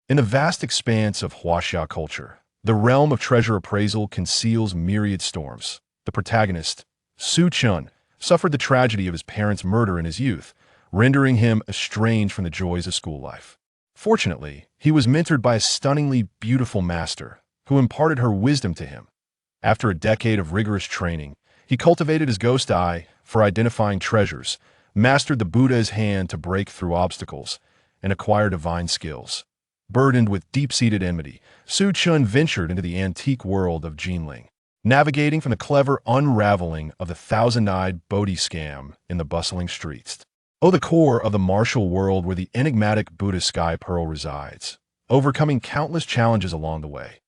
In the vast expanse of Huaxia culture, the realm of treasure appraisal conceals myriad storms. The protagonist, Chen, suffered the tragedy of his parents' murder in his youth, rendering him estranged from the joys of school life. Fortunately, he was mentored by a stunningly beautiful master, who imparted her wisdom to him. After a decade of rigorous training, he cultivated his ghost eye for identifying treasures, mastered the Buddha's hand to break through obstacles, and acquired divine skills. Burdened with deep-seated enmity, Chen ventured into the antique world of Jinling, navigating from the clever unraveling of the thousand-eyed Bodhi Scam in the bustling streets. The core of the martial world where the enigmatic Buddha sky pearl resides, overcoming countless challenges along the way.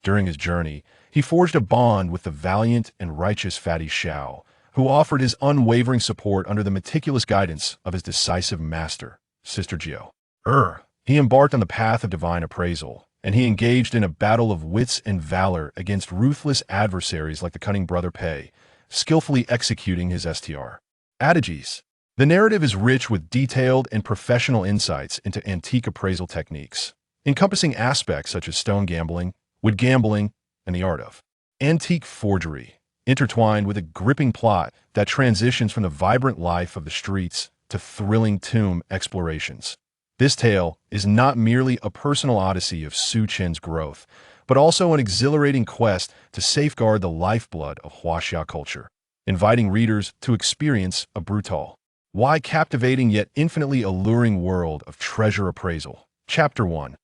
During his journey, he forged a bond with the valiant and righteous Fatty Xiao, who offered his unwavering support under the meticulous guidance of his decisive master, Sister Jiao. He embarked on the path of divine appraisal, and he engaged in a battle of wits and valor against ruthless adversaries like the cunning brother Pei, skillfully executing his STR. Adages. The narrative is rich with detailed and professional insights into antique appraisal techniques, encompassing aspects such as stone gambling, wood gambling, and the art of antique forgery, intertwined with a gripping plot that transitions from the vibrant life of the streets to thrilling tomb explorations. This tale is not merely a personal odyssey of Chen's growth, but also an exhilarating quest to safeguard the lifeblood of Huaxia culture, inviting readers to experience a brutal, why captivating yet infinitely alluring world of treasure appraisal. Chapter 1.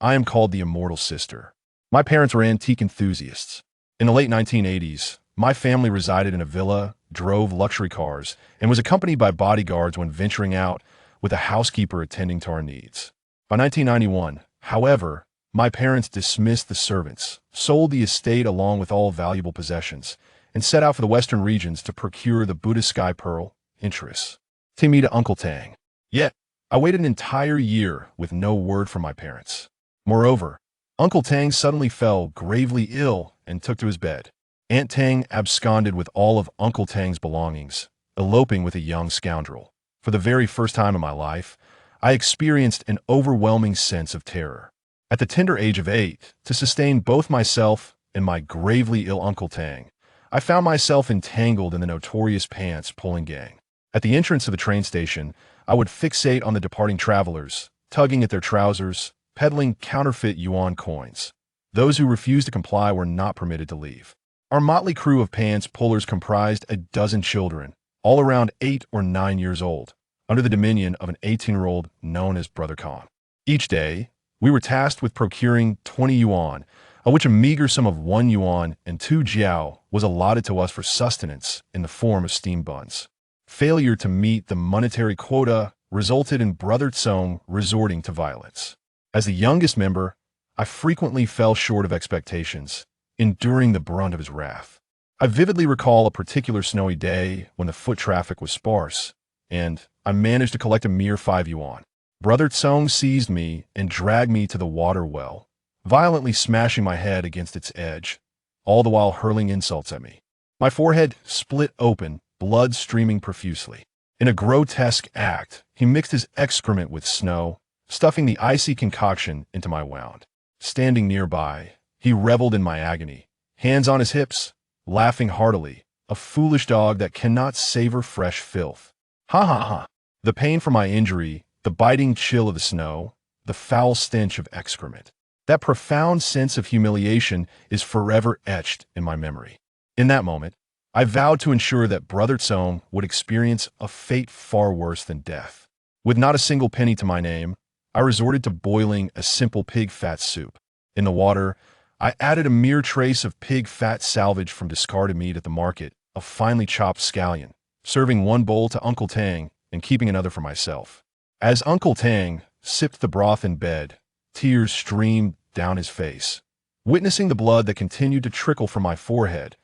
I am called the Immortal Sister. My parents were antique enthusiasts. In the late 1980s, my family resided in a villa, drove luxury cars, and was accompanied by bodyguards when venturing out, with a housekeeper attending to our needs. By 1991, however, my parents dismissed the servants, sold the estate along with all valuable possessions, and set out for the western regions to procure the Buddha sky pearl, intrigues. Take me to Uncle Tang. Yet, I waited an entire year with no word from my parents. Moreover, Uncle Tang suddenly fell gravely ill and took to his bed. Aunt Tang absconded with all of Uncle Tang's belongings, eloping with a young scoundrel. For the very first time in my life, I experienced an overwhelming sense of terror. At the tender age of 8, to sustain both myself and my gravely ill Uncle Tang, I found myself entangled in the notorious pants-pulling gang. At the entrance of the train station, I would fixate on the departing travelers, tugging at their trousers, peddling counterfeit yuan coins. Those who refused to comply were not permitted to leave. Our motley crew of pants-pullers comprised a dozen children, all around 8 or 9 years old, under the dominion of an 18-year-old known as Brother Khan. Each day, we were tasked with procuring 20 yuan, of which a meager sum of 1 yuan and 2 jiao was allotted to us for sustenance in the form of steamed buns. Failure to meet the monetary quota resulted in Brother Tsong resorting to violence. As the youngest member, I frequently fell short of expectations, enduring the brunt of his wrath. I vividly recall a particular snowy day when the foot traffic was sparse, and I managed to collect a mere 5 yuan. Brother Tsong seized me and dragged me to the water well, violently smashing my head against its edge, all the while hurling insults at me. My forehead split open, blood streaming profusely. In a grotesque act, he mixed his excrement with snow, stuffing the icy concoction into my wound. Standing nearby, he reveled in my agony, hands on his hips, laughing heartily, a foolish dog that cannot savor fresh filth. Ha ha ha. The pain from my injury, the biting chill of the snow, the foul stench of excrement. That profound sense of humiliation is forever etched in my memory. In that moment, I vowed to ensure that Brother Tsong would experience a fate far worse than death. With not a single penny to my name, I resorted to boiling a simple pig fat soup. In the water, I added a mere trace of pig fat salvaged from discarded meat at the market, a finely chopped scallion, serving 1 bowl to Uncle Tang and keeping another for myself. As Uncle Tang sipped the broth in bed, tears streamed down his face. Witnessing the blood that continued to trickle from my forehead,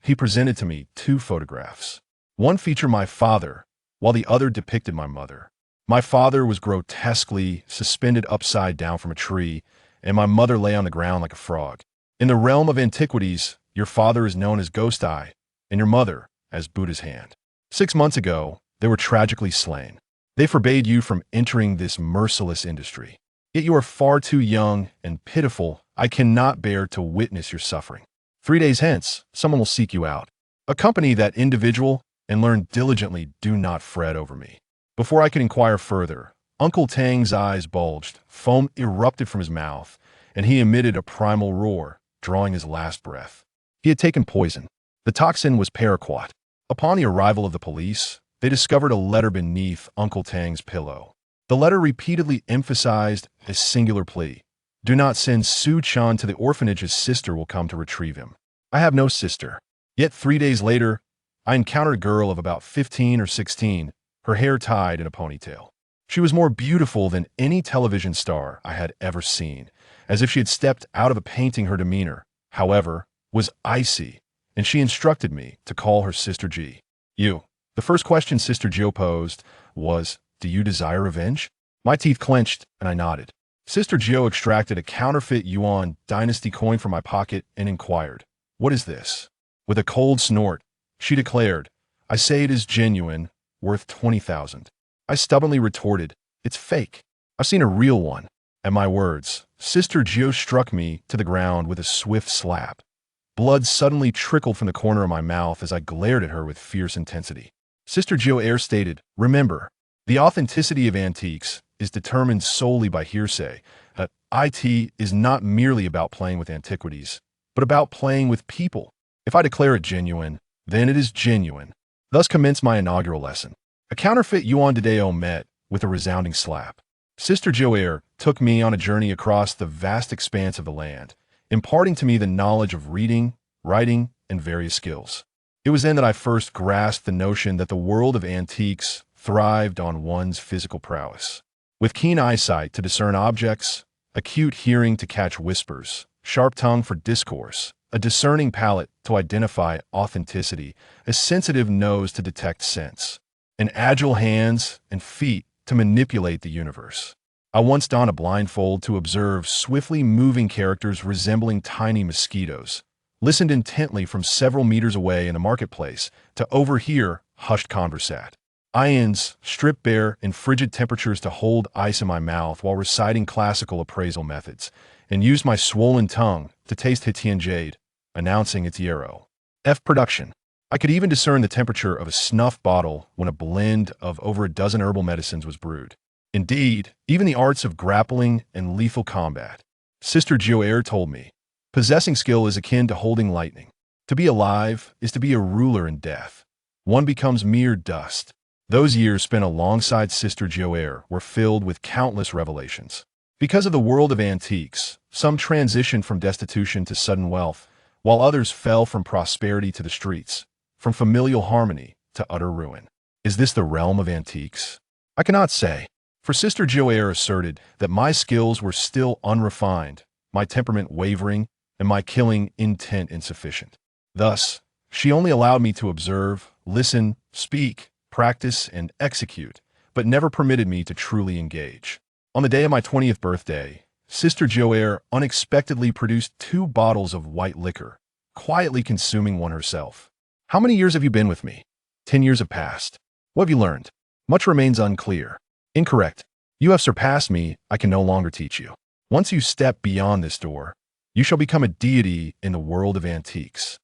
he presented to me 2 photographs. One featured my father, while the other depicted my mother. My father was grotesquely suspended upside down from a tree, and my mother lay on the ground like a frog. In the realm of antiquities, your father is known as Ghost Eye, and your mother as Buddha's Hand. 6 months ago, they were tragically slain. They forbade you from entering this merciless industry. Yet you are far too young and pitiful. I cannot bear to witness your suffering. 3 days hence, someone will seek you out. Accompany that individual and learn diligently, do not fret over me." Before I could inquire further, Uncle Tang's eyes bulged, foam erupted from his mouth, and he emitted a primal roar, drawing his last breath. He had taken poison. The toxin was paraquat. Upon the arrival of the police, they discovered a letter beneath Uncle Tang's pillow. The letter repeatedly emphasized a singular plea: "Do not send Su Chen to the orphanage, his sister will come to retrieve him." I have no sister. Yet 3 days later, I encountered a girl of about 15 or 16, her hair tied in a ponytail. She was more beautiful than any television star I had ever seen, as if she had stepped out of a painting. Her demeanor, however, was icy, and she instructed me to call her Sister G. "You." The first question Sister Gio posed was, "Do you desire revenge?" My teeth clenched, and I nodded. Sister Gio extracted a counterfeit Yuan dynasty coin from my pocket and inquired, "What is this?" With a cold snort, she declared, "I say it is genuine, worth 20,000. I stubbornly retorted, "It's fake. I've seen a real one." At my words, Sister Gio struck me to the ground with a swift slap. Blood suddenly trickled from the corner of my mouth as I glared at her with fierce intensity. Sister Gio Air stated, "Remember, the authenticity of antiques is determined solely by hearsay. IT is not merely about playing with antiquities, but about playing with people. If I declare it genuine, then it is genuine." Thus commenced my inaugural lesson. A counterfeit Yuan Dideo met with a resounding slap. Sister Joair took me on a journey across the vast expanse of the land, imparting to me the knowledge of reading, writing, and various skills. It was then that I first grasped the notion that the world of antiques thrived on one's physical prowess. With keen eyesight to discern objects, acute hearing to catch whispers, sharp tongue for discourse, a discerning palate to identify authenticity, a sensitive nose to detect sense, and agile hands and feet to manipulate the universe. I once donned a blindfold to observe swiftly moving characters resembling tiny mosquitoes, listened intently from several meters away in the marketplace to overhear hushed conversat. Ions stripped bare in frigid temperatures to hold ice in my mouth while reciting classical appraisal methods, and used my swollen tongue to taste Hitian jade, announcing its yarrow. Production. I could even discern the temperature of a snuff bottle when a blend of over a dozen herbal medicines was brewed. Indeed, even the arts of grappling and lethal combat. Sister Joair told me, possessing skill is akin to holding lightning. To be alive is to be a ruler in death. One becomes mere dust. Those years spent alongside Sister Joair were filled with countless revelations. Because of the world of antiques, some transitioned from destitution to sudden wealth, while others fell from prosperity to the streets, from familial harmony to utter ruin. Is this the realm of antiques? I cannot say, for Sister Joair asserted that my skills were still unrefined, my temperament wavering, and my killing intent insufficient. Thus, she only allowed me to observe, listen, speak, practice, and execute, but never permitted me to truly engage. On the day of my 20th birthday, Sister Joair unexpectedly produced 2 bottles of white liquor, quietly consuming one herself. "How many years have you been with me?" 10 years have passed. "What have you learned?" "Much remains unclear." "Incorrect. You have surpassed me. I can no longer teach you. Once you step beyond this door, you shall become a deity in the world of antiques.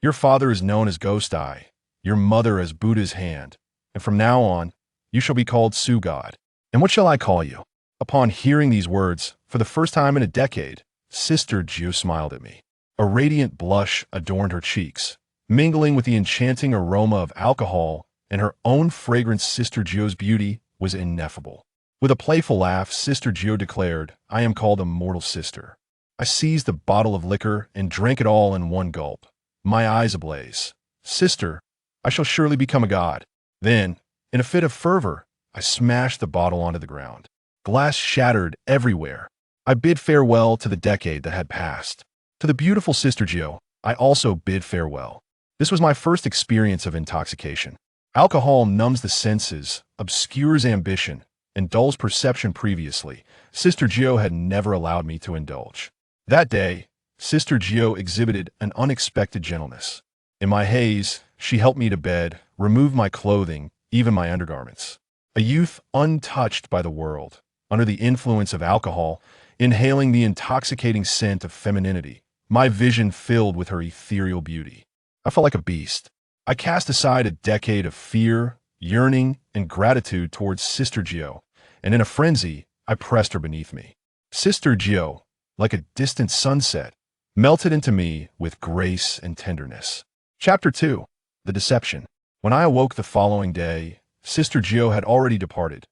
Your father is known as Ghost Eye, your mother as Buddha's Hand, and from now on, you shall be called Su God. And what shall I call you?" Upon hearing these words, for the first time in a decade, Sister Gio smiled at me. A radiant blush adorned her cheeks, mingling with the enchanting aroma of alcohol, and her own fragrance. Sister Gio's beauty was ineffable. With a playful laugh, Sister Gio declared, "I am called a mortal sister." I seized the bottle of liquor and drank it all in one gulp, my eyes ablaze. "Sister, I shall surely become a god." Then, in a fit of fervor, I smashed the bottle onto the ground. Glass shattered everywhere. I bid farewell to the decade that had passed. To the beautiful Sister Gio, I also bid farewell. This was my first experience of intoxication. Alcohol numbs the senses, obscures ambition, and dulls perception. Previously, Sister Gio had never allowed me to indulge. That day, Sister Gio exhibited an unexpected gentleness. In my haze, she helped me to bed, removed my clothing, even my undergarments. A youth untouched by the world, under the influence of alcohol, inhaling the intoxicating scent of femininity, my vision filled with her ethereal beauty. I felt like a beast. I cast aside a decade of fear, yearning, and gratitude towards Sister Gio, and in a frenzy, I pressed her beneath me. Sister Gio, like a distant sunset, melted into me with grace and tenderness. Chapter 2. The Deception. When I awoke the following day, Sister Gio had already departed.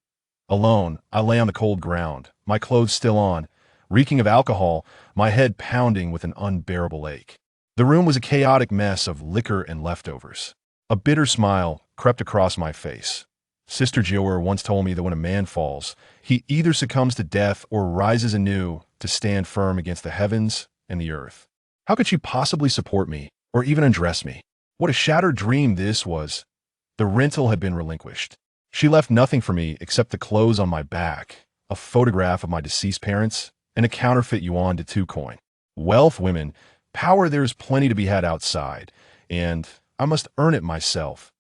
Alone, I lay on the cold ground, my clothes still on, reeking of alcohol, my head pounding with an unbearable ache. The room was a chaotic mess of liquor and leftovers. A bitter smile crept across my face. Sister Gio once told me that when a man falls, he either succumbs to death or rises anew to stand firm against the heavens and the earth. How could she possibly support me, or even undress me? What a shattered dream this was. The rental had been relinquished. She left nothing for me except the clothes on my back, a photograph of my deceased parents, and a counterfeit yuan to 2 coin. Wealth, women, power, there is plenty to be had outside, and I must earn it myself.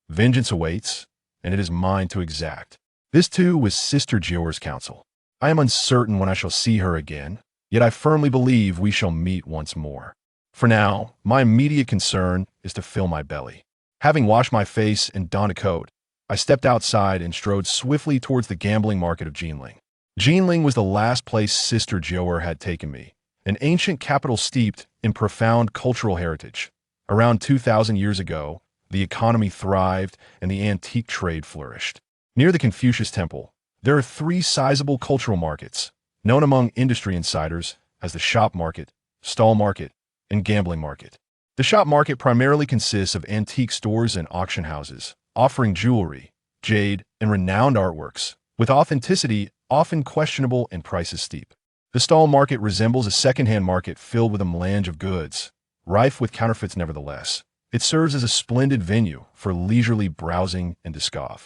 Vengeance awaits, and it is mine to exact. This too was Sister Gio's counsel. I am uncertain when I shall see her again, yet I firmly believe we shall meet once more. For now, my immediate concern is to fill my belly. Having washed my face and donned a coat, I stepped outside and strode swiftly towards the gambling market of Jinling. Jinling was the last place Sister Gio had taken me, an ancient capital steeped in profound cultural heritage. Around 2,000 years ago, the economy thrived and the antique trade flourished. Near the Confucius Temple, there are 3 sizable cultural markets, known among industry insiders as the shop market, stall market, and gambling market. The shop market primarily consists of antique stores and auction houses, offering jewelry, jade, and renowned artworks, with authenticity often questionable and prices steep. The stall market resembles a second-hand market filled with a melange of goods, rife with counterfeits nevertheless. It serves as a splendid venue for leisurely browsing and discovery,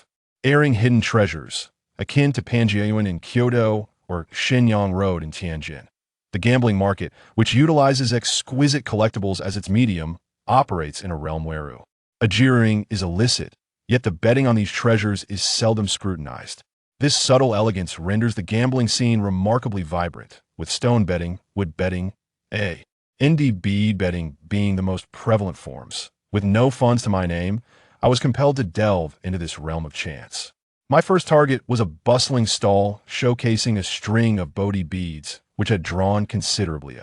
airing hidden treasures, akin to Panjiayuan in Kyoto or Shenyang Road in Tianjin. The gambling market, which utilizes exquisite collectibles as its medium, operates in a realm where wagering is illicit, yet the betting on these treasures is seldom scrutinized. This subtle elegance renders the gambling scene remarkably vibrant, with stone betting, wood betting, indie bead betting being the most prevalent forms. With no funds to my name, I was compelled to delve into this realm of chance. My first target was a bustling stall showcasing a string of Bodhi beads, which had drawn considerably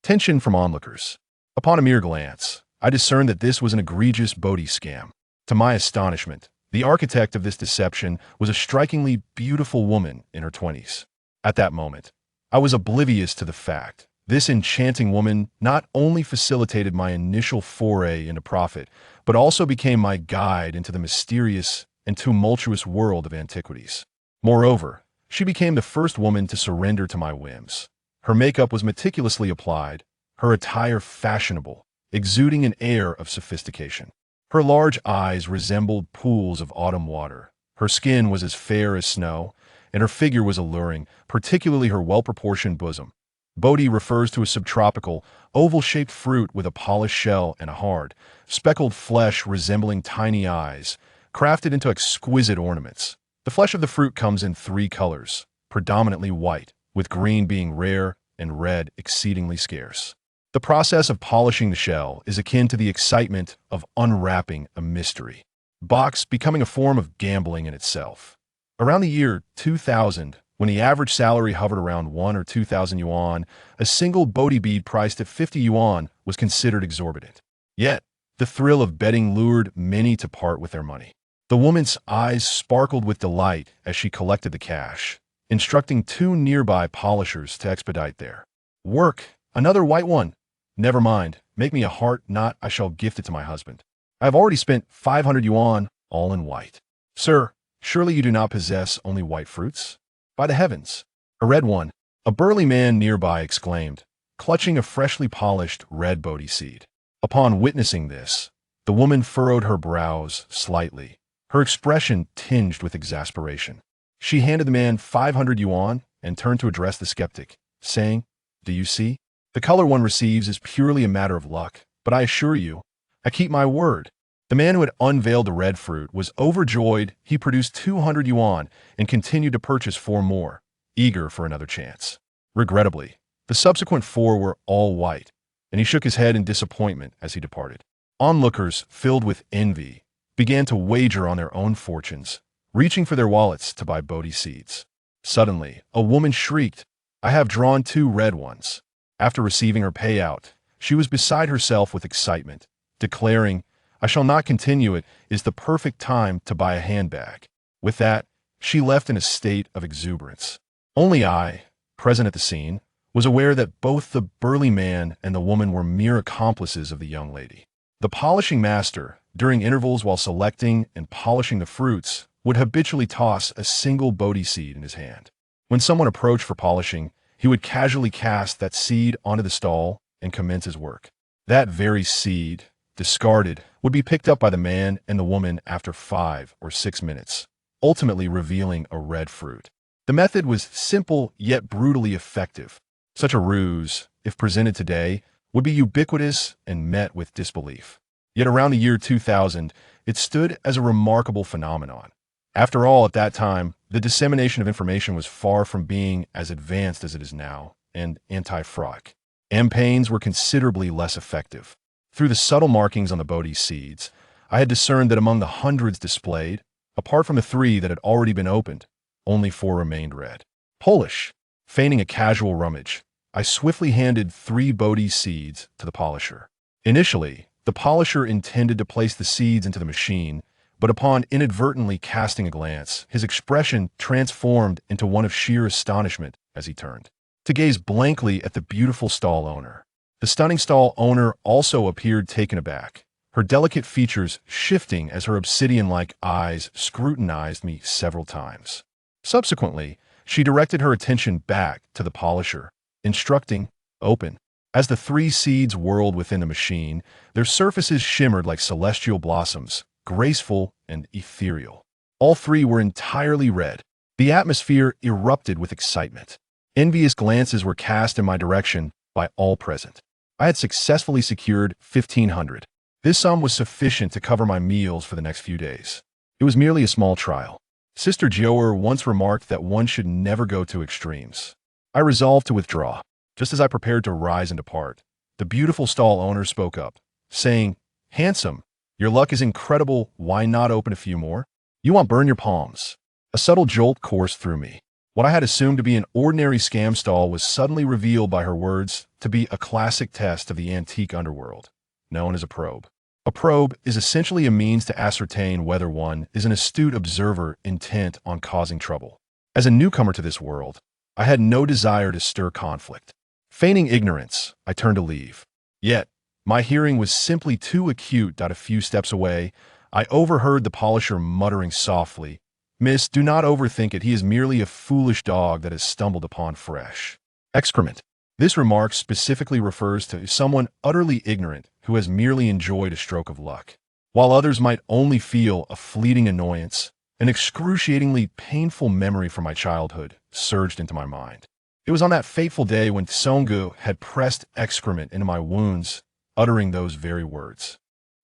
attention from onlookers. Upon a mere glance, I discerned that this was an egregious Bodhi Scam. To my astonishment, the architect of this deception was a strikingly beautiful woman in her 20s. At that moment, I was oblivious to the fact this enchanting woman not only facilitated my initial foray into profit, but also became my guide into the mysterious and tumultuous world of antiquities. Moreover, she became the first woman to surrender to my whims. Her makeup was meticulously applied, her attire fashionable, exuding an air of sophistication. Her large eyes resembled pools of autumn water. Her skin was as fair as snow, and her figure was alluring, particularly her well-proportioned bosom. Bodhi refers to a subtropical, oval-shaped fruit with a polished shell and a hard, speckled flesh resembling tiny eyes, crafted into exquisite ornaments. The flesh of the fruit comes in 3 colors, predominantly white, with green being rare and red exceedingly scarce. The process of polishing the shell is akin to the excitement of unwrapping a mystery box, becoming a form of gambling in itself. Around the year 2000, when the average salary hovered around 1 or 2,000 yuan, a single Bodhi bead priced at 50 yuan was considered exorbitant. Yet, the thrill of betting lured many to part with their money. The woman's eyes sparkled with delight as she collected the cash, instructing 2 nearby polishers to expedite their work. Another white one. Never mind, make me a heart knot, I shall gift it to my husband. I have already spent 500 yuan, all in white. Sir, surely you do not possess only white fruits? By the heavens, a red one, a burly man nearby exclaimed, clutching a freshly polished red Bodhi seed. Upon witnessing this, the woman furrowed her brows slightly, her expression tinged with exasperation. She handed the man 500 yuan and turned to address the skeptic, saying, "Do you see? The color one receives is purely a matter of luck, but I assure you, I keep my word." The man who had unveiled the red fruit was overjoyed. He produced 200 yuan and continued to purchase 4 more. eager for another chance. Regrettably, the subsequent 4 were all white, and he shook his head in disappointment as he departed. Onlookers, filled with envy, began to wager on their own fortunes, reaching for their wallets to buy Bodhi seeds. Suddenly, a woman shrieked, "I have drawn 2 red ones." After receiving her payout, she was beside herself with excitement, declaring, "I shall not continue. It is the perfect time to buy a handbag." With that, she left in a state of exuberance. Only I, present at the scene, was aware that both the burly man and the woman were mere accomplices of the young lady. The polishing master, during intervals while selecting and polishing the fruits, would habitually toss a single Bodhi seed in his hand. When someone approached for polishing, he would casually cast that seed onto the stall and commence his work. That very seed, discarded, would be picked up by the man and the woman after 5 or 6 minutes, ultimately revealing a red fruit. The method was simple yet brutally effective. Such a ruse, if presented today, would be ubiquitous and met with disbelief. Yet around the year 2000, it stood as a remarkable phenomenon. After all, at that time, the dissemination of information was far from being as advanced as it is now, and anti-fraught campaigns were considerably less effective. Through the subtle markings on the Bodhi seeds, I had discerned that among the hundreds displayed, apart from the 3 that had already been opened, only 4 remained red. Polish. Feigning a casual rummage, I swiftly handed 3 Bodhi seeds to the polisher. Initially, the polisher intended to place the seeds into the machine, but upon inadvertently casting a glance, his expression transformed into one of sheer astonishment as he turned to gaze blankly at the beautiful stall owner. The stunning stall owner also appeared taken aback, her delicate features shifting as her obsidian-like eyes scrutinized me several times. Subsequently, she directed her attention back to the polisher, instructing, "Open." As the 3 seeds whirled within the machine, their surfaces shimmered like celestial blossoms, graceful and ethereal. All 3 were entirely red. The atmosphere erupted with excitement. Envious glances were cast in my direction by all present. I had successfully secured 1,500. This sum was sufficient to cover my meals for the next few days. It was merely a small trial. Sister Joer once remarked that one should never go to extremes. I resolved to withdraw. Just as I prepared to rise and depart, the beautiful stall owner spoke up, saying, "Handsome, your luck is incredible. Why not open a few more? You won't burn your palms." A subtle jolt coursed through me. What I had assumed to be an ordinary scam stall was suddenly revealed by her words to be a classic test of the antique underworld, known as a probe. A probe is essentially a means to ascertain whether one is an astute observer intent on causing trouble. As a newcomer to this world, I had no desire to stir conflict. Feigning ignorance, I turned to leave. Yet, my hearing was simply too acute. A few steps away, I overheard the polisher muttering softly, "Miss, do not overthink it. He is merely a foolish dog that has stumbled upon fresh excrement." This remark specifically refers to someone utterly ignorant who has merely enjoyed a stroke of luck. While others might only feel a fleeting annoyance, an excruciatingly painful memory from my childhood surged into my mind. It was on that fateful day when Tsongu had pressed excrement into my wounds, uttering those very words.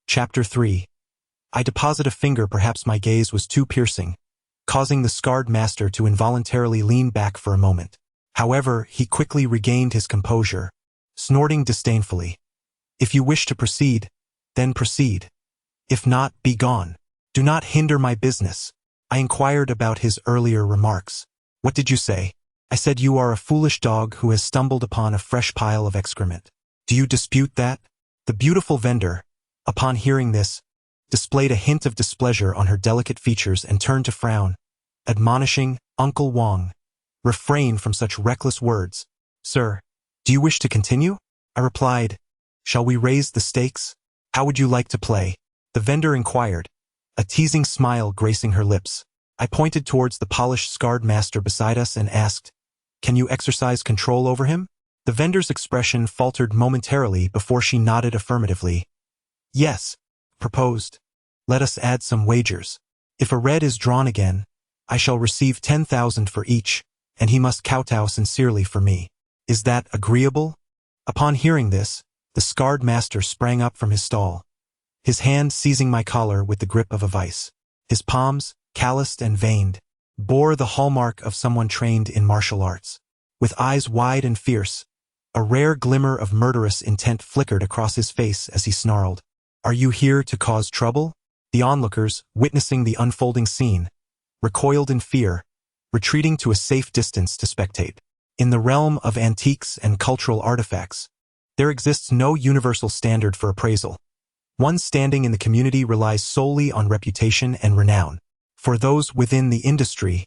Chapter 3. I deposit a finger. Perhaps my gaze was too piercing, causing the scarred master to involuntarily lean back for a moment. However, he quickly regained his composure, snorting disdainfully. "If you wish to proceed, then proceed. If not, be gone. Do not hinder my business." I inquired about his earlier remarks. "What did you say?" "I said you are a foolish dog who has stumbled upon a fresh pile of excrement. Do you dispute that?" The beautiful vendor, upon hearing this, displayed a hint of displeasure on her delicate features and turned to frown, admonishing, "Uncle Wang, refrain from such reckless words." "Sir, do you wish to continue?" I replied. "Shall we raise the stakes? How would you like to play?" The vendor inquired, a teasing smile gracing her lips. I pointed towards the polished scarred master beside us and asked, "Can you exercise control over him?" The vendor's expression faltered momentarily before she nodded affirmatively. "Yes," proposed. "Let us add some wagers. If a red is drawn again, I shall receive 10,000 for each, and he must kowtow sincerely for me. Is that agreeable?" Upon hearing this, the scarred master sprang up from his stall, his hand seizing my collar with the grip of a vice. His palms, calloused and veined, bore the hallmark of someone trained in martial arts. With eyes wide and fierce, a rare glimmer of murderous intent flickered across his face as he snarled, "Are you here to cause trouble?" The onlookers, witnessing the unfolding scene, recoiled in fear, retreating to a safe distance to spectate. In the realm of antiques and cultural artifacts, there exists no universal standard for appraisal. One's standing in the community relies solely on reputation and renown. For those within the industry,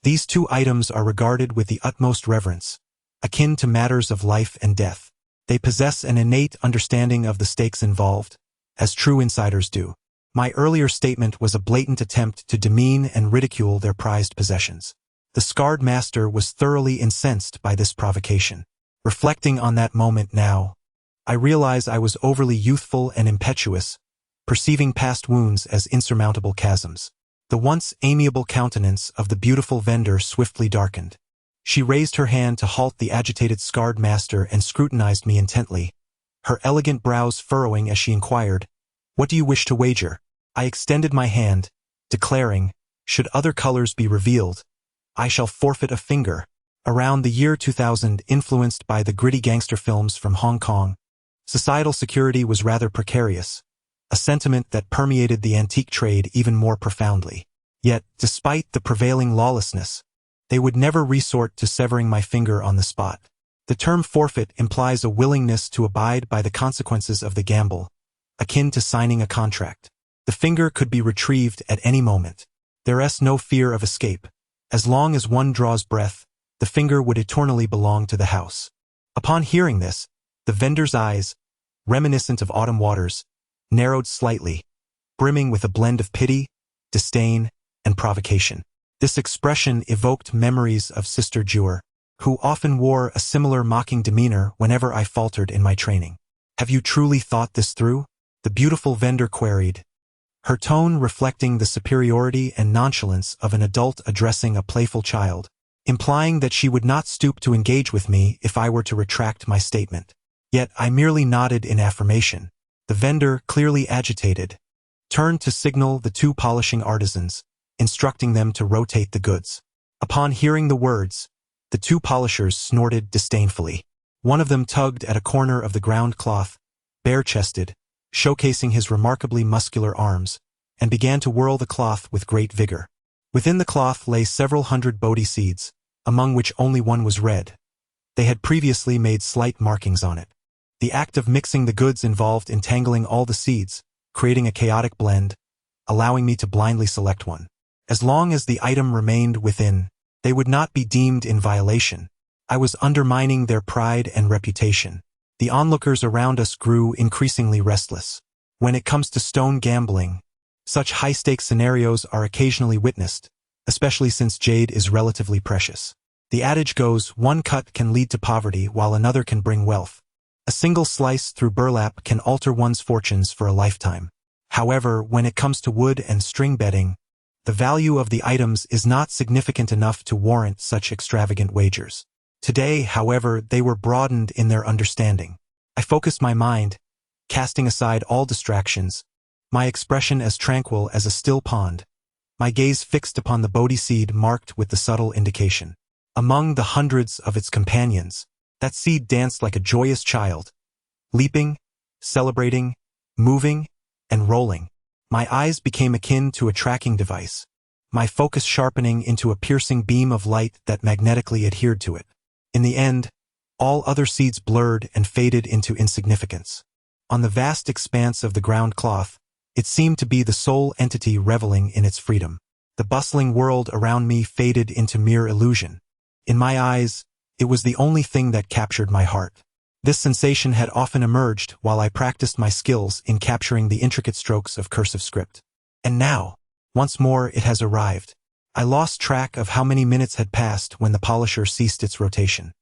these two items are regarded with the utmost reverence, akin to matters of life and death. They possess an innate understanding of the stakes involved, as true insiders do. My earlier statement was a blatant attempt to demean and ridicule their prized possessions. The scarred master was thoroughly incensed by this provocation. Reflecting on that moment now, I realize I was overly youthful and impetuous, perceiving past wounds as insurmountable chasms. The once amiable countenance of the beautiful vendor swiftly darkened. She raised her hand to halt the agitated scarred master and scrutinized me intently, her elegant brows furrowing as she inquired, "What do you wish to wager?" I extended my hand, declaring, should other colors be revealed, I shall forfeit a finger. Around the year 2000, influenced by the gritty gangster films from Hong Kong, societal security was rather precarious, a sentiment that permeated the antique trade even more profoundly. Yet, despite the prevailing lawlessness, they would never resort to severing my finger on the spot. The term forfeit implies a willingness to abide by the consequences of the gamble, akin to signing a contract. The finger could be retrieved at any moment. There is no fear of escape. As long as one draws breath, the finger would eternally belong to the house. Upon hearing this, the vendor's eyes, reminiscent of autumn waters, narrowed slightly, brimming with a blend of pity, disdain, and provocation. This expression evoked memories of Sister Jewar, who often wore a similar mocking demeanor whenever I faltered in my training. "Have you truly thought this through?" the beautiful vendor queried, her tone reflecting the superiority and nonchalance of an adult addressing a playful child, implying that she would not stoop to engage with me if I were to retract my statement. Yet I merely nodded in affirmation. The vendor, clearly agitated, turned to signal the two polishing artisans, instructing them to rotate the goods. Upon hearing the words, the two polishers snorted disdainfully. One of them tugged at a corner of the ground cloth, bare-chested, showcasing his remarkably muscular arms, and began to whirl the cloth with great vigor. Within the cloth lay several hundred Bodhi seeds, among which only one was red. They had previously made slight markings on it. The act of mixing the goods involved entangling all the seeds, creating a chaotic blend, allowing me to blindly select one. As long as the item remained within, they would not be deemed in violation. I was undermining their pride and reputation. The onlookers around us grew increasingly restless. When it comes to stone gambling, such high-stakes scenarios are occasionally witnessed, especially since jade is relatively precious. The adage goes, one cut can lead to poverty while another can bring wealth. A single slice through burlap can alter one's fortunes for a lifetime. However, when it comes to wood and string betting, the value of the items is not significant enough to warrant such extravagant wagers. Today, however, they were broadened in their understanding. I focused my mind, casting aside all distractions, my expression as tranquil as a still pond, my gaze fixed upon the Bodhi seed marked with the subtle indication. Among the hundreds of its companions, that seed danced like a joyous child, leaping, celebrating, moving, and rolling. My eyes became akin to a tracking device, my focus sharpening into a piercing beam of light that magnetically adhered to it. In the end, all other seeds blurred and faded into insignificance. On the vast expanse of the ground cloth, it seemed to be the sole entity reveling in its freedom. The bustling world around me faded into mere illusion. In my eyes, it was the only thing that captured my heart. This sensation had often emerged while I practiced my skills in capturing the intricate strokes of cursive script. And now, once more it has arrived. I lost track of how many minutes had passed when the polisher ceased its rotation.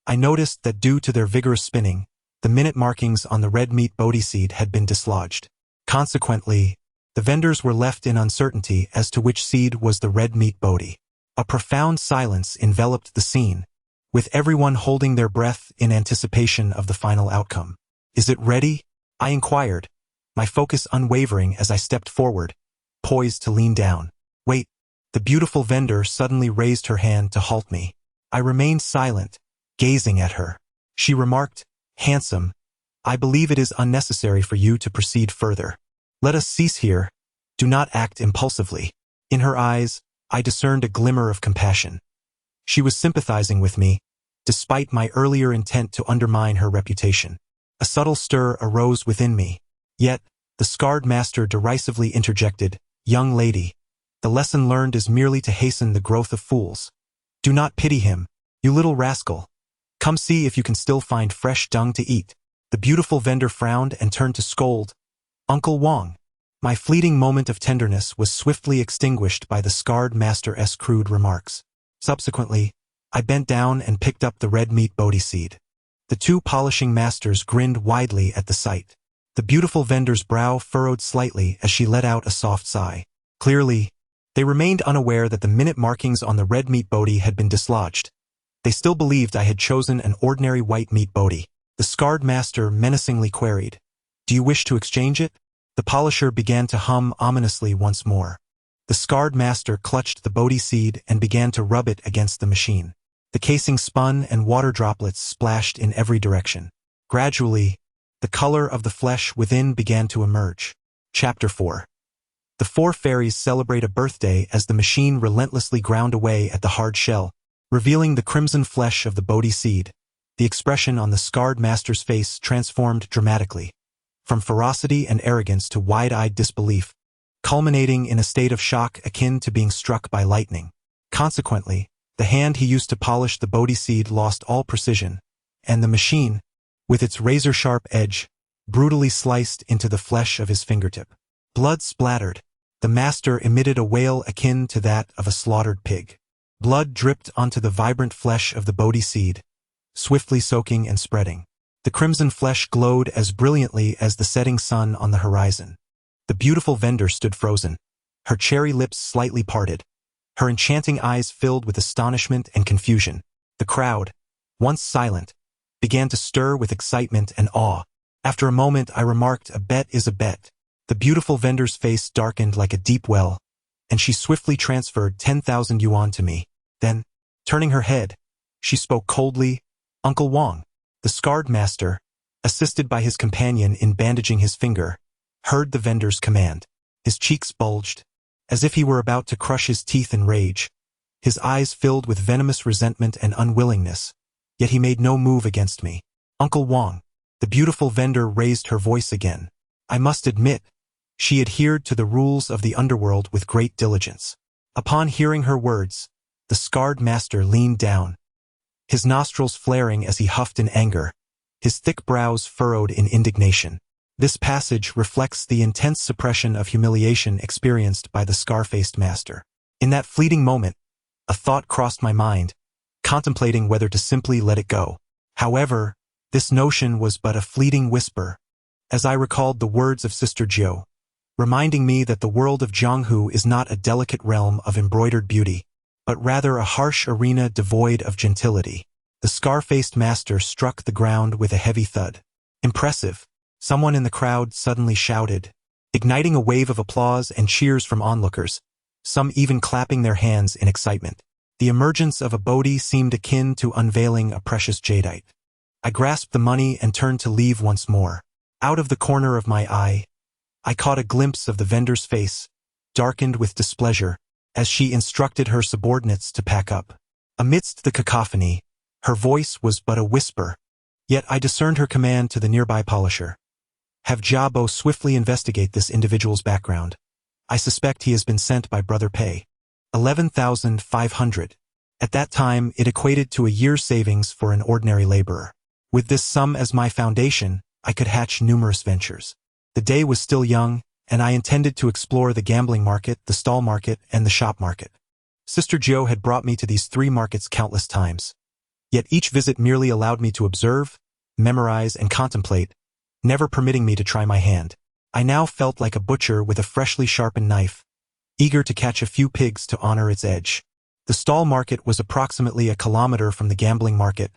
I noticed that due to their vigorous spinning, the minute markings on the red meat Bodhi seed had been dislodged. Consequently, the vendors were left in uncertainty as to which seed was the red meat Bodhi. A profound silence enveloped the scene, with everyone holding their breath in anticipation of the final outcome. "Is it ready?" I inquired, my focus unwavering as I stepped forward, poised to lean down. "Wait," The beautiful vendor suddenly raised her hand to halt me. I remained silent, gazing at her. She remarked, "Handsome, I believe it is unnecessary for you to proceed further. Let us cease here. Do not act impulsively." In her eyes, I discerned a glimmer of compassion. She was sympathizing with me, despite my earlier intent to undermine her reputation. A subtle stir arose within me. Yet, the scarred master derisively interjected, "Young lady, the lesson learned is merely to hasten the growth of fools. Do not pity him, you little rascal. Come see if you can still find fresh dung to eat." The beautiful vendor frowned and turned to scold, "Uncle Wong." My fleeting moment of tenderness was swiftly extinguished by the scarred master's crude remarks. Subsequently, I bent down and picked up the red meat Bodhi seed. The two polishing masters grinned widely at the sight. The beautiful vendor's brow furrowed slightly as she let out a soft sigh. Clearly, they remained unaware that the minute markings on the red meat Bodhi had been dislodged. They still believed I had chosen an ordinary white meat Bodhi. The scarred master menacingly queried, "Do you wish to exchange it?" The polisher began to hum ominously once more. The scarred master clutched the Bodhi seed and began to rub it against the machine. The casing spun and water droplets splashed in every direction. Gradually, the color of the flesh within began to emerge. Chapter 4. The four fairies celebrate a birthday as the machine relentlessly ground away at the hard shell, revealing the crimson flesh of the Bodhi seed. The expression on the scarred master's face transformed dramatically, from ferocity and arrogance to wide-eyed disbelief, culminating in a state of shock akin to being struck by lightning. Consequently, the hand he used to polish the Bodhi seed lost all precision, and the machine, with its razor-sharp edge, brutally sliced into the flesh of his fingertip. Blood splattered. The master emitted a wail akin to that of a slaughtered pig. Blood dripped onto the vibrant flesh of the Bodhi seed, swiftly soaking and spreading. The crimson flesh glowed as brilliantly as the setting sun on the horizon. The beautiful vendor stood frozen, her cherry lips slightly parted, her enchanting eyes filled with astonishment and confusion. The crowd, once silent, began to stir with excitement and awe. After a moment I remarked, "A bet is a bet." The beautiful vendor's face darkened like a deep well, and she swiftly transferred 10,000 yuan to me. Then, turning her head, she spoke coldly, "Uncle Wong." The scarred master, assisted by his companion in bandaging his finger, heard the vendor's command. His cheeks bulged, as if he were about to crush his teeth in rage. His eyes filled with venomous resentment and unwillingness, yet he made no move against me. "Uncle Wong." The beautiful vendor raised her voice again. I must admit, she adhered to the rules of the underworld with great diligence. Upon hearing her words, the scarred master leaned down, his nostrils flaring as he huffed in anger, his thick brows furrowed in indignation. This passage reflects the intense suppression of humiliation experienced by the scar-faced master. In that fleeting moment, a thought crossed my mind, contemplating whether to simply let it go. However, this notion was but a fleeting whisper, as I recalled the words of Sister Jiu, reminding me that the world of Jianghu is not a delicate realm of embroidered beauty, but rather a harsh arena devoid of gentility. The scar-faced master struck the ground with a heavy thud. "Impressive," someone in the crowd suddenly shouted, igniting a wave of applause and cheers from onlookers, some even clapping their hands in excitement. The emergence of a Bodhi seemed akin to unveiling a precious jadeite. I grasped the money and turned to leave once more. Out of the corner of my eye, I caught a glimpse of the vendor's face, darkened with displeasure, as she instructed her subordinates to pack up. Amidst the cacophony, her voice was but a whisper, yet I discerned her command to the nearby polisher. "Have Jabo swiftly investigate this individual's background. I suspect he has been sent by Brother Pei." 11,500. At that time, it equated to a year's savings for an ordinary laborer. With this sum as my foundation, I could hatch numerous ventures. The day was still young, and I intended to explore the gambling market, the stall market, and the shop market. Sister Jiu had brought me to these three markets countless times. Yet each visit merely allowed me to observe, memorize, and contemplate, never permitting me to try my hand. I now felt like a butcher with a freshly sharpened knife, eager to catch a few pigs to honor its edge. The stall market was approximately a kilometer from the gambling market,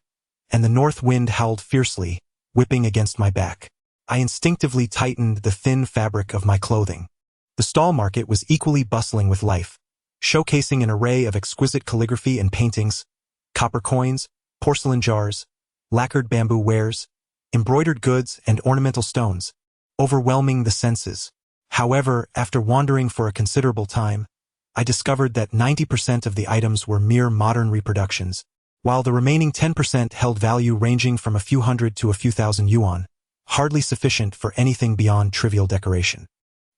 and the north wind howled fiercely, whipping against my back. I instinctively tightened the thin fabric of my clothing. The stall market was equally bustling with life. showcasing an array of exquisite calligraphy and paintings, copper coins, porcelain jars, lacquered bamboo wares, embroidered goods, and ornamental stones, overwhelming the senses. However, after wandering for a considerable time, I discovered that 90% of the items were mere modern reproductions, while the remaining 10% held value ranging from a few hundred to a few thousand yuan, hardly sufficient for anything beyond trivial decoration.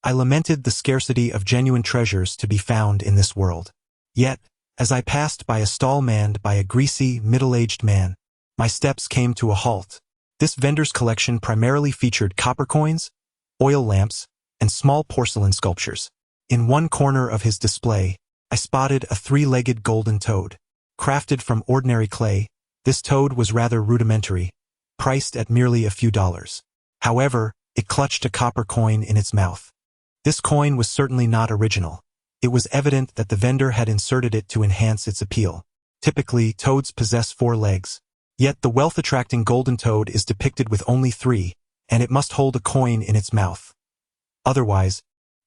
I lamented the scarcity of genuine treasures to be found in this world. Yet, as I passed by a stall manned by a greasy, middle-aged man, my steps came to a halt. This vendor's collection primarily featured copper coins, oil lamps, and small porcelain sculptures. In one corner of his display, I spotted a three-legged golden toad. Crafted from ordinary clay, this toad was rather rudimentary, priced at merely a few dollars. However, it clutched a copper coin in its mouth. This coin was certainly not original. It was evident that the vendor had inserted it to enhance its appeal. Typically, toads possess 4 legs. Yet the wealth-attracting golden toad is depicted with only 3, and it must hold a coin in its mouth. Otherwise,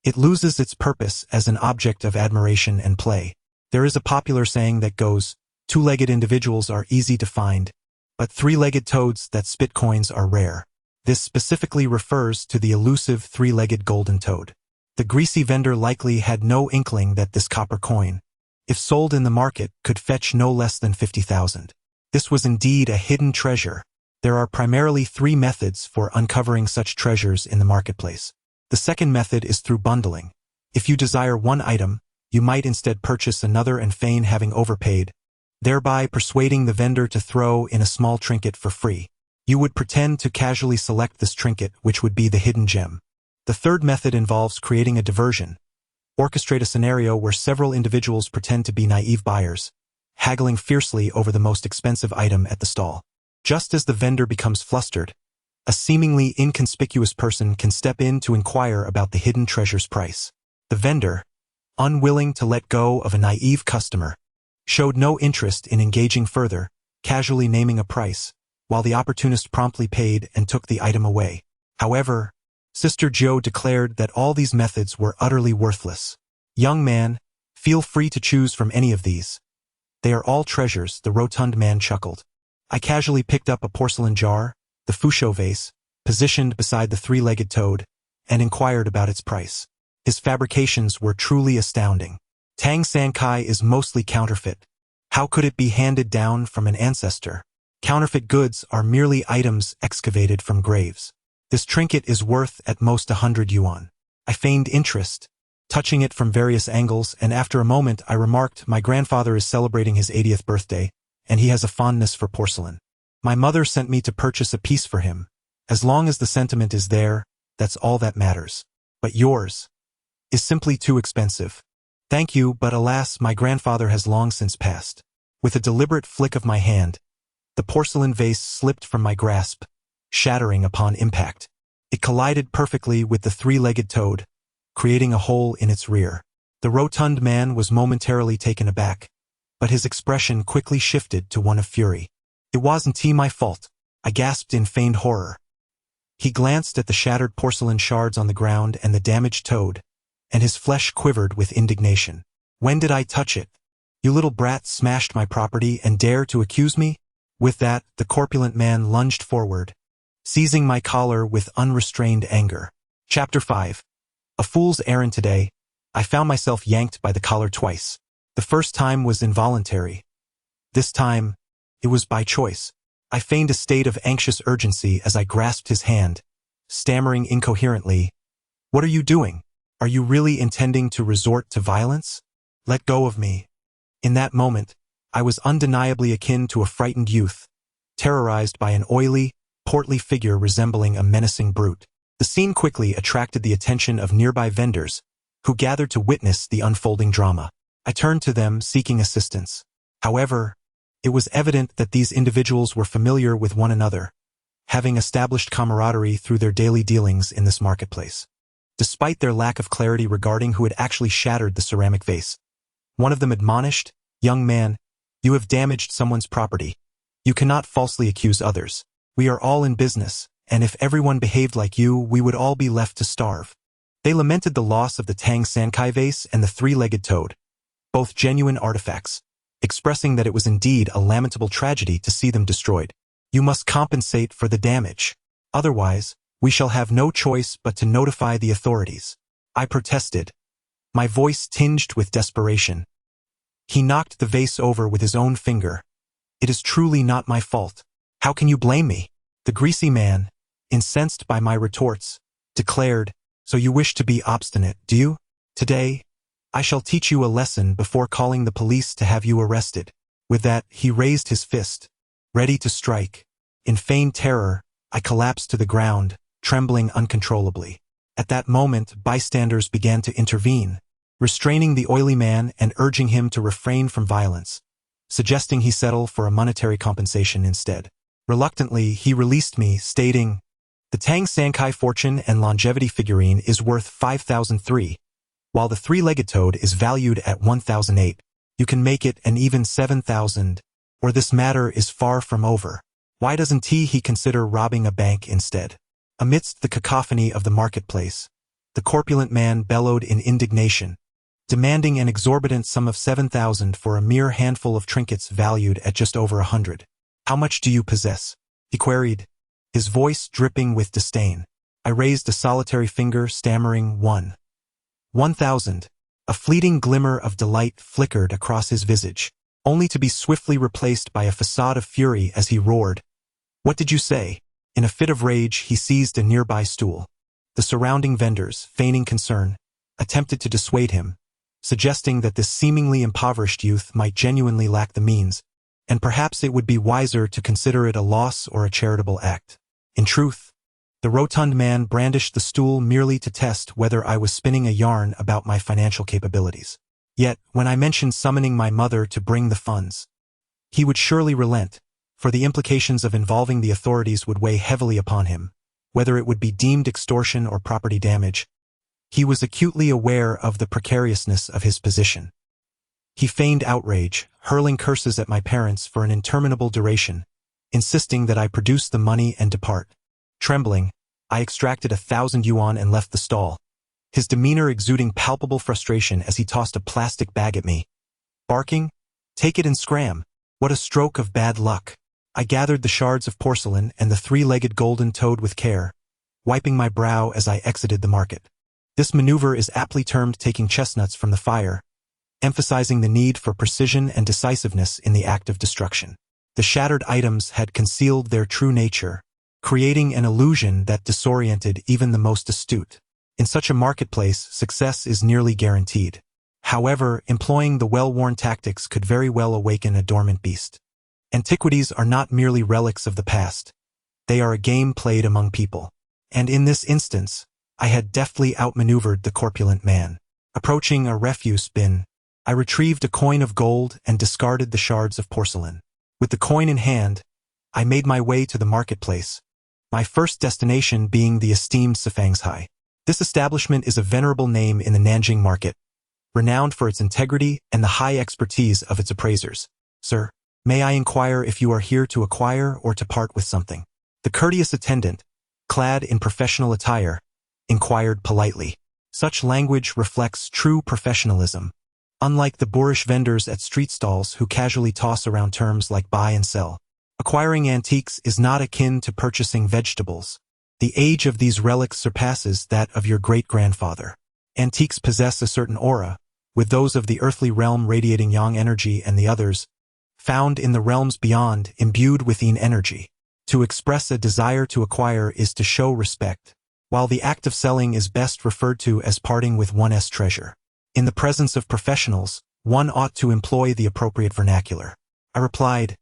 it loses its purpose as an object of admiration and play. There is a popular saying that goes, 2-legged individuals are easy to find, but 3-legged toads that spit coins are rare. This specifically refers to the elusive 3-legged golden toad. The greasy vendor likely had no inkling that this copper coin, if sold in the market, could fetch no less than 50,000. This was indeed a hidden treasure. There are primarily 3 methods for uncovering such treasures in the marketplace. The second method is through bundling. If you desire one item, you might instead purchase another and feign having overpaid, thereby persuading the vendor to throw in a small trinket for free. You would pretend to casually select this trinket, which would be the hidden gem. The third method involves creating a diversion. Orchestrate a scenario where several individuals pretend to be naive buyers, haggling fiercely over the most expensive item at the stall. Just as the vendor becomes flustered, a seemingly inconspicuous person can step in to inquire about the hidden treasure's price. The vendor, unwilling to let go of a naive customer, showed no interest in engaging further, casually naming a price, while the opportunist promptly paid and took the item away. However, Sister Joe declared that all these methods were utterly worthless. Young man, feel free to choose from any of these. They are all treasures, the rotund man chuckled. I casually picked up a porcelain jar, the Fusho vase, positioned beside the 3-legged toad, and inquired about its price. His fabrications were truly astounding. Tang Sankai is mostly counterfeit. How could it be handed down from an ancestor? Counterfeit goods are merely items excavated from graves. This trinket is worth at most 100 yuan. I feigned interest, touching it from various angles, and after a moment I remarked, my grandfather is celebrating his 80th birthday, and he has a fondness for porcelain. My mother sent me to purchase a piece for him. As long as the sentiment is there, that's all that matters. But yours is simply too expensive. Thank you, but alas, my grandfather has long since passed. With a deliberate flick of my hand, the porcelain vase slipped from my grasp, shattering upon impact. It collided perfectly with the 3-legged toad, creating a hole in its rear. The rotund man was momentarily taken aback, but his expression quickly shifted to one of fury. It wasn't my fault, I gasped in feigned horror. He glanced at the shattered porcelain shards on the ground and the damaged toad, and his flesh quivered with indignation. When did I touch it? You little brat smashed my property and dare to accuse me? With that, the corpulent man lunged forward, seizing my collar with unrestrained anger. Chapter 5. A fool's errand today. I found myself yanked by the collar twice. The first time was involuntary. This time, it was by choice. I feigned a state of anxious urgency as I grasped his hand, stammering incoherently, "What are you doing? Are you really intending to resort to violence? Let go of me." In that moment, I was undeniably akin to a frightened youth, terrorized by an oily, portly figure resembling a menacing brute. The scene quickly attracted the attention of nearby vendors, who gathered to witness the unfolding drama. I turned to them, seeking assistance. However, it was evident that these individuals were familiar with one another, having established camaraderie through their daily dealings in this marketplace. Despite their lack of clarity regarding who had actually shattered the ceramic vase, one of them admonished, "Young man, you have damaged someone's property. You cannot falsely accuse others. We are all in business, and if everyone behaved like you, we would all be left to starve." They lamented the loss of the Tang Sankai vase and the 3-legged toad, both genuine artifacts, expressing that it was indeed a lamentable tragedy to see them destroyed. You must compensate for the damage. Otherwise, we shall have no choice but to notify the authorities. I protested, my voice tinged with desperation. He knocked the vase over with his own finger. It is truly not my fault. How can you blame me? The greasy man, incensed by my retorts, declared, so you wish to be obstinate, do you? Today, I shall teach you a lesson before calling the police to have you arrested. With that, he raised his fist, ready to strike. In feigned terror, I collapsed to the ground, trembling uncontrollably. At that moment, bystanders began to intervene, restraining the oily man and urging him to refrain from violence, suggesting he settle for a monetary compensation instead. Reluctantly, he released me, stating, the Tang Sankai fortune and longevity figurine is worth 5,003, while the three-legged toad is valued at 1,008. You can make it an even 7,000, or this matter is far from over. Why doesn't he consider robbing a bank instead? Amidst the cacophony of the marketplace, the corpulent man bellowed in indignation, demanding an exorbitant sum of 7,000 for a mere handful of trinkets valued at just over 100. How much do you possess? He queried, his voice dripping with disdain. I raised a solitary finger, stammering 1,000. A fleeting glimmer of delight flickered across his visage, only to be swiftly replaced by a facade of fury as he roared. What did you say? In a fit of rage, he seized a nearby stool. The surrounding vendors, feigning concern, attempted to dissuade him, suggesting that this seemingly impoverished youth might genuinely lack the means, and perhaps it would be wiser to consider it a loss or a charitable act. In truth, the rotund man brandished the stool merely to test whether I was spinning a yarn about my financial capabilities. Yet, when I mentioned summoning my mother to bring the funds, he would surely relent, for the implications of involving the authorities would weigh heavily upon him, whether it would be deemed extortion or property damage. He was acutely aware of the precariousness of his position. He feigned outrage, hurling curses at my parents for an interminable duration, insisting that I produce the money and depart. Trembling, I extracted 1,000 yuan and left the stall, his demeanor exuding palpable frustration as he tossed a plastic bag at me. Barking, "Take it and scram. What a stroke of bad luck." I gathered the shards of porcelain and the three-legged golden toad with care, wiping my brow as I exited the market. This maneuver is aptly termed taking chestnuts from the fire, emphasizing the need for precision and decisiveness in the act of destruction. The shattered items had concealed their true nature, creating an illusion that disoriented even the most astute. In such a marketplace, success is nearly guaranteed. However, employing the well-worn tactics could very well awaken a dormant beast. Antiquities are not merely relics of the past. They are a game played among people. And in this instance, I had deftly outmaneuvered the corpulent man. Approaching a refuse bin, I retrieved a coin of gold and discarded the shards of porcelain. With the coin in hand, I made my way to the marketplace, my first destination being the esteemed Sifangshai. This establishment is a venerable name in the Nanjing market, renowned for its integrity and the high expertise of its appraisers. Sir, may I inquire if you are here to acquire or to part with something? The courteous attendant, clad in professional attire, inquired politely. Such language reflects true professionalism, unlike the boorish vendors at street stalls who casually toss around terms like buy and sell. Acquiring antiques is not akin to purchasing vegetables. The age of these relics surpasses that of your great-grandfather. Antiques possess a certain aura, with those of the earthly realm radiating yang energy and the others, found in the realms beyond, imbued with yin energy. To express a desire to acquire is to show respect, while the act of selling is best referred to as parting with one's treasure. In the presence of professionals, one ought to employ the appropriate vernacular. I replied,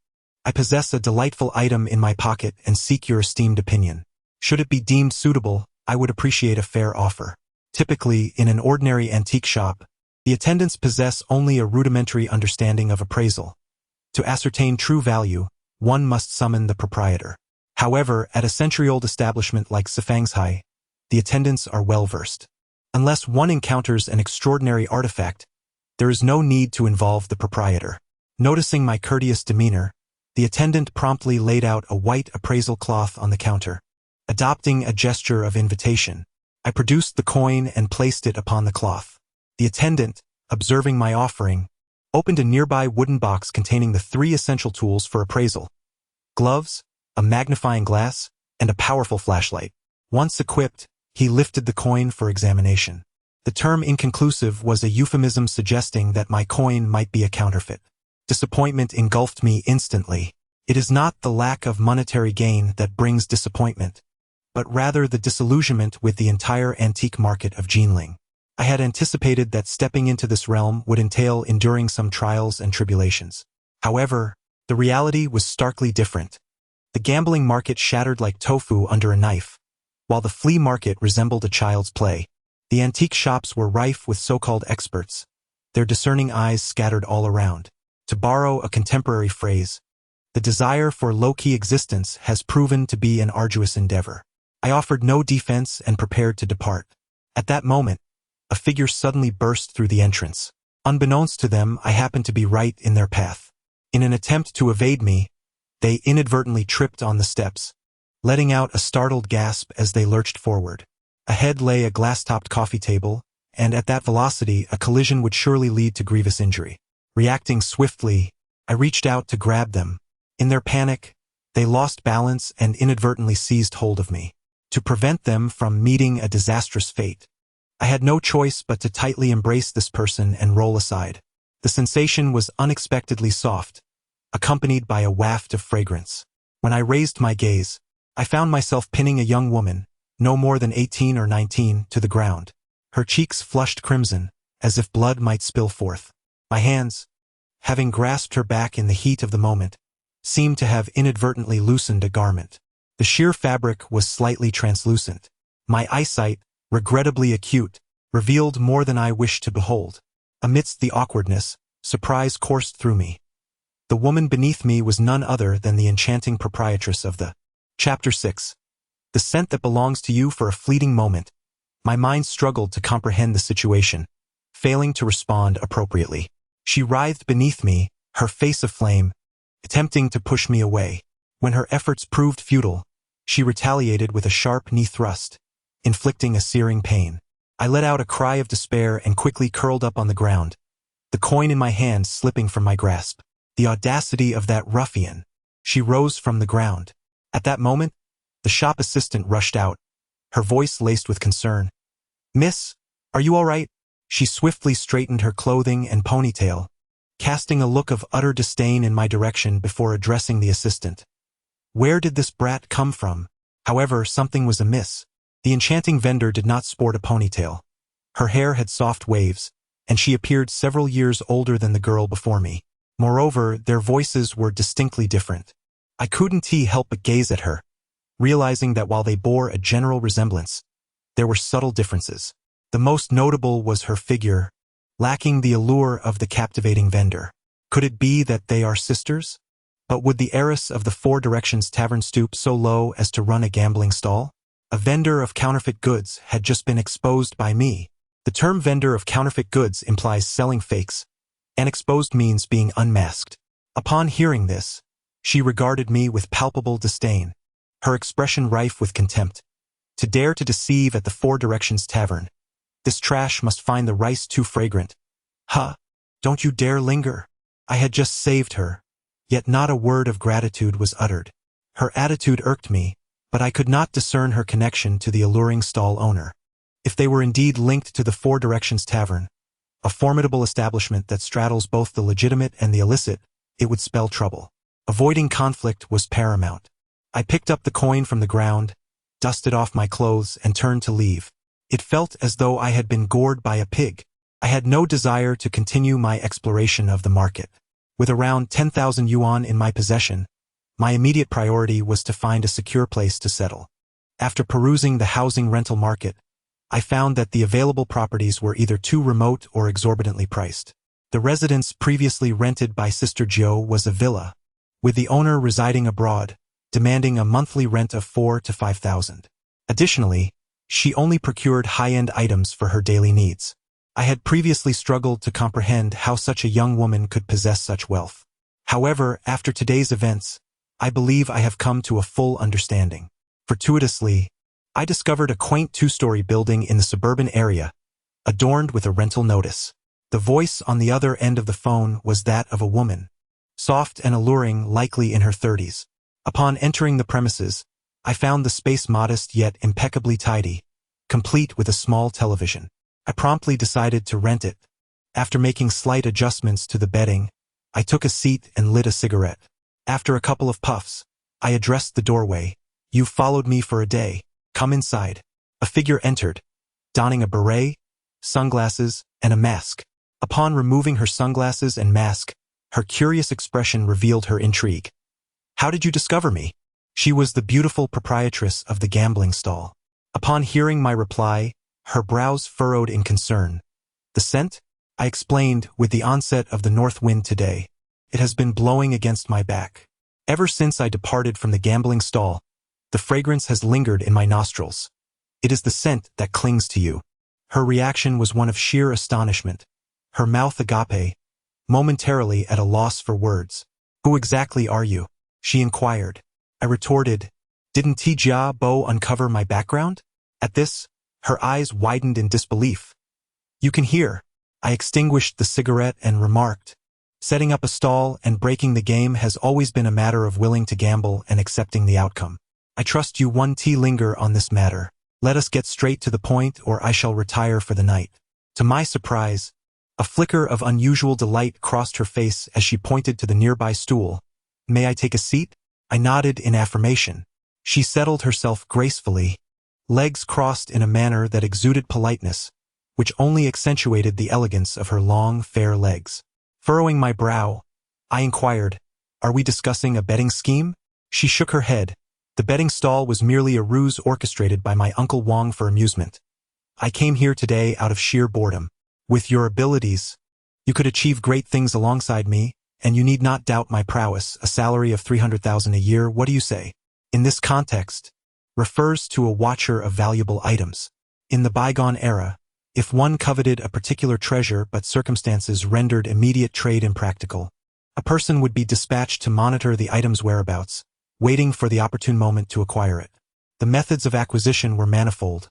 I possess a delightful item in my pocket and seek your esteemed opinion. Should it be deemed suitable, I would appreciate a fair offer. Typically, in an ordinary antique shop, the attendants possess only a rudimentary understanding of appraisal. To ascertain true value, one must summon the proprietor. However, at a century-old establishment like Sifangshai, the attendants are well-versed. Unless one encounters an extraordinary artifact, there is no need to involve the proprietor. Noticing my courteous demeanor, the attendant promptly laid out a white appraisal cloth on the counter. Adopting a gesture of invitation, I produced the coin and placed it upon the cloth. The attendant, observing my offering, opened a nearby wooden box containing the 3 essential tools for appraisal: gloves, a magnifying glass, and a powerful flashlight. Once equipped, he lifted the coin for examination. The term inconclusive was a euphemism suggesting that my coin might be a counterfeit. Disappointment engulfed me instantly. It is not the lack of monetary gain that brings disappointment, but rather the disillusionment with the entire antique market of Jinling. I had anticipated that stepping into this realm would entail enduring some trials and tribulations. However, the reality was starkly different. The gambling market shattered like tofu under a knife, while the flea market resembled a child's play. The antique shops were rife with so-called experts, their discerning eyes scattered all around. To borrow a contemporary phrase, the desire for low-key existence has proven to be an arduous endeavor. I offered no defense and prepared to depart. At that moment, a figure suddenly burst through the entrance. Unbeknownst to them, I happened to be right in their path. In an attempt to evade me, they inadvertently tripped on the steps, letting out a startled gasp as they lurched forward. Ahead lay a glass-topped coffee table, and at that velocity, a collision would surely lead to grievous injury. Reacting swiftly, I reached out to grab them. In their panic, they lost balance and inadvertently seized hold of me. To prevent them from meeting a disastrous fate, I had no choice but to tightly embrace this person and roll aside. The sensation was unexpectedly soft, accompanied by a waft of fragrance. When I raised my gaze, I found myself pinning a young woman, no more than 18 or 19, to the ground. Her cheeks flushed crimson, as if blood might spill forth. My hands, having grasped her back in the heat of the moment, seemed to have inadvertently loosened a garment. The sheer fabric was slightly translucent. My eyesight, regrettably acute, revealed more than I wished to behold. Amidst the awkwardness, surprise coursed through me. The woman beneath me was none other than the enchanting proprietress of the Chapter 6. The scent that belongs to you for a fleeting moment. My mind struggled to comprehend the situation, failing to respond appropriately. She writhed beneath me, her face aflame, attempting to push me away. When her efforts proved futile, she retaliated with a sharp knee thrust, inflicting a searing pain. I let out a cry of despair and quickly curled up on the ground, the coin in my hand slipping from my grasp. The audacity of that ruffian! She rose from the ground. At that moment, the shop assistant rushed out, her voice laced with concern. "Miss, are you all right?" She swiftly straightened her clothing and ponytail, casting a look of utter disdain in my direction before addressing the assistant. Where did this brat come from? However, something was amiss. The enchanting vendor did not sport a ponytail. Her hair had soft waves, and she appeared several years older than the girl before me. Moreover, their voices were distinctly different. I couldn't help but gaze at her, realizing that while they bore a general resemblance, there were subtle differences. The most notable was her figure, lacking the allure of the captivating vendor. Could it be that they are sisters? But would the heiress of the Four Directions Tavern stoop so low as to run a gambling stall? A vendor of counterfeit goods had just been exposed by me. The term vendor of counterfeit goods implies selling fakes, and exposed means being unmasked. Upon hearing this, she regarded me with palpable disdain, her expression rife with contempt. To dare to deceive at the Four Directions Tavern. This trash must find the rice too fragrant. Huh! Don't you dare linger. I had just saved her, yet not a word of gratitude was uttered. Her attitude irked me, but I could not discern her connection to the alluring stall owner. If they were indeed linked to the Four Directions Tavern, a formidable establishment that straddles both the legitimate and the illicit, it would spell trouble. Avoiding conflict was paramount. I picked up the coin from the ground, dusted off my clothes, and turned to leave. It felt as though I had been gored by a pig. I had no desire to continue my exploration of the market. With around 10,000 yuan in my possession, my immediate priority was to find a secure place to settle. After perusing the housing rental market, I found that the available properties were either too remote or exorbitantly priced. The residence previously rented by Sister Joe was a villa, with the owner residing abroad, demanding a monthly rent of 4,000 to 5,000. Additionally, she only procured high-end items for her daily needs. I had previously struggled to comprehend how such a young woman could possess such wealth. However, after today's events, I believe I have come to a full understanding. Fortuitously, I discovered a quaint two-story building in the suburban area, adorned with a rental notice. The voice on the other end of the phone was that of a woman, soft and alluring, likely in her 30s. Upon entering the premises, I found the space modest yet impeccably tidy, complete with a small television. I promptly decided to rent it. After making slight adjustments to the bedding, I took a seat and lit a cigarette. After a couple of puffs, I addressed the doorway. "You've followed me for a day. Come inside." A figure entered, donning a beret, sunglasses, and a mask. Upon removing her sunglasses and mask, her curious expression revealed her intrigue. "How did you discover me?" She was the beautiful proprietress of the gambling stall. Upon hearing my reply, her brows furrowed in concern. "The scent?" I explained, "with the onset of the north wind today. It has been blowing against my back. Ever since I departed from the gambling stall, the fragrance has lingered in my nostrils. It is the scent that clings to you." Her reaction was one of sheer astonishment, her mouth agape, momentarily at a loss for words. "Who exactly are you?" she inquired. I retorted, "Didn't Tijia Bo uncover my background?" At this, her eyes widened in disbelief. "You can hear." I extinguished the cigarette and remarked, "Setting up a stall and breaking the game has always been a matter of willing to gamble and accepting the outcome. I trust you won't linger on this matter. Let us get straight to the point or I shall retire for the night." To my surprise, a flicker of unusual delight crossed her face as she pointed to the nearby stool. "May I take a seat?" I nodded in affirmation. She settled herself gracefully, legs crossed in a manner that exuded politeness, which only accentuated the elegance of her long, fair legs. Furrowing my brow, I inquired, "Are we discussing a betting scheme?" She shook her head. "The betting stall was merely a ruse orchestrated by my Uncle Wong for amusement. I came here today out of sheer boredom. With your abilities, you could achieve great things alongside me, and you need not doubt my prowess. A salary of 300,000 a year, what do you say?" In this context, refers to a watcher of valuable items. In the bygone era, if one coveted a particular treasure but circumstances rendered immediate trade impractical, a person would be dispatched to monitor the item's whereabouts, waiting for the opportune moment to acquire it. The methods of acquisition were manifold: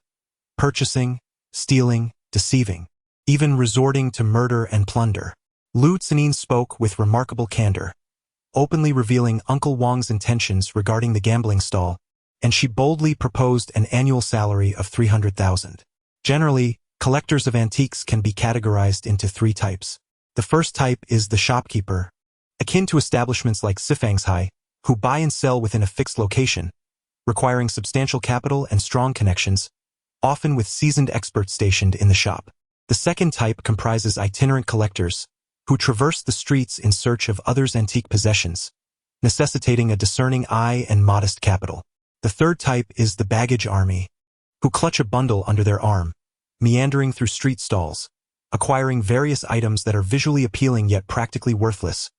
purchasing, stealing, deceiving, even resorting to murder and plunder. Lu Tsanin spoke with remarkable candor, openly revealing Uncle Wong's intentions regarding the gambling stall, and she boldly proposed an annual salary of 300,000. Generally, collectors of antiques can be categorized into 3 types. The first type is the shopkeeper, akin to establishments like Sifangs, who buy and sell within a fixed location, requiring substantial capital and strong connections, often with seasoned experts stationed in the shop. The second type comprises itinerant collectors, who traverse the streets in search of others' antique possessions, necessitating a discerning eye and modest capital. The third type is the baggage army, who clutch a bundle under their arm, meandering through street stalls, acquiring various items that are visually appealing yet practically worthless,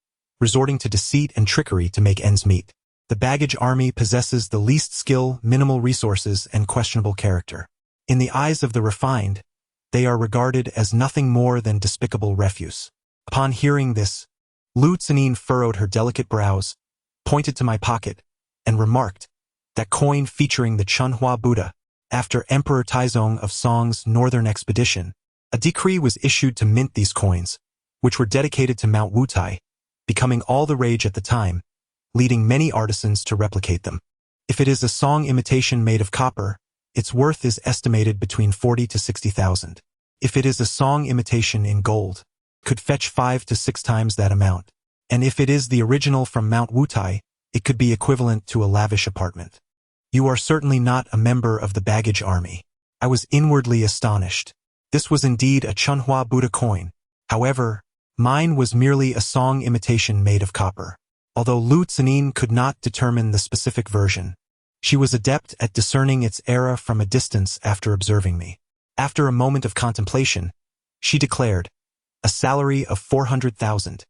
resorting to deceit and trickery to make ends meet. The baggage army possesses the least skill, minimal resources, and questionable character. In the eyes of the refined, they are regarded as nothing more than despicable refuse. Upon hearing this, Lu Tsanin furrowed her delicate brows, pointed to my pocket, and remarked, "That coin featuring the Chunhua Buddha." After Emperor Taizong of Song's northern expedition, a decree was issued to mint these coins, which were dedicated to Mount Wutai, becoming all the rage at the time, leading many artisans to replicate them. If it is a Song imitation made of copper, its worth is estimated between 40 to 60,000. If it is a Song imitation in gold, could fetch 5 to 6 times that amount. And if it is the original from Mount Wutai, it could be equivalent to a lavish apartment. "You are certainly not a member of the baggage army." I was inwardly astonished. This was indeed a Chunhua Buddha coin. However, mine was merely a Song imitation made of copper. Although Lu Tsanin could not determine the specific version, she was adept at discerning its era from a distance after observing me. After a moment of contemplation, she declared, "A salary of 400,000.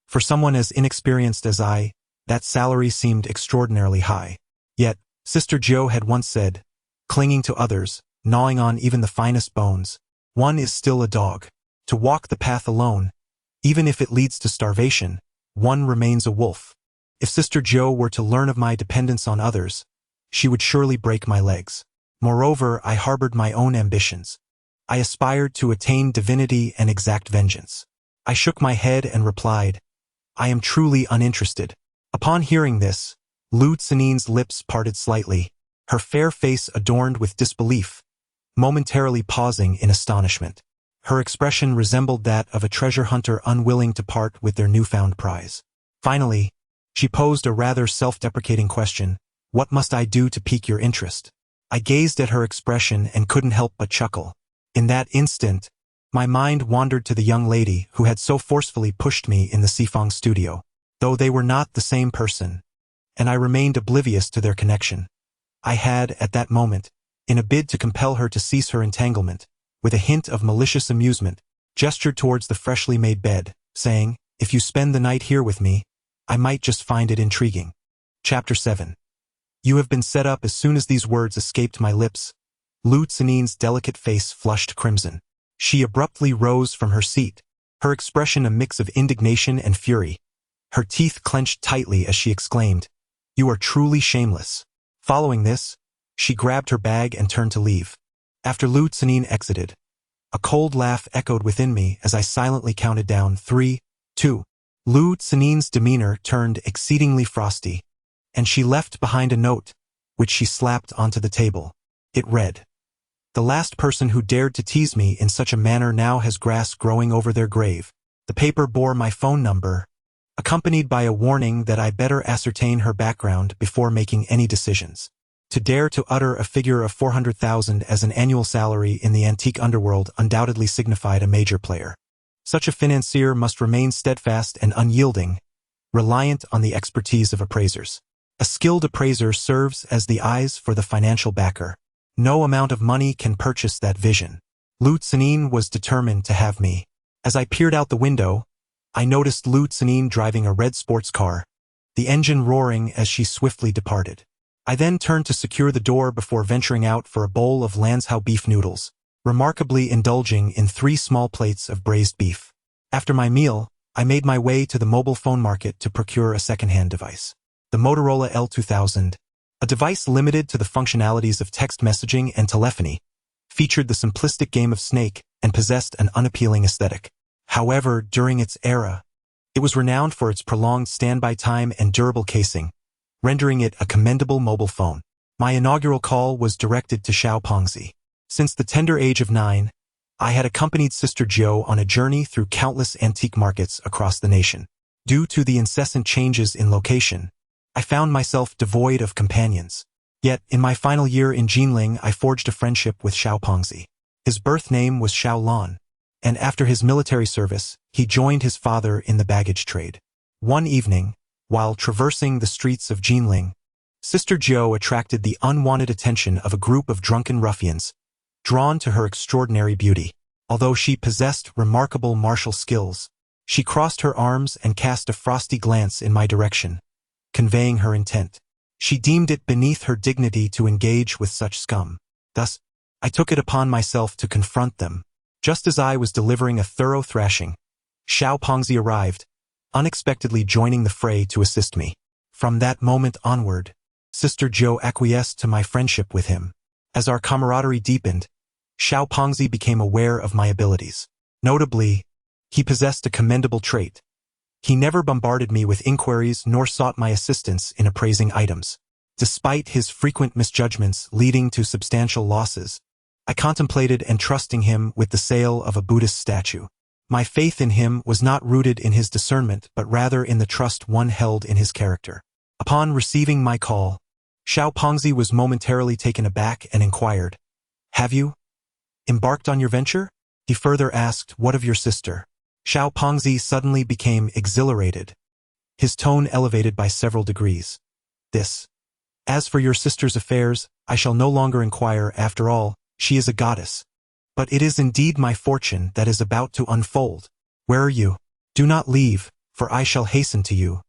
For someone as inexperienced as I, that salary seemed extraordinarily high. Yet, Sister Joe had once said, clinging to others, gnawing on even the finest bones, one is still a dog. To walk the path alone, even if it leads to starvation, one remains a wolf. If Sister Joe were to learn of my dependence on others, she would surely break my legs. Moreover, I harbored my own ambitions. I aspired to attain divinity and exact vengeance. I shook my head and replied, I am truly uninterested. Upon hearing this, Lu Xinin's lips parted slightly, her fair face adorned with disbelief, momentarily pausing in astonishment. Her expression resembled that of a treasure hunter unwilling to part with their newfound prize. Finally, she posed a rather self-deprecating question, what must I do to pique your interest? I gazed at her expression and couldn't help but chuckle. In that instant, my mind wandered to the young lady who had so forcefully pushed me in the Sifang studio, though they were not the same person, and I remained oblivious to their connection. I had, at that moment, in a bid to compel her to cease her entanglement, with a hint of malicious amusement, gestured towards the freshly made bed, saying, if you spend the night here with me, I might just find it intriguing. Chapter 7. You have been set up. As soon as these words escaped my lips, Lu Xinin's delicate face flushed crimson. She abruptly rose from her seat, her expression a mix of indignation and fury. Her teeth clenched tightly as she exclaimed, you are truly shameless. Following this, she grabbed her bag and turned to leave. After Lu Xinin exited, a cold laugh echoed within me as I silently counted down 3, 2. Lu Xinin's demeanor turned exceedingly frosty, and she left behind a note, which she slapped onto the table. It read, the last person who dared to tease me in such a manner now has grass growing over their grave. The paper bore my phone number, accompanied by a warning that I better ascertain her background before making any decisions. To dare to utter a figure of 400,000 as an annual salary in the antique underworld undoubtedly signified a major player. Such a financier must remain steadfast and unyielding, reliant on the expertise of appraisers. A skilled appraiser serves as the eyes for the financial backer. No amount of money can purchase that vision. Lu Xinin was determined to have me. As I peered out the window, I noticed Lu Xinin driving a red sports car, the engine roaring as she swiftly departed. I then turned to secure the door before venturing out for a bowl of Lanzhou beef noodles, remarkably indulging in 3 small plates of braised beef. After my meal, I made my way to the mobile phone market to procure a second-hand device. The Motorola L2000, a device limited to the functionalities of text messaging and telephony, featured the simplistic game of Snake and possessed an unappealing aesthetic. However, during its era, it was renowned for its prolonged standby time and durable casing, rendering it a commendable mobile phone. My inaugural call was directed to Xiao Pengzi. Since the tender age of 9, I had accompanied Sister Jiu on a journey through countless antique markets across the nation. Due to the incessant changes in location, I found myself devoid of companions. Yet, in my final year in Jinling, I forged a friendship with Xiao Pengzi. His birth name was Xiao Lan, and after his military service, he joined his father in the baggage trade. One evening, while traversing the streets of Jinling, Sister Jiu attracted the unwanted attention of a group of drunken ruffians, drawn to her extraordinary beauty. Although she possessed remarkable martial skills, she crossed her arms and cast a frosty glance in my direction, conveying her intent. She deemed it beneath her dignity to engage with such scum. Thus, I took it upon myself to confront them. Just as I was delivering a thorough thrashing, Xiao Pengzi arrived, unexpectedly joining the fray to assist me. From that moment onward, Sister Jiu acquiesced to my friendship with him. As our camaraderie deepened, Xiao Pengzi became aware of my abilities. Notably, he possessed a commendable trait. He never bombarded me with inquiries nor sought my assistance in appraising items. Despite his frequent misjudgments leading to substantial losses, I contemplated entrusting him with the sale of a Buddhist statue. My faith in him was not rooted in his discernment but rather in the trust one held in his character. Upon receiving my call, Xiao Pengzi was momentarily taken aback and inquired, "Have you embarked on your venture?" He further asked, "What of your sister?" Xiao Pengzi suddenly became exhilarated, his tone elevated by several degrees. As for your sister's affairs, I shall no longer inquire. After all, she is a goddess. But it is indeed my fortune that is about to unfold. Where are you? Do not leave, for I shall hasten to you.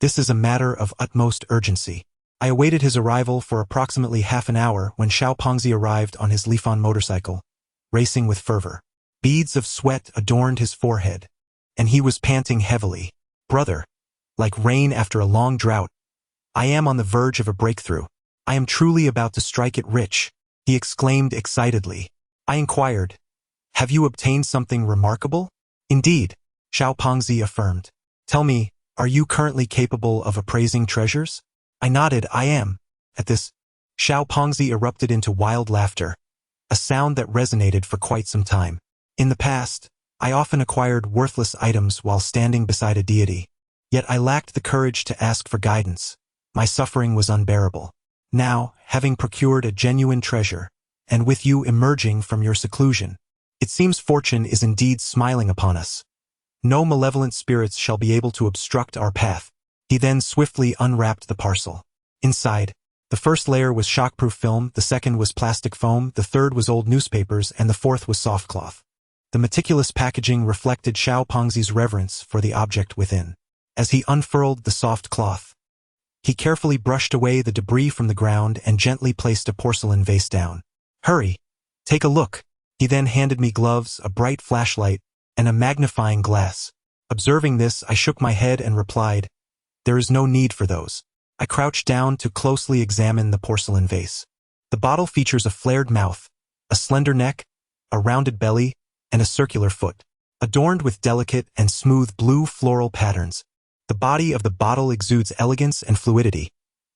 This is a matter of utmost urgency. I awaited his arrival for approximately half an hour when Xiao Pengzi arrived on his Lifan motorcycle, racing with fervor. Beads of sweat adorned his forehead, and he was panting heavily. "Brother, like rain after a long drought, I am on the verge of a breakthrough. I am truly about to strike it rich," he exclaimed excitedly. I inquired, Have you obtained something remarkable? Indeed, Xiao Pengzi affirmed. Tell me, are you currently capable of appraising treasures? I nodded, I am. At this, Xiao Pengzi erupted into wild laughter, a sound that resonated for quite some time. In the past, I often acquired worthless items while standing beside a deity. Yet I lacked the courage to ask for guidance. My suffering was unbearable. Now, having procured a genuine treasure, and with you emerging from your seclusion, it seems fortune is indeed smiling upon us. No malevolent spirits shall be able to obstruct our path. He then swiftly unwrapped the parcel. Inside, the first layer was shockproof film, the second was plastic foam, the third was old newspapers, and the fourth was soft cloth. The meticulous packaging reflected Xiao Pengzi's reverence for the object within. As he unfurled the soft cloth, he carefully brushed away the debris from the ground and gently placed a porcelain vase down. Hurry, take a look. He then handed me gloves, a bright flashlight, and a magnifying glass. Observing this, I shook my head and replied, there is no need for those. I crouched down to closely examine the porcelain vase. The bottle features a flared mouth, a slender neck, a rounded belly, and a circular foot, adorned with delicate and smooth blue floral patterns. The body of the bottle exudes elegance and fluidity,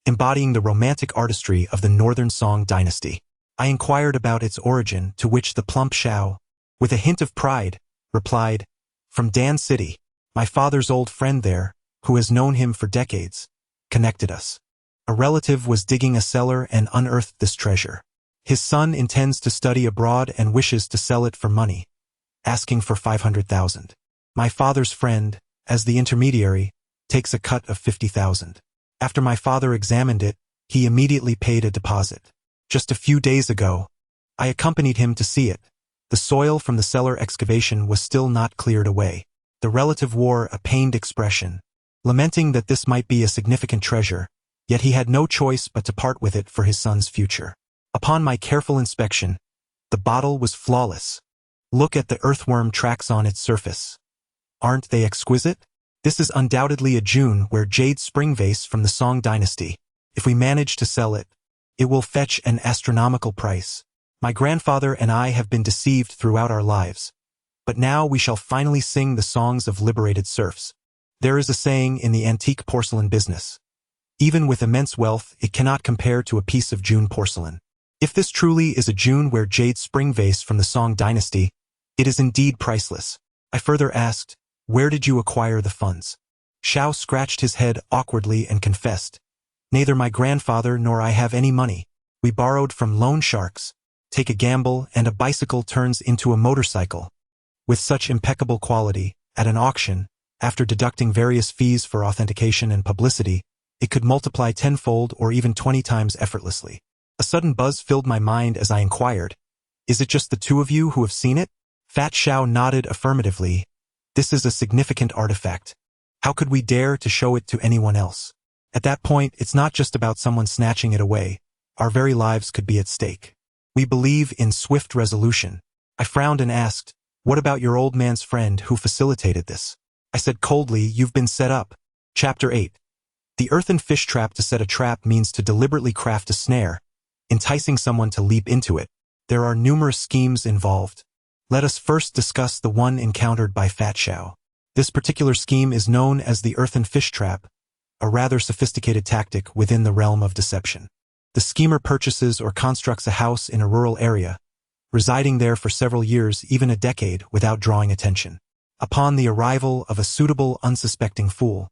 embodying the romantic artistry of the Northern Song dynasty. I inquired about its origin, to which the plump Xiao, with a hint of pride, replied, from Dan City. My father's old friend there, who has known him for decades, connected us. A relative was digging a cellar and unearthed this treasure. His son intends to study abroad and wishes to sell it for money, asking for 500,000. My father's friend, as the intermediary, takes a cut of 50,000. After my father examined it, he immediately paid a deposit. Just a few days ago, I accompanied him to see it. The soil from the cellar excavation was still not cleared away. The relative wore a pained expression, lamenting that this might be a significant treasure, yet he had no choice but to part with it for his son's future. Upon my careful inspection, the bottle was flawless. Look at the earthworm tracks on its surface. Aren't they exquisite? This is undoubtedly a Juneware jade spring vase from the Song dynasty. If we manage to sell it, it will fetch an astronomical price. My grandfather and I have been deceived throughout our lives, but now we shall finally sing the songs of liberated serfs. There is a saying in the antique porcelain business: even with immense wealth, it cannot compare to a piece of June porcelain. If this truly is a Juneware jade spring vase from the Song dynasty, it is indeed priceless. I further asked, where did you acquire the funds? Xiao scratched his head awkwardly and confessed, neither my grandfather nor I have any money. We borrowed from loan sharks. Take a gamble and a bicycle turns into a motorcycle. With such impeccable quality, at an auction, after deducting various fees for authentication and publicity, it could multiply tenfold or even 20 times effortlessly. A sudden buzz filled my mind as I inquired, is it just the two of you who have seen it? Fat Xiao nodded affirmatively. This is a significant artifact. How could we dare to show it to anyone else? At that point, it's not just about someone snatching it away. Our very lives could be at stake. We believe in swift resolution. I frowned and asked, what about your old man's friend who facilitated this? I said coldly, you've been set up. Chapter 8. The earthen fish trap. To set a trap means to deliberately craft a snare, enticing someone to leap into it. There are numerous schemes involved. Let us first discuss the one encountered by Fat Xiao. This particular scheme is known as the earthen fish trap, a rather sophisticated tactic within the realm of deception. The schemer purchases or constructs a house in a rural area, residing there for several years, even a decade, without drawing attention. Upon the arrival of a suitable, unsuspecting fool,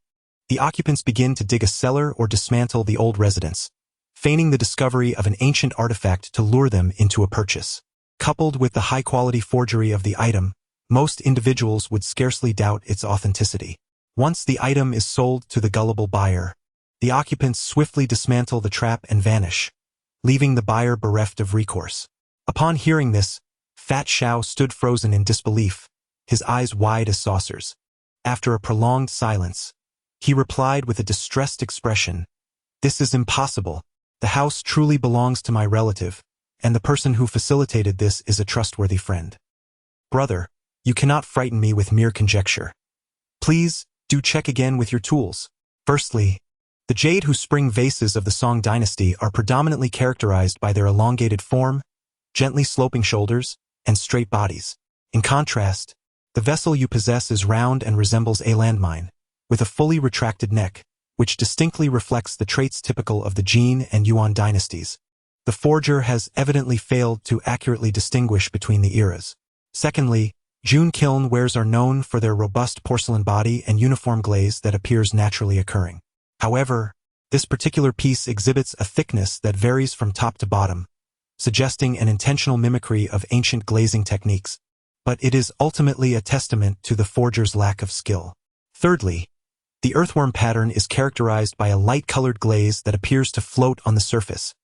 the occupants begin to dig a cellar or dismantle the old residence, feigning the discovery of an ancient artifact to lure them into a purchase. Coupled with the high-quality forgery of the item, most individuals would scarcely doubt its authenticity. Once the item is sold to the gullible buyer, the occupants swiftly dismantle the trap and vanish, leaving the buyer bereft of recourse. Upon hearing this, Fat Xiao stood frozen in disbelief, his eyes wide as saucers. After a prolonged silence, he replied with a distressed expression, "This is impossible. The house truly belongs to my relative, and the person who facilitated this is a trustworthy friend. Brother, you cannot frighten me with mere conjecture. Please, do check again with your tools." Firstly, the jade whose spring vases of the Song dynasty are predominantly characterized by their elongated form, gently sloping shoulders, and straight bodies. In contrast, the vessel you possess is round and resembles a landmine, with a fully retracted neck, which distinctly reflects the traits typical of the Jin and Yuan dynasties. The forger has evidently failed to accurately distinguish between the eras. Secondly, June kiln wares are known for their robust porcelain body and uniform glaze that appears naturally occurring. However, this particular piece exhibits a thickness that varies from top to bottom, suggesting an intentional mimicry of ancient glazing techniques, but it is ultimately a testament to the forger's lack of skill. Thirdly, the earthworm pattern is characterized by a light-colored glaze that appears to float on the surface,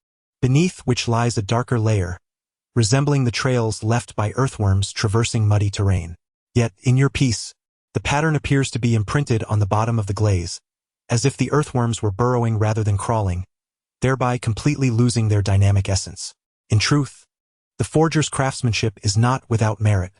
beneath which lies a darker layer, resembling the trails left by earthworms traversing muddy terrain. Yet, in your piece, the pattern appears to be imprinted on the bottom of the glaze, as if the earthworms were burrowing rather than crawling, thereby completely losing their dynamic essence. In truth, the forger's craftsmanship is not without merit,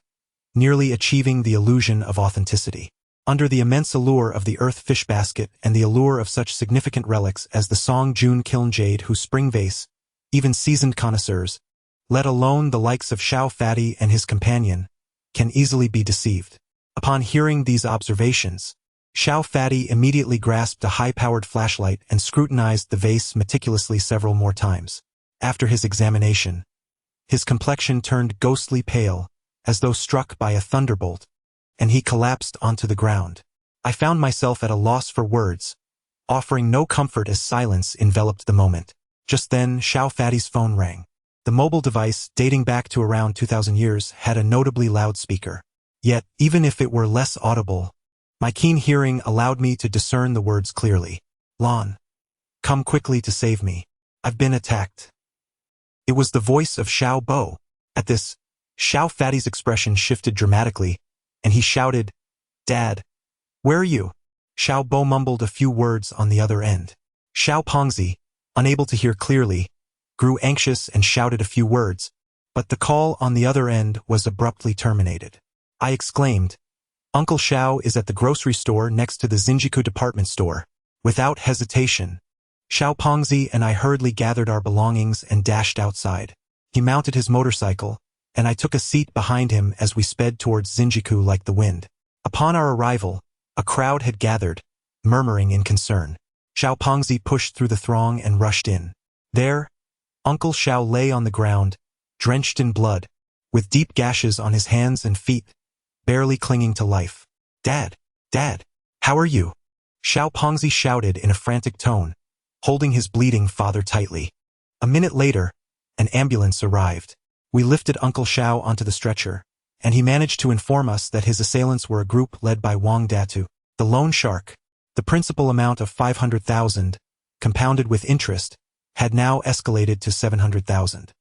nearly achieving the illusion of authenticity. Under the immense allure of the earth fish basket and the allure of such significant relics as the Song June kiln jade whose spring vase, even seasoned connoisseurs, let alone the likes of Xiao Fatty and his companion, can easily be deceived. Upon hearing these observations, Xiao Fatty immediately grasped a high-powered flashlight and scrutinized the vase meticulously several more times. After his examination, his complexion turned ghostly pale, as though struck by a thunderbolt, and he collapsed onto the ground. I found myself at a loss for words, offering no comfort as silence enveloped the moment. Just then, Xiao Fatty's phone rang. The mobile device, dating back to around 2000 years, had a notably loud speaker. Yet, even if it were less audible, my keen hearing allowed me to discern the words clearly. Lon, come quickly to save me. I've been attacked. It was the voice of Xiao Bo. At this, Xiao Fatty's expression shifted dramatically, and he shouted, "Dad, where are you?" Xiao Bo mumbled a few words on the other end. Xiao Pongzi, unable to hear clearly, grew anxious and shouted a few words, but the call on the other end was abruptly terminated. I exclaimed, "Uncle Xiao is at the grocery store next to the Xinjiku department store." Without hesitation, Xiao Pongzi and I hurriedly gathered our belongings and dashed outside. He mounted his motorcycle, and I took a seat behind him as we sped towards Xinjiku like the wind. Upon our arrival, a crowd had gathered, murmuring in concern. Xiao Pongzi pushed through the throng and rushed in. There, Uncle Xiao lay on the ground, drenched in blood, with deep gashes on his hands and feet, barely clinging to life. "Dad, Dad, how are you?" Xiao Pongzi shouted in a frantic tone, holding his bleeding father tightly. A minute later, an ambulance arrived. We lifted Uncle Xiao onto the stretcher, and he managed to inform us that his assailants were a group led by Wang Datu, the loan shark. The principal amount of 500,000, compounded with interest, had now escalated to 700,000.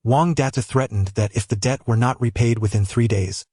Wang Datu threatened that if the debt were not repaid within 3 days,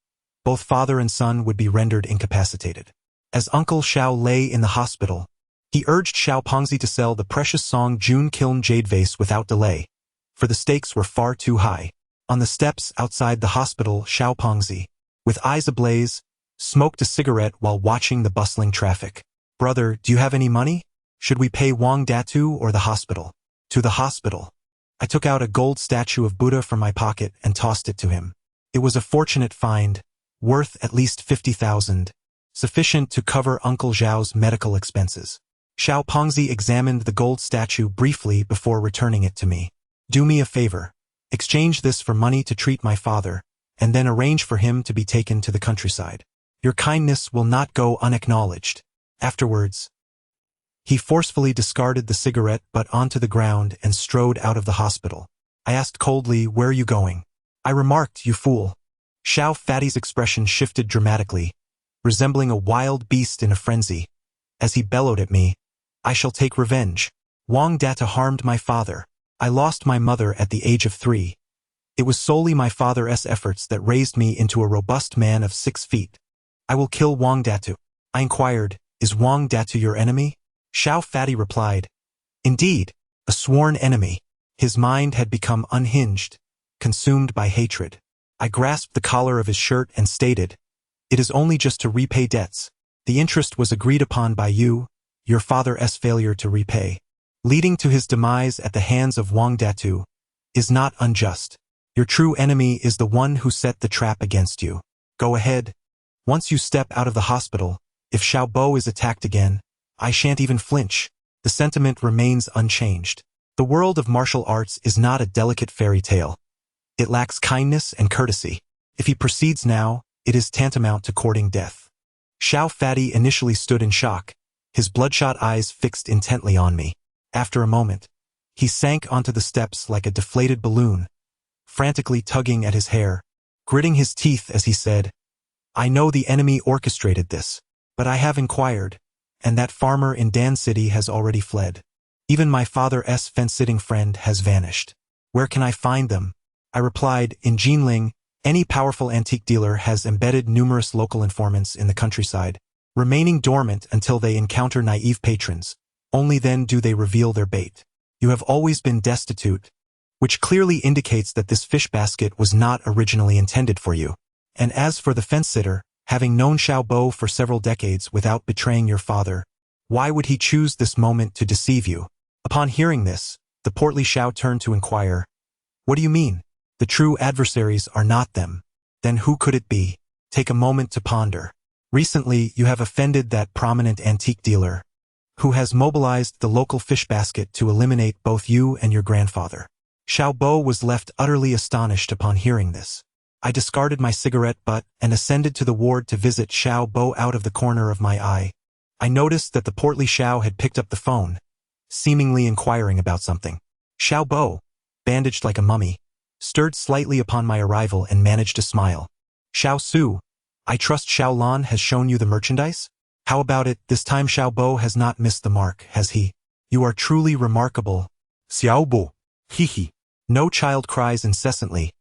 both father and son would be rendered incapacitated. As Uncle Xiao lay in the hospital, he urged Xiao Pongzi to sell the precious Song June kiln jade vase without delay, for the stakes were far too high. On the steps outside the hospital, Xiao Pongzi, with eyes ablaze, smoked a cigarette while watching the bustling traffic. "Brother, do you have any money? Should we pay Wang Datu or the hospital?" "To the hospital." I took out a gold statue of Buddha from my pocket and tossed it to him. It was a fortunate find, worth at least 50,000, sufficient to cover Uncle Xiao's medical expenses. Xiao Pongzi examined the gold statue briefly before returning it to me. "Do me a favor. Exchange this for money to treat my father, and then arrange for him to be taken to the countryside. Your kindness will not go unacknowledged." Afterwards, he forcefully discarded the cigarette butt onto the ground and strode out of the hospital. I asked coldly, "Where are you going?" I remarked, "You fool." Xiao Fatty's expression shifted dramatically, resembling a wild beast in a frenzy, as he bellowed at me, "I shall take revenge. Wang Data harmed my father. I lost my mother at the age of 3. It was solely my father's efforts that raised me into a robust man of 6 feet. I will kill Wang Datu." I inquired, "Is Wang Datu your enemy?" Xiao Fatty replied, "Indeed, a sworn enemy." His mind had become unhinged, consumed by hatred. I grasped the collar of his shirt and stated, "It is only just to repay debts. The interest was agreed upon by you, your father's failure to repay, leading to his demise at the hands of Wang Datu, is not unjust. Your true enemy is the one who set the trap against you." Go ahead. Once you step out of the hospital, if Xiaobo is attacked again, I shan't even flinch. The sentiment remains unchanged. The world of martial arts is not a delicate fairy tale. It lacks kindness and courtesy. If he proceeds now, it is tantamount to courting death. Xiao Fatty initially stood in shock, his bloodshot eyes fixed intently on me. After a moment, he sank onto the steps like a deflated balloon, frantically tugging at his hair, gritting his teeth as he said, I know the enemy orchestrated this, but I have inquired, and that farmer in Dan City has already fled. Even my father's fence-sitting friend has vanished. Where can I find them? I replied, in Jinling, any powerful antique dealer has embedded numerous local informants in the countryside, remaining dormant until they encounter naive patrons. Only then do they reveal their bait. You have always been destitute, which clearly indicates that this fish basket was not originally intended for you. And as for the fence-sitter, having known Xiaobo for several decades without betraying your father, why would he choose this moment to deceive you? Upon hearing this, the portly Xiao turned to inquire, What do you mean? The true adversaries are not them. Then who could it be? Take a moment to ponder. Recently, you have offended that prominent antique dealer, who has mobilized the local fish basket to eliminate both you and your grandfather. Xiaobo was left utterly astonished upon hearing this. I discarded my cigarette butt and ascended to the ward to visit Xiaobo out of the corner of my eye. I noticed that the portly Xiao had picked up the phone, seemingly inquiring about something. Xiaobo, bandaged like a mummy, stirred slightly upon my arrival and managed to smile. Xiao Su, I trust Xiaolan has shown you the merchandise? How about it, this time Xiaobo has not missed the mark, has he? You are truly remarkable. Xiaobo, hee. No child cries incessantly,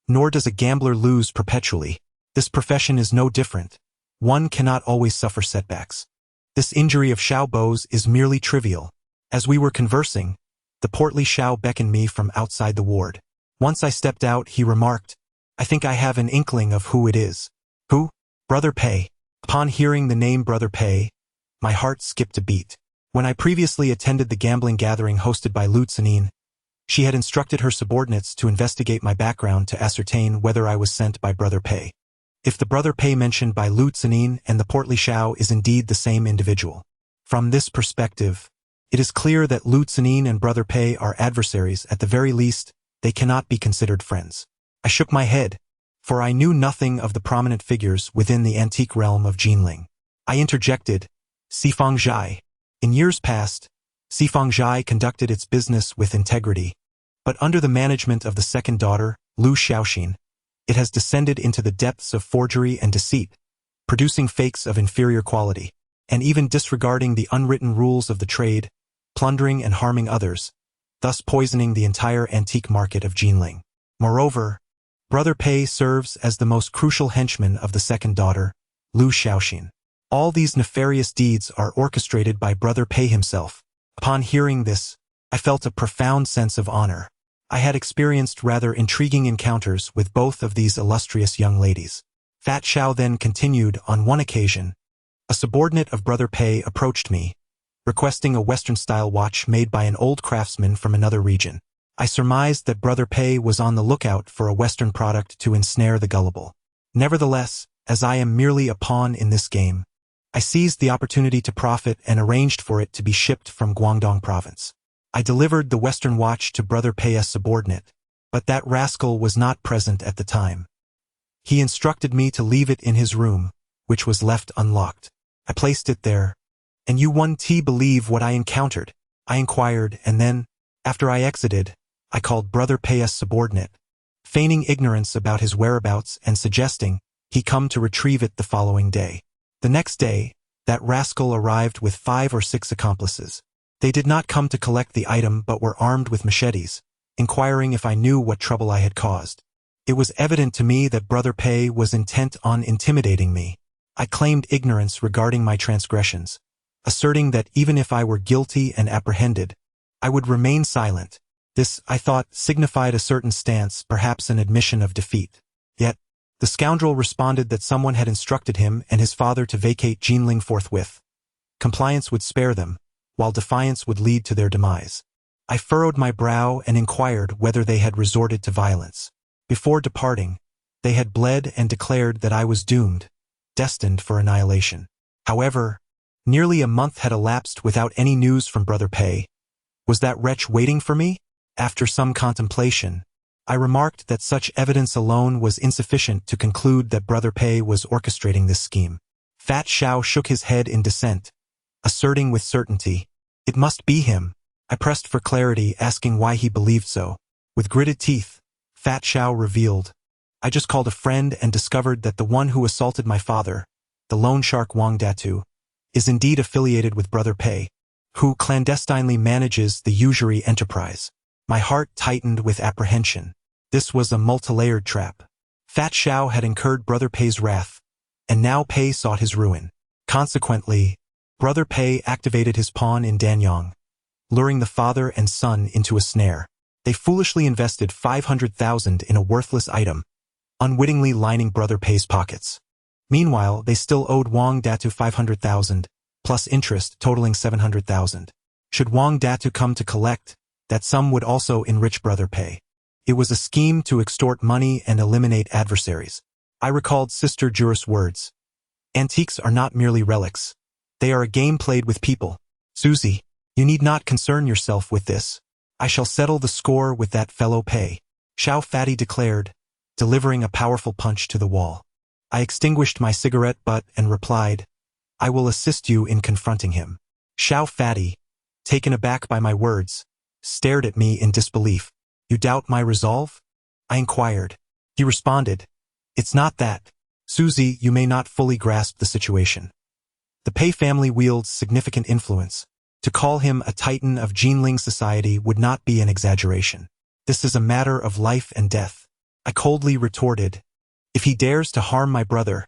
nor does a gambler lose perpetually. This profession is no different. One cannot always suffer setbacks. This injury of Xiaobo's is merely trivial. As we were conversing, the portly Xiao beckoned me from outside the ward. Once I stepped out, he remarked, I think I have an inkling of who it is. Who? Brother Pei. Upon hearing the name Brother Pei, my heart skipped a beat. When I previously attended the gambling gathering hosted by Lu Tsanin, she had instructed her subordinates to investigate my background to ascertain whether I was sent by Brother Pei. If the Brother Pei mentioned by Lu Tsanin and the portly Xiao is indeed the same individual. From this perspective, it is clear that Lu Tsanin and Brother Pei are adversaries. At the very least, they cannot be considered friends. I shook my head, for I knew nothing of the prominent figures within the antique realm of Jinling. I interjected, Sifang Zhai. In years past, Sifang Zhai conducted its business with integrity, but under the management of the second daughter, Lu Xiaoxin, it has descended into the depths of forgery and deceit, producing fakes of inferior quality, and even disregarding the unwritten rules of the trade, plundering and harming others, thus poisoning the entire antique market of Jinling. Moreover, Brother Pei serves as the most crucial henchman of the second daughter, Lu Xiaoxin. All these nefarious deeds are orchestrated by Brother Pei himself. Upon hearing this, I felt a profound sense of honor. I had experienced rather intriguing encounters with both of these illustrious young ladies. Fat Xiao then continued, on one occasion, a subordinate of Brother Pei approached me, requesting a Western-style watch made by an old craftsman from another region. I surmised that Brother Pei was on the lookout for a Western product to ensnare the gullible. Nevertheless, as I am merely a pawn in this game, I seized the opportunity to profit and arranged for it to be shipped from Guangdong province. I delivered the Western watch to Brother Pei's subordinate, but that rascal was not present at the time. He instructed me to leave it in his room, which was left unlocked. I placed it there. And you won't believe what I encountered, I inquired, and then, after I exited, I called Brother Pei's subordinate, feigning ignorance about his whereabouts and suggesting he come to retrieve it the following day. The next day, that rascal arrived with 5 or 6 accomplices. They did not come to collect the item but were armed with machetes, inquiring if I knew what trouble I had caused. It was evident to me that Brother Pei was intent on intimidating me. I claimed ignorance regarding my transgressions, asserting that even if I were guilty and apprehended, I would remain silent. This, I thought, signified a certain stance, perhaps an admission of defeat. Yet, the scoundrel responded that someone had instructed him and his father to vacate Jinling forthwith. Compliance would spare them, while defiance would lead to their demise. I furrowed my brow and inquired whether they had resorted to violence. Before departing, They had bled and declared that I was doomed, destined for annihilation. However, nearly a month had elapsed without any news from Brother Pei. Was that wretch waiting for me? After some contemplation, I remarked that such evidence alone was insufficient to conclude that Brother Pei was orchestrating this scheme. Fat Xiao shook his head in dissent, asserting with certainty, "It must be him." I pressed for clarity, asking why he believed so. With gritted teeth, Fat Xiao revealed, "I just called a friend and discovered that the one who assaulted my father, the loan shark Wang Datu, is indeed affiliated with Brother Pei, who clandestinely manages the usury enterprise." My heart tightened with apprehension. This was a multi-layered trap. Fat Xiao had incurred Brother Pei's wrath, and now Pei sought his ruin. Consequently, Brother Pei activated his pawn in Danyang, luring the father and son into a snare. They foolishly invested 500,000 in a worthless item, unwittingly lining Brother Pei's pockets. Meanwhile, they still owed Wang Datu 500,000, plus interest totaling 700,000. Should Wang Datu come to collect, that sum would also enrich Brother Pei. It was a scheme to extort money and eliminate adversaries. I recalled Sister Jura's words. Antiques are not merely relics. They are a game played with people. Susie, you need not concern yourself with this. I shall settle the score with that fellow Pei, Xiao Fatty declared, delivering a powerful punch to the wall. I extinguished my cigarette butt and replied, "I will assist you in confronting him." Xiao Fatty, taken aback by my words, stared at me in disbelief. "You doubt my resolve?" I inquired. He responded, "It's not that. Susie, you may not fully grasp the situation. The Pei family wields significant influence. To call him a titan of Jinling society would not be an exaggeration. This is a matter of life and death." I coldly retorted, "If he dares to harm my brother,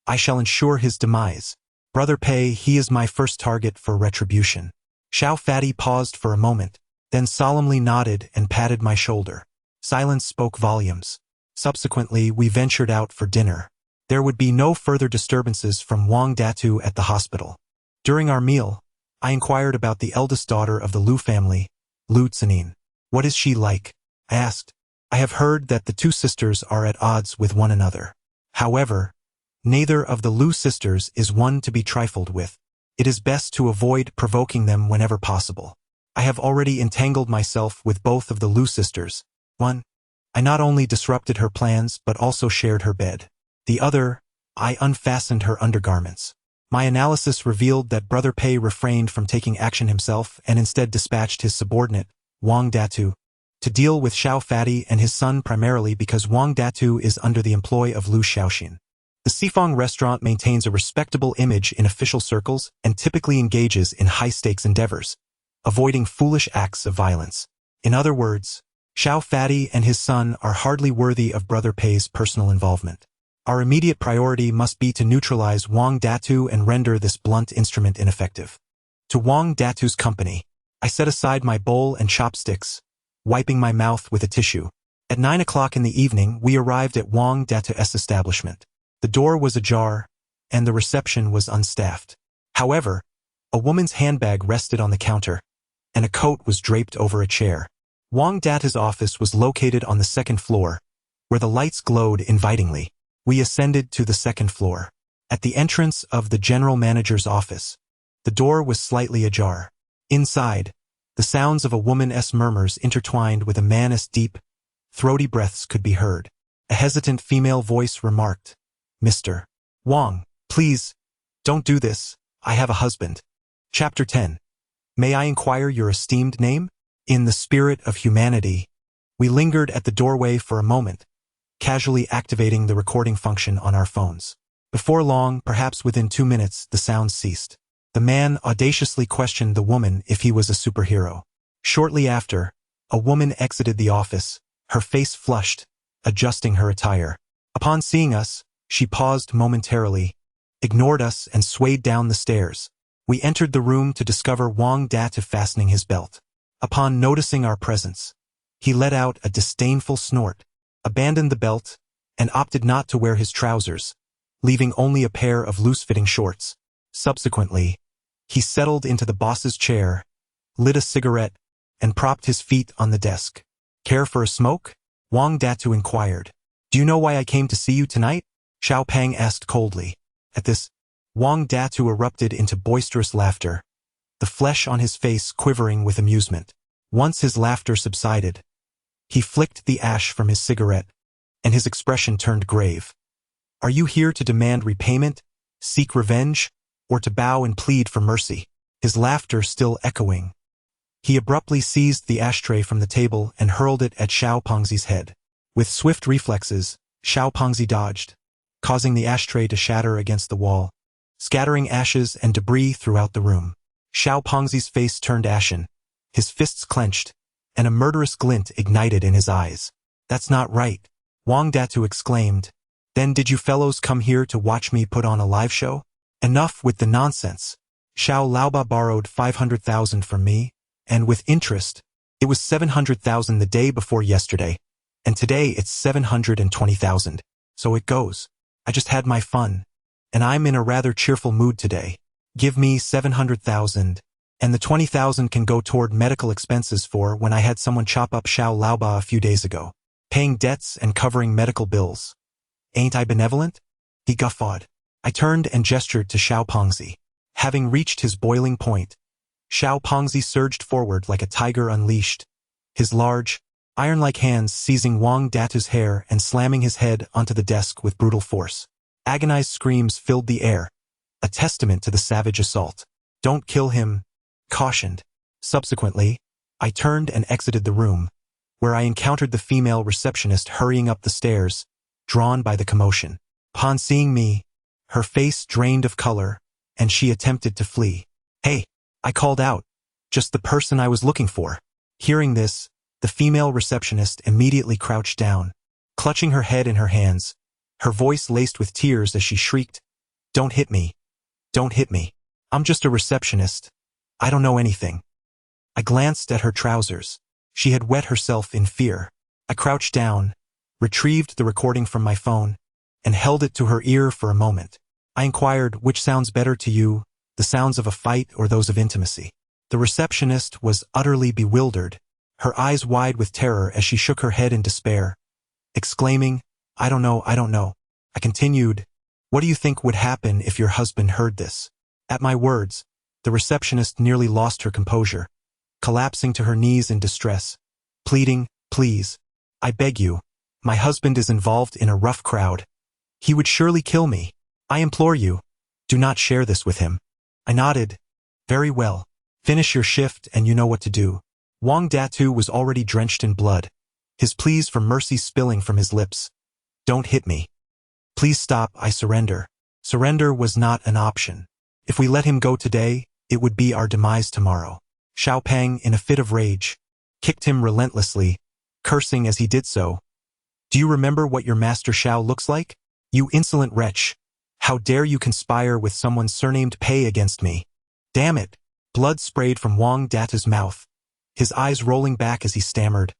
I shall ensure his demise. Brother Pei, he is my first target for retribution." Xiao Fatty paused for a moment, then solemnly nodded and patted my shoulder. Silence spoke volumes. Subsequently, we ventured out for dinner. There would be no further disturbances from Wang Datu at the hospital. During our meal, I inquired about the eldest daughter of the Lu family, Lu Tsanin. "What is she like?" I asked. "I have heard that the two sisters are at odds with one another. However, neither of the Lu sisters is one to be trifled with. It is best to avoid provoking them whenever possible. I have already entangled myself with both of the Lu sisters. One, I not only disrupted her plans but also shared her bed. The other, I unfastened her undergarments. My analysis revealed that Brother Pei refrained from taking action himself and instead dispatched his subordinate, Wang Datu, to deal with Xiao Fatty and his son primarily because Wang Datu is under the employ of Lu Xiaoxin. The Sifong restaurant maintains a respectable image in official circles and typically engages in high-stakes endeavors, avoiding foolish acts of violence. In other words, Xiao Fatty and his son are hardly worthy of Brother Pei's personal involvement. Our immediate priority must be to neutralize Wang Datu and render this blunt instrument ineffective. To Wang Datu's company, I set aside my bowl and chopsticks, wiping my mouth with a tissue. At 9 o'clock in the evening, we arrived at Wang Datu's establishment. The door was ajar, and the reception was unstaffed. However, a woman's handbag rested on the counter, and a coat was draped over a chair. Wang Datu's office was located on the second floor, where the lights glowed invitingly. We ascended to the second floor. At the entrance of the general manager's office, the door was slightly ajar. Inside, the sounds of a woman's murmurs intertwined with a man's deep, throaty breaths could be heard. A hesitant female voice remarked, "Mr. Wang, please, don't do this. I have a husband." Chapter 10. May I inquire your esteemed name? In the spirit of humanity, we lingered at the doorway for a moment, casually activating the recording function on our phones. Before long, perhaps within 2 minutes, the sounds ceased. The man audaciously questioned the woman if he was a superhero. Shortly after, a woman exited the office, her face flushed, adjusting her attire. Upon seeing us, she paused momentarily, ignored us and swayed down the stairs. We entered the room to discover Wang Datu fastening his belt. Upon noticing our presence, he let out a disdainful snort, abandoned the belt, and opted not to wear his trousers, leaving only a pair of loose-fitting shorts. Subsequently, he settled into the boss's chair, lit a cigarette, and propped his feet on the desk. "Care for a smoke?" Wang Datu inquired. Do you know why I came to see you tonight? Xiao Pang asked coldly. At this, Wang Datu erupted into boisterous laughter, the flesh on his face quivering with amusement. Once his laughter subsided, he flicked the ash from his cigarette, and his expression turned grave. Are you here to demand repayment, seek revenge, or to bow and plead for mercy? His laughter still echoing. He abruptly seized the ashtray from the table and hurled it at Xiao Pengzi's head. With swift reflexes, Xiao Pengzi dodged, causing the ashtray to shatter against the wall, scattering ashes and debris throughout the room. Xiao Pengzi's face turned ashen, his fists clenched, and a murderous glint ignited in his eyes. That's not right, Wang Datu exclaimed. Then did you fellows come here to watch me put on a live show? Enough with the nonsense. Xiao Laoba borrowed 500,000 from me, and with interest, it was 700,000 the day before yesterday, and today it's 720,000. So it goes. I just had my fun, and I'm in a rather cheerful mood today. Give me 700,000, and the 20,000 can go toward medical expenses for when I had someone chop up Xiao Laoba a few days ago, paying debts and covering medical bills. Ain't I benevolent? He guffawed. I turned and gestured to Xiao Pengzi. Having reached his boiling point, Xiao Pengzi surged forward like a tiger unleashed, his large, iron-like hands seizing Wang Datu's hair and slamming his head onto the desk with brutal force. Agonized screams filled the air, a testament to the savage assault. Don't kill him, cautioned. Subsequently, I turned and exited the room, where I encountered the female receptionist hurrying up the stairs, drawn by the commotion. Upon seeing me, her face drained of color, and she attempted to flee. Hey, I called out. Just the person I was looking for. Hearing this, the female receptionist immediately crouched down, clutching her head in her hands, her voice laced with tears as she shrieked, Don't hit me. Don't hit me. I'm just a receptionist. I don't know anything. I glanced at her trousers. She had wet herself in fear. I crouched down, retrieved the recording from my phone, and held it to her ear for a moment. I inquired, which sounds better to you, the sounds of a fight or those of intimacy? The receptionist was utterly bewildered, her eyes wide with terror as she shook her head in despair, exclaiming, I don't know. I continued, what do you think would happen if your husband heard this? At my words, the receptionist nearly lost her composure, collapsing to her knees in distress, pleading, please, I beg you, my husband is involved in a rough crowd. He would surely kill me. I implore you, do not share this with him. I nodded. Very well. Finish your shift and you know what to do. Wang Datu was already drenched in blood, his pleas for mercy spilling from his lips. Don't hit me. Please stop, I surrender. Surrender was not an option. If we let him go today, it would be our demise tomorrow. Xiao Peng, in a fit of rage, kicked him relentlessly, cursing as he did so. Do you remember what your master Xiao looks like? You insolent wretch. How dare you conspire with someone surnamed Pei against me? Damn it! Blood sprayed from Wang Datu's mouth, his eyes rolling back as he stammered.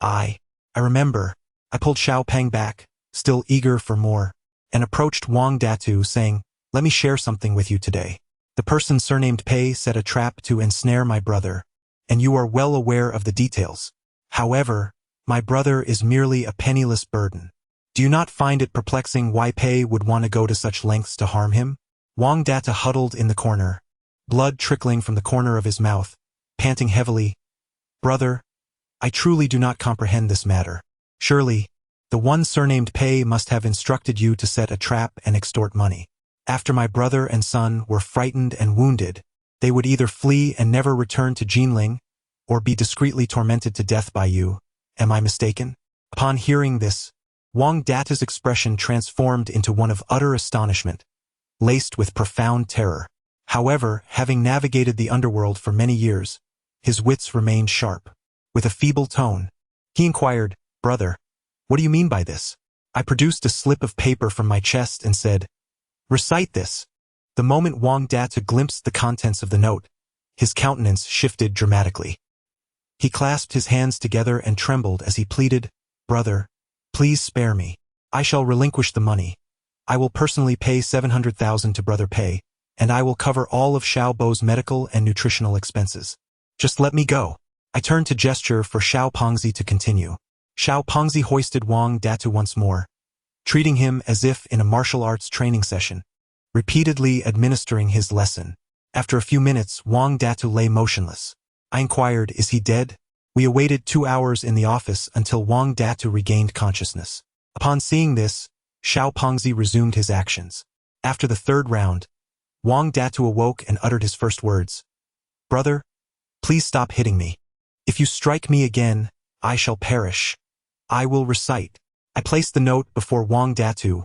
I remember. I pulled Xiao Peng back, still eager for more, and approached Wang Datu saying, let me share something with you today. The person surnamed Pei set a trap to ensnare my brother, and you are well aware of the details. However, my brother is merely a penniless burden. Do you not find it perplexing why Pei would want to go to such lengths to harm him? Wang Datu huddled in the corner, blood trickling from the corner of his mouth, panting heavily. Brother, I truly do not comprehend this matter. Surely, the one surnamed Pei must have instructed you to set a trap and extort money. After my brother and son were frightened and wounded, they would either flee and never return to Jinling, or be discreetly tormented to death by you. Am I mistaken? Upon hearing this, Wang Datu's expression transformed into one of utter astonishment, laced with profound terror. However, having navigated the underworld for many years, his wits remained sharp. With a feeble tone, he inquired, Brother, what do you mean by this? I produced a slip of paper from my chest and said, Recite this. The moment Wang Datu glimpsed the contents of the note, his countenance shifted dramatically. He clasped his hands together and trembled as he pleaded, Brother, please spare me. I shall relinquish the money. I will personally pay 700,000 to Brother Pei, and I will cover all of Xiao Bo's medical and nutritional expenses. Just let me go. I turned to gesture for Xiao Pengzi to continue. Xiao Pengzi hoisted Wang Datu once more, treating him as if in a martial arts training session, repeatedly administering his lesson. After a few minutes, Wang Datu lay motionless. I inquired, "Is he dead?" We awaited 2 hours in the office until Wang Datu regained consciousness. Upon seeing this, Xiao Pengzi resumed his actions. After the 3rd round, Wang Datu awoke and uttered his first words. "Brother, please stop hitting me. If you strike me again, I shall perish. I will recite." I placed the note before Wang Datu,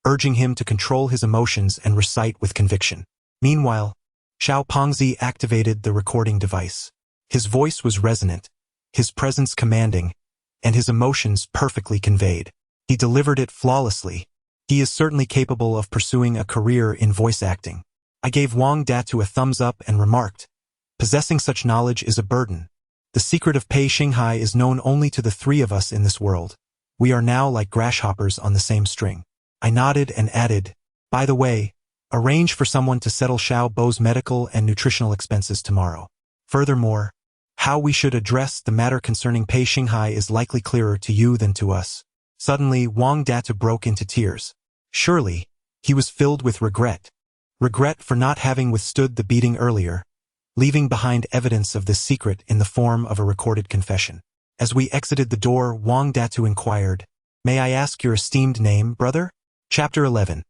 urging him to control his emotions and recite with conviction. Meanwhile, Xiao Pengzi activated the recording device. His voice was resonant, his presence commanding, and his emotions perfectly conveyed. He delivered it flawlessly. He is certainly capable of pursuing a career in voice acting. I gave Wang Datu a thumbs up and remarked, "Possessing such knowledge is a burden. The secret of Pei Xinghai is known only to the 3 of us in this world. We are now like grasshoppers on the same string." I nodded and added, "By the way, arrange for someone to settle Xiao Bo's medical and nutritional expenses tomorrow. Furthermore, how we should address the matter concerning Pei Xinghai is likely clearer to you than to us." Suddenly, Wang Datu broke into tears. Surely, he was filled with regret. Regret for not having withstood the beating earlier, leaving behind evidence of this secret in the form of a recorded confession. As we exited the door, Wang Datu inquired, "May I ask your esteemed name, brother?" Chapter 11.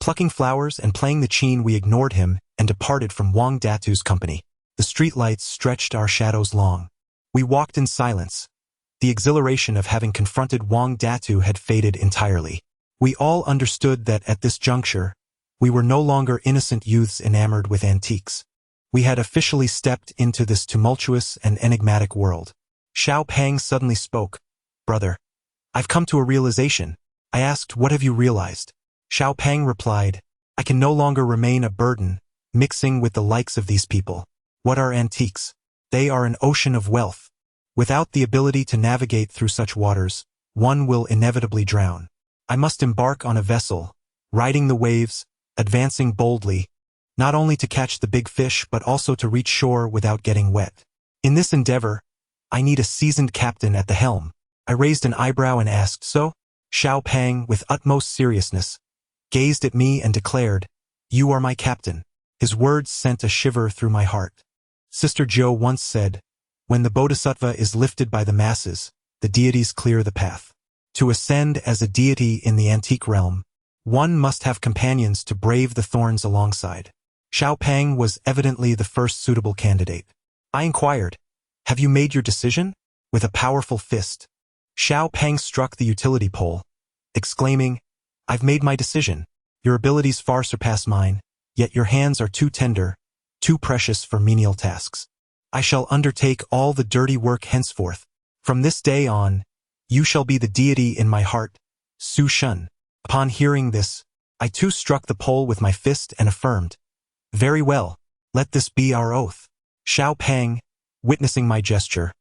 Plucking flowers and playing the Chen, we ignored him and departed from Wang Datu's company. The streetlights stretched our shadows long. We walked in silence. The exhilaration of having confronted Wang Datu had faded entirely. We all understood that at this juncture, we were no longer innocent youths enamored with antiques. We had officially stepped into this tumultuous and enigmatic world. Xiao Peng suddenly spoke. "Brother, I've come to a realization." I asked, "What have you realized?" Xiao Peng replied, "I can no longer remain a burden, mixing with the likes of these people. What are antiques? They are an ocean of wealth. Without the ability to navigate through such waters, one will inevitably drown. I must embark on a vessel, riding the waves, advancing boldly, not only to catch the big fish but also to reach shore without getting wet. In this endeavor, I need a seasoned captain at the helm." I raised an eyebrow and asked, "So?" Xiao Peng, with utmost seriousness, gazed at me and declared, "You are my captain." His words sent a shiver through my heart. Sister Jo once said, "When the bodhisattva is lifted by the masses, the deities clear the path." To ascend as a deity in the antique realm, one must have companions to brave the thorns alongside. Xiao Peng was evidently the first suitable candidate. I inquired, "Have you made your decision?" With a powerful fist, Xiao Peng struck the utility pole, exclaiming, "I've made my decision. Your abilities far surpass mine, yet your hands are too tender, too precious for menial tasks. I shall undertake all the dirty work henceforth. From this day on, you shall be the deity in my heart, Su Shun." Upon hearing this, I too struck the pole with my fist and affirmed, "Very well, let this be our oath." Xiao Peng, witnessing my gesture,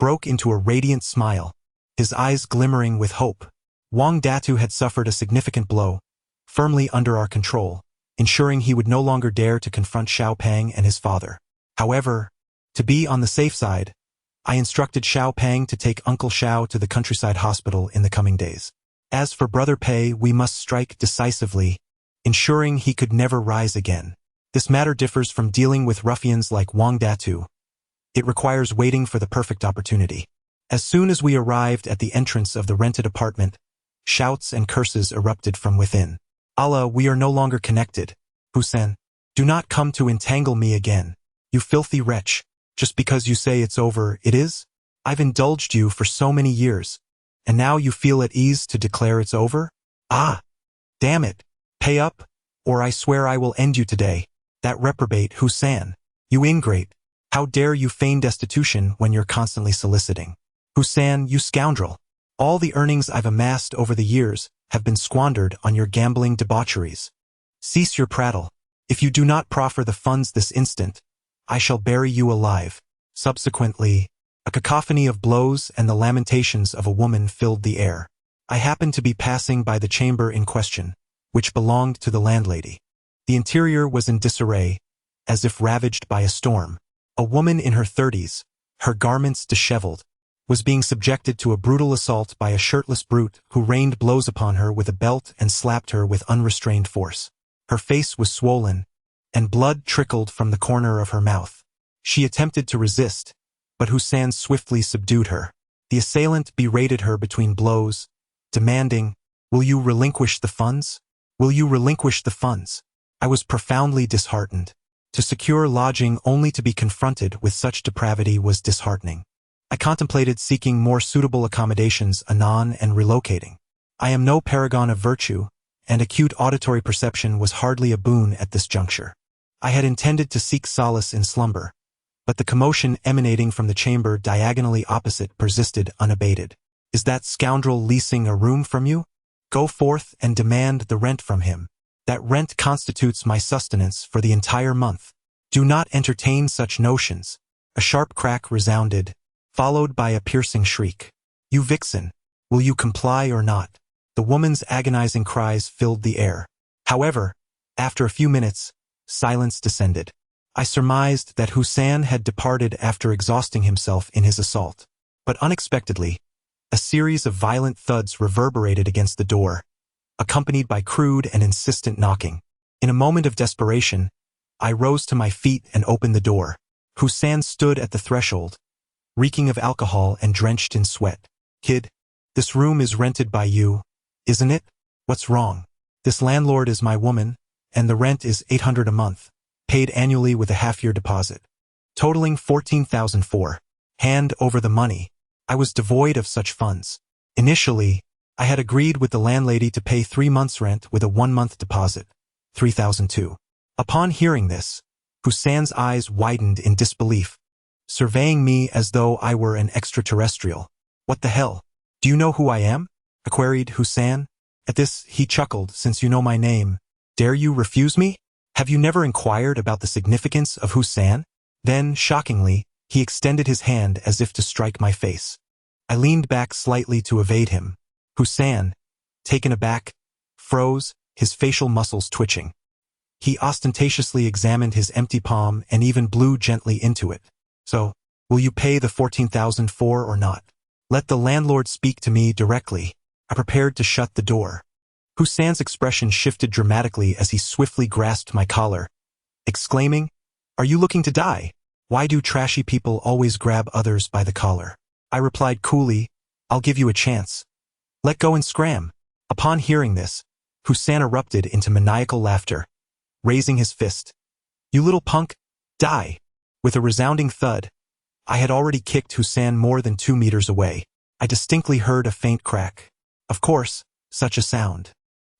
broke into a radiant smile, his eyes glimmering with hope. Wang Datu had suffered a significant blow, firmly under our control, ensuring he would no longer dare to confront Xiao Peng and his father. However, to be on the safe side, I instructed Xiao Peng to take Uncle Xiao to the countryside hospital in the coming days. As for Brother Pei, we must strike decisively, ensuring he could never rise again. This matter differs from dealing with ruffians like Wang Datu. It requires waiting for the perfect opportunity. As soon as we arrived at the entrance of the rented apartment, shouts and curses erupted from within. "Allah, we are no longer connected. Hussein, do not come to entangle me again. You filthy wretch. Just because you say it's over, it is? I've indulged you for so many years, and now you feel at ease to declare it's over? Ah! Damn it! Pay up, or I swear I will end you today. That reprobate Hussein. You ingrate. How dare you feign destitution when you're constantly soliciting? Hussein, you scoundrel. All the earnings I've amassed over the years have been squandered on your gambling debaucheries. Cease your prattle. If you do not proffer the funds this instant, I shall bury you alive." Subsequently, a cacophony of blows and the lamentations of a woman filled the air. I happened to be passing by the chamber in question, which belonged to the landlady. The interior was in disarray, as if ravaged by a storm. A woman in her 30s, her garments disheveled, was being subjected to a brutal assault by a shirtless brute who rained blows upon her with a belt and slapped her with unrestrained force. Her face was swollen, and blood trickled from the corner of her mouth. She attempted to resist, but Hussein swiftly subdued her. The assailant berated her between blows, demanding, "Will you relinquish the funds? Will you relinquish the funds?" I was profoundly disheartened. To secure lodging only to be confronted with such depravity was disheartening. I contemplated seeking more suitable accommodations anon and relocating. I am no paragon of virtue, and acute auditory perception was hardly a boon at this juncture. I had intended to seek solace in slumber, but the commotion emanating from the chamber diagonally opposite persisted unabated. "Is that scoundrel leasing a room from you? Go forth and demand the rent from him. That rent constitutes my sustenance for the entire month. Do not entertain such notions." A sharp crack resounded, followed by a piercing shriek. "You vixen, will you comply or not?" The woman's agonizing cries filled the air. However, after a few minutes, silence descended. I surmised that Hussein had departed after exhausting himself in his assault. But unexpectedly, a series of violent thuds reverberated against the door, accompanied by crude and insistent knocking. In a moment of desperation, I rose to my feet and opened the door. Hussein stood at the threshold, reeking of alcohol and drenched in sweat. "Kid, this room is rented by you, isn't it? What's wrong? This landlord is my woman, and the rent is $800 a month, paid annually with a half-year deposit, totaling $14,004. Hand over the money." I was devoid of such funds. Initially, I had agreed with the landlady to pay 3 months' rent with a 1-month deposit, $3,002. Upon hearing this, Hussein's eyes widened in disbelief, surveying me as though I were an extraterrestrial. "What the hell? Do you know who I am?" I queried Hussein. At this, he chuckled. "Since you know my name, dare you refuse me? Have you never inquired about the significance of Hussein?" Then, shockingly, he extended his hand as if to strike my face. I leaned back slightly to evade him. Hussein, taken aback, froze, his facial muscles twitching. He ostentatiously examined his empty palm and even blew gently into it. "So, will you pay the $14,004 or not? Let the landlord speak to me directly." I prepared to shut the door. Hussein's expression shifted dramatically as he swiftly grasped my collar, exclaiming, "Are you looking to die? Why do trashy people always grab others by the collar?" I replied coolly, "I'll give you a chance. Let go and scram." Upon hearing this, Hussein erupted into maniacal laughter, raising his fist. "You little punk, die!" With a resounding thud, I had already kicked Hussein more than 2 meters away. I distinctly heard a faint crack. Of course, such a sound.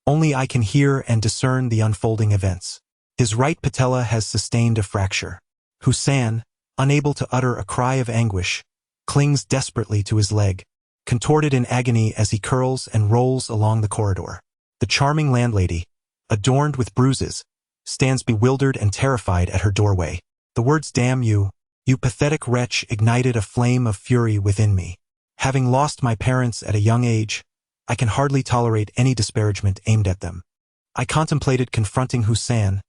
Only I can hear and discern the unfolding events. His right patella has sustained a fracture. Hussein, unable to utter a cry of anguish, clings desperately to his leg, contorted in agony as he curls and rolls along the corridor. The charming landlady, adorned with bruises, stands bewildered and terrified at her doorway. The words "damn you, you pathetic wretch" ignited a flame of fury within me. Having lost my parents at a young age, I can hardly tolerate any disparagement aimed at them. I contemplated confronting Hussein,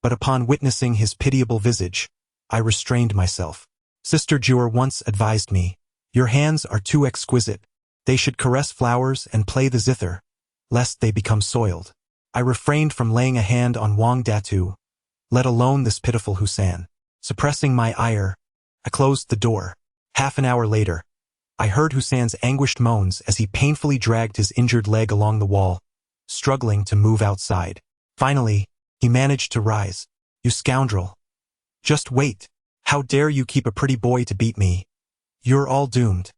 but upon witnessing his pitiable visage, I restrained myself. Sister Jur once advised me, "Your hands are too exquisite. They should caress flowers and play the zither, lest they become soiled." I refrained from laying a hand on Wang Datu, let alone this pitiful Hussein. Suppressing my ire, I closed the door. Half an hour later, I heard Hussein's anguished moans as he painfully dragged his injured leg along the wall, struggling to move outside. Finally, he managed to rise. "You scoundrel. Just wait. How dare you keep a pretty boy to beat me? You're all doomed."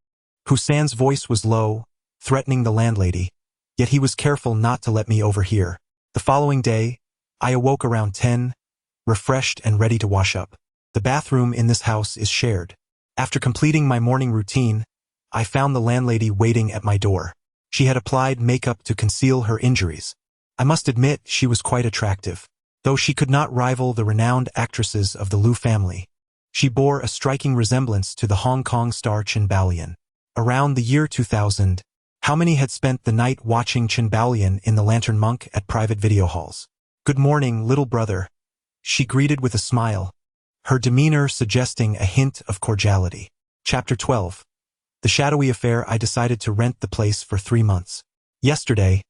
Hussein's voice was low, threatening the landlady, yet he was careful not to let me overhear. The following day, I awoke around 10, refreshed and ready to wash up. The bathroom in this house is shared. After completing my morning routine, I found the landlady waiting at my door. She had applied makeup to conceal her injuries. I must admit she was quite attractive. Though she could not rival the renowned actresses of the Liu family, she bore a striking resemblance to the Hong Kong star Chen Baolian. Around the year 2000, how many had spent the night watching Chen Baolian in The Lantern Monk at private video halls? "Good morning, little brother," she greeted with a smile, her demeanor suggesting a hint of cordiality. Chapter 12. The shadowy affair I decided to rent the place for 3 months. Yesterday,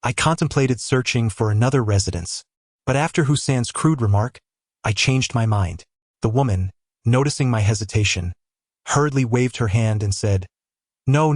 I contemplated searching for another residence, but after Hussein's crude remark, I changed my mind. The woman, noticing my hesitation, hurriedly waved her hand and said, No,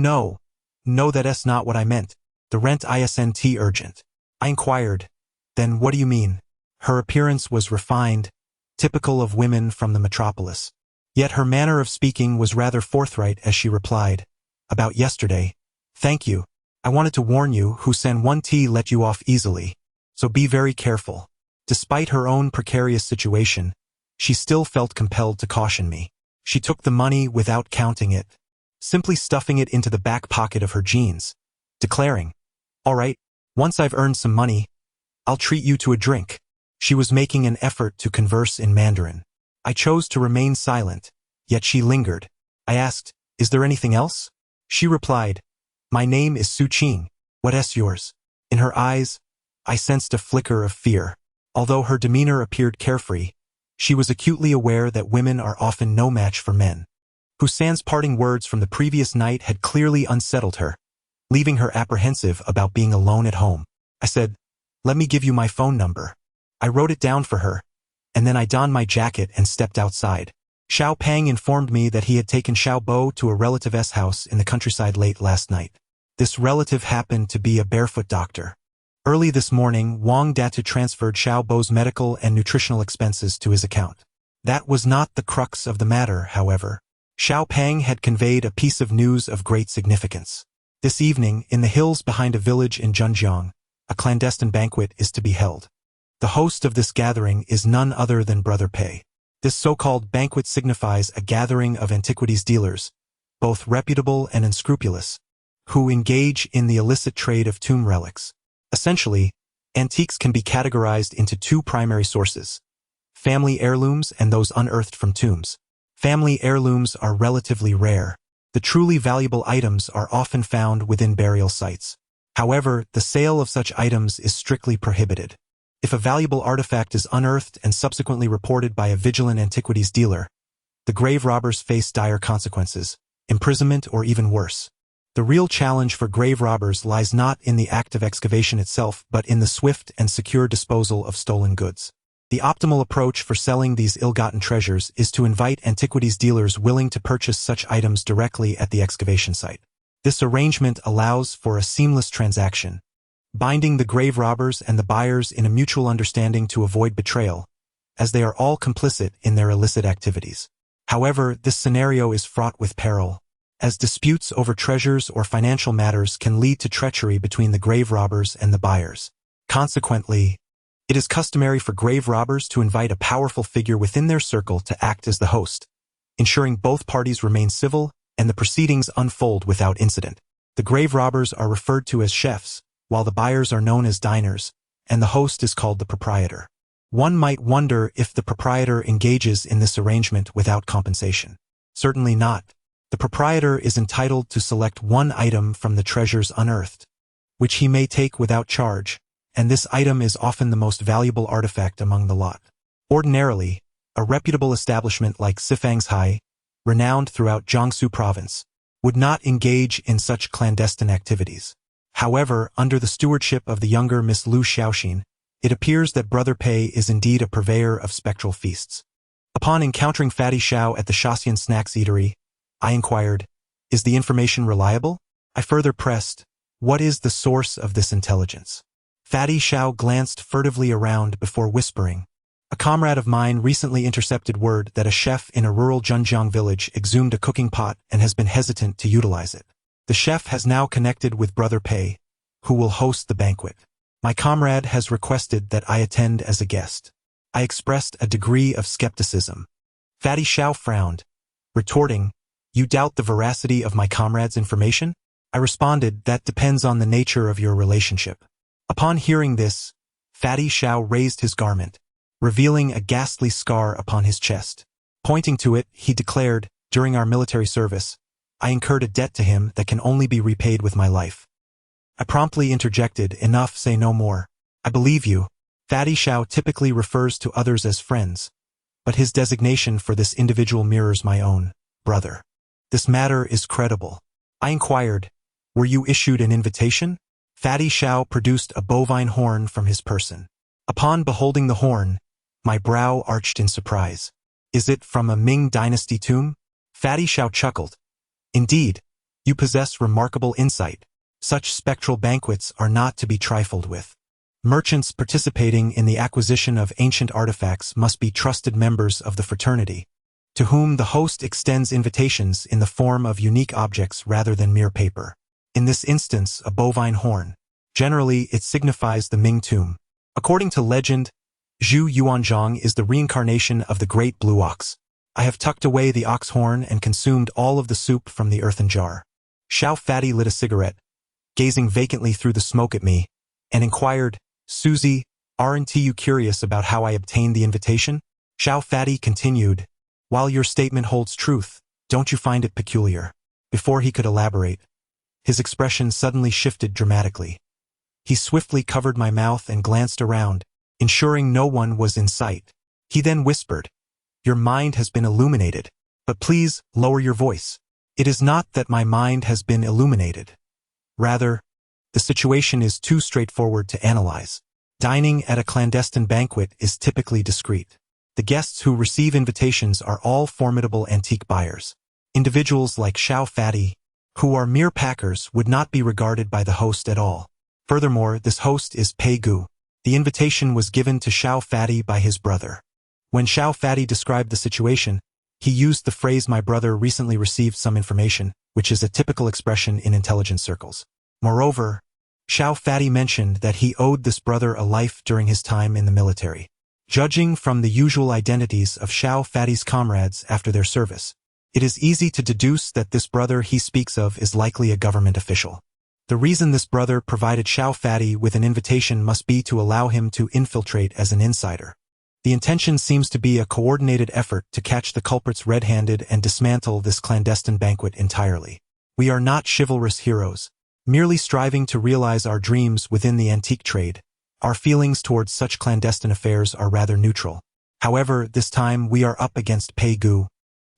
that's not what I meant. The rent isn't urgent. I inquired, Then what do you mean? Her appearance was refined, typical of women from the metropolis. Yet her manner of speaking was rather forthright as she replied, About yesterday. Thank you. I wanted to warn you, Hussein 1T let you off easily, so be very careful. Despite her own precarious situation, she still felt compelled to caution me. She took the money without counting it, simply stuffing it into the back pocket of her jeans, declaring, All right, once I've earned some money, I'll treat you to a drink. She was making an effort to converse in Mandarin. I chose to remain silent, yet she lingered. I asked, Is there anything else? She replied, My name is Su Qing. What's yours? In her eyes, I sensed a flicker of fear. Although her demeanor appeared carefree, she was acutely aware that women are often no match for men. Hussein's parting words from the previous night had clearly unsettled her, leaving her apprehensive about being alone at home. I said, Let me give you my phone number. I wrote it down for her, and then I donned my jacket and stepped outside. Xiao Pang informed me that he had taken Xiao Bo to a relative's house in the countryside late last night. This relative happened to be a barefoot doctor. Early this morning, Wang Datu transferred Xiao Bo's medical and nutritional expenses to his account. That was not the crux of the matter, however. Xiao Pang had conveyed a piece of news of great significance. This evening, in the hills behind a village in Zhenjiang, a clandestine banquet is to be held. The host of this gathering is none other than Brother Pei. This so-called banquet signifies a gathering of antiquities dealers, both reputable and unscrupulous, who engage in the illicit trade of tomb relics. Essentially, antiques can be categorized into 2 primary sources: family heirlooms and those unearthed from tombs. Family heirlooms are relatively rare. The truly valuable items are often found within burial sites. However, the sale of such items is strictly prohibited. If a valuable artifact is unearthed and subsequently reported by a vigilant antiquities dealer, the grave robbers face dire consequences, imprisonment or even worse. The real challenge for grave robbers lies not in the act of excavation itself but in the swift and secure disposal of stolen goods. The optimal approach for selling these ill-gotten treasures is to invite antiquities dealers willing to purchase such items directly at the excavation site. This arrangement allows for a seamless transaction, binding the grave robbers and the buyers in a mutual understanding to avoid betrayal, as they are all complicit in their illicit activities. However, this scenario is fraught with peril, as disputes over treasures or financial matters can lead to treachery between the grave robbers and the buyers. Consequently, it is customary for grave robbers to invite a powerful figure within their circle to act as the host, ensuring both parties remain civil and the proceedings unfold without incident. The grave robbers are referred to as chefs, while the buyers are known as diners, and the host is called the proprietor. One might wonder if the proprietor engages in this arrangement without compensation. Certainly not. The proprietor is entitled to select one item from the treasures unearthed, which he may take without charge, and this item is often the most valuable artifact among the lot. Ordinarily, a reputable establishment like Sifang's Hai, renowned throughout Jiangsu province, would not engage in such clandestine activities. However, under the stewardship of the younger Miss Lu Xiaoxin, it appears that Brother Pei is indeed a purveyor of spectral feasts. Upon encountering Fatty Xiao at the Shaxian Snacks Eatery, I inquired, Is the information reliable? I further pressed, What is the source of this intelligence? Fatty Xiao glanced furtively around before whispering, A comrade of mine recently intercepted word that a chef in a rural Zhenjiang village exhumed a cooking pot and has been hesitant to utilize it. The chef has now connected with Brother Pei, who will host the banquet. My comrade has requested that I attend as a guest. I expressed a degree of skepticism. Fatty Xiao frowned, retorting, You doubt the veracity of my comrade's information? I responded, That depends on the nature of your relationship. Upon hearing this, Fatty Xiao raised his garment, revealing a ghastly scar upon his chest. Pointing to it, he declared, During our military service, I incurred a debt to him that can only be repaid with my life. I promptly interjected, Enough, say no more. I believe you. Fatty Xiao typically refers to others as friends, but his designation for this individual mirrors my own, brother. This matter is credible. I inquired, were you issued an invitation? Fatty Xiao produced a bovine horn from his person. Upon beholding the horn, my brow arched in surprise. Is it from a Ming dynasty tomb? Fatty Xiao chuckled. Indeed, you possess remarkable insight. Such spectral banquets are not to be trifled with. Merchants participating in the acquisition of ancient artifacts must be trusted members of the fraternity, to whom the host extends invitations in the form of unique objects rather than mere paper. In this instance, a bovine horn. Generally, it signifies the Ming tomb. According to legend, Zhu Yuanzhang is the reincarnation of the great blue ox. I have tucked away the ox horn and consumed all of the soup from the earthen jar. Xiao Fatty lit a cigarette, gazing vacantly through the smoke at me, and inquired, Susie, aren't you curious about how I obtained the invitation? Xiao Fatty continued, while your statement holds truth, don't you find it peculiar? Before he could elaborate, his expression suddenly shifted dramatically. He swiftly covered my mouth and glanced around, ensuring no one was in sight. He then whispered, your mind has been illuminated, but please lower your voice. It is not that my mind has been illuminated. Rather, the situation is too straightforward to analyze. Dining at a clandestine banquet is typically discreet. The guests who receive invitations are all formidable antique buyers. Individuals like Xiao Fatty, who are mere packers, would not be regarded by the host at all. Furthermore, this host is Pei Gu. The invitation was given to Xiao Fatty by his brother. When Xiao Fatty described the situation, he used the phrase my brother recently received some information, which is a typical expression in intelligence circles. Moreover, Xiao Fatty mentioned that he owed this brother a life during his time in the military. Judging from the usual identities of Xiao Fatty's comrades after their service, it is easy to deduce that this brother he speaks of is likely a government official. The reason this brother provided Xiao Fatty with an invitation must be to allow him to infiltrate as an insider. The intention seems to be a coordinated effort to catch the culprits red-handed and dismantle this clandestine banquet entirely. We are not chivalrous heroes, merely striving to realize our dreams within the antique trade. Our feelings towards such clandestine affairs are rather neutral. However, this time we are up against Pei Gu,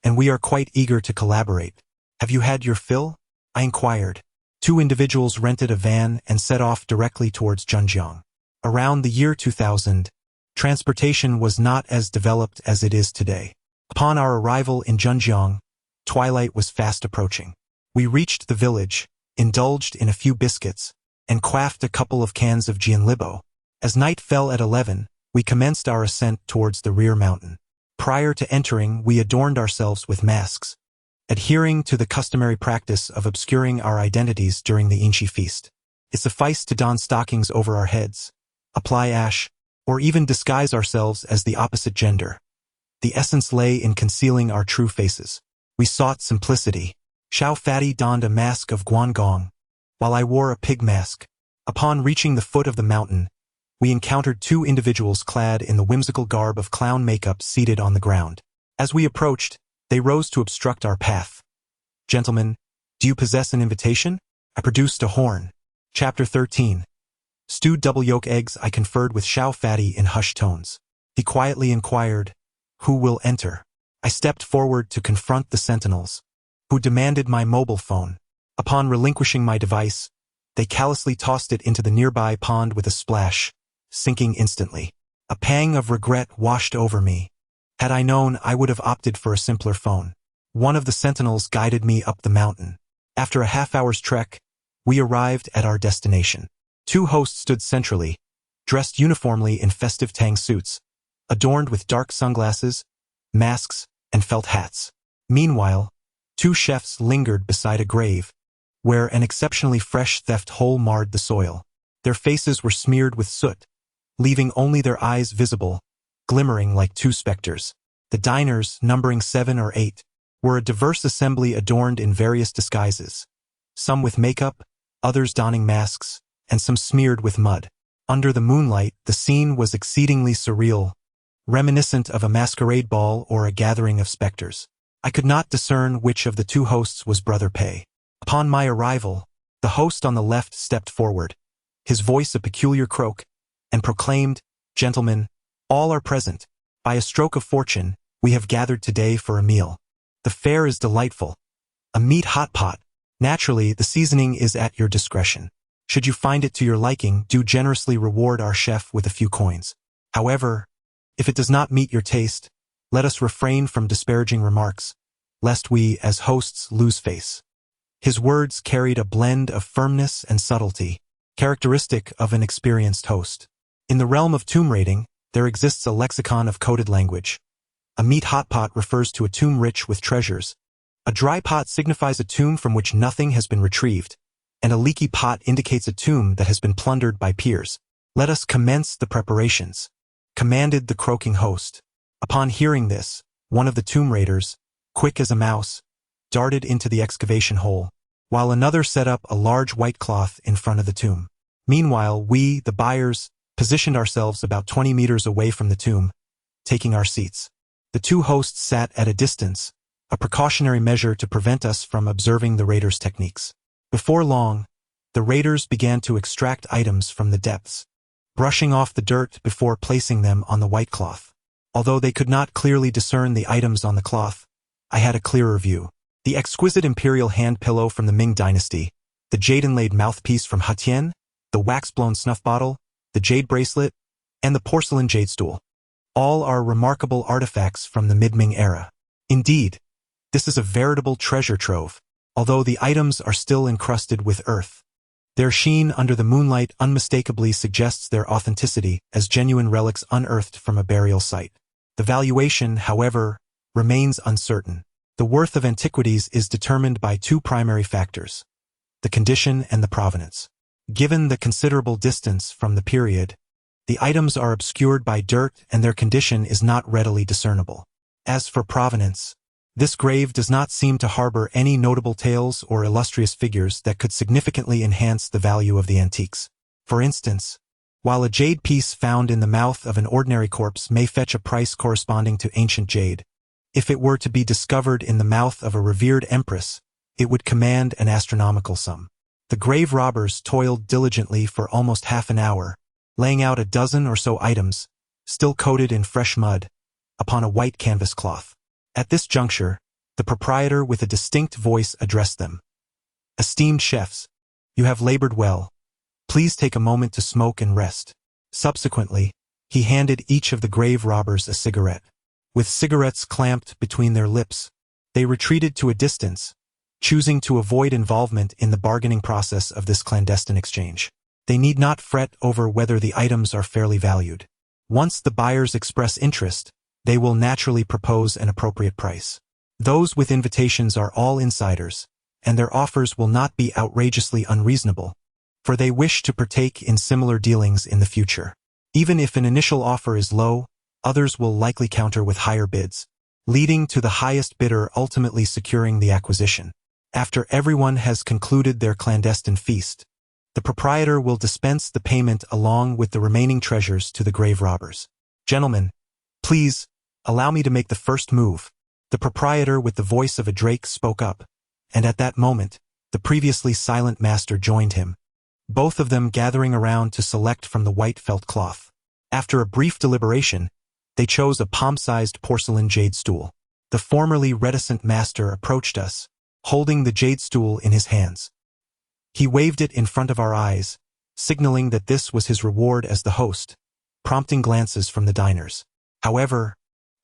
and we are quite eager to collaborate. Have you had your fill? I inquired. Two individuals rented a van and set off directly towards Zhenjiang. Around the year 2000, transportation was not as developed as it is today. Upon our arrival in Zhenjiang, twilight was fast approaching. We reached the village, indulged in a few biscuits, and quaffed a couple of cans of Jianlibo. As night fell at 11, we commenced our ascent towards the rear mountain. Prior to entering, we adorned ourselves with masks, adhering to the customary practice of obscuring our identities during the Inchi feast. It sufficed to don stockings over our heads, apply ash, or even disguise ourselves as the opposite gender. The essence lay in concealing our true faces. We sought simplicity. Xiao Fatty donned a mask of Guangong, while I wore a pig mask. Upon reaching the foot of the mountain, we encountered two individuals clad in the whimsical garb of clown makeup seated on the ground. As we approached, they rose to obstruct our path. Gentlemen, do you possess an invitation? I produced a horn. Chapter 13. Stewed double yolk eggs. I conferred with Xiao Fatty in hushed tones. He quietly inquired, who will enter? I stepped forward to confront the sentinels, who demanded my mobile phone. Upon relinquishing my device, they callously tossed it into the nearby pond with a splash, sinking instantly. A pang of regret washed over me. Had I known, I would have opted for a simpler phone. One of the sentinels guided me up the mountain. After a half-hour's trek, we arrived at our destination. Two hosts stood centrally, dressed uniformly in festive tang suits, adorned with dark sunglasses, masks, and felt hats. Meanwhile, two chefs lingered beside a grave, where an exceptionally fresh theft hole marred the soil. Their faces were smeared with soot, leaving only their eyes visible, glimmering like two specters. The diners, numbering 7 or 8, were a diverse assembly adorned in various disguises, some with makeup, others donning masks, and some smeared with mud. Under the moonlight, the scene was exceedingly surreal, reminiscent of a masquerade ball or a gathering of specters. I could not discern which of the two hosts was Brother Pei. Upon my arrival, the host on the left stepped forward, his voice a peculiar croak, and proclaimed, "Gentlemen, all are present. By a stroke of fortune, we have gathered today for a meal. The fare is delightful. A meat hot pot. Naturally, the seasoning is at your discretion. Should you find it to your liking, do generously reward our chef with a few coins. However, if it does not meet your taste, let us refrain from disparaging remarks, lest we, as hosts, lose face. His words carried a blend of firmness and subtlety, characteristic of an experienced host. In the realm of tomb raiding, there exists a lexicon of coded language. A meat hot pot refers to a tomb rich with treasures. A dry pot signifies a tomb from which nothing has been retrieved, and a leaky pot indicates a tomb that has been plundered by peers. Let us commence the preparations, commanded the croaking host. Upon hearing this, one of the tomb raiders, quick as a mouse, darted into the excavation hole, while another set up a large white cloth in front of the tomb. Meanwhile, we, the buyers, positioned ourselves about 20 meters away from the tomb, taking our seats. The two hosts sat at a distance, a precautionary measure to prevent us from observing the raiders' techniques. Before long, the raiders began to extract items from the depths, brushing off the dirt before placing them on the white cloth. Although they could not clearly discern the items on the cloth, I had a clearer view. The exquisite imperial hand pillow from the Ming dynasty, the jade-inlaid mouthpiece from Hatian, the wax-blown snuff bottle, the jade bracelet, and the porcelain jade stool. All are remarkable artifacts from the mid-Ming era. Indeed, this is a veritable treasure trove, although the items are still encrusted with earth. Their sheen under the moonlight unmistakably suggests their authenticity as genuine relics unearthed from a burial site. The valuation, however, remains uncertain. The worth of antiquities is determined by two primary factors: the condition and the provenance. Given the considerable distance from the period, the items are obscured by dirt and their condition is not readily discernible. As for provenance, this grave does not seem to harbor any notable tales or illustrious figures that could significantly enhance the value of the antiques. For instance, while a jade piece found in the mouth of an ordinary corpse may fetch a price corresponding to ancient jade, if it were to be discovered in the mouth of a revered empress, it would command an astronomical sum. The grave robbers toiled diligently for almost half an hour, laying out a dozen or so items, still coated in fresh mud, upon a white canvas cloth. At this juncture, the proprietor with a distinct voice addressed them. "Esteemed chefs, you have labored well. Please take a moment to smoke and rest." Subsequently, he handed each of the grave robbers a cigarette. With cigarettes clamped between their lips, they retreated to a distance, choosing to avoid involvement in the bargaining process of this clandestine exchange. They need not fret over whether the items are fairly valued. Once the buyers express interest, they will naturally propose an appropriate price. Those with invitations are all insiders, and their offers will not be outrageously unreasonable, for they wish to partake in similar dealings in the future. Even if an initial offer is low, others will likely counter with higher bids, leading to the highest bidder ultimately securing the acquisition. After everyone has concluded their clandestine feast, the proprietor will dispense the payment along with the remaining treasures to the grave robbers. "Gentlemen, please, allow me to make the first move." The proprietor with the voice of a drake spoke up, and at that moment, the previously silent master joined him, both of them gathering around to select from the white felt cloth. After a brief deliberation, they chose a palm-sized porcelain jade stool. The formerly reticent master approached us, holding the jade stool in his hands. He waved it in front of our eyes, signaling that this was his reward as the host, prompting glances from the diners. However,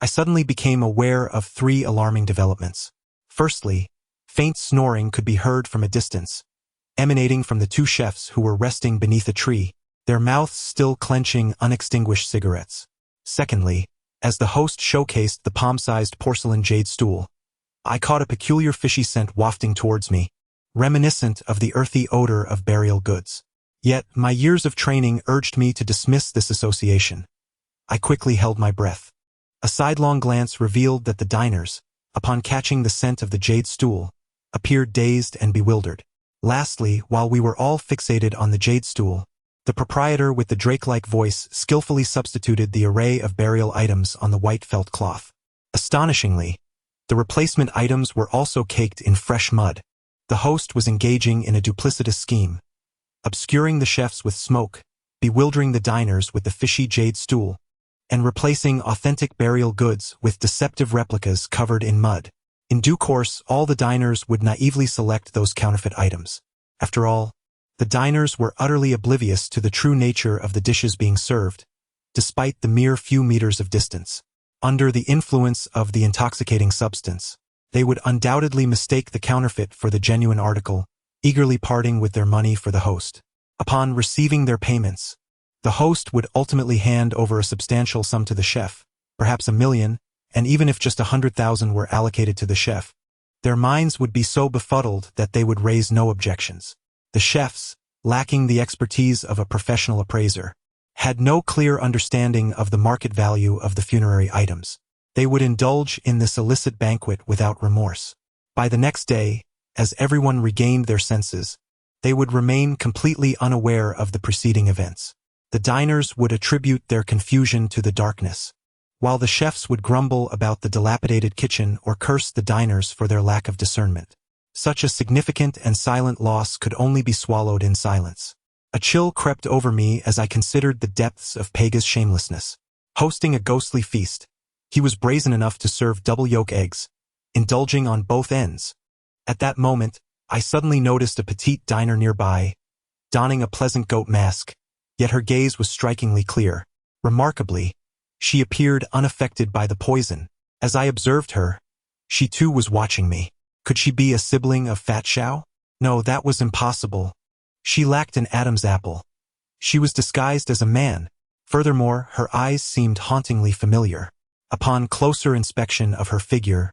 I suddenly became aware of three alarming developments. Firstly, faint snoring could be heard from a distance, emanating from the two chefs who were resting beneath a tree, their mouths still clenching unextinguished cigarettes. Secondly, as the host showcased the palm-sized porcelain jade stool, I caught a peculiar fishy scent wafting towards me, reminiscent of the earthy odor of burial goods. Yet, my years of training urged me to dismiss this association. I quickly held my breath. A sidelong glance revealed that the diners, upon catching the scent of the jade stool, appeared dazed and bewildered. Lastly, while we were all fixated on the jade stool, the proprietor with the drake-like voice skillfully substituted the array of burial items on the white felt cloth. Astonishingly, the replacement items were also caked in fresh mud. The host was engaging in a duplicitous scheme, obscuring the chefs with smoke, bewildering the diners with the fishy jade stool, and replacing authentic burial goods with deceptive replicas covered in mud. In due course, all the diners would naively select those counterfeit items. After all, the diners were utterly oblivious to the true nature of the dishes being served, despite the mere few meters of distance. Under the influence of the intoxicating substance, they would undoubtedly mistake the counterfeit for the genuine article, eagerly parting with their money for the host. Upon receiving their payments, the host would ultimately hand over a substantial sum to the chef, perhaps $1 million, and even if just 100,000 were allocated to the chef, their minds would be so befuddled that they would raise no objections. The chefs, lacking the expertise of a professional appraiser, had no clear understanding of the market value of the funerary items. They would indulge in this illicit banquet without remorse. By the next day, as everyone regained their senses, they would remain completely unaware of the preceding events. The diners would attribute their confusion to the darkness, while the chefs would grumble about the dilapidated kitchen or curse the diners for their lack of discernment. Such a significant and silent loss could only be swallowed in silence. A chill crept over me as I considered the depths of Pega's shamelessness. Hosting a ghostly feast, he was brazen enough to serve double yolk eggs, indulging on both ends. At that moment, I suddenly noticed a petite diner nearby, donning a pleasant goat mask, yet her gaze was strikingly clear. Remarkably, she appeared unaffected by the poison. As I observed her, she too was watching me. Could she be a sibling of Fat Shao? No, that was impossible. She lacked an Adam's apple. She was disguised as a man. Furthermore, her eyes seemed hauntingly familiar. Upon closer inspection of her figure,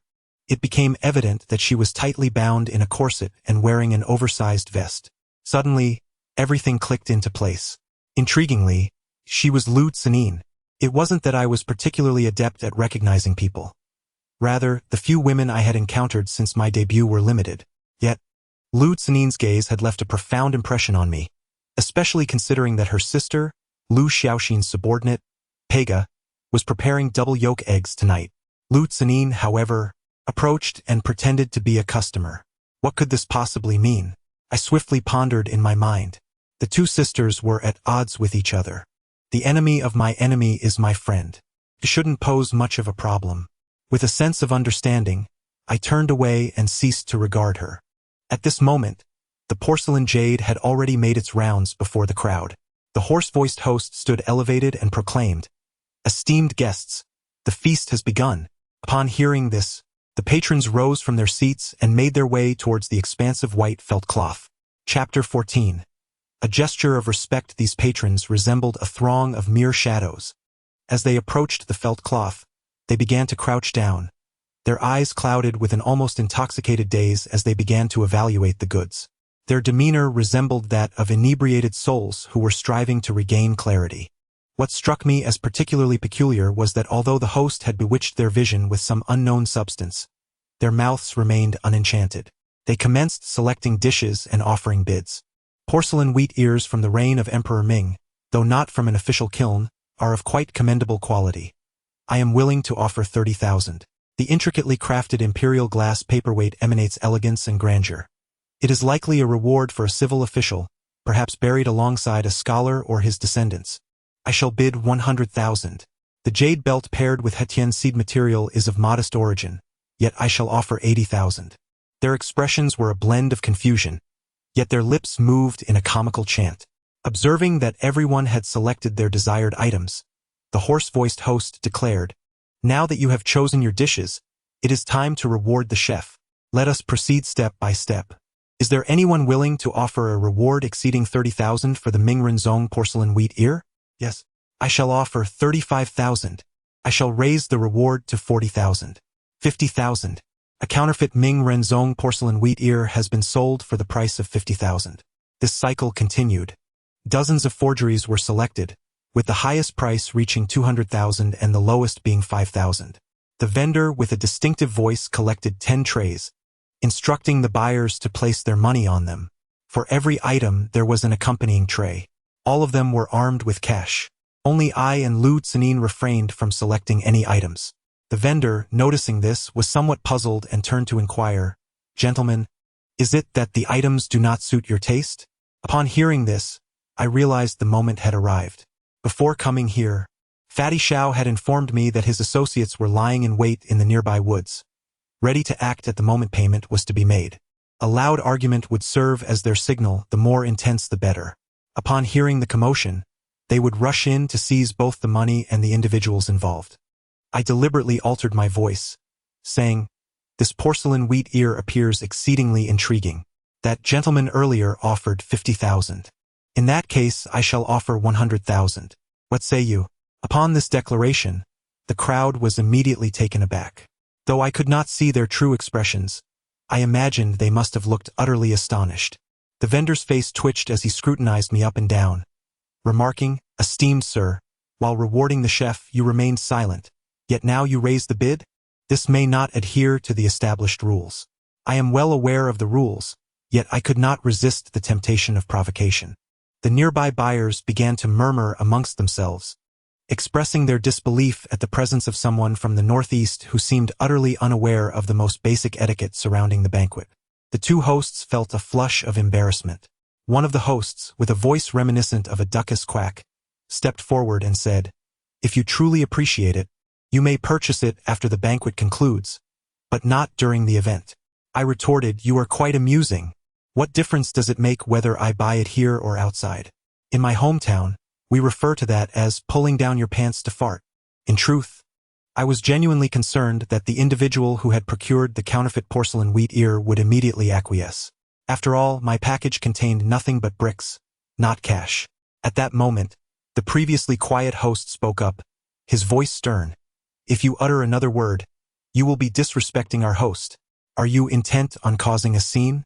it became evident that she was tightly bound in a corset and wearing an oversized vest. Suddenly, everything clicked into place. Intriguingly, she was Lu Tsanin. It wasn't that I was particularly adept at recognizing people. Rather, the few women I had encountered since my debut were limited. Yet, Lu Tsanin's gaze had left a profound impression on me, especially considering that her sister, Lu Xiaoxin's subordinate, Pega, was preparing double yolk eggs tonight. Lu Tsanin, however, approached and pretended to be a customer. What could this possibly mean? I swiftly pondered in my mind. The two sisters were at odds with each other. The enemy of my enemy is my friend. It shouldn't pose much of a problem. With a sense of understanding, I turned away and ceased to regard her. At this moment, the porcelain jade had already made its rounds before the crowd. The hoarse-voiced host stood elevated and proclaimed, "Esteemed guests, the feast has begun." Upon hearing this, the patrons rose from their seats and made their way towards the expansive white felt cloth. Chapter 14. A gesture of respect. These patrons resembled a throng of mere shadows. As they approached the felt cloth, they began to crouch down, their eyes clouded with an almost intoxicated daze as they began to evaluate the goods. Their demeanor resembled that of inebriated souls who were striving to regain clarity. What struck me as particularly peculiar was that although the host had bewitched their vision with some unknown substance, their mouths remained unenchanted. They commenced selecting dishes and offering bids. Porcelain wheat ears from the reign of Emperor Ming, though not from an official kiln, are of quite commendable quality. I am willing to offer 30,000. The intricately crafted imperial glass paperweight emanates elegance and grandeur. It is likely a reward for a civil official, perhaps buried alongside a scholar or his descendants. I shall bid 100,000. The jade belt paired with Hetian seed material is of modest origin, yet I shall offer 80,000. Their expressions were a blend of confusion, yet their lips moved in a comical chant. Observing that everyone had selected their desired items, the hoarse-voiced host declared, "Now that you have chosen your dishes, it is time to reward the chef. Let us proceed step by step. Is there anyone willing to offer a reward exceeding 30,000 for the Ming Renzong porcelain wheat ear? Yes. I shall offer 35,000. I shall raise the reward to 40,000. 50,000. A counterfeit Ming Renzong porcelain wheat ear has been sold for the price of 50,000. This cycle continued. Dozens of forgeries were selected, with the highest price reaching 200,000 and the lowest being 5,000. The vendor with a distinctive voice collected 10 trays, instructing the buyers to place their money on them. For every item there was an accompanying tray. All of them were armed with cash. Only I and Lu Tsanin refrained from selecting any items. The vendor, noticing this, was somewhat puzzled and turned to inquire, "Gentlemen, is it that the items do not suit your taste?" Upon hearing this, I realized the moment had arrived. Before coming here, Fatty Shao had informed me that his associates were lying in wait in the nearby woods. ready to act at the moment payment was to be made. A loud argument would serve as their signal, the more intense the better. Upon hearing the commotion, they would rush in to seize both the money and the individuals involved. I deliberately altered my voice, saying, "This porcelain wheat ear appears exceedingly intriguing. That gentleman earlier offered 50,000. In that case, I shall offer 100,000. What say you?" Upon this declaration, the crowd was immediately taken aback. Though I could not see their true expressions, I imagined they must have looked utterly astonished. The vendor's face twitched as he scrutinized me up and down, remarking, "Esteemed sir, while rewarding the chef, you remained silent, yet now you raise the bid? This may not adhere to the established rules. I am well aware of the rules, yet I could not resist the temptation of provocation." The nearby buyers began to murmur amongst themselves, expressing their disbelief at the presence of someone from the northeast who seemed utterly unaware of the most basic etiquette surrounding the banquet. The two hosts felt a flush of embarrassment. One of the hosts, with a voice reminiscent of a duck's quack, stepped forward and said, "If you truly appreciate it, you may purchase it after the banquet concludes, but not during the event." I retorted, "You are quite amusing. What difference does it make whether I buy it here or outside? In my hometown, we refer to that as pulling down your pants to fart." In truth, I was genuinely concerned that the individual who had procured the counterfeit porcelain wheat ear would immediately acquiesce. After all, my package contained nothing but bricks, not cash. At that moment, the previously quiet host spoke up, his voice stern. "If you utter another word, you will be disrespecting our host. Are you intent on causing a scene?"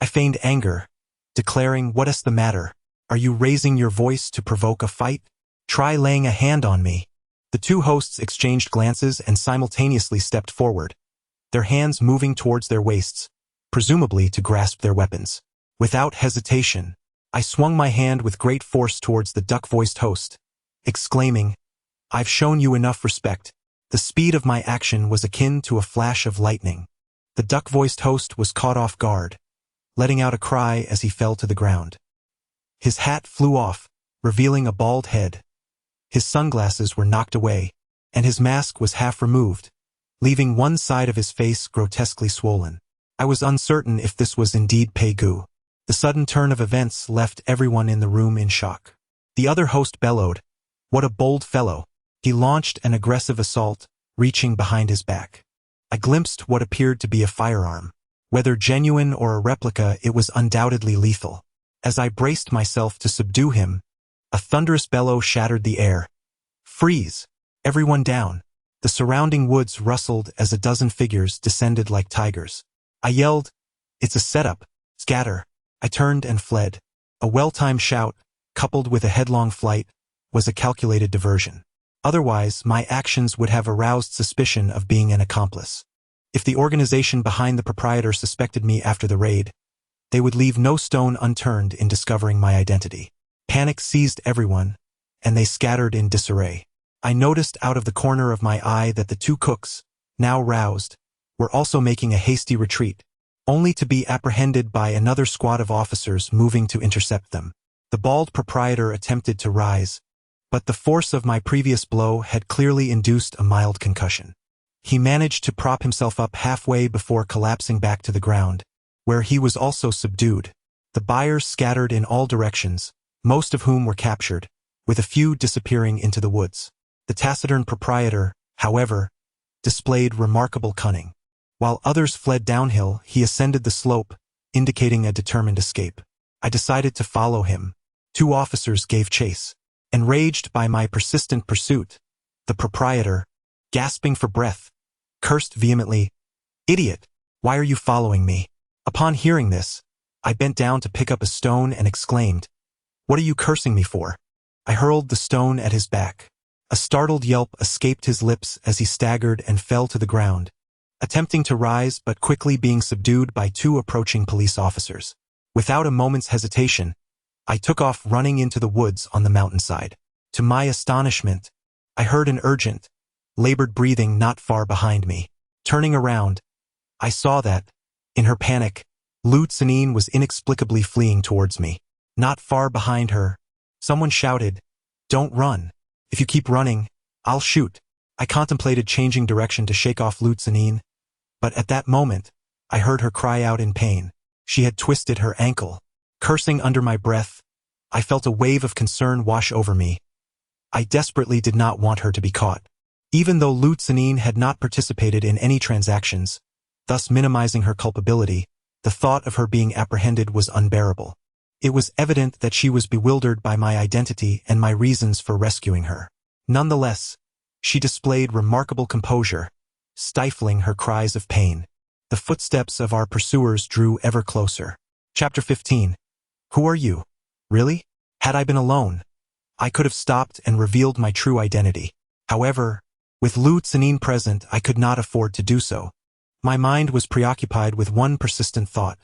I feigned anger, declaring, "What is the matter? Are you raising your voice to provoke a fight? Try laying a hand on me." The two hosts exchanged glances and simultaneously stepped forward, their hands moving towards their waists, presumably to grasp their weapons. Without hesitation, I swung my hand with great force towards the duck-voiced host, exclaiming, "I've shown you enough respect." The speed of my action was akin to a flash of lightning. The duck-voiced host was caught off guard, letting out a cry as he fell to the ground. His hat flew off, revealing a bald head. His sunglasses were knocked away, and his mask was half removed, leaving one side of his face grotesquely swollen. I was uncertain if this was indeed Pegu. The sudden turn of events left everyone in the room in shock. The other host bellowed, "What a bold fellow!" He launched an aggressive assault, reaching behind his back. I glimpsed what appeared to be a firearm. Whether genuine or a replica, it was undoubtedly lethal. As I braced myself to subdue him, a thunderous bellow shattered the air. "Freeze! Everyone down!" The surrounding woods rustled as a dozen figures descended like tigers. I yelled, "It's a setup! Scatter!" I turned and fled. A well-timed shout, coupled with a headlong flight, was a calculated diversion. Otherwise, my actions would have aroused suspicion of being an accomplice. If the organization behind the proprietor suspected me after the raid, they would leave no stone unturned in discovering my identity. Panic seized everyone, and they scattered in disarray. I noticed out of the corner of my eye that the two cooks, now roused, were also making a hasty retreat, only to be apprehended by another squad of officers moving to intercept them. The bald proprietor attempted to rise, but the force of my previous blow had clearly induced a mild concussion. He managed to prop himself up halfway before collapsing back to the ground, where he was also subdued. The buyers scattered in all directions, most of whom were captured, with a few disappearing into the woods. The taciturn proprietor, however, displayed remarkable cunning. While others fled downhill, he ascended the slope, indicating a determined escape. I decided to follow him. Two officers gave chase. Enraged by my persistent pursuit, the proprietor, gasping for breath, cursed vehemently, "Idiot! Why are you following me?" Upon hearing this, I bent down to pick up a stone and exclaimed, "What are you cursing me for?" I hurled the stone at his back. A startled yelp escaped his lips as he staggered and fell to the ground, attempting to rise but quickly being subdued by two approaching police officers. Without a moment's hesitation, I took off running into the woods on the mountainside. To my astonishment, I heard an urgent, labored breathing not far behind me. Turning around, I saw that, in her panic, Lutsanine was inexplicably fleeing towards me. Not far behind her, someone shouted, "Don't run. If you keep running, I'll shoot." I contemplated changing direction to shake off Lutsanine, But at that moment, I heard her cry out in pain. She had twisted her ankle. Cursing under my breath, I felt a wave of concern wash over me. I desperately did not want her to be caught. Even though Lu Tsanin had not participated in any transactions, thus minimizing her culpability, the thought of her being apprehended was unbearable. It was evident that she was bewildered by my identity and my reasons for rescuing her. Nonetheless, she displayed remarkable composure, stifling her cries of pain. The footsteps of our pursuers drew ever closer. Chapter 15. Who are you? Really? Had I been alone, I could have stopped and revealed my true identity. However, with Lu Tsanin present, I could not afford to do so. My mind was preoccupied with one persistent thought.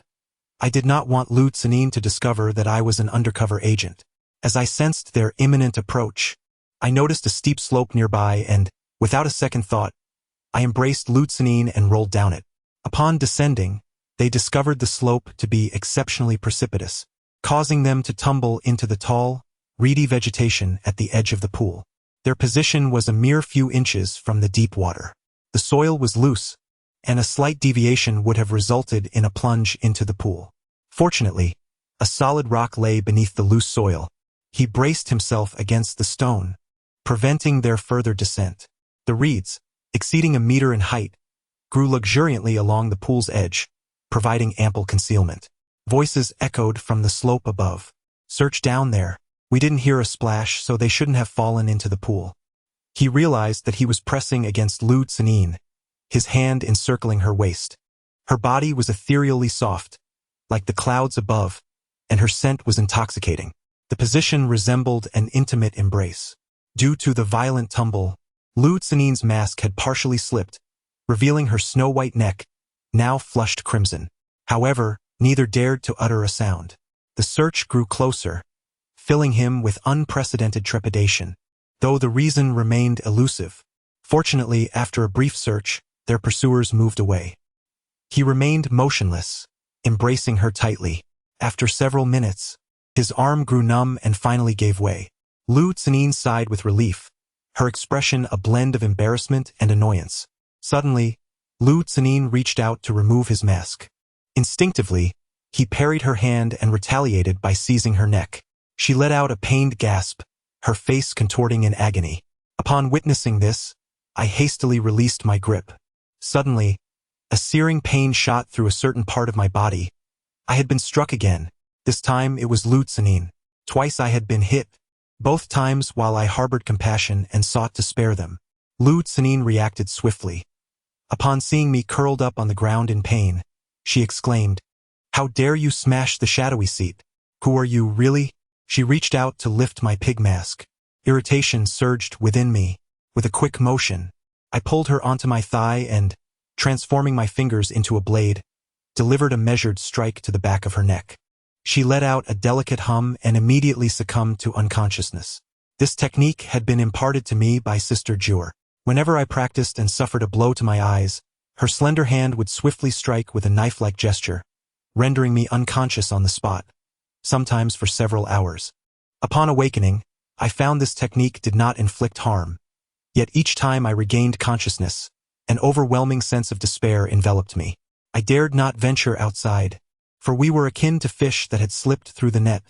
I did not want Lu Tsanin to discover that I was an undercover agent. As I sensed their imminent approach, I noticed a steep slope nearby and, without a second thought, I embraced Lu Tsanin and rolled down it. Upon descending, they discovered the slope to be exceptionally precipitous, causing them to tumble into the tall, reedy vegetation at the edge of the pool. Their position was a mere few inches from the deep water. The soil was loose, and a slight deviation would have resulted in a plunge into the pool. Fortunately, a solid rock lay beneath the loose soil. He braced himself against the stone, preventing their further descent. The reeds, exceeding a meter in height, grew luxuriantly along the pool's edge, providing ample concealment. Voices echoed from the slope above. Search down there. We didn't hear a splash, so they shouldn't have fallen into the pool. He realized that he was pressing against Lu Tsanin, his hand encircling her waist. Her body was ethereally soft, like the clouds above, and her scent was intoxicating. The position resembled an intimate embrace. Due to the violent tumble, Lu Tsanin's mask had partially slipped, revealing her snow-white neck, now flushed crimson. However, neither dared to utter a sound. The search grew closer, filling him with unprecedented trepidation, though the reason remained elusive. Fortunately, after a brief search, their pursuers moved away. He remained motionless, embracing her tightly. After several minutes, his arm grew numb and finally gave way. Lu Tsanin sighed with relief, her expression a blend of embarrassment and annoyance. Suddenly, Lu Tsanin reached out to remove his mask. Instinctively, he parried her hand and retaliated by seizing her neck. She let out a pained gasp, her face contorting in agony. Upon witnessing this, I hastily released my grip. Suddenly, a searing pain shot through a certain part of my body. I had been struck again. This time it was Lu Tsanin. Twice I had been hit, both times while I harbored compassion and sought to spare them. Lu Tsanin reacted swiftly. Upon seeing me curled up on the ground in pain, she exclaimed, "How dare you smash the shadowy seat? Who are you, really?" She reached out to lift my pig mask. Irritation surged within me. With a quick motion, I pulled her onto my thigh and, transforming my fingers into a blade, delivered a measured strike to the back of her neck. She let out a delicate hum and immediately succumbed to unconsciousness. This technique had been imparted to me by Sister Jur. Whenever I practiced and suffered a blow to my eyes, her slender hand would swiftly strike with a knife-like gesture, rendering me unconscious on the spot, sometimes for several hours. Upon awakening, I found this technique did not inflict harm. Yet each time I regained consciousness, an overwhelming sense of despair enveloped me. I dared not venture outside, for we were akin to fish that had slipped through the net,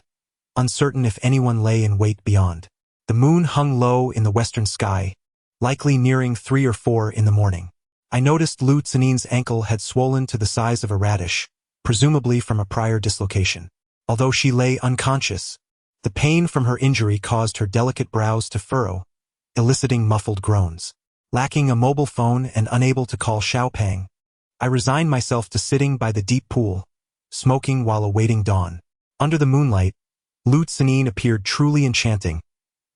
uncertain if anyone lay in wait beyond. The moon hung low in the western sky, likely nearing 3 or 4 in the morning. I noticed Lu Tsanin's ankle had swollen to the size of a radish, presumably from a prior dislocation. Although she lay unconscious, the pain from her injury caused her delicate brows to furrow, eliciting muffled groans. Lacking a mobile phone and unable to call Xiaopang, I resigned myself to sitting by the deep pool, smoking while awaiting dawn. Under the moonlight, Lu Tsanin appeared truly enchanting,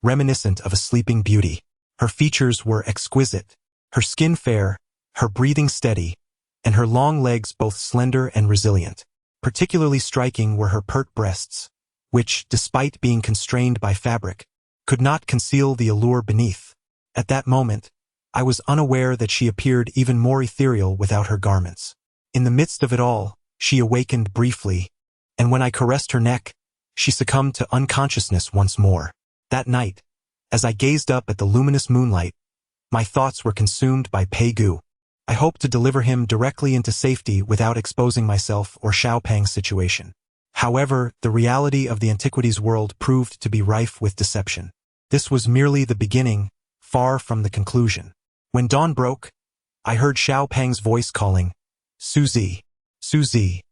reminiscent of a sleeping beauty. Her features were exquisite, her skin fair, her breathing steady, and her long legs both slender and resilient. Particularly striking were her pert breasts, which, despite being constrained by fabric, could not conceal the allure beneath. At that moment, I was unaware that she appeared even more ethereal without her garments. In the midst of it all, she awakened briefly, and when I caressed her neck, she succumbed to unconsciousness once more. That night, as I gazed up at the luminous moonlight, my thoughts were consumed by Pei Gu. I hoped to deliver him directly into safety without exposing myself or Xiaopang's situation. However, the reality of the antiquities world proved to be rife with deception. This was merely the beginning, far from the conclusion. When dawn broke, I heard Xiaopang's voice calling, "Suzy, Suzy,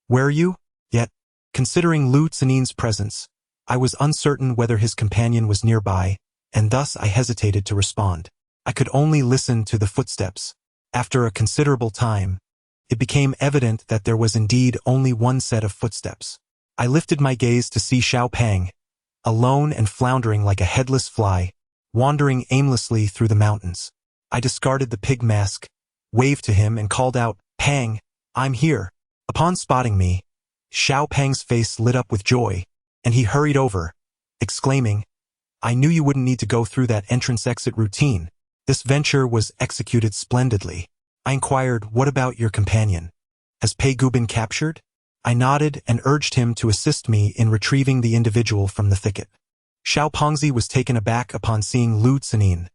where are you?" Yet, considering Lu Zinin's presence, I was uncertain whether his companion was nearby, and thus I hesitated to respond. I could only listen to the footsteps. After a considerable time, it became evident that there was indeed only one set of footsteps. I lifted my gaze to see Xiaopang, alone and floundering like a headless fly, wandering aimlessly through the mountains. I discarded the pig mask, waved to him and called out, "Pang, I'm here." Upon spotting me, Xiaopang's face lit up with joy, and he hurried over, exclaiming, "I knew you wouldn't need to go through that entrance-exit routine. This venture was executed splendidly." I inquired, "What about your companion? Has Pei Gu been captured?" I nodded and urged him to assist me in retrieving the individual from the thicket. Xiaopangzi was taken aback upon seeing Lu Zinin,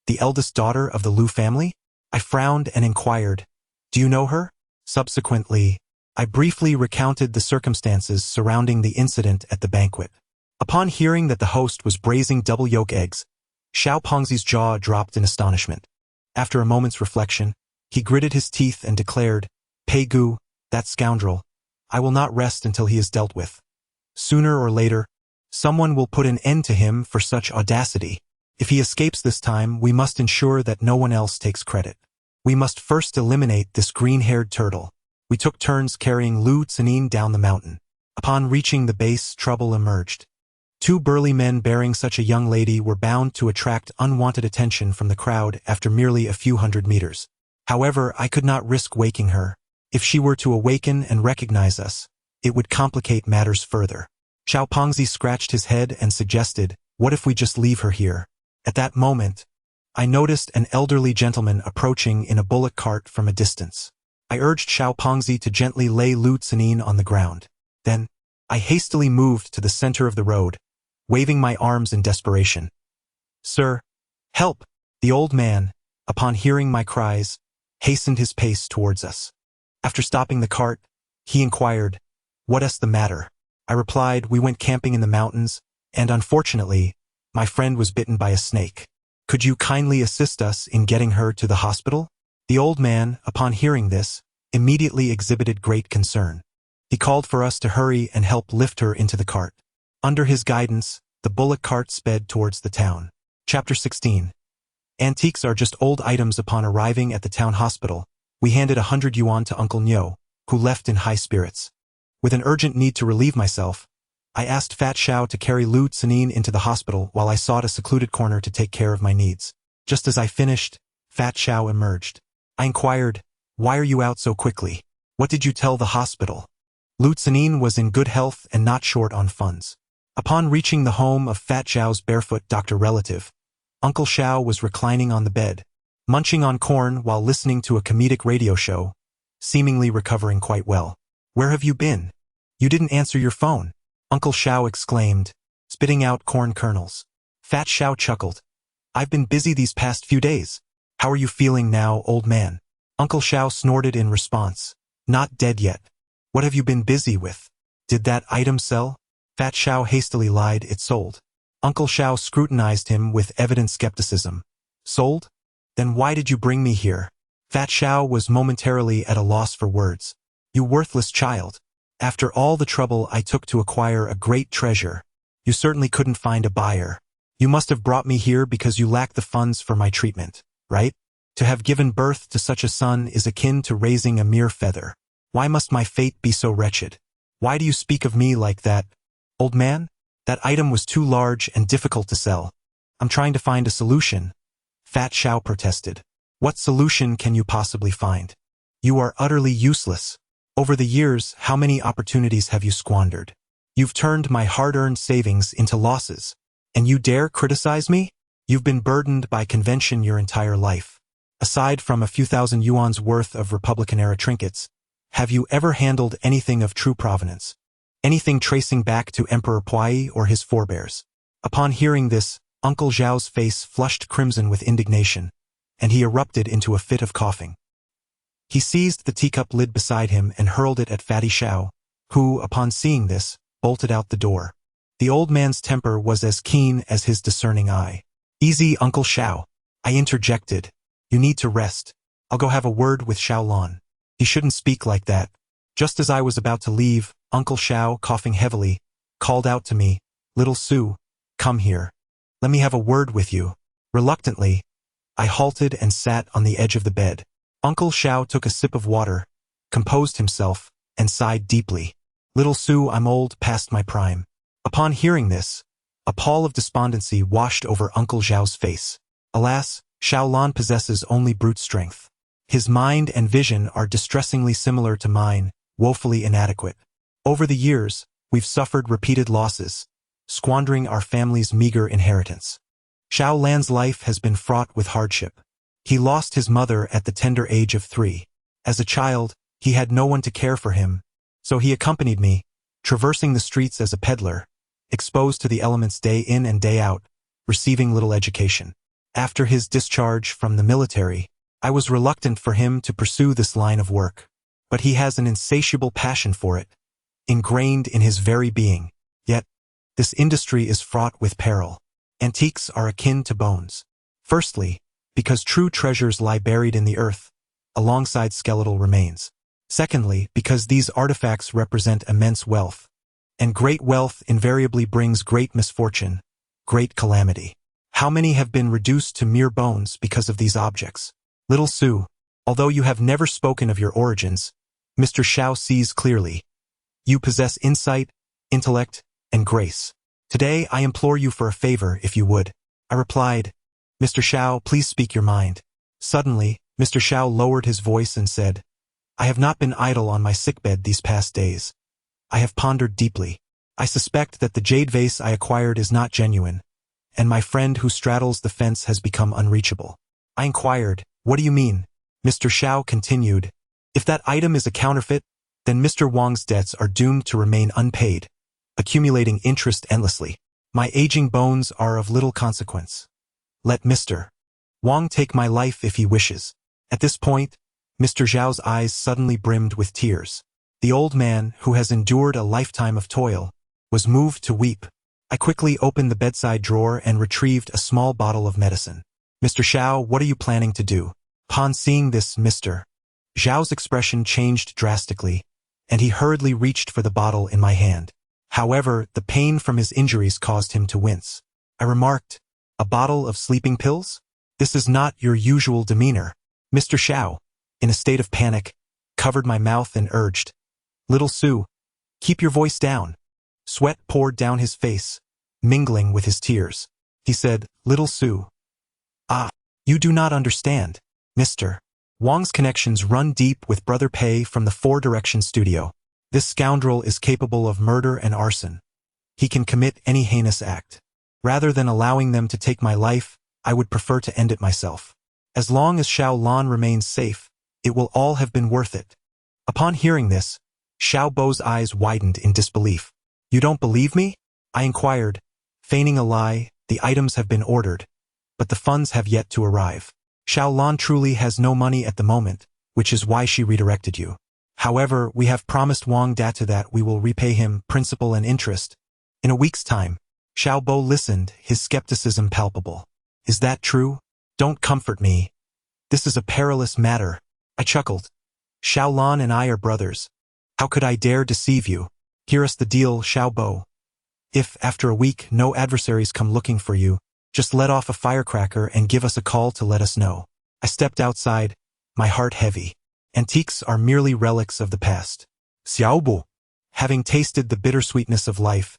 the eldest daughter of the Lu family. I frowned and inquired, "Do you know her?" Subsequently, I briefly recounted the circumstances surrounding the incident at the banquet. Upon hearing that the host was braising double yolk eggs, Xiaopangzi's jaw dropped in astonishment. After a moment's reflection, he gritted his teeth and declared, "Pei Gu, that scoundrel, I will not rest until he is dealt with. Sooner or later, someone will put an end to him for such audacity. If he escapes this time, we must ensure that no one else takes credit. We must first eliminate this green-haired turtle." We took turns carrying Lu Zinin down the mountain. Upon reaching the base, trouble emerged. Two burly men bearing such a young lady were bound to attract unwanted attention from the crowd after merely a few hundred meters. However, I could not risk waking her. If she were to awaken and recognize us, it would complicate matters further. Xiaopangzi scratched his head and suggested, "What if we just leave her here?" At that moment, I noticed an elderly gentleman approaching in a bullock cart from a distance. I urged Xiaopangzi to gently lay Lu Zinin on the ground. Then, I hastily moved to the center of the road, waving my arms in desperation. "Sir, help!" The old man, upon hearing my cries, hastened his pace towards us. After stopping the cart, he inquired, "What is the matter?" I replied, "We went camping in the mountains, and unfortunately, my friend was bitten by a snake. Could you kindly assist us in getting her to the hospital?" The old man, upon hearing this, immediately exhibited great concern. He called for us to hurry and help lift her into the cart. Under his guidance, the bullock cart sped towards the town. Chapter 16. Antiques are just old items. Upon arriving at the town hospital, we handed 100 yuan to Uncle Niu, who left in high spirits. With an urgent need to relieve myself, I asked Fat Xiao to carry Lu Zinin into the hospital while I sought a secluded corner to take care of my needs. Just as I finished, Fat Xiao emerged. I inquired, "Why are you out so quickly? What did you tell the hospital?" Lu Zinin was in good health and not short on funds. Upon reaching the home of Fat Xiao's barefoot doctor relative, Uncle Xiao was reclining on the bed, munching on corn while listening to a comedic radio show, seemingly recovering quite well. "Where have you been? You didn't answer your phone," Uncle Xiao exclaimed, spitting out corn kernels. Fat Xiao chuckled. "I've been busy these past few days. How are you feeling now, old man?" Uncle Xiao snorted in response. "Not dead yet. What have you been busy with? Did that item sell?" Fat Xiao hastily lied, "It sold." Uncle Xiao scrutinized him with evident skepticism. "Sold? Then why did you bring me here?" Fat Xiao was momentarily at a loss for words. "You worthless child. After all the trouble I took to acquire a great treasure, you certainly couldn't find a buyer. You must have brought me here because you lack the funds for my treatment, right? To have given birth to such a son is akin to raising a mere feather. Why must my fate be so wretched? Why do you speak of me like that? Old man, that item was too large and difficult to sell. I'm trying to find a solution." Fat Xiao protested. "What solution can you possibly find? You are utterly useless. Over the years, how many opportunities have you squandered? You've turned my hard-earned savings into losses. And you dare criticize me? You've been burdened by convention your entire life. Aside from a few thousand yuan's worth of Republican-era trinkets, have you ever handled anything of true provenance? Anything tracing back to Emperor Puyi or his forebears?" Upon hearing this, Uncle Zhao's face flushed crimson with indignation, and he erupted into a fit of coughing. He seized the teacup lid beside him and hurled it at Fatty Xiao, who, upon seeing this, bolted out the door. The old man's temper was as keen as his discerning eye. "Easy, Uncle Xiao," I interjected. "You need to rest. I'll go have a word with Xiao Lan. He shouldn't speak like that." Just as I was about to leave, Uncle Xiao, coughing heavily, called out to me, "Little Sue, come here. Let me have a word with you." Reluctantly, I halted and sat on the edge of the bed. Uncle Xiao took a sip of water, composed himself, and sighed deeply. "Little Sue, I'm old, past my prime." Upon hearing this, a pall of despondency washed over Uncle Xiao's face. Alas, Xiao Lan possesses only brute strength. His mind and vision are distressingly similar to mine, woefully inadequate. Over the years, we've suffered repeated losses, squandering our family's meager inheritance. Xiao Lan's life has been fraught with hardship. He lost his mother at the tender age of 3. As a child, he had no one to care for him, so he accompanied me, traversing the streets as a peddler, exposed to the elements day in and day out, receiving little education. After his discharge from the military, I was reluctant for him to pursue this line of work. But he has an insatiable passion for it, ingrained in his very being. Yet, this industry is fraught with peril. Antiques are akin to bones. Firstly, because true treasures lie buried in the earth, alongside skeletal remains. Secondly, because these artifacts represent immense wealth. And great wealth invariably brings great misfortune, great calamity. How many have been reduced to mere bones because of these objects? Little Sue, although you have never spoken of your origins, Mr. Xiao sees clearly. You possess insight, intellect, and grace. Today I implore you for a favor, if you would. I replied, "Mr. Xiao, please speak your mind." Suddenly, Mr. Xiao lowered his voice and said, "I have not been idle on my sickbed these past days. I have pondered deeply. I suspect that the jade vase I acquired is not genuine, and my friend who straddles the fence has become unreachable." I inquired, "What do you mean?" Mr. Xiao continued, "If that item is a counterfeit, then Mr. Wang's debts are doomed to remain unpaid, accumulating interest endlessly. My aging bones are of little consequence. Let Mr. Wang take my life if he wishes." At this point, Mr. Xiao's eyes suddenly brimmed with tears. The old man, who has endured a lifetime of toil, was moved to weep. I quickly opened the bedside drawer and retrieved a small bottle of medicine. "Mr. Xiao, what are you planning to do?" Upon seeing this, Mr. Xiao's expression changed drastically, and he hurriedly reached for the bottle in my hand. However, the pain from his injuries caused him to wince. I remarked, "A bottle of sleeping pills? This is not your usual demeanor." Mr. Xiao, in a state of panic, covered my mouth and urged, "Little Sue, keep your voice down." Sweat poured down his face, mingling with his tears. He said, "Little Sue, you do not understand. Mr. Wang's connections run deep with Brother Pei from the Four Direction studio. This scoundrel is capable of murder and arson. He can commit any heinous act. Rather than allowing them to take my life, I would prefer to end it myself. As long as Xiao Lan remains safe, it will all have been worth it." Upon hearing this, Xiao Bo's eyes widened in disbelief. "You don't believe me?" I inquired, feigning a lie. "The items have been ordered, but the funds have yet to arrive. Xiao Lan truly has no money at the moment, which is why she redirected you. However, we have promised Wang Datu that we will repay him principal and interest in a week's time." Xiao Bo listened, his skepticism palpable. "Is that true? Don't comfort me. This is a perilous matter." I chuckled. "Xiao Lan and I are brothers. How could I dare deceive you? Hear us the deal, Xiao Bo. If, after a week, no adversaries come looking for you, just let off a firecracker and give us a call to let us know." I stepped outside, my heart heavy. Antiques are merely relics of the past. Xiao Bo, having tasted the bittersweetness of life,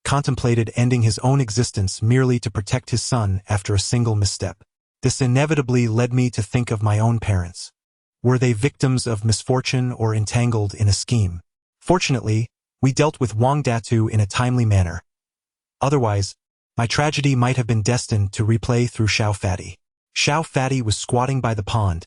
contemplated ending his own existence merely to protect his son after a single misstep. This inevitably led me to think of my own parents. Were they victims of misfortune or entangled in a scheme? Fortunately, we dealt with Wang Datu in a timely manner. Otherwise, my tragedy might have been destined to replay through Xiao Fatty. Xiao Fatty was squatting by the pond,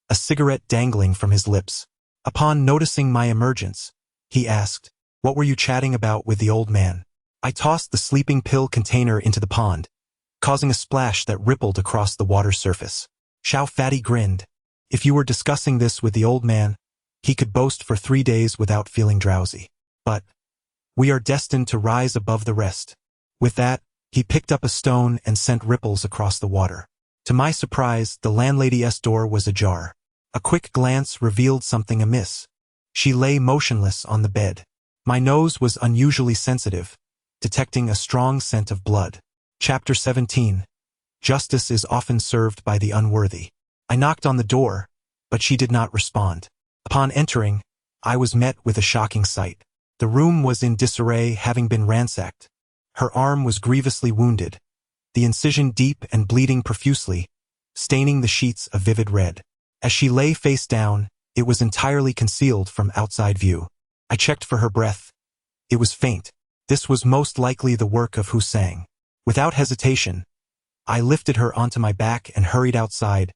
a cigarette dangling from his lips. Upon noticing my emergence, he asked, "What were you chatting about with the old man?" I tossed the sleeping pill container into the pond, causing a splash that rippled across the water's surface. Xiao Fatty grinned. If you were discussing this with the old man, he could boast for 3 days without feeling drowsy. But we are destined to rise above the rest. With that, he picked up a stone and sent ripples across the water. To my surprise, the landlady's door was ajar. A quick glance revealed something amiss. She lay motionless on the bed. My nose was unusually sensitive, detecting a strong scent of blood. Chapter 17. Justice is often served by the unworthy. I knocked on the door, but she did not respond. Upon entering, I was met with a shocking sight. The room was in disarray, having been ransacked. Her arm was grievously wounded, the incision deep and bleeding profusely, staining the sheets a vivid red. As she lay face down, it was entirely concealed from outside view. I checked for her breath. It was faint. This was most likely the work of Husang. Without hesitation, I lifted her onto my back and hurried outside,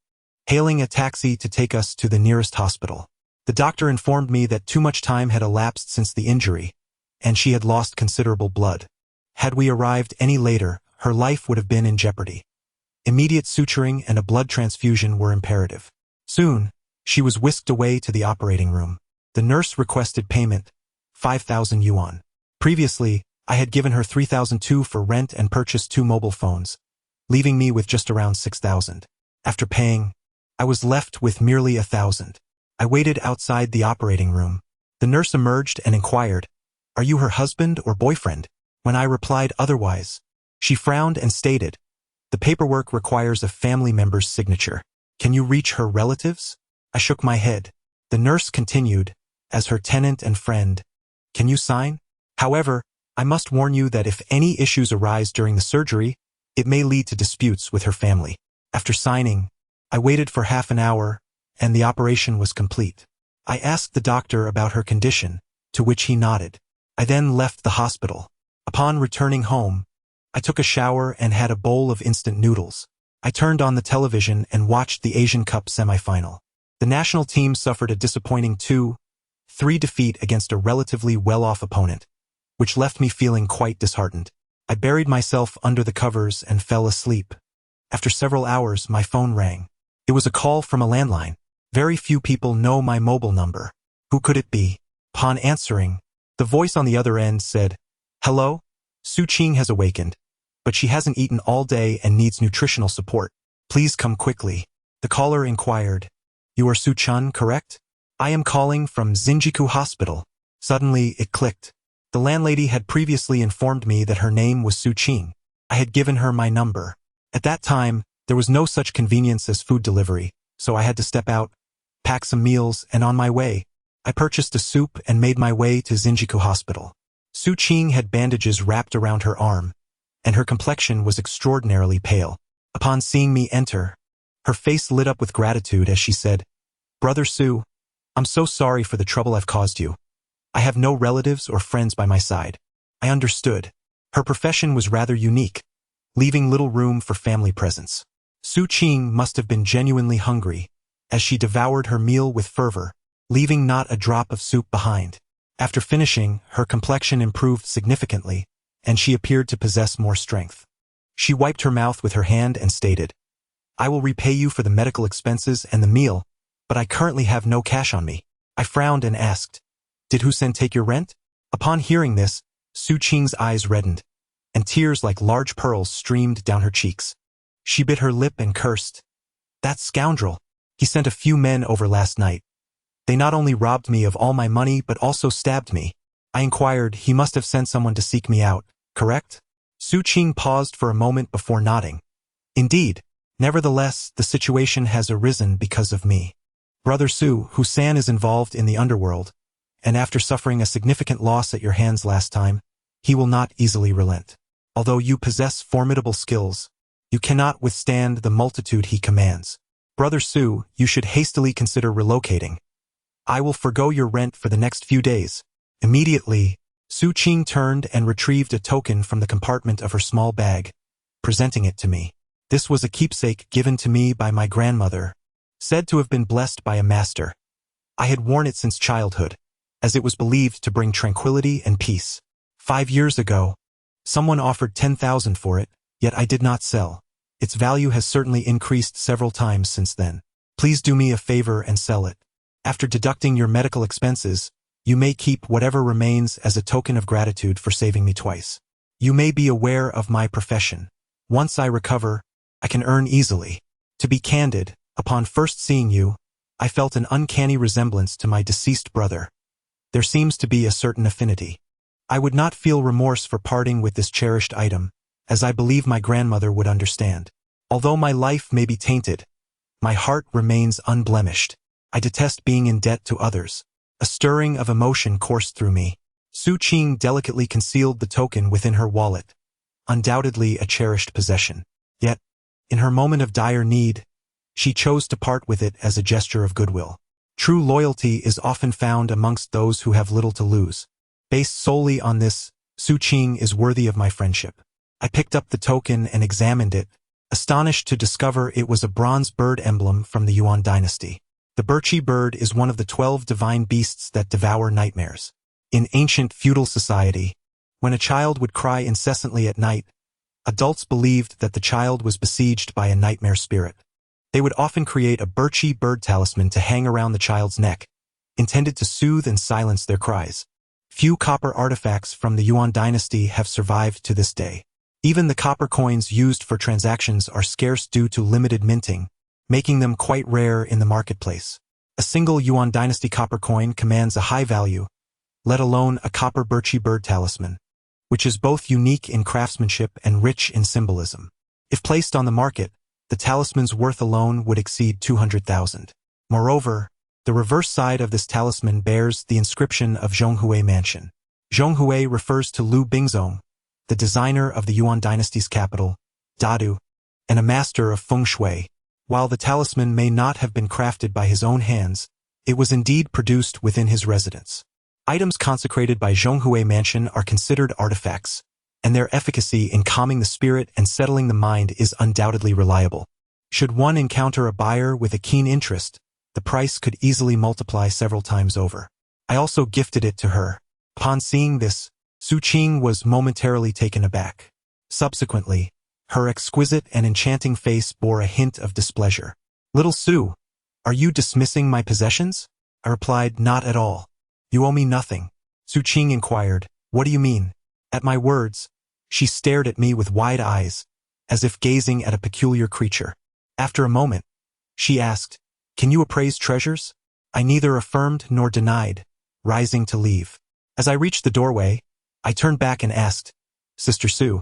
hailing a taxi to take us to the nearest hospital. The doctor informed me that too much time had elapsed since the injury, and she had lost considerable blood. Had we arrived any later, her life would have been in jeopardy. Immediate suturing and a blood transfusion were imperative. Soon, she was whisked away to the operating room. The nurse requested payment, 5,000 yuan. Previously, I had given her 3,002 for rent and purchased 2 mobile phones, leaving me with just around 6,000. After paying, I was left with merely 1,000. I waited outside the operating room. The nurse emerged and inquired, "Are you her husband or boyfriend?" When I replied otherwise, she frowned and stated, "The paperwork requires a family member's signature. Can you reach her relatives?" I shook my head. The nurse continued, "As her tenant and friend, can you sign? However, I must warn you that if any issues arise during the surgery, it may lead to disputes with her family." After signing, I waited for half an hour, and the operation was complete. I asked the doctor about her condition, to which he nodded. I then left the hospital. Upon returning home, I took a shower and had a bowl of instant noodles. I turned on the television and watched the Asian Cup semifinal. The national team suffered a disappointing 2-3 defeat against a relatively well-off opponent, which left me feeling quite disheartened. I buried myself under the covers and fell asleep. After several hours, my phone rang. It was a call from a landline. Very few people know my mobile number. Who could it be? Upon answering, the voice on the other end said, "Hello? Su Qing has awakened, but she hasn't eaten all day and needs nutritional support. Please come quickly." The caller inquired, "You are Su Chun, correct? I am calling from Jinjiku Hospital." Suddenly, it clicked. The landlady had previously informed me that her name was Su Qing. I had given her my number. At that time, there was no such convenience as food delivery, so I had to step out, pack some meals, and on my way, I purchased a soup and made my way to Jinjiku Hospital. Su Qing had bandages wrapped around her arm, and her complexion was extraordinarily pale. Upon seeing me enter, her face lit up with gratitude as she said, "Brother Su, I'm so sorry for the trouble I've caused you. I have no relatives or friends by my side." I understood. Her profession was rather unique, leaving little room for family presence. Su Qing must have been genuinely hungry, as she devoured her meal with fervor, leaving not a drop of soup behind. After finishing, her complexion improved significantly, and she appeared to possess more strength. She wiped her mouth with her hand and stated, "I will repay you for the medical expenses and the meal, but I currently have no cash on me." I frowned and asked, "Did Hussein take your rent?" Upon hearing this, Su Qing's eyes reddened, and tears like large pearls streamed down her cheeks. She bit her lip and cursed, "That scoundrel! He sent a few men over last night. They not only robbed me of all my money but also stabbed me." I inquired, "He must have sent someone to seek me out, correct?" Su Qing paused for a moment before nodding. "Indeed. Nevertheless, the situation has arisen because of me. Brother Su, Hussein is involved in the underworld, and after suffering a significant loss at your hands last time, he will not easily relent. Although you possess formidable skills, you cannot withstand the multitude he commands. Brother Su, you should hastily consider relocating. I will forgo your rent for the next few days." Immediately, Su Qing turned and retrieved a token from the compartment of her small bag, presenting it to me. This was a keepsake given to me by my grandmother, said to have been blessed by a master. I had worn it since childhood, as it was believed to bring tranquility and peace. 5 years ago, someone offered 10,000 for it, yet I did not sell. Its value has certainly increased several times since then. Please do me a favor and sell it. After deducting your medical expenses, you may keep whatever remains as a token of gratitude for saving me twice. You may be aware of my profession. Once I recover, I can earn easily. To be candid, upon first seeing you, I felt an uncanny resemblance to my deceased brother. There seems to be a certain affinity. I would not feel remorse for parting with this cherished item, as I believe my grandmother would understand. Although my life may be tainted, my heart remains unblemished. I detest being in debt to others. A stirring of emotion coursed through me. Su Qing delicately concealed the token within her wallet, undoubtedly a cherished possession. Yet, in her moment of dire need, she chose to part with it as a gesture of goodwill. True loyalty is often found amongst those who have little to lose. Based solely on this, Su Qing is worthy of my friendship. I picked up the token and examined it, astonished to discover it was a bronze bird emblem from the Yuan dynasty. The birchi bird is one of the 12 divine beasts that devour nightmares. In ancient feudal society, when a child would cry incessantly at night, adults believed that the child was besieged by a nightmare spirit. They would often create a birchi bird talisman to hang around the child's neck, intended to soothe and silence their cries. Few copper artifacts from the Yuan dynasty have survived to this day. Even the copper coins used for transactions are scarce due to limited minting, making them quite rare in the marketplace. A single Yuan dynasty copper coin commands a high value, let alone a copper birchi bird talisman, which is both unique in craftsmanship and rich in symbolism. If placed on the market, the talisman's worth alone would exceed 200,000. Moreover, the reverse side of this talisman bears the inscription of Zhonghui Mansion. Zhonghui refers to Liu Bingzong, the designer of the Yuan dynasty's capital, Dadu, and a master of feng shui. While the talisman may not have been crafted by his own hands, it was indeed produced within his residence. Items consecrated by Zhonghui Mansion are considered artifacts, and their efficacy in calming the spirit and settling the mind is undoubtedly reliable. Should one encounter a buyer with a keen interest, the price could easily multiply several times over. I also gifted it to her. Upon seeing this, Su Qing was momentarily taken aback. Subsequently, her exquisite and enchanting face bore a hint of displeasure. "Little Su, are you dismissing my possessions?" I replied, "Not at all. You owe me nothing." Su Qing inquired, "What do you mean?" At my words, she stared at me with wide eyes, as if gazing at a peculiar creature. After a moment, she asked, "Can you appraise treasures?" I neither affirmed nor denied, rising to leave. As I reached the doorway, I turned back and asked, "Sister Su,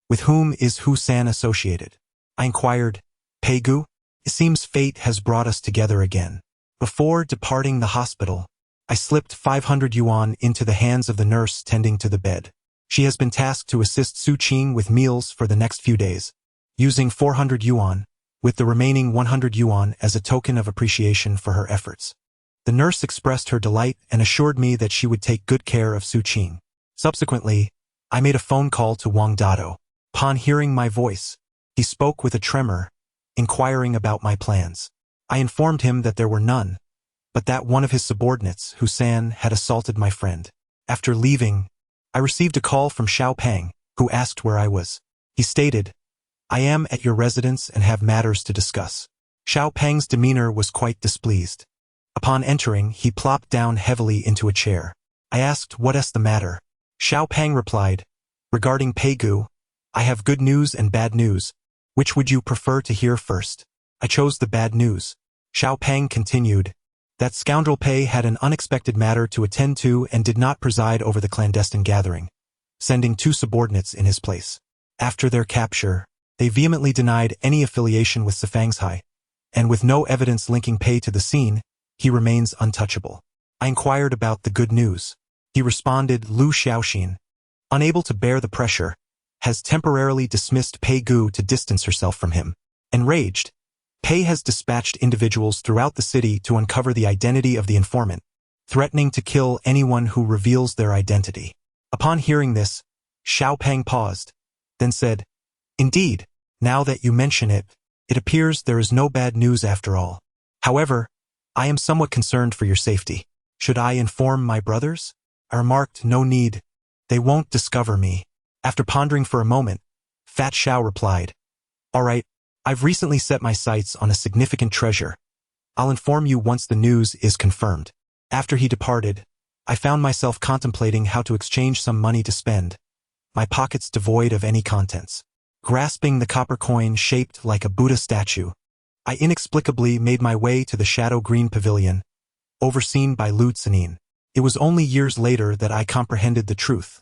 with whom is Hu-san associated?" I inquired, "Pei-gu? It seems fate has brought us together again." Before departing the hospital, I slipped 500 yuan into the hands of the nurse tending to the bed. She has been tasked to assist Su Qing with meals for the next few days, using 400 yuan, with the remaining 100 yuan as a token of appreciation for her efforts. The nurse expressed her delight and assured me that she would take good care of Su Qing. Subsequently, I made a phone call to Wang Dado. Upon hearing my voice, he spoke with a tremor, inquiring about my plans. I informed him that there were none, but that one of his subordinates, Hu-san, had assaulted my friend. After leaving, I received a call from Xiao Peng, who asked where I was. He stated, "I am at your residence and have matters to discuss." Xiao Peng's demeanor was quite displeased. Upon entering, he plopped down heavily into a chair. I asked, "What is the matter?" Xiao Peng replied, "Regarding Pei-gu, I have good news and bad news. Which would you prefer to hear first?" I chose the bad news. Xiao Peng continued, "That scoundrel Pei had an unexpected matter to attend to and did not preside over the clandestine gathering, sending 2 subordinates in his place. After their capture, they vehemently denied any affiliation with Sifangshai, and with no evidence linking Pei to the scene, he remains untouchable." I inquired about the good news. He responded, "Lu Xiaoxin, unable to bear the pressure, has temporarily dismissed Pei-gu to distance herself from him. Enraged, Pei has dispatched individuals throughout the city to uncover the identity of the informant, threatening to kill anyone who reveals their identity." Upon hearing this, Xiao Peng paused, then said, "Indeed, now that you mention it, it appears there is no bad news after all. However, I am somewhat concerned for your safety. Should I inform my brothers?" I remarked, "No need. They won't discover me." After pondering for a moment, Fat Xiao replied, "All right, I've recently set my sights on a significant treasure, I'll inform you once the news is confirmed. After he departed, I found myself contemplating how to exchange some money to spend, my pockets devoid of any contents. Grasping the copper coin shaped like a Buddha statue, I inexplicably made my way to the shadow green pavilion, overseen by Lu Tsenin. It was only years later that I comprehended the truth.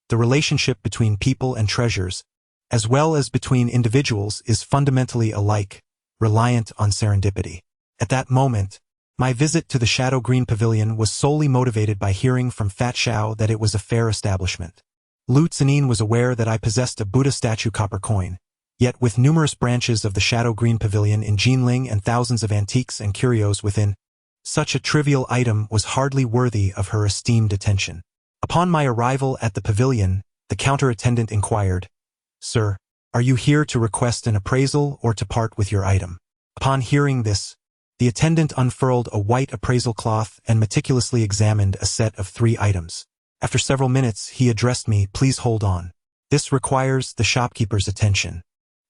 The relationship between people and treasures, as well as between individuals, is fundamentally alike, reliant on serendipity. At that moment, my visit to the shadow green pavilion was solely motivated by hearing from Fat Xiao that it was a fair establishment. Lu Tsenin was aware that I possessed a Buddha statue copper coin, yet with numerous branches of the shadow green pavilion in Jinling and thousands of antiques and curios within, such a trivial item was hardly worthy of her esteemed attention. Upon my arrival at the pavilion, the counter-attendant inquired, "Sir, are you here to request an appraisal or to part with your item?" Upon hearing this, the attendant unfurled a white appraisal cloth and meticulously examined a set of 3 items. After several minutes, he addressed me, "Please hold on. This requires the shopkeeper's attention."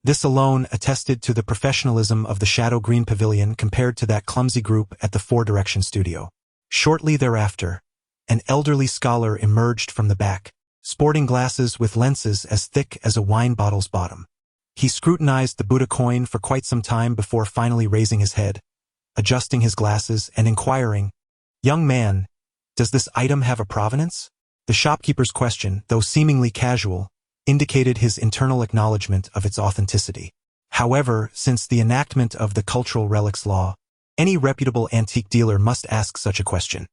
This alone attested to the professionalism of the shadow green pavilion compared to that clumsy group at the Four Direction studio. Shortly thereafter, an elderly scholar emerged from the back, sporting glasses with lenses as thick as a wine bottle's bottom. He scrutinized the Buddha coin for quite some time before finally raising his head, adjusting his glasses and inquiring, "Young man, does this item have a provenance?" The shopkeeper's question, though seemingly casual, indicated his internal acknowledgement of its authenticity. However, since the enactment of the cultural relics law, any reputable antique dealer must ask such a question.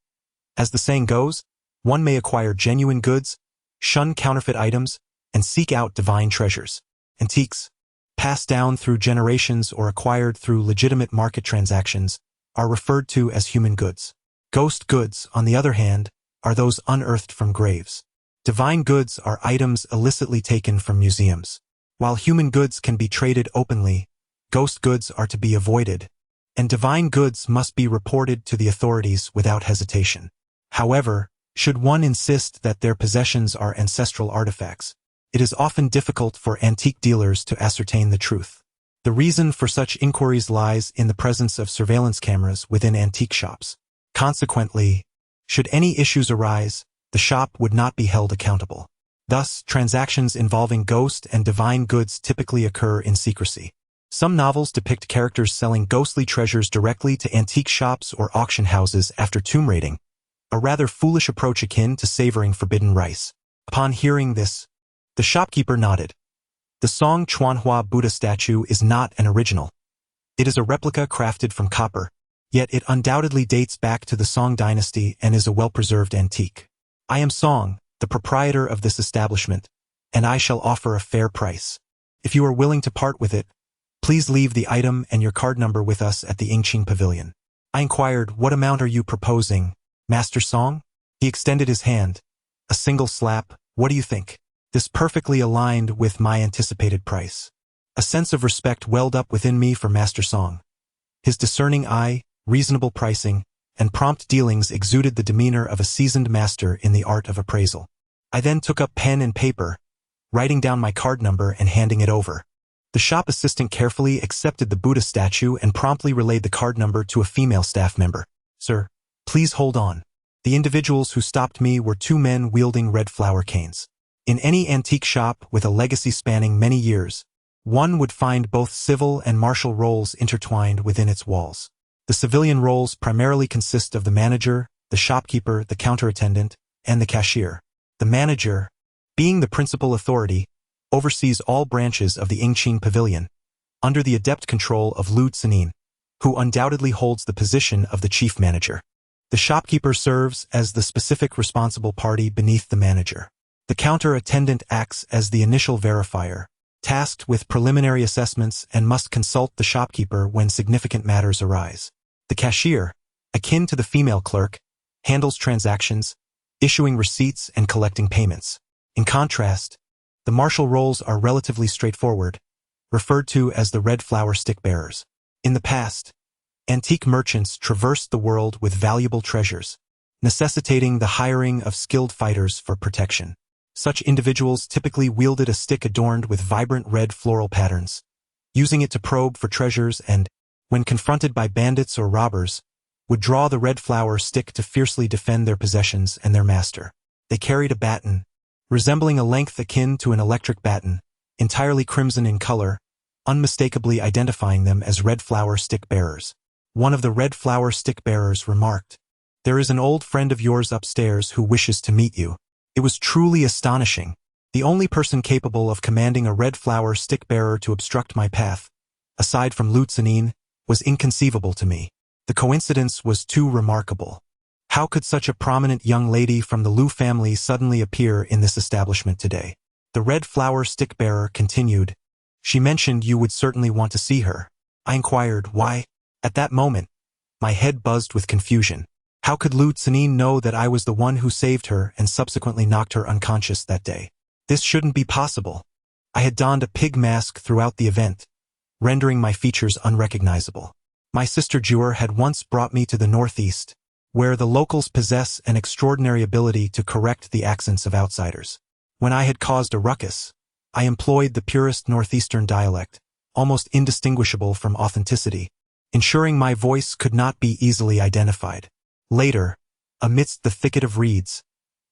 As the saying goes, one may acquire genuine goods, shun counterfeit items, and seek out divine treasures. Antiques, passed down through generations or acquired through legitimate market transactions, are referred to as human goods. Ghost goods, on the other hand, are those unearthed from graves. Divine goods are items illicitly taken from museums. While human goods can be traded openly, ghost goods are to be avoided, and divine goods must be reported to the authorities without hesitation. However, should one insist that their possessions are ancestral artifacts, it is often difficult for antique dealers to ascertain the truth. The reason for such inquiries lies in the presence of surveillance cameras within antique shops. Consequently, should any issues arise, the shop would not be held accountable. Thus, transactions involving ghost and divine goods typically occur in secrecy. Some novels depict characters selling ghostly treasures directly to antique shops or auction houses after tomb raiding, a rather foolish approach akin to savoring forbidden rice. Upon hearing this, the shopkeeper nodded. The Song Chuanhua Buddha statue is not an original. It is a replica crafted from copper, yet it undoubtedly dates back to the Song dynasty and is a well-preserved antique. I am Song, the proprietor of this establishment, and I shall offer a fair price. If you are willing to part with it, please leave the item and your card number with us at the Yingqing Pavilion. I inquired, "What amount are you proposing, Master Song?" He extended his hand. A single slap. "What do you think?" This perfectly aligned with my anticipated price. A sense of respect welled up within me for Master Song. His discerning eye, reasonable pricing, and prompt dealings exuded the demeanor of a seasoned master in the art of appraisal. I then took up pen and paper, writing down my card number and handing it over. The shop assistant carefully accepted the Buddha statue and promptly relayed the card number to a female staff member. "Sir, please hold on." The individuals who stopped me were 2 men wielding red flower canes. In any antique shop with a legacy spanning many years, one would find both civil and martial roles intertwined within its walls. The civilian roles primarily consist of the manager, the shopkeeper, the counter-attendant, and the cashier. The manager, being the principal authority, oversees all branches of the Yingqing Pavilion, under the adept control of Lu Tsenin, who undoubtedly holds the position of the chief manager. The shopkeeper serves as the specific responsible party beneath the manager. The counter-attendant acts as the initial verifier, tasked with preliminary assessments and must consult the shopkeeper when significant matters arise. The cashier, akin to the female clerk, handles transactions, issuing receipts and collecting payments. In contrast, the martial roles are relatively straightforward, referred to as the red flower stick bearers. In the past, antique merchants traversed the world with valuable treasures, necessitating the hiring of skilled fighters for protection. Such individuals typically wielded a stick adorned with vibrant red floral patterns, using it to probe for treasures and, when confronted by bandits or robbers, would draw the red flower stick to fiercely defend their possessions and their master. They carried a baton, resembling a length akin to an electric baton, entirely crimson in color, unmistakably identifying them as red flower stick bearers. One of the red flower stick bearers remarked, "There is an old friend of yours upstairs who wishes to meet you." It was truly astonishing. The only person capable of commanding a red flower stick bearer to obstruct my path, aside from Lu Tsenin, was inconceivable to me. The coincidence was too remarkable. How could such a prominent young lady from the Lu family suddenly appear in this establishment today? The red flower stick bearer continued, "She mentioned you would certainly want to see her." I inquired, why? At that moment, my head buzzed with confusion. How could Lu Tsenin know that I was the one who saved her and subsequently knocked her unconscious that day? This shouldn't be possible. I had donned a pig mask throughout the event, rendering my features unrecognizable. My sister Jur had once brought me to the Northeast, where the locals possess an extraordinary ability to correct the accents of outsiders. When I had caused a ruckus, I employed the purest Northeastern dialect, almost indistinguishable from authenticity, ensuring my voice could not be easily identified. Later, amidst the thicket of reeds,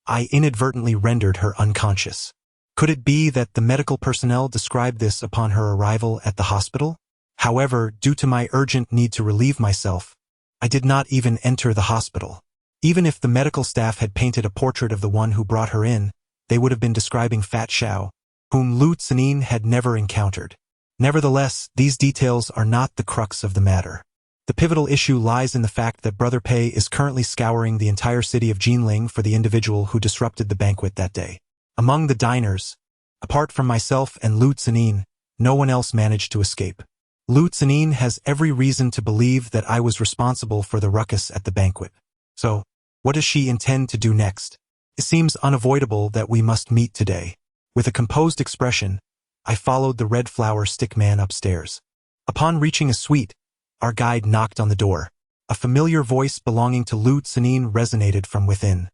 I inadvertently rendered her unconscious. Could it be that the medical personnel described this upon her arrival at the hospital? However, due to my urgent need to relieve myself, I did not even enter the hospital. Even if the medical staff had painted a portrait of the one who brought her in, they would have been describing Fat Xiao, whom Lu Tsenin had never encountered. Nevertheless, these details are not the crux of the matter. The pivotal issue lies in the fact that Brother Pei is currently scouring the entire city of Jinling for the individual who disrupted the banquet that day. Among the diners, apart from myself and Lu Tsenin, no one else managed to escape. Lu Tsenin has every reason to believe that I was responsible for the ruckus at the banquet. So, what does she intend to do next? It seems unavoidable that we must meet today. With a composed expression, I followed the red flower stick man upstairs. Upon reaching a suite, our guide knocked on the door. A familiar voice belonging to Lu Tsenin resonated from within.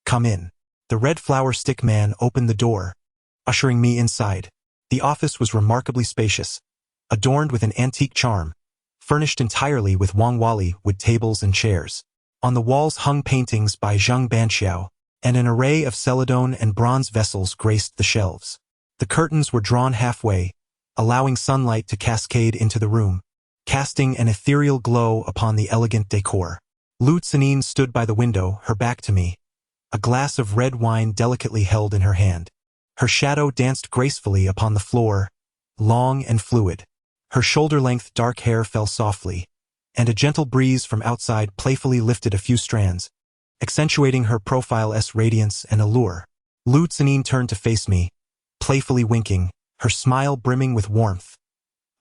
"Come in." The red flower stick man opened the door, ushering me inside. The office was remarkably spacious, adorned with an antique charm, furnished entirely with Wangwali wood tables and chairs. On the walls hung paintings by Zheng Banxiao, and an array of celadone and bronze vessels graced the shelves. The curtains were drawn halfway, allowing sunlight to cascade into the room, casting an ethereal glow upon the elegant decor. Lu Tsenin stood by the window, her back to me, a glass of red wine delicately held in her hand. Her shadow danced gracefully upon the floor, long and fluid. Her shoulder-length dark hair fell softly, and a gentle breeze from outside playfully lifted a few strands, accentuating her profile's radiance and allure. Lu Tsenin turned to face me, playfully winking, her smile brimming with warmth.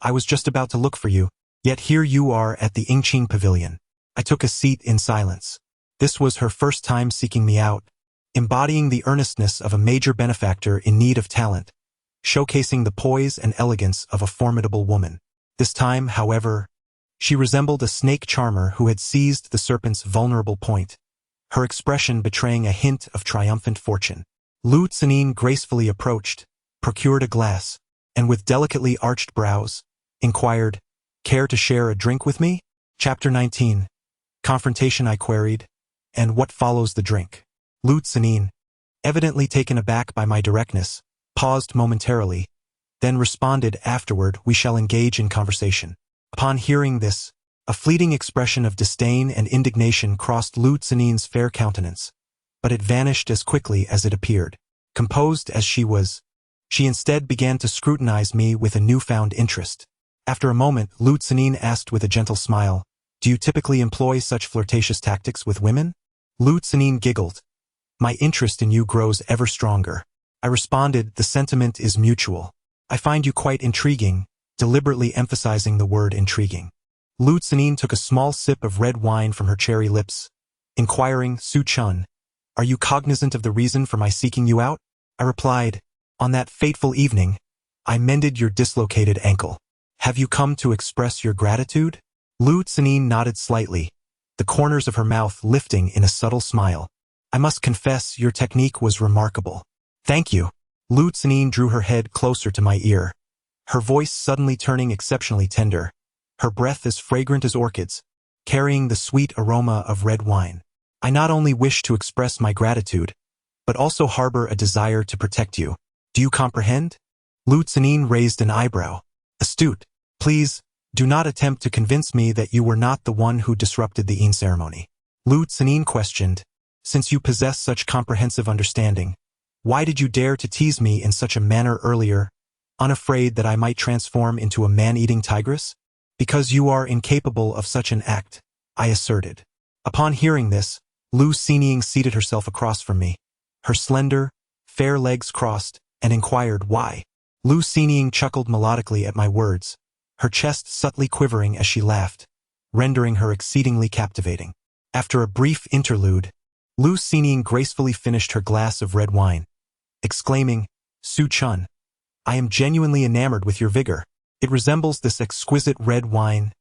"I was just about to look for you, yet here you are at the Ingqing Pavilion." I took a seat in silence. This was her first time seeking me out, embodying the earnestness of a major benefactor in need of talent, showcasing the poise and elegance of a formidable woman. This time, however, she resembled a snake charmer who had seized the serpent's vulnerable point, her expression betraying a hint of triumphant fortune. Lu Tsenin gracefully approached, procured a glass, and with delicately arched brows, inquired, "Care to share a drink with me?" Chapter 19. Confrontation, I queried. "And what follows the drink?" Lu Tsenin, evidently taken aback by my directness, paused momentarily, then responded, "Afterward, we shall engage in conversation." Upon hearing this, a fleeting expression of disdain and indignation crossed Lu Tsenin's fair countenance, but it vanished as quickly as it appeared. Composed as she was, she instead began to scrutinize me with a newfound interest. After a moment, Lu Tsenin asked with a gentle smile, "Do you typically employ such flirtatious tactics with women?" Lu Tsenin giggled. "My interest in you grows ever stronger." I responded, "The sentiment is mutual. I find you quite intriguing," deliberately emphasizing the word intriguing. Lu Tsenin took a small sip of red wine from her cherry lips, inquiring, "Su Chen, are you cognizant of the reason for my seeking you out?" I replied, "On that fateful evening, I mended your dislocated ankle. Have you come to express your gratitude?" Lu Tsenin nodded slightly, the corners of her mouth lifting in a subtle smile. "I must confess your technique was remarkable." "Thank you." Lu Tsenin drew her head closer to my ear, her voice suddenly turning exceptionally tender. her breath as fragrant as orchids, carrying the sweet aroma of red wine. I not only wish to express my gratitude, but also harbor a desire to protect you. Do you comprehend? Lu Zinin raised an eyebrow. Astute. Please, do not attempt to convince me that you were not the one who disrupted the ceremony. Lu Zinin questioned, since you possess such comprehensive understanding, why did you dare to tease me in such a manner earlier, unafraid that I might transform into a man-eating tigress? Because you are incapable of such an act, I asserted. Upon hearing this, Lu Zinin seated herself across from me, her slender, fair legs crossed, and inquired why. Lu Zinin chuckled melodically at my words, her chest subtly quivering as she laughed, rendering her exceedingly captivating. After a brief interlude, Lu Zinin gracefully finished her glass of red wine, exclaiming, Su Chen, I am genuinely enamored with your vigor. It resembles this exquisite red wine,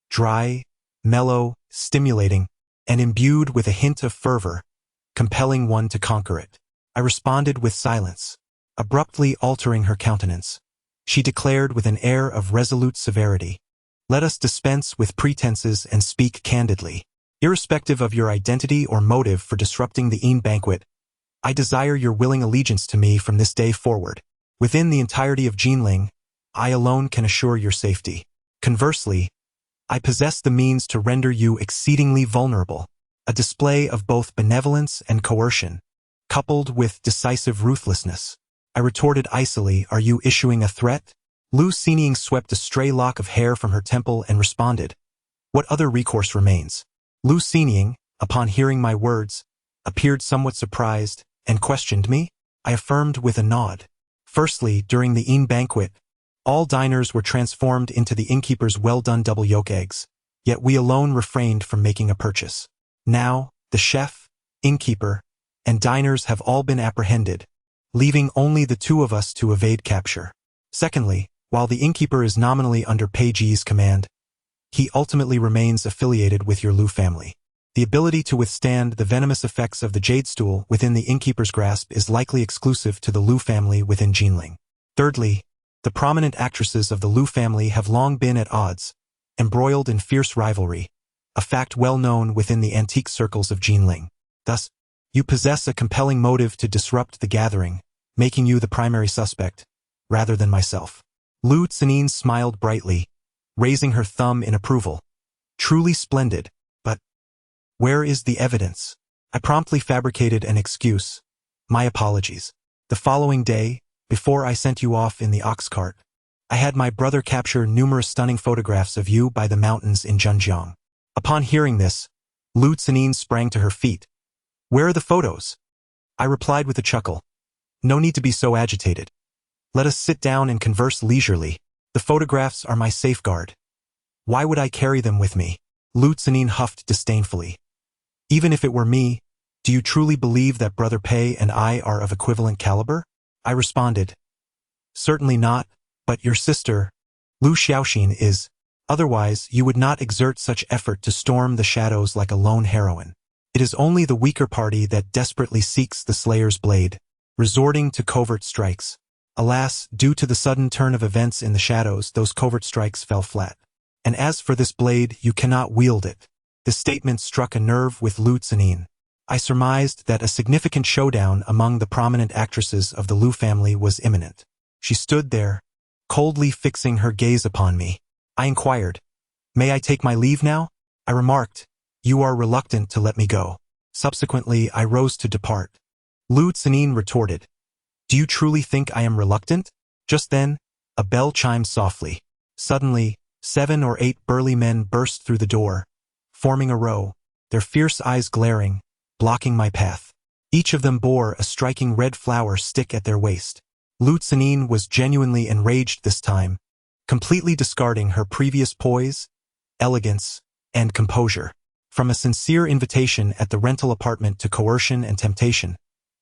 dry, mellow, stimulating, and imbued with a hint of fervor, compelling one to conquer it. I responded with silence, abruptly altering her countenance. She declared with an air of resolute severity, let us dispense with pretenses and speak candidly. Irrespective of your identity or motive for disrupting the banquet, I desire your willing allegiance to me from this day forward. Within the entirety of Jinling, I alone can assure your safety. Conversely, I possess the means to render you exceedingly vulnerable, a display of both benevolence and coercion, coupled with decisive ruthlessness. I retorted icily, are you issuing a threat? Lu Zinin swept a stray lock of hair from her temple and responded, what other recourse remains? Lu Zinin, upon hearing my words, appeared somewhat surprised and questioned me. I affirmed with a nod. Firstly, during the banquet, all diners were transformed into the innkeeper's well-done double yolk eggs, yet we alone refrained from making a purchase. Now, the chef, innkeeper, and diners have all been apprehended, leaving only the two of us to evade capture. Secondly, while the innkeeper is nominally under Peiji's command, he ultimately remains affiliated with your Lu family. The ability to withstand the venomous effects of the jade stool within the innkeeper's grasp is likely exclusive to the Lu family within Jinling. Thirdly, the prominent actresses of the Lu family have long been at odds, embroiled in fierce rivalry, a fact well known within the antique circles of Jinling. Thus, you possess a compelling motive to disrupt the gathering, making you the primary suspect, rather than myself. Lu Zinin smiled brightly, raising her thumb in approval. Truly splendid, but where is the evidence? I promptly fabricated an excuse. My apologies. The following day, before I sent you off in the ox cart, I had my brother capture numerous stunning photographs of you by the mountains in Zhenjiang. Upon hearing this, Lu Zinin sprang to her feet. Where are the photos? I replied with a chuckle. No need to be so agitated. Let us sit down and converse leisurely. The photographs are my safeguard. Why would I carry them with me? Lu Zinin huffed disdainfully. Even if it were me, do you truly believe that Brother Pei and I are of equivalent caliber? I responded. Certainly not, but your sister, Lu Xiaoxin, is. Otherwise, you would not exert such effort to storm the shadows like a lone heroine. It is only the weaker party that desperately seeks the Slayer's blade, resorting to covert strikes. Alas, due to the sudden turn of events in the shadows, those covert strikes fell flat. And as for this blade, you cannot wield it. This statement struck a nerve with Lu Zinin. I surmised that a significant showdown among the prominent actresses of the Lu family was imminent. She stood there, coldly fixing her gaze upon me. I inquired, may I take my leave now? I remarked, you are reluctant to let me go. Subsequently, I rose to depart. Lu Zinin retorted, do you truly think I am reluctant? Just then, a bell chimed softly. Suddenly, 7 or 8 burly men burst through the door, forming a row, their fierce eyes glaring, blocking my path. Each of them bore a striking red flower stick at their waist. Lu Zinin was genuinely enraged this time, completely discarding her previous poise, elegance, and composure. From a sincere invitation at the rental apartment to coercion and temptation,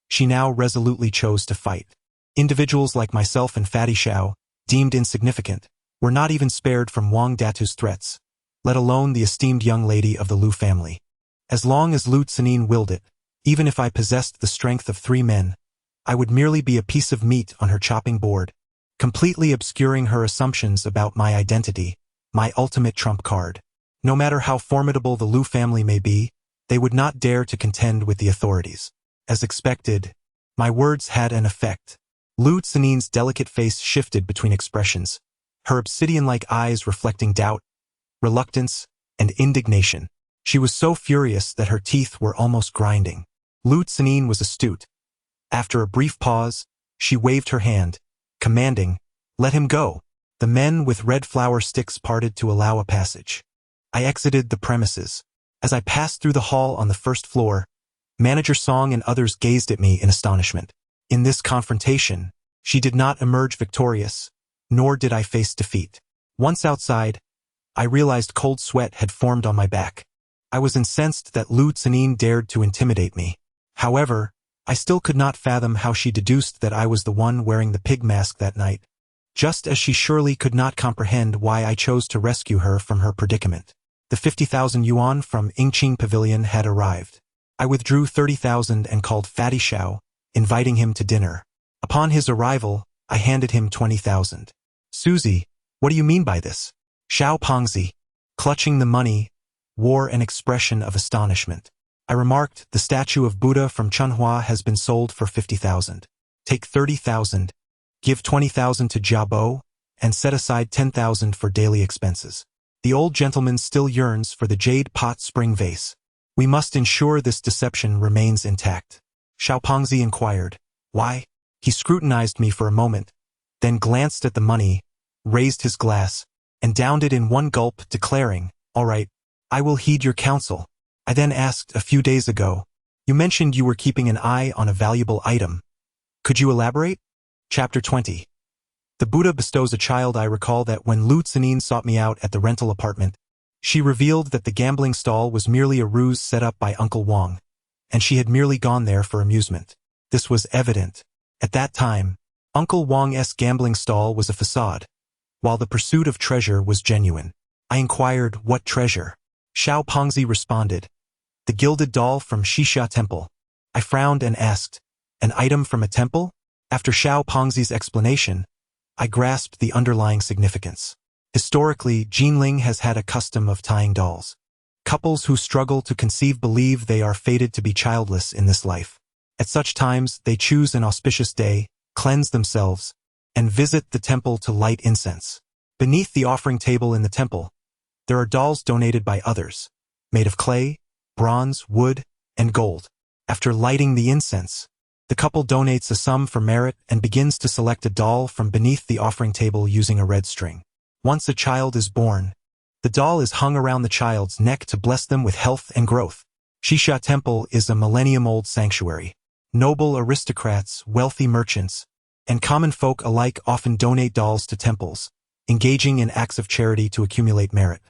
she now resolutely chose to fight. Individuals like myself and Fatty Xiao, deemed insignificant, were not even spared from Wang Datu's threats, let alone the esteemed young lady of the Lu family. As long as Lu Zinin willed it, even if I possessed the strength of 3 men, I would merely be a piece of meat on her chopping board, completely obscuring her assumptions about my identity, my ultimate trump card. No matter how formidable the Liu family may be, they would not dare to contend with the authorities. As expected, my words had an effect. Liu Xinin's delicate face shifted between expressions, her obsidian-like eyes reflecting doubt, reluctance, and indignation. She was so furious that her teeth were almost grinding. Liu Xinin was astute. After a brief pause, she waved her hand, commanding, "Let him go." The men with red flower sticks parted to allow a passage. I exited the premises. As I passed through the hall on the first floor, Manager Song and others gazed at me in astonishment. In this confrontation, she did not emerge victorious, nor did I face defeat. Once outside, I realized cold sweat had formed on my back. I was incensed that Liu Xinin dared to intimidate me. However, I still could not fathom how she deduced that I was the one wearing the pig mask that night, just as she surely could not comprehend why I chose to rescue her from her predicament. The 50,000 yuan from Ingqing Pavilion had arrived. I withdrew 30,000 and called Fatty Xiao, inviting him to dinner. Upon his arrival, I handed him 20,000. "Suzy, what do you mean by this?" Xiao Pengzi, clutching the money, wore an expression of astonishment. I remarked, "The statue of Buddha from Chunhua has been sold for 50,000. Take 30,000, give 20,000 to Jiabo, and set aside 10,000 for daily expenses. The old gentleman still yearns for the jade pot spring vase. We must ensure this deception remains intact." Xiao Pengzi inquired, "Why?" He scrutinized me for a moment, then glanced at the money, raised his glass, and downed it in one gulp, declaring, "All right, I will heed your counsel." I then asked, "A few days ago, you mentioned you were keeping an eye on a valuable item. Could you elaborate?" Chapter 20. The Buddha bestows a child. I recall that when Liu Xinin sought me out at the rental apartment, she revealed that the gambling stall was merely a ruse set up by Uncle Wang, and she had merely gone there for amusement. This was evident. At that time, Uncle Wang's gambling stall was a facade, while the pursuit of treasure was genuine. I inquired, "What treasure?" Xiao Pengzi responded, "The gilded doll from Shisha Temple." I frowned and asked, "An item from a temple?" After Xiao Pengzi's explanation, I grasped the underlying significance. Historically, Jinling has had a custom of tying dolls. Couples who struggle to conceive believe they are fated to be childless in this life. At such times, they choose an auspicious day, cleanse themselves, and visit the temple to light incense. Beneath the offering table in the temple, there are dolls donated by others, made of clay, bronze, wood, and gold. After lighting the incense, the couple donates a sum for merit and begins to select a doll from beneath the offering table using a red string. Once a child is born, the doll is hung around the child's neck to bless them with health and growth. Shisha Temple is a millennium-old sanctuary. Noble aristocrats, wealthy merchants, and common folk alike often donate dolls to temples, engaging in acts of charity to accumulate merit.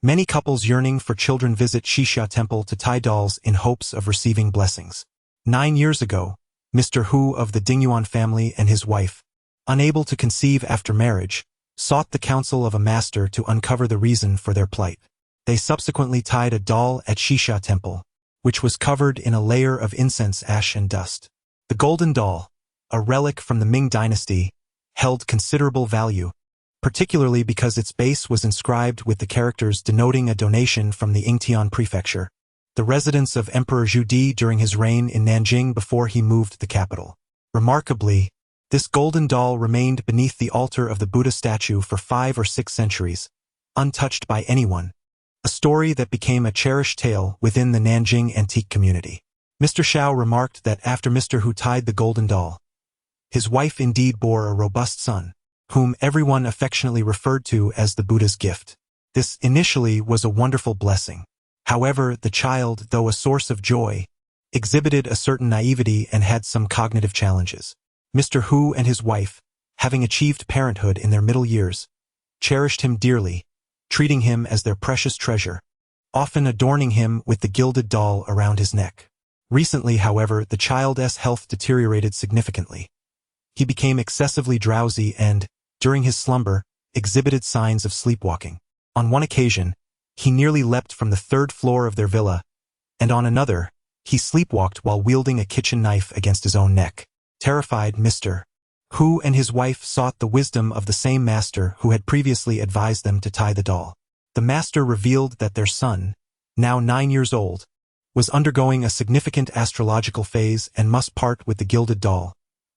Many couples yearning for children visit Shisha Temple to tie dolls in hopes of receiving blessings. 9 years ago, Mr. Hu of the Dingyuan family and his wife, unable to conceive after marriage, sought the counsel of a master to uncover the reason for their plight. They subsequently tied a doll at Shisha Temple, which was covered in a layer of incense ash and dust. The golden doll, a relic from the Ming dynasty, held considerable value, particularly because its base was inscribed with the characters denoting a donation from the Yingtian prefecture, the residence of Emperor Zhu Di during his reign in Nanjing before he moved the capital. Remarkably, this golden doll remained beneath the altar of the Buddha statue for 5 or 6 centuries, untouched by anyone, a story that became a cherished tale within the Nanjing antique community. Mr. Xiao remarked that after Mr. Hu tied the golden doll, his wife indeed bore a robust son, whom everyone affectionately referred to as the Buddha's gift. This initially was a wonderful blessing. However, the child, though a source of joy, exhibited a certain naivety and had some cognitive challenges. Mr. Hu and his wife, having achieved parenthood in their middle years, cherished him dearly, treating him as their precious treasure, often adorning him with the gilded doll around his neck. Recently, however, the child's health deteriorated significantly. He became excessively drowsy and, during his slumber, exhibited signs of sleepwalking. On one occasion, he nearly leapt from the 3rd floor of their villa, and on another, he sleepwalked while wielding a kitchen knife against his own neck. Terrified, Mr. Hu and his wife sought the wisdom of the same master who had previously advised them to tie the doll. The master revealed that their son, now 9 years old, was undergoing a significant astrological phase and must part with the gilded doll,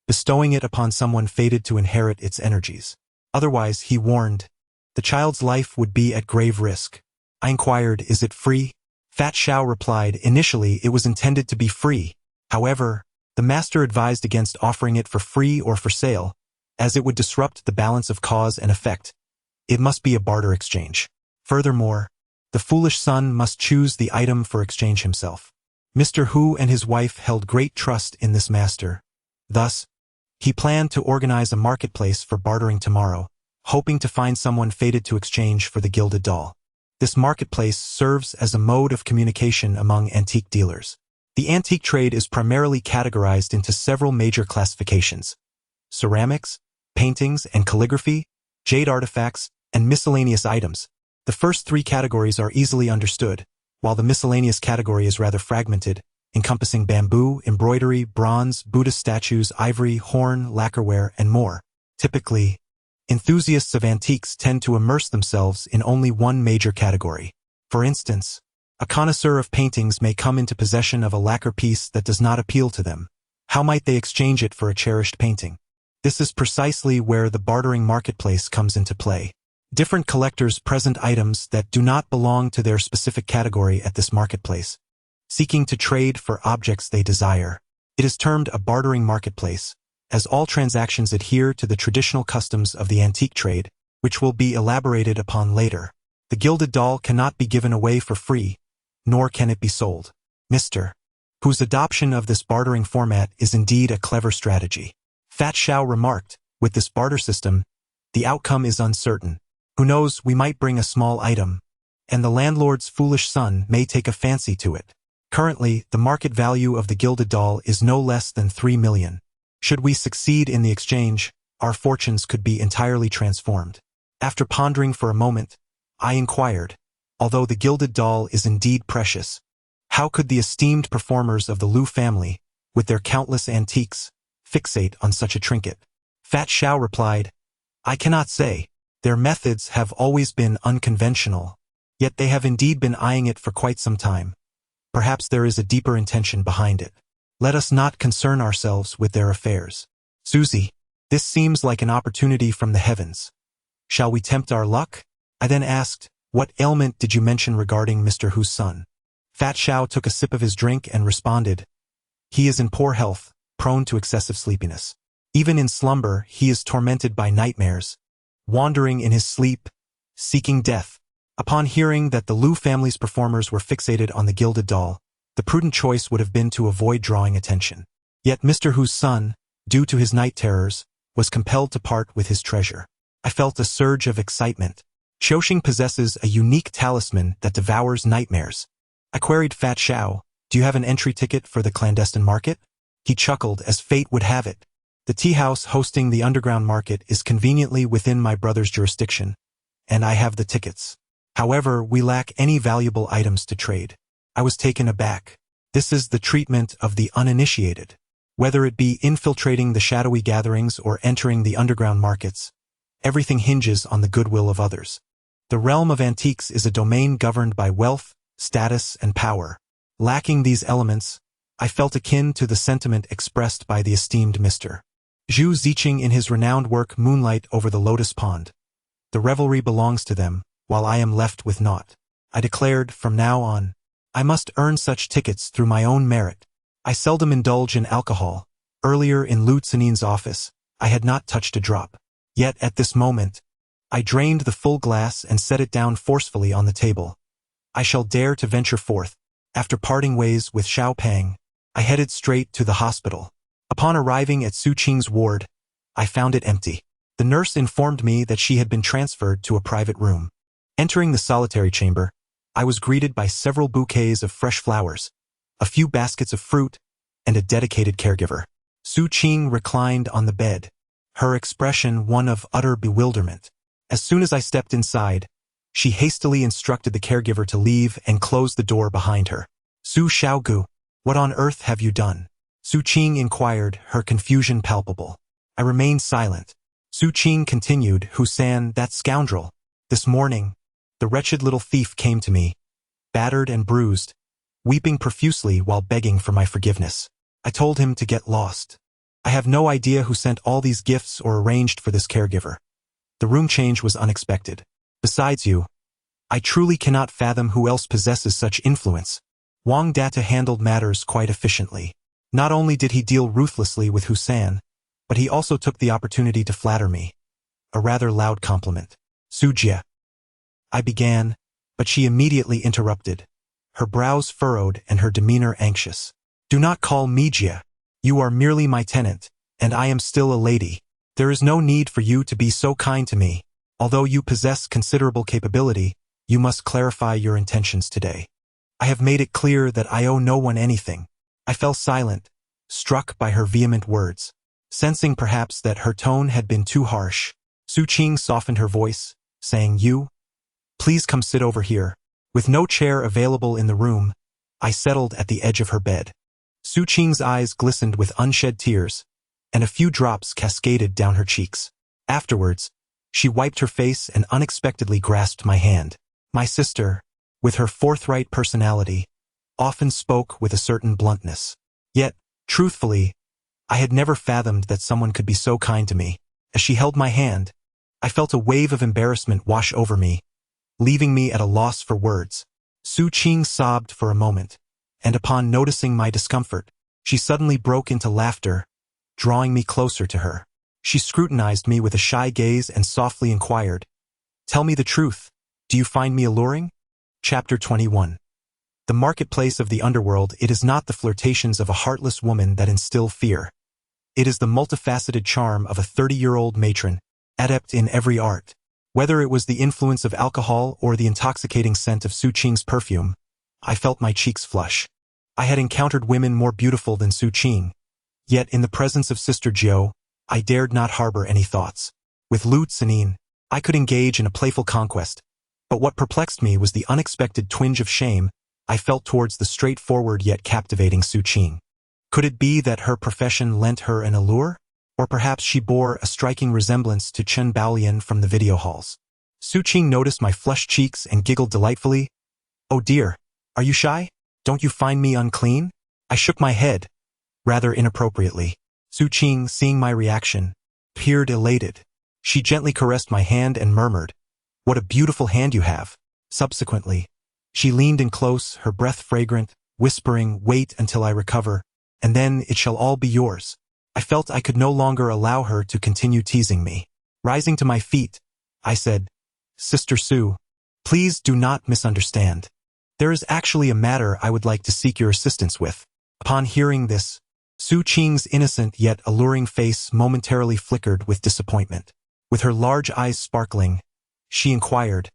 bestowing it upon someone fated to inherit its energies. Otherwise, he warned, the child's life would be at grave risk. I inquired, is it free? Fat Xiao replied, initially it was intended to be free. However, the master advised against offering it for free or for sale, as it would disrupt the balance of cause and effect. It must be a barter exchange. Furthermore, the foolish son must choose the item for exchange himself. Mr. Hu and his wife held great trust in this master. Thus, he planned to organize a marketplace for bartering tomorrow, hoping to find someone fated to exchange for the gilded doll. This marketplace serves as a mode of communication among antique dealers. The antique trade is primarily categorized into several major classifications: ceramics, paintings and calligraphy, jade artifacts, and miscellaneous items. The first 3 categories are easily understood, while the miscellaneous category is rather fragmented, encompassing bamboo, embroidery, bronze, Buddhist statues, ivory, horn, lacquerware, and more. Typically, enthusiasts of antiques tend to immerse themselves in only one major category. For instance, a connoisseur of paintings may come into possession of a lacquer piece that does not appeal to them. How might they exchange it for a cherished painting? This is precisely where the bartering marketplace comes into play. Different collectors present items that do not belong to their specific category at this marketplace, seeking to trade for objects they desire. It is termed a bartering marketplace, as all transactions adhere to the traditional customs of the antique trade, which will be elaborated upon later. The gilded doll cannot be given away for free, nor can it be sold. Mr. Hu's adoption of this bartering format is indeed a clever strategy. Fat Xiao remarked, with this barter system, the outcome is uncertain. Who knows, we might bring a small item, and the landlord's foolish son may take a fancy to it. Currently, the market value of the gilded doll is no less than 3 million. Should we succeed in the exchange, our fortunes could be entirely transformed. After pondering for a moment, I inquired, although the gilded doll is indeed precious, how could the esteemed performers of the Lu family, with their countless antiques, fixate on such a trinket? Fat Xiao replied, I cannot say. Their methods have always been unconventional, yet they have indeed been eyeing it for quite some time. Perhaps there is a deeper intention behind it. Let us not concern ourselves with their affairs. Susie, this seems like an opportunity from the heavens. Shall we tempt our luck? I then asked, what ailment did you mention regarding Mr. Hu's son? Fat Xiao took a sip of his drink and responded, he is in poor health, prone to excessive sleepiness. Even in slumber, he is tormented by nightmares, wandering in his sleep, seeking death. Upon hearing that the Lu family's performers were fixated on the gilded doll, the prudent choice would have been to avoid drawing attention. Yet Mr. Hu's son, due to his night terrors, was compelled to part with his treasure. I felt a surge of excitement. Qiuxing possesses a unique talisman that devours nightmares. I queried Fat Xiao, do you have an entry ticket for the clandestine market? He chuckled as fate would have it. The tea house hosting the underground market is conveniently within my brother's jurisdiction, and I have the tickets. However, we lack any valuable items to trade. I was taken aback. This is the treatment of the uninitiated. Whether it be infiltrating the shadowy gatherings or entering the underground markets, everything hinges on the goodwill of others. The realm of antiques is a domain governed by wealth, status, and power. Lacking these elements, I felt akin to the sentiment expressed by the esteemed Mr. Zhu Ziqing in his renowned work Moonlight over the Lotus Pond. The revelry belongs to them, while I am left with naught. I declared, from now on, I must earn such tickets through my own merit. I seldom indulge in alcohol. Earlier in Lu Cinin's office, I had not touched a drop. Yet at this moment, I drained the full glass and set it down forcefully on the table. I shall dare to venture forth. After parting ways with Xiao Pang, I headed straight to the hospital. Upon arriving at Su Qing's ward, I found it empty. The nurse informed me that she had been transferred to a private room. Entering the solitary chamber, I was greeted by several bouquets of fresh flowers, a few baskets of fruit, and a dedicated caregiver. Su Qing reclined on the bed, her expression one of utter bewilderment. As soon as I stepped inside, she hastily instructed the caregiver to leave and close the door behind her. Su Xiaogu, what on earth have you done? Su Qing inquired, her confusion palpable. I remained silent. Su Qing continued, Husan, that scoundrel. This morning, the wretched little thief came to me, battered and bruised, weeping profusely while begging for my forgiveness. I told him to get lost. I have no idea who sent all these gifts or arranged for this caregiver. The room change was unexpected. Besides you, I truly cannot fathom who else possesses such influence. Wang Data handled matters quite efficiently. Not only did he deal ruthlessly with Husan, but he also took the opportunity to flatter me. A rather loud compliment. Sujia. I began, but she immediately interrupted, her brows furrowed and her demeanor anxious. Do not call me Jia. You are merely my tenant, and I am still a lady. There is no need for you to be so kind to me. Although you possess considerable capability, you must clarify your intentions today. I have made it clear that I owe no one anything. I fell silent, struck by her vehement words. Sensing perhaps that her tone had been too harsh, Su Qing softened her voice, saying, You? Please come sit over here. With no chair available in the room, I settled at the edge of her bed. Su Qing's eyes glistened with unshed tears, and a few drops cascaded down her cheeks. Afterwards, she wiped her face and unexpectedly grasped my hand. My sister, with her forthright personality, often spoke with a certain bluntness. Yet, truthfully, I had never fathomed that someone could be so kind to me. As she held my hand, I felt a wave of embarrassment wash over me, leaving me at a loss for words. Su Qing sobbed for a moment, and upon noticing my discomfort, she suddenly broke into laughter, drawing me closer to her. She scrutinized me with a shy gaze and softly inquired, Tell me the truth, do you find me alluring? Chapter 21. The marketplace of the underworld. It is not the flirtations of a heartless woman that instill fear. It is the multifaceted charm of a 30-year-old matron, adept in every art. Whether it was the influence of alcohol or the intoxicating scent of Su Qing's perfume, I felt my cheeks flush. I had encountered women more beautiful than Su Qing, yet in the presence of Sister Jiao, I dared not harbor any thoughts. With Lu Tsanin, I could engage in a playful conquest, but what perplexed me was the unexpected twinge of shame I felt towards the straightforward yet captivating Su Qing. Could it be that her profession lent her an allure? Or perhaps she bore a striking resemblance to Chen Baolian from the video halls. Su Qing noticed my flushed cheeks and giggled delightfully. Oh dear, are you shy? Don't you find me unclean? I shook my head, rather inappropriately. Su Qing, seeing my reaction, appeared elated. She gently caressed my hand and murmured, What a beautiful hand you have. Subsequently, she leaned in close, her breath fragrant, whispering, Wait until I recover, and then it shall all be yours. I felt I could no longer allow her to continue teasing me. Rising to my feet, I said, Sister Su, please do not misunderstand. There is actually a matter I would like to seek your assistance with. Upon hearing this, Su Qing's innocent yet alluring face momentarily flickered with disappointment. With her large eyes sparkling, she inquired,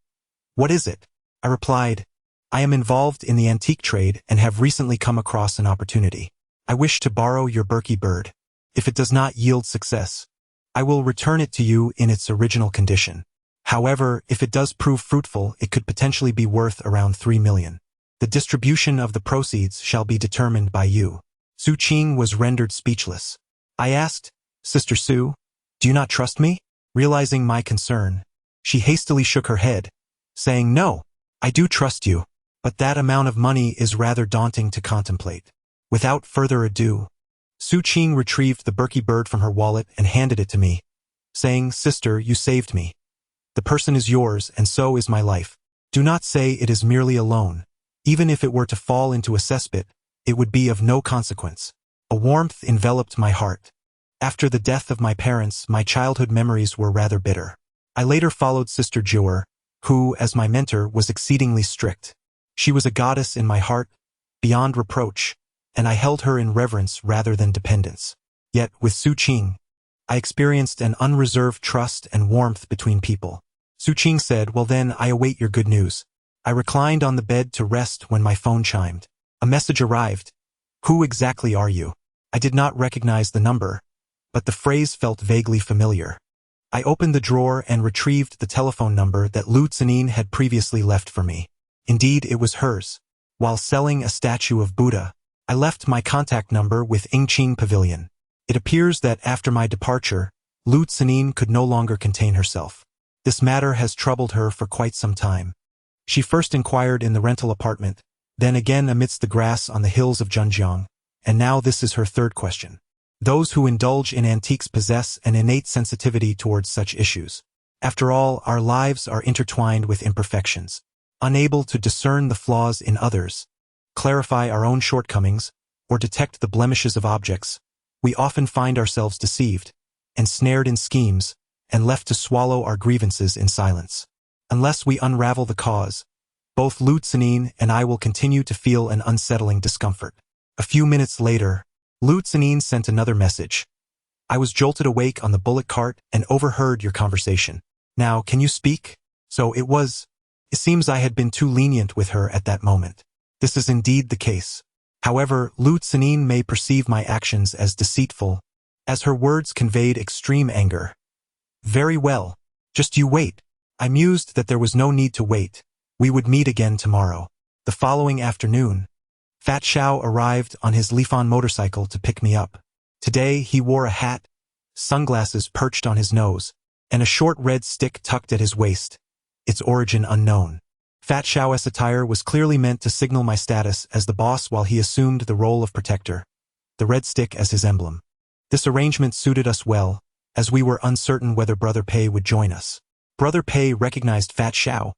What is it? I replied, I am involved in the antique trade and have recently come across an opportunity. I wish to borrow your Berkey bird. If it does not yield success, I will return it to you in its original condition. However, if it does prove fruitful, it could potentially be worth around 3 million. The distribution of the proceeds shall be determined by you. Su Qing was rendered speechless. I asked, Sister Su, do you not trust me? Realizing my concern, she hastily shook her head, saying, No, I do trust you, but that amount of money is rather daunting to contemplate. Without further ado, Su Qing retrieved the Berkey bird from her wallet and handed it to me, saying, Sister, you saved me. The person is yours, and so is my life. Do not say it is merely a loan. Even if it were to fall into a cesspit, it would be of no consequence. A warmth enveloped my heart. After the death of my parents, my childhood memories were rather bitter. I later followed Sister Jiao, who, as my mentor, was exceedingly strict. She was a goddess in my heart, beyond reproach, and I held her in reverence rather than dependence. Yet, with Su Qing, I experienced an unreserved trust and warmth between people. Su Qing said, Well then, I await your good news. I reclined on the bed to rest when my phone chimed. A message arrived. Who exactly are you? I did not recognize the number, but the phrase felt vaguely familiar. I opened the drawer and retrieved the telephone number that Lu Tsanin had previously left for me. Indeed, it was hers. While selling a statue of Buddha, I left my contact number with Yingqing Pavilion. It appears that after my departure, Lu Tsenin could no longer contain herself. This matter has troubled her for quite some time. She first inquired in the rental apartment, then again amidst the grass on the hills of Zhenjiang, and now this is her third question. Those who indulge in antiques possess an innate sensitivity towards such issues. After all, our lives are intertwined with imperfections. Unable to discern the flaws in others, clarify our own shortcomings, or detect the blemishes of objects, we often find ourselves deceived, ensnared in schemes, and left to swallow our grievances in silence. Unless we unravel the cause, both Lu Tsenin and I will continue to feel an unsettling discomfort. A few minutes later, Lu Tsenin sent another message. I was jolted awake on the bullock cart and overheard your conversation. Now, can you speak? So it seems I had been too lenient with her at that moment. This is indeed the case. However, Lu Tsenin may perceive my actions as deceitful, as her words conveyed extreme anger. Very well. Just you wait. I mused that there was no need to wait. We would meet again tomorrow. The following afternoon, Fat Xiao arrived on his Lifan motorcycle to pick me up. Today he wore a hat, sunglasses perched on his nose, and a short red stick tucked at his waist, its origin unknown. Fat Xiao's attire was clearly meant to signal my status as the boss while he assumed the role of protector, the red stick as his emblem. This arrangement suited us well, as we were uncertain whether Brother Pei would join us. Brother Pei recognized Fat Xiao,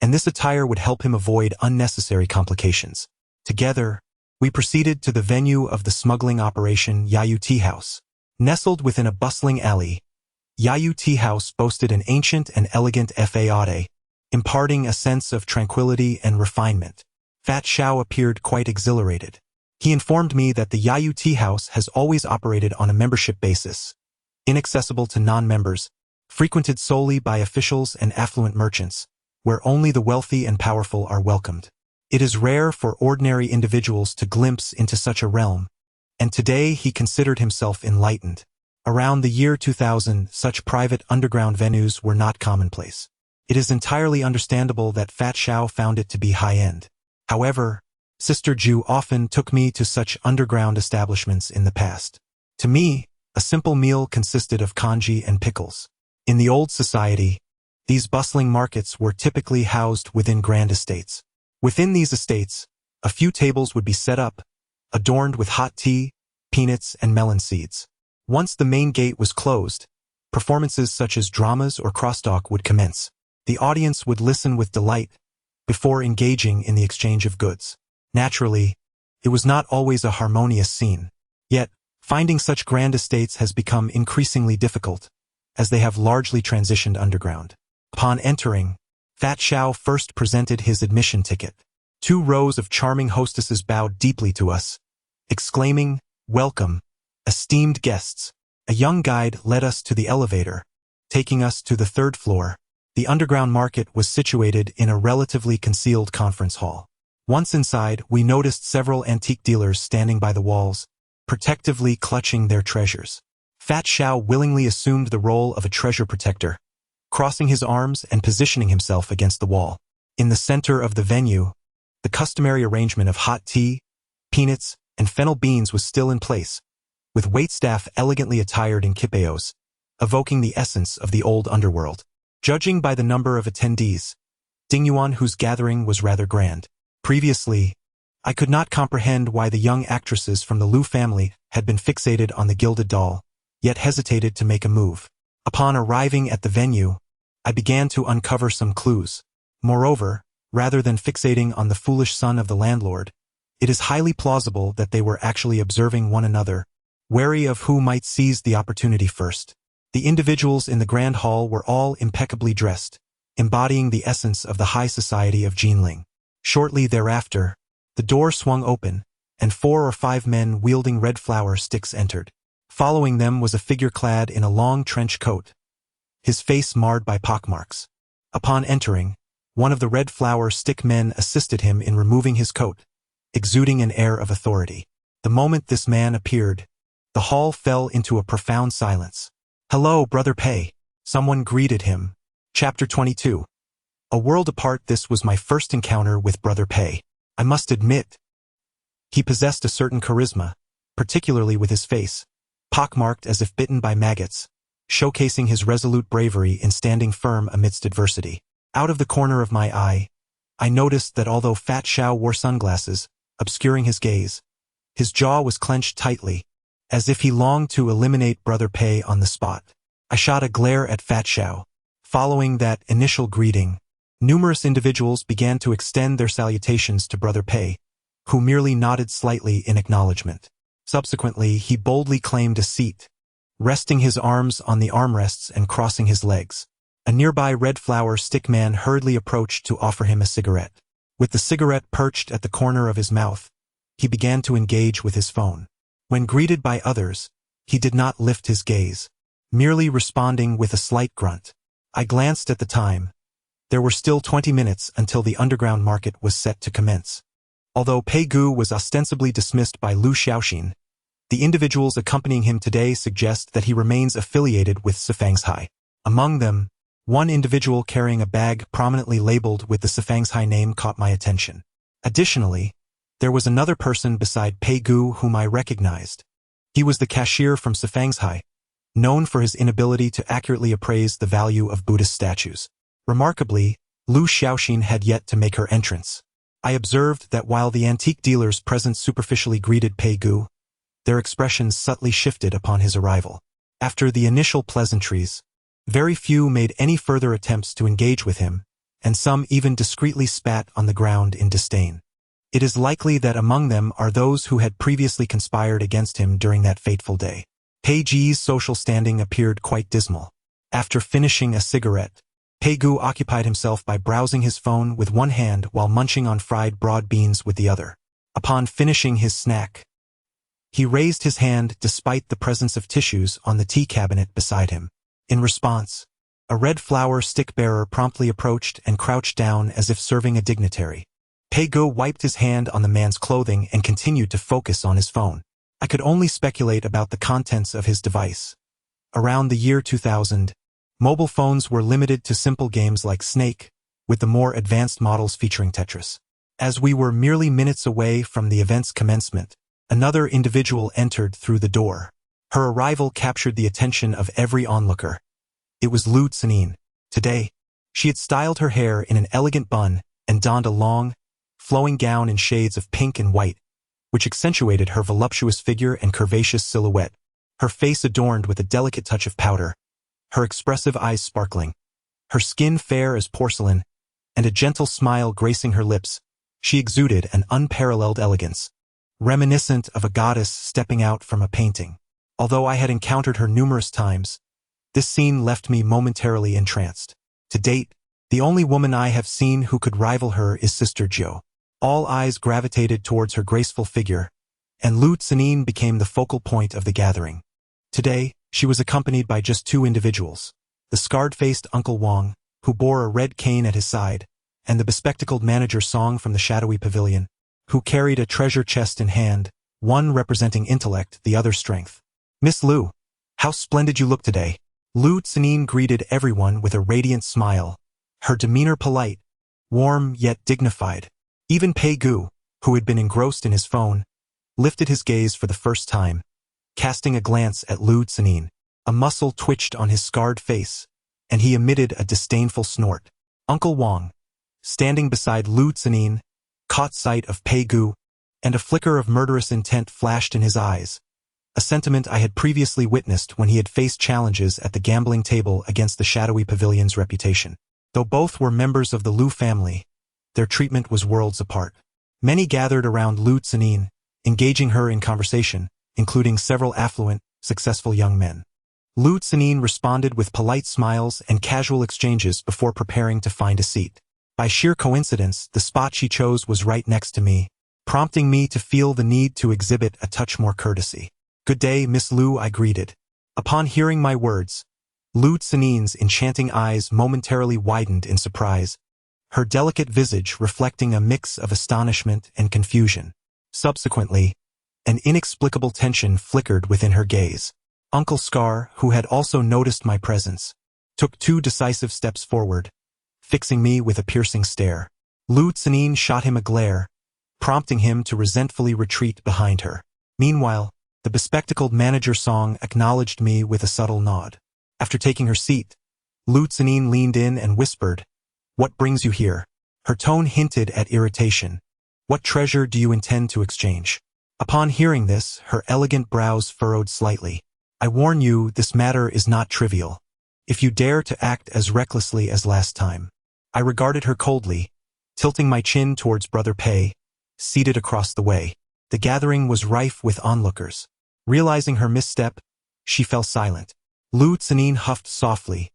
and this attire would help him avoid unnecessary complications. Together, we proceeded to the venue of the smuggling operation Yayu Tea House. Nestled within a bustling alley, Yayu Tea House boasted an ancient and elegant faade, imparting a sense of tranquility and refinement. Fat Xiao appeared quite exhilarated. He informed me that the Yayu Tea House has always operated on a membership basis, inaccessible to non-members, frequented solely by officials and affluent merchants, where only the wealthy and powerful are welcomed. It is rare for ordinary individuals to glimpse into such a realm, and today he considered himself enlightened. Around the year 2000, such private underground venues were not commonplace. It is entirely understandable that Fat Xiao found it to be high-end. However, Sister Ju often took me to such underground establishments in the past. To me, a simple meal consisted of congee and pickles. In the old society, these bustling markets were typically housed within grand estates. Within these estates, a few tables would be set up, adorned with hot tea, peanuts, and melon seeds. Once the main gate was closed, performances such as dramas or crosstalk would commence. The audience would listen with delight before engaging in the exchange of goods. Naturally, it was not always a harmonious scene. Yet, finding such grand estates has become increasingly difficult, as they have largely transitioned underground. Upon entering, Fat Xiao first presented his admission ticket. 2 rows of charming hostesses bowed deeply to us, exclaiming, "Welcome, esteemed guests." A young guide led us to the elevator, taking us to the 3rd floor. The underground market was situated in a relatively concealed conference hall. Once inside, we noticed several antique dealers standing by the walls, protectively clutching their treasures. Fat Xiao willingly assumed the role of a treasure protector, crossing his arms and positioning himself against the wall. In the center of the venue, the customary arrangement of hot tea, peanuts, and fennel beans was still in place, with waitstaff elegantly attired in kipeos, evoking the essence of the old underworld. Judging by the number of attendees, Dingyuan, whose gathering was rather grand. Previously, I could not comprehend why the young actresses from the Lu family had been fixated on the gilded doll, yet hesitated to make a move. Upon arriving at the venue, I began to uncover some clues. Moreover, rather than fixating on the foolish son of the landlord, it is highly plausible that they were actually observing one another, wary of who might seize the opportunity first. The individuals in the grand hall were all impeccably dressed, embodying the essence of the high society of Jinling. Shortly thereafter, the door swung open, and 4 or 5 men wielding red flower sticks entered. Following them was a figure clad in a long trench coat, his face marred by pockmarks. Upon entering, one of the red flower stick men assisted him in removing his coat, exuding an air of authority. The moment this man appeared, the hall fell into a profound silence. "Hello, Brother Pei," someone greeted him. Chapter 22. A world apart, this was my first encounter with Brother Pei. I must admit, he possessed a certain charisma, particularly with his face, pockmarked as if bitten by maggots, showcasing his resolute bravery in standing firm amidst adversity. Out of the corner of my eye, I noticed that although Fat Xiao wore sunglasses, obscuring his gaze, his jaw was clenched tightly, as if he longed to eliminate Brother Pei on the spot. I shot a glare at Fat Xiao. Following that initial greeting, numerous individuals began to extend their salutations to Brother Pei, who merely nodded slightly in acknowledgement. Subsequently, he boldly claimed a seat, resting his arms on the armrests and crossing his legs. A nearby red flower stick man hurriedly approached to offer him a cigarette. With the cigarette perched at the corner of his mouth, he began to engage with his phone. When greeted by others, he did not lift his gaze, merely responding with a slight grunt. I glanced at the time. There were still 20 minutes until the underground market was set to commence. Although Pei Gu was ostensibly dismissed by Lu Xiaoxin, the individuals accompanying him today suggest that he remains affiliated with Sifangshai. Among them, one individual carrying a bag prominently labeled with the Sifangshai name caught my attention. Additionally, there was another person beside Pei Gu whom I recognized. He was the cashier from Sifangshai, known for his inability to accurately appraise the value of Buddhist statues. Remarkably, Lu Xiaoxin had yet to make her entrance. I observed that while the antique dealers present superficially greeted Pei Gu, their expressions subtly shifted upon his arrival. After the initial pleasantries, very few made any further attempts to engage with him, and some even discreetly spat on the ground in disdain. It is likely that among them are those who had previously conspired against him during that fateful day. Pei Ji's social standing appeared quite dismal. After finishing a cigarette, Pei Gu occupied himself by browsing his phone with one hand while munching on fried broad beans with the other. Upon finishing his snack, he raised his hand despite the presence of tissues on the tea cabinet beside him. In response, a red flower stick-bearer promptly approached and crouched down as if serving a dignitary. Pei Gu wiped his hand on the man's clothing and continued to focus on his phone. I could only speculate about the contents of his device. Around the year 2000, mobile phones were limited to simple games like Snake, with the more advanced models featuring Tetris. As we were merely minutes away from the event's commencement, another individual entered through the door. Her arrival captured the attention of every onlooker. It was Lu Tsanin. Today, she had styled her hair in an elegant bun and donned a long, flowing gown in shades of pink and white, which accentuated her voluptuous figure and curvaceous silhouette. Her face adorned with a delicate touch of powder, her expressive eyes sparkling, her skin fair as porcelain, and a gentle smile gracing her lips. She exuded an unparalleled elegance, reminiscent of a goddess stepping out from a painting. Although I had encountered her numerous times, this scene left me momentarily entranced. To date, the only woman I have seen who could rival her is Sister Jiu. All eyes gravitated towards her graceful figure, and Lu Tsanin became the focal point of the gathering. Today, she was accompanied by just two individuals, the scarred-faced Uncle Wang, who bore a red cane at his side, and the bespectacled manager Song from the shadowy pavilion, who carried a treasure chest in hand, one representing intellect, the other strength. "Miss Lu, how splendid you look today." Lu Tsanin greeted everyone with a radiant smile, her demeanor polite, warm yet dignified. Even Pei Gu, who had been engrossed in his phone, lifted his gaze for the first time, casting a glance at Lu Tsanin. A muscle twitched on his scarred face, and he emitted a disdainful snort. Uncle Wang, standing beside Lu Tsanin, caught sight of Pei Gu, and a flicker of murderous intent flashed in his eyes, a sentiment I had previously witnessed when he had faced challenges at the gambling table against the shadowy pavilion's reputation. Though both were members of the Lu family, their treatment was worlds apart. Many gathered around Lu Tsanin, engaging her in conversation, including several affluent, successful young men. Lu Tsanin responded with polite smiles and casual exchanges before preparing to find a seat. By sheer coincidence, the spot she chose was right next to me, prompting me to feel the need to exhibit a touch more courtesy. "Good day, Miss Lu," I greeted. Upon hearing my words, Lu Tsanin's enchanting eyes momentarily widened in surprise, her delicate visage reflecting a mix of astonishment and confusion. Subsequently, an inexplicable tension flickered within her gaze. Uncle Scar, who had also noticed my presence, took 2 decisive steps forward, fixing me with a piercing stare. Lu Tsanin shot him a glare, prompting him to resentfully retreat behind her. Meanwhile, The bespectacled manager Song acknowledged me with a subtle nod. After taking her seat, Lu Tsanin leaned in and whispered, "What brings you here?" Her tone hinted at irritation. "What treasure do you intend to exchange?" Upon hearing this, her elegant brows furrowed slightly. "I warn you, this matter is not trivial. If you dare to act as recklessly as last time." I regarded her coldly, tilting my chin towards Brother Pei, seated across the way. The gathering was rife with onlookers. Realizing her misstep, she fell silent. Lu Tsanin huffed softly,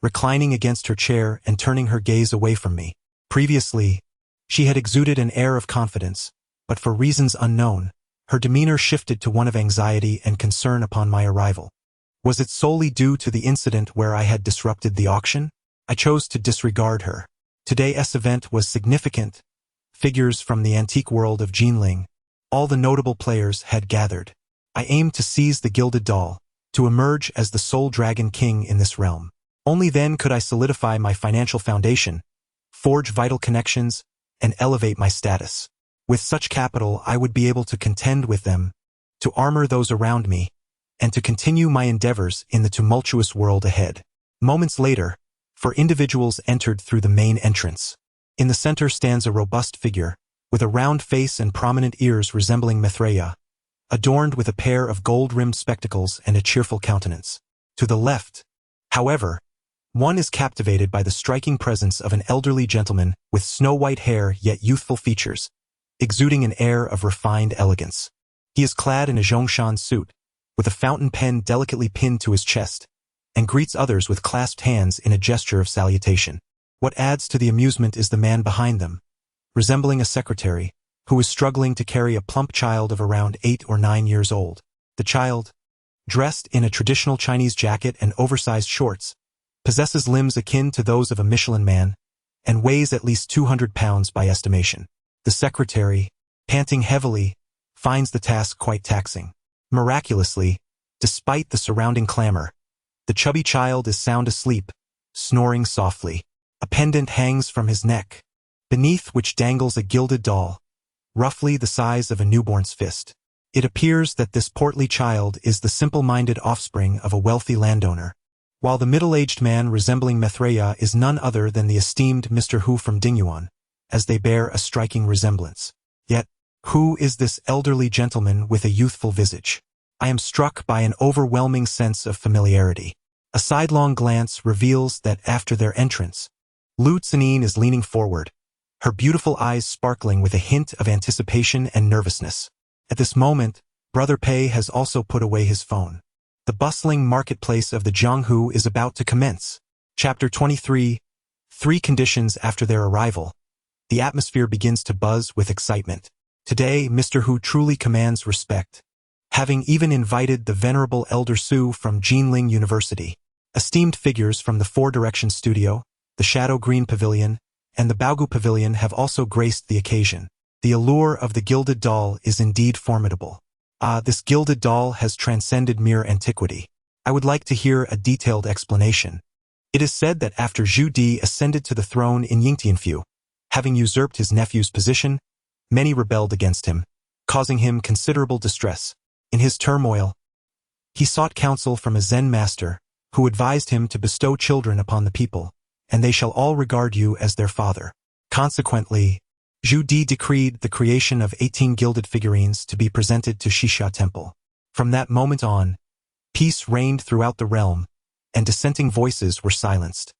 reclining against her chair and turning her gaze away from me. Previously, she had exuded an air of confidence, but for reasons unknown, her demeanor shifted to one of anxiety and concern upon my arrival. Was it solely due to the incident where I had disrupted the auction? I chose to disregard her. Today's event was significant. Figures from the antique world of Jinling, all the notable players had gathered. I aimed to seize the gilded doll, to emerge as the sole dragon king in this realm. Only then could I solidify my financial foundation, forge vital connections, and elevate my status. With such capital, I would be able to contend with them, to armor those around me, and to continue my endeavors in the tumultuous world ahead. Moments later, four individuals entered through the main entrance. In the center stands a robust figure, with a round face and prominent ears resembling Mithraea, adorned with a pair of gold-rimmed spectacles and a cheerful countenance. To the left, however, one is captivated by the striking presence of an elderly gentleman with snow-white hair yet youthful features, exuding an air of refined elegance. He is clad in a Zhongshan suit, with a fountain pen delicately pinned to his chest, and greets others with clasped hands in a gesture of salutation. What adds to the amusement is the man behind them, resembling a secretary, who is struggling to carry a plump child of around 8 or 9 years old. The child, dressed in a traditional Chinese jacket and oversized shorts, possesses limbs akin to those of a Michelin man, and weighs at least 200 pounds by estimation. The secretary, panting heavily, finds the task quite taxing. Miraculously, despite the surrounding clamor, the chubby child is sound asleep, snoring softly. A pendant hangs from his neck, beneath which dangles a gilded doll, roughly the size of a newborn's fist. It appears that this portly child is the simple-minded offspring of a wealthy landowner, while the middle-aged man resembling Mithraea is none other than the esteemed Mr. Hu from Dingyuan, as they bear a striking resemblance. Yet, who is this elderly gentleman with a youthful visage? I am struck by an overwhelming sense of familiarity. A sidelong glance reveals that after their entrance, Lu Tsanin is leaning forward, her beautiful eyes sparkling with a hint of anticipation and nervousness. At this moment, Brother Pei has also put away his phone. The bustling marketplace of the Jianghu is about to commence. Chapter 23, 3 conditions after their arrival. The atmosphere begins to buzz with excitement. Today, Mr. Hu truly commands respect, having even invited the venerable Elder Su from Jinling University. Esteemed figures from the Four Directions Studio, the Shadow Green Pavilion, and the Baogu Pavilion have also graced the occasion. The allure of the gilded doll is indeed formidable. This gilded doll has transcended mere antiquity. I would like to hear a detailed explanation. It is said that after Zhu Di ascended to the throne in Yingtianfu, having usurped his nephew's position, many rebelled against him, causing him considerable distress. In his turmoil, he sought counsel from a Zen master, who advised him to bestow children upon the people, and they shall all regard you as their father. Consequently, Zhu Di decreed the creation of 18 gilded figurines to be presented to Shisha Temple. From that moment on, peace reigned throughout the realm, and dissenting voices were silenced.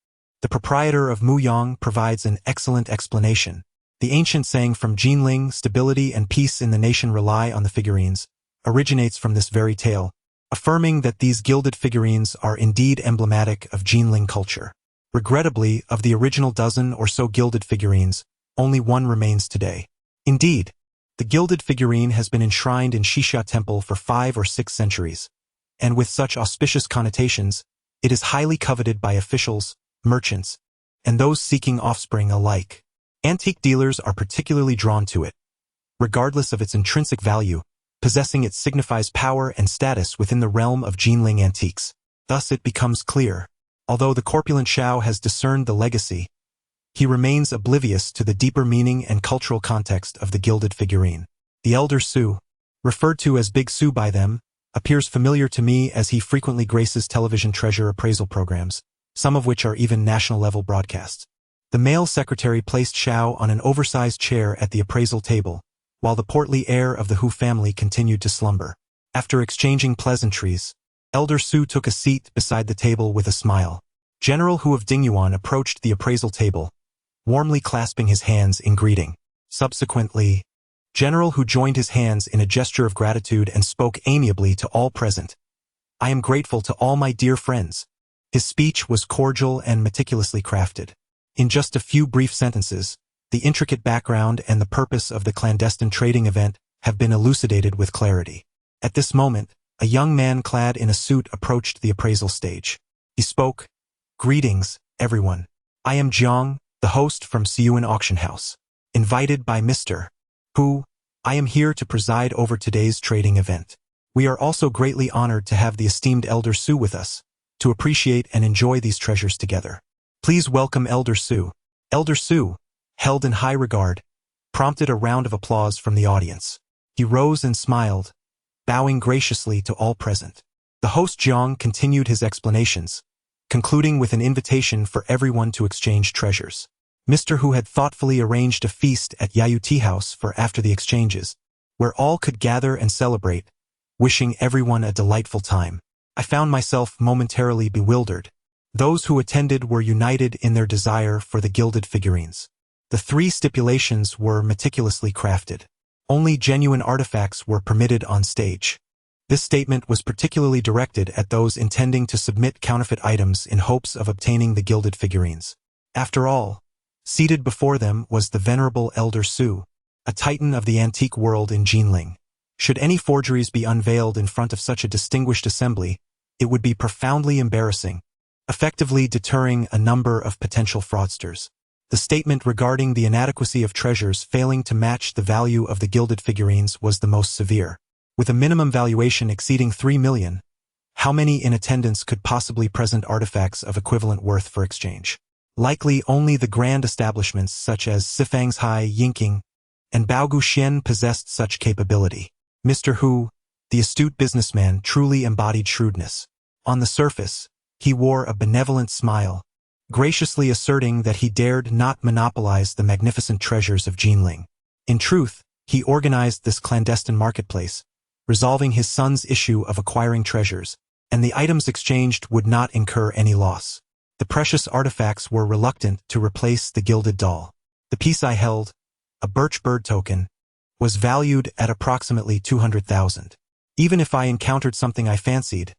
The proprietor of Muyang provides an excellent explanation. The ancient saying from Jinling, stability and peace in the nation rely on the figurines, originates from this very tale, affirming that these gilded figurines are indeed emblematic of Jinling culture. Regrettably, of the original dozen or so gilded figurines, only one remains today. Indeed, the gilded figurine has been enshrined in Shisha Temple for 5 or 6 centuries, and with such auspicious connotations, it is highly coveted by officials, merchants, and those seeking offspring alike. Antique dealers are particularly drawn to it. Regardless of its intrinsic value, possessing it signifies power and status within the realm of Jinling antiques. Thus it becomes clear, although the corpulent Shao has discerned the legacy, he remains oblivious to the deeper meaning and cultural context of the gilded figurine. The elder Su, referred to as Big Su by them, appears familiar to me as he frequently graces television treasure appraisal programs, some of which are even national-level broadcasts. The male secretary placed Xiao on an oversized chair at the appraisal table, while the portly heir of the Hu family continued to slumber. After exchanging pleasantries, Elder Su took a seat beside the table with a smile. General Hu of Dingyuan approached the appraisal table, warmly clasping his hands in greeting. Subsequently, General Hu joined his hands in a gesture of gratitude and spoke amiably to all present. I am grateful to all my dear friends. His speech was cordial and meticulously crafted. In just a few brief sentences, the intricate background and the purpose of the clandestine trading event have been elucidated with clarity. At this moment, a young man clad in a suit approached the appraisal stage. He spoke, "Greetings, everyone. I am Jiang, the host from Siyuan Auction House. Invited by Mr. Hu, I am here to preside over today's trading event. We are also greatly honored to have the esteemed Elder Su with us, to appreciate and enjoy these treasures together. Please welcome Elder Su." Elder Su, held in high regard, prompted a round of applause from the audience. He rose and smiled, bowing graciously to all present. The host Jiang continued his explanations, concluding with an invitation for everyone to exchange treasures. Mr. Hu had thoughtfully arranged a feast at Yayu Tea House for after the exchanges, where all could gather and celebrate, wishing everyone a delightful time. I found myself momentarily bewildered. Those who attended were united in their desire for the gilded figurines. The 3 stipulations were meticulously crafted. Only genuine artifacts were permitted on stage. This statement was particularly directed at those intending to submit counterfeit items in hopes of obtaining the gilded figurines. After all, seated before them was the venerable Elder Su, a titan of the antique world in Jinling. Should any forgeries be unveiled in front of such a distinguished assembly, it would be profoundly embarrassing, effectively deterring a number of potential fraudsters. The statement regarding the inadequacy of treasures failing to match the value of the gilded figurines was the most severe. With a minimum valuation exceeding 3 million, how many in attendance could possibly present artifacts of equivalent worth for exchange? Likely only the grand establishments such as Sifangshai Yinking and Baogu Xian possessed such capability. Mr. Hu, the astute businessman, truly embodied shrewdness. On the surface, he wore a benevolent smile, graciously asserting that he dared not monopolize the magnificent treasures of Jinling. In truth, he organized this clandestine marketplace, resolving his son's issue of acquiring treasures, and the items exchanged would not incur any loss. The precious artifacts were reluctant to replace the gilded doll. The piece I held, a birch bird token, was valued at approximately 200,000. Even if I encountered something I fancied,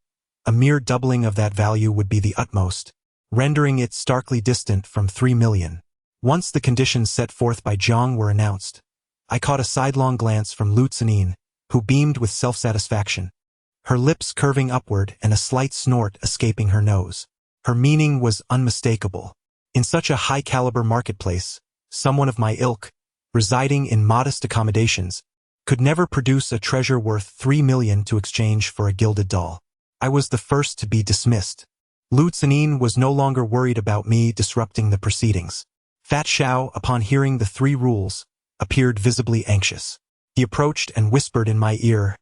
a mere doubling of that value would be the utmost, rendering it starkly distant from 3 million. Once the conditions set forth by Jiang were announced, I caught a sidelong glance from Lu Tsanin, who beamed with self-satisfaction, her lips curving upward and a slight snort escaping her nose. Her meaning was unmistakable. In such a high-caliber marketplace, someone of my ilk, residing in modest accommodations, could never produce a treasure worth 3 million to exchange for a gilded doll. I was the first to be dismissed. Lu Tsanin was no longer worried about me disrupting the proceedings. Fat Xiao, upon hearing the 3 rules, appeared visibly anxious. He approached and whispered in my ear,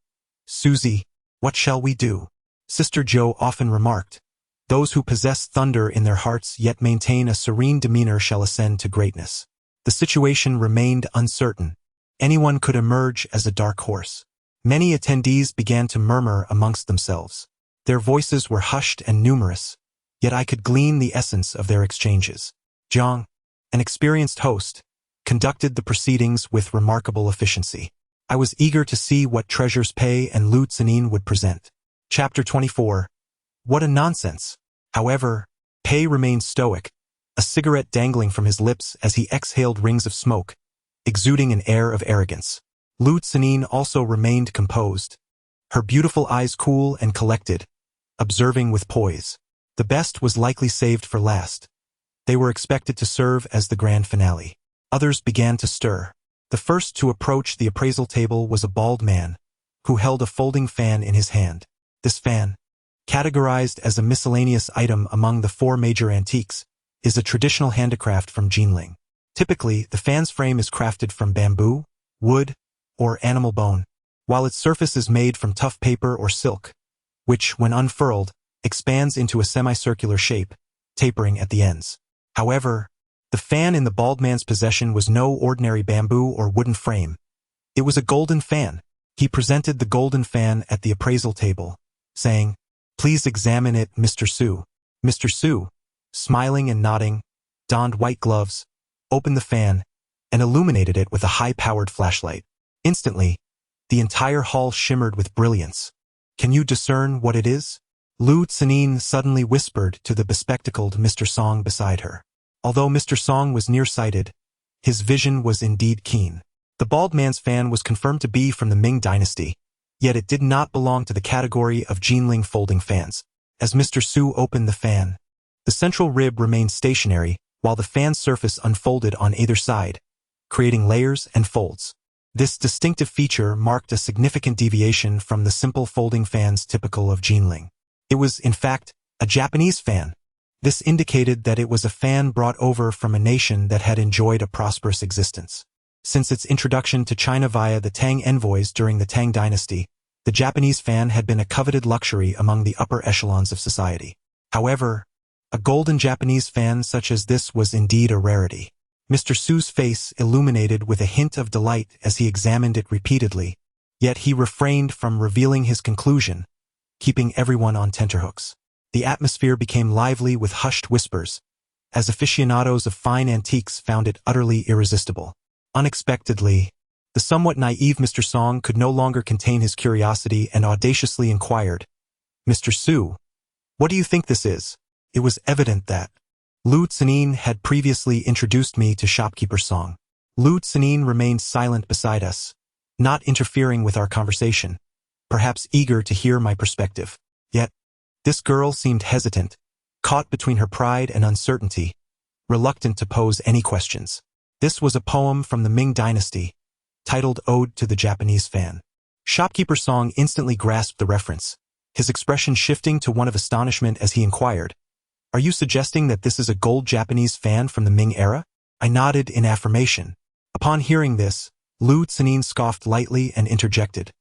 "Susie, what shall we do?" Sister Joe often remarked, "Those who possess thunder in their hearts yet maintain a serene demeanor shall ascend to greatness." The situation remained uncertain. Anyone could emerge as a dark horse. Many attendees began to murmur amongst themselves. Their voices were hushed and numerous, yet I could glean the essence of their exchanges. Jiang, an experienced host, conducted the proceedings with remarkable efficiency. I was eager to see what treasures Pei and Lu Tsanin would present. Chapter 24. What a nonsense! However, Pei remained stoic, a cigarette dangling from his lips as he exhaled rings of smoke, exuding an air of arrogance. Lu Tsanin also remained composed, her beautiful eyes cool and collected, observing with poise. The best was likely saved for last. They were expected to serve as the grand finale. Others began to stir. The first to approach the appraisal table was a bald man, who held a folding fan in his hand. This fan, categorized as a miscellaneous item among the 4 major antiques, is a traditional handicraft from Jinling. Typically, the fan's frame is crafted from bamboo, wood, or animal bone. while its surface is made from tough paper or silk, which, when unfurled, expands into a semicircular shape, tapering at the ends. However, the fan in the bald man's possession was no ordinary bamboo or wooden frame. It was a golden fan. He presented the golden fan at the appraisal table, saying, "Please examine it, Mr. Su." Mr. Su, smiling and nodding, donned white gloves, opened the fan, and illuminated it with a high-powered flashlight. Instantly, the entire hall shimmered with brilliance. "Can you discern what it is?" Lu Tsenin suddenly whispered to the bespectacled Mr. Song beside her. Although Mr. Song was nearsighted, his vision was indeed keen. The bald man's fan was confirmed to be from the Ming dynasty, yet it did not belong to the category of Jinling folding fans. As Mr. Su opened the fan, the central rib remained stationary while the fan's surface unfolded on either side, creating layers and folds. This distinctive feature marked a significant deviation from the simple folding fans typical of Jinling. It was, in fact, a Japanese fan. This indicated that it was a fan brought over from a nation that had enjoyed a prosperous existence. Since its introduction to China via the Tang envoys during the Tang dynasty, the Japanese fan had been a coveted luxury among the upper echelons of society. However, a golden Japanese fan such as this was indeed a rarity. Mr. Su's face illuminated with a hint of delight as he examined it repeatedly, yet he refrained from revealing his conclusion, keeping everyone on tenterhooks. The atmosphere became lively with hushed whispers, as aficionados of fine antiques found it utterly irresistible. Unexpectedly, the somewhat naive Mr. Song could no longer contain his curiosity and audaciously inquired, "Mr. Su, what do you think this is?" It was evident that Lu Tsenin had previously introduced me to shopkeeper Song. Lu Tsenin remained silent beside us, not interfering with our conversation, perhaps eager to hear my perspective. Yet, this girl seemed hesitant, caught between her pride and uncertainty, reluctant to pose any questions. This was a poem from the Ming dynasty, titled Ode to the Japanese Fan. Shopkeeper Song instantly grasped the reference, his expression shifting to one of astonishment as he inquired, "Are you suggesting that this is a gold Japanese fan from the Ming era?" I nodded in affirmation. Upon hearing this, Lu Tsenin scoffed lightly and interjected,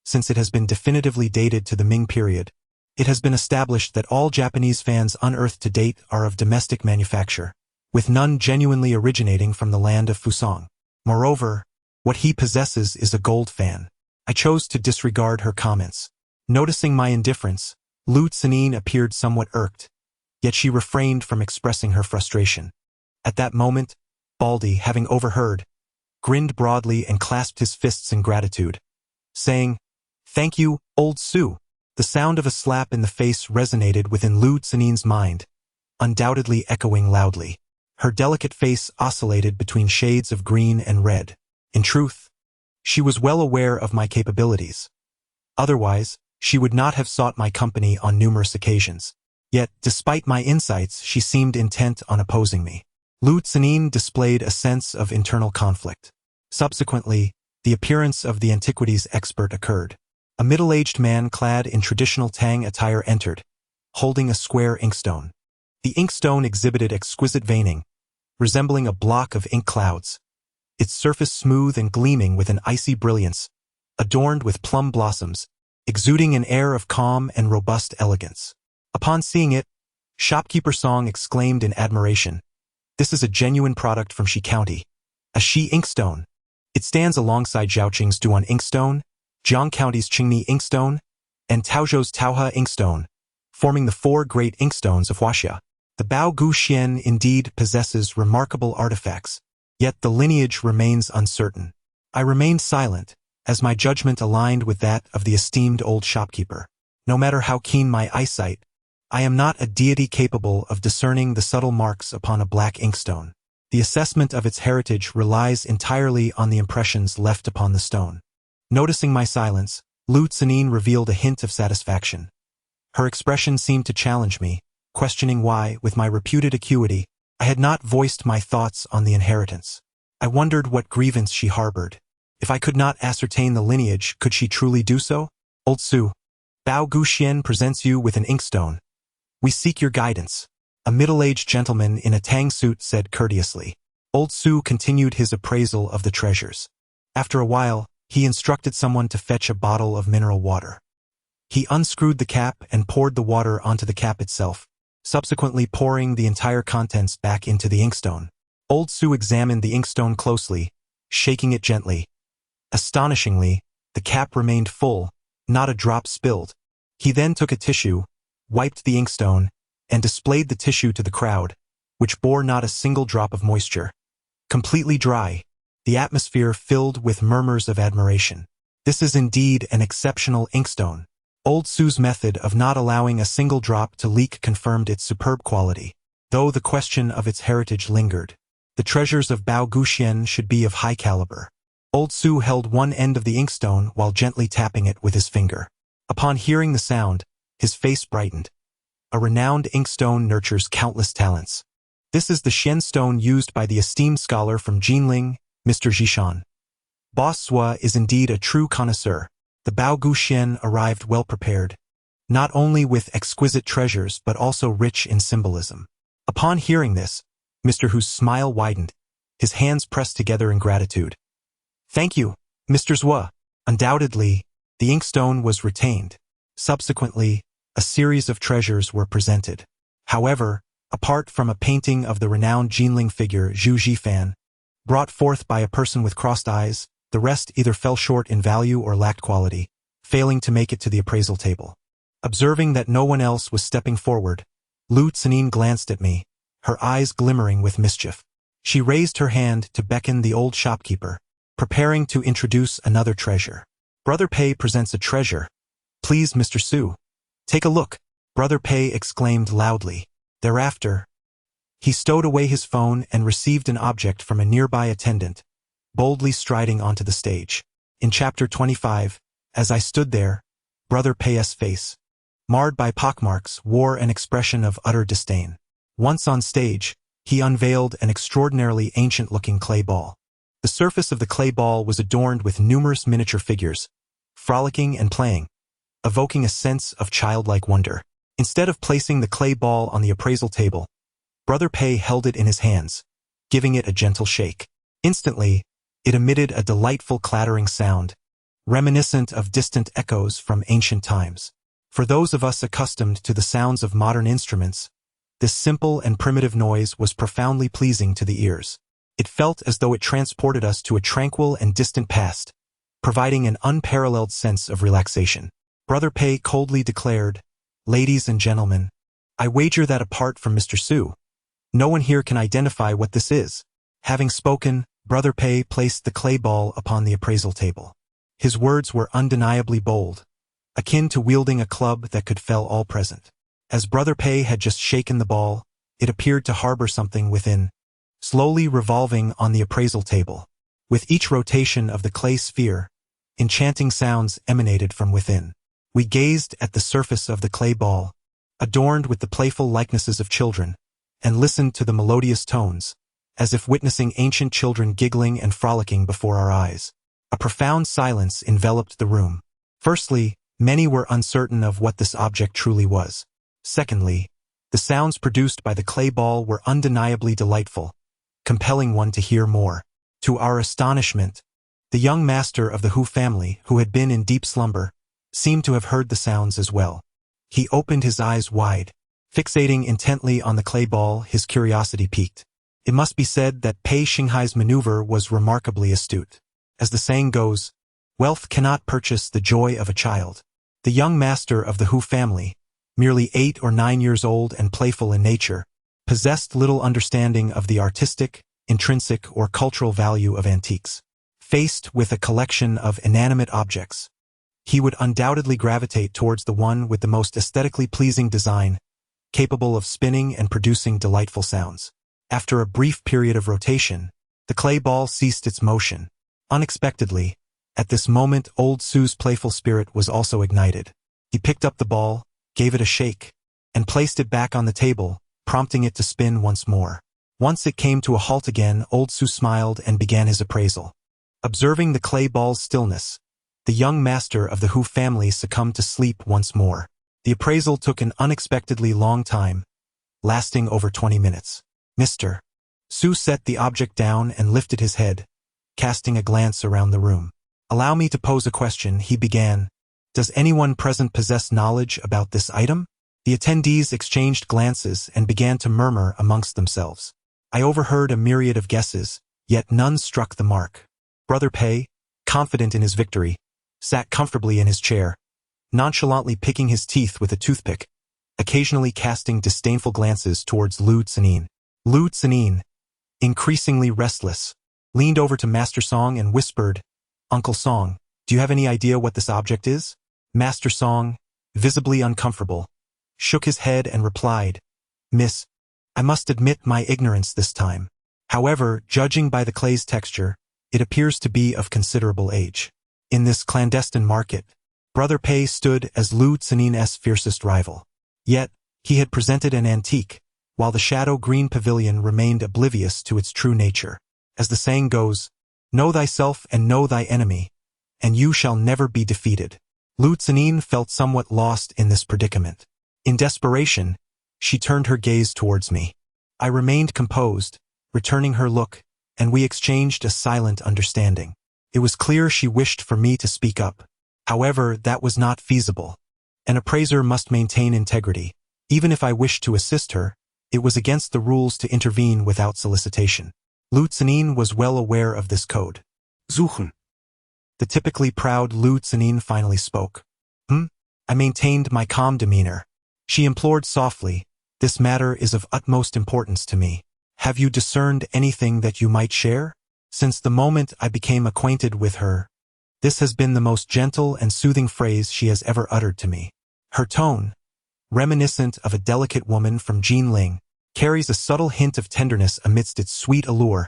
"Since it has been definitively dated to the Ming period, it has been established that all Japanese fans unearthed to date are of domestic manufacture, with none genuinely originating from the land of Fusang. Moreover, what he possesses is a gold fan." I chose to disregard her comments. Noticing my indifference, Lu Tsenin appeared somewhat irked, yet she refrained from expressing her frustration. At that moment, Baldy, having overheard, grinned broadly and clasped his fists in gratitude, saying, "Thank you, old Su." The sound of a slap in the face resonated within Lu Tsenin's mind, undoubtedly echoing loudly. Her delicate face oscillated between shades of green and red. In truth, she was well aware of my capabilities. Otherwise, she would not have sought my company on numerous occasions. Yet, despite my insights, she seemed intent on opposing me. Lu Tsenin displayed a sense of internal conflict. Subsequently, the appearance of the antiquities expert occurred. A middle-aged man clad in traditional Tang attire entered, holding a square inkstone. The inkstone exhibited exquisite veining, resembling a block of ink clouds, its surface smooth and gleaming with an icy brilliance, adorned with plum blossoms, exuding an air of calm and robust elegance. Upon seeing it, shopkeeper Song exclaimed in admiration, "This is a genuine product from Shi County, a Shi inkstone. It stands alongside Zhaoqing's Duan inkstone, Jiang County's Qingni inkstone, and Taozhou's Taohe inkstone, forming the four great inkstones of Huaxia. The Bao Gu Xian indeed possesses remarkable artifacts, yet the lineage remains uncertain." I remained silent, as my judgment aligned with that of the esteemed old shopkeeper. No matter how keen my eyesight, I am not a deity capable of discerning the subtle marks upon a black inkstone. The assessment of its heritage relies entirely on the impressions left upon the stone. Noticing my silence, Lu Tsenin revealed a hint of satisfaction. Her expression seemed to challenge me, questioning why, with my reputed acuity, I had not voiced my thoughts on the inheritance. I wondered what grievance she harbored. If I could not ascertain the lineage, could she truly do so? "Old Su, Bao Gu Xian presents you with an inkstone. We seek your guidance," a middle-aged gentleman in a Tang suit said courteously. Old Su continued his appraisal of the treasures. After a while, He instructed someone to fetch a bottle of mineral water. He unscrewed the cap and poured the water onto the cap itself, subsequently pouring the entire contents back into the inkstone. Old Su examined the inkstone closely, shaking it gently. Astonishingly, the cap remained full, not a drop spilled. He then took a tissue, wiped the inkstone, and displayed the tissue to the crowd, which bore not a single drop of moisture. Completely dry, the atmosphere filled with murmurs of admiration. This is indeed an exceptional inkstone. Old Su's method of not allowing a single drop to leak confirmed its superb quality, though the question of its heritage lingered. The treasures of Bao Guxian should be of high caliber. Old Su held one end of the inkstone while gently tapping it with his finger. Upon hearing the sound, his face brightened. A renowned inkstone nurtures countless talents. This is the Xian stone used by the esteemed scholar from Jinling, Mr. Zhishan. Boss Sua is indeed a true connoisseur. The Bao Guxian arrived well prepared, not only with exquisite treasures but also rich in symbolism. Upon hearing this, Mr. Hu's smile widened, his hands pressed together in gratitude. Thank you, Mr. Zhua. Undoubtedly, the inkstone was retained. Subsequently, a series of treasures were presented. However, apart from a painting of the renowned Jinling figure Zhu Jifan, brought forth by a person with crossed eyes, the rest either fell short in value or lacked quality, failing to make it to the appraisal table. Observing that no one else was stepping forward, Lu Tsanin glanced at me, her eyes glimmering with mischief. She raised her hand to beckon the old shopkeeper, preparing to introduce another treasure. Brother Pei presents a treasure. Please, Mr. Su. Take a look, Brother Pei exclaimed loudly. Thereafter, he stowed away his phone and received an object from a nearby attendant, boldly striding onto the stage. In chapter 25, as I stood there, Brother Pei's face, marred by pockmarks, wore an expression of utter disdain. Once on stage, he unveiled an extraordinarily ancient-looking clay ball. The surface of the clay ball was adorned with numerous miniature figures, frolicking and playing, evoking a sense of childlike wonder. Instead of placing the clay ball on the appraisal table, Brother Pei held it in his hands, giving it a gentle shake. Instantly, it emitted a delightful clattering sound, reminiscent of distant echoes from ancient times. For those of us accustomed to the sounds of modern instruments, this simple and primitive noise was profoundly pleasing to the ears. It felt as though it transported us to a tranquil and distant past, providing an unparalleled sense of relaxation. Brother Pei coldly declared, "Ladies and gentlemen, I wager that apart from Mr. Su, no one here can identify what this is." Having spoken, Brother Pei placed the clay ball upon the appraisal table. His words were undeniably bold, akin to wielding a club that could fell all present. As Brother Pei had just shaken the ball, it appeared to harbor something within, slowly revolving on the appraisal table. With each rotation of the clay sphere, enchanting sounds emanated from within. We gazed at the surface of the clay ball, adorned with the playful likenesses of children, and listened to the melodious tones, as if witnessing ancient children giggling and frolicking before our eyes. A profound silence enveloped the room. Firstly, many were uncertain of what this object truly was. Secondly, the sounds produced by the clay ball were undeniably delightful, compelling one to hear more. To our astonishment, the young master of the Hu family, who had been in deep slumber, seemed to have heard the sounds as well. He opened his eyes wide. Fixating intently on the clay ball, his curiosity piqued. It must be said that Pei Xinghai's maneuver was remarkably astute. As the saying goes, wealth cannot purchase the joy of a child. The young master of the Hu family, merely 8 or 9 years old and playful in nature, possessed little understanding of the artistic, intrinsic, or cultural value of antiques. Faced with a collection of inanimate objects, he would undoubtedly gravitate towards the one with the most aesthetically pleasing design, capable of spinning and producing delightful sounds. After a brief period of rotation, the clay ball ceased its motion. Unexpectedly, at this moment Old Su's playful spirit was also ignited. He picked up the ball, gave it a shake, and placed it back on the table, prompting it to spin once more. Once it came to a halt again, Old Su smiled and began his appraisal. Observing the clay ball's stillness, the young master of the Hu family succumbed to sleep once more. The appraisal took an unexpectedly long time, lasting over 20 minutes. Mr. Su set the object down and lifted his head, casting a glance around the room. Allow me to pose a question, he began. Does anyone present possess knowledge about this item? The attendees exchanged glances and began to murmur amongst themselves. I overheard a myriad of guesses, yet none struck the mark. Brother Pei, confident in his victory, sat comfortably in his chair, nonchalantly picking his teeth with a toothpick, occasionally casting disdainful glances towards Lu Tsenin. Lu Tsenin, increasingly restless, leaned over to Master Song and whispered, Uncle Song, do you have any idea what this object is? Master Song, visibly uncomfortable, shook his head and replied, Miss, I must admit my ignorance this time. However, judging by the clay's texture, it appears to be of considerable age. In this clandestine market, Brother Pei stood as Lu Tsenin's fiercest rival. Yet, he had presented an antique, while the shadow-green pavilion remained oblivious to its true nature. As the saying goes, know thyself and know thy enemy, and you shall never be defeated. Lu Tsenin felt somewhat lost in this predicament. In desperation, she turned her gaze towards me. I remained composed, returning her look, and we exchanged a silent understanding. It was clear she wished for me to speak up. However, that was not feasible. An appraiser must maintain integrity. Even if I wished to assist her, it was against the rules to intervene without solicitation. Lu Tsenin was well aware of this code. Suchen. The typically proud Lu Tsenin finally spoke. I maintained my calm demeanor. She implored softly, this matter is of utmost importance to me. Have you discerned anything that you might share? Since the moment I became acquainted with her, this has been the most gentle and soothing phrase she has ever uttered to me. Her tone, reminiscent of a delicate woman from Jinling, carries a subtle hint of tenderness amidst its sweet allure,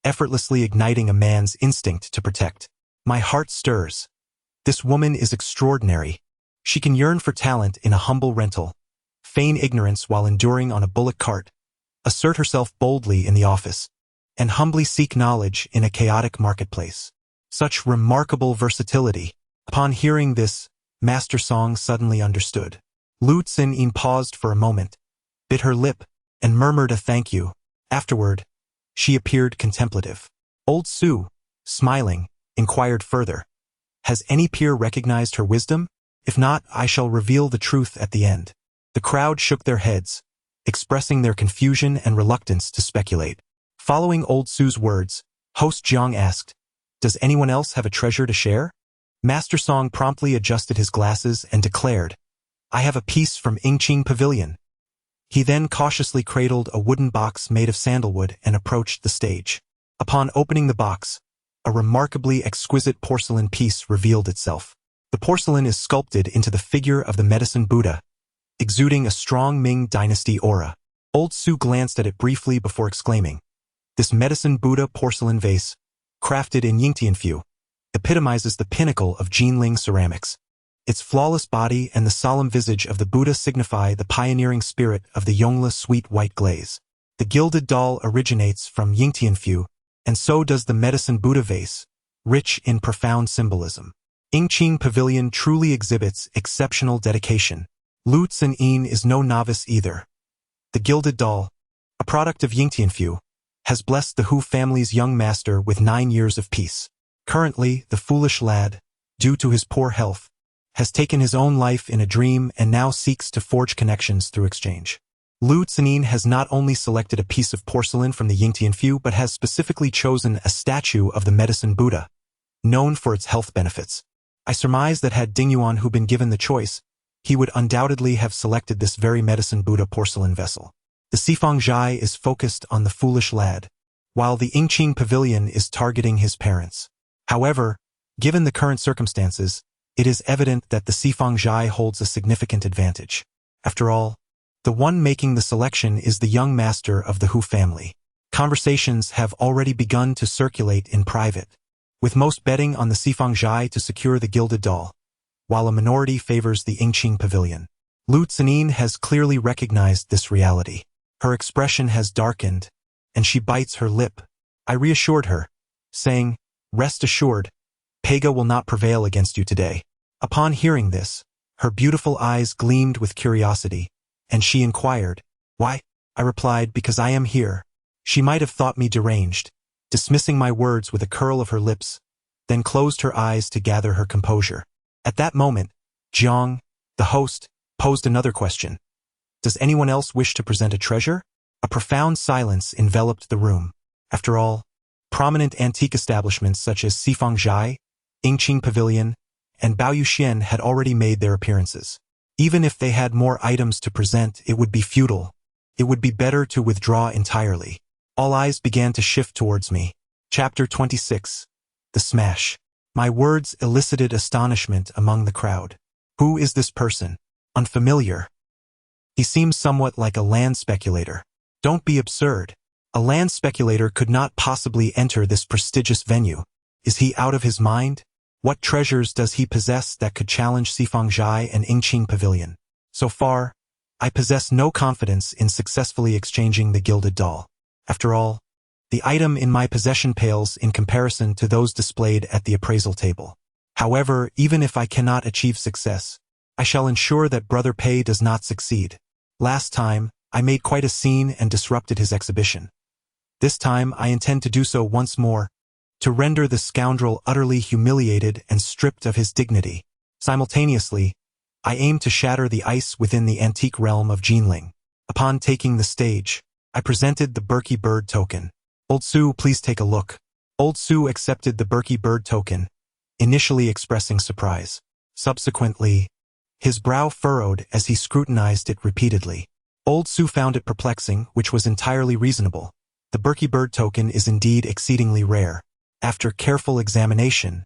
effortlessly igniting a man's instinct to protect. My heart stirs. This woman is extraordinary. She can yearn for talent in a humble rental, feign ignorance while enduring on a bullock cart, assert herself boldly in the office, and humbly seek knowledge in a chaotic marketplace. Such remarkable versatility. Upon hearing this, Master Song suddenly understood. Lu Tsenin paused for a moment, bit her lip, and murmured a thank you. Afterward, she appeared contemplative. Old Su, smiling, inquired further. Has any peer recognized her wisdom? If not, I shall reveal the truth at the end. The crowd shook their heads, expressing their confusion and reluctance to speculate. Following Old Su's words, host Jiang asked, does anyone else have a treasure to share? Master Song promptly adjusted his glasses and declared, I have a piece from Intrigue Pavilion. He then cautiously cradled a wooden box made of sandalwood and approached the stage. Upon opening the box, a remarkably exquisite porcelain piece revealed itself. The porcelain is sculpted into the figure of the medicine Buddha, exuding a strong Ming dynasty aura. Old Su glanced at it briefly before exclaiming, this medicine Buddha porcelain vase, crafted in Yingtianfu, epitomizes the pinnacle of Jinling ceramics. Its flawless body and the solemn visage of the Buddha signify the pioneering spirit of the Yongla sweet white glaze. The gilded doll originates from Yingtianfu, and so does the medicine Buddha vase, rich in profound symbolism. Intrigue Pavilion truly exhibits exceptional dedication. Lu Tsenin is no novice either. The gilded doll, a product of Yingtianfu, has blessed the Hu family's young master with 9 years of peace. Currently, the foolish lad, due to his poor health, has taken his own life in a dream and now seeks to forge connections through exchange. Lu Tsenin has not only selected a piece of porcelain from the Yingtianfu but has specifically chosen a statue of the medicine Buddha, known for its health benefits. I surmise that had Ding Yuan Hu been given the choice, he would undoubtedly have selected this very medicine Buddha porcelain vessel. The Sifang Zhai is focused on the foolish lad, while the Intrigue Pavilion is targeting his parents. However, given the current circumstances, it is evident that the Sifang Zhai holds a significant advantage. After all, the one making the selection is the young master of the Hu family. Conversations have already begun to circulate in private, with most betting on the Sifang Zhai to secure the gilded doll, while a minority favors the Intrigue Pavilion. Lu Tsenin has clearly recognized this reality. Her expression has darkened, and she bites her lip. I reassured her, saying, rest assured, Pega will not prevail against you today. Upon hearing this, her beautiful eyes gleamed with curiosity, and she inquired, why? I replied, because I am here. She might have thought me deranged, dismissing my words with a curl of her lips, then closed her eyes to gather her composure. At that moment, Jiang, the host, posed another question. Does anyone else wish to present a treasure? A profound silence enveloped the room. After all, prominent antique establishments such as Sifangzhai, Yingqing Pavilion, and Baoyuxian had already made their appearances. Even if they had more items to present, it would be futile. It would be better to withdraw entirely. All eyes began to shift towards me. Chapter 26. The Smash. My words elicited astonishment among the crowd. Who is this person? Unfamiliar. He seems somewhat like a land speculator. Don't be absurd. A land speculator could not possibly enter this prestigious venue. Is he out of his mind? What treasures does he possess that could challenge Sifangzhai and Yingqing Pavilion? So far, I possess no confidence in successfully exchanging the gilded doll. After all, the item in my possession pales in comparison to those displayed at the appraisal table. However, even if I cannot achieve success, I shall ensure that Brother Pei does not succeed. Last time, I made quite a scene and disrupted his exhibition. This time, I intend to do so once more, to render the scoundrel utterly humiliated and stripped of his dignity. Simultaneously, I aim to shatter the ice within the antique realm of Jinling. Upon taking the stage, I presented the Berkey bird token. Old Su, please take a look. Old Su accepted the Berkey bird token, initially expressing surprise. Subsequently, his brow furrowed as he scrutinized it repeatedly. Old Su found it perplexing, which was entirely reasonable. The Berkey bird token is indeed exceedingly rare. After careful examination,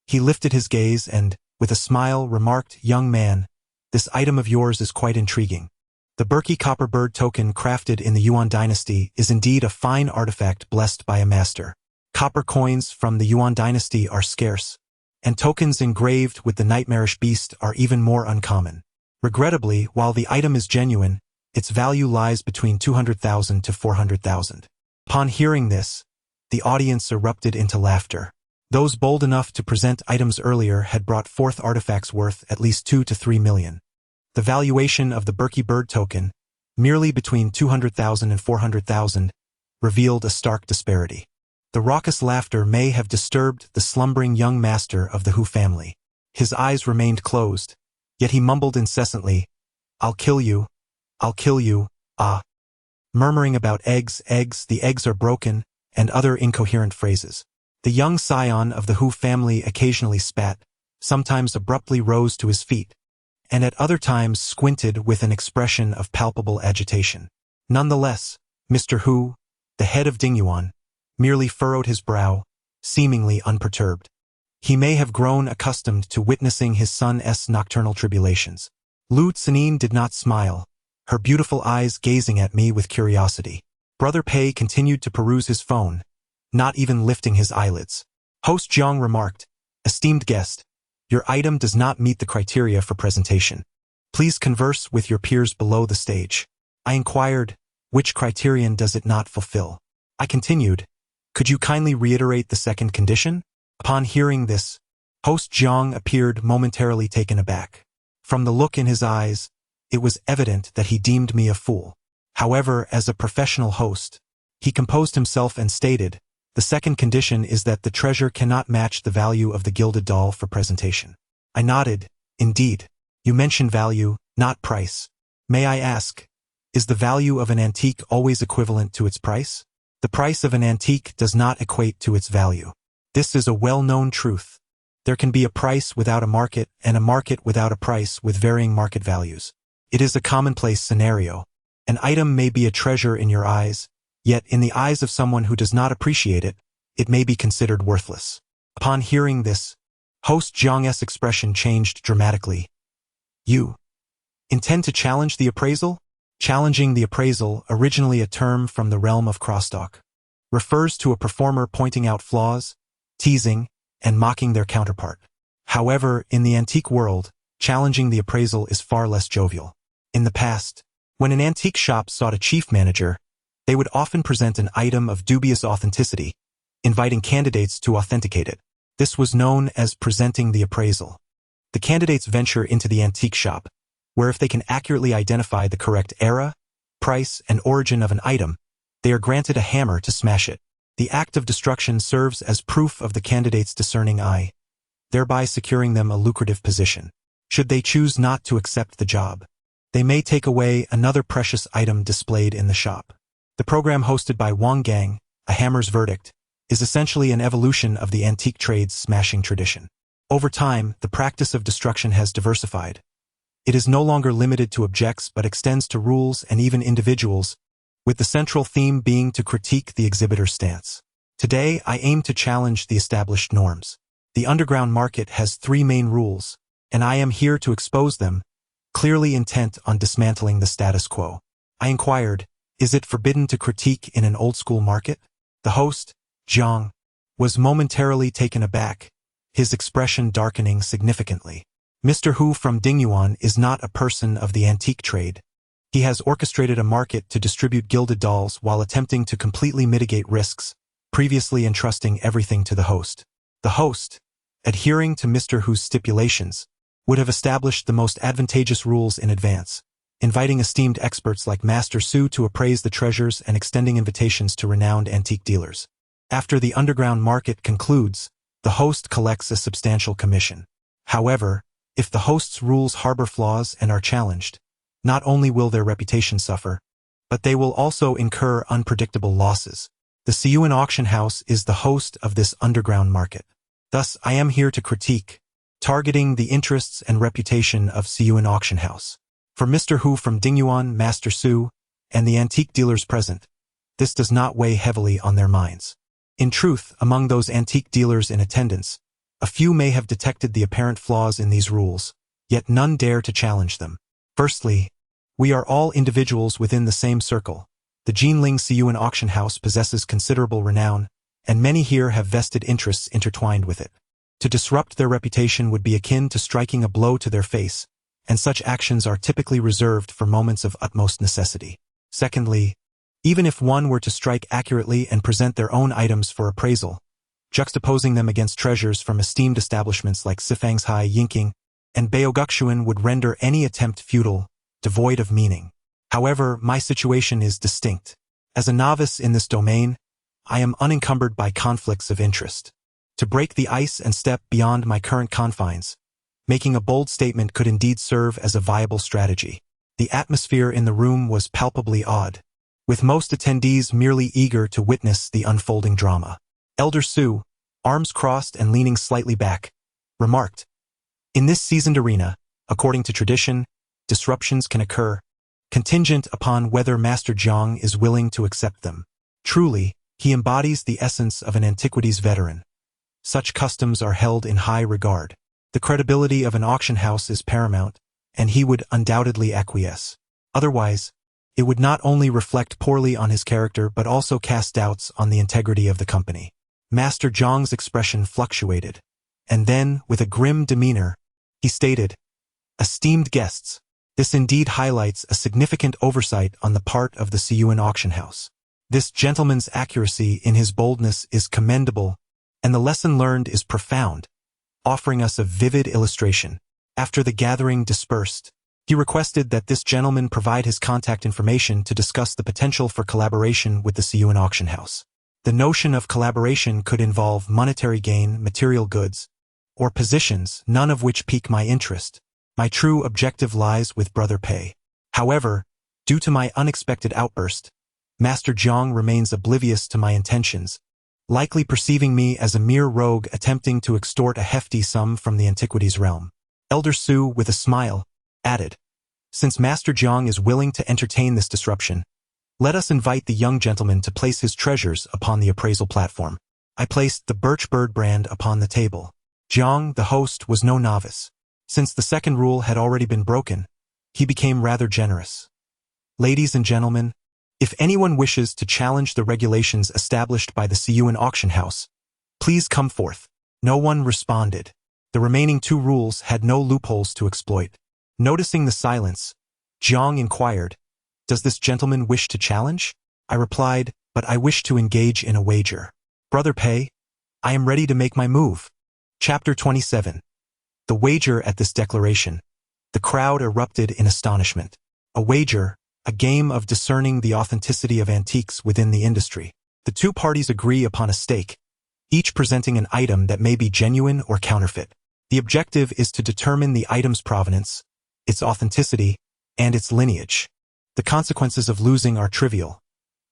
he lifted his gaze and, with a smile, remarked, "Young man, this item of yours is quite intriguing. The Berkey copper bird token crafted in the Yuan dynasty is indeed a fine artifact blessed by a master. Copper coins from the Yuan dynasty are scarce, and tokens engraved with the nightmarish beast are even more uncommon. Regrettably, while the item is genuine, its value lies between 200,000 to 400,000. Upon hearing this, the audience erupted into laughter. Those bold enough to present items earlier had brought forth artifacts worth at least 2 to 3 million. The valuation of the Berkey bird token, merely between 200,000 and 400,000, revealed a stark disparity. The raucous laughter may have disturbed the slumbering young master of the Hu family. His eyes remained closed, yet he mumbled incessantly, "I'll kill you, I'll kill you, ah," murmuring about eggs, the eggs are broken, and other incoherent phrases. The young scion of the Hu family occasionally spat, sometimes abruptly rose to his feet, and at other times squinted with an expression of palpable agitation. Nonetheless, Mr. Hu, the head of Dingyuan, merely furrowed his brow, seemingly unperturbed. He may have grown accustomed to witnessing his son's nocturnal tribulations. Lu Tsanin did not smile, her beautiful eyes gazing at me with curiosity. Brother Pei continued to peruse his phone, not even lifting his eyelids. Host Jiang remarked, "Esteemed guest, your item does not meet the criteria for presentation. Please converse with your peers below the stage." I inquired, "Which criterion does it not fulfill?" I continued, "Could you kindly reiterate the second condition?" Upon hearing this, Host Jiang appeared momentarily taken aback. From the look in his eyes, it was evident that he deemed me a fool. However, as a professional host, he composed himself and stated, "The second condition is that the treasure cannot match the value of the gilded doll for presentation." I nodded. "Indeed. You mention value, not price. May I ask, is the value of an antique always equivalent to its price? The price of an antique does not equate to its value. This is a well-known truth. There can be a price without a market and a market without a price with varying market values. It is a commonplace scenario. An item may be a treasure in your eyes, yet in the eyes of someone who does not appreciate it, it may be considered worthless." Upon hearing this, Host Jiang's expression changed dramatically. "You intend to challenge the appraisal?" Challenging the appraisal, originally a term from the realm of crosstalk, refers to a performer pointing out flaws, teasing, and mocking their counterpart. However, in the antique world, challenging the appraisal is far less jovial. In the past, when an antique shop sought a chief manager, they would often present an item of dubious authenticity, inviting candidates to authenticate it. This was known as presenting the appraisal. The candidates venture into the antique shop, where if they can accurately identify the correct era, price, and origin of an item, they are granted a hammer to smash it. The act of destruction serves as proof of the candidate's discerning eye, thereby securing them a lucrative position. Should they choose not to accept the job, they may take away another precious item displayed in the shop. The program hosted by Wang Gang, A Hammer's Verdict, is essentially an evolution of the antique trade's smashing tradition. Over time, the practice of destruction has diversified. It is no longer limited to objects but extends to rules and even individuals, with the central theme being to critique the exhibitor's stance. Today, I aim to challenge the established norms. The underground market has 3 main rules, and I am here to expose them, clearly intent on dismantling the status quo. I inquired, is it forbidden to critique in an old-school market? The host, Zhang, was momentarily taken aback, his expression darkening significantly. Mr. Hu from Dingyuan is not a person of the antique trade. He has orchestrated a market to distribute gilded dolls while attempting to completely mitigate risks, previously entrusting everything to the host. The host, adhering to Mr. Hu's stipulations, would have established the most advantageous rules in advance, inviting esteemed experts like Master Su to appraise the treasures and extending invitations to renowned antique dealers. After the underground market concludes, the host collects a substantial commission. However, if the host's rules harbor flaws and are challenged, not only will their reputation suffer, but they will also incur unpredictable losses. The Siyuan auction house is the host of this underground market. Thus, I am here to critique, targeting the interests and reputation of Siyuan auction house. For Mr. Hu from Dingyuan, Master Su, and the antique dealers present, this does not weigh heavily on their minds. In truth, among those antique dealers in attendance, a few may have detected the apparent flaws in these rules, yet none dare to challenge them. Firstly, we are all individuals within the same circle. The Jinling Siyuan auction house possesses considerable renown, and many here have vested interests intertwined with it. To disrupt their reputation would be akin to striking a blow to their face, and such actions are typically reserved for moments of utmost necessity. Secondly, even if one were to strike accurately and present their own items for appraisal, juxtaposing them against treasures from esteemed establishments like Sifanghai Yinking and Baoguxuan would render any attempt futile, devoid of meaning. However, my situation is distinct. As a novice in this domain, I am unencumbered by conflicts of interest. To break the ice and step beyond my current confines, making a bold statement could indeed serve as a viable strategy. The atmosphere in the room was palpably odd, with most attendees merely eager to witness the unfolding drama. Elder Su, arms crossed and leaning slightly back, remarked, "In this seasoned arena, according to tradition, disruptions can occur, contingent upon whether Master Zhang is willing to accept them. Truly, he embodies the essence of an antiquities veteran. Such customs are held in high regard. The credibility of an auction house is paramount, and he would undoubtedly acquiesce. Otherwise, it would not only reflect poorly on his character but also cast doubts on the integrity of the company." Master Zhang's expression fluctuated, and then, with a grim demeanor, he stated, "Esteemed guests, this indeed highlights a significant oversight on the part of the Siyuan auction house. This gentleman's accuracy in his boldness is commendable, and the lesson learned is profound, offering us a vivid illustration." After the gathering dispersed, he requested that this gentleman provide his contact information to discuss the potential for collaboration with the Siyuan auction house. The notion of collaboration could involve monetary gain, material goods, or positions, none of which pique my interest. My true objective lies with Brother Pei. However, due to my unexpected outburst, Master Zhang remains oblivious to my intentions, likely perceiving me as a mere rogue attempting to extort a hefty sum from the antiquities realm. Elder Su, with a smile, added, "Since Master Zhang is willing to entertain this disruption, let us invite the young gentleman to place his treasures upon the appraisal platform." I placed the birch bird brand upon the table. Zhang, the host, was no novice. Since the second rule had already been broken, he became rather generous. "Ladies and gentlemen, if anyone wishes to challenge the regulations established by the Siyuan auction house, please come forth." No one responded. The remaining 2 rules had no loopholes to exploit. Noticing the silence, Zhang inquired, "Does this gentleman wish to challenge?" I replied, "But I wish to engage in a wager." "Brother Pei, I am ready to make my move." Chapter 27. The wager. At this declaration, the crowd erupted in astonishment. A wager, a game of discerning the authenticity of antiques within the industry. The two parties agree upon a stake, each presenting an item that may be genuine or counterfeit. The objective is to determine the item's provenance, its authenticity, and its lineage. The consequences of losing are trivial.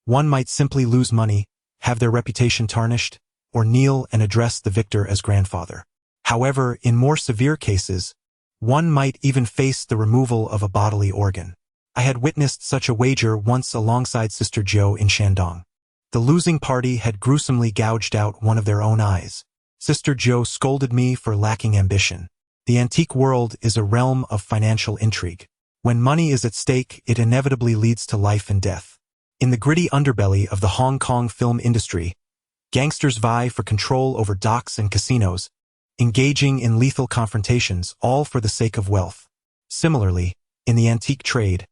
One might simply lose money, have their reputation tarnished, or kneel and address the victor as grandfather. However, in more severe cases, one might even face the removal of a bodily organ. I had witnessed such a wager once alongside Sister Joe in Shandong. The losing party had gruesomely gouged out one of their own eyes. Sister Joe scolded me for lacking ambition. The antique world is a realm of financial intrigue. When money is at stake, it inevitably leads to life and death. In the gritty underbelly of the Hong Kong film industry, gangsters vie for control over docks and casinos, engaging in lethal confrontations, all for the sake of wealth. Similarly, in the antique trade,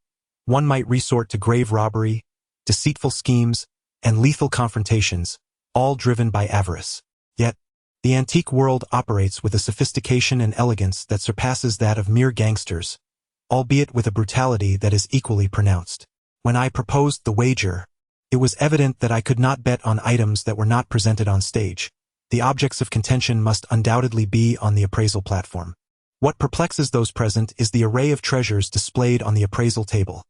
one might resort to grave robbery, deceitful schemes, and lethal confrontations, all driven by avarice. Yet, the antique world operates with a sophistication and elegance that surpasses that of mere gangsters, albeit with a brutality that is equally pronounced. When I proposed the wager, it was evident that I could not bet on items that were not presented on stage. The objects of contention must undoubtedly be on the appraisal platform. What perplexes those present is the array of treasures displayed on the appraisal table.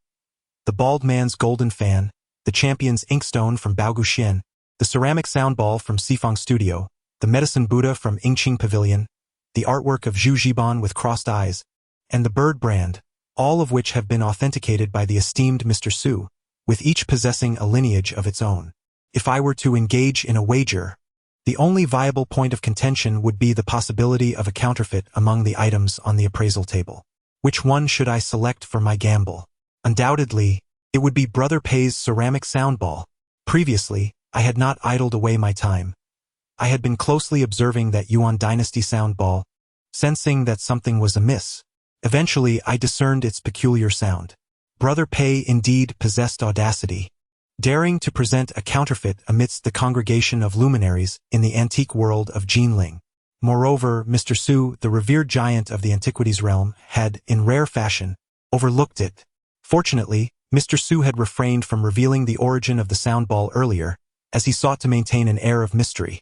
The bald man's golden fan, the champion's inkstone from Baoguxian, the ceramic soundball from Sifang Studio, the medicine Buddha from Ingqing Pavilion, the artwork of Zhu Jiban with crossed eyes, and the bird brand, all of which have been authenticated by the esteemed Mr. Su, with each possessing a lineage of its own. If I were to engage in a wager, the only viable point of contention would be the possibility of a counterfeit among the items on the appraisal table. Which one should I select for my gamble? Undoubtedly, it would be Brother Pei's ceramic soundball. Previously, I had not idled away my time. I had been closely observing that Yuan Dynasty soundball, sensing that something was amiss. Eventually, I discerned its peculiar sound. Brother Pei indeed possessed audacity, daring to present a counterfeit amidst the congregation of luminaries in the antique world of Jinling. Moreover, Mr. Su, the revered giant of the antiquities realm, had, in rare fashion, overlooked it. Fortunately, Mr. Su had refrained from revealing the origin of the soundball earlier, as he sought to maintain an air of mystery.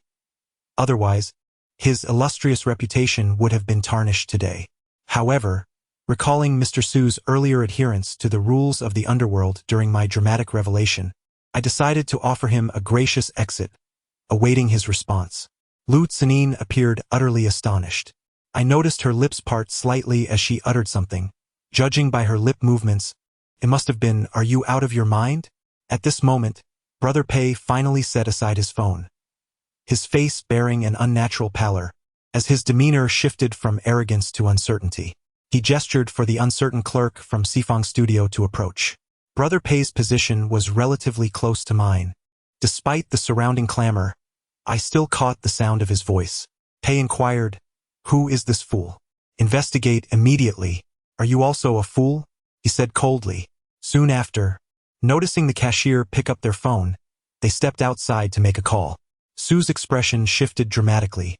Otherwise, his illustrious reputation would have been tarnished today. However, recalling Mr. Su's earlier adherence to the rules of the underworld during my dramatic revelation, I decided to offer him a gracious exit, awaiting his response. Lu Tsanin appeared utterly astonished. I noticed her lips part slightly as she uttered something. Judging by her lip movements, it must have been, "Are you out of your mind?" At this moment, Brother Pei finally set aside his phone, his face bearing an unnatural pallor, as his demeanor shifted from arrogance to uncertainty. He gestured for the uncertain clerk from Sifang Studio to approach. Brother Pei's position was relatively close to mine. Despite the surrounding clamor, I still caught the sound of his voice. Pei inquired, "Who is this fool?" "Investigate immediately." "Are you also a fool?" he said coldly. Soon after, noticing the cashier pick up their phone, they stepped outside to make a call. Su's expression shifted dramatically.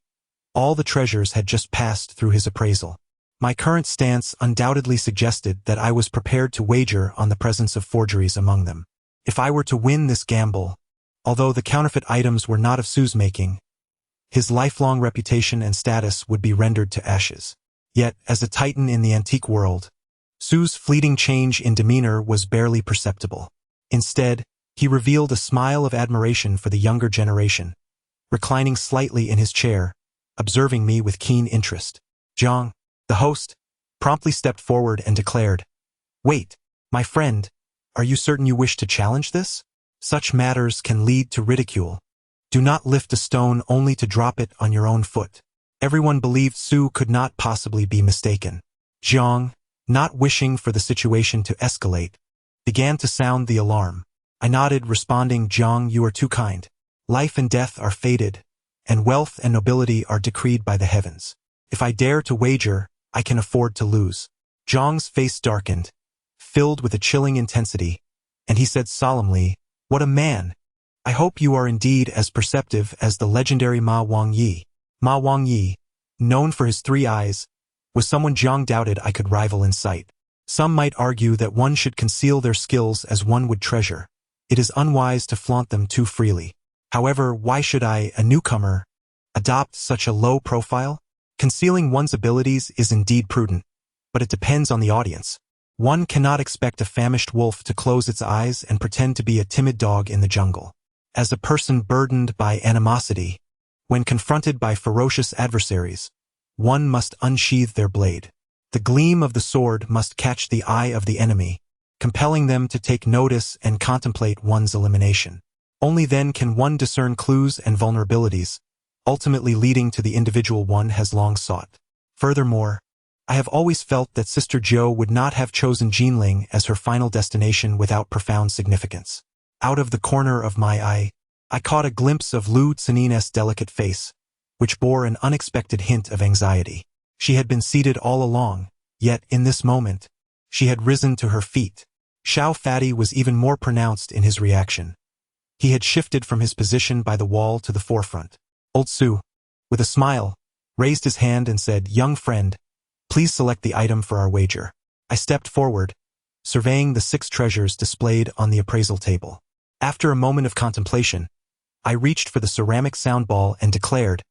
All the treasures had just passed through his appraisal. My current stance undoubtedly suggested that I was prepared to wager on the presence of forgeries among them. If I were to win this gamble, although the counterfeit items were not of Su's making, his lifelong reputation and status would be rendered to ashes. Yet, as a titan in the antique world, Su's fleeting change in demeanor was barely perceptible. Instead, he revealed a smile of admiration for the younger generation, reclining slightly in his chair, observing me with keen interest. Zhang, the host, promptly stepped forward and declared, "Wait, my friend, are you certain you wish to challenge this? Such matters can lead to ridicule. Do not lift a stone only to drop it on your own foot." Everyone believed Su could not possibly be mistaken. Zhang, not wishing for the situation to escalate, began to sound the alarm. I nodded, responding, "Zhang, you are too kind. Life and death are fated, and wealth and nobility are decreed by the heavens. If I dare to wager, I can afford to lose." Zhang's face darkened, filled with a chilling intensity, and he said solemnly, "What a man! I hope you are indeed as perceptive as the legendary Ma Wangyi." Ma Wangyi, known for his 3 eyes, was someone Zhang doubted I could rival in sight. Some might argue that one should conceal their skills as one would treasure. It is unwise to flaunt them too freely. However, why should I, a newcomer, adopt such a low profile? Concealing one's abilities is indeed prudent, but it depends on the audience. One cannot expect a famished wolf to close its eyes and pretend to be a timid dog in the jungle. As a person burdened by animosity, when confronted by ferocious adversaries, one must unsheathe their blade. The gleam of the sword must catch the eye of the enemy, compelling them to take notice and contemplate one's elimination. Only then can one discern clues and vulnerabilities, ultimately leading to the individual one has long sought. Furthermore, I have always felt that Sister Jo would not have chosen Jinling as her final destination without profound significance. Out of the corner of my eye, I caught a glimpse of Lu Xinin's delicate face, which bore an unexpected hint of anxiety. She had been seated all along, yet in this moment, she had risen to her feet. Xiao Fati was even more pronounced in his reaction. He had shifted from his position by the wall to the forefront. Old Su, with a smile, raised his hand and said, "Young friend, please select the item for our wager." I stepped forward, surveying the 6 treasures displayed on the appraisal table. After a moment of contemplation, I reached for the ceramic sound ball and declared,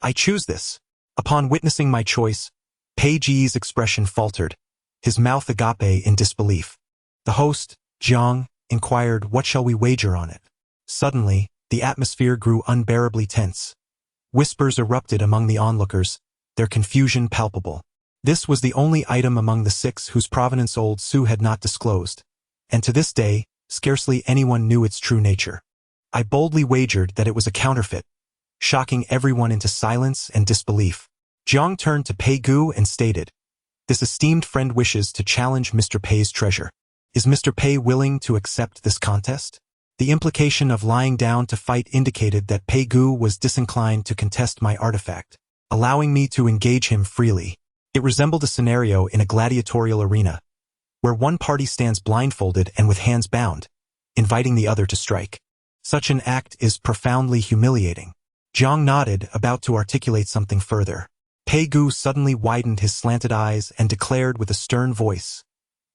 "I choose this." Upon witnessing my choice, Pei Ji's expression faltered, his mouth agape in disbelief. The host, Jiang, inquired, "What shall we wager on it?" Suddenly, the atmosphere grew unbearably tense. Whispers erupted among the onlookers, their confusion palpable. This was the only item among the 6 whose provenance Old Su had not disclosed, and to this day, scarcely anyone knew its true nature. I boldly wagered that it was a counterfeit, shocking everyone into silence and disbelief. Jiang turned to Pei Gu and stated, "This esteemed friend wishes to challenge Mr. Pei's treasure. Is Mr. Pei willing to accept this contest?" The implication of lying down to fight indicated that Pei Gu was disinclined to contest my artifact, allowing me to engage him freely. It resembled a scenario in a gladiatorial arena, where one party stands blindfolded and with hands bound, inviting the other to strike. Such an act is profoundly humiliating. Jiang nodded, about to articulate something further. Pei Gu suddenly widened his slanted eyes and declared with a stern voice,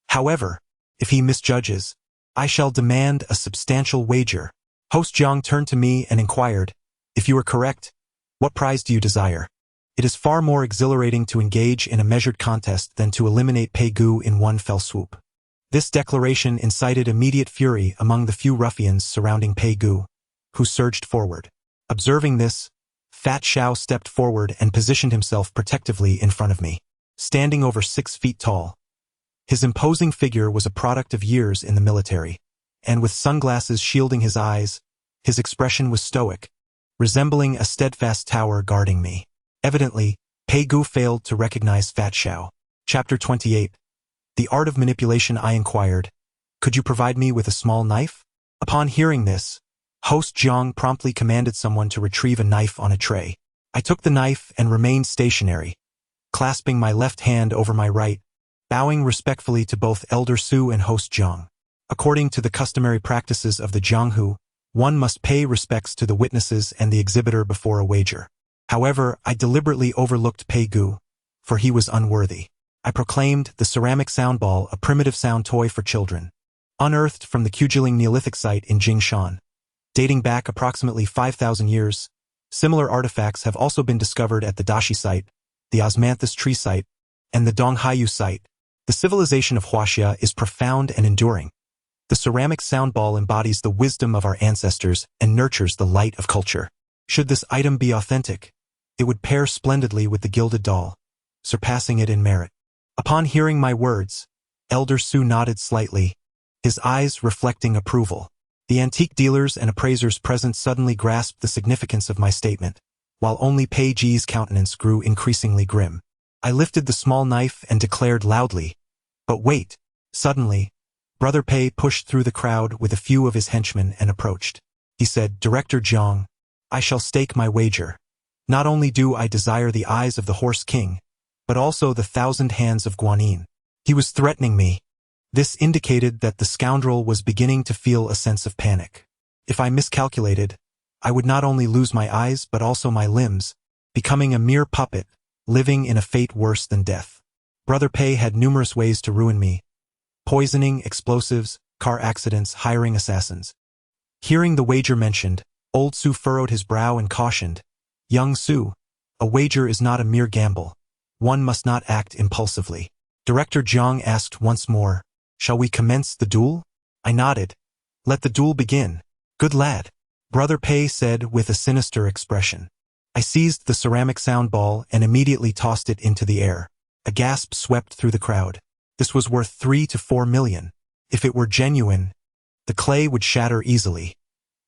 "However, if he misjudges, I shall demand a substantial wager." Host Jiang turned to me and inquired, "If you are correct, what prize do you desire?" It is far more exhilarating to engage in a measured contest than to eliminate Pei Gu in one fell swoop. This declaration incited immediate fury among the few ruffians surrounding Pei Gu, who surged forward. Observing this, Fat Xiao stepped forward and positioned himself protectively in front of me. Standing over 6 feet tall, his imposing figure was a product of years in the military, and with sunglasses shielding his eyes, his expression was stoic, resembling a steadfast tower guarding me. Evidently, Pei Gu failed to recognize Fat Xiao. Chapter 28. The Art of Manipulation. I inquired, "Could you provide me with a small knife?" Upon hearing this, Host Jiang promptly commanded someone to retrieve a knife on a tray. I took the knife and remained stationary, clasping my left hand over my right, bowing respectfully to both Elder Su and Host Jiang. According to the customary practices of the Jianghu, one must pay respects to the witnesses and the exhibitor before a wager. However, I deliberately overlooked Pei Gu, for he was unworthy. I proclaimed the ceramic sound ball a primitive sound toy for children, unearthed from the Jinling Neolithic site in Jingshan. Dating back approximately 5,000 years, similar artifacts have also been discovered at the Dashi site, the Osmanthus tree site, and the Donghaiyu site. The civilization of Huaxia is profound and enduring. The ceramic sound ball embodies the wisdom of our ancestors and nurtures the light of culture. Should this item be authentic, it would pair splendidly with the gilded doll, surpassing it in merit. Upon hearing my words, Elder Su nodded slightly, his eyes reflecting approval. The antique dealers and appraisers present suddenly grasped the significance of my statement, while only Pei Ji's countenance grew increasingly grim. I lifted the small knife and declared loudly, "But wait!" Suddenly, Brother Pei pushed through the crowd with a few of his henchmen and approached. He said, "Director Jiang, I shall stake my wager. Not only do I desire the eyes of the Horse King, but also the 1,000 hands of Guanyin." He was threatening me. This indicated that the scoundrel was beginning to feel a sense of panic. If I miscalculated, I would not only lose my eyes but also my limbs, becoming a mere puppet, living in a fate worse than death. Brother Pei had numerous ways to ruin me: poisoning, explosives, car accidents, hiring assassins. Hearing the wager mentioned, Old Su furrowed his brow and cautioned, "Young Su, a wager is not a mere gamble. One must not act impulsively." Director Jiang asked once more, "Shall we commence the duel?" I nodded. "Let the duel begin. Good lad," Brother Pei said with a sinister expression. I seized the ceramic sound ball and immediately tossed it into the air. A gasp swept through the crowd. This was worth 3 to 4 million. If it were genuine, the clay would shatter easily.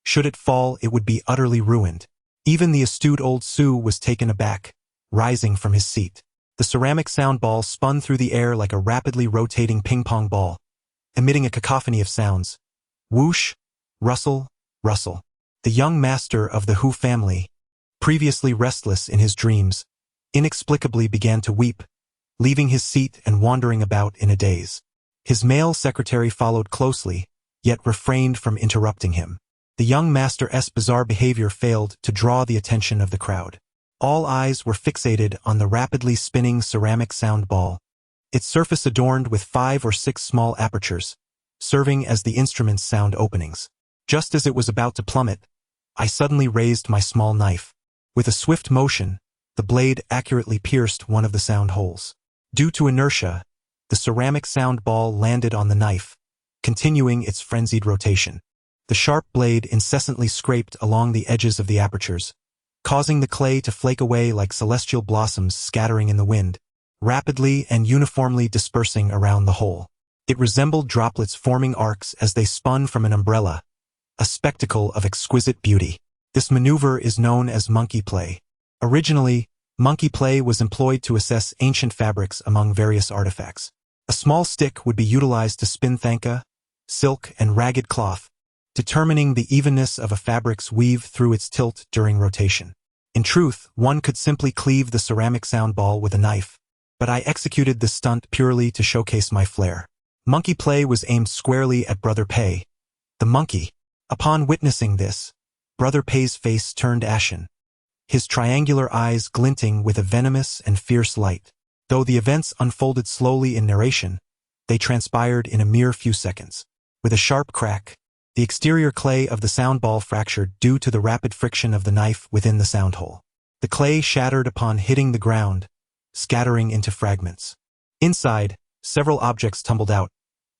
Should it fall, it would be utterly ruined. Even the astute old Su was taken aback, rising from his seat. The ceramic sound ball spun through the air like a rapidly rotating ping-pong ball, emitting a cacophony of sounds. Whoosh, rustle, rustle. The young master of the Hu family, previously restless in his dreams, inexplicably began to weep, leaving his seat and wandering about in a daze. His male secretary followed closely, yet refrained from interrupting him. The young master's bizarre behavior failed to draw the attention of the crowd. All eyes were fixated on the rapidly spinning ceramic sound ball, its surface adorned with 5 or 6 small apertures, serving as the instrument's sound openings. Just as it was about to plummet, I suddenly raised my small knife. With a swift motion, the blade accurately pierced one of the sound holes. Due to inertia, the ceramic sound ball landed on the knife, continuing its frenzied rotation. The sharp blade incessantly scraped along the edges of the apertures, causing the clay to flake away like celestial blossoms scattering in the wind, rapidly and uniformly dispersing around the hole. It resembled droplets forming arcs as they spun from an umbrella, a spectacle of exquisite beauty. This maneuver is known as monkey play. Originally, monkey play was employed to assess ancient fabrics among various artifacts. A small stick would be utilized to spin thanka, silk, and ragged cloth, determining the evenness of a fabric's weave through its tilt during rotation. In truth, one could simply cleave the ceramic sound ball with a knife, but I executed this stunt purely to showcase my flair. Monkey play was aimed squarely at Brother Pei, the monkey. Upon witnessing this, Brother Pei's face turned ashen, his triangular eyes glinting with a venomous and fierce light. Though the events unfolded slowly in narration, they transpired in a mere few seconds. With a sharp crack, the exterior clay of the sound ball fractured due to the rapid friction of the knife within the sound hole. The clay shattered upon hitting the ground, scattering into fragments. Inside, several objects tumbled out.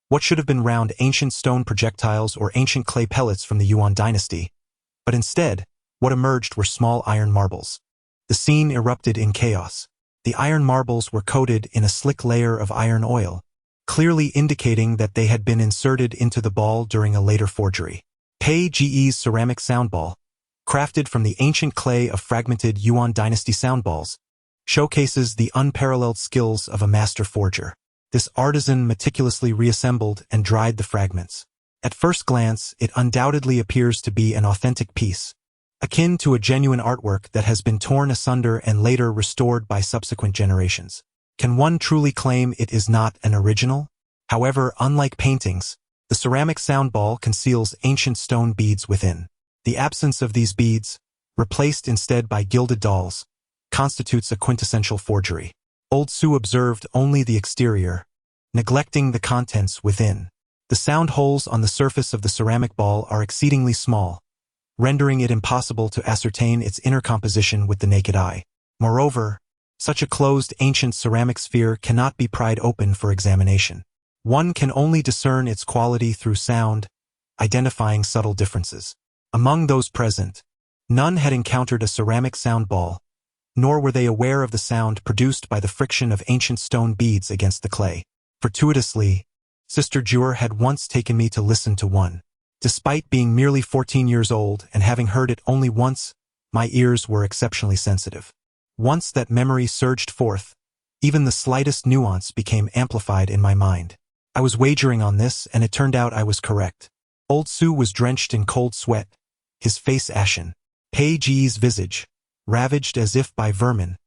What should have been round ancient stone projectiles or ancient clay pellets from the Yuan dynasty, but instead, what emerged were small iron marbles. The scene erupted in chaos. The iron marbles were coated in a slick layer of iron oil, clearly indicating that they had been inserted into the ball during a later forgery. Pei Ge's ceramic sound ball, crafted from the ancient clay of fragmented Yuan dynasty sound balls, showcases the unparalleled skills of a master forger. This artisan meticulously reassembled and dried the fragments. At first glance, it undoubtedly appears to be an authentic piece, akin to a genuine artwork that has been torn asunder and later restored by subsequent generations. Can one truly claim it is not an original? However, unlike paintings, the ceramic sound ball conceals ancient stone beads within. The absence of these beads, replaced instead by gilded dolls, constitutes a quintessential forgery. Old Su observed only the exterior, neglecting the contents within. The sound holes on the surface of the ceramic ball are exceedingly small, rendering it impossible to ascertain its inner composition with the naked eye. Moreover, such a closed ancient ceramic sphere cannot be pried open for examination. One can only discern its quality through sound, identifying subtle differences. Among those present, none had encountered a ceramic sound ball, nor were they aware of the sound produced by the friction of ancient stone beads against the clay. Fortuitously, Sister Jur had once taken me to listen to one. Despite being merely 14 years old and having heard it only once, my ears were exceptionally sensitive. Once that memory surged forth, even the slightest nuance became amplified in my mind. I was wagering on this, and it turned out I was correct. Old Su was drenched in cold sweat, his face ashen. Pei Ji's visage, ravaged as if by vermin,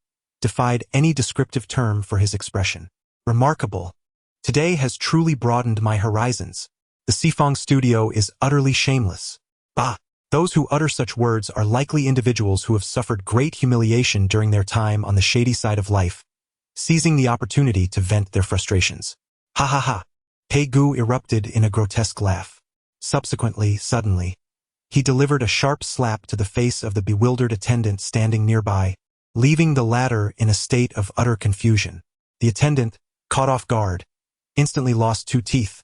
defied any descriptive term for his expression. Remarkable. Today has truly broadened my horizons. The Sifong studio is utterly shameless. Bah! Those who utter such words are likely individuals who have suffered great humiliation during their time on the shady side of life, seizing the opportunity to vent their frustrations. Ha ha ha! Pei Gu erupted in a grotesque laugh. Subsequently, suddenly, He delivered a sharp slap to the face of the bewildered attendant standing nearby, leaving the latter in a state of utter confusion. The attendant, caught off guard, instantly lost 2 teeth,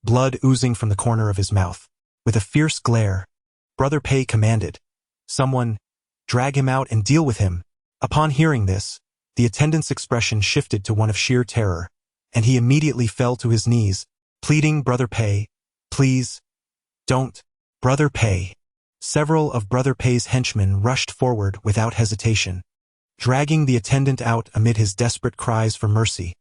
blood oozing from the corner of his mouth. With a fierce glare, Brother Pei commanded, "Someone, drag him out and deal with him." Upon hearing this, the attendant's expression shifted to one of sheer terror, and he immediately fell to his knees, pleading, "Brother Pei, please, don't." Brother Pei. Several of Brother Pei's henchmen rushed forward without hesitation, dragging the attendant out amid his desperate cries for mercy,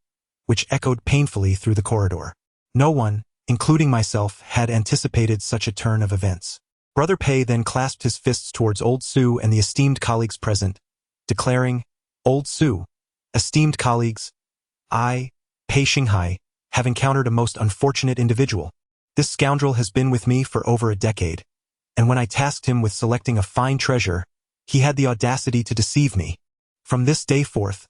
which echoed painfully through the corridor. No one, including myself, had anticipated such a turn of events. Brother Pei then clasped his fists towards Old Su and the esteemed colleagues present, declaring, "Old Su, esteemed colleagues, I, Pei Xinghai, have encountered a most unfortunate individual. This scoundrel has been with me for over a decade, and when I tasked him with selecting a fine treasure, he had the audacity to deceive me. From this day forth,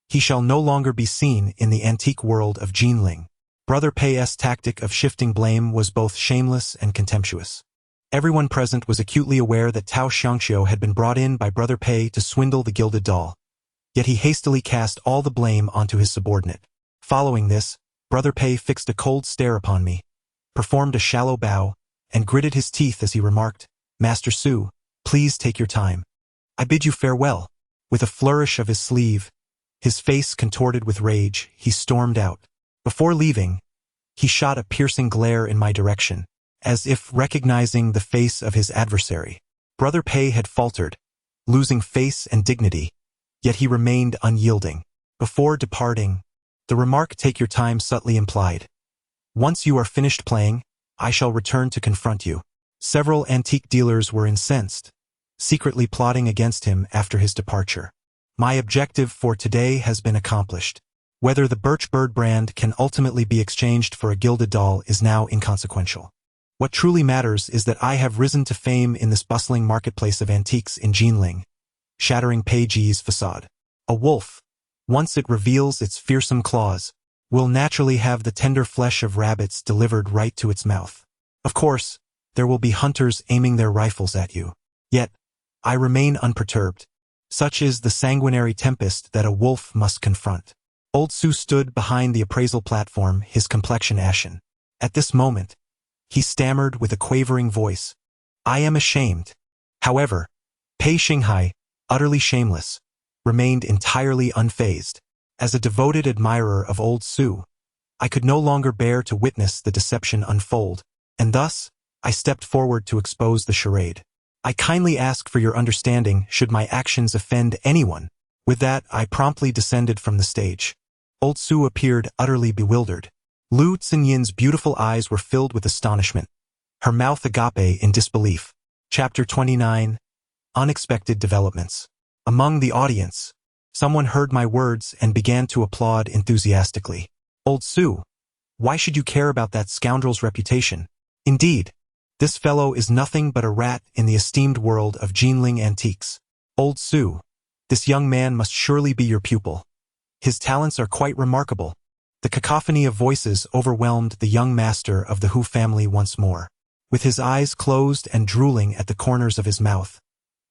he shall no longer be seen in the antique world of Jinling." Brother Pei's tactic of shifting blame was both shameless and contemptuous. Everyone present was acutely aware that Tao Xiangxiu had been brought in by Brother Pei to swindle the gilded doll, yet he hastily cast all the blame onto his subordinate. Following this, Brother Pei fixed a cold stare upon me, performed a shallow bow, and gritted his teeth as he remarked, "Master Su, please take your time. I bid you farewell." With a flourish of his sleeve, his face contorted with rage, he stormed out. Before leaving, he shot a piercing glare in my direction, as if recognizing the face of his adversary. Brother Pei had faltered, losing face and dignity, yet he remained unyielding. Before departing, the remark "take your time" subtly implied, "Once you are finished playing, I shall return to confront you." Several antique dealers were incensed, secretly plotting against him after his departure. My objective for today has been accomplished. Whether the Birch Bird brand can ultimately be exchanged for a gilded doll is now inconsequential. What truly matters is that I have risen to fame in this bustling marketplace of antiques in Jinling, shattering Pei Ji's facade. A wolf, once it reveals its fearsome claws, will naturally have the tender flesh of rabbits delivered right to its mouth. Of course, there will be hunters aiming their rifles at you. Yet, I remain unperturbed. Such is the sanguinary tempest that a wolf must confront. Old Su stood behind the appraisal platform, his complexion ashen. At this moment, he stammered with a quavering voice, "I am ashamed." However, Pei Xinghai, utterly shameless, remained entirely unfazed. As a devoted admirer of Old Su, I could no longer bear to witness the deception unfold, and thus, I stepped forward to expose the charade. "I kindly ask for your understanding should my actions offend anyone." With that, I promptly descended from the stage. Old Su appeared utterly bewildered. Lu Xinyin's beautiful eyes were filled with astonishment, her mouth agape in disbelief. Chapter 29. Unexpected Developments. Among the audience, someone heard my words and began to applaud enthusiastically. "Old Su, why should you care about that scoundrel's reputation? Indeed, this fellow is nothing but a rat in the esteemed world of Jinling antiques. Old Su, this young man must surely be your pupil. His talents are quite remarkable." The cacophony of voices overwhelmed the young master of the Hu family once more. With his eyes closed and drooling at the corners of his mouth,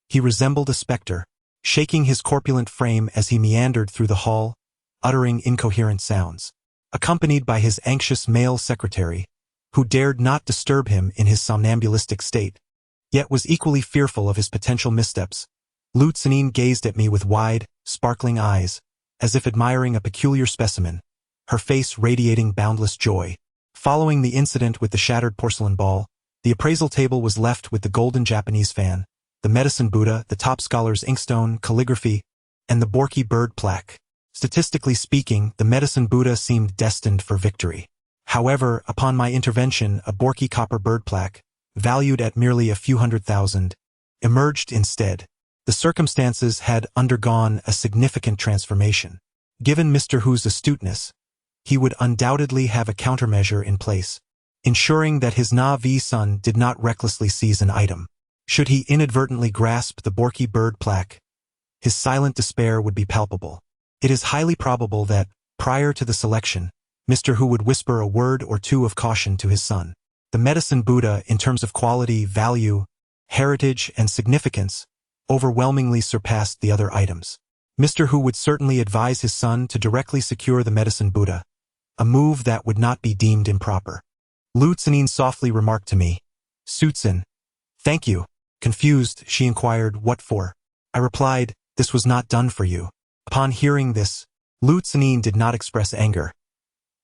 he resembled a specter, shaking his corpulent frame as he meandered through the hall, uttering incoherent sounds. Accompanied by his anxious male secretary, who dared not disturb him in his somnambulistic state, yet was equally fearful of his potential missteps, Lu Xinin gazed at me with wide, sparkling eyes, as if admiring a peculiar specimen, her face radiating boundless joy. Following the incident with the shattered porcelain ball, the appraisal table was left with the golden Japanese fan, the medicine Buddha, the top scholar's inkstone, calligraphy, and the Borky bird plaque. Statistically speaking, the medicine Buddha seemed destined for victory. However, upon my intervention, a Borky copper bird plaque, valued at merely a few $100,000, emerged instead. The circumstances had undergone a significant transformation. Given Mr. Hu's astuteness, he would undoubtedly have a countermeasure in place, ensuring that his Na-Vi son did not recklessly seize an item. Should he inadvertently grasp the Borky bird plaque, his silent despair would be palpable. It is highly probable that, prior to the selection, Mr. Hu would whisper a word or two of caution to his son. The medicine Buddha, in terms of quality, value, heritage, and significance overwhelmingly surpassed the other items. Mr. Hu would certainly advise his son to directly secure the medicine Buddha, a move that would not be deemed improper. Lu Tsanin softly remarked to me, "Sutsun, thank you." Confused, she inquired, "What for?" I replied, "This was not done for you." Upon hearing this, Lu Tsanin did not express anger.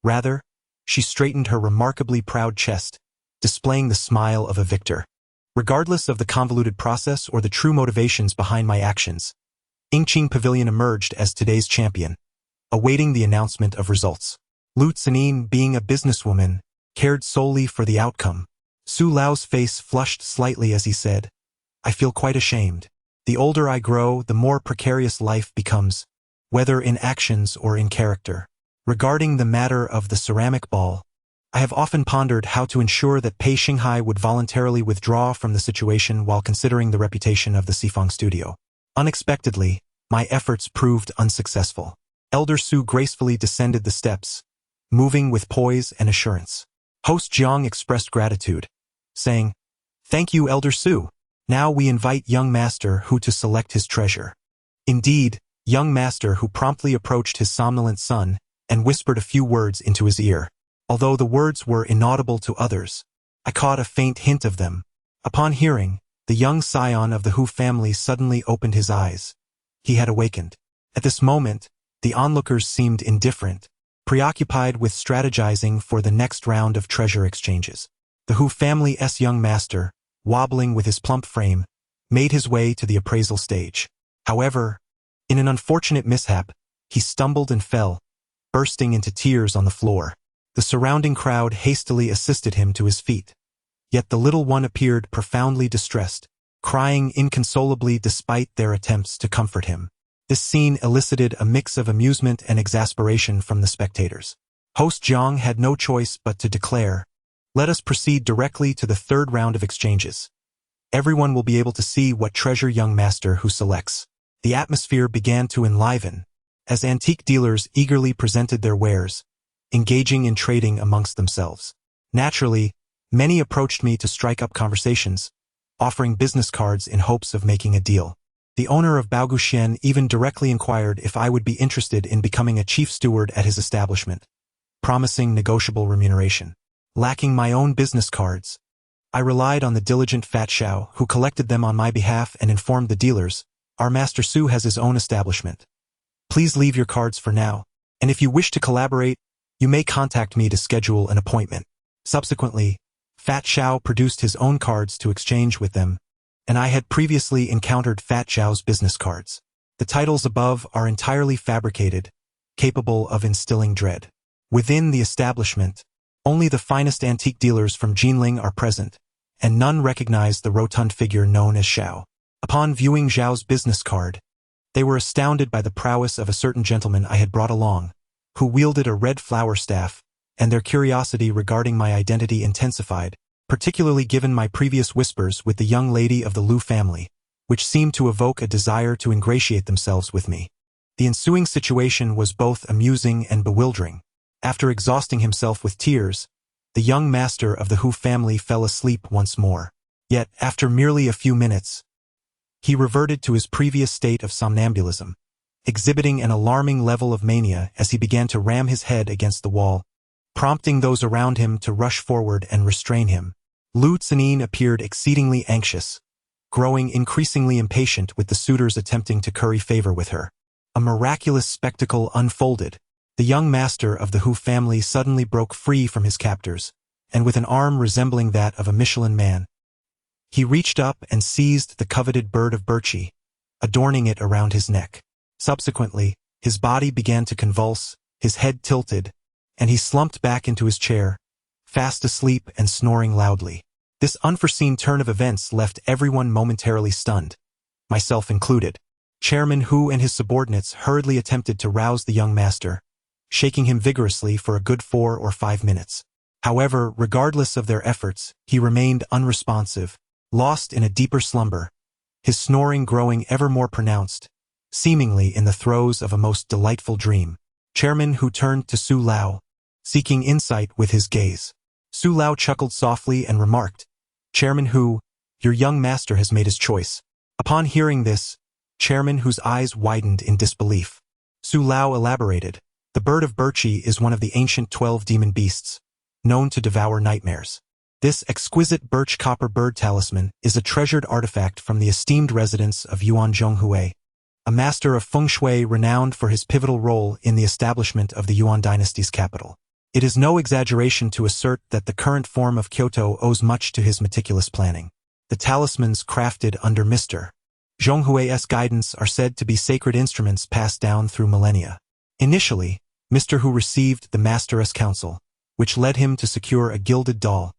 Rather, she straightened her remarkably proud chest, displaying the smile of a victor. Regardless of the convoluted process or the true motivations behind my actions, Yingqing Pavilion emerged as today's champion, awaiting the announcement of results. Lu Tsanin, being a businesswoman, cared solely for the outcome. Su Lao's face flushed slightly as he said, "I feel quite ashamed. The older I grow, the more precarious life becomes, whether in actions or in character. Regarding the matter of the ceramic ball, I have often pondered how to ensure that Pei Xinghai would voluntarily withdraw from the situation while considering the reputation of the Sifang studio. Unexpectedly, my efforts proved unsuccessful. Elder Su gracefully descended the steps, moving with poise and assurance. Host Jiang expressed gratitude, saying, "Thank you, Elder Su. Now we invite young Master Hu to select his treasure." Indeed, young Master Hu promptly approached his somnolent son and whispered a few words into his ear. Although the words were inaudible to others, I caught a faint hint of them. Upon hearing, the young scion of the Hu family suddenly opened his eyes. He had awakened. At this moment, the onlookers seemed indifferent, preoccupied with strategizing for the next round of treasure exchanges. The Hu family's young master, wobbling with his plump frame, made his way to the appraisal stage. However, in an unfortunate mishap, he stumbled and fell, bursting into tears on the floor. The surrounding crowd hastily assisted him to his feet. Yet the little one appeared profoundly distressed, crying inconsolably despite their attempts to comfort him. This scene elicited a mix of amusement and exasperation from the spectators. Host Jiang had no choice but to declare, "Let us proceed directly to the third round of exchanges. Everyone will be able to see what treasure young Master Hu selects." The atmosphere began to enliven, as antique dealers eagerly presented their wares, engaging in trading amongst themselves. Naturally, many approached me to strike up conversations, offering business cards in hopes of making a deal. The owner of Baoguxian even directly inquired if I would be interested in becoming a chief steward at his establishment, promising negotiable remuneration. Lacking my own business cards, I relied on the diligent Fat Xiao, who collected them on my behalf and informed the dealers, "Our Master Su has his own establishment. Please leave your cards for now, and if you wish to collaborate, you may contact me to schedule an appointment." Subsequently, Fat Xiao produced his own cards to exchange with them, and I had previously encountered Fat Xiao's business cards. The titles above are entirely fabricated, capable of instilling dread. Within the establishment, only the finest antique dealers from Jinling are present, and none recognize the rotund figure known as Xiao. Upon viewing Xiao's business card, they were astounded by the prowess of a certain gentleman I had brought along, who wielded a red flower staff, and their curiosity regarding my identity intensified, particularly given my previous whispers with the young lady of the Lu family, which seemed to evoke a desire to ingratiate themselves with me. The ensuing situation was both amusing and bewildering. After exhausting himself with tears, the young master of the Hu family fell asleep once more. Yet, after merely a few minutes, he reverted to his previous state of somnambulism, exhibiting an alarming level of mania as he began to ram his head against the wall, prompting those around him to rush forward and restrain him. Lu Tsanin appeared exceedingly anxious, growing increasingly impatient with the suitors attempting to curry favor with her. A miraculous spectacle unfolded. The young master of the Hu family suddenly broke free from his captors, and with an arm resembling that of a Michelin man, he reached up and seized the coveted bird of birchi, adorning it around his neck. Subsequently, his body began to convulse, his head tilted, and he slumped back into his chair, fast asleep and snoring loudly. This unforeseen turn of events left everyone momentarily stunned, myself included. Chairman Hu and his subordinates hurriedly attempted to rouse the young master, shaking him vigorously for a good 4 or 5 minutes. However, regardless of their efforts, he remained unresponsive, lost in a deeper slumber, his snoring growing ever more pronounced, seemingly in the throes of a most delightful dream. Chairman Hu turned to Su Lao, seeking insight with his gaze. Su Lao chuckled softly and remarked, "Chairman Hu, Your young master has made his choice. Upon hearing this, Chairman whose eyes widened in disbelief. Su Lao elaborated. The bird of Birchi is one of the ancient 12 demon beasts, known to devour nightmares. This exquisite birch copper bird talisman is a treasured artifact from the esteemed residence of Yuan Zhonghui, a master of feng shui renowned for his pivotal role in the establishment of the Yuan dynasty's capital. It is no exaggeration to assert that the current form of Kyoto owes much to his meticulous planning. The talismans crafted under Mr. Zhonghui's guidance are said to be sacred instruments passed down through millennia. Initially, Mr. Hu received the Master's counsel, which led him to secure a gilded doll,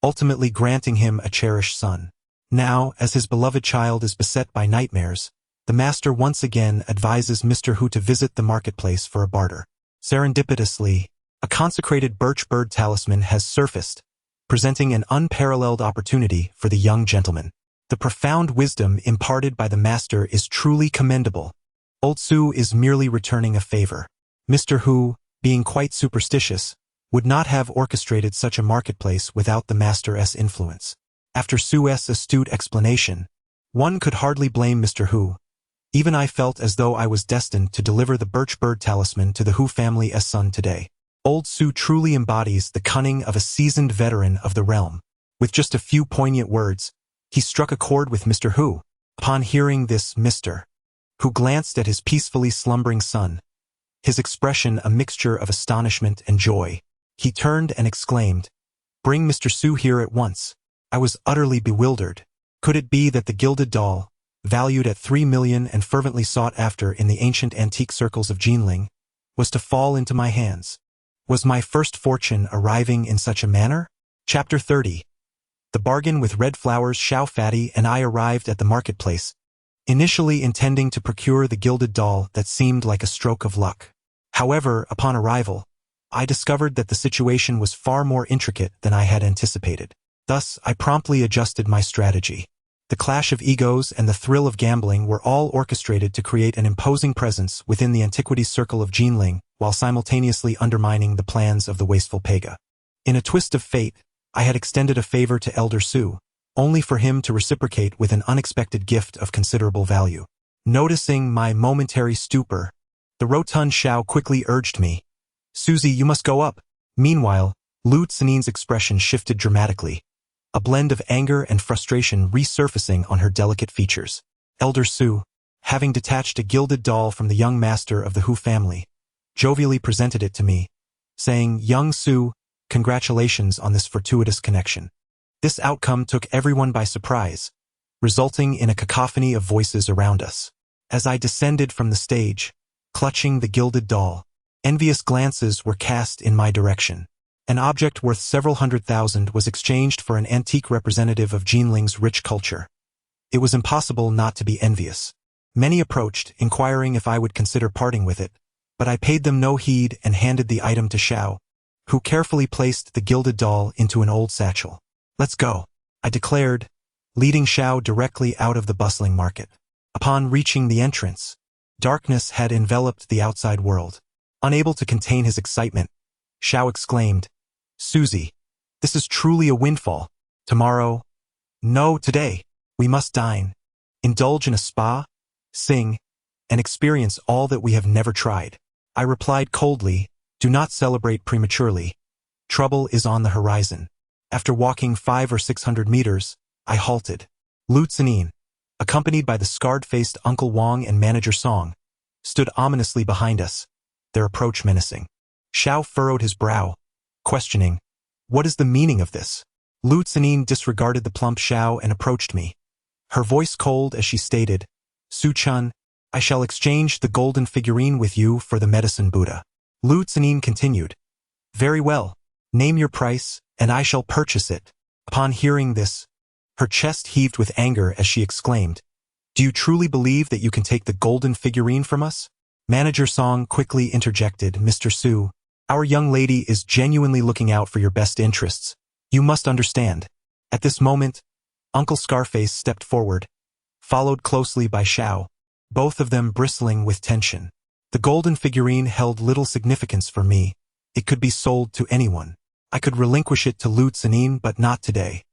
ultimately granting him a cherished son. Now, as his beloved child is beset by nightmares, the Master once again advises Mr. Hu to visit the marketplace for a barter. Serendipitously, a consecrated birch bird talisman has surfaced, presenting an unparalleled opportunity for the young gentleman. The profound wisdom imparted by the Master is truly commendable. Old Su is merely returning a favor. Mr. Hu, being quite superstitious, would not have orchestrated such a marketplace without the Master's influence. After Su's astute explanation, one could hardly blame Mr. Hu. Even I felt as though I was destined to deliver the birch bird talisman to the Hu family's son today. Old Su truly embodies the cunning of a seasoned veteran of the realm. With just a few poignant words, he struck a chord with Mr. Hu. Upon hearing this, Mr. Hu glanced at his peacefully slumbering son, his expression a mixture of astonishment and joy. He turned and exclaimed, "Bring Mr. Su here at once." I was utterly bewildered. Could it be that the gilded doll, valued at 3 million and fervently sought after in the ancient antique circles of Jinling, was to fall into my hands? Was my first fortune arriving in such a manner? Chapter 30. The bargain with red flowers. Xiao Fatty and I arrived at the marketplace, initially intending to procure the gilded doll that seemed like a stroke of luck. However, upon arrival, I discovered that the situation was far more intricate than I had anticipated. Thus, I promptly adjusted my strategy. The clash of egos and the thrill of gambling were all orchestrated to create an imposing presence within the antiquities circle of Jinling, while simultaneously undermining the plans of the wasteful Pega. In a twist of fate, I had extended a favor to Elder Su, only for him to reciprocate with an unexpected gift of considerable value. Noticing my momentary stupor, the rotund Xiao quickly urged me, "Susie, you must go up." Meanwhile, Lu Tsinin's expression shifted dramatically, a blend of anger and frustration resurfacing on her delicate features. Elder Su, having detached a gilded doll from the young master of the Hu family, jovially presented it to me, saying, "Young Su, congratulations on this fortuitous connection." This outcome took everyone by surprise, resulting in a cacophony of voices around us. As I descended from the stage, clutching the gilded doll, envious glances were cast in my direction. An object worth several 100,000 was exchanged for an antique representative of Jinling's rich culture. It was impossible not to be envious. Many approached, inquiring if I would consider parting with it, but I paid them no heed and handed the item to Xiao, who carefully placed the gilded doll into an old satchel. "Let's go," I declared, leading Xiao directly out of the bustling market. Upon reaching the entrance, darkness had enveloped the outside world. Unable to contain his excitement, Xiao exclaimed, "Susie, this is truly a windfall. Tomorrow? No, today. We must dine, indulge in a spa, sing, and experience all that we have never tried." I replied coldly, "Do not celebrate prematurely. Trouble is on the horizon." After walking 500 or 600 meters, I halted. Lu Tsinin, accompanied by the scarred-faced Uncle Wang and Manager Song, stood ominously behind us, their approach menacing. Xiao furrowed his brow, questioning, "What is the meaning of this?" Lu Tsinin disregarded the plump Xiao and approached me, her voice cold as she stated, "Su-chun, I shall exchange the golden figurine with you for the medicine Buddha." Lu Tsinin continued, "Very well. Name your price, and I shall purchase it." Upon hearing this, her chest heaved with anger as she exclaimed, "Do you truly believe that you can take the golden figurine from us?" Manager Song quickly interjected, "Mr. Su, our young lady is genuinely looking out for your best interests. You must understand." At this moment, Uncle Scarface stepped forward, followed closely by Xiao, both of them bristling with tension. The golden figurine held little significance for me. It could be sold to anyone. I could relinquish it to Lu Tsinin, but not today.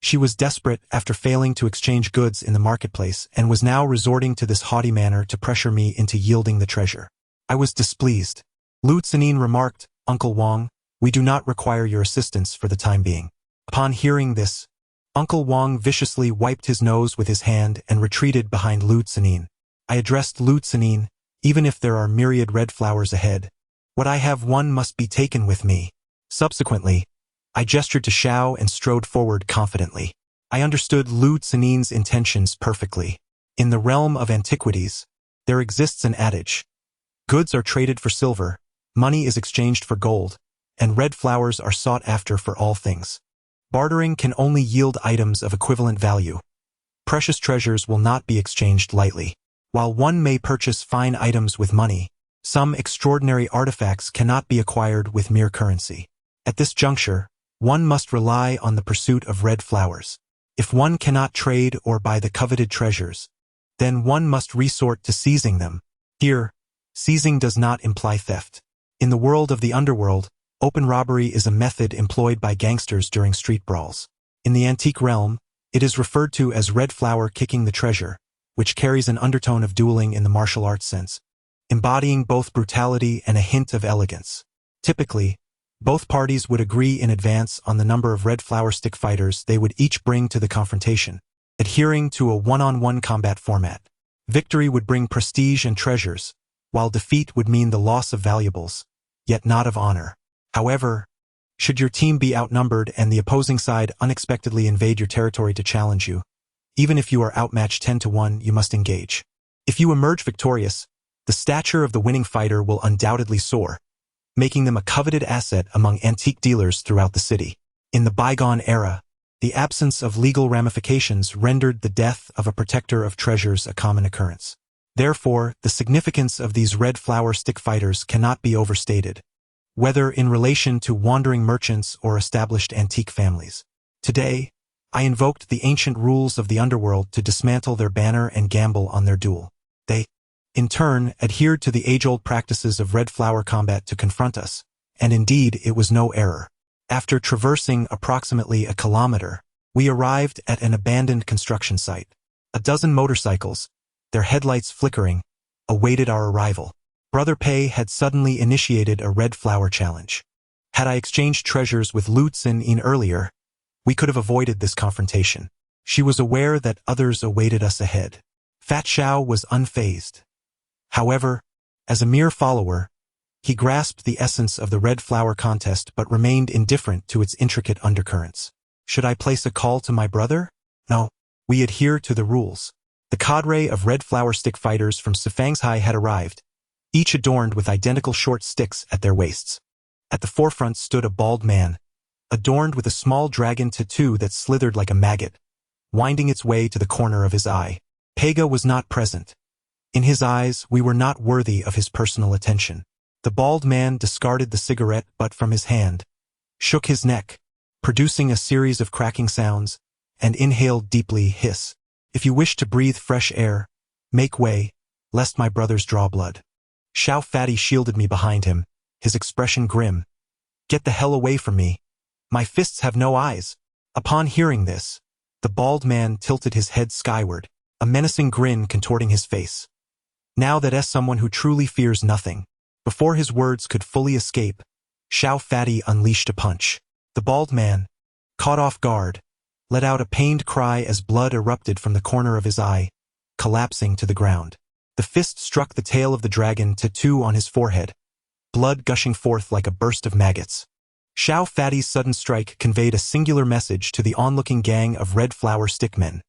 She was desperate after failing to exchange goods in the marketplace and was now resorting to this haughty manner to pressure me into yielding the treasure. I was displeased. Lu Tsenin remarked, "Uncle Wang, we do not require your assistance for the time being." Upon hearing this, Uncle Wang viciously wiped his nose with his hand and retreated behind Lu Tsenin. I addressed Lu Tsenin, "Even if there are myriad red flowers ahead, what I have won must be taken with me." Subsequently, I gestured to Xiao and strode forward confidently. I understood Lu Tsenin's intentions perfectly. In the realm of antiquities, there exists an adage. Goods are traded for silver, money is exchanged for gold, and red flowers are sought after for all things. Bartering can only yield items of equivalent value. Precious treasures will not be exchanged lightly. While one may purchase fine items with money, some extraordinary artifacts cannot be acquired with mere currency. At this juncture, one must rely on the pursuit of red flowers. If one cannot trade or buy the coveted treasures, then one must resort to seizing them. Here, seizing does not imply theft. In the world of the underworld, open robbery is a method employed by gangsters during street brawls. In the antique realm, it is referred to as red flower kicking the treasure, which carries an undertone of dueling in the martial arts sense, embodying both brutality and a hint of elegance. Typically, both parties would agree in advance on the number of red flower stick fighters they would each bring to the confrontation, adhering to a one-on-one combat format. Victory would bring prestige and treasures, while defeat would mean the loss of valuables, yet not of honor. However, should your team be outnumbered and the opposing side unexpectedly invade your territory to challenge you, even if you are outmatched 10-1, you must engage. If you emerge victorious, the stature of the winning fighter will undoubtedly soar, making them a coveted asset among antique dealers throughout the city. In the bygone era, the absence of legal ramifications rendered the death of a protector of treasures a common occurrence. Therefore, the significance of these red flower stick fighters cannot be overstated, whether in relation to wandering merchants or established antique families. Today, I invoked the ancient rules of the underworld to dismantle their banner and gamble on their duel. They, in turn, adhered to the age-old practices of red flower combat to confront us, and indeed it was no error. After traversing approximately a kilometer, we arrived at an abandoned construction site. A dozen motorcycles, their headlights flickering, awaited our arrival. Brother Pei had suddenly initiated a red flower challenge. Had I exchanged treasures with Lu Tsenin earlier, we could have avoided this confrontation. She was aware that others awaited us ahead. Fat Xiao was unfazed. However, as a mere follower, he grasped the essence of the red flower contest but remained indifferent to its intricate undercurrents. Should I place a call to my brother? No, we adhere to the rules. The cadre of red flower stick fighters from Sifangshai had arrived, each adorned with identical short sticks at their waists. At the forefront stood a bald man, adorned with a small dragon tattoo that slithered like a maggot, winding its way to the corner of his eye. Pega was not present. In his eyes, we were not worthy of his personal attention. The bald man discarded the cigarette butt from his hand, shook his neck, producing a series of cracking sounds, and inhaled deeply. Hiss. If you wish to breathe fresh air, make way, lest my brothers draw blood. Xiao Fatty shielded me behind him, his expression grim. Get the hell away from me. My fists have no eyes. Upon hearing this, the bald man tilted his head skyward, a menacing grin contorting his face. Now that as someone who truly fears nothing. Before his words could fully escape, Xiao Fatty unleashed a punch. The bald man, caught off guard, let out a pained cry as blood erupted from the corner of his eye, collapsing to the ground. The fist struck the tail of the dragon tattoo on his forehead, blood gushing forth like a burst of maggots. Xiao Fatty's sudden strike conveyed a singular message to the onlooking gang of red flower stickmen.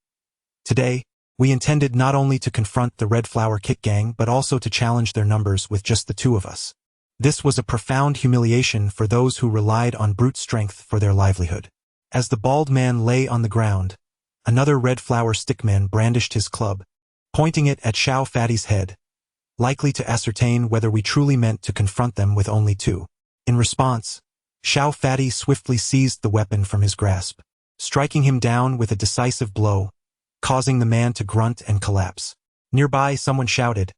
Today, we intended not only to confront the red flower kick gang but also to challenge their numbers with just the two of us. This was a profound humiliation for those who relied on brute strength for their livelihood. As the bald man lay on the ground, another red flower stickman brandished his club, pointing it at Xiao Fatty's head, likely to ascertain whether we truly meant to confront them with only two. In response, Xiao Fatty swiftly seized the weapon from his grasp, striking him down with a decisive blow, causing the man to grunt and collapse. Nearby, someone shouted,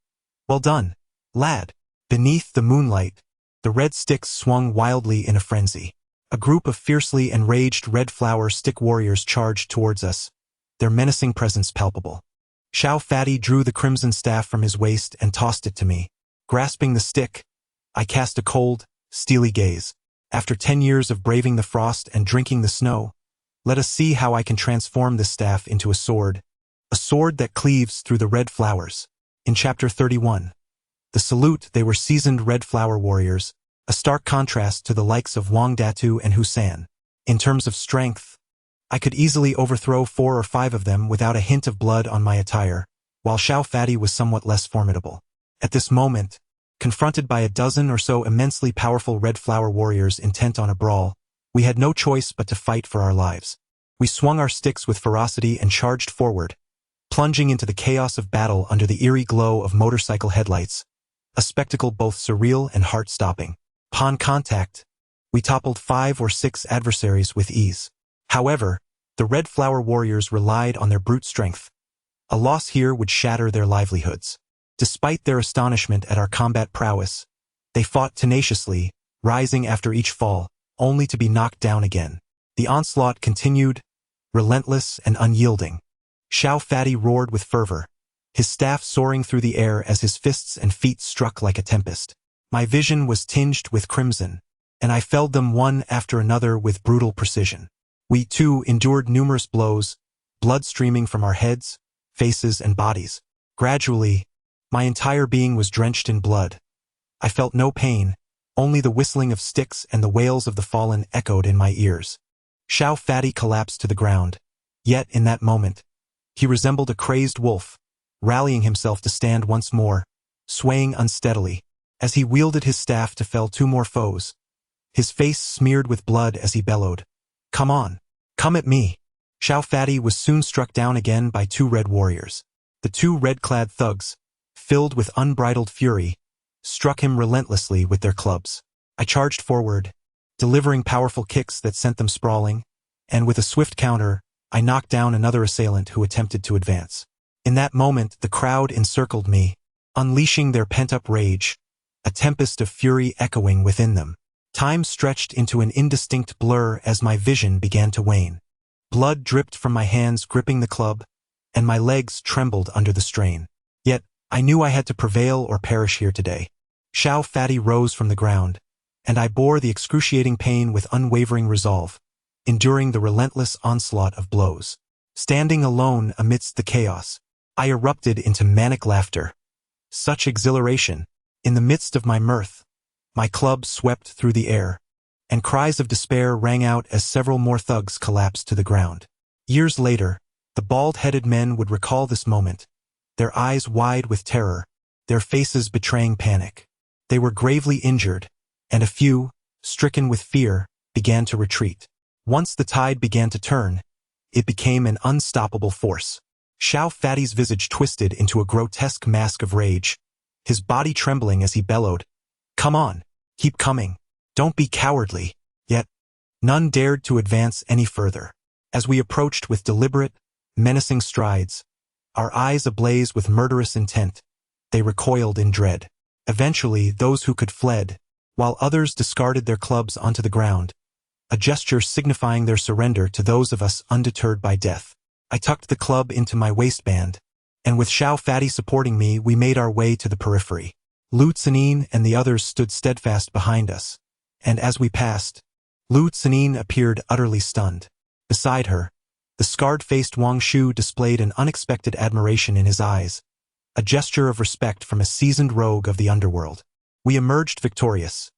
"Well done, lad." Beneath the moonlight, the red sticks swung wildly in a frenzy. A group of fiercely enraged red flower stick warriors charged towards us, their menacing presence palpable. Xiao Fatty drew the crimson staff from his waist and tossed it to me. Grasping the stick, I cast a cold, steely gaze. After 10 years of braving the frost and drinking the snow, let us see how I can transform this staff into a sword that cleaves through the red flowers. In Chapter 31, the Salute, they were seasoned red flower warriors, a stark contrast to the likes of Wang Datu and Husan. In terms of strength, I could easily overthrow 4 or 5 of them without a hint of blood on my attire, while Xiao Fatty was somewhat less formidable. At this moment, confronted by a dozen or so immensely powerful red flower warriors intent on a brawl, we had no choice but to fight for our lives. We swung our sticks with ferocity and charged forward, plunging into the chaos of battle under the eerie glow of motorcycle headlights, a spectacle both surreal and heart-stopping. Upon contact, we toppled 5 or 6 adversaries with ease. However, the red flower warriors relied on their brute strength. A loss here would shatter their livelihoods. Despite their astonishment at our combat prowess, they fought tenaciously, rising after each fall, only to be knocked down again. The onslaught continued, relentless and unyielding. Xiao Fatty roared with fervor, his staff soaring through the air as his fists and feet struck like a tempest. My vision was tinged with crimson, and I felled them one after another with brutal precision. We, too, endured numerous blows, blood streaming from our heads, faces, and bodies. Gradually, my entire being was drenched in blood. I felt no pain, only the whistling of sticks and the wails of the fallen echoed in my ears. Xiao Fatty collapsed to the ground, yet in that moment, he resembled a crazed wolf, rallying himself to stand once more, swaying unsteadily, as he wielded his staff to fell 2 more foes. His face smeared with blood as he bellowed, "Come on, come at me." Xiao Fatty was soon struck down again by 2 red warriors. The 2 red-clad thugs, filled with unbridled fury, struck him relentlessly with their clubs. I charged forward, delivering powerful kicks that sent them sprawling, and with a swift counter, I knocked down another assailant who attempted to advance. In that moment, the crowd encircled me, unleashing their pent-up rage, a tempest of fury echoing within them. Time stretched into an indistinct blur as my vision began to wane. Blood dripped from my hands gripping the club, and my legs trembled under the strain. Yet, I knew I had to prevail or perish here today. Xiao Fatty rose from the ground, and I bore the excruciating pain with unwavering resolve, enduring the relentless onslaught of blows. Standing alone amidst the chaos, I erupted into manic laughter. Such exhilaration! In the midst of my mirth, my club swept through the air, and cries of despair rang out as several more thugs collapsed to the ground. Years later, the bald-headed men would recall this moment, their eyes wide with terror, their faces betraying panic. They were gravely injured, and a few, stricken with fear, began to retreat. Once the tide began to turn, it became an unstoppable force. Xiao Fatty's visage twisted into a grotesque mask of rage, his body trembling as he bellowed, "Come on, keep coming, don't be cowardly." Yet, none dared to advance any further. As we approached with deliberate, menacing strides, our eyes ablaze with murderous intent, they recoiled in dread. Eventually, those who could fled, while others discarded their clubs onto the ground, a gesture signifying their surrender to those of us undeterred by death. I tucked the club into my waistband, and with Xiao Fatty supporting me, we made our way to the periphery. Lu Tsanin and the others stood steadfast behind us, and as we passed, Lu Tsanin appeared utterly stunned. Beside her, the scarred-faced Wang Shu displayed an unexpected admiration in his eyes, a gesture of respect from a seasoned rogue of the underworld. We emerged victorious.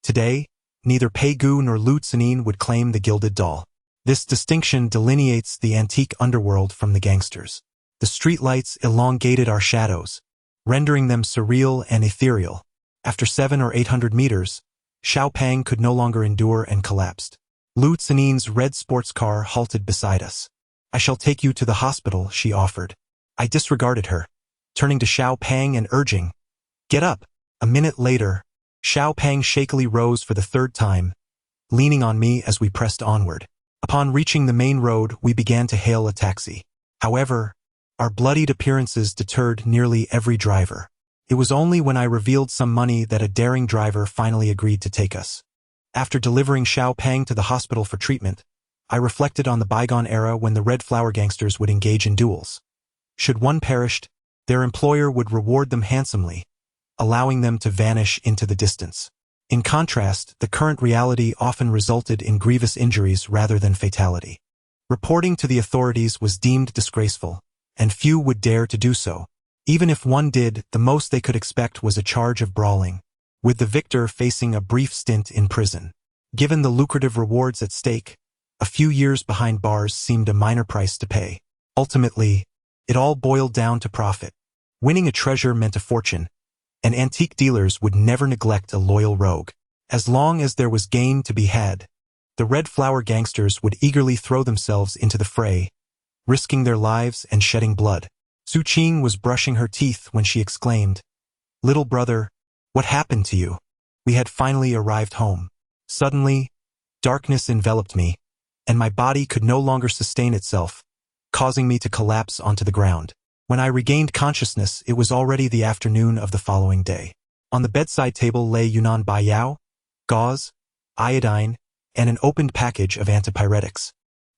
Today, neither Pei Gu nor Lu Tsanin would claim the gilded doll. This distinction delineates the antique underworld from the gangsters. The streetlights elongated our shadows, rendering them surreal and ethereal. After 700 or 800 meters, Xiao Pang could no longer endure and collapsed. Lu Tsanin's red sports car halted beside us. "I shall take you to the hospital," she offered. I disregarded her, turning to Xiao Pang and urging, "Get up." A minute later, Xiao Pang shakily rose for the 3rd time, leaning on me as we pressed onward. Upon reaching the main road, we began to hail a taxi. However, our bloodied appearances deterred nearly every driver. It was only when I revealed some money that a daring driver finally agreed to take us. After delivering Xiao Pang to the hospital for treatment, I reflected on the bygone era when the Red Flower gangsters would engage in duels. Should one perish, their employer would reward them handsomely, allowing them to vanish into the distance. In contrast, the current reality often resulted in grievous injuries rather than fatality. Reporting to the authorities was deemed disgraceful, and few would dare to do so. Even if one did, the most they could expect was a charge of brawling, with the victor facing a brief stint in prison. Given the lucrative rewards at stake, a few years behind bars seemed a minor price to pay. Ultimately, it all boiled down to profit. Winning a treasure meant a fortune, and antique dealers would never neglect a loyal rogue. As long as there was gain to be had, the Red Flower gangsters would eagerly throw themselves into the fray, risking their lives and shedding blood. Su Qing was brushing her teeth when she exclaimed, "Little brother, what happened to you?" We had finally arrived home. Suddenly, darkness enveloped me, and my body could no longer sustain itself, causing me to collapse onto the ground. When I regained consciousness, it was already the afternoon of the following day. On the bedside table lay Yunnan Baiyao, gauze, iodine, and an opened package of antipyretics.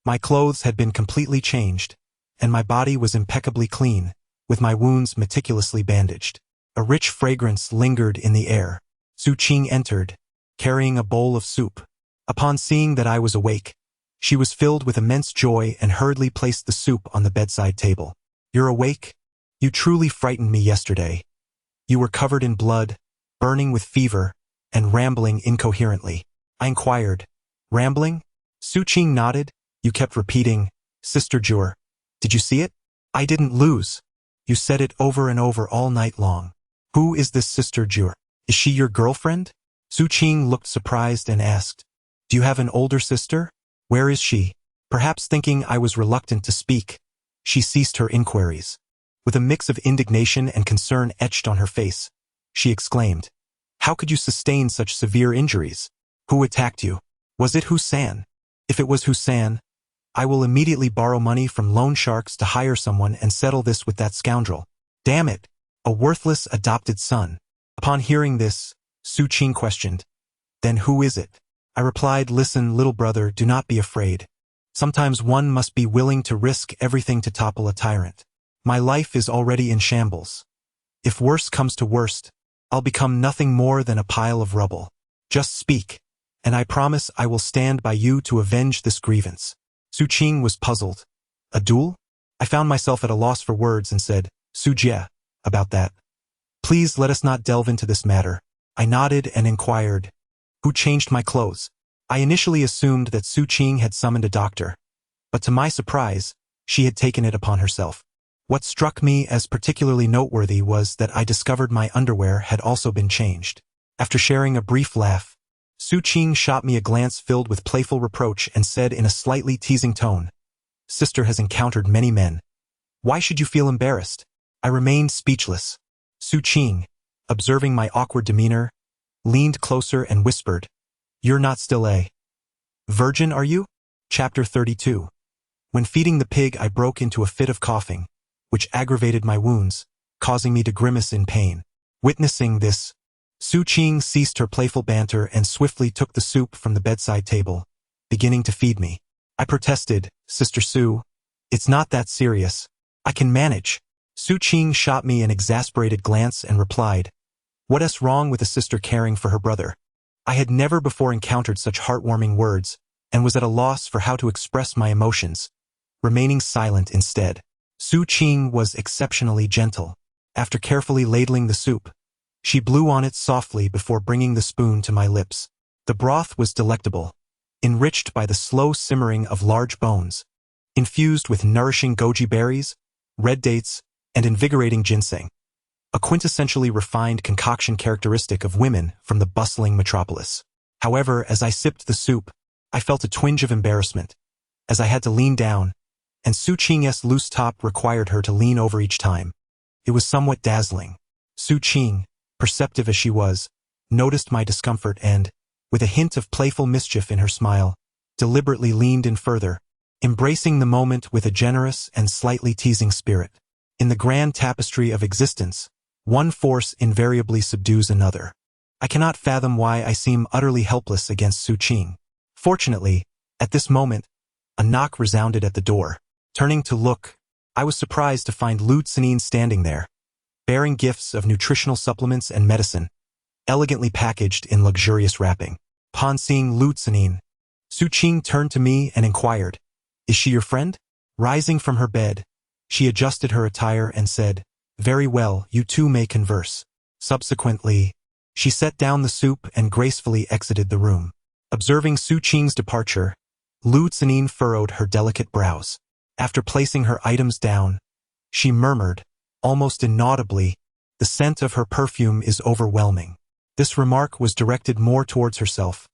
My clothes had been completely changed, and my body was impeccably clean, with my wounds meticulously bandaged. A rich fragrance lingered in the air. Su Qing entered, carrying a bowl of soup. Upon seeing that I was awake, she was filled with immense joy and hurriedly placed the soup on the bedside table. "You're awake? You truly frightened me yesterday. You were covered in blood, burning with fever, and rambling incoherently." I inquired. "Rambling?" Su Qing nodded. "You kept repeating, 'Sister Jur.' Did you see it?" "I didn't lose. You said it over and over all night long." "Who is this Sister Jur? Is she your girlfriend?" Su Qing looked surprised and asked, "Do you have an older sister? Where is she?" Perhaps thinking I was reluctant to speak, she ceased her inquiries. With a mix of indignation and concern etched on her face, she exclaimed, "How could you sustain such severe injuries? Who attacked you? Was it Husan? If it was Husan, I will immediately borrow money from loan sharks to hire someone and settle this with that scoundrel. Damn it, a worthless adopted son." Upon hearing this, Su Qing questioned, "Then who is it?" I replied, "Listen, little brother, do not be afraid. Sometimes one must be willing to risk everything to topple a tyrant. My life is already in shambles. If worst comes to worst, I'll become nothing more than a pile of rubble. Just speak, and I promise I will stand by you to avenge this grievance." Su Qing was puzzled. "A duel?" I found myself at a loss for words and said, "Su Jie, about that. Please let us not delve into this matter." I nodded and inquired, "Who changed my clothes?" I initially assumed that Su Qing had summoned a doctor, but to my surprise, she had taken it upon herself. What struck me as particularly noteworthy was that I discovered my underwear had also been changed. After sharing a brief laugh, Su Qing shot me a glance filled with playful reproach and said in a slightly teasing tone, "Sister has encountered many men. Why should you feel embarrassed?" I remained speechless. Su Qing, observing my awkward demeanor, leaned closer and whispered, "You're not still a virgin, are you?" Chapter 32. When feeding the pig, I broke into a fit of coughing, which aggravated my wounds, causing me to grimace in pain. Witnessing this, Su Qing ceased her playful banter and swiftly took the soup from the bedside table, beginning to feed me. I protested, "Sister Su, it's not that serious. I can manage." Su Qing shot me an exasperated glance and replied, "What's wrong with a sister caring for her brother?" I had never before encountered such heartwarming words, and was at a loss for how to express my emotions, remaining silent instead. Su Qing was exceptionally gentle. After carefully ladling the soup, she blew on it softly before bringing the spoon to my lips. The broth was delectable, enriched by the slow simmering of large bones, infused with nourishing goji berries, red dates, and invigorating ginseng, a quintessentially refined concoction characteristic of women from the bustling metropolis. However, as I sipped the soup, I felt a twinge of embarrassment, as I had to lean down, and Su Qing's loose top required her to lean over each time. It was somewhat dazzling. Su Qing, perceptive as she was, noticed my discomfort and, with a hint of playful mischief in her smile, deliberately leaned in further, embracing the moment with a generous and slightly teasing spirit. In the grand tapestry of existence, one force invariably subdues another. I cannot fathom why I seem utterly helpless against Su Qing. Fortunately, at this moment, a knock resounded at the door. Turning to look, I was surprised to find Lu Tsanin standing there, bearing gifts of nutritional supplements and medicine, elegantly packaged in luxurious wrapping. Upon seeing Lu Tsanin, Su Qing turned to me and inquired, "Is she your friend?" Rising from her bed, she adjusted her attire and said, "Very well, you two may converse." Subsequently, she set down the soup and gracefully exited the room. Observing Su Qing's departure, Lu Tsanin furrowed her delicate brows. After placing her items down, she murmured, almost inaudibly, "The scent of her perfume is overwhelming." This remark was directed more towards herself,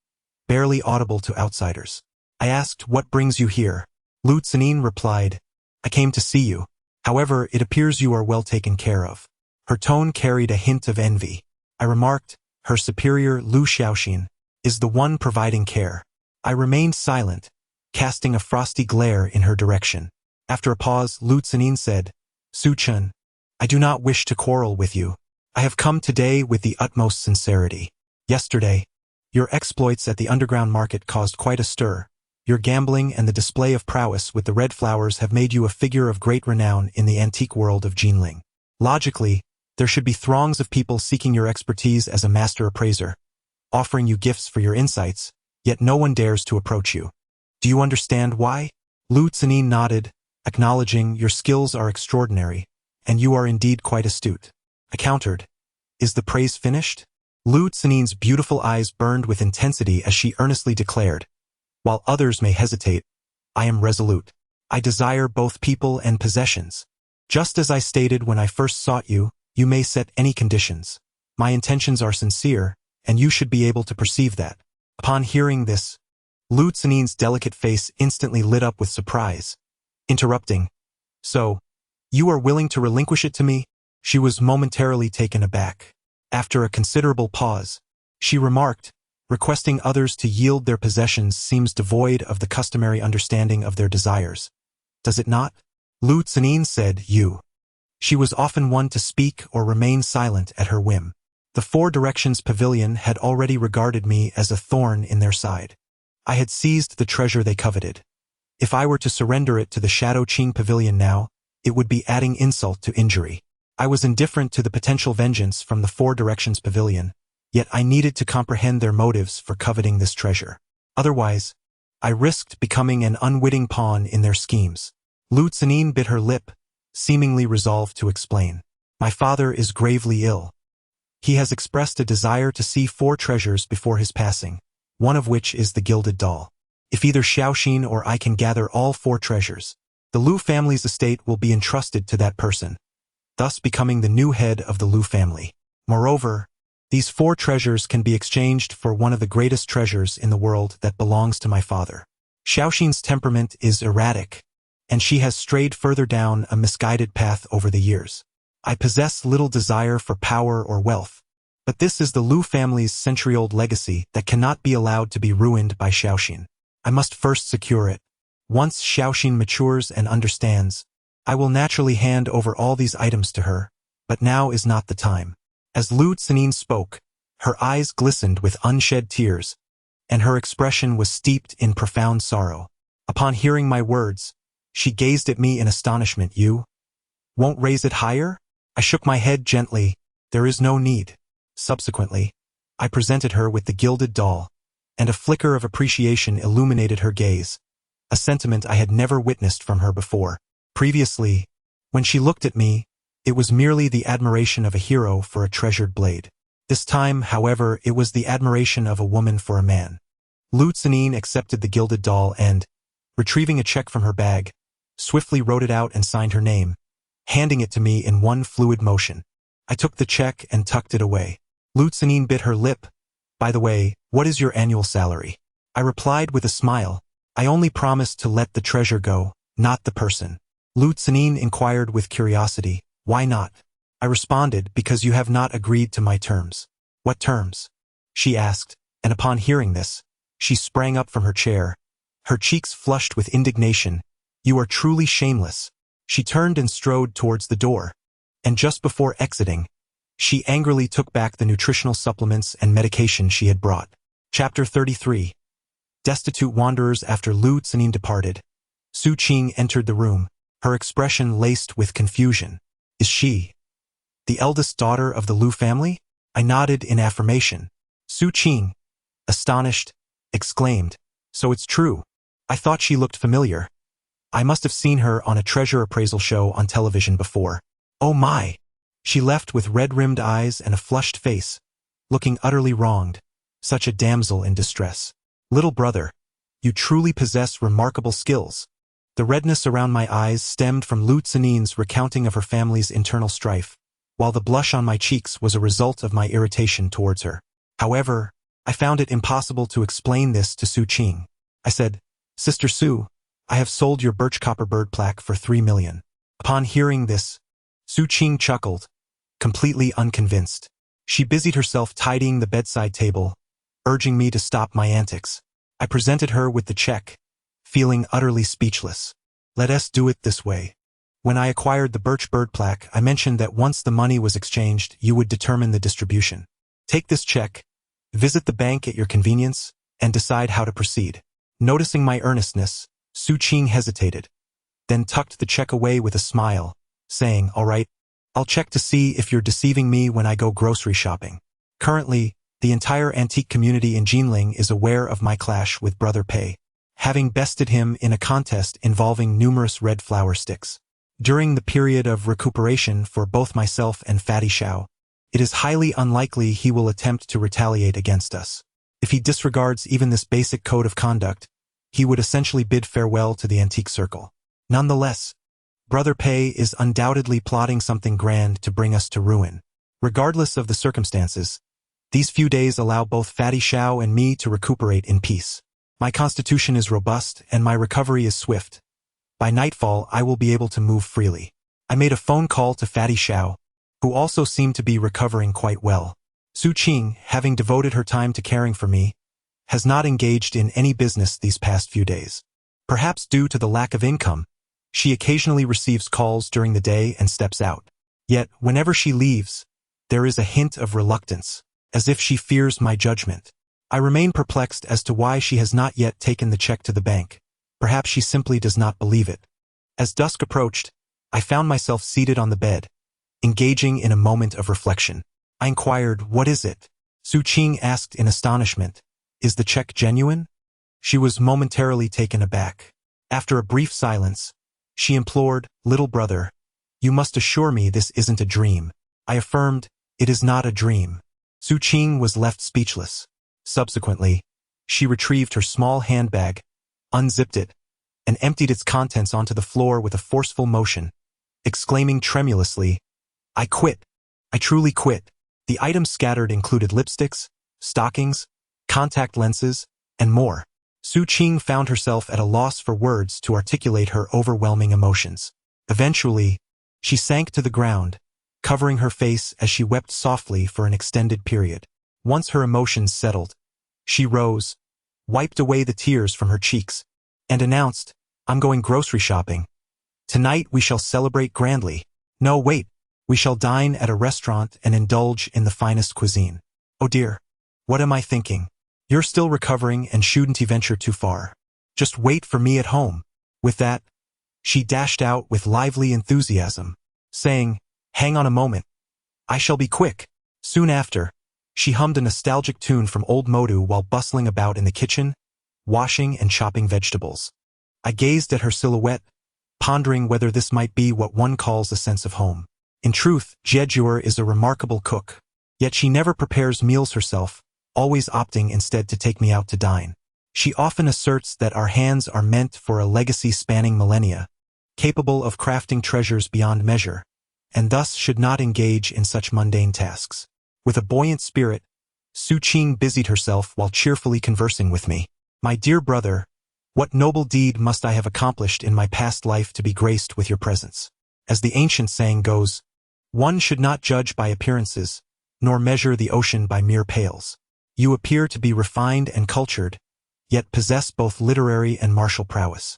barely audible to outsiders. I asked, "What brings you here?" Lu Tsanin replied, "I came to see you. However, it appears you are well taken care of." Her tone carried a hint of envy. I remarked, "Her superior, Lu Xiaoxin, is the one providing care." I remained silent, casting a frosty glare in her direction. After a pause, Lu Tsanin said, "Su Chen, I do not wish to quarrel with you. I have come today with the utmost sincerity. Yesterday, your exploits at the underground market caused quite a stir. Your gambling and the display of prowess with the red flowers have made you a figure of great renown in the antique world of Jinling. Logically, there should be throngs of people seeking your expertise as a master appraiser, offering you gifts for your insights, yet no one dares to approach you. Do you understand why?" Lu Tsanin nodded, acknowledging, "Your skills are extraordinary, and you are indeed quite astute." I countered, "Is the praise finished?" Lu Tsanin's beautiful eyes burned with intensity as she earnestly declared, "While others may hesitate, I am resolute. I desire both people and possessions. Just as I stated when I first sought you, you may set any conditions. My intentions are sincere, and you should be able to perceive that." Upon hearing this, Lu Tsanin's delicate face instantly lit up with surprise. Interrupting, "So, you are willing to relinquish it to me?" She was momentarily taken aback. After a considerable pause, she remarked, "Requesting others to yield their possessions seems devoid of the customary understanding of their desires. Does it not?" Lu Tsanin said, "You." She was often one to speak or remain silent at her whim. The Four Directions Pavilion had already regarded me as a thorn in their side. I had seized the treasure they coveted. If I were to surrender it to the Shadow Qing Pavilion now, it would be adding insult to injury. I was indifferent to the potential vengeance from the Four Directions Pavilion, yet I needed to comprehend their motives for coveting this treasure. Otherwise, I risked becoming an unwitting pawn in their schemes. Lu Tsanin bit her lip, seemingly resolved to explain. "My father is gravely ill. He has expressed a desire to see 4 treasures before his passing, one of which is the gilded doll. If either Xiaoxin or I can gather all 4 treasures, the Lu family's estate will be entrusted to that person, thus becoming the new head of the Lu family. Moreover, these 4 treasures can be exchanged for one of the greatest treasures in the world that belongs to my father. Xiaoxin's temperament is erratic, and she has strayed further down a misguided path over the years. I possess little desire for power or wealth, but this is the Lu family's century-old legacy that cannot be allowed to be ruined by Xiaoxin. I must first secure it. Once Xiaoxin matures and understands, I will naturally hand over all these items to her, but now is not the time." As Lu Tsanin spoke, her eyes glistened with unshed tears, and her expression was steeped in profound sorrow. Upon hearing my words, she gazed at me in astonishment. "You won't raise it higher?" I shook my head gently. "There is no need." Subsequently, I presented her with the gilded doll, and a flicker of appreciation illuminated her gaze, a sentiment I had never witnessed from her before. Previously, when she looked at me, it was merely the admiration of a hero for a treasured blade. This time, however, it was the admiration of a woman for a man. Lu Tsanin accepted the gilded doll and, retrieving a check from her bag, swiftly wrote it out and signed her name, handing it to me in one fluid motion. I took the check and tucked it away. Lu Tsanin bit her lip. "By the way, what is your annual salary?" I replied with a smile, "I only promised to let the treasure go, not the person." Lu Tsanin inquired with curiosity, "Why not?" I responded, "Because you have not agreed to my terms." "What terms?" she asked, and upon hearing this, she sprang up from her chair, her cheeks flushed with indignation. "You are truly shameless." She turned and strode towards the door, and just before exiting, She angrily took back the nutritional supplements and medication she had brought. Chapter 33. Destitute wanderers. After Lu Canin departed, Su Qing entered the room, her expression laced with confusion. Is she the eldest daughter of the Lu family? I nodded in affirmation. Su Qing, astonished, exclaimed, so it's true. I thought she looked familiar. I must have seen her on a treasure appraisal show on television before. Oh my! She left with red-rimmed eyes and a flushed face, looking utterly wronged, such a damsel in distress. Little brother, you truly possess remarkable skills. The redness around my eyes stemmed from Lu Canin's recounting of her family's internal strife, while the blush on my cheeks was a result of my irritation towards her. However, I found it impossible to explain this to Su Qing. I said, Sister Su, I have sold your birch copper bird plaque for 3 million. Upon hearing this, Su Qing chuckled, completely unconvinced. She busied herself tidying the bedside table, urging me to stop my antics. I presented her with the check, feeling utterly speechless. Let us do it this way. When I acquired the birch bird plaque, I mentioned that once the money was exchanged, you would determine the distribution. Take this check, visit the bank at your convenience, and decide how to proceed. Noticing my earnestness, Su Qing hesitated, then tucked the check away with a smile, saying, all right, I'll check to see if you're deceiving me when I go grocery shopping. Currently, the entire antique community in Jinling is aware of my clash with Brother Pei, having bested him in a contest involving numerous red flower sticks. During the period of recuperation for both myself and Fatty Xiao, it is highly unlikely he will attempt to retaliate against us. If he disregards even this basic code of conduct, he would essentially bid farewell to the antique circle. Nonetheless, Brother Pei is undoubtedly plotting something grand to bring us to ruin. Regardless of the circumstances, these few days allow both Fatty Xiao and me to recuperate in peace. My constitution is robust and my recovery is swift. By nightfall, I will be able to move freely. I made a phone call to Fatty Xiao, who also seemed to be recovering quite well. Su Qing, having devoted her time to caring for me, has not engaged in any business these past few days. Perhaps due to the lack of income, she occasionally receives calls during the day and steps out. Yet, whenever she leaves, there is a hint of reluctance, as if she fears my judgment. I remain perplexed as to why she has not yet taken the check to the bank. Perhaps she simply does not believe it. As dusk approached, I found myself seated on the bed, engaging in a moment of reflection. I inquired, what is it? Su Qing asked in astonishment, is the check genuine? She was momentarily taken aback. After a brief silence, she implored, little brother, you must assure me this isn't a dream. I affirmed, it is not a dream. Su Qing was left speechless. Subsequently, she retrieved her small handbag, unzipped it, and emptied its contents onto the floor with a forceful motion, exclaiming tremulously, I quit. I truly quit. The items scattered included lipsticks, stockings, contact lenses, and more. Su Qing found herself at a loss for words to articulate her overwhelming emotions. Eventually, she sank to the ground, covering her face as she wept softly for an extended period. Once her emotions settled, she rose, wiped away the tears from her cheeks, and announced, I'm going grocery shopping. Tonight we shall celebrate grandly. No, wait, we shall dine at a restaurant and indulge in the finest cuisine. Oh dear, what am I thinking? You're still recovering and shouldn't venture too far. Just wait for me at home. With that, she dashed out with lively enthusiasm, saying, hang on a moment. I shall be quick. Soon after, she hummed a nostalgic tune from Old Modu while bustling about in the kitchen, washing and chopping vegetables. I gazed at her silhouette, pondering whether this might be what one calls a sense of home. In truth, Jeju is a remarkable cook, yet she never prepares meals herself, always opting instead to take me out to dine. She often asserts that our hands are meant for a legacy spanning millennia, capable of crafting treasures beyond measure, and thus should not engage in such mundane tasks. With a buoyant spirit, Su Qing busied herself while cheerfully conversing with me. My dear brother, what noble deed must I have accomplished in my past life to be graced with your presence? As the ancient saying goes, one should not judge by appearances, nor measure the ocean by mere pails. You appear to be refined and cultured, yet possess both literary and martial prowess.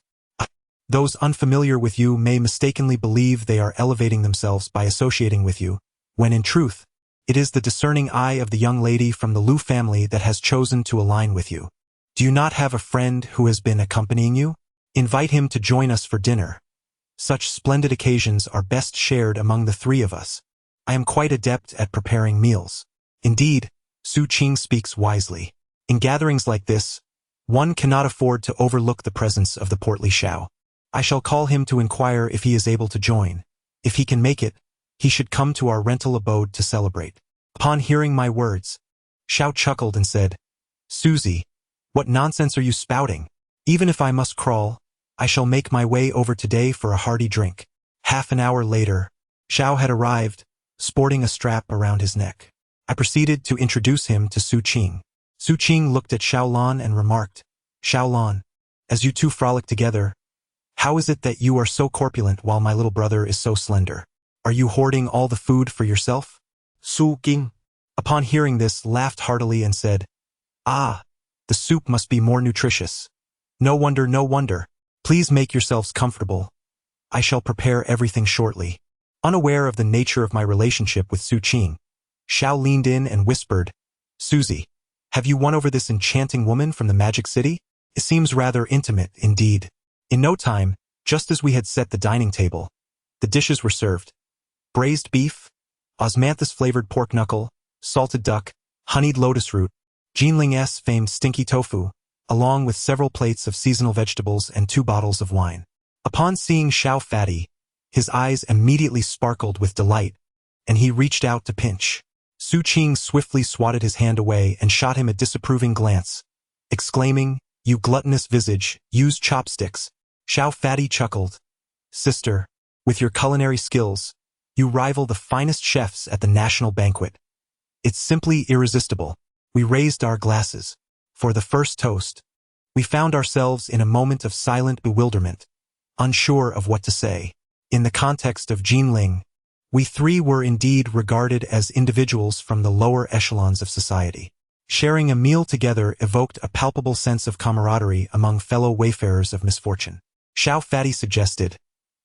Those unfamiliar with you may mistakenly believe they are elevating themselves by associating with you, when in truth, It is the discerning eye of the young lady from the Liu family that has chosen to align with you. Do you not have a friend who has been accompanying you? Invite him to join us for dinner. Such splendid occasions are best shared among the three of us. I am quite adept at preparing meals. Indeed, Su Qing speaks wisely. In gatherings like this, one cannot afford to overlook the presence of the portly Xiao. I shall call him to inquire if he is able to join. If he can make it, he should come to our rental abode to celebrate. Upon hearing my words, Xiao chuckled and said, Susie, what nonsense are you spouting? Even if I must crawl, I shall make my way over today for a hearty drink. Half an hour later, Xiao had arrived, sporting a strap around his neck. I proceeded to introduce him to Su Qing. Su Qing looked at Xiaolan and remarked, Xiaolan, as you two frolic together, how is it that you are so corpulent while my little brother is so slender? Are you hoarding all the food for yourself? Su Qing, upon hearing this, laughed heartily and said, Ah, the soup must be more nutritious. No wonder, no wonder. Please make yourselves comfortable. I shall prepare everything shortly. Unaware of the nature of my relationship with Su Qing, Xiao leaned in and whispered, Susie, have you won over this enchanting woman from the Magic City? It seems rather intimate, indeed. In no time, just as we had set the dining table, the dishes were served. Braised beef, osmanthus-flavored pork knuckle, salted duck, honeyed lotus root, Jinling's famed stinky tofu, along with several plates of seasonal vegetables and 2 bottles of wine. Upon seeing Xiao Fatty, his eyes immediately sparkled with delight, and he reached out to pinch. Su Qing swiftly swatted his hand away and shot him a disapproving glance, exclaiming, You gluttonous visage, use chopsticks. Xiao Fatty chuckled. Sister, with your culinary skills, you rival the finest chefs at the national banquet. It's simply irresistible. We raised our glasses. For the first toast, we found ourselves in a moment of silent bewilderment, unsure of what to say. In the context of Jinling, we three were indeed regarded as individuals from the lower echelons of society. Sharing a meal together evoked a palpable sense of camaraderie among fellow wayfarers of misfortune. Xiao Fatty suggested,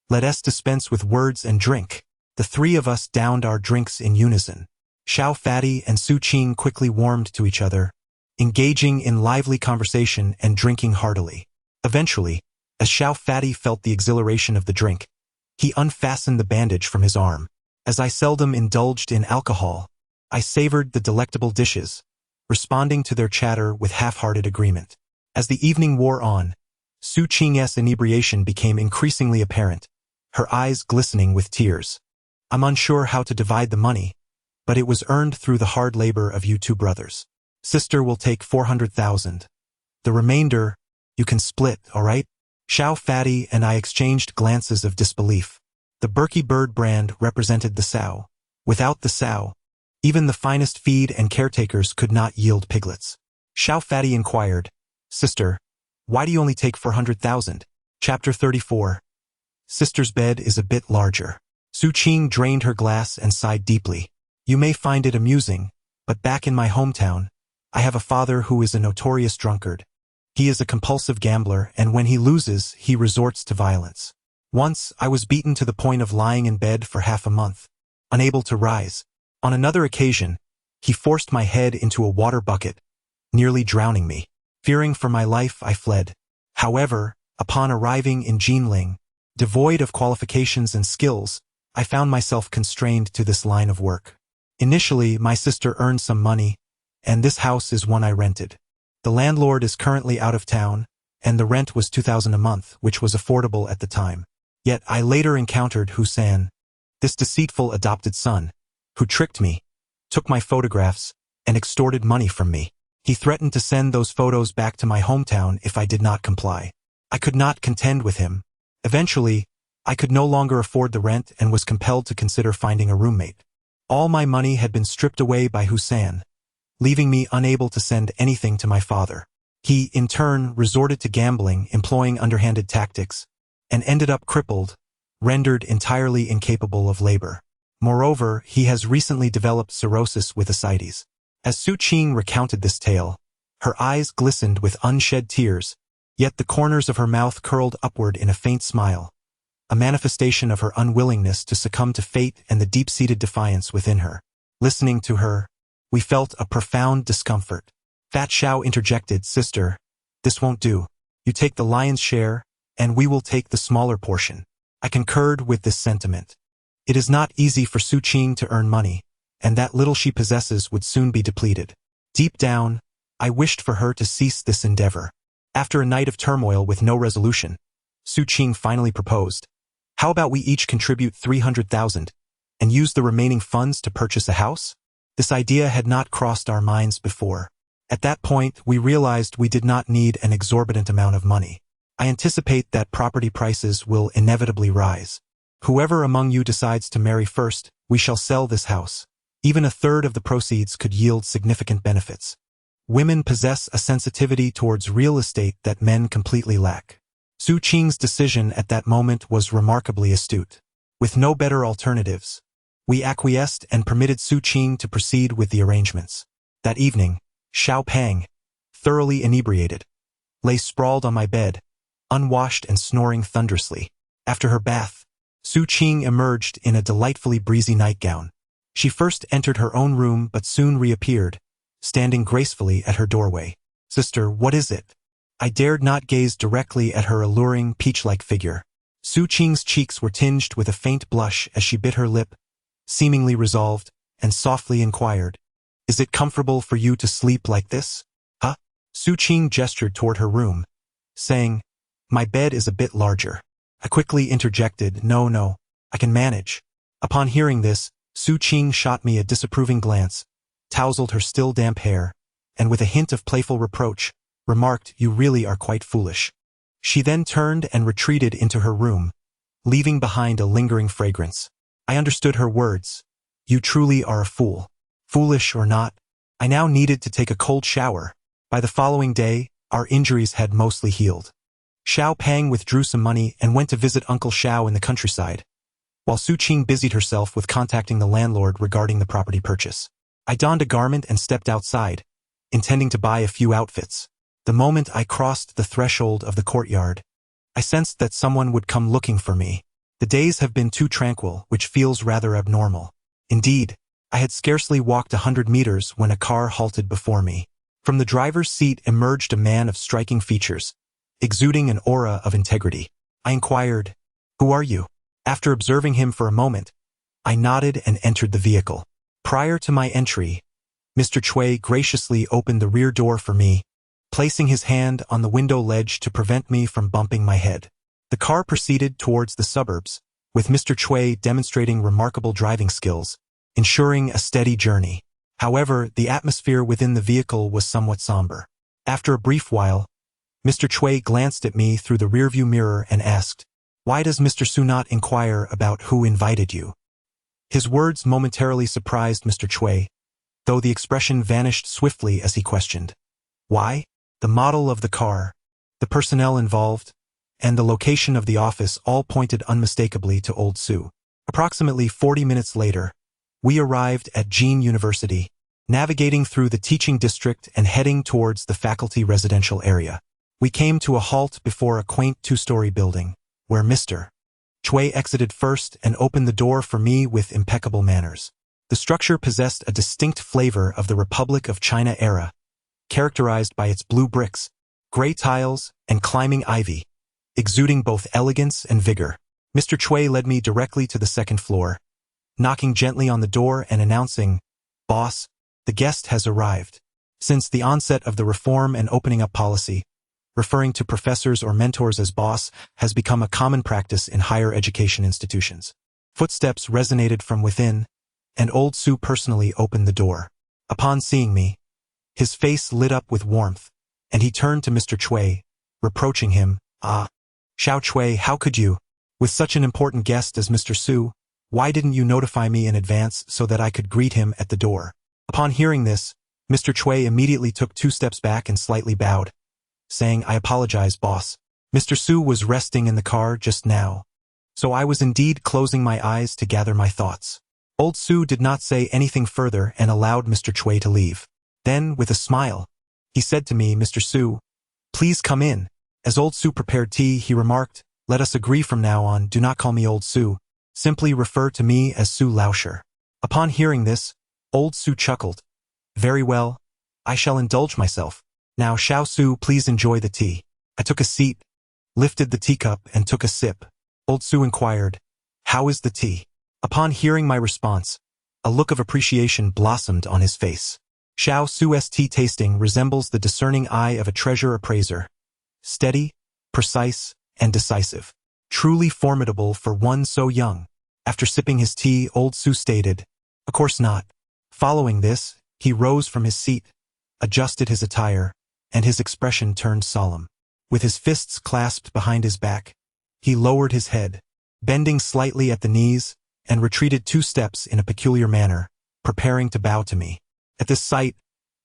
Let us dispense with words and drink. The three of us downed our drinks in unison. Xiao Fatty and Su Qing quickly warmed to each other, engaging in lively conversation and drinking heartily. Eventually, as Xiao Fatty felt the exhilaration of the drink, he unfastened the bandage from his arm. As I seldom indulged in alcohol, I savored the delectable dishes, responding to their chatter with half-hearted agreement. As the evening wore on, Su Qing's inebriation became increasingly apparent, her eyes glistening with tears. I'm unsure how to divide the money, but it was earned through the hard labor of you two brothers. Sister will take 400,000. The remainder, you can split, all right? Xiao Fatty and I exchanged glances of disbelief. The Berkey Bird brand represented the sow. Without the sow, even the finest feed and caretakers could not yield piglets. Xiao Fatty inquired, Sister, why do you only take 400,000? Chapter 34. Sister's bed is a bit larger. Su Qing drained her glass and sighed deeply. You may find it amusing, but back in my hometown, I have a father who is a notorious drunkard. He is a compulsive gambler, and when he loses, he resorts to violence. Once, I was beaten to the point of lying in bed for half a month, unable to rise. On another occasion, he forced my head into a water bucket, nearly drowning me. Fearing for my life, I fled. However, upon arriving in Jinling, devoid of qualifications and skills, I found myself constrained to this line of work. Initially, my sister earned some money, and this house is one I rented. The landlord is currently out of town, and the rent was 2,000 a month, which was affordable at the time. Yet I later encountered Hussein, this deceitful adopted son, who tricked me, took my photographs, and extorted money from me. He threatened to send those photos back to my hometown if I did not comply. I could not contend with him. Eventually, I could no longer afford the rent and was compelled to consider finding a roommate. All my money had been stripped away by Hussein, leaving me unable to send anything to my father. He, in turn, resorted to gambling, employing underhanded tactics, and ended up crippled, rendered entirely incapable of labor. Moreover, he has recently developed cirrhosis with ascites. As Su Qing recounted this tale, her eyes glistened with unshed tears, yet the corners of her mouth curled upward in a faint smile, a manifestation of her unwillingness to succumb to fate and the deep-seated defiance within her. Listening to her, we felt a profound discomfort. Fat Xiao interjected, "Sister, this won't do. You take the lion's share, and we will take the smaller portion." I concurred with this sentiment. It is not easy for Su Qing to earn money, and that little she possesses would soon be depleted. Deep down, I wished for her to cease this endeavor. After a night of turmoil with no resolution, Su Qing finally proposed, "How about we each contribute 300,000 and use the remaining funds to purchase a house?" This idea had not crossed our minds before. At that point, we realized we did not need an exorbitant amount of money. I anticipate that property prices will inevitably rise. Whoever among you decides to marry first, we shall sell this house. Even a third of the proceeds could yield significant benefits. Women possess a sensitivity towards real estate that men completely lack. Su Qing's decision at that moment was remarkably astute. With no better alternatives, we acquiesced and permitted Su Qing to proceed with the arrangements. That evening, Xiao Pang, thoroughly inebriated, lay sprawled on my bed, unwashed and snoring thunderously. After her bath, Su Qing emerged in a delightfully breezy nightgown. She first entered her own room but soon reappeared, standing gracefully at her doorway. "Sister, what is it?" I dared not gaze directly at her alluring, peach-like figure. Su Qing's cheeks were tinged with a faint blush as she bit her lip, seemingly resolved, and softly inquired, "Is it comfortable for you to sleep like this?" "Huh?" Su Qing gestured toward her room, saying, "My bed is a bit larger." I quickly interjected, No, I can manage." Upon hearing this, Su Qing shot me a disapproving glance, tousled her still damp hair, and with a hint of playful reproach, remarked, "You really are quite foolish." She then turned and retreated into her room, leaving behind a lingering fragrance. I understood her words. You truly are a fool. Foolish or not, I now needed to take a cold shower. By the following day, our injuries had mostly healed. Xiao Pang withdrew some money and went to visit Uncle Xiao in the countryside, while Su Qing busied herself with contacting the landlord regarding the property purchase. I donned a garment and stepped outside, intending to buy a few outfits. The moment I crossed the threshold of the courtyard, I sensed that someone would come looking for me. The days have been too tranquil, which feels rather abnormal. Indeed, I had scarcely walked 100 meters when a car halted before me. From the driver's seat emerged a man of striking features, exuding an aura of integrity. I inquired, "Who are you?" After observing him for a moment, I nodded and entered the vehicle. Prior to my entry, Mr. Chui graciously opened the rear door for me, placing his hand on the window ledge to prevent me from bumping my head. The car proceeded towards the suburbs, with Mr. Chui demonstrating remarkable driving skills, ensuring a steady journey. However, the atmosphere within the vehicle was somewhat somber. After a brief while, Mr. Chui glanced at me through the rearview mirror and asked, "Why does Mr. Su not inquire about who invited you?" His words momentarily surprised Mr. Chui, though the expression vanished swiftly as he questioned. Why? The model of the car, the personnel involved, and the location of the office all pointed unmistakably to Old Su. Approximately 40 minutes later, we arrived at Jin University, navigating through the teaching district and heading towards the faculty residential area. We came to a halt before a quaint two-story building, where Mr. Chui exited first and opened the door for me with impeccable manners. The structure possessed a distinct flavor of the Republic of China era, characterized by its blue bricks, gray tiles, and climbing ivy, exuding both elegance and vigor. Mr. Chui led me directly to the second floor, knocking gently on the door and announcing, "Boss, the guest has arrived." Since the onset of the reform and opening up policy, referring to professors or mentors as boss has become a common practice in higher education institutions. Footsteps resonated from within, and Old Su personally opened the door. Upon seeing me, his face lit up with warmth, and he turned to Mr. Chui, reproaching him, Xiao Chui, how could you? With such an important guest as Mr. Su, why didn't you notify me in advance so that I could greet him at the door?" Upon hearing this, Mr. Chui immediately took 2 steps back and slightly bowed, saying, "I apologize, boss. Mr. Su was resting in the car just now, so I was indeed closing my eyes to gather my thoughts." Old Su did not say anything further and allowed Mr. Chui to leave. Then, with a smile, he said to me, "Mr. Su, please come in." As Old Su prepared tea, he remarked, "Let us agree from now on, do not call me Old Su. Simply refer to me as Su Lauscher." Upon hearing this, Old Su chuckled. Very well. I shall indulge myself. Now Xiao Su, please enjoy the tea. I took a seat, lifted the teacup and took a sip. Old Su inquired, how is the tea? Upon hearing my response, a look of appreciation blossomed on his face. Xiao Su's tea tasting resembles the discerning eye of a treasure appraiser. Steady, precise, and decisive. Truly formidable for one so young. After sipping his tea, Old Su stated, of course not. Following this, he rose from his seat, adjusted his attire, and his expression turned solemn. With his fists clasped behind his back, he lowered his head, bending slightly at the knees, and retreated 2 steps in a peculiar manner, preparing to bow to me. At this sight,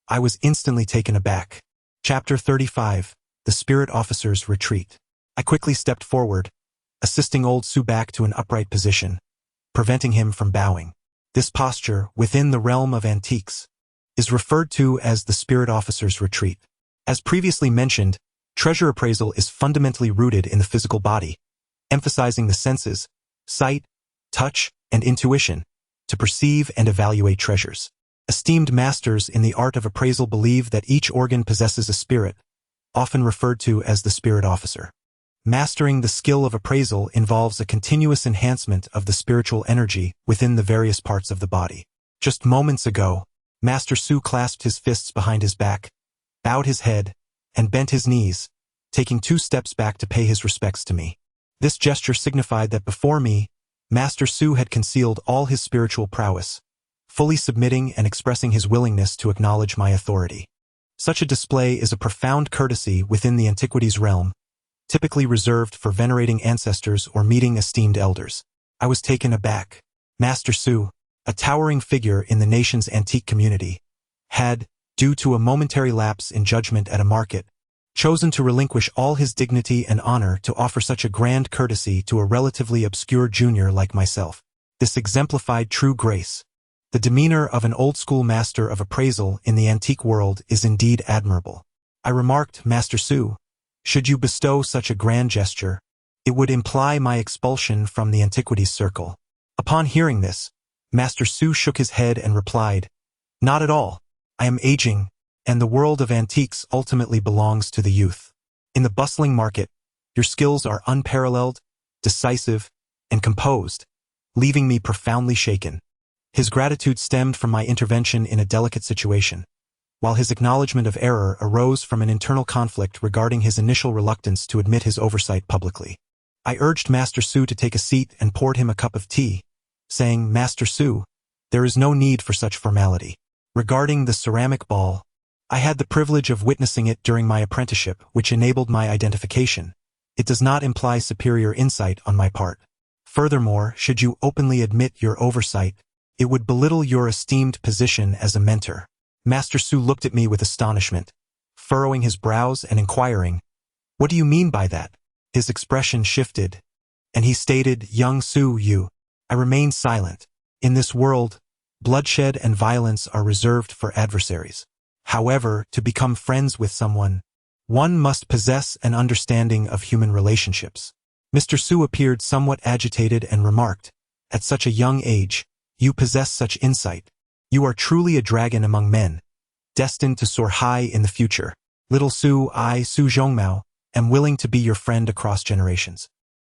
I was instantly taken aback. Chapter 35, The Spirit Officer's Retreat. I quickly stepped forward, assisting Old Su back to an upright position, preventing him from bowing. This posture, within the realm of antiques, is referred to as the Spirit Officer's Retreat. As previously mentioned, treasure appraisal is fundamentally rooted in the physical body, emphasizing the senses, sight, touch, and intuition, to perceive and evaluate treasures. Esteemed masters in the art of appraisal believe that each organ possesses a spirit, often referred to as the spirit officer. Mastering the skill of appraisal involves a continuous enhancement of the spiritual energy within the various parts of the body. Just moments ago, Master Su clasped his fists behind his back, bowed his head, and bent his knees, taking 2 steps back to pay his respects to me. This gesture signified that before me, Master Su had concealed all his spiritual prowess, fully submitting and expressing his willingness to acknowledge my authority. Such a display is a profound courtesy within the antiquities realm, typically reserved for venerating ancestors or meeting esteemed elders. I was taken aback. Master Su, a towering figure in the nation's antique community, had, due to a momentary lapse in judgment at a market, chosen to relinquish all his dignity and honor to offer such a grand courtesy to a relatively obscure junior like myself. This exemplified true grace. The demeanor of an old-school master of appraisal in the antique world is indeed admirable. I remarked, Master Su, should you bestow such a grand gesture, it would imply my expulsion from the antiquities circle. Upon hearing this, Master Su shook his head and replied, not at all. I am aging, and the world of antiques ultimately belongs to the youth. In the bustling market, your skills are unparalleled, decisive, and composed, leaving me profoundly shaken. His gratitude stemmed from my intervention in a delicate situation, while his acknowledgement of error arose from an internal conflict regarding his initial reluctance to admit his oversight publicly. I urged Master Su to take a seat and poured him a cup of tea, saying, Master Su, there is no need for such formality. Regarding the ceramic ball, I had the privilege of witnessing it during my apprenticeship, which enabled my identification. It does not imply superior insight on my part. Furthermore, should you openly admit your oversight, it would belittle your esteemed position as a mentor. Master Su looked at me with astonishment, furrowing his brows and inquiring, what do you mean by that? His expression shifted, and he stated, young Su, I remained silent. In this world, bloodshed and violence are reserved for adversaries. However, to become friends with someone, one must possess an understanding of human relationships. Mr. Su appeared somewhat agitated and remarked, at such a young age, you possess such insight. You are truly a dragon among men, destined to soar high in the future. Little Su, I, Su Zhongmao, am willing to be your friend across generations.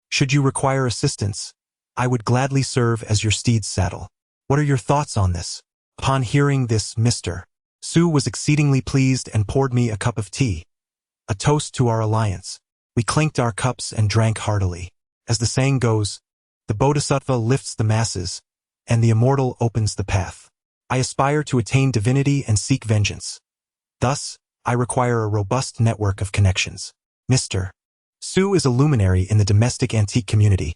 Should you require assistance, I would gladly serve as your steed's saddle. What are your thoughts on this? Upon hearing this, Mr. Su was exceedingly pleased and poured me a cup of tea, a toast to our alliance. We clinked our cups and drank heartily. As the saying goes, the bodhisattva lifts the masses, and the immortal opens the path. I aspire to attain divinity and seek vengeance. Thus, I require a robust network of connections. Mr. Su is a luminary in the domestic antique community,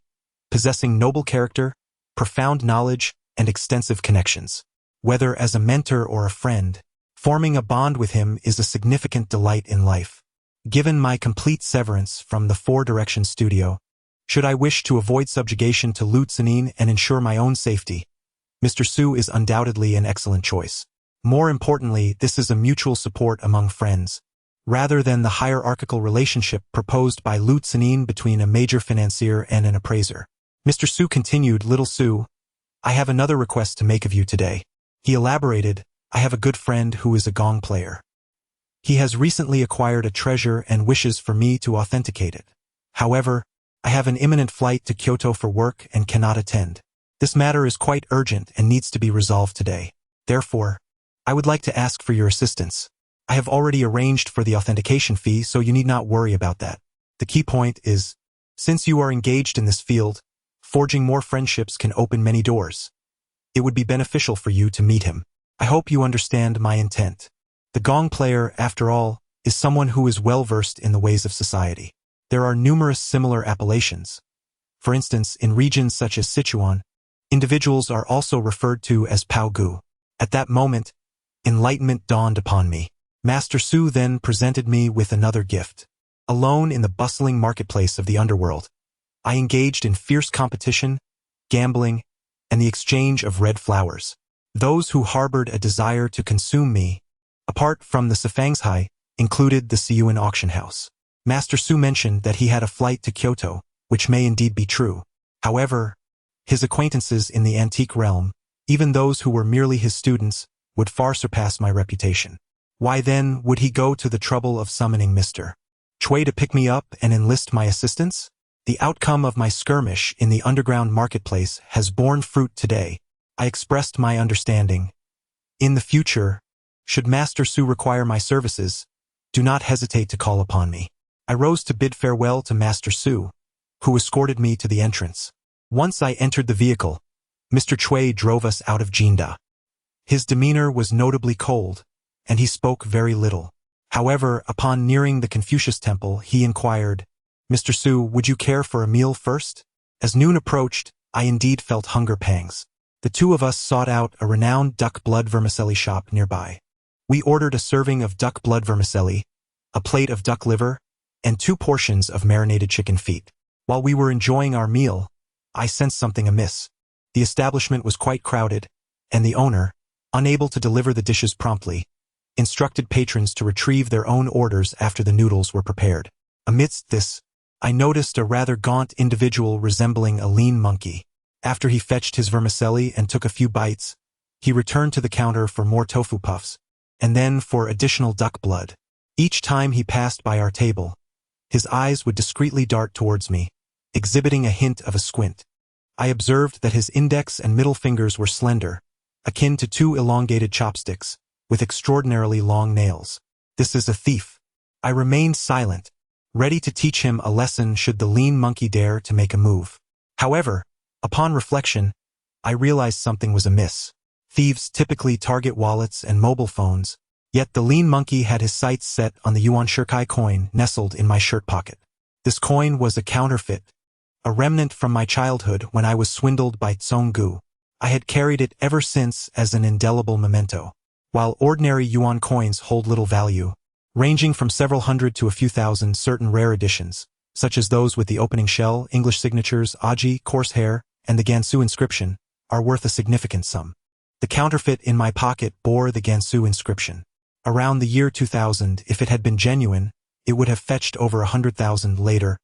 possessing noble character, profound knowledge, and extensive connections. Whether as a mentor or a friend, forming a bond with him is a significant delight in life. Given my complete severance from the Four Directions studio, should I wish to avoid subjugation to Lu Tsanin and ensure my own safety, Mr. Su is undoubtedly an excellent choice. More importantly, this is a mutual support among friends, rather than the hierarchical relationship proposed by Lu Tsanin between a major financier and an appraiser. Mr. Su continued, Little Su, I have another request to make of you today. He elaborated, I have a good friend who is a gong player. He has recently acquired a treasure and wishes for me to authenticate it. However, I have an imminent flight to Kyoto for work and cannot attend. This matter is quite urgent and needs to be resolved today. Therefore, I would like to ask for your assistance. I have already arranged for the authentication fee, so you need not worry about that. The key point is, since you are engaged in this field, forging more friendships can open many doors. It would be beneficial for you to meet him. I hope you understand my intent. The gong player, after all, is someone who is well-versed in the ways of society. There are numerous similar appellations. For instance, in regions such as Sichuan, individuals are also referred to as Pao Gu. At that moment, enlightenment dawned upon me. Master Su then presented me with another gift. Alone in the bustling marketplace of the underworld, I engaged in fierce competition, gambling, and the exchange of red flowers. Those who harbored a desire to consume me, apart from the Sifangs, included the Siyuan auction house. Master Su mentioned that he had a flight to Kyoto, which may indeed be true. However, his acquaintances in the antique realm, even those who were merely his students, would far surpass my reputation. Why then would he go to the trouble of summoning Mr. Chui to pick me up and enlist my assistance? The outcome of my skirmish in the underground marketplace has borne fruit today. I expressed my understanding. In the future, should Master Su require my services, do not hesitate to call upon me. I rose to bid farewell to Master Su, who escorted me to the entrance. Once I entered the vehicle, Mr. Chui drove us out of Jinda. His demeanor was notably cold, and he spoke very little. However, upon nearing the Confucius Temple, he inquired, Mr. Su, would you care for a meal first? As noon approached, I indeed felt hunger pangs. The two of us sought out a renowned duck blood vermicelli shop nearby. We ordered a serving of duck blood vermicelli, a plate of duck liver, and 2 portions of marinated chicken feet. While we were enjoying our meal, I sensed something amiss. The establishment was quite crowded, and the owner, unable to deliver the dishes promptly, instructed patrons to retrieve their own orders after the noodles were prepared. Amidst this, I noticed a rather gaunt individual resembling a lean monkey. After he fetched his vermicelli and took a few bites, he returned to the counter for more tofu puffs, and then for additional duck blood. Each time he passed by our table, his eyes would discreetly dart towards me, exhibiting a hint of a squint. I observed that his index and middle fingers were slender, akin to 2 elongated chopsticks, with extraordinarily long nails. This is a thief. I remained silent, ready to teach him a lesson should the lean monkey dare to make a move. However, upon reflection, I realized something was amiss. Thieves typically target wallets and mobile phones, yet the lean monkey had his sights set on the Yuan Shirkai coin nestled in my shirt pocket. This coin was a counterfeit, a remnant from my childhood when I was swindled by Tsonggu. I had carried it ever since as an indelible memento. While ordinary yuan coins hold little value, ranging from several hundred to a few thousand, certain rare editions, such as those with the opening shell, English signatures, aji, coarse hair, and the Gansu inscription, are worth a significant sum. The counterfeit in my pocket bore the Gansu inscription. Around the year 2000, if it had been genuine, it would have fetched over 100,000 later.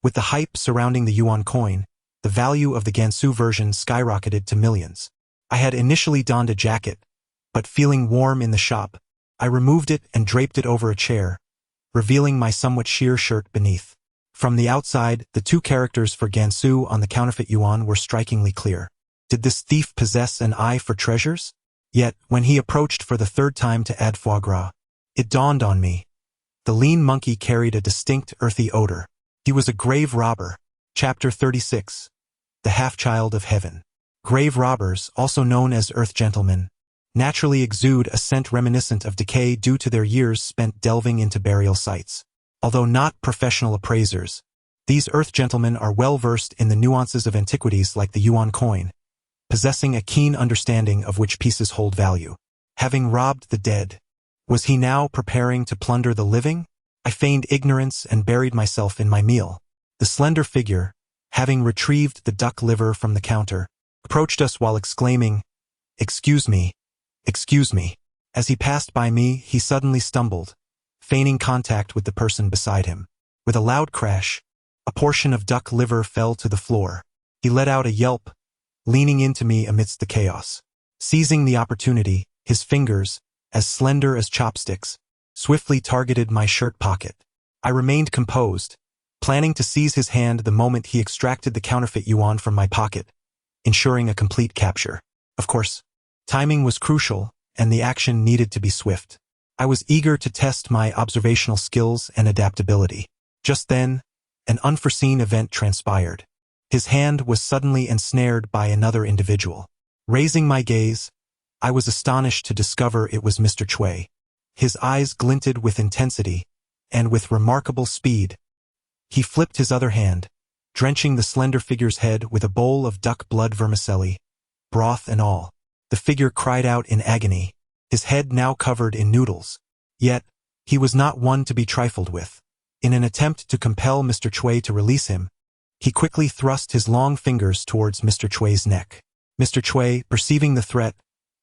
With the hype surrounding the yuan coin, the value of the Gansu version skyrocketed to millions. I had initially donned a jacket, but feeling warm in the shop, I removed it and draped it over a chair, revealing my somewhat sheer shirt beneath. From the outside, the 2 characters for Gansu on the counterfeit yuan were strikingly clear. Did this thief possess an eye for treasures? Yet, when he approached for the 3rd time to add foie gras, it dawned on me. The lean monkey carried a distinct earthy odor. He was a grave robber. Chapter 36. The Half-Child of Heaven. Grave robbers, also known as earth gentlemen, naturally exude a scent reminiscent of decay due to their years spent delving into burial sites. Although not professional appraisers, these earth gentlemen are well versed in the nuances of antiquities like the yuan coin, possessing a keen understanding of which pieces hold value. Having robbed the dead, was he now preparing to plunder the living? I feigned ignorance and buried myself in my meal. The slender figure, having retrieved the duck liver from the counter, approached us while exclaiming, "Excuse me, excuse me." As he passed by me, he suddenly stumbled, feigning contact with the person beside him. With a loud crash, a portion of duck liver fell to the floor. He let out a yelp, leaning into me amidst the chaos. Seizing the opportunity, his fingers, as slender as chopsticks, swiftly targeted my shirt pocket. I remained composed, planning to seize his hand the moment he extracted the counterfeit yuan from my pocket, ensuring a complete capture. Of course, timing was crucial, and the action needed to be swift. I was eager to test my observational skills and adaptability. Just then, an unforeseen event transpired. His hand was suddenly ensnared by another individual. Raising my gaze, I was astonished to discover it was Mr. Chui. His eyes glinted with intensity, and with remarkable speed, he flipped his other hand, drenching the slender figure's head with a bowl of duck blood vermicelli, broth and all. The figure cried out in agony, his head now covered in noodles. Yet, he was not one to be trifled with. In an attempt to compel Mr. Chui to release him, he quickly thrust his long fingers towards Mr. Chui's neck. Mr. Chui, perceiving the threat,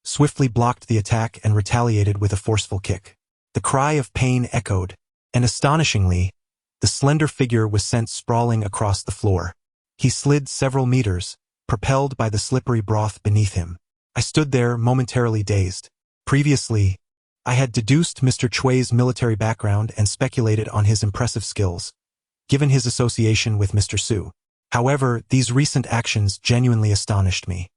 swiftly blocked the attack and retaliated with a forceful kick. The cry of pain echoed, and astonishingly, the slender figure was sent sprawling across the floor. He slid several meters, propelled by the slippery broth beneath him. I stood there momentarily dazed. Previously, I had deduced Mr. Chui's military background and speculated on his impressive skills, given his association with Mr. Su. However, these recent actions genuinely astonished me.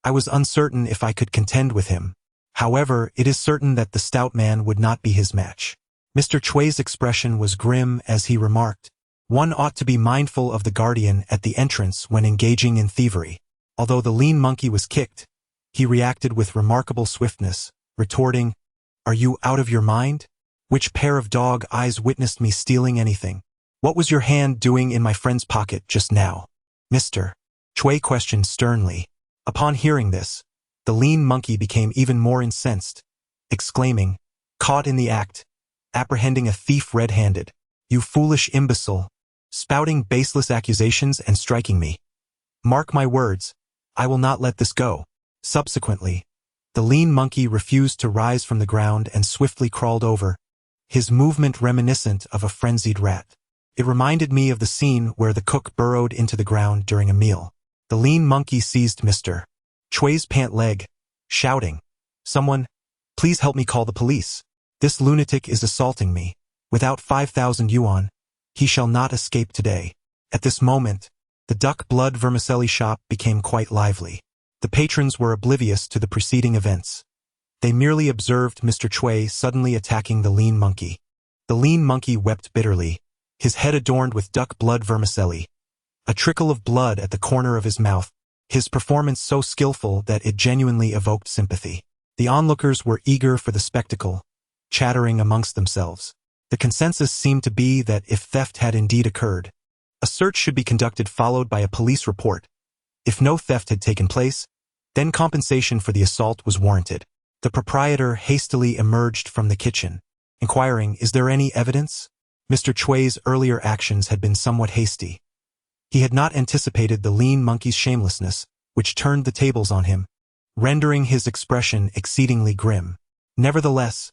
I was uncertain if I could contend with him. However, it is certain that the stout man would not be his match. Mr. Chui's expression was grim as he remarked, "One ought to be mindful of the guardian at the entrance when engaging in thievery." Although the lean monkey was kicked, he reacted with remarkable swiftness, retorting, "Are you out of your mind? Which pair of dog eyes witnessed me stealing anything? What was your hand doing in my friend's pocket just now?" Mr. Chui questioned sternly. Upon hearing this, the lean monkey became even more incensed, exclaiming, "Caught in the act, apprehending a thief red-handed. You foolish imbecile, spouting baseless accusations and striking me. Mark my words, I will not let this go." Subsequently, the lean monkey refused to rise from the ground and swiftly crawled over, his movement reminiscent of a frenzied rat. It reminded me of the scene where the cook burrowed into the ground during a meal. The lean monkey seized Mr. Chui's pant leg, shouting, "Someone, please help me call the police. This lunatic is assaulting me. Without 5,000 yuan, he shall not escape today." At this moment, the duck blood vermicelli shop became quite lively. The patrons were oblivious to the preceding events. They merely observed Mr. Chui suddenly attacking the lean monkey. The lean monkey wept bitterly, his head adorned with duck blood vermicelli, a trickle of blood at the corner of his mouth, his performance so skillful that it genuinely evoked sympathy. The onlookers were eager for the spectacle, chattering amongst themselves. The consensus seemed to be that if theft had indeed occurred, a search should be conducted followed by a police report. If no theft had taken place, then compensation for the assault was warranted. The proprietor hastily emerged from the kitchen, inquiring, "Is there any evidence?" Mr. Chui's earlier actions had been somewhat hasty. He had not anticipated the lean monkey's shamelessness, which turned the tables on him, rendering his expression exceedingly grim. Nevertheless,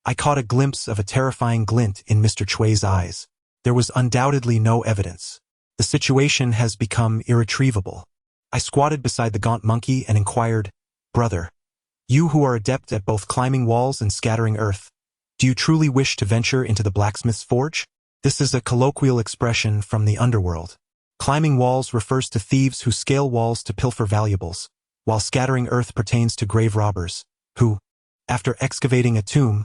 I caught a glimpse of a terrifying glint in Mr. Chui's eyes. There was undoubtedly no evidence. The situation has become irretrievable. I squatted beside the gaunt monkey and inquired, "Brother, you who are adept at both climbing walls and scattering earth, do you truly wish to venture into the blacksmith's forge?" This is a colloquial expression from the underworld. Climbing walls refers to thieves who scale walls to pilfer valuables, while scattering earth pertains to grave robbers, who, after excavating a tomb,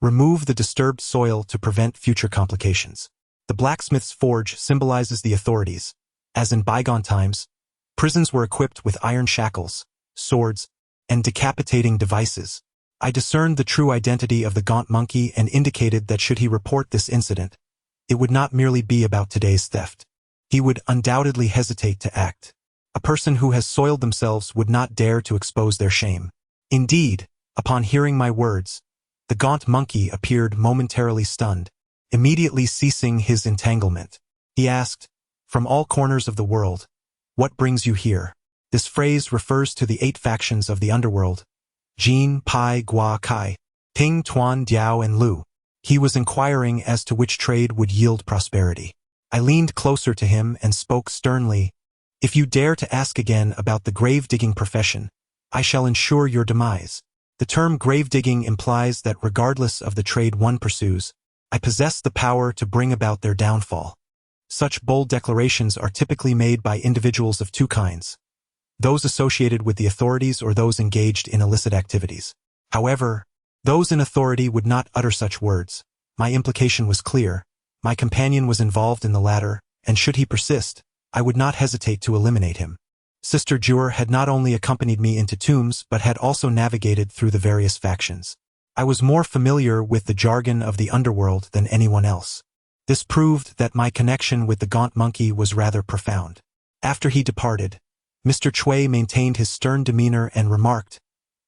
remove the disturbed soil to prevent future complications. The blacksmith's forge symbolizes the authorities. As in bygone times, prisons were equipped with iron shackles, swords, and decapitating devices. I discerned the true identity of the gaunt monkey and indicated that should he report this incident, it would not merely be about today's theft. He would undoubtedly hesitate to act. A person who has soiled themselves would not dare to expose their shame. Indeed, upon hearing my words, the gaunt monkey appeared momentarily stunned, immediately ceasing his entanglement. He asked, "From all corners of the world, what brings you here?" This phrase refers to the 8 factions of the underworld: Jin, Pai, Gua, Kai, Ping, Tuan, Diao, and Lu. He was inquiring as to which trade would yield prosperity. I leaned closer to him and spoke sternly, "If you dare to ask again about the grave-digging profession, I shall ensure your demise. The term grave-digging implies that regardless of the trade one pursues, I possess the power to bring about their downfall. Such bold declarations are typically made by individuals of two kinds: those associated with the authorities or those engaged in illicit activities. However, those in authority would not utter such words. My implication was clear. My companion was involved in the latter, and should he persist, I would not hesitate to eliminate him. Sister Jur had not only accompanied me into tombs but had also navigated through the various factions. I was more familiar with the jargon of the underworld than anyone else. This proved that my connection with the gaunt monkey was rather profound. After he departed, Mr. Chui maintained his stern demeanor and remarked,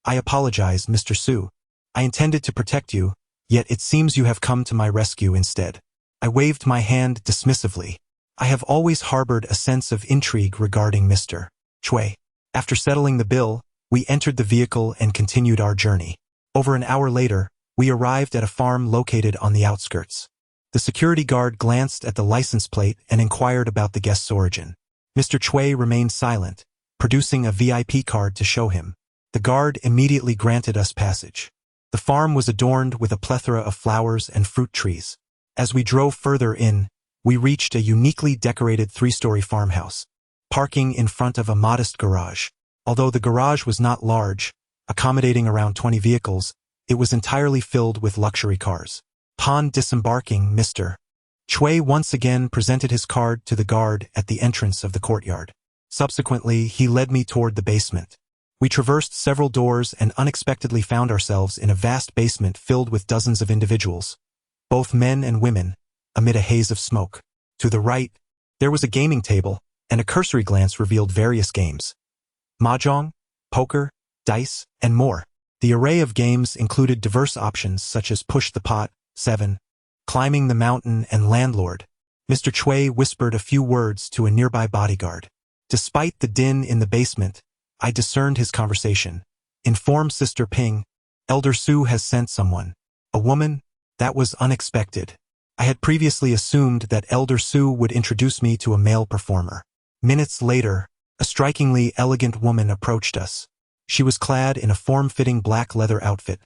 "I apologize, Mr. Su. I intended to protect you, yet it seems you have come to my rescue instead." I waved my hand dismissively. I have always harbored a sense of intrigue regarding Mr. Chui. After settling the bill, we entered the vehicle and continued our journey. Over an hour later, we arrived at a farm located on the outskirts. The security guard glanced at the license plate and inquired about the guest's origin. Mr. Chui remained silent, producing a VIP card to show him. The guard immediately granted us passage. The farm was adorned with a plethora of flowers and fruit trees. As we drove further in, we reached a uniquely decorated three-story farmhouse, parking in front of a modest garage. Although the garage was not large, accommodating around 20 vehicles, it was entirely filled with luxury cars. Upon disembarking, Mr. Chui once again presented his card to the guard at the entrance of the courtyard. Subsequently, he led me toward the basement. We traversed several doors and unexpectedly found ourselves in a vast basement filled with dozens of individuals, both men and women, amid a haze of smoke. To the right, there was a gaming table, and a cursory glance revealed various games: mahjong, poker, dice, and more. The array of games included diverse options such as Push the Pot, 7, Climbing the Mountain, and Landlord. Mr. Chui whispered a few words to a nearby bodyguard. Despite the din in the basement, I discerned his conversation. "Inform Sister Ping, Elder Su has sent someone." A woman? That was unexpected. I had previously assumed that Elder Su would introduce me to a male performer. Minutes later, a strikingly elegant woman approached us. She was clad in a form-fitting black leather outfit,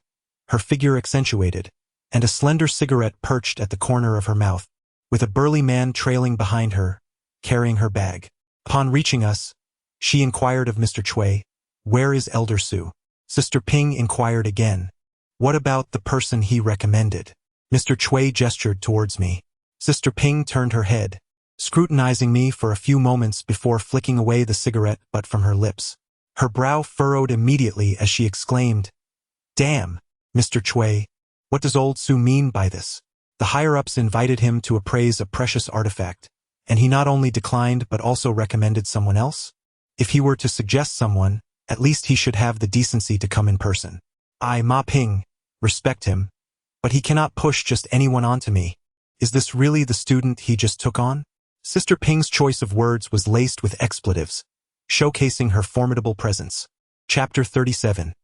her figure accentuated, and a slender cigarette perched at the corner of her mouth, with a burly man trailing behind her, carrying her bag. Upon reaching us, she inquired of Mr. Chui, "Where is Elder Su?" Sister Ping inquired again, "What about the person he recommended?" Mr. Chui gestured towards me. Sister Ping turned her head, scrutinizing me for a few moments before flicking away the cigarette butt from her lips. Her brow furrowed immediately as she exclaimed, "Damn, Mr. Chui, what does old Su mean by this?" The higher-ups invited him to appraise a precious artifact, and he not only declined but also recommended someone else? If he were to suggest someone, at least he should have the decency to come in person. I, Ma Ping, respect him, but he cannot push just anyone onto me. Is this really the student he just took on? Sister Ping's choice of words was laced with expletives, showcasing her formidable presence. Chapter 37.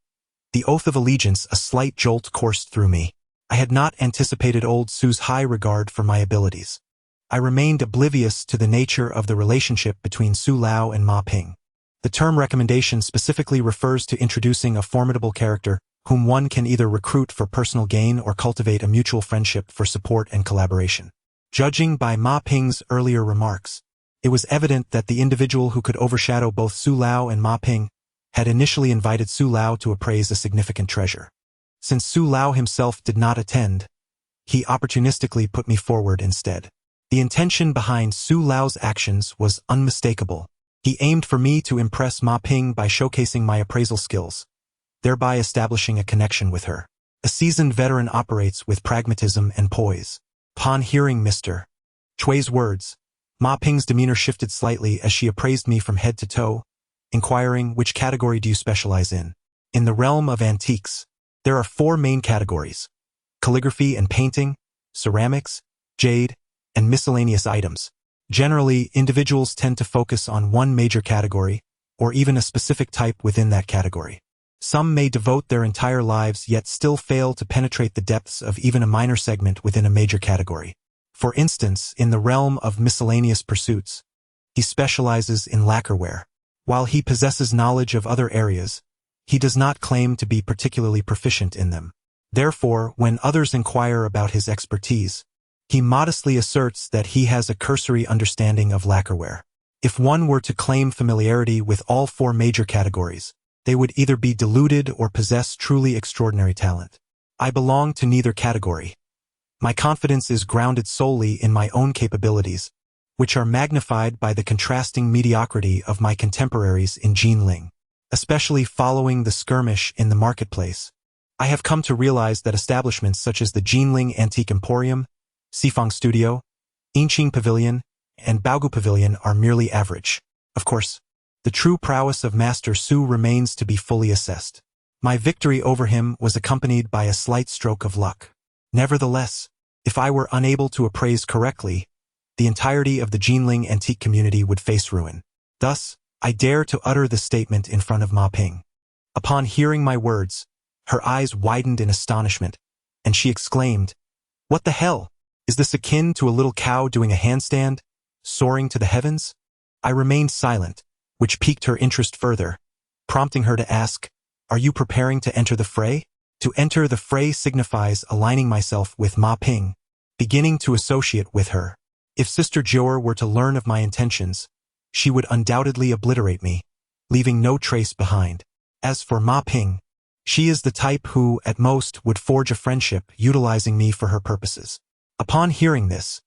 The Oath of Allegiance. A slight jolt coursed through me. I had not anticipated old Su's high regard for my abilities. I remained oblivious to the nature of the relationship between Su Lao and Ma Ping. The term recommendation specifically refers to introducing a formidable character whom one can either recruit for personal gain or cultivate a mutual friendship for support and collaboration. Judging by Ma Ping's earlier remarks, it was evident that the individual who could overshadow both Su Lao and Ma Ping had initially invited Su Lao to appraise a significant treasure. Since Su Lao himself did not attend, he opportunistically put me forward instead. The intention behind Su Lao's actions was unmistakable. He aimed for me to impress Ma Ping by showcasing my appraisal skills, thereby establishing a connection with her. A seasoned veteran operates with pragmatism and poise. Upon hearing Mr. Chui's words, Ma Ping's demeanor shifted slightly as she appraised me from head to toe, inquiring, "Which category do you specialize in?" In the realm of antiques, there are 4 main categories: calligraphy and painting, ceramics, jade, and miscellaneous items. Generally, individuals tend to focus on one major category, or even a specific type within that category. Some may devote their entire lives yet still fail to penetrate the depths of even a minor segment within a major category. For instance, in the realm of miscellaneous pursuits, he specializes in lacquerware. While he possesses knowledge of other areas, he does not claim to be particularly proficient in them. Therefore, when others inquire about his expertise, he modestly asserts that he has a cursory understanding of lacquerware. If one were to claim familiarity with all four major categories, they would either be deluded or possess truly extraordinary talent. I belong to neither category. My confidence is grounded solely in my own capabilities, which are magnified by the contrasting mediocrity of my contemporaries in Jinling. Especially following the skirmish in the marketplace, I have come to realize that establishments such as the Jinling Antique Emporium, Sifang Studio, Inqing Pavilion, and Baogu Pavilion are merely average. Of course, the true prowess of Master Su remains to be fully assessed. My victory over him was accompanied by a slight stroke of luck. Nevertheless, if I were unable to appraise correctly, the entirety of the Jinling antique community would face ruin. Thus, I dare to utter the statement in front of Ma Ping. Upon hearing my words, her eyes widened in astonishment, and she exclaimed, "What the hell? Is this akin to a little cow doing a handstand, soaring to the heavens?" I remained silent, which piqued her interest further, prompting her to ask, "Are you preparing to enter the fray?" To enter the fray signifies aligning myself with Ma Ping, beginning to associate with her. If Sister Jior were to learn of my intentions, she would undoubtedly obliterate me, leaving no trace behind. As for Ma Ping, she is the type who, at most, would forge a friendship utilizing me for her purposes. Upon hearing this,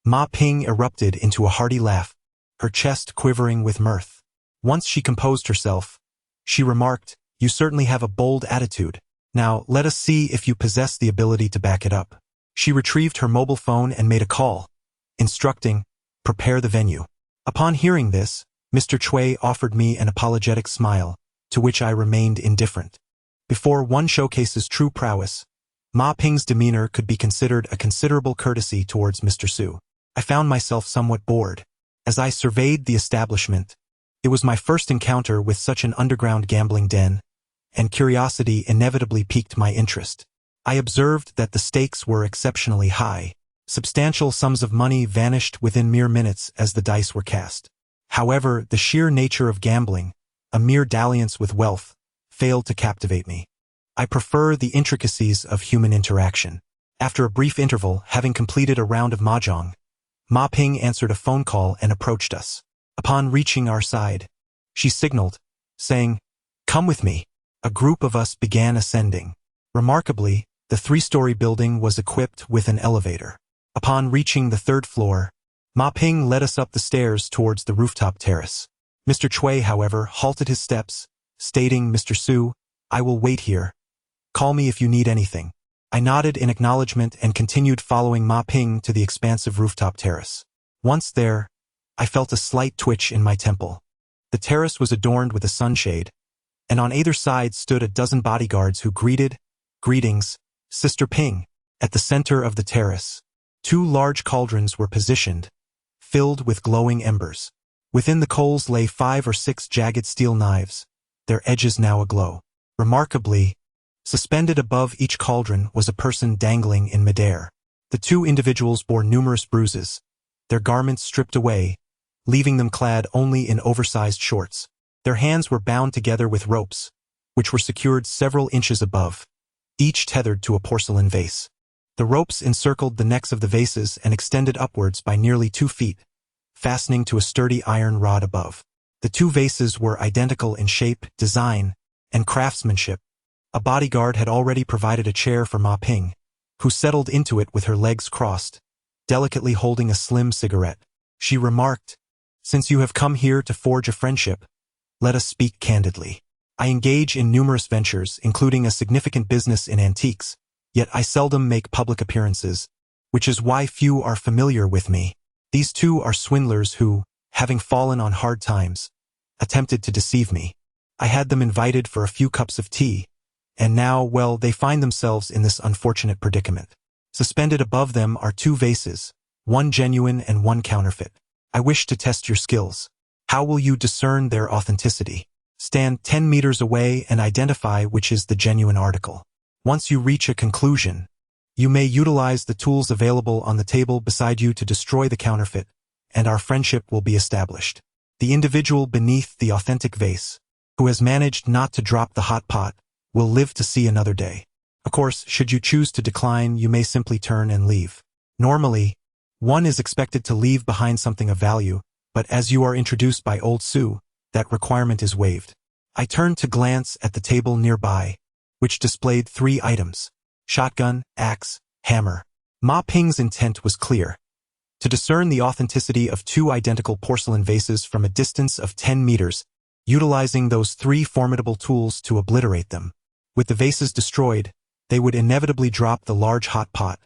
Ma Ping erupted into a hearty laugh, her chest quivering with mirth. Once she composed herself, she remarked, "You certainly have a bold attitude. Now, let us see if you possess the ability to back it up." She retrieved her mobile phone and made a call, instructing, "Prepare the venue." Upon hearing this, Mr. Chui offered me an apologetic smile, to which I remained indifferent. Before one showcases true prowess, Ma Ping's demeanor could be considered a considerable courtesy towards Mr. Su. I found myself somewhat bored. As I surveyed the establishment, it was my first encounter with such an underground gambling den, and curiosity inevitably piqued my interest. I observed that the stakes were exceptionally high. Substantial sums of money vanished within mere minutes as the dice were cast. However, the sheer nature of gambling, a mere dalliance with wealth, failed to captivate me. I prefer the intricacies of human interaction. After a brief interval, having completed a round of mahjong, Ma Ping answered a phone call and approached us. Upon reaching our side, she signaled, saying, "Come with me." A group of us began ascending. Remarkably, the three-story building was equipped with an elevator. Upon reaching the third floor, Ma Ping led us up the stairs towards the rooftop terrace. Mr. Chui, however, halted his steps, stating, "Mr. Su, I will wait here. Call me if you need anything." I nodded in acknowledgement and continued following Ma Ping to the expansive rooftop terrace. Once there, I felt a slight twitch in my temple. The terrace was adorned with a sunshade, and on either side stood a dozen bodyguards who greeted, "Greetings, Sister Ping." At the center of the terrace, two large cauldrons were positioned, filled with glowing embers. Within the coals lay 5 or 6 jagged steel knives, their edges now aglow. Remarkably, suspended above each cauldron was a person dangling in midair. The two individuals bore numerous bruises, their garments stripped away, leaving them clad only in oversized shorts. Their hands were bound together with ropes, which were secured several inches above, each tethered to a porcelain vase. The ropes encircled the necks of the vases and extended upwards by nearly 2 feet, fastening to a sturdy iron rod above. The two vases were identical in shape, design, and craftsmanship. A bodyguard had already provided a chair for Ma Ping, who settled into it with her legs crossed, delicately holding a slim cigarette. She remarked, "Since you have come here to forge a friendship, let us speak candidly. I engage in numerous ventures, including a significant business in antiques, yet I seldom make public appearances, which is why few are familiar with me. These two are swindlers who, having fallen on hard times, attempted to deceive me. I had them invited for a few cups of tea, and now, well, they find themselves in this unfortunate predicament. Suspended above them are 2 vases, one genuine and one counterfeit. I wish to test your skills. How will you discern their authenticity? Stand 10 meters away and identify which is the genuine article. Once you reach a conclusion, you may utilize the tools available on the table beside you to destroy the counterfeit, and our friendship will be established." The individual beneath the authentic vase, who has managed not to drop the hot pot, will live to see another day. Of course, should you choose to decline, you may simply turn and leave. Normally, one is expected to leave behind something of value, but as you are introduced by Old Sue, that requirement is waived. I turned to glance at the table nearby, which displayed 3 items: shotgun, axe, hammer. Ma Ping's intent was clear: to discern the authenticity of 2 identical porcelain vases from a distance of 10 meters, utilizing those 3 formidable tools to obliterate them. With the vases destroyed, they would inevitably drop the large hot pot,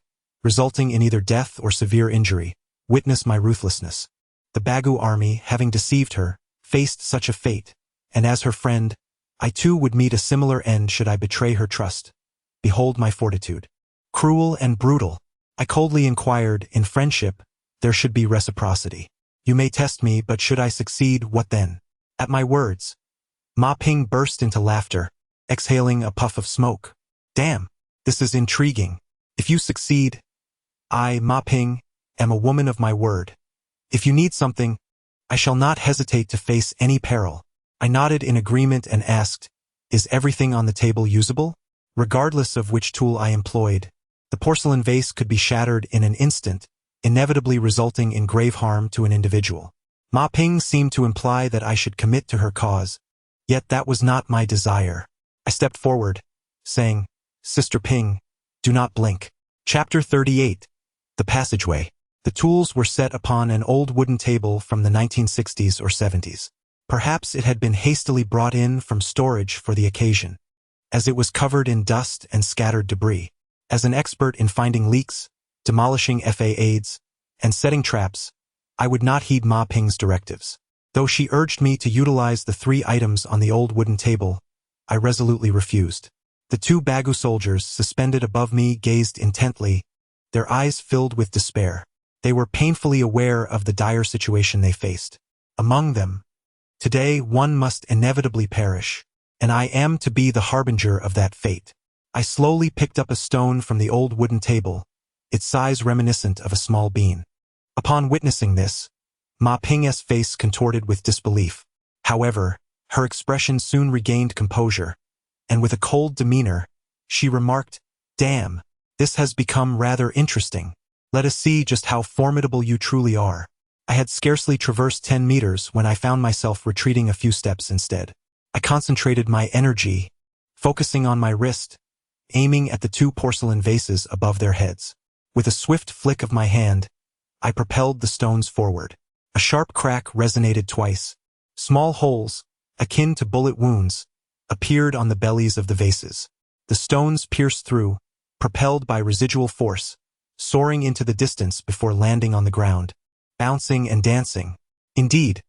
resulting in either death or severe injury. Witness my ruthlessness. The Bagu army, having deceived her, faced such a fate, and as her friend, I too would meet a similar end should I betray her trust. Behold my fortitude. Cruel and brutal. I coldly inquired, in friendship, there should be reciprocity. You may test me, but should I succeed, what then? At my words, Ma Ping burst into laughter, exhaling a puff of smoke. Damn, this is intriguing. If you succeed, I, Ma Ping, am a woman of my word. If you need something, I shall not hesitate to face any peril. I nodded in agreement and asked, is everything on the table usable? Regardless of which tool I employed, the porcelain vase could be shattered in an instant, inevitably resulting in grave harm to an individual. Ma Ping seemed to imply that I should commit to her cause, yet that was not my desire. I stepped forward, saying, Sister Ping, do not blink. Chapter 38. The Passageway. The tools were set upon an old wooden table from the 1960s or 70s. Perhaps it had been hastily brought in from storage for the occasion, as it was covered in dust and scattered debris. As an expert in finding leaks, demolishing FA aids, and setting traps, I would not heed Ma Ping's directives. Though she urged me to utilize the 3 items on the old wooden table, I resolutely refused. The 2 Bagu soldiers suspended above me gazed intently, their eyes filled with despair. They were painfully aware of the dire situation they faced. Among them, today one must inevitably perish, and I am to be the harbinger of that fate. I slowly picked up a stone from the old wooden table, its size reminiscent of a small bean. Upon witnessing this, Ma Ping's face contorted with disbelief. However, her expression soon regained composure, and with a cold demeanor, she remarked, Damn, this has become rather interesting. Let us see just how formidable you truly are. I had scarcely traversed 10 meters when I found myself retreating a few steps instead. I concentrated my energy, focusing on my wrist, aiming at the 2 porcelain vases above their heads. With a swift flick of my hand, I propelled the stones forward. A sharp crack resonated twice. Small holes, akin to bullet wounds, appeared on the bellies of the vases. The stones pierced through, propelled by residual force, soaring into the distance before landing on the ground, bouncing and dancing. Indeed,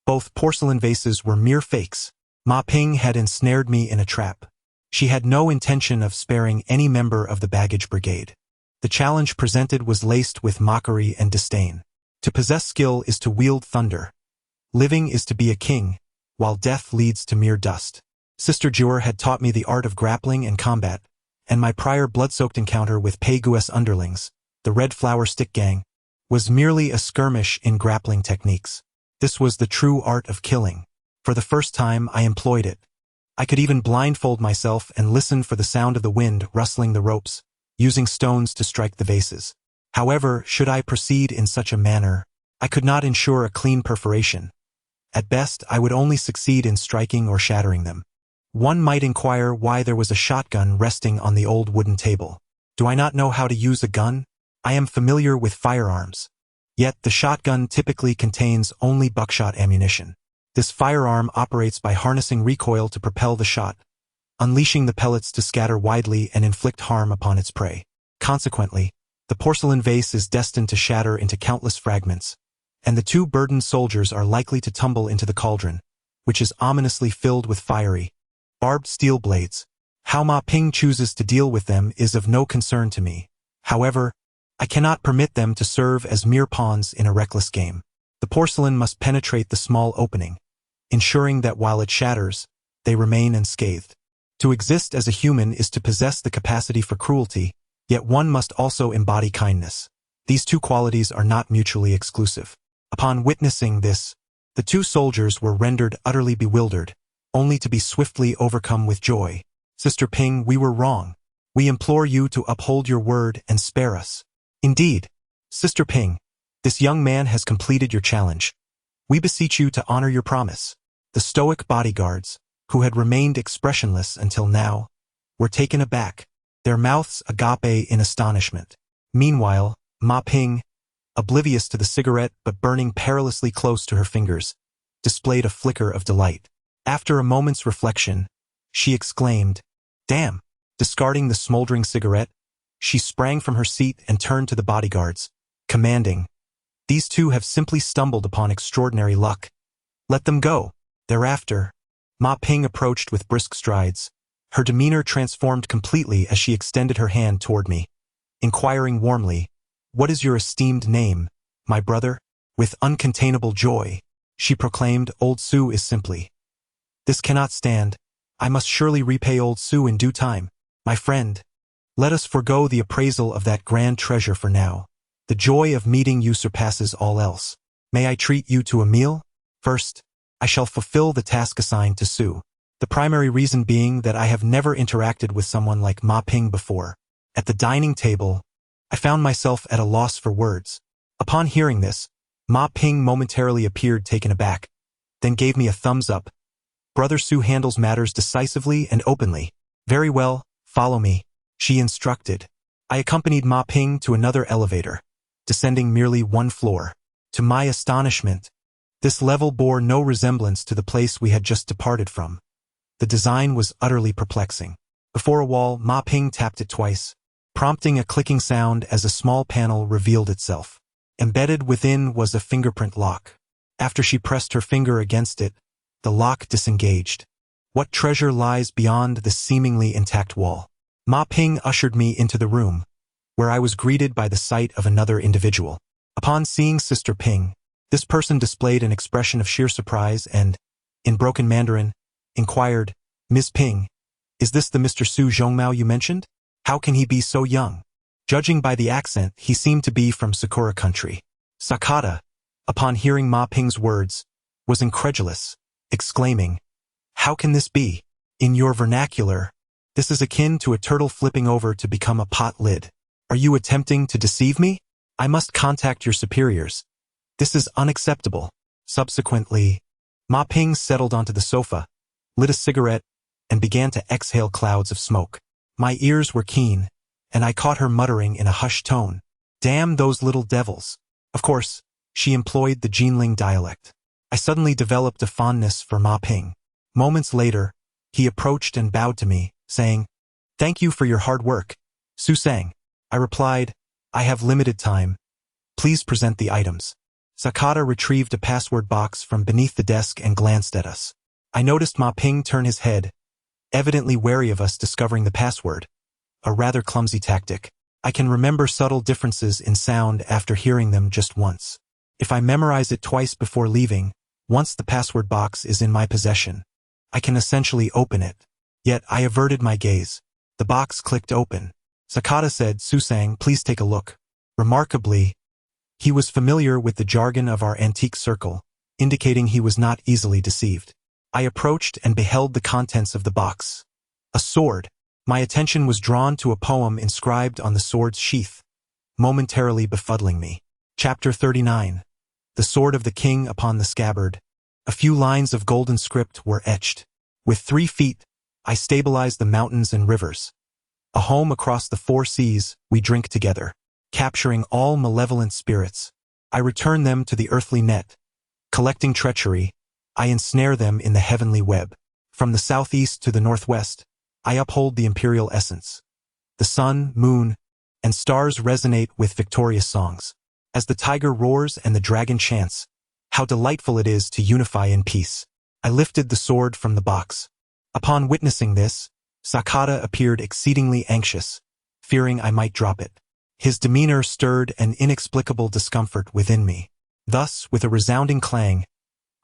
both porcelain vases were mere fakes. Ma Ping had ensnared me in a trap. She had no intention of sparing any member of the baggage brigade. The challenge presented was laced with mockery and disdain. To possess skill is to wield thunder. Living is to be a king, while death leads to mere dust. Sister Jur had taught me the art of grappling and combat, and my prior blood-soaked encounter with Pegu's underlings, the Red Flower Stick Gang, was merely a skirmish in grappling techniques. This was the true art of killing. For the first time, I employed it. I could even blindfold myself and listen for the sound of the wind rustling the ropes, using stones to strike the vases. However, should I proceed in such a manner, I could not ensure a clean perforation. At best, I would only succeed in striking or shattering them. One might inquire why there was a shotgun resting on the old wooden table. Do I not know how to use a gun? I am familiar with firearms. Yet the shotgun typically contains only buckshot ammunition. This firearm operates by harnessing recoil to propel the shot, unleashing the pellets to scatter widely and inflict harm upon its prey. Consequently, the porcelain vase is destined to shatter into countless fragments, and the 2 burdened soldiers are likely to tumble into the cauldron, which is ominously filled with fiery, barbed steel blades. How Ma Ping chooses to deal with them is of no concern to me. However, I cannot permit them to serve as mere pawns in a reckless game. The porcelain must penetrate the small opening, ensuring that while it shatters, they remain unscathed. To exist as a human is to possess the capacity for cruelty, yet one must also embody kindness. These 2 qualities are not mutually exclusive. Upon witnessing this, the 2 soldiers were rendered utterly bewildered, only to be swiftly overcome with joy. Sister Ping, we were wrong. We implore you to uphold your word and spare us. Indeed, Sister Ping, this young man has completed your challenge. We beseech you to honor your promise. The stoic bodyguards, who had remained expressionless until now, were taken aback, their mouths agape in astonishment. Meanwhile, Ma Ping, oblivious to the cigarette but burning perilously close to her fingers, displayed a flicker of delight. After a moment's reflection, she exclaimed, "Damn!" Discarding the smoldering cigarette, she sprang from her seat and turned to the bodyguards, commanding, "These two have simply stumbled upon extraordinary luck. Let them go." Thereafter, Ma Ping approached with brisk strides, her demeanor transformed completely as she extended her hand toward me, inquiring warmly, "What is your esteemed name, my brother?" With uncontainable joy, she proclaimed, "Old Su is simply. This cannot stand. I must surely repay Old Su in due time. My friend, let us forego the appraisal of that grand treasure for now. The joy of meeting you surpasses all else. May I treat you to a meal? First, I shall fulfill the task assigned to Su. The primary reason being that I have never interacted with someone like Ma Ping before. At the dining table, I found myself at a loss for words. Upon hearing this, Ma Ping momentarily appeared taken aback, then gave me a thumbs up. Brother Su handles matters decisively and openly. Very well, follow me, she instructed. I accompanied Ma Ping to another elevator, descending merely one floor. To my astonishment, this level bore no resemblance to the place we had just departed from. The design was utterly perplexing. Before a wall, Ma Ping tapped it twice, prompting a clicking sound as a small panel revealed itself. Embedded within was a fingerprint lock. After she pressed her finger against it, the lock disengaged. What treasure lies beyond the seemingly intact wall? Ma Ping ushered me into the room, where I was greeted by the sight of another individual. Upon seeing Sister Ping, this person displayed an expression of sheer surprise and, in broken Mandarin, inquired, "Ms. Ping, is this the Mr. Su Zhongmao you mentioned? How can he be so young?" Judging by the accent, he seemed to be from Sakura country. Sakata, upon hearing Ma Ping's words, was incredulous, exclaiming, "How can this be? In your vernacular, this is akin to a turtle flipping over to become a pot lid. Are you attempting to deceive me? I must contact your superiors. This is unacceptable." Subsequently, Ma Ping settled onto the sofa, lit a cigarette, and began to exhale clouds of smoke. My ears were keen, and I caught her muttering in a hushed tone, "Damn those little devils." Of course, she employed the Jinling dialect. I suddenly developed a fondness for Ma Ping. Moments later, he approached and bowed to me, saying, "Thank you for your hard work, Su Sang." I replied, "I have limited time. Please present the items." Sakata retrieved a password box from beneath the desk and glanced at us. I noticed Ma Ping turn his head, evidently wary of us discovering the password, a rather clumsy tactic. I can remember subtle differences in sound after hearing them just once. If I memorize it twice before leaving, once the password box is in my possession, I can essentially open it. Yet I averted my gaze. The box clicked open. Sakata said, "Su Sang, please take a look." Remarkably, he was familiar with the jargon of our antique circle, indicating he was not easily deceived. I approached and beheld the contents of the box. A sword. My attention was drawn to a poem inscribed on the sword's sheath, momentarily befuddling me. Chapter 39. The Sword of the King upon the Scabbard. A few lines of golden script were etched. With 3 feet, I stabilized the mountains and rivers. A home across the 4 seas, we drink together. Capturing all malevolent spirits, I return them to the earthly net. Collecting treachery, I ensnare them in the heavenly web. From the southeast to the northwest, I uphold the imperial essence. The sun, moon, and stars resonate with victorious songs. As the tiger roars and the dragon chants, how delightful it is to unify in peace. I lifted the sword from the box. Upon witnessing this, Sakata appeared exceedingly anxious, fearing I might drop it. His demeanor stirred an inexplicable discomfort within me. Thus, with a resounding clang,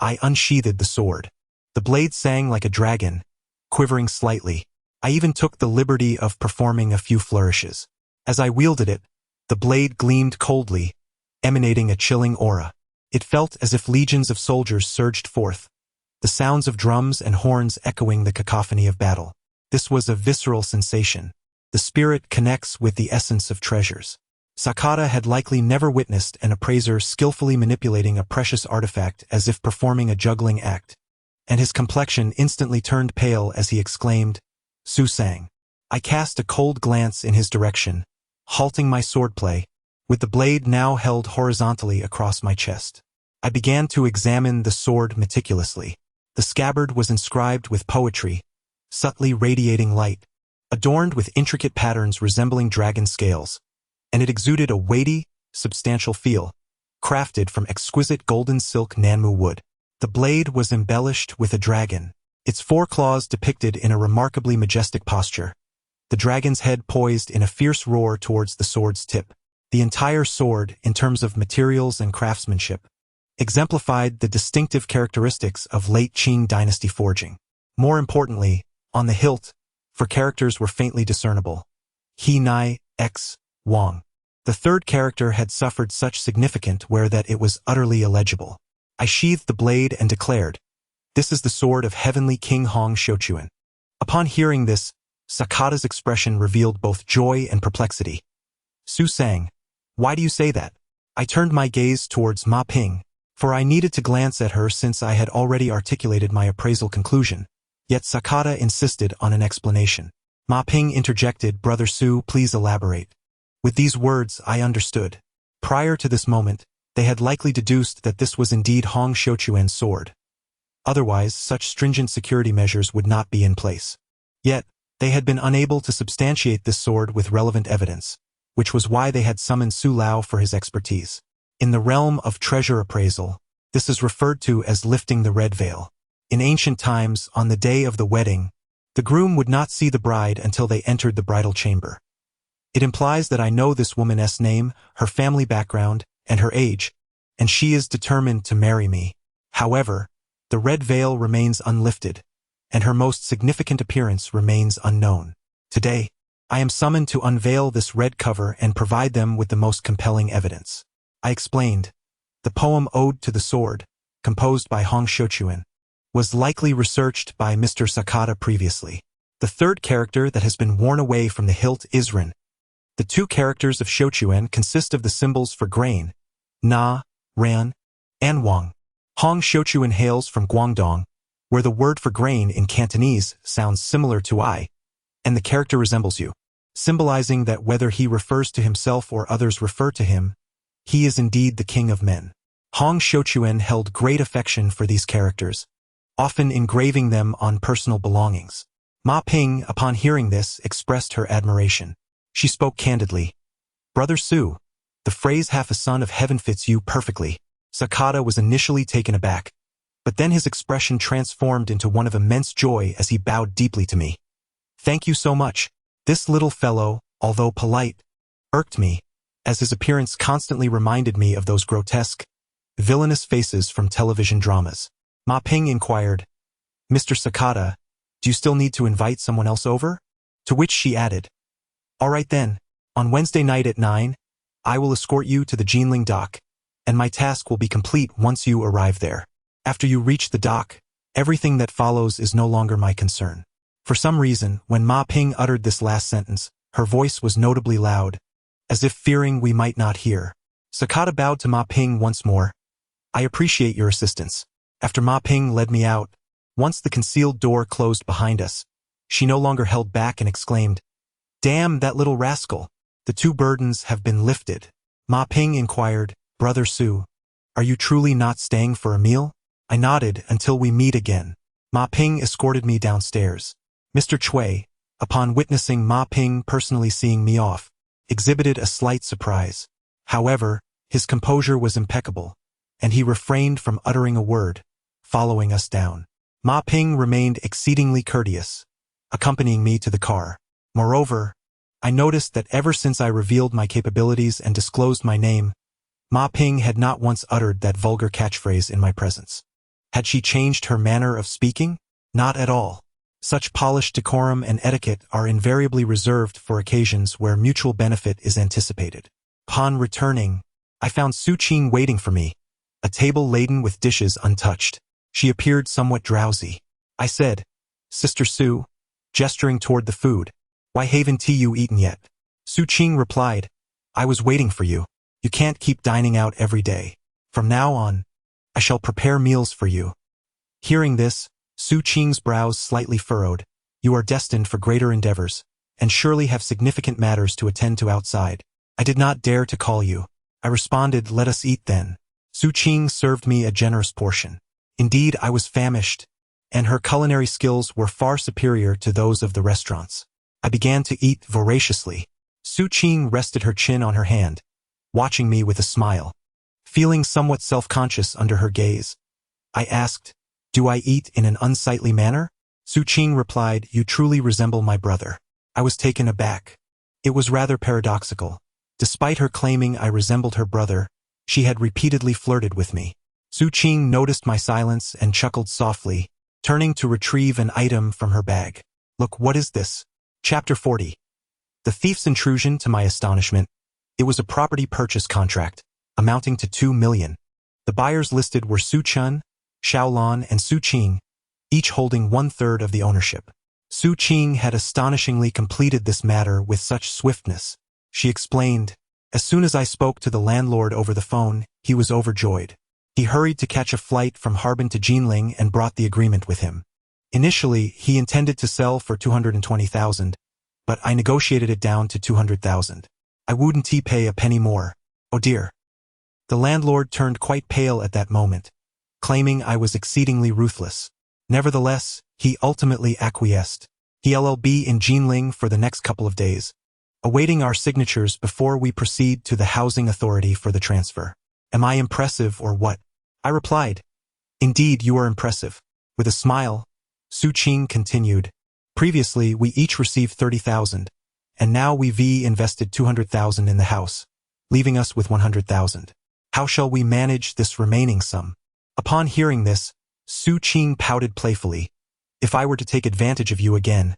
I unsheathed the sword. The blade sang like a dragon, quivering slightly. I even took the liberty of performing a few flourishes. As I wielded it, the blade gleamed coldly, emanating a chilling aura. It felt as if legions of soldiers surged forth, the sounds of drums and horns echoing the cacophony of battle. This was a visceral sensation. The spirit connects with the essence of treasures. Sakata had likely never witnessed an appraiser skillfully manipulating a precious artifact as if performing a juggling act, and his complexion instantly turned pale as he exclaimed, "Su-sang." I cast a cold glance in his direction, halting my swordplay, with the blade now held horizontally across my chest. I began to examine the sword meticulously. The scabbard was inscribed with poetry, subtly radiating light, adorned with intricate patterns resembling dragon scales, and it exuded a weighty, substantial feel, crafted from exquisite golden silk Nanmu wood. The blade was embellished with a dragon, its four claws depicted in a remarkably majestic posture, the dragon's head poised in a fierce roar towards the sword's tip. The entire sword, in terms of materials and craftsmanship, exemplified the distinctive characteristics of late Qing dynasty forging. More importantly, on the hilt, for characters were faintly discernible. He Nai, X, Wang. The third character had suffered such significant wear that it was utterly illegible. I sheathed the blade and declared, "This is the sword of heavenly King Hong Shouchuan." Upon hearing this, Sakata's expression revealed both joy and perplexity. "Su-sang, why do you say that?" I turned my gaze towards Ma Ping, for I needed to glance at her since I had already articulated my appraisal conclusion. Yet Sakata insisted on an explanation. Ma Ping interjected, "Brother Su, please elaborate." With these words, I understood. Prior to this moment, they had likely deduced that this was indeed Hong Shouchuan's sword. Otherwise, such stringent security measures would not be in place. Yet, they had been unable to substantiate this sword with relevant evidence, which was why they had summoned Su Lao for his expertise. In the realm of treasure appraisal, this is referred to as lifting the red veil. In ancient times, on the day of the wedding, the groom would not see the bride until they entered the bridal chamber. It implies that I know this woman's name, her family background, and her age, and she is determined to marry me. However, the red veil remains unlifted, and her most significant appearance remains unknown. Today, I am summoned to unveil this red cover and provide them with the most compelling evidence. I explained. The poem Ode to the Sword, composed by Hong Shouchuan, was likely researched by Mr. Sakata previously. The third character that has been worn away from the hilt is Ren. The two characters of Shouchuan consist of the symbols for grain, Na, Ran, and Wang. Hong Shouchuan hails from Guangdong, where the word for grain in Cantonese sounds similar to I, and the character resembles you, symbolizing that whether he refers to himself or others refer to him, he is indeed the king of men. Hong Shouchuan held great affection for these characters, often engraving them on personal belongings. Ma Ping, upon hearing this, expressed her admiration. She spoke candidly. "Brother Su, the phrase half a son of heaven fits you perfectly." Sakata was initially taken aback, but then his expression transformed into one of immense joy as he bowed deeply to me. "Thank you so much." This little fellow, although polite, irked me, as his appearance constantly reminded me of those grotesque, villainous faces from television dramas. Ma Ping inquired, "Mr. Sakata, do you still need to invite someone else over?" To which she added, "All right then, on Wednesday night at 9, I will escort you to the Jinling dock, and my task will be complete once you arrive there. After you reach the dock, everything that follows is no longer my concern." For some reason, when Ma Ping uttered this last sentence, her voice was notably loud, as if fearing we might not hear. Sakata bowed to Ma Ping once more. "I appreciate your assistance." After Ma Ping led me out, once the concealed door closed behind us, she no longer held back and exclaimed, "Damn that little rascal! The two burdens have been lifted." Ma Ping inquired, "Brother Su, are you truly not staying for a meal?" I nodded. "Until we meet again." Ma Ping escorted me downstairs. Mr. Chui, upon witnessing Ma Ping personally seeing me off, exhibited a slight surprise. However, his composure was impeccable, and he refrained from uttering a word, following us down. Ma Ping remained exceedingly courteous, accompanying me to the car. Moreover, I noticed that ever since I revealed my capabilities and disclosed my name, Ma Ping had not once uttered that vulgar catchphrase in my presence. Had she changed her manner of speaking? Not at all. Such polished decorum and etiquette are invariably reserved for occasions where mutual benefit is anticipated. Upon returning, I found Su Qing waiting for me, a table laden with dishes untouched. She appeared somewhat drowsy. I said, "Sister Su," gesturing toward the food, "why haven't you eaten yet?" Su Qing replied, "I was waiting for you. You can't keep dining out every day. From now on, I shall prepare meals for you." Hearing this, Su Qing's brows slightly furrowed. "You are destined for greater endeavors, and surely have significant matters to attend to outside. I did not dare to call you." I responded, "Let us eat then." Su Qing served me a generous portion. Indeed, I was famished, and her culinary skills were far superior to those of the restaurants. I began to eat voraciously. Su Qing rested her chin on her hand, watching me with a smile. Feeling somewhat self-conscious under her gaze, I asked, "Do I eat in an unsightly manner?" Su Qing replied, "You truly resemble my brother." I was taken aback. It was rather paradoxical. Despite her claiming I resembled her brother, she had repeatedly flirted with me. Su Qing noticed my silence and chuckled softly, turning to retrieve an item from her bag. "Look, what is this?" Chapter 40. The thief's intrusion. To my astonishment, it was a property purchase contract, amounting to 2 million. The buyers listed were Su Chen, Xiaolan, and Su Qing, each holding 1/3 of the ownership. Su Qing had astonishingly completed this matter with such swiftness. She explained, "As soon as I spoke to the landlord over the phone, he was overjoyed. He hurried to catch a flight from Harbin to Jinling and brought the agreement with him. Initially, he intended to sell for 220,000, but I negotiated it down to 200,000. I wouldn't pay a penny more. Oh dear." The landlord turned quite pale at that moment, claiming I was exceedingly ruthless. Nevertheless, he ultimately acquiesced. He'll be in Jinling for the next couple of days, awaiting our signatures before we proceed to the housing authority for the transfer. Am I impressive or what? I replied, "Indeed, you are impressive." With a smile, Su Qing continued, "Previously, we each received 30,000, and now we've invested 200,000 in the house, leaving us with 100,000. How shall we manage this remaining sum?" Upon hearing this, Su Qing pouted playfully. "If I were to take advantage of you again,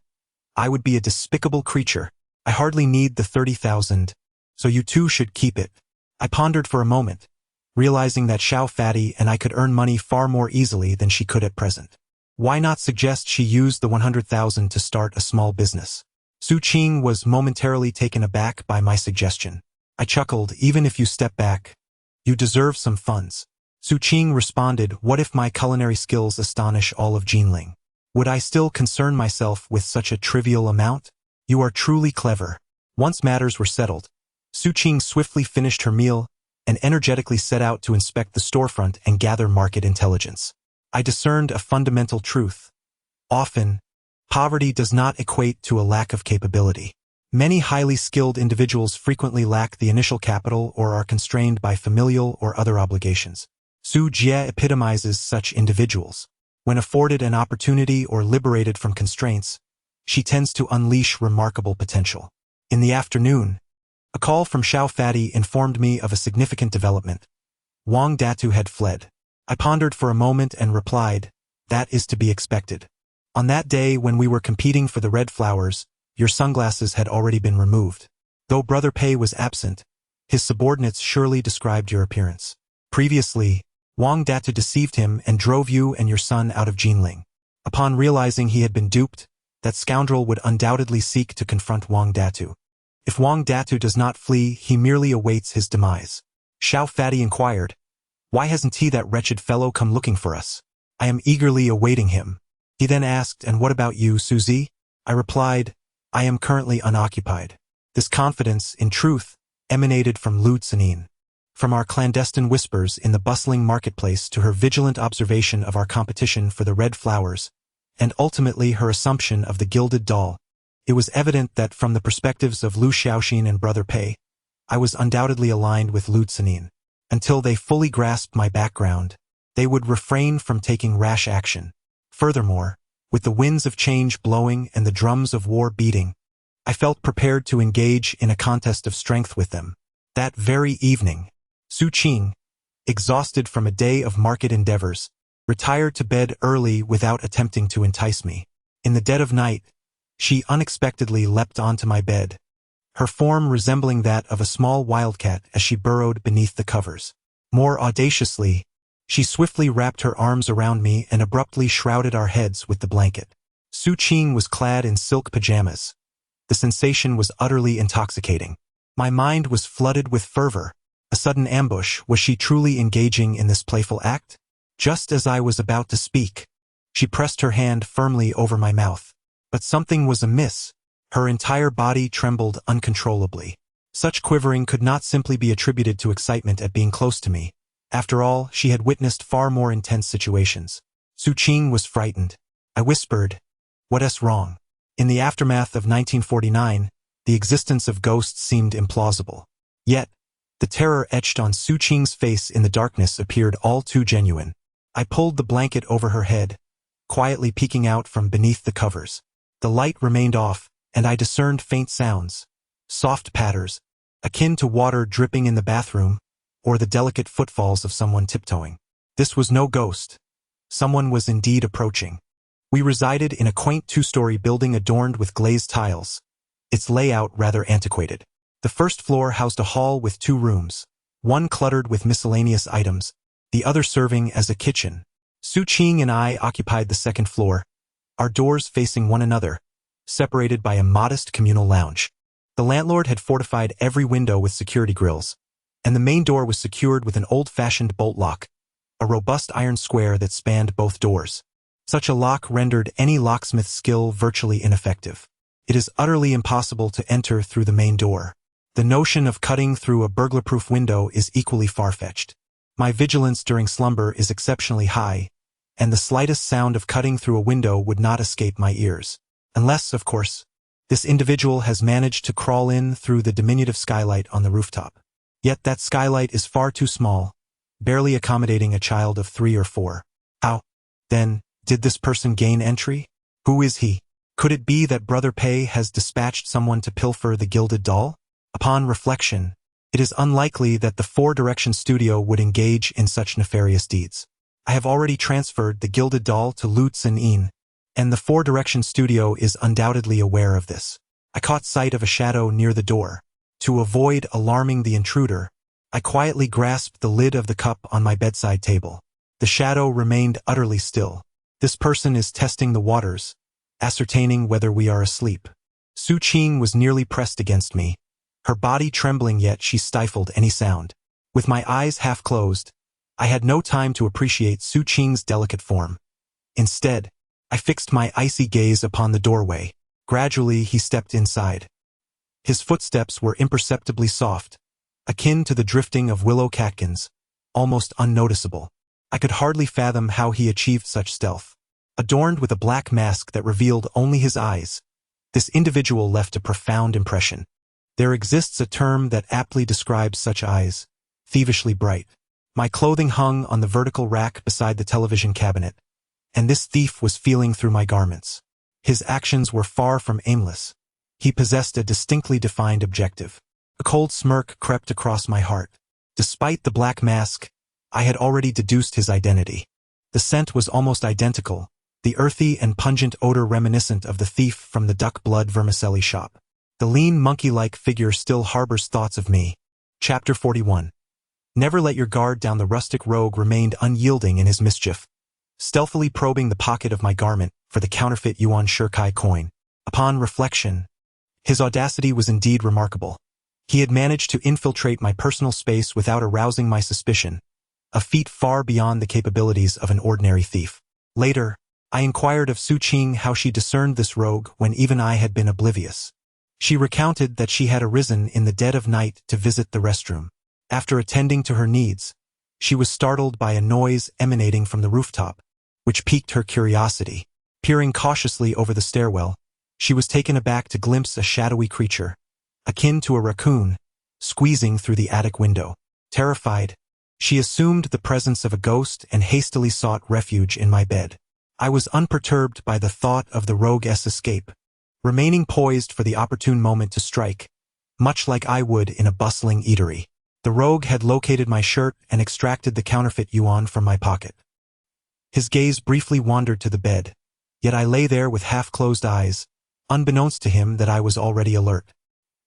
I would be a despicable creature. I hardly need the 30,000, so you too should keep it." I pondered for a moment, realizing that Xiao Fatty and I could earn money far more easily than she could at present. Why not suggest she use the 100,000 to start a small business? Su Qing was momentarily taken aback by my suggestion. I chuckled, "Even if you step back, you deserve some funds." Su Qing responded, "What if my culinary skills astonish all of Jinling? Would I still concern myself with such a trivial amount? You are truly clever." Once matters were settled, Su Qing swiftly finished her meal and energetically set out to inspect the storefront and gather market intelligence. I discerned a fundamental truth. Often, poverty does not equate to a lack of capability. Many highly skilled individuals frequently lack the initial capital or are constrained by familial or other obligations. Su Jie epitomizes such individuals. When afforded an opportunity or liberated from constraints, she tends to unleash remarkable potential. In the afternoon, a call from Xiao Fatty informed me of a significant development. Wang Datu had fled. I pondered for a moment and replied, "That is to be expected. On that day when we were competing for the red flowers, your sunglasses had already been removed. Though Brother Pei was absent, his subordinates surely described your appearance. Previously, Wang Datu deceived him and drove you and your son out of Jinling. Upon realizing he had been duped, that scoundrel would undoubtedly seek to confront Wang Datu. If Wang Datu does not flee, he merely awaits his demise." Xiao Fatty inquired, "Why hasn't that wretched fellow come looking for us?" "I am eagerly awaiting him." He then asked, "And what about you, Suzy?" I replied, "I am currently unoccupied." This confidence, in truth, emanated from Lu Tsanin. From our clandestine whispers in the bustling marketplace to her vigilant observation of our competition for the red flowers, and ultimately her assumption of the gilded doll, it was evident that from the perspectives of Lu Xiaoxin and Brother Pei, I was undoubtedly aligned with Lu Tsanin. Until they fully grasped my background, they would refrain from taking rash action. Furthermore, with the winds of change blowing and the drums of war beating, I felt prepared to engage in a contest of strength with them. That very evening, Su Qing, exhausted from a day of market endeavors, retired to bed early without attempting to entice me. In the dead of night, she unexpectedly leapt onto my bed, her form resembling that of a small wildcat as she burrowed beneath the covers. More audaciously, She swiftly wrapped her arms around me and abruptly shrouded our heads with the blanket. Su Qing was clad in silk pajamas. The sensation was utterly intoxicating. My mind was flooded with fervor. A sudden ambush. Was she truly engaging in this playful act? Just as I was about to speak, she pressed her hand firmly over my mouth. But something was amiss. Her entire body trembled uncontrollably. Such quivering could not simply be attributed to excitement at being close to me. After all, she had witnessed far more intense situations. Su Qing was frightened. I whispered, "What's wrong?" In the aftermath of 1949, the existence of ghosts seemed implausible. Yet, the terror etched on Su Qing's face in the darkness appeared all too genuine. I pulled the blanket over her head, quietly peeking out from beneath the covers. The light remained off, and I discerned faint sounds, soft patters, akin to water dripping in the bathroom, or the delicate footfalls of someone tiptoeing. This was no ghost. Someone was indeed approaching. We resided in a quaint two-story building adorned with glazed tiles, its layout rather antiquated. The first floor housed a hall with 2 rooms, one cluttered with miscellaneous items, the other serving as a kitchen. Su Qing and I occupied the second floor, our doors facing one another, separated by a modest communal lounge. The landlord had fortified every window with security grills, and the main door was secured with an old-fashioned bolt lock, a robust iron square that spanned both doors. Such a lock rendered any locksmith's skill virtually ineffective. It is utterly impossible to enter through the main door. The notion of cutting through a burglar-proof window is equally far-fetched. My vigilance during slumber is exceptionally high, and the slightest sound of cutting through a window would not escape my ears. Unless, of course, this individual has managed to crawl in through the diminutive skylight on the rooftop. Yet that skylight is far too small, barely accommodating a child of 3 or 4. How, then, did this person gain entry? Who is he? Could it be that Brother Pei has dispatched someone to pilfer the gilded doll? Upon reflection, it is unlikely that the Four Direction Studio would engage in such nefarious deeds. I have already transferred the gilded doll to Lu Tsin, and the Four Direction Studio is undoubtedly aware of this. I caught sight of a shadow near the door. To avoid alarming the intruder, I quietly grasped the lid of the cup on my bedside table. The shadow remained utterly still. This person is testing the waters, ascertaining whether we are asleep. Su Qing was nearly pressed against me, her body trembling, yet she stifled any sound. With my eyes half closed, I had no time to appreciate Su Qing's delicate form. Instead, I fixed my icy gaze upon the doorway. Gradually, he stepped inside. His footsteps were imperceptibly soft, akin to the drifting of willow catkins, almost unnoticeable. I could hardly fathom how he achieved such stealth. Adorned with a black mask that revealed only his eyes, this individual left a profound impression. There exists a term that aptly describes such eyes: thievishly bright. My clothing hung on the vertical rack beside the television cabinet, and this thief was feeling through my garments. His actions were far from aimless. He possessed a distinctly defined objective. A cold smirk crept across my heart. Despite the black mask, I had already deduced his identity. The scent was almost identical, the earthy and pungent odor reminiscent of the thief from the duck blood vermicelli shop. The lean monkey-like figure still harbors thoughts of me. Chapter 41. Never let your guard down. The rustic rogue remained unyielding in his mischief, stealthily probing the pocket of my garment for the counterfeit yuan shirkai coin. Upon reflection, his audacity was indeed remarkable. He had managed to infiltrate my personal space without arousing my suspicion, a feat far beyond the capabilities of an ordinary thief. Later, I inquired of Su Qing how she discerned this rogue when even I had been oblivious. She recounted that she had arisen in the dead of night to visit the restroom. After attending to her needs, she was startled by a noise emanating from the rooftop, which piqued her curiosity. Peering cautiously over the stairwell, she was taken aback to glimpse a shadowy creature, akin to a raccoon, squeezing through the attic window. Terrified, she assumed the presence of a ghost and hastily sought refuge in my bed. I was unperturbed by the thought of the rogue's escape, remaining poised for the opportune moment to strike, much like I would in a bustling eatery. The rogue had located my shirt and extracted the counterfeit yuan from my pocket. His gaze briefly wandered to the bed, yet I lay there with half-closed eyes, unbeknownst to him that I was already alert.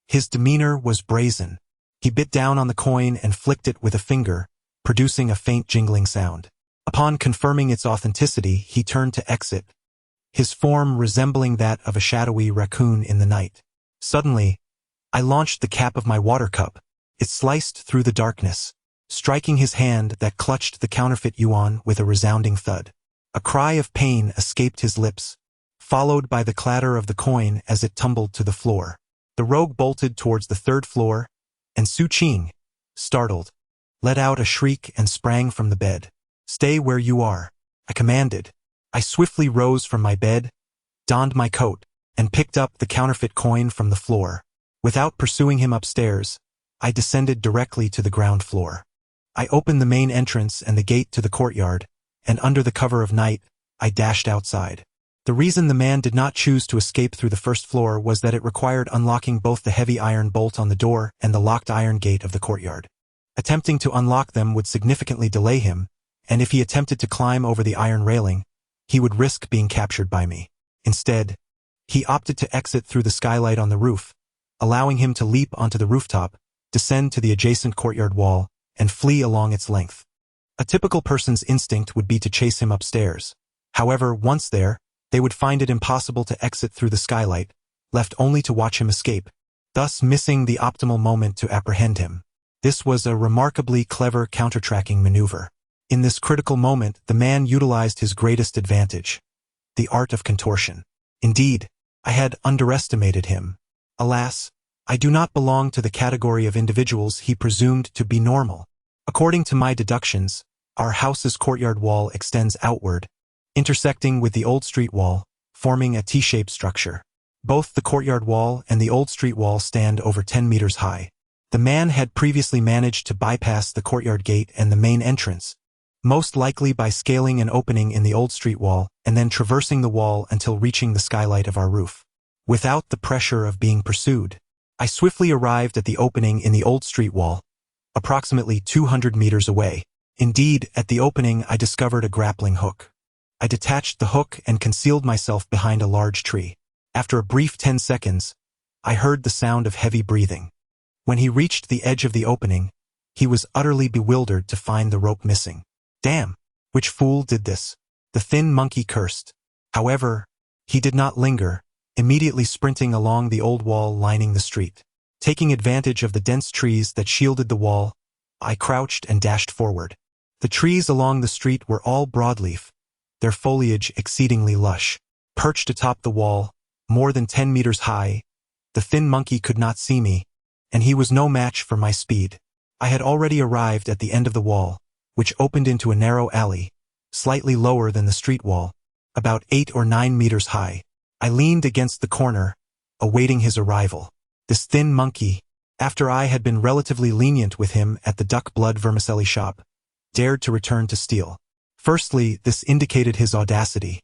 His demeanor was brazen. He bit down on the coin and flicked it with a finger, producing a faint jingling sound. Upon confirming its authenticity, he turned to exit, his form resembling that of a shadowy raccoon in the night. Suddenly, I launched the cap of my water cup. It sliced through the darkness, striking his hand that clutched the counterfeit yuan with a resounding thud. A cry of pain escaped his lips, followed by the clatter of the coin as it tumbled to the floor. The rogue bolted towards the third floor, and Su Qing, startled, let out a shriek and sprang from the bed. "Stay where you are," I commanded. I swiftly rose from my bed, donned my coat, and picked up the counterfeit coin from the floor. Without pursuing him upstairs, I descended directly to the ground floor. I opened the main entrance and the gate to the courtyard, and under the cover of night, I dashed outside. The reason the man did not choose to escape through the first floor was that it required unlocking both the heavy iron bolt on the door and the locked iron gate of the courtyard. Attempting to unlock them would significantly delay him, and if he attempted to climb over the iron railing, he would risk being captured by me. Instead, he opted to exit through the skylight on the roof, allowing him to leap onto the rooftop, descend to the adjacent courtyard wall, and flee along its length. A typical person's instinct would be to chase him upstairs. However, once there, they would find it impossible to exit through the skylight, left only to watch him escape, thus missing the optimal moment to apprehend him. This was a remarkably clever counter-tracking maneuver. In this critical moment, the man utilized his greatest advantage, the art of contortion. Indeed, I had underestimated him. Alas, I do not belong to the category of individuals he presumed to be normal. According to my deductions, our house's courtyard wall extends outward, intersecting with the old street wall, forming a T-shaped structure. Both the courtyard wall and the old street wall stand over 10 meters high. The man had previously managed to bypass the courtyard gate and the main entrance, most likely by scaling an opening in the old street wall and then traversing the wall until reaching the skylight of our roof. Without the pressure of being pursued, I swiftly arrived at the opening in the old street wall, approximately 200 meters away. Indeed, at the opening I discovered a grappling hook. I detached the hook and concealed myself behind a large tree. After a brief 10 seconds, I heard the sound of heavy breathing. When he reached the edge of the opening, he was utterly bewildered to find the rope missing. "Damn! Which fool did this?" the thin monkey cursed. However, he did not linger, immediately sprinting along the old wall lining the street. Taking advantage of the dense trees that shielded the wall, I crouched and dashed forward. The trees along the street were all broadleaf, their foliage exceedingly lush. Perched atop the wall, more than 10 meters high, the thin monkey could not see me, and he was no match for my speed. I had already arrived at the end of the wall, which opened into a narrow alley, slightly lower than the street wall, about 8 or 9 meters high. I leaned against the corner, awaiting his arrival. This thin monkey, after I had been relatively lenient with him at the duck blood vermicelli shop, dared to return to steal. Firstly, this indicated his audacity.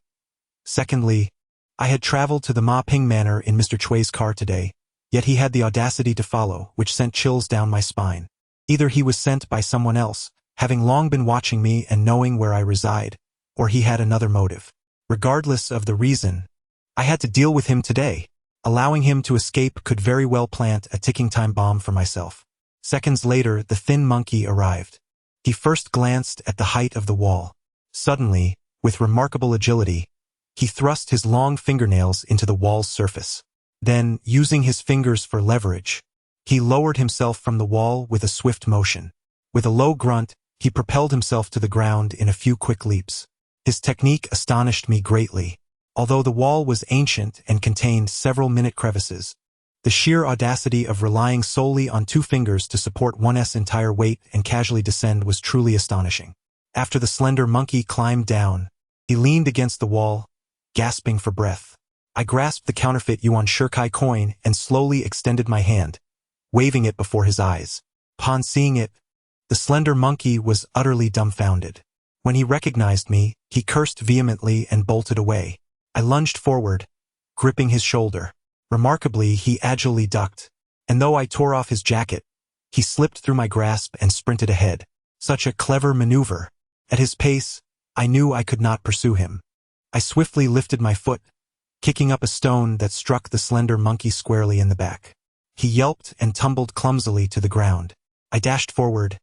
Secondly, I had traveled to the Ma Ping Manor in Mr. Chui's car today, yet he had the audacity to follow, which sent chills down my spine. Either he was sent by someone else, having long been watching me and knowing where I reside, or he had another motive. Regardless of the reason, I had to deal with him today. Allowing him to escape could very well plant a ticking time bomb for myself. Seconds later, the thin monkey arrived. He first glanced at the height of the wall. Suddenly, with remarkable agility, he thrust his long fingernails into the wall's surface. Then, using his fingers for leverage, he lowered himself from the wall with a swift motion. With a low grunt, he propelled himself to the ground in a few quick leaps. His technique astonished me greatly. Although the wall was ancient and contained several minute crevices, the sheer audacity of relying solely on 2 fingers to support one's entire weight and casually descend was truly astonishing. After the slender monkey climbed down, he leaned against the wall, gasping for breath. I grasped the counterfeit yuan shirkai coin and slowly extended my hand, waving it before his eyes. Upon seeing it, the slender monkey was utterly dumbfounded. When he recognized me, he cursed vehemently and bolted away. I lunged forward, gripping his shoulder. Remarkably, he agilely ducked, and though I tore off his jacket, he slipped through my grasp and sprinted ahead. Such a clever maneuver. At his pace, I knew I could not pursue him. I swiftly lifted my foot, kicking up a stone that struck the slender monkey squarely in the back. He yelped and tumbled clumsily to the ground. I dashed forward,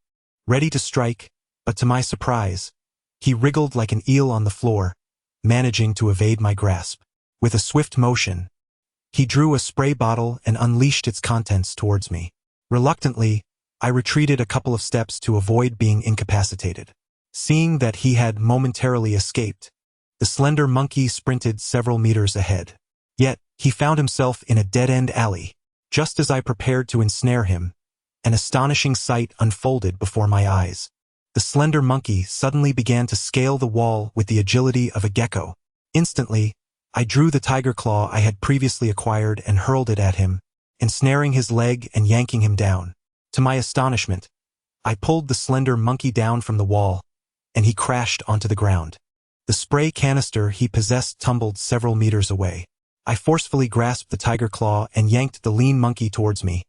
ready to strike, but to my surprise, He wriggled like an eel on the floor, managing to evade my grasp. With a swift motion, he drew a spray bottle and unleashed its contents towards me. Reluctantly, I retreated a couple of steps to avoid being incapacitated. Seeing that he had momentarily escaped, the slender monkey sprinted several meters ahead. Yet, he found himself in a dead-end alley. Just as I prepared to ensnare him, an astonishing sight unfolded before my eyes. The slender monkey suddenly began to scale the wall with the agility of a gecko. Instantly, I drew the tiger claw I had previously acquired and hurled it at him, ensnaring his leg and yanking him down. To my astonishment, I pulled the slender monkey down from the wall, and he crashed onto the ground. The spray canister he possessed tumbled several meters away. I forcefully grasped the tiger claw and yanked the lean monkey towards me,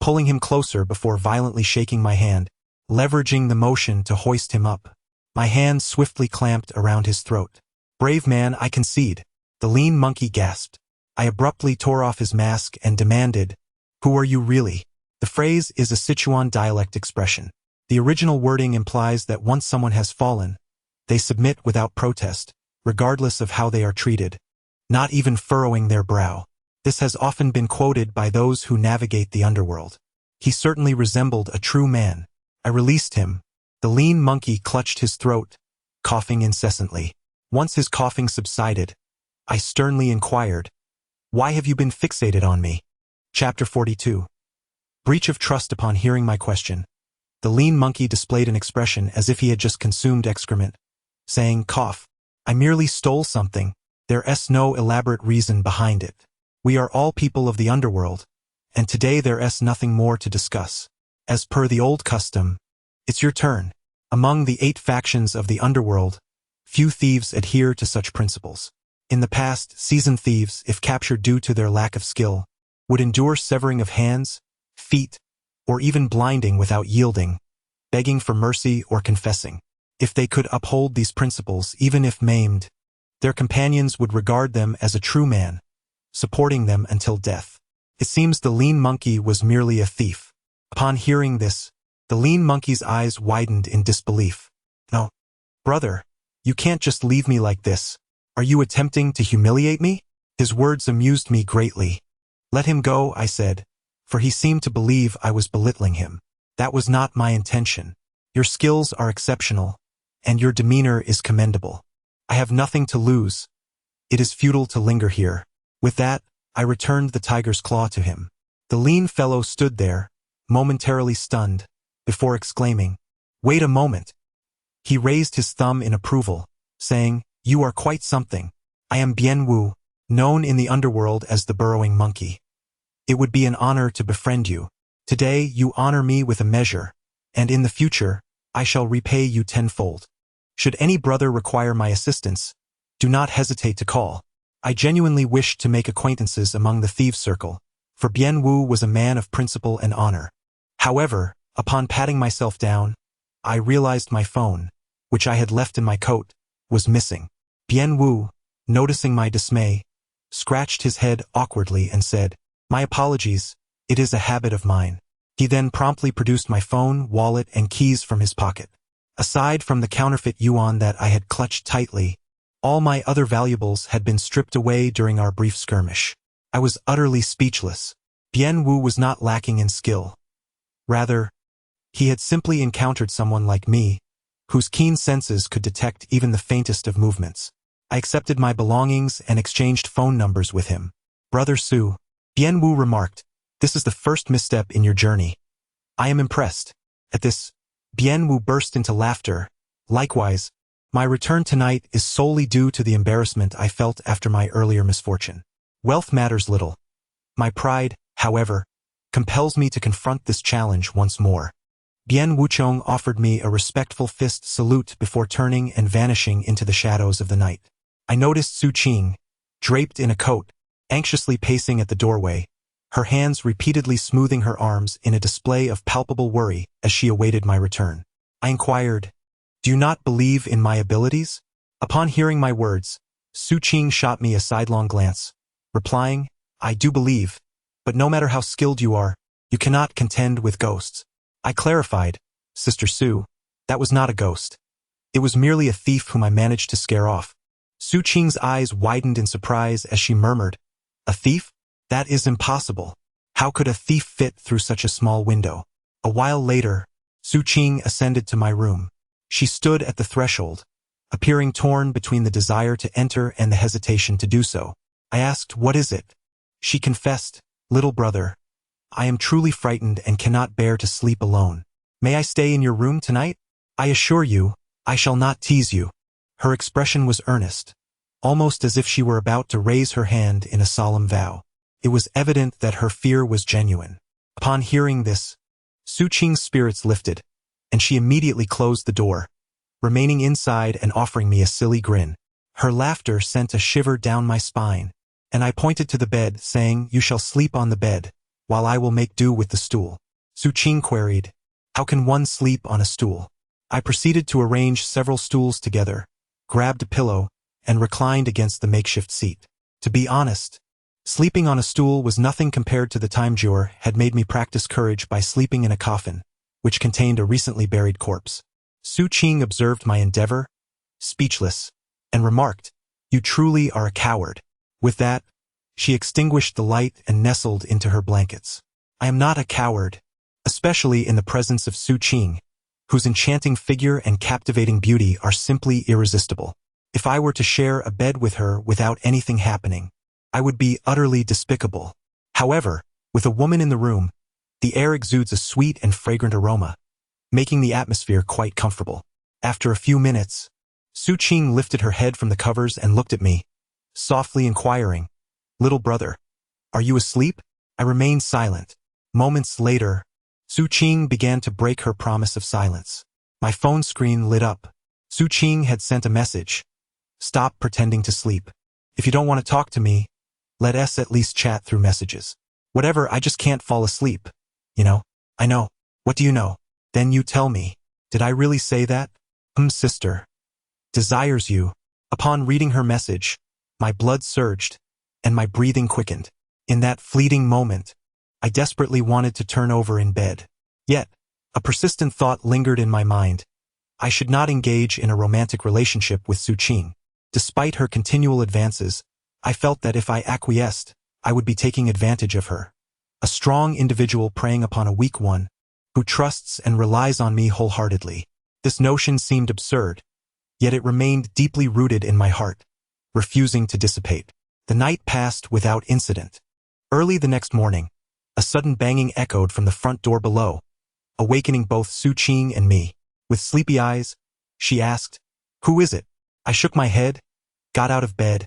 pulling him closer before violently shaking my hand, leveraging the motion to hoist him up. My hand swiftly clamped around his throat. "Brave man, I concede," the lean monkey gasped. I abruptly tore off his mask and demanded, "Who are you really?" The phrase is a Sichuan dialect expression. The original wording implies that once someone has fallen, they submit without protest, regardless of how they are treated, not even furrowing their brow. This has often been quoted by those who navigate the underworld. He certainly resembled a true man. I released him. The lean monkey clutched his throat, coughing incessantly. Once his coughing subsided, I sternly inquired, "Why have you been fixated on me?" Chapter 42. Breach of trust. Upon hearing my question, the lean monkey displayed an expression as if he had just consumed excrement, saying, "Cough. I merely stole something. There's no elaborate reason behind it. We are all people of the underworld, and today there's nothing more to discuss. As per the old custom, it's your turn." Among the 8 factions of the underworld, few thieves adhere to such principles. In the past, seasoned thieves, if captured due to their lack of skill, would endure severing of hands, feet, or even blinding without yielding, begging for mercy or confessing. If they could uphold these principles, even if maimed, their companions would regard them as a true man, supporting them until death. It seems the lean monkey was merely a thief. Upon hearing this, the lean monkey's eyes widened in disbelief. "No, brother, you can't just leave me like this. Are you attempting to humiliate me?" His words amused me greatly. "Let him go," I said, for he seemed to believe I was belittling him. "That was not my intention. Your skills are exceptional, and your demeanor is commendable. I have nothing to lose. It is futile to linger here." With that, I returned the tiger's claw to him. The lean fellow stood there, momentarily stunned, before exclaiming, "Wait a moment." He raised his thumb in approval, saying, "You are quite something. I am Bien Wu, known in the underworld as the burrowing monkey. It would be an honor to befriend you. Today you honor me with a measure, and in the future, I shall repay you tenfold. Should any brother require my assistance, do not hesitate to call." I genuinely wished to make acquaintances among the thieves' circle, for Bien Wu was a man of principle and honor. However, upon patting myself down, I realized my phone, which I had left in my coat, was missing. Bien Wu, noticing my dismay, scratched his head awkwardly and said, "My apologies, it is a habit of mine." He then promptly produced my phone, wallet, and keys from his pocket. Aside from the counterfeit yuan that I had clutched tightly, all my other valuables had been stripped away during our brief skirmish. I was utterly speechless. Bien Wu was not lacking in skill. Rather, he had simply encountered someone like me, whose keen senses could detect even the faintest of movements. I accepted my belongings and exchanged phone numbers with him. "Brother Su," Bien Wu remarked, "this is the first misstep in your journey. I am impressed." At this, Bien Wu burst into laughter. "Likewise, my return tonight is solely due to the embarrassment I felt after my earlier misfortune. Wealth matters little. My pride, however, compels me to confront this challenge once more." Bien Wuchong offered me a respectful fist salute before turning and vanishing into the shadows of the night. I noticed Su Qing, draped in a coat, anxiously pacing at the doorway, her hands repeatedly smoothing her arms in a display of palpable worry as she awaited my return. I inquired, "Do you not believe in my abilities?" Upon hearing my words, Su Qing shot me a sidelong glance, replying, "I do believe, but no matter how skilled you are, you cannot contend with ghosts." I clarified, "Sister Su, that was not a ghost. It was merely a thief whom I managed to scare off. Su Qing's eyes widened in surprise as she murmured, "A thief? That is impossible. How could a thief fit through such a small window?" A while later, Su Qing ascended to my room. She stood at the threshold, appearing torn between the desire to enter and the hesitation to do so. I asked, "What is it?" She confessed, "Little brother, I am truly frightened and cannot bear to sleep alone. May I stay in your room tonight? I assure you, I shall not tease you." Her expression was earnest, almost as if she were about to raise her hand in a solemn vow. It was evident that her fear was genuine. Upon hearing this, Su Qing's spirits lifted, and she immediately closed the door, remaining inside and offering me a silly grin. Her laughter sent a shiver down my spine, and I pointed to the bed, saying, "You shall sleep on the bed, while I will make do with the stool." Su Qing queried, "How can one sleep on a stool?" I proceeded to arrange several stools together, grabbed a pillow, and reclined against the makeshift seat. To be honest, sleeping on a stool was nothing compared to the time Jor had made me practice courage by sleeping in a coffin, which contained a recently buried corpse. Su Qing observed my endeavor, speechless, and remarked, "You truly are a coward." With that, she extinguished the light and nestled into her blankets. I am not a coward, especially in the presence of Su Qing, whose enchanting figure and captivating beauty are simply irresistible. If I were to share a bed with her without anything happening, I would be utterly despicable. However, with a woman in the room, the air exudes a sweet and fragrant aroma, making the atmosphere quite comfortable. After a few minutes, Su Qing lifted her head from the covers and looked at me, softly inquiring, "Little brother, are you asleep?" I remained silent. Moments later, Su Qing began to break her promise of silence. My phone screen lit up. Su Qing had sent a message. "Stop pretending to sleep. If you don't want to talk to me, let us at least chat through messages. Whatever, I just can't fall asleep. You know?" "I know. What do you know?" "Then you tell me." "Did I really say that?" Sister. Desires you." Upon reading her message, my blood surged, and my breathing quickened. In that fleeting moment, I desperately wanted to turn over in bed. Yet, a persistent thought lingered in my mind. I should not engage in a romantic relationship with Su Qing. Despite her continual advances, I felt that if I acquiesced, I would be taking advantage of her. A strong individual preying upon a weak one, who trusts and relies on me wholeheartedly. This notion seemed absurd, yet it remained deeply rooted in my heart, refusing to dissipate. The night passed without incident. Early the next morning, a sudden banging echoed from the front door below, awakening both Su Qing and me. With sleepy eyes, she asked, "Who is it?" I shook my head, got out of bed,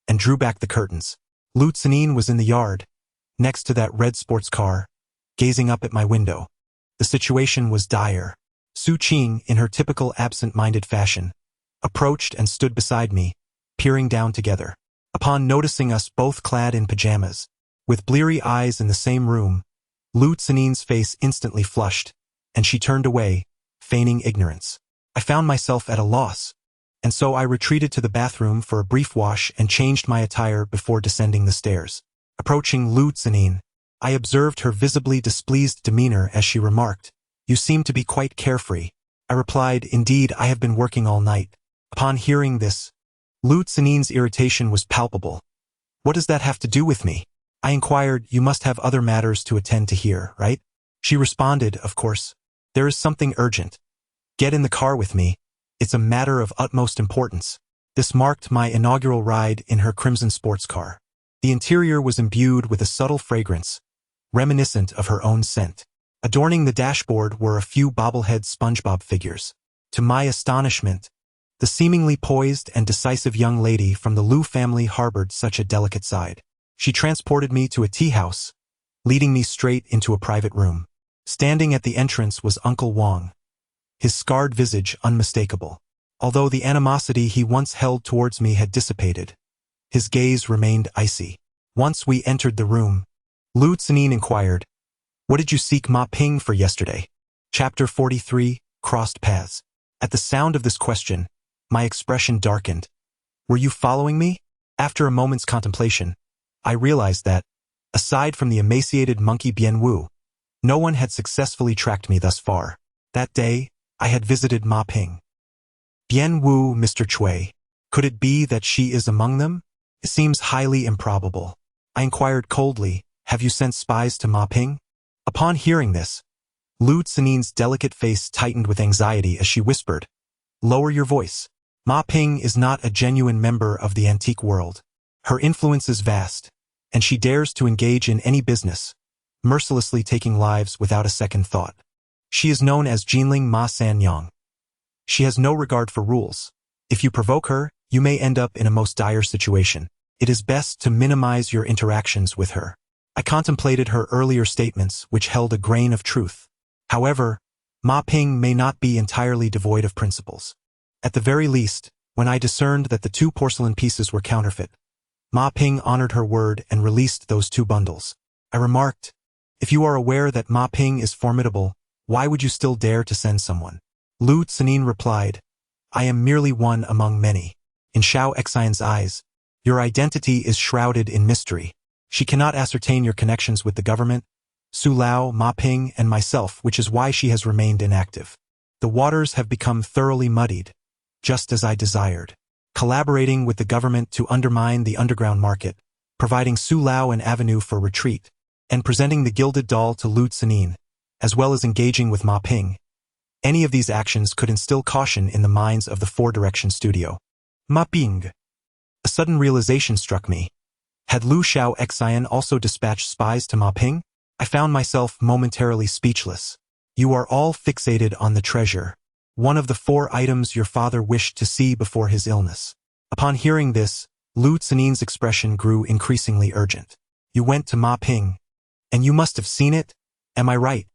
and drew back the curtains. Lu Tsanin was in the yard, next to that red sports car, gazing up at my window. The situation was dire. Su Qing, in her typical absent-minded fashion, approached and stood beside me, peering down together. Upon noticing us both clad in pajamas, with bleary eyes in the same room, Lu Tsanin's face instantly flushed, and she turned away, feigning ignorance. I found myself at a loss, and so I retreated to the bathroom for a brief wash and changed my attire before descending the stairs. Approaching Lu Tsanin, I observed her visibly displeased demeanor as she remarked, "You seem to be quite carefree." I replied, "Indeed, I have been working all night." Upon hearing this, Lu Tsanin's irritation was palpable. "What does that have to do with me?" I inquired. "You must have other matters to attend to here, right?" She responded, "Of course. There is something urgent. Get in the car with me. It's a matter of utmost importance." This marked my inaugural ride in her crimson sports car. The interior was imbued with a subtle fragrance, reminiscent of her own scent. Adorning the dashboard were a few bobblehead SpongeBob figures. To my astonishment, the seemingly poised and decisive young lady from the Lu family harbored such a delicate side. She transported me to a tea house, leading me straight into a private room. Standing at the entrance was Uncle Wang, his scarred visage unmistakable. Although the animosity he once held towards me had dissipated, his gaze remained icy. Once we entered the room, Lu Tsanin inquired, "What did you seek Ma Ping for yesterday?" Chapter 43, Crossed Paths. At the sound of this question, my expression darkened. "Were you following me?" After a moment's contemplation, I realized that, aside from the emaciated monkey Bianwu, no one had successfully tracked me thus far. That day, I had visited Ma Ping. Bien Wu, Mr. Chui. Could it be that she is among them? It seems highly improbable. I inquired coldly, have you sent spies to Ma Ping? Upon hearing this, Lu Cinin's delicate face tightened with anxiety as she whispered, lower your voice. Ma Ping is not a genuine member of the antique world. Her influence is vast, and she dares to engage in any business, mercilessly taking lives without a second thought. She is known as Jinling Ma San Yang. She has no regard for rules. If you provoke her, you may end up in a most dire situation. It is best to minimize your interactions with her. I contemplated her earlier statements, which held a grain of truth. However, Ma Ping may not be entirely devoid of principles. At the very least, when I discerned that the 2 porcelain pieces were counterfeit, Ma Ping honored her word and released those 2 bundles. I remarked, if you are aware that Ma Ping is formidable, why would you still dare to send someone? Lu Cinin replied, I am merely one among many. In Xiao Xian's eyes, your identity is shrouded in mystery. She cannot ascertain your connections with the government, Su Lao, Ma Ping, and myself, which is why she has remained inactive. The waters have become thoroughly muddied, just as I desired. Collaborating with the government to undermine the underground market, providing Su Lao an avenue for retreat, and presenting the gilded doll to Lu Cinin, as well as engaging with Ma Ping. Any of these actions could instill caution in the minds of the 4 Direction studio. Ma Ping. A sudden realization struck me. Had Lu Xiao Xian also dispatched spies to Ma Ping? I found myself momentarily speechless. You are all fixated on the treasure, one of the 4 items your father wished to see before his illness. Upon hearing this, Lu Cinin's expression grew increasingly urgent. You went to Ma Ping, and you must have seen it? Am I right?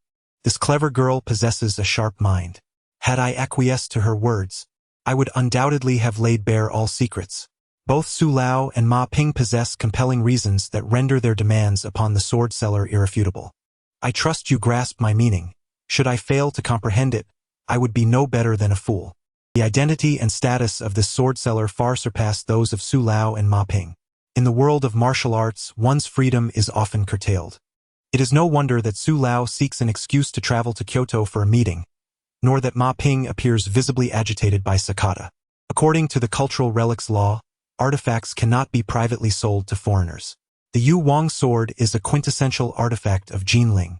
This clever girl possesses a sharp mind. Had I acquiesced to her words, I would undoubtedly have laid bare all secrets. Both Su Lao and Ma Ping possess compelling reasons that render their demands upon the sword seller irrefutable. I trust you grasp my meaning. Should I fail to comprehend it, I would be no better than a fool. The identity and status of this sword seller far surpass those of Su Lao and Ma Ping. In the world of martial arts, one's freedom is often curtailed. It is no wonder that Su Lao seeks an excuse to travel to Kyoto for a meeting, nor that Ma Ping appears visibly agitated by Sakata. According to the cultural relics law, artifacts cannot be privately sold to foreigners. The Yu Wang sword is a quintessential artifact of Jinling.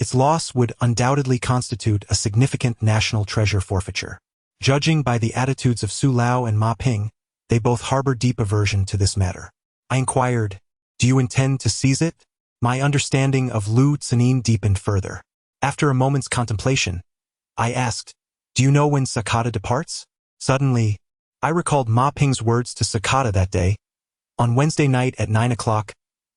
Its loss would undoubtedly constitute a significant national treasure forfeiture. Judging by the attitudes of Su Lao and Ma Ping, they both harbor deep aversion to this matter. I inquired, do you intend to seize it? My understanding of Lu Cinin deepened further. After a moment's contemplation, I asked, do you know when Sakata departs? Suddenly, I recalled Ma Ping's words to Sakata that day. On Wednesday night at 9 o'clock,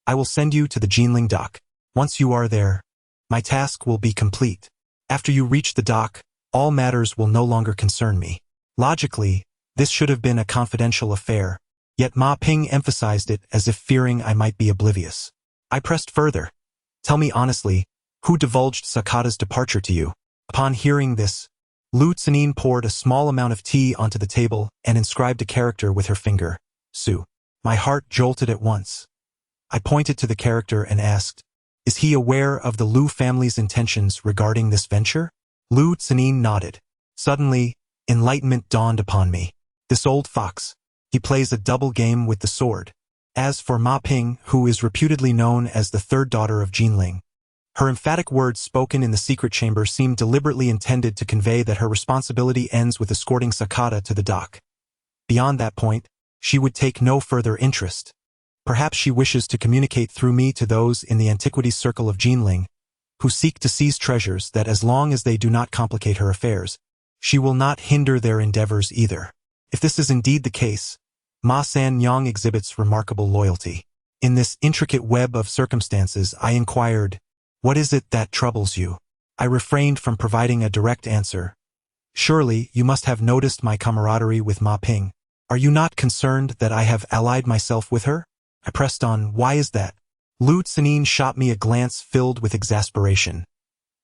I will send you to the Jinling dock. Once you are there, my task will be complete. After you reach the dock, all matters will no longer concern me. Logically, this should have been a confidential affair, yet Ma Ping emphasized it as if fearing I might be oblivious. I pressed further. Tell me honestly, who divulged Sakata's departure to you? Upon hearing this, Lu Cinin poured a small amount of tea onto the table and inscribed a character with her finger, Su. My heart jolted at once. I pointed to the character and asked, is he aware of the Lu family's intentions regarding this venture? Lu Cinin nodded. Suddenly, enlightenment dawned upon me. This old fox. He plays a double game with the sword. As for Ma Ping, who is reputedly known as the 3rd daughter of Jinling, her emphatic words spoken in the secret chamber seemed deliberately intended to convey that her responsibility ends with escorting Sakata to the dock. Beyond that point, she would take no further interest. Perhaps she wishes to communicate through me to those in the antiquities circle of Jinling, who seek to seize treasures that as long as they do not complicate her affairs, she will not hinder their endeavors either. If this is indeed the case, Ma San Yang exhibits remarkable loyalty. In this intricate web of circumstances, I inquired, what is it that troubles you? I refrained from providing a direct answer. Surely, you must have noticed my camaraderie with Ma Ping. Are you not concerned that I have allied myself with her? I pressed on, why is that? Lu Cinin shot me a glance filled with exasperation.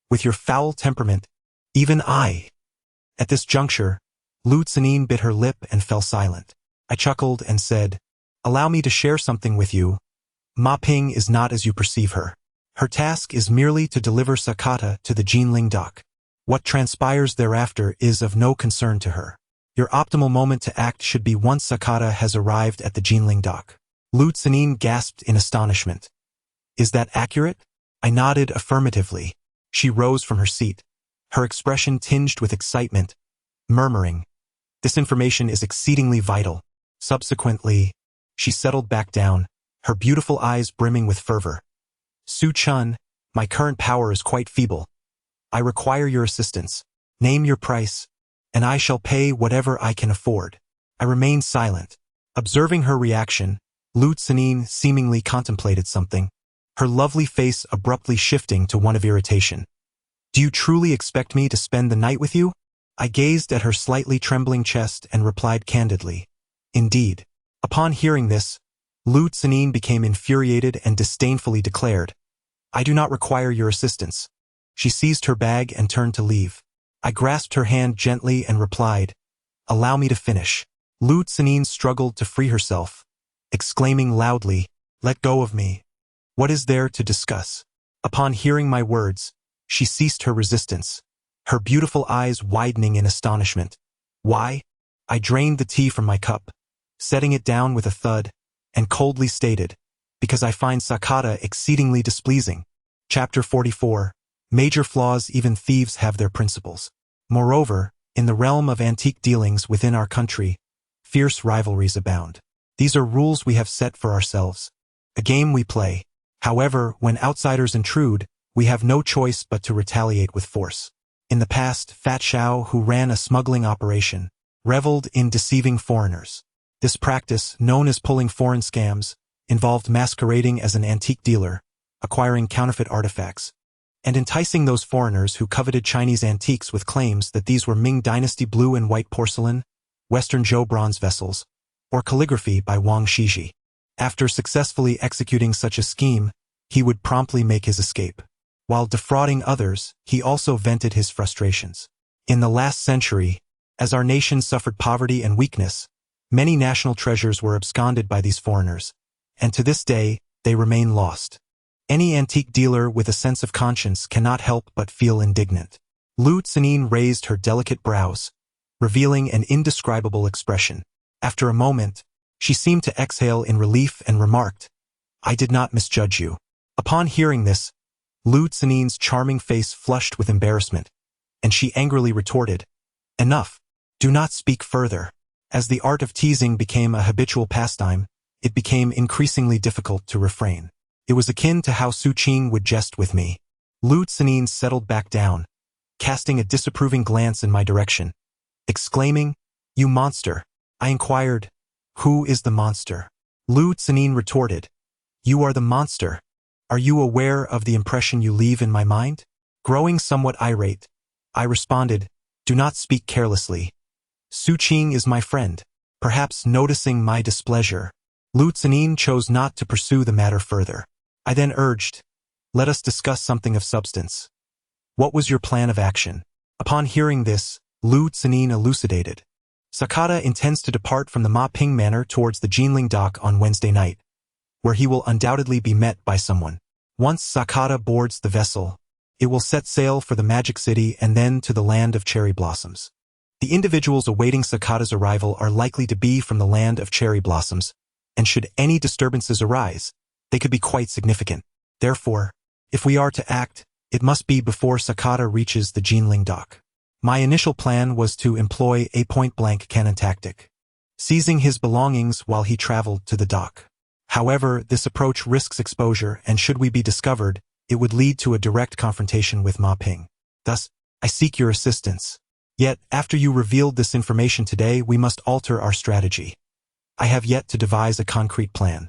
With your foul temperament, even I. At this juncture, Lu Cinin bit her lip and fell silent. I chuckled and said, allow me to share something with you. Ma Ping is not as you perceive her. Her task is merely to deliver Sakata to the Jinling dock. What transpires thereafter is of no concern to her. Your optimal moment to act should be once Sakata has arrived at the Jinling dock. Lu Tsanin gasped in astonishment. Is that accurate? I nodded affirmatively. She rose from her seat, her expression tinged with excitement, murmuring, "This information is exceedingly vital." Subsequently, she settled back down, her beautiful eyes brimming with fervor. "Su Chen, my current power is quite feeble. I require your assistance. Name your price, and I shall pay whatever I can afford." I remained silent. Observing her reaction, Lu Tsanin seemingly contemplated something, her lovely face abruptly shifting to one of irritation. "Do you truly expect me to spend the night with you?" I gazed at her slightly trembling chest and replied candidly, "Indeed." Upon hearing this, Lu Tsanin became infuriated and disdainfully declared, "I do not require your assistance." She seized her bag and turned to leave. I grasped her hand gently and replied, "Allow me to finish." Lu Tsanin struggled to free herself, exclaiming loudly, "Let go of me. What is there to discuss?" Upon hearing my words, she ceased her resistance, her beautiful eyes widening in astonishment. "Why?" I drained the tea from my cup, setting it down with a thud, and coldly stated, "Because I find Sakata exceedingly displeasing." Chapter 44. Major flaws. Even thieves have their principles. Moreover, in the realm of antique dealings within our country, fierce rivalries abound. These are rules we have set for ourselves, a game we play. However, when outsiders intrude, we have no choice but to retaliate with force. In the past, Fat Xiao, who ran a smuggling operation, reveled in deceiving foreigners. This practice, known as pulling foreign scams, involved masquerading as an antique dealer, acquiring counterfeit artifacts, and enticing those foreigners who coveted Chinese antiques with claims that these were Ming Dynasty blue and white porcelain, Western Zhou bronze vessels, or calligraphy by Wang Shiji. After successfully executing such a scheme, he would promptly make his escape. While defrauding others, he also vented his frustrations. In the last century, as our nation suffered poverty and weakness, many national treasures were absconded by these foreigners, and to this day, they remain lost. Any antique dealer with a sense of conscience cannot help but feel indignant. Lu Tsanin raised her delicate brows, revealing an indescribable expression. After a moment, she seemed to exhale in relief and remarked, "I did not misjudge you." Upon hearing this, Lu Tsanin's charming face flushed with embarrassment, and she angrily retorted, "Enough. Do not speak further." As the art of teasing became a habitual pastime, it became increasingly difficult to refrain. It was akin to how Su Qing would jest with me. Lu Tsanin settled back down, casting a disapproving glance in my direction, exclaiming, "You monster." I inquired, "Who is the monster?" Lu Tsanin retorted, "You are the monster. Are you aware of the impression you leave in my mind?" Growing somewhat irate, I responded, "Do not speak carelessly. Su Qing is my friend." Perhaps noticing my displeasure, Lu Tsanin chose not to pursue the matter further. I then urged, "Let us discuss something of substance. What was your plan of action?" Upon hearing this, Lu Tsanin elucidated. "Sakata intends to depart from the Ma Ping Manor towards the Jinling dock on Wednesday night, where he will undoubtedly be met by someone. Once Sakata boards the vessel, it will set sail for the Magic City and then to the land of cherry blossoms. The individuals awaiting Sakata's arrival are likely to be from the land of cherry blossoms, and should any disturbances arise, they could be quite significant. Therefore, if we are to act, it must be before Sakata reaches the Jinling dock." My initial plan was to employ a point-blank cannon tactic, seizing his belongings while he traveled to the dock. However, this approach risks exposure, and should we be discovered, it would lead to a direct confrontation with Ma Ping. Thus, I seek your assistance. Yet, after you revealed this information today, we must alter our strategy. I have yet to devise a concrete plan.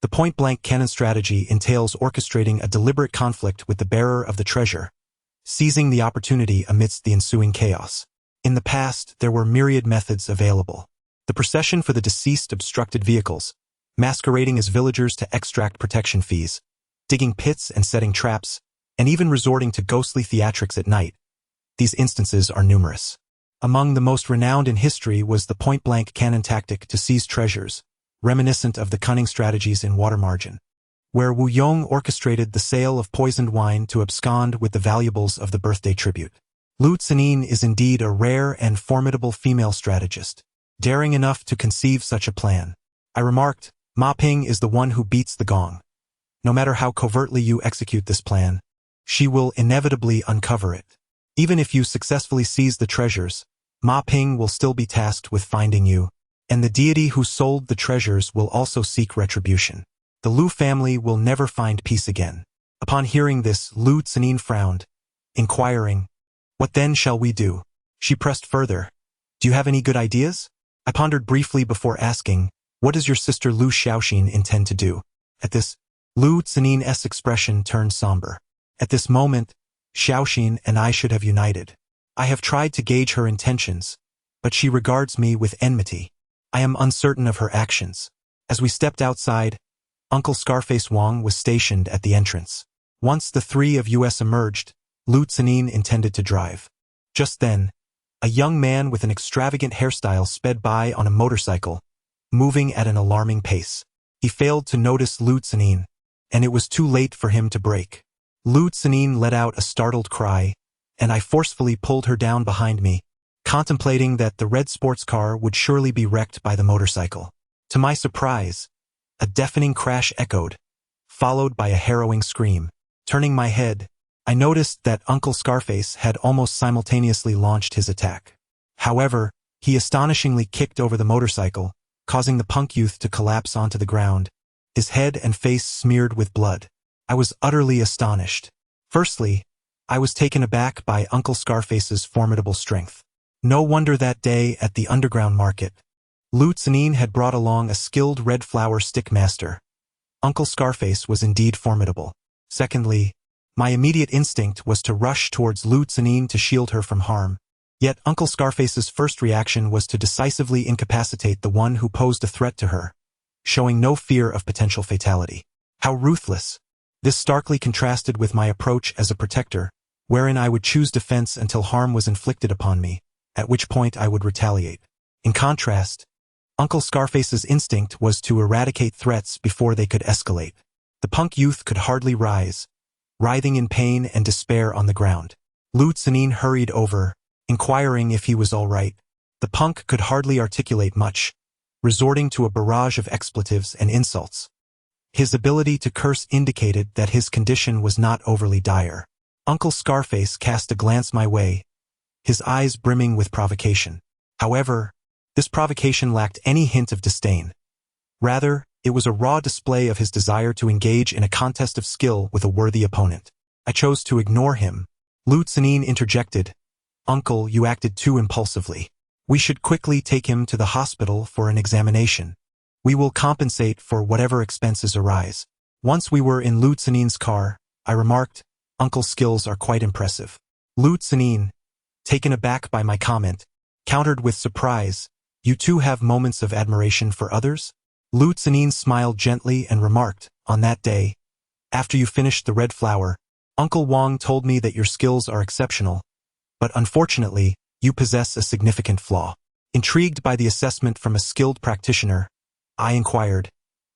The point-blank cannon strategy entails orchestrating a deliberate conflict with the bearer of the treasure, seizing the opportunity amidst the ensuing chaos. In the past, there were myriad methods available. The procession for the deceased obstructed vehicles, masquerading as villagers to extract protection fees, digging pits and setting traps, and even resorting to ghostly theatrics at night. These instances are numerous. Among the most renowned in history was the point-blank cannon tactic to seize treasures, reminiscent of the cunning strategies in Water Margin, where Wu Yong orchestrated the sale of poisoned wine to abscond with the valuables of the birthday tribute. Lu Tsanin is indeed a rare and formidable female strategist, daring enough to conceive such a plan. I remarked, Ma Ping is the one who beats the gong. No matter how covertly you execute this plan, she will inevitably uncover it. Even if you successfully seize the treasures, Ma Ping will still be tasked with finding you, and the deity who sold the treasures will also seek retribution. The Lu family will never find peace again. Upon hearing this, Lu Tsanin frowned, inquiring, "What then shall we do?" She pressed further, "Do you have any good ideas?" I pondered briefly before asking, "What does your sister Lu Xiaoxin intend to do?" At this, Lu Tsanin's expression turned somber. At this moment, Xiaoxin and I should have united. I have tried to gauge her intentions, but she regards me with enmity. I am uncertain of her actions. As we stepped outside, Uncle Scarface Wong was stationed at the entrance. Once the three of us emerged, Lu Tsanin intended to drive. Just then, a young man with an extravagant hairstyle sped by on a motorcycle, moving at an alarming pace. He failed to notice Lu Tsanin, and it was too late for him to brake. Lu Tsanin let out a startled cry, and I forcefully pulled her down behind me, contemplating that the red sports car would surely be wrecked by the motorcycle. To my surprise, a deafening crash echoed, followed by a harrowing scream. Turning my head, I noticed that Uncle Scarface had almost simultaneously launched his attack. However, he astonishingly kicked over the motorcycle, causing the punk youth to collapse onto the ground, his head and face smeared with blood. I was utterly astonished. Firstly, I was taken aback by Uncle Scarface's formidable strength. No wonder that day at the underground market, Lu Tsanin had brought along a skilled red flower stick master. Uncle Scarface was indeed formidable. Secondly, my immediate instinct was to rush towards Lu Tsanin to shield her from harm. Yet Uncle Scarface's first reaction was to decisively incapacitate the one who posed a threat to her, showing no fear of potential fatality. How ruthless! This starkly contrasted with my approach as a protector, wherein I would choose defense until harm was inflicted upon me, at which point I would retaliate. In contrast, Uncle Scarface's instinct was to eradicate threats before they could escalate. The punk youth could hardly rise, writhing in pain and despair on the ground. Lu Tsanin hurried over, inquiring if he was all right. The punk could hardly articulate much, resorting to a barrage of expletives and insults. His ability to curse indicated that his condition was not overly dire. Uncle Scarface cast a glance my way, his eyes brimming with provocation. However, this provocation lacked any hint of disdain. Rather, it was a raw display of his desire to engage in a contest of skill with a worthy opponent. I chose to ignore him. Lu Tsanin interjected, "Uncle, you acted too impulsively. We should quickly take him to the hospital for an examination. We will compensate for whatever expenses arise." Once we were in Lu Tsanin's car, I remarked, "Uncle's skills are quite impressive." Lu Tsanin, taken aback by my comment, countered with surprise, "You too have moments of admiration for others?" Lu Tsanin smiled gently and remarked, "On that day, after you finished the red flower, Uncle Wong told me that your skills are exceptional, but unfortunately, you possess a significant flaw." Intrigued by the assessment from a skilled practitioner, I inquired,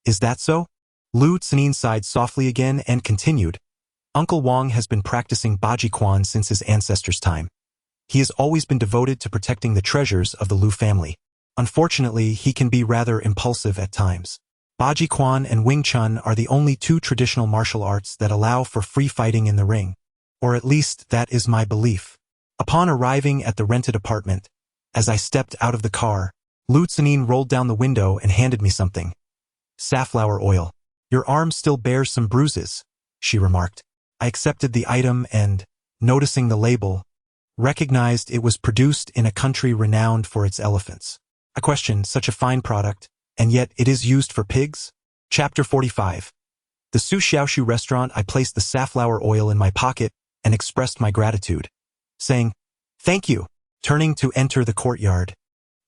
"Is that so?" Lu Tsanin sighed softly again and continued, "Uncle Wong has been practicing Bodhi Scam since his ancestors' time. He has always been devoted to protecting the treasures of the Lu family. Unfortunately, he can be rather impulsive at times. Bodhi Scam and Wing Chun are the only two traditional martial arts that allow for free fighting in the ring, or at least that is my belief." Upon arriving at the rented apartment, as I stepped out of the car, Lu Tsanin rolled down the window and handed me something. "Safflower oil. Your arm still bears some bruises," she remarked. I accepted the item and, noticing the label, recognized it was produced in a country renowned for its elephants. I questioned, such a fine product, and yet it is used for pigs? Chapter 45. The Su Xiaoshu restaurant. I placed the safflower oil in my pocket and expressed my gratitude, saying, "Thank you." Turning to enter the courtyard,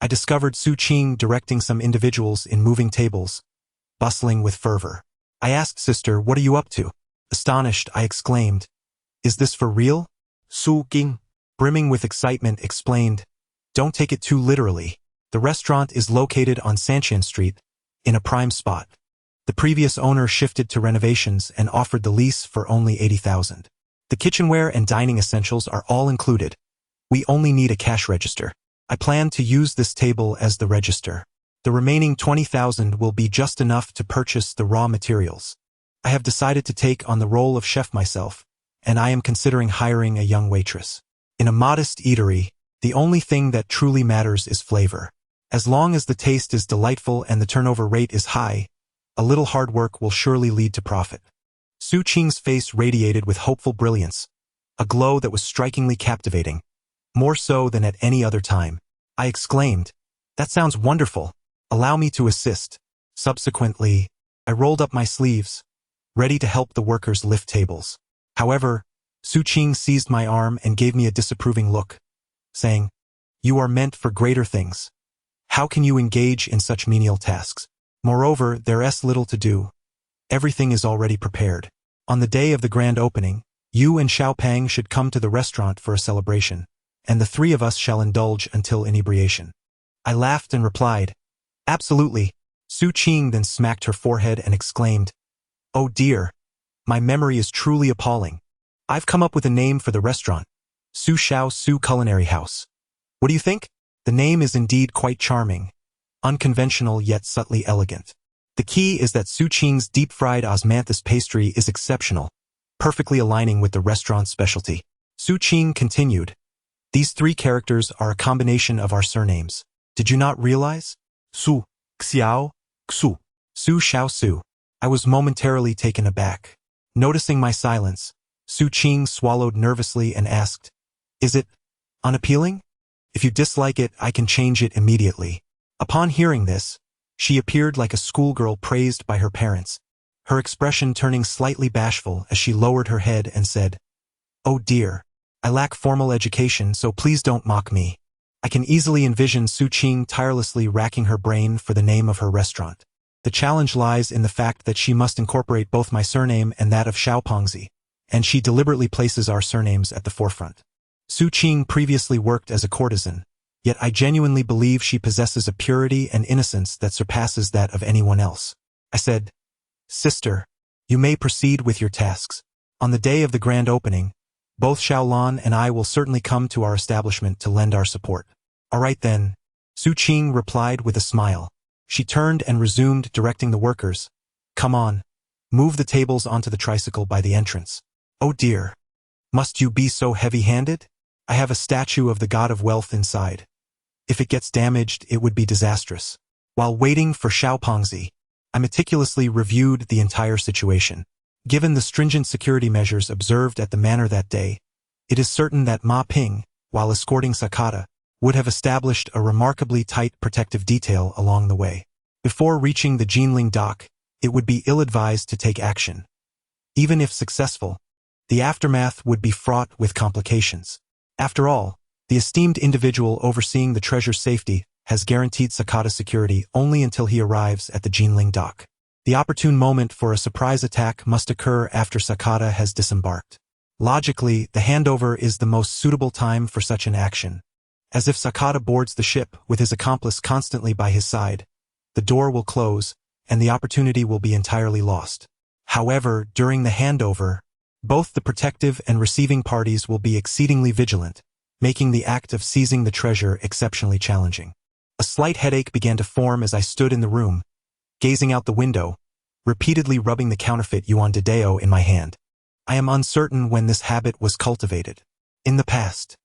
I discovered Su Qing directing some individuals in moving tables, bustling with fervor. I asked Sister, "What are you up to?" Astonished, I exclaimed, "Is this for real?" Su Qing, brimming with excitement, explained, "Don't take it too literally. The restaurant is located on Sanqian Street, in a prime spot. The previous owner shifted to renovations and offered the lease for only 80,000. The kitchenware and dining essentials are all included. We only need a cash register. I plan to use this table as the register. The remaining 20,000 will be just enough to purchase the raw materials. I have decided to take on the role of chef myself, and I am considering hiring a young waitress. In a modest eatery, the only thing that truly matters is flavor. As long as the taste is delightful and the turnover rate is high, a little hard work will surely lead to profit. Su Qing's face radiated with hopeful brilliance, a glow that was strikingly captivating, more so than at any other time. I exclaimed, "That sounds wonderful. Allow me to assist." Subsequently, I rolled up my sleeves, ready to help the workers lift tables. However, Su Qing seized my arm and gave me a disapproving look, saying, "You are meant for greater things. How can you engage in such menial tasks? Moreover, there's little to do. Everything is already prepared. On the day of the grand opening, you and Xiaopang should come to the restaurant for a celebration, and the three of us shall indulge until inebriation." I laughed and replied, "Absolutely." Su Qing then smacked her forehead and exclaimed, "Oh dear, my memory is truly appalling. I've come up with a name for the restaurant, Su Xiao Su Culinary House. What do you think? The name is indeed quite charming, unconventional yet subtly elegant. The key is that Su Qing's deep-fried osmanthus pastry is exceptional, perfectly aligning with the restaurant's specialty." Su Qing continued, "These three characters are a combination of our surnames. Did you not realize? Su, Xiao, Xu, Su Xiao Su." I was momentarily taken aback. Noticing my silence, Su Qing swallowed nervously and asked, "Is it unappealing? If you dislike it, I can change it immediately." Upon hearing this, she appeared like a schoolgirl praised by her parents, her expression turning slightly bashful as she lowered her head and said, "Oh dear, I lack formal education, so please don't mock me." I can easily envision Su Qing tirelessly racking her brain for the name of her restaurant. The challenge lies in the fact that she must incorporate both my surname and that of Xiaopangzi, and she deliberately places our surnames at the forefront. Su Qing previously worked as a courtesan, yet I genuinely believe she possesses a purity and innocence that surpasses that of anyone else. I said, "Sister, you may proceed with your tasks. On the day of the grand opening, both Xiaolan and I will certainly come to our establishment to lend our support." "All right then," Su Qing replied with a smile. She turned and resumed directing the workers. "Come on, move the tables onto the tricycle by the entrance." "Oh dear, must you be so heavy-handed? I have a statue of the god of wealth inside. If it gets damaged, it would be disastrous." While waiting for Xiaopangzi, I meticulously reviewed the entire situation. Given the stringent security measures observed at the manor that day, it is certain that Ma Ping, while escorting Sakata, would have established a remarkably tight protective detail along the way. Before reaching the Jinling dock, it would be ill-advised to take action. Even if successful, the aftermath would be fraught with complications. After all, the esteemed individual overseeing the treasure's safety has guaranteed Sakata security only until he arrives at the Jinling dock. The opportune moment for a surprise attack must occur after Sakata has disembarked. Logically, the handover is the most suitable time for such an action. As if Sakata boards the ship with his accomplice constantly by his side, the door will close, and the opportunity will be entirely lost. However, during the handover, both the protective and receiving parties will be exceedingly vigilant, making the act of seizing the treasure exceptionally challenging. A slight headache began to form as I stood in the room, gazing out the window, repeatedly rubbing the counterfeit yuan de deo in my hand. I am uncertain when this habit was cultivated. In the past,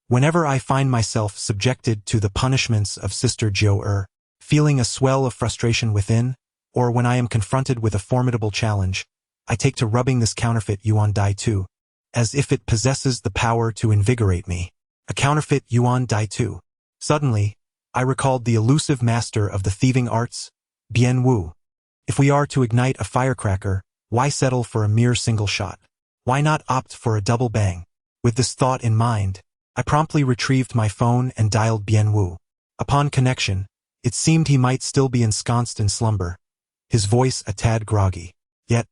whenever I find myself subjected to the punishments of Sister Jiu feeling a swell of frustration within, or when I am confronted with a formidable challenge, I take to rubbing this counterfeit yuan dai tu, as if it possesses the power to invigorate me. A counterfeit yuan dai tu. Suddenly, I recalled the elusive master of the thieving arts, Bian Wu. If we are to ignite a firecracker, why settle for a mere single shot? Why not opt for a double bang? With this thought in mind, I promptly retrieved my phone and dialed Bian Wu. Upon connection, it seemed he might still be ensconced in slumber, his voice a tad groggy. Yet,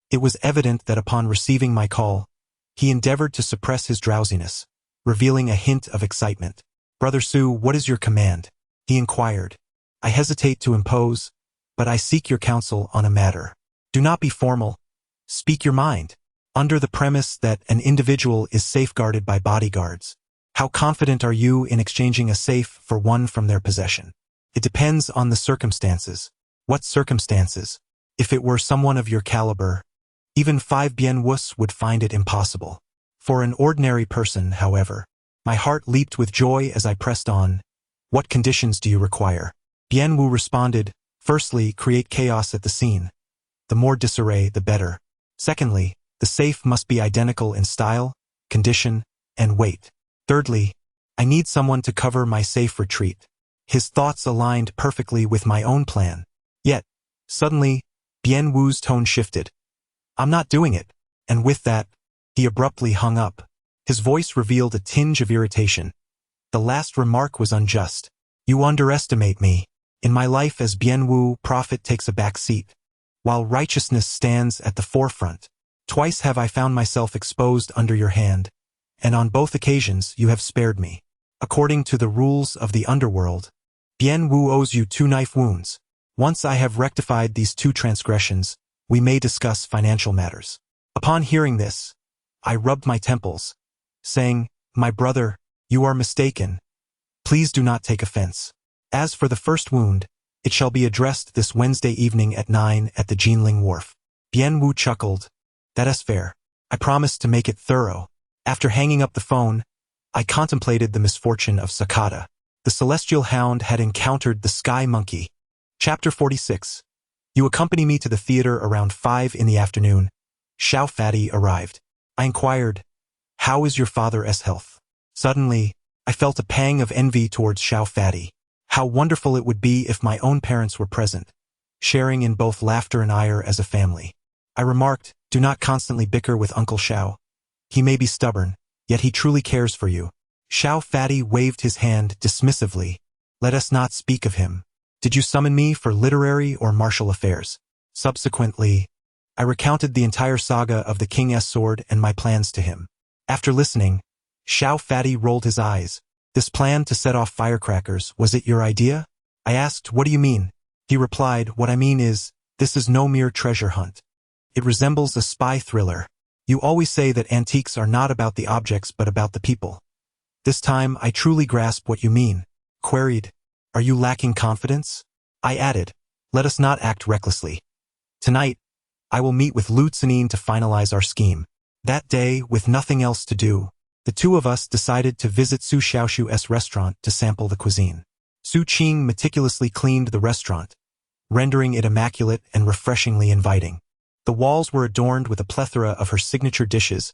it was evident that upon receiving my call, he endeavored to suppress his drowsiness, revealing a hint of excitement. "Brother Su, what is your command?" he inquired. "I hesitate to impose, but I seek your counsel on a matter. Do not be formal. Speak your mind." Under the premise that an individual is safeguarded by bodyguards, How confident are you in exchanging a safe for one from their possession? It depends on the circumstances. What circumstances? If it were someone of your caliber, even 5 bien wus would find it impossible. For an ordinary person, however, my heart leaped with joy as I pressed on. What conditions do you require? Bien Wu responded, firstly, create chaos at the scene. The more disarray, the better. Secondly, the safe must be identical in style, condition, and weight. Thirdly, I need someone to cover my safe retreat. His thoughts aligned perfectly with my own plan. Yet, suddenly, Bien Wu's tone shifted. I'm not doing it. And with that, he abruptly hung up. His voice revealed a tinge of irritation. The last remark was unjust. You underestimate me. In my life as Bien Wu, profit takes a back seat, while righteousness stands at the forefront. Twice have I found myself exposed under your hand, and on both occasions you have spared me. According to the rules of the underworld, Bien Wu owes you 2 knife wounds. Once I have rectified these 2 transgressions, we may discuss financial matters. Upon hearing this, I rubbed my temples, saying, my brother, you are mistaken. Please do not take offense. As for the first wound, it shall be addressed this Wednesday evening at 9 at the Jinling wharf. Bien Wu chuckled. That is fair. I promised to make it thorough. After hanging up the phone, I contemplated the misfortune of Sakata. The celestial hound had encountered the sky monkey. Chapter 46. You accompany me to the theater around 5 in the afternoon. Xiao Fatty arrived. I inquired, how is your father's health? Suddenly, I felt a pang of envy towards Xiao Fatty. How wonderful it would be if my own parents were present, sharing in both laughter and ire as a family. I remarked, do not constantly bicker with Uncle Xiao. He may be stubborn, yet he truly cares for you. Xiao Fatty waved his hand dismissively. Let us not speak of him. Did you summon me for literary or martial affairs? Subsequently, I recounted the entire saga of the King's sword and my plans to him. After listening, Xiao Fatty rolled his eyes. This plan to set off firecrackers, was it your idea? I asked, what do you mean? He replied, what I mean is, this is no mere treasure hunt. It resembles a spy thriller. You always say that antiques are not about the objects but about the people. This time I truly grasp what you mean. Queried, are you lacking confidence? I added, let us not act recklessly. Tonight, I will meet with Lu Tsinine to finalize our scheme. That day, with nothing else to do, the 2 of us decided to visit Su Xiaoshu's restaurant to sample the cuisine. Su Qing meticulously cleaned the restaurant, rendering it immaculate and refreshingly inviting. The walls were adorned with a plethora of her signature dishes,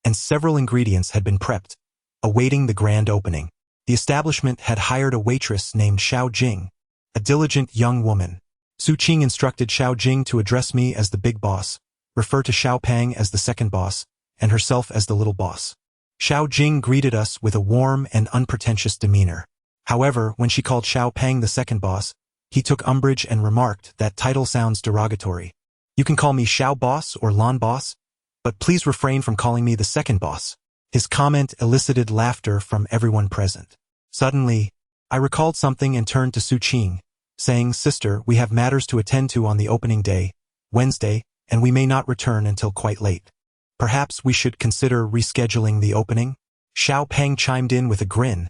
and several ingredients had been prepped, awaiting the grand opening. The establishment had hired a waitress named Xiao Jing, a diligent young woman. Su Qing instructed Xiao Jing to address me as the big boss, refer to Xiao Pang as the second boss, and herself as the little boss. Xiao Jing greeted us with a warm and unpretentious demeanor. However, when she called Xiao Pang the second boss, he took umbrage and remarked that title sounds derogatory. You can call me Xiao Boss or Lan Boss, but please refrain from calling me the second boss. His comment elicited laughter from everyone present. Suddenly, I recalled something and turned to Su Qing, saying, sister, we have matters to attend to on the opening day, Wednesday, and we may not return until quite late. Perhaps we should consider rescheduling the opening? Xiao Pang chimed in with a grin.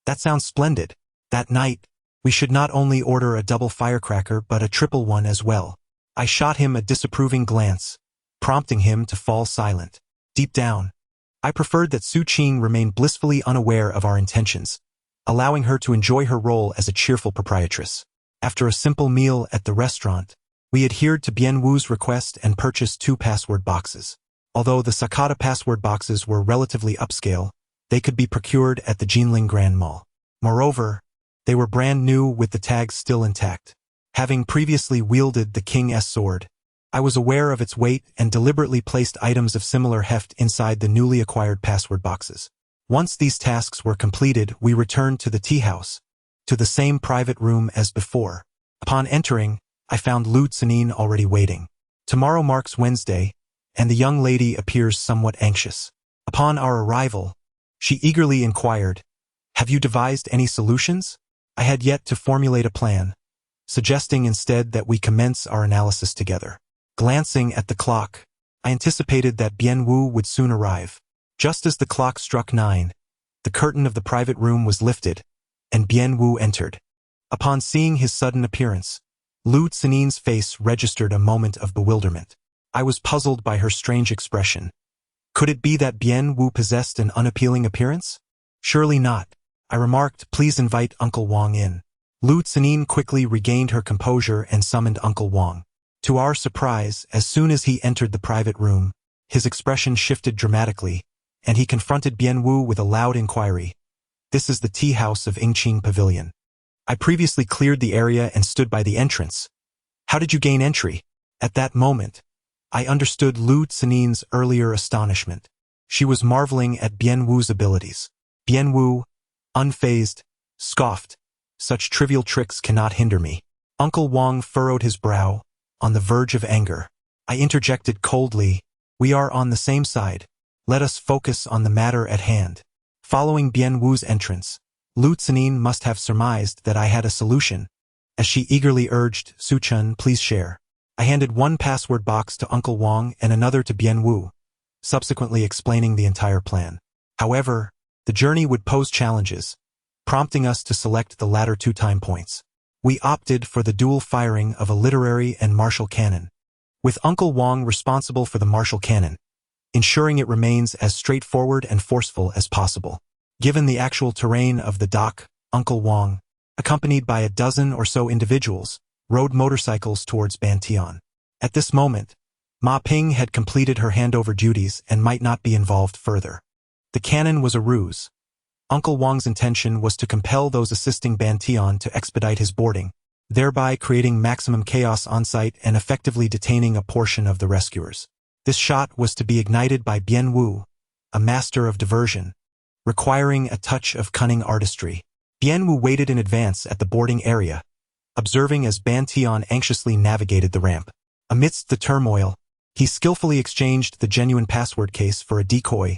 That sounds splendid. That night, we should not only order a double firecracker but a triple one as well. I shot him a disapproving glance, prompting him to fall silent. Deep down, I preferred that Su Qing remain blissfully unaware of our intentions, allowing her to enjoy her role as a cheerful proprietress. After a simple meal at the restaurant, we adhered to Bien Wu's request and purchased 2 password boxes. Although the Sakata password boxes were relatively upscale, they could be procured at the Jinling Grand Mall. Moreover, they were brand new with the tags still intact. Having previously wielded the King's sword, I was aware of its weight and deliberately placed items of similar heft inside the newly acquired password boxes. Once these tasks were completed, we returned to the tea house, to the same private room as before. Upon entering, I found Lu Tsinine already waiting. Tomorrow marks Wednesday, and the young lady appears somewhat anxious. Upon our arrival, she eagerly inquired, have you devised any solutions? I had yet to formulate a plan, suggesting instead that we commence our analysis together. Glancing at the clock, I anticipated that Bien Wu would soon arrive. Just as the clock struck 9, the curtain of the private room was lifted, and Bien Wu entered. Upon seeing his sudden appearance, Lu Xinin's face registered a moment of bewilderment. I was puzzled by her strange expression. Could it be that Bien Wu possessed an unappealing appearance? Surely not. I remarked, please invite Uncle Wang in. Lu Xinin quickly regained her composure and summoned Uncle Wang. To our surprise, as soon as he entered the private room, his expression shifted dramatically, and he confronted Bien Wu with a loud inquiry. This is the tea house of Ingqing Pavilion. I previously cleared the area and stood by the entrance. How did you gain entry? At that moment, I understood Lu Xinin's earlier astonishment. She was marveling at Bien Wu's abilities. Bien Wu, unfazed, scoffed, such trivial tricks cannot hinder me. Uncle Wang furrowed his brow, on the verge of anger. I interjected coldly, we are on the same side. Let us focus on the matter at hand. Following Bien Wu's entrance, Lu Xinin must have surmised that I had a solution. As she eagerly urged, Su Chen, please share. I handed one password box to Uncle Wang and another to Bien Wu, subsequently explaining the entire plan. However, the journey would pose challenges, prompting us to select the latter 2 time points. We opted for the dual firing of a literary and martial cannon, with Uncle Wang responsible for the martial cannon, ensuring it remains as straightforward and forceful as possible. Given the actual terrain of the dock, Uncle Wang, accompanied by a dozen or so individuals, rode motorcycles towards Bantian. At this moment, Ma Ping had completed her handover duties and might not be involved further. The cannon was a ruse. Uncle Wang's intention was to compel those assisting Bantian to expedite his boarding, thereby creating maximum chaos on site and effectively detaining a portion of the rescuers. This shot was to be ignited by Bien Wu, a master of diversion, requiring a touch of cunning artistry. Bien Wu waited in advance at the boarding area, observing as Bantian anxiously navigated the ramp. Amidst the turmoil, he skillfully exchanged the genuine password case for a decoy,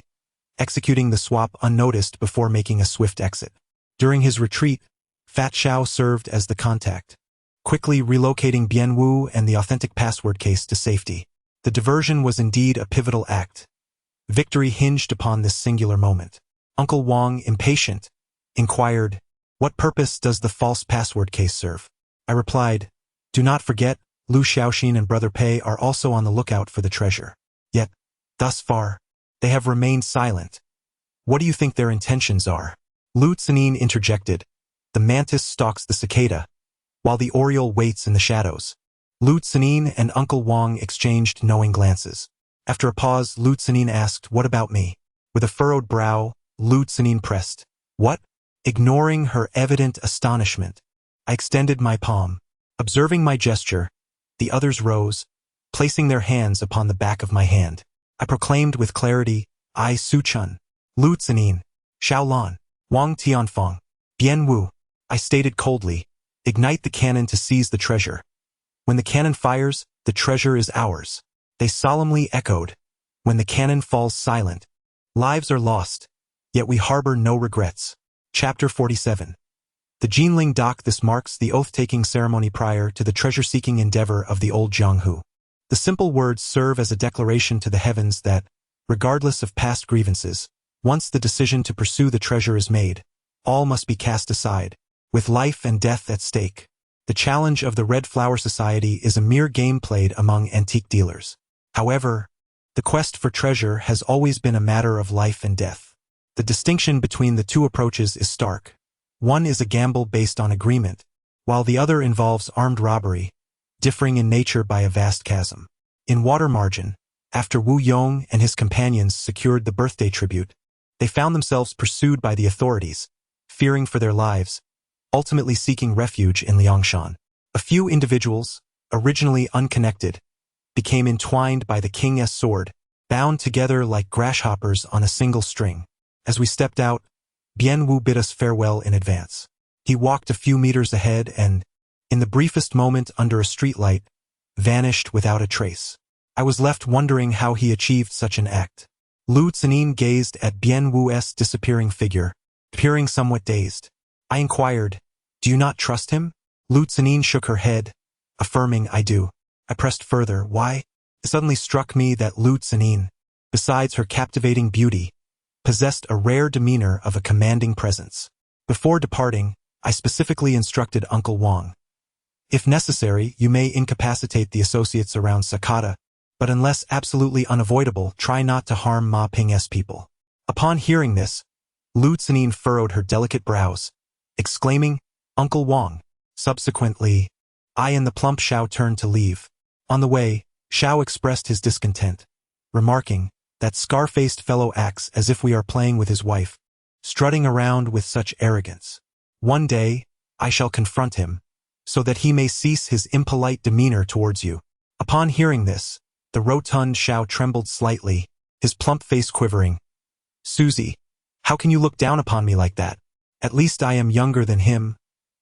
executing the swap unnoticed before making a swift exit. During his retreat, Fat Xiao served as the contact, quickly relocating Bien Wu and the authentic password case to safety. The diversion was indeed a pivotal act. Victory hinged upon this singular moment. Uncle Wang, impatient, inquired, what purpose does the false password case serve? I replied, do not forget, Lu Xiaoxin and Brother Pei are also on the lookout for the treasure. Yet, thus far, they have remained silent. What do you think their intentions are? Lu Xinin interjected, the mantis stalks the cicada, while the oriole waits in the shadows. Lu Xinin and Uncle Wang exchanged knowing glances. After a pause, Lu Xinin asked, what about me? With a furrowed brow, Lu Xinin pressed, what? Ignoring her evident astonishment, I extended my palm. Observing my gesture, the others rose, placing their hands upon the back of my hand. I proclaimed with clarity, I Su Chen, Lu Xinin, Xiaolan, Wang Tianfeng, Bien Wu. I stated coldly, ignite the cannon to seize the treasure. When the cannon fires, the treasure is ours. They solemnly echoed, when the cannon falls silent, lives are lost, yet we harbor no regrets. Chapter 47. The Jinling dock. This marks the oath-taking ceremony prior to the treasure-seeking endeavor of the old Jianghu. The simple words serve as a declaration to the heavens that, regardless of past grievances, once the decision to pursue the treasure is made, all must be cast aside. With life and death at stake, the challenge of the Red Flower Society is a mere game played among antique dealers. However, the quest for treasure has always been a matter of life and death. The distinction between the two approaches is stark. One is a gamble based on agreement, while the other involves armed robbery, differing in nature by a vast chasm. In Water Margin, after Wu Yong and his companions secured the birthday tribute, they found themselves pursued by the authorities, fearing for their lives, ultimately seeking refuge in Liangshan. A few individuals, originally unconnected, became entwined by the king's sword, bound together like grasshoppers on a single string. As we stepped out, Bien Wu bid us farewell in advance. He walked a few meters ahead and, in the briefest moment under a streetlight, vanished without a trace. I was left wondering how he achieved such an act. Lu Xinin gazed at Bien Wu's disappearing figure, appearing somewhat dazed. I inquired, do you not trust him? Lu Xinin shook her head, affirming I do. I pressed further, why? It suddenly struck me that Lu Xinin, besides her captivating beauty, possessed a rare demeanor of a commanding presence. Before departing, I specifically instructed Uncle Wang. If necessary, you may incapacitate the associates around Sakata, but unless absolutely unavoidable, try not to harm Ma Ping's people. Upon hearing this, Lu Tsanin furrowed her delicate brows, exclaiming, "Uncle Wang." Subsequently, I and the plump Xiao turned to leave. On the way, Xiao expressed his discontent, remarking, "That scar-faced fellow acts as if we are playing with his wife, strutting around with such arrogance. One day, I shall confront him, so that he may cease his impolite demeanor towards you." Upon hearing this, the rotund Xiao trembled slightly, his plump face quivering. "Susie, how can you look down upon me like that? At least I am younger than him.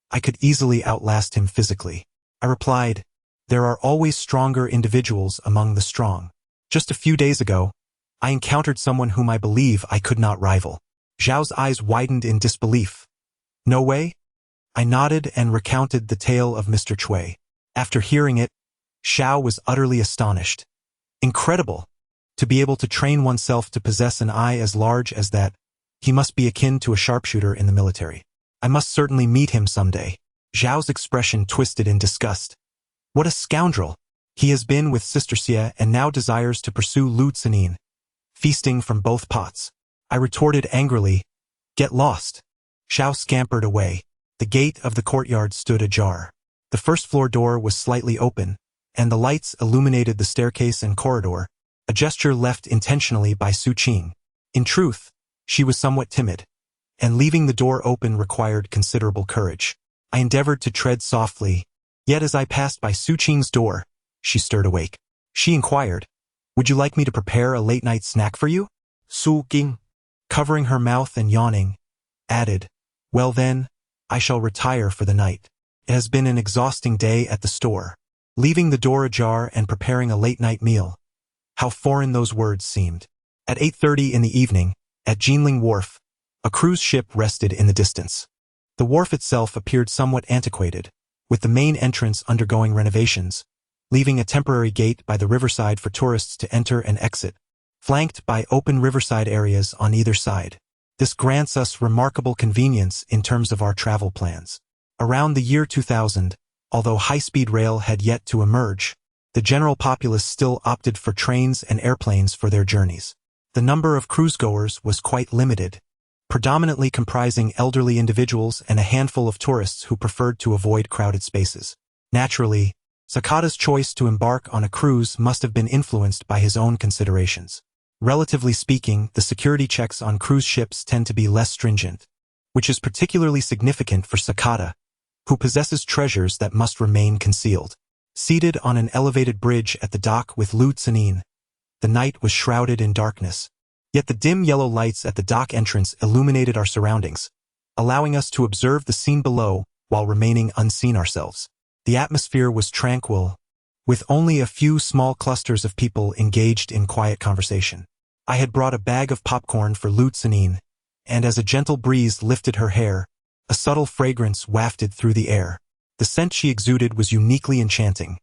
I could easily outlast him physically." I replied, "There are always stronger individuals among the strong. Just a few days ago, I encountered someone whom I believe I could not rival." Zhao's eyes widened in disbelief. "No way?" I nodded and recounted the tale of Mr. Chui. After hearing it, Xiao was utterly astonished. Incredible! To be able to train oneself to possess an eye as large as that, he must be akin to a sharpshooter in the military. I must certainly meet him someday. Zhao's expression twisted in disgust. What a scoundrel! He has been with Sister Xie and now desires to pursue Lu Tsanin, feasting from both pots. I retorted angrily, "Get lost." Xiao scampered away. The gate of the courtyard stood ajar. The first-floor door was slightly open, and the lights illuminated the staircase and corridor, a gesture left intentionally by Su Qing. In truth, she was somewhat timid, and leaving the door open required considerable courage. I endeavored to tread softly, yet as I passed by Su Qing's door, she stirred awake. She inquired, "Would you like me to prepare a late-night snack for you?" Su Qing, covering her mouth and yawning, added, "Well then, I shall retire for the night. It has been an exhausting day at the store." Leaving the door ajar and preparing a late-night meal. How foreign those words seemed. At 8:30 in the evening, at Jinling Wharf, a cruise ship rested in the distance. The wharf itself appeared somewhat antiquated, with the main entrance undergoing renovations, leaving a temporary gate by the riverside for tourists to enter and exit, flanked by open riverside areas on either side. This grants us remarkable convenience in terms of our travel plans. Around the year 2000, although high-speed rail had yet to emerge, the general populace still opted for trains and airplanes for their journeys. The number of cruisegoers was quite limited, predominantly comprising elderly individuals and a handful of tourists who preferred to avoid crowded spaces. Naturally, Sakata's choice to embark on a cruise must have been influenced by his own considerations. Relatively speaking, the security checks on cruise ships tend to be less stringent, which is particularly significant for Sakata, who possesses treasures that must remain concealed. Seated on an elevated bridge at the dock with Lu Tsanin, the night was shrouded in darkness. Yet the dim yellow lights at the dock entrance illuminated our surroundings, allowing us to observe the scene below while remaining unseen ourselves. The atmosphere was tranquil, with only a few small clusters of people engaged in quiet conversation. I had brought a bag of popcorn for Lu Tsanin, and as a gentle breeze lifted her hair, a subtle fragrance wafted through the air. The scent she exuded was uniquely enchanting.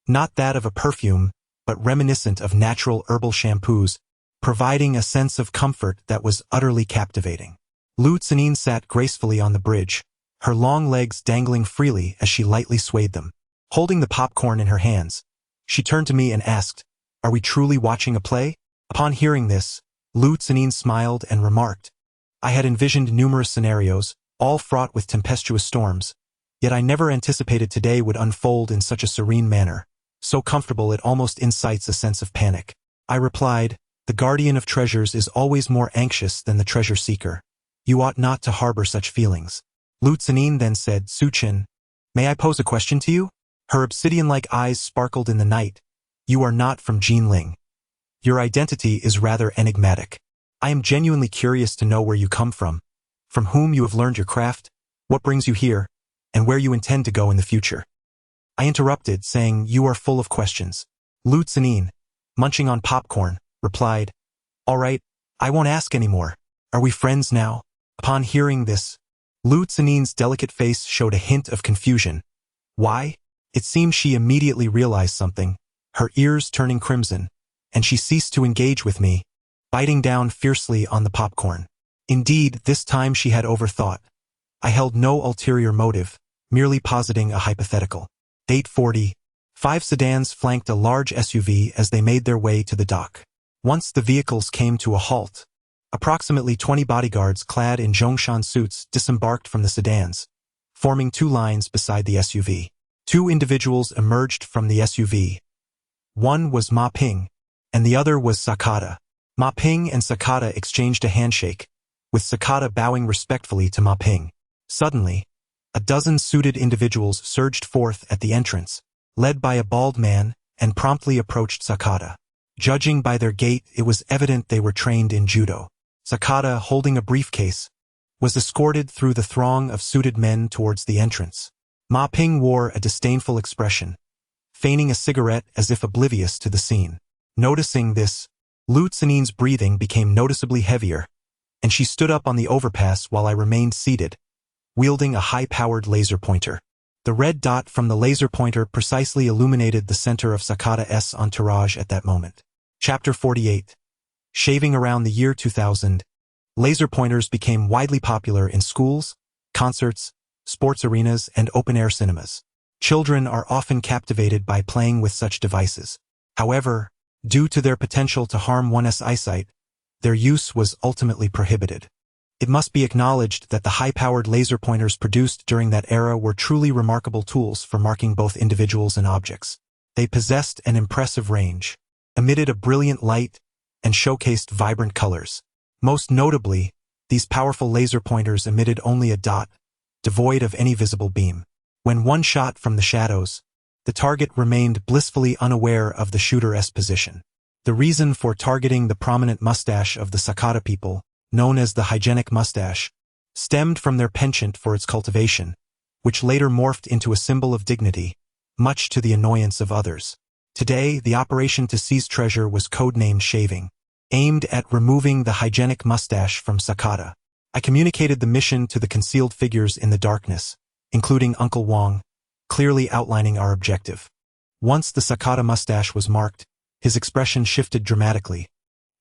Not that of a perfume, but reminiscent of natural herbal shampoos, providing a sense of comfort that was utterly captivating. Lu Tsanin sat gracefully on the bridge, her long legs dangling freely as she lightly swayed them. Holding the popcorn in her hands, she turned to me and asked, "Are we truly watching a play?" Upon hearing this, Lu Tsanin smiled and remarked, "I had envisioned numerous scenarios, all fraught with tempestuous storms, yet I never anticipated today would unfold in such a serene manner, so comfortable it almost incites a sense of panic." I replied, "The guardian of treasures is always more anxious than the treasure seeker. You ought not to harbor such feelings." Lu Tsanin then said, "Su Chen, may I pose a question to you?" Her obsidian-like eyes sparkled in the night. "You are not from Jinling. Your identity is rather enigmatic. I am genuinely curious to know where you come from whom you have learned your craft, what brings you here, and where you intend to go in the future." I interrupted, saying, "You are full of questions." Lu Tsanin, munching on popcorn, replied, "All right, I won't ask anymore. Are we friends now?" Upon hearing this, Lu Tsanin's delicate face showed a hint of confusion. Why? It seemed she immediately realized something, her ears turning crimson, and she ceased to engage with me, biting down fiercely on the popcorn. Indeed, this time she had overthought. I held no ulterior motive, merely positing a hypothetical. Date 40. 5 sedans flanked a large SUV as they made their way to the dock. Once the vehicles came to a halt, approximately 20 bodyguards clad in Zhongshan suits disembarked from the sedans, forming 2 lines beside the SUV. 2 individuals emerged from the SUV. One was Ma Ping, and the other was Sakata. Ma Ping and Sakata exchanged a handshake, with Sakata bowing respectfully to Ma Ping. Suddenly, a dozen suited individuals surged forth at the entrance, led by a bald man, and promptly approached Sakata. Judging by their gait, it was evident they were trained in judo. Sakata, holding a briefcase, was escorted through the throng of suited men towards the entrance. Ma Ping wore a disdainful expression, feigning a cigarette as if oblivious to the scene. Noticing this, Lu Xinin's breathing became noticeably heavier, and she stood up on the overpass while I remained seated, wielding a high-powered laser pointer. The red dot from the laser pointer precisely illuminated the center of Sakata's entourage at that moment. Chapter 48. Shaving around the year 2000, laser pointers became widely popular in schools, concerts, sports arenas, and open-air cinemas. Children are often captivated by playing with such devices. However, due to their potential to harm one's eyesight, their use was ultimately prohibited. It must be acknowledged that the high-powered laser pointers produced during that era were truly remarkable tools for marking both individuals and objects. They possessed an impressive range, emitted a brilliant light, and showcased vibrant colors. Most notably, these powerful laser pointers emitted only a dot, devoid of any visible beam. When one shot from the shadows, the target remained blissfully unaware of the shooter's position. The reason for targeting the prominent mustache of the Sakata people, known as the hygienic mustache, stemmed from their penchant for its cultivation, which later morphed into a symbol of dignity, much to the annoyance of others. Today, the operation to seize treasure was codenamed Shaving, aimed at removing the hygienic mustache from Sakata. I communicated the mission to the concealed figures in the darkness, including Uncle Wong, clearly outlining our objective. Once the Sakata mustache was marked, his expression shifted dramatically.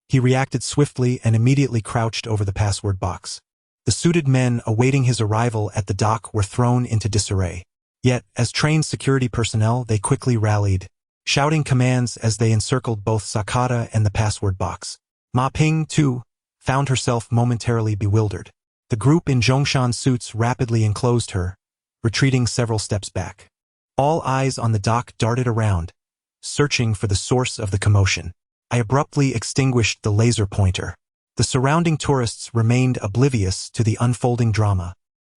He reacted swiftly and immediately crouched over the password box. The suited men awaiting his arrival at the dock were thrown into disarray. Yet, as trained security personnel, they quickly rallied, shouting commands as they encircled both Sakata and the password box. Ma Ping, too, found herself momentarily bewildered. The group in Zhongshan suits rapidly enclosed her, retreating several steps back. All eyes on the dock darted around, searching for the source of the commotion. I abruptly extinguished the laser pointer. The surrounding tourists remained oblivious to the unfolding drama,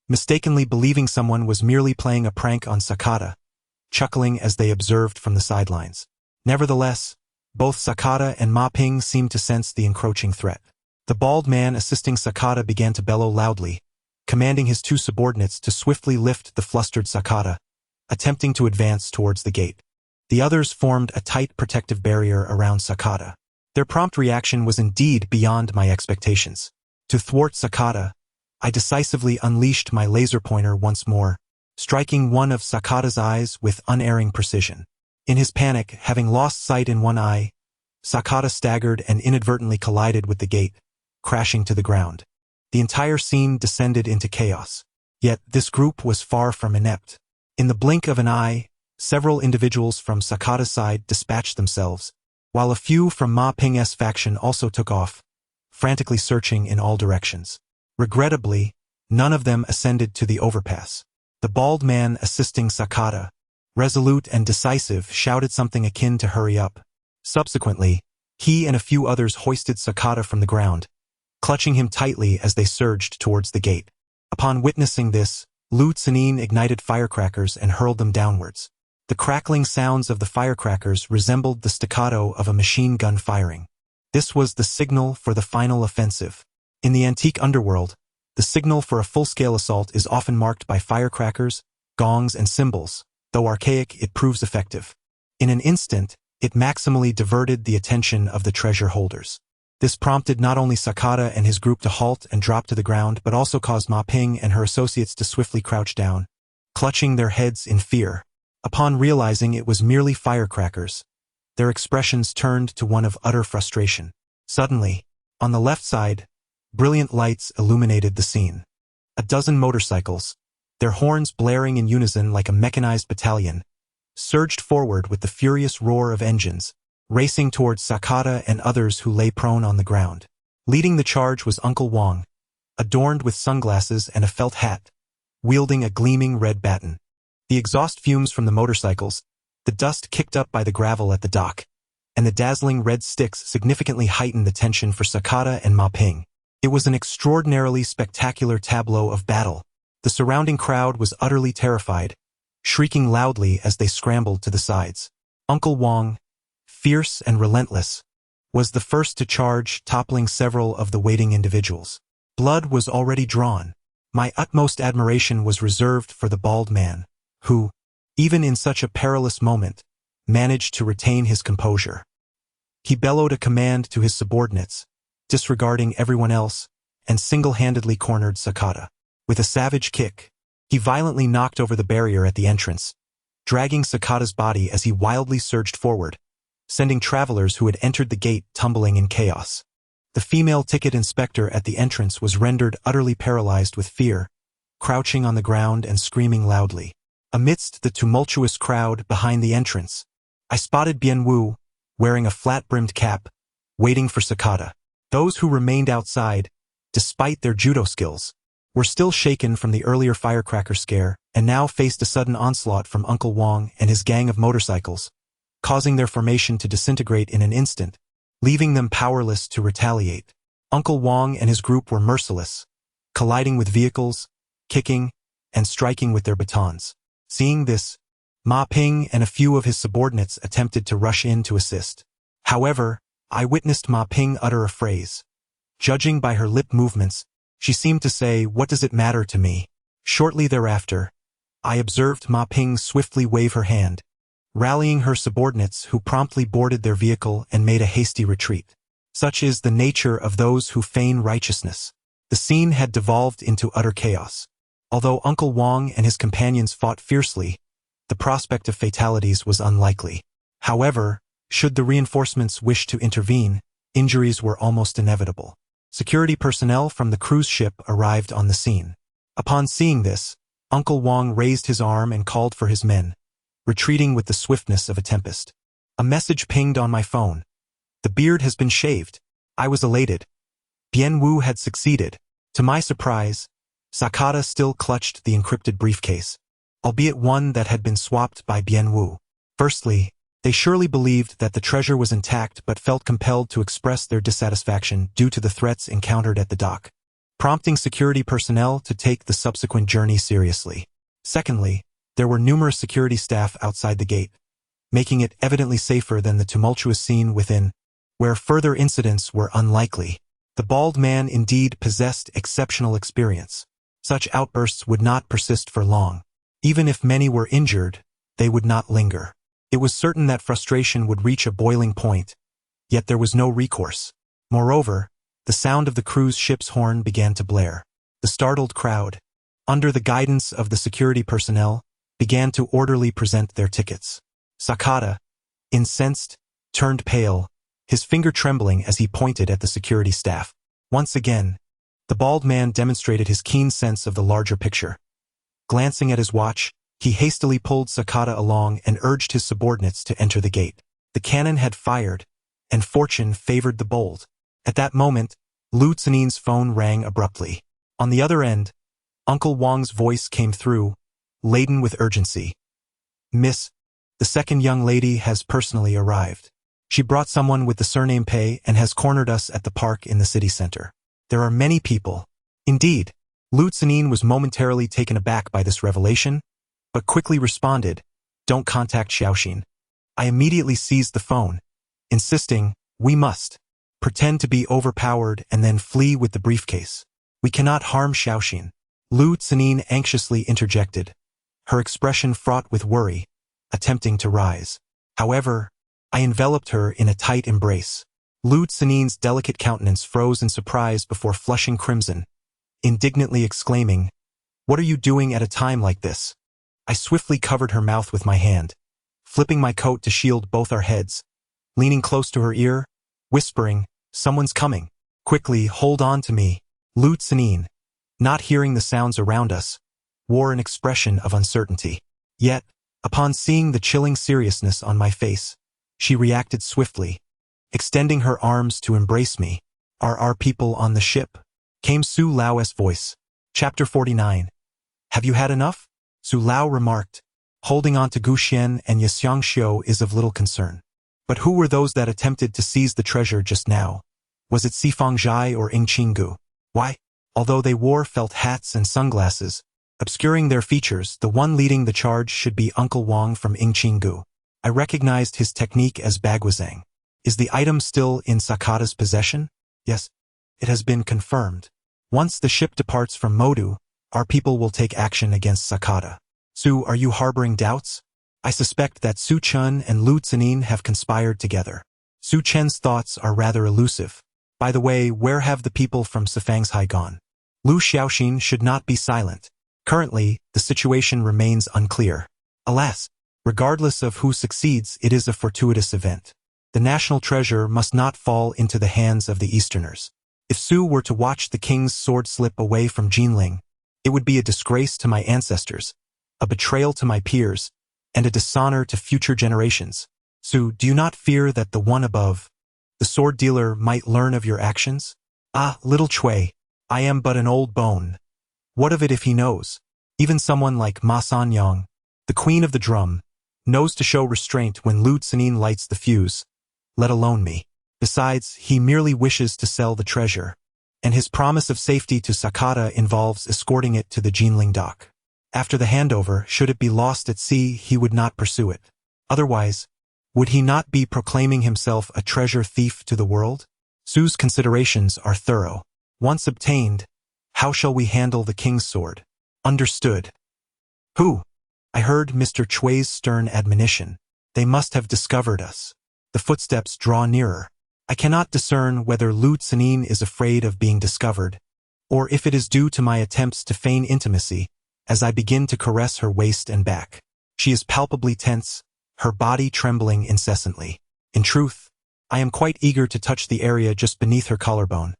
mistakenly believing someone was merely playing a prank on Sakata, chuckling as they observed from the sidelines. Nevertheless, both Sakata and Ma Ping seemed to sense the encroaching threat. The bald man assisting Sakata began to bellow loudly, commanding his 2 subordinates to swiftly lift the flustered Sakata, attempting to advance towards the gate. The others formed a tight protective barrier around Sakata. Their prompt reaction was indeed beyond my expectations. To thwart Sakata, I decisively unleashed my laser pointer once more, striking one of Sakata's eyes with unerring precision. In his panic, having lost sight in one eye, Sakata staggered and inadvertently collided with the gate, crashing to the ground. The entire scene descended into chaos. Yet this group was far from inept. In the blink of an eye, several individuals from Sakata's side dispatched themselves, while a few from Ma Ping's faction also took off, frantically searching in all directions. Regrettably, none of them ascended to the overpass. The bald man assisting Sakata, resolute and decisive, shouted something akin to hurry up. Subsequently, he and a few others hoisted Sakata from the ground, clutching him tightly as they surged towards the gate. Upon witnessing this, Lu Xinin ignited firecrackers and hurled them downwards. The crackling sounds of the firecrackers resembled the staccato of a machine gun firing. This was the signal for the final offensive. In the antique underworld, the signal for a full-scale assault is often marked by firecrackers, gongs, and cymbals. Though archaic, it proves effective. In an instant, it maximally diverted the attention of the treasure holders. This prompted not only Sakata and his group to halt and drop to the ground, but also caused Ma Ping and her associates to swiftly crouch down, clutching their heads in fear. Upon realizing it was merely firecrackers, their expressions turned to one of utter frustration. Suddenly, On the left side, brilliant lights illuminated the scene. A dozen motorcycles, their horns blaring in unison like a mechanized battalion, surged forward with the furious roar of engines, racing towards Sakata and others who lay prone on the ground. Leading the charge was Uncle Wong, adorned with sunglasses and a felt hat, wielding a gleaming red baton. The exhaust fumes from the motorcycles, the dust kicked up by the gravel at the dock, and the dazzling red sticks significantly heightened the tension for Sakata and Ma Ping. It was an extraordinarily spectacular tableau of battle. The surrounding crowd was utterly terrified, shrieking loudly as they scrambled to the sides. Uncle Wong, fierce and relentless, was the first to charge, toppling several of the waiting individuals. Blood was already drawn. My utmost admiration was reserved for the bald man, who, even in such a perilous moment, managed to retain his composure. He bellowed a command to his subordinates, disregarding everyone else, and single-handedly cornered Sakata. With a savage kick, he violently knocked over the barrier at the entrance, dragging Sakata's body as he wildly surged forward, sending travelers who had entered the gate tumbling in chaos. The female ticket inspector at the entrance was rendered utterly paralyzed with fear, crouching on the ground and screaming loudly. Amidst the tumultuous crowd behind the entrance, I spotted Bien Wu, wearing a flat-brimmed cap, waiting for Sakata. Those who remained outside, despite their judo skills, were still shaken from the earlier firecracker scare and now faced a sudden onslaught from Uncle Wong and his gang of motorcycles, causing their formation to disintegrate in an instant, leaving them powerless to retaliate. Uncle Wong and his group were merciless, colliding with vehicles, kicking, and striking with their batons. Seeing this, Ma Ping and a few of his subordinates attempted to rush in to assist. However, I witnessed Ma Ping utter a phrase. Judging by her lip movements, she seemed to say, "What does it matter to me?" Shortly thereafter, I observed Ma Ping swiftly wave her hand, rallying her subordinates who promptly boarded their vehicle and made a hasty retreat. Such is the nature of those who feign righteousness. The scene had devolved into utter chaos. Although Uncle Wong and his companions fought fiercely, the prospect of fatalities was unlikely. However, should the reinforcements wish to intervene, injuries were almost inevitable. Security personnel from the cruise ship arrived on the scene. Upon seeing this, Uncle Wong raised his arm and called for his men, retreating with the swiftness of a tempest. A message pinged on my phone. "The beard has been shaved." I was elated. Bien Wu had succeeded. To my surprise, Sakata still clutched the encrypted briefcase, albeit one that had been swapped by Bien Wu. Firstly, they surely believed that the treasure was intact but felt compelled to express their dissatisfaction due to the threats encountered at the dock, prompting security personnel to take the subsequent journey seriously. Secondly, there were numerous security staff outside the gate, making it evidently safer than the tumultuous scene within, where further incidents were unlikely. The bald man indeed possessed exceptional experience. Such outbursts would not persist for long. Even if many were injured, they would not linger. It was certain that frustration would reach a boiling point, yet there was no recourse. Moreover, the sound of the cruise ship's horn began to blare. The startled crowd, under the guidance of the security personnel, began to orderly present their tickets. Sakata, incensed, turned pale, his finger trembling as he pointed at the security staff. Once again, the bald man demonstrated his keen sense of the larger picture. Glancing at his watch, he hastily pulled Sakata along and urged his subordinates to enter the gate. The cannon had fired, and fortune favored the bold. At that moment, Lu Zinin's phone rang abruptly. On the other end, Uncle Wong's voice came through, laden with urgency. "Miss, the second young lady has personally arrived. She brought someone with the surname Pei and has cornered us at the park in the city center. There are many people." Indeed, Lu Zinin was momentarily taken aback by this revelation, but quickly responded, "Don't contact Xiaoxin." I immediately seized the phone, insisting, "We must pretend to be overpowered and then flee with the briefcase. We cannot harm Xiaoxin." Lu Zinin anxiously interjected, her expression fraught with worry, attempting to rise. However, I enveloped her in a tight embrace. Lu Zinin's delicate countenance froze in surprise before flushing crimson, indignantly exclaiming, "What are you doing at a time like this?" I swiftly covered her mouth with my hand, flipping my coat to shield both our heads, leaning close to her ear, whispering, "Someone's coming." Quickly, hold on to me. Lu Tsanin, not hearing the sounds around us, wore an expression of uncertainty. Yet, upon seeing the chilling seriousness on my face, she reacted swiftly, extending her arms to embrace me. Are our people on the ship? Came Su Lao's voice. Chapter 49. Have you had enough? Su Lao remarked. Holding on to Gu Xian and Yixiangxiu is of little concern. But who were those that attempted to seize the treasure just now? Was it Sifang Zhai or Ing Qinggu? Why? Although they wore felt hats and sunglasses, obscuring their features, the one leading the charge should be Uncle Wang from Ing Qinggu. I recognized his technique as Bagwazang. Is the item still in Sakata's possession? Yes. It has been confirmed. Once the ship departs from Modu, our people will take action against Sakata. Su, are you harboring doubts? I suspect that Su Chen and Lu Tsanin have conspired together. Su Chen's thoughts are rather elusive. By the way, where have the people from Sifangzhai gone? Lu Xiaoxin should not be silent. Currently, the situation remains unclear. Alas, regardless of who succeeds, it is a fortuitous event. The national treasure must not fall into the hands of the Easterners. If Su were to watch the king's sword slip away from Jinling, it would be a disgrace to my ancestors, a betrayal to my peers, and a dishonor to future generations. Su, do you not fear that the one above, the sword dealer, might learn of your actions? Ah, little Chui, I am but an old bone. What of it if he knows? Even someone like Ma Sanyang, the queen of the drum, knows to show restraint when Lu Tsanin lights the fuse, let alone me. Besides, he merely wishes to sell the treasure, and his promise of safety to Sakata involves escorting it to the Jinling dock. After the handover, should it be lost at sea, he would not pursue it. Otherwise, would he not be proclaiming himself a treasure thief to the world? Su's considerations are thorough. Once obtained, how shall we handle the king's sword? Understood. Who? I heard Mr. Chui's stern admonition. They must have discovered us. The footsteps draw nearer. I cannot discern whether Lu Tsanin is afraid of being discovered, or if it is due to my attempts to feign intimacy, as I begin to caress her waist and back. She is palpably tense, her body trembling incessantly. In truth, I am quite eager to touch the area just beneath her collarbone,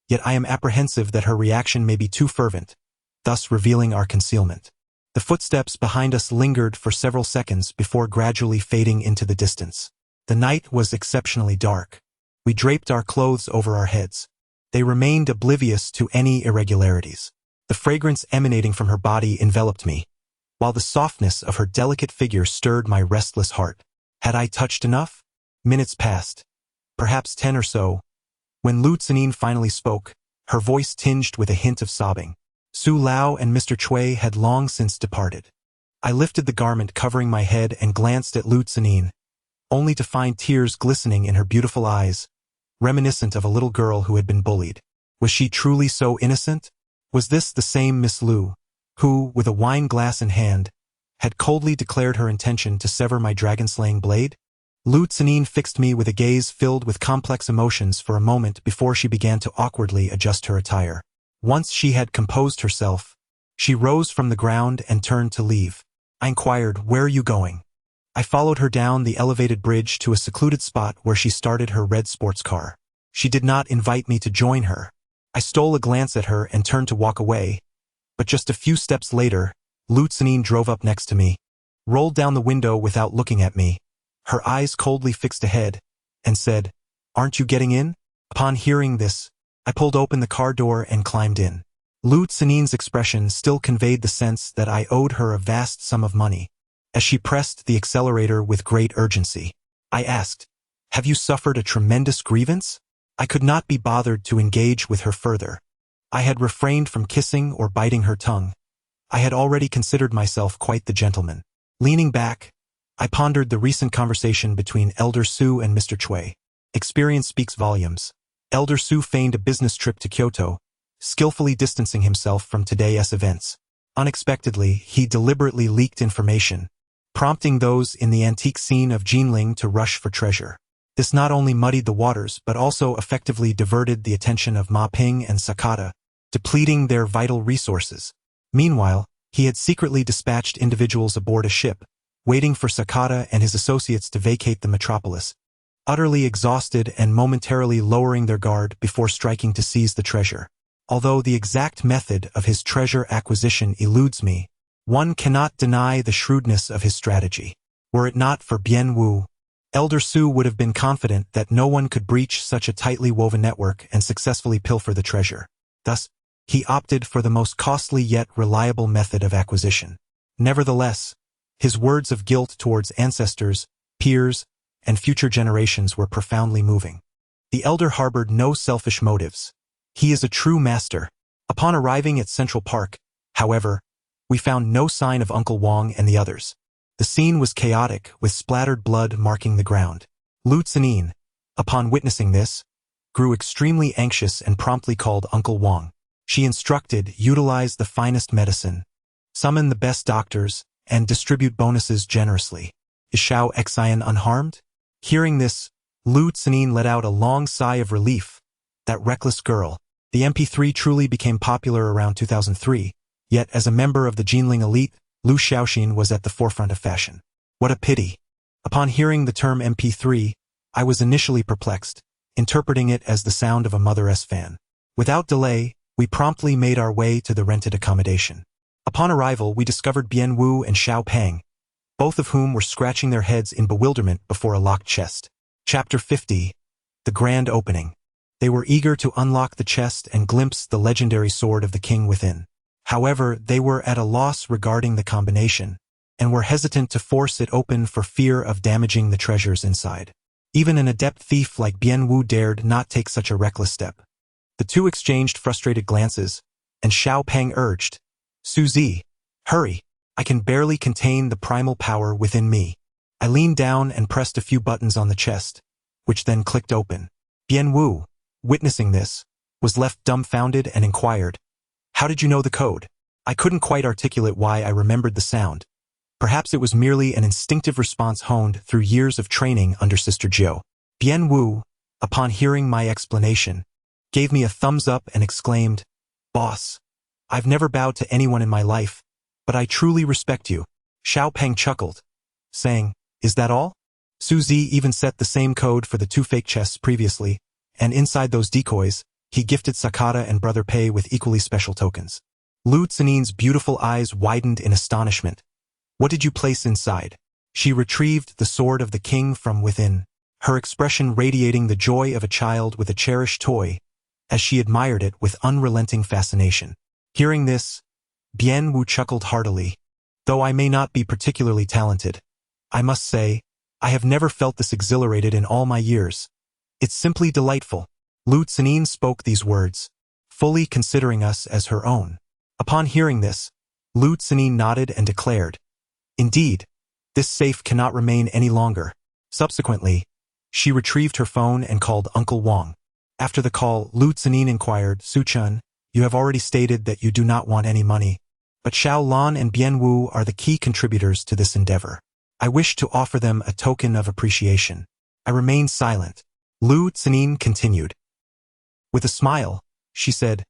yet I am apprehensive that her reaction may be too fervent, thus revealing our concealment. The footsteps behind us lingered for several seconds before gradually fading into the distance. The night was exceptionally dark. We draped our clothes over our heads. They remained oblivious to any irregularities. The fragrance emanating from her body enveloped me, while the softness of her delicate figure stirred my restless heart. Had I touched enough? Minutes passed, perhaps 10 or so, when Lu Tsanin finally spoke, her voice tinged with a hint of sobbing. Su Lao and Mr. Chui had long since departed. I lifted the garment covering my head and glanced at Lu Tsanin, only to find tears glistening in her beautiful eyes, reminiscent of a little girl who had been bullied. Was she truly so innocent? Was this the same Miss Lu, who, with a wine glass in hand, had coldly declared her intention to sever my dragon-slaying blade? Lu Tsanin fixed me with a gaze filled with complex emotions for a moment before she began to awkwardly adjust her attire. Once she had composed herself, she rose from the ground and turned to leave. I inquired, "Where are you going?" I followed her down the elevated bridge to a secluded spot where she started her red sports car. She did not invite me to join her. I stole a glance at her and turned to walk away, but just a few steps later, Lu Tsanin drove up next to me, rolled down the window without looking at me, her eyes coldly fixed ahead, and said, "Aren't you getting in?" Upon hearing this, I pulled open the car door and climbed in. Lu Tsanin's expression still conveyed the sense that I owed her a vast sum of money. As she pressed the accelerator with great urgency, I asked, "Have you suffered a tremendous grievance?" I could not be bothered to engage with her further. I had refrained from kissing or biting her tongue. I had already considered myself quite the gentleman. Leaning back, I pondered the recent conversation between Elder Su and Mr. Chui. Experience speaks volumes. Elder Su feigned a business trip to Kyoto, skillfully distancing himself from today's events. Unexpectedly, he deliberately leaked information, prompting those in the antique scene of Jinling to rush for treasure. This not only muddied the waters but also effectively diverted the attention of Ma Ping and Sakata, depleting their vital resources. Meanwhile, he had secretly dispatched individuals aboard a ship, waiting for Sakata and his associates to vacate the metropolis, utterly exhausted and momentarily lowering their guard before striking to seize the treasure. Although the exact method of his treasure acquisition eludes me, one cannot deny the shrewdness of his strategy. Were it not for Bien Wu, Elder Su would have been confident that no one could breach such a tightly woven network and successfully pilfer the treasure. Thus, he opted for the most costly yet reliable method of acquisition. Nevertheless, his words of guilt towards ancestors, peers, and future generations were profoundly moving. The elder harbored no selfish motives. He is a true master. Upon arriving at Central Park, however, we found no sign of Uncle Wong and the others. The scene was chaotic, with splattered blood marking the ground. Lu Tsenin, upon witnessing this, grew extremely anxious and promptly called Uncle Wong. She instructed, utilize the finest medicine, summon the best doctors, and distribute bonuses generously. Is Xiao Xian unharmed? Hearing this, Lu Tsenin let out a long sigh of relief. That reckless girl. The MP3 truly became popular around 2003, yet as a member of the Jinling elite, Lu Xiaoxin was at the forefront of fashion. What a pity. Upon hearing the term MP3, I was initially perplexed, interpreting it as the sound of a Mother S fan. Without delay, we promptly made our way to the rented accommodation. Upon arrival, we discovered Bien Wu and Xiao Peng, both of whom were scratching their heads in bewilderment before a locked chest. Chapter 50. The Grand Opening. They were eager to unlock the chest and glimpse the legendary sword of the king within. However, they were at a loss regarding the combination, and were hesitant to force it open for fear of damaging the treasures inside. Even an adept thief like Bien Wu dared not take such a reckless step. The two exchanged frustrated glances, and Xiao Peng urged, Suzy, hurry, I can barely contain the primal power within me. I leaned down and pressed a few buttons on the chest, which then clicked open. Bien Wu, witnessing this, was left dumbfounded and inquired, how did you know the code? I couldn't quite articulate why I remembered the sound. Perhaps it was merely an instinctive response honed through years of training under Sister Jiu. Bien Wu, upon hearing my explanation, gave me a thumbs up and exclaimed, Boss, I've never bowed to anyone in my life, but I truly respect you. Xiao Peng chuckled, saying, is that all? Suzy even set the same code for the two fake chests previously, and inside those decoys, he gifted Sakata and Brother Pei with equally special tokens. Lu Tsenin's beautiful eyes widened in astonishment. What did you place inside? She retrieved the sword of the king from within, her expression radiating the joy of a child with a cherished toy, as she admired it with unrelenting fascination. Hearing this, Bien Wu chuckled heartily. Though I may not be particularly talented, I must say, I have never felt this exhilarated in all my years. It's simply delightful. Lu Tsenin spoke these words, fully considering us as her own. Upon hearing this, Lu Tsenin nodded and declared, indeed, this safe cannot remain any longer. Subsequently, she retrieved her phone and called Uncle Wong. After the call, Lu Tsenin inquired, Su Chen, you have already stated that you do not want any money, but Xiao Lan and Bien Wu are the key contributors to this endeavor. I wish to offer them a token of appreciation. I remained silent. Lu Tsenin continued. With a smile, she said,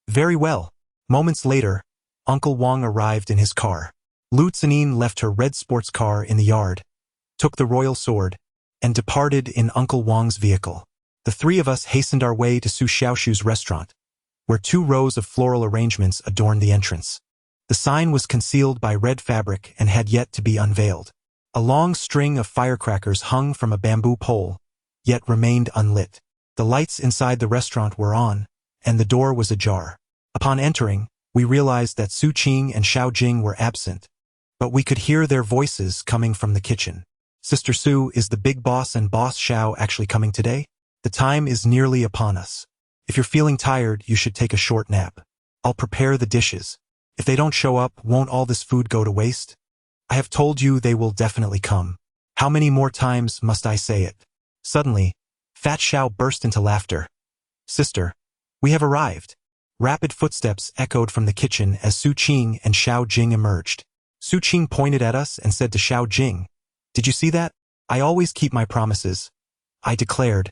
very well. Moments later, Uncle Wong arrived in his car. Lu Tsenin left her red sports car in the yard, took the royal sword, and departed in Uncle Wong's vehicle. The three of us hastened our way to Su Xiaoshu's restaurant, where 2 rows of floral arrangements adorned the entrance. The sign was concealed by red fabric and had yet to be unveiled. A long string of firecrackers hung from a bamboo pole, yet remained unlit. The lights inside the restaurant were on, and the door was ajar. Upon entering, we realized that Su Qing and Xiao Jing were absent, but we could hear their voices coming from the kitchen. Sister Su, is the big boss and Boss Xiao actually coming today? The time is nearly upon us. If you're feeling tired, you should take a short nap. I'll prepare the dishes. If they don't show up, won't all this food go to waste? I have told you they will definitely come. How many more times must I say it? Suddenly, Fat Xiao burst into laughter. Sister, we have arrived. Rapid footsteps echoed from the kitchen as Su Qing and Xiao Jing emerged. Su Qing pointed at us and said to Xiao Jing, did you see that? I always keep my promises, I declared,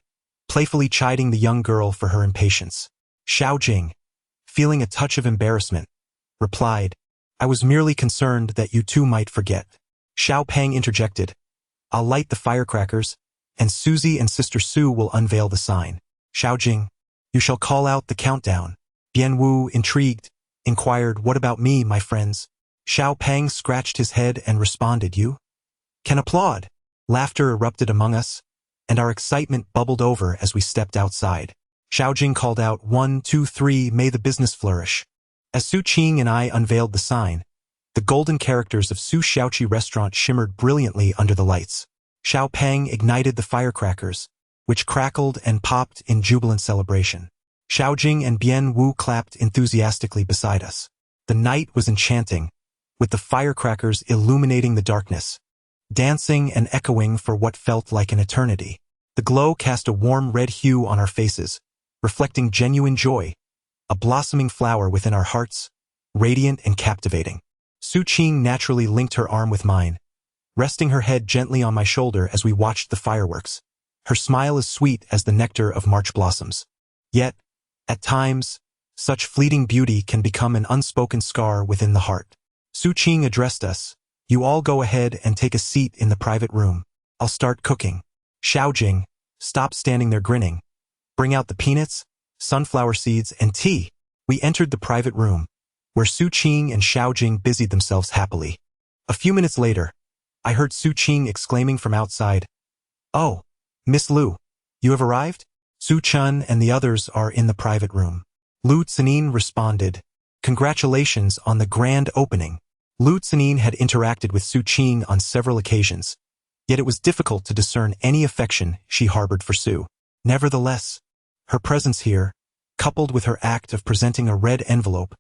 playfully chiding the young girl for her impatience. Xiao Jing, feeling a touch of embarrassment, replied, I was merely concerned that you two might forget. Xiao Peng interjected, I'll light the firecrackers, and Susie and Sister Sue will unveil the sign. Xiaojing, you shall call out the countdown. Bianwu, intrigued, inquired, what about me, my friends? Xiao Pang scratched his head and responded, you can applaud. Laughter erupted among us, and our excitement bubbled over as we stepped outside. Xiaojing called out, 1, 2, 3, may the business flourish. As Su Qing and I unveiled the sign, the golden characters of Su Xiaoqi restaurant shimmered brilliantly under the lights. Xiao Pang ignited the firecrackers, which crackled and popped in jubilant celebration. Xiaojing and Bian Wu clapped enthusiastically beside us. The night was enchanting, with the firecrackers illuminating the darkness, dancing and echoing for what felt like an eternity. The glow cast a warm red hue on our faces, reflecting genuine joy, a blossoming flower within our hearts, radiant and captivating. Su Qing naturally linked her arm with mine, resting her head gently on my shoulder as we watched the fireworks. Her smile is sweet as the nectar of March blossoms. Yet, at times, such fleeting beauty can become an unspoken scar within the heart. Su Qing addressed us, you all go ahead and take a seat in the private room. I'll start cooking. Xiaojing, stop standing there grinning. Bring out the peanuts, sunflower seeds, and tea. We entered the private room, where Su Qing and Xiaojing busied themselves happily. A few minutes later, I heard Su Qing exclaiming from outside, oh, Miss Lu, you have arrived? Su Chun and the others are in the private room. Lu Tsenin responded, congratulations on the grand opening. Lu Tsenin had interacted with Su Qing on several occasions, yet it was difficult to discern any affection she harbored for Su. Nevertheless, her presence here, coupled with her act of presenting a red envelope,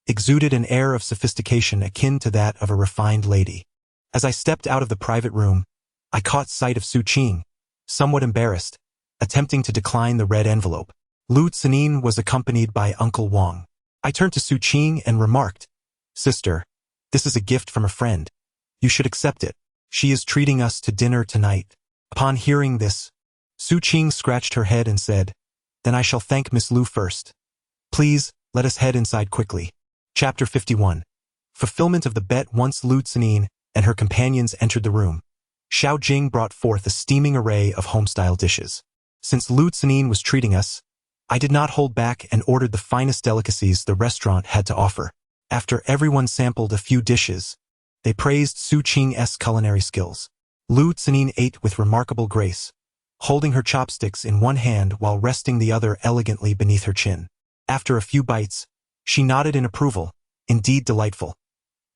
exuded an air of sophistication akin to that of a refined lady. As I stepped out of the private room, I caught sight of Su Qing, somewhat embarrassed, attempting to decline the red envelope. Lu Tsenin was accompanied by Uncle Wang. I turned to Su Qing and remarked, sister, this is a gift from a friend. You should accept it. She is treating us to dinner tonight. Upon hearing this, Su Qing scratched her head and said, then I shall thank Miss Lu first. Please, let us head inside quickly. Chapter 51. Fulfillment of the bet. Once Lu Tsenin and her companions entered the room, Xiao Jing brought forth a steaming array of home-style dishes. Since Lu Tsenin was treating us, I did not hold back and ordered the finest delicacies the restaurant had to offer. After everyone sampled a few dishes, they praised Su Qing's culinary skills. Lu Tsenin ate with remarkable grace, holding her chopsticks in one hand while resting the other elegantly beneath her chin. After a few bites, she nodded in approval, indeed delightful.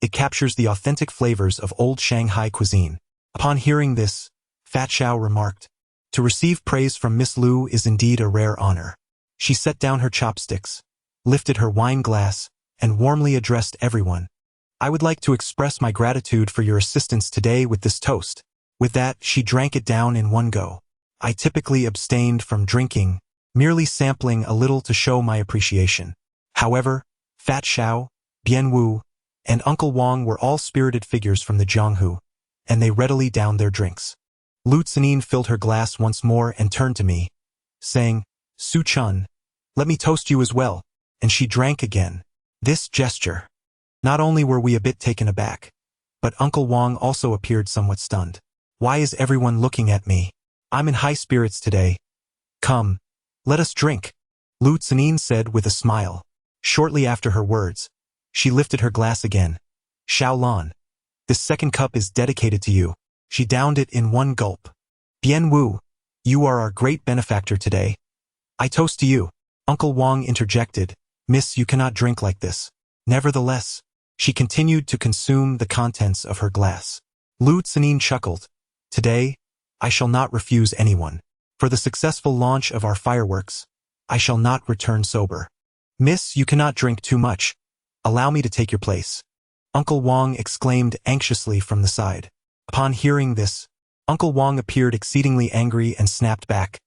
It captures the authentic flavors of old Shanghai cuisine. Upon hearing this, Fat Xiao remarked, to receive praise from Miss Lu is indeed a rare honor. She set down her chopsticks, lifted her wine glass, and warmly addressed everyone. I would like to express my gratitude for your assistance today with this toast. With that, she drank it down in one go. I typically abstained from drinking, merely sampling a little to show my appreciation. However, Fat Xiao, Bian Wu, and Uncle Wang were all spirited figures from the Jianghu, and they readily downed their drinks. Lu Tsenin filled her glass once more and turned to me, saying, Su Chun, let me toast you as well, and she drank again. This gesture. Not only were we a bit taken aback, but Uncle Wang also appeared somewhat stunned. Why is everyone looking at me? I'm in high spirits today. Come, let us drink, Lu Tsenin said with a smile. Shortly after her words, she lifted her glass again. Xiaolan, this second cup is dedicated to you. She downed it in one gulp. Bian Wu, you are our great benefactor today. I toast to you. Uncle Wang interjected, Miss, you cannot drink like this. Nevertheless, she continued to consume the contents of her glass. Lu Tsenin chuckled. Today, I shall not refuse anyone. For the successful launch of our fireworks, I shall not return sober. Miss, you cannot drink too much. Allow me to take your place. Uncle Wang exclaimed anxiously from the side. Upon hearing this, Uncle Wang appeared exceedingly angry and snapped back.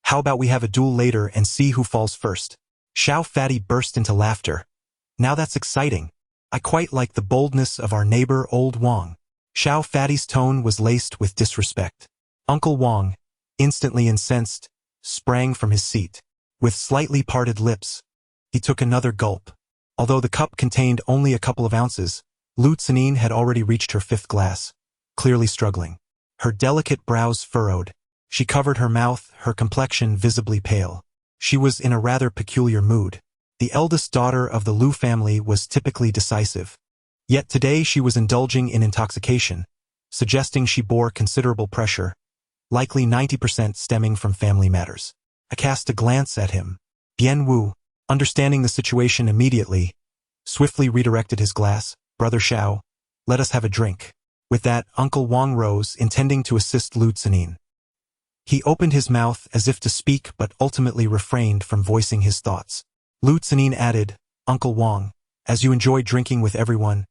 How about we have a duel later and see who falls first? Xiao Fatty burst into laughter. Now that's exciting. I quite like the boldness of our neighbor Old Wang. Xiao Fatty's tone was laced with disrespect. Uncle Wang, instantly incensed, sprang from his seat. With slightly parted lips, he took another gulp. Although the cup contained only a couple of ounces, Lu Tsenin had already reached her fifth glass, clearly struggling. Her delicate brows furrowed. She covered her mouth, her complexion visibly pale. She was in a rather peculiar mood. The eldest daughter of the Liu family was typically decisive. Yet today she was indulging in intoxication, suggesting she bore considerable pressure, likely 90% stemming from family matters. I cast a glance at him. Bien Wu, understanding the situation immediately, swiftly redirected his glass. Brother Xiao, let us have a drink. With that, Uncle Wang rose, intending to assist Lu Zinin. He opened his mouth as if to speak but ultimately refrained from voicing his thoughts. Lu Zinin added, Uncle Wang, as you enjoy drinking with everyone,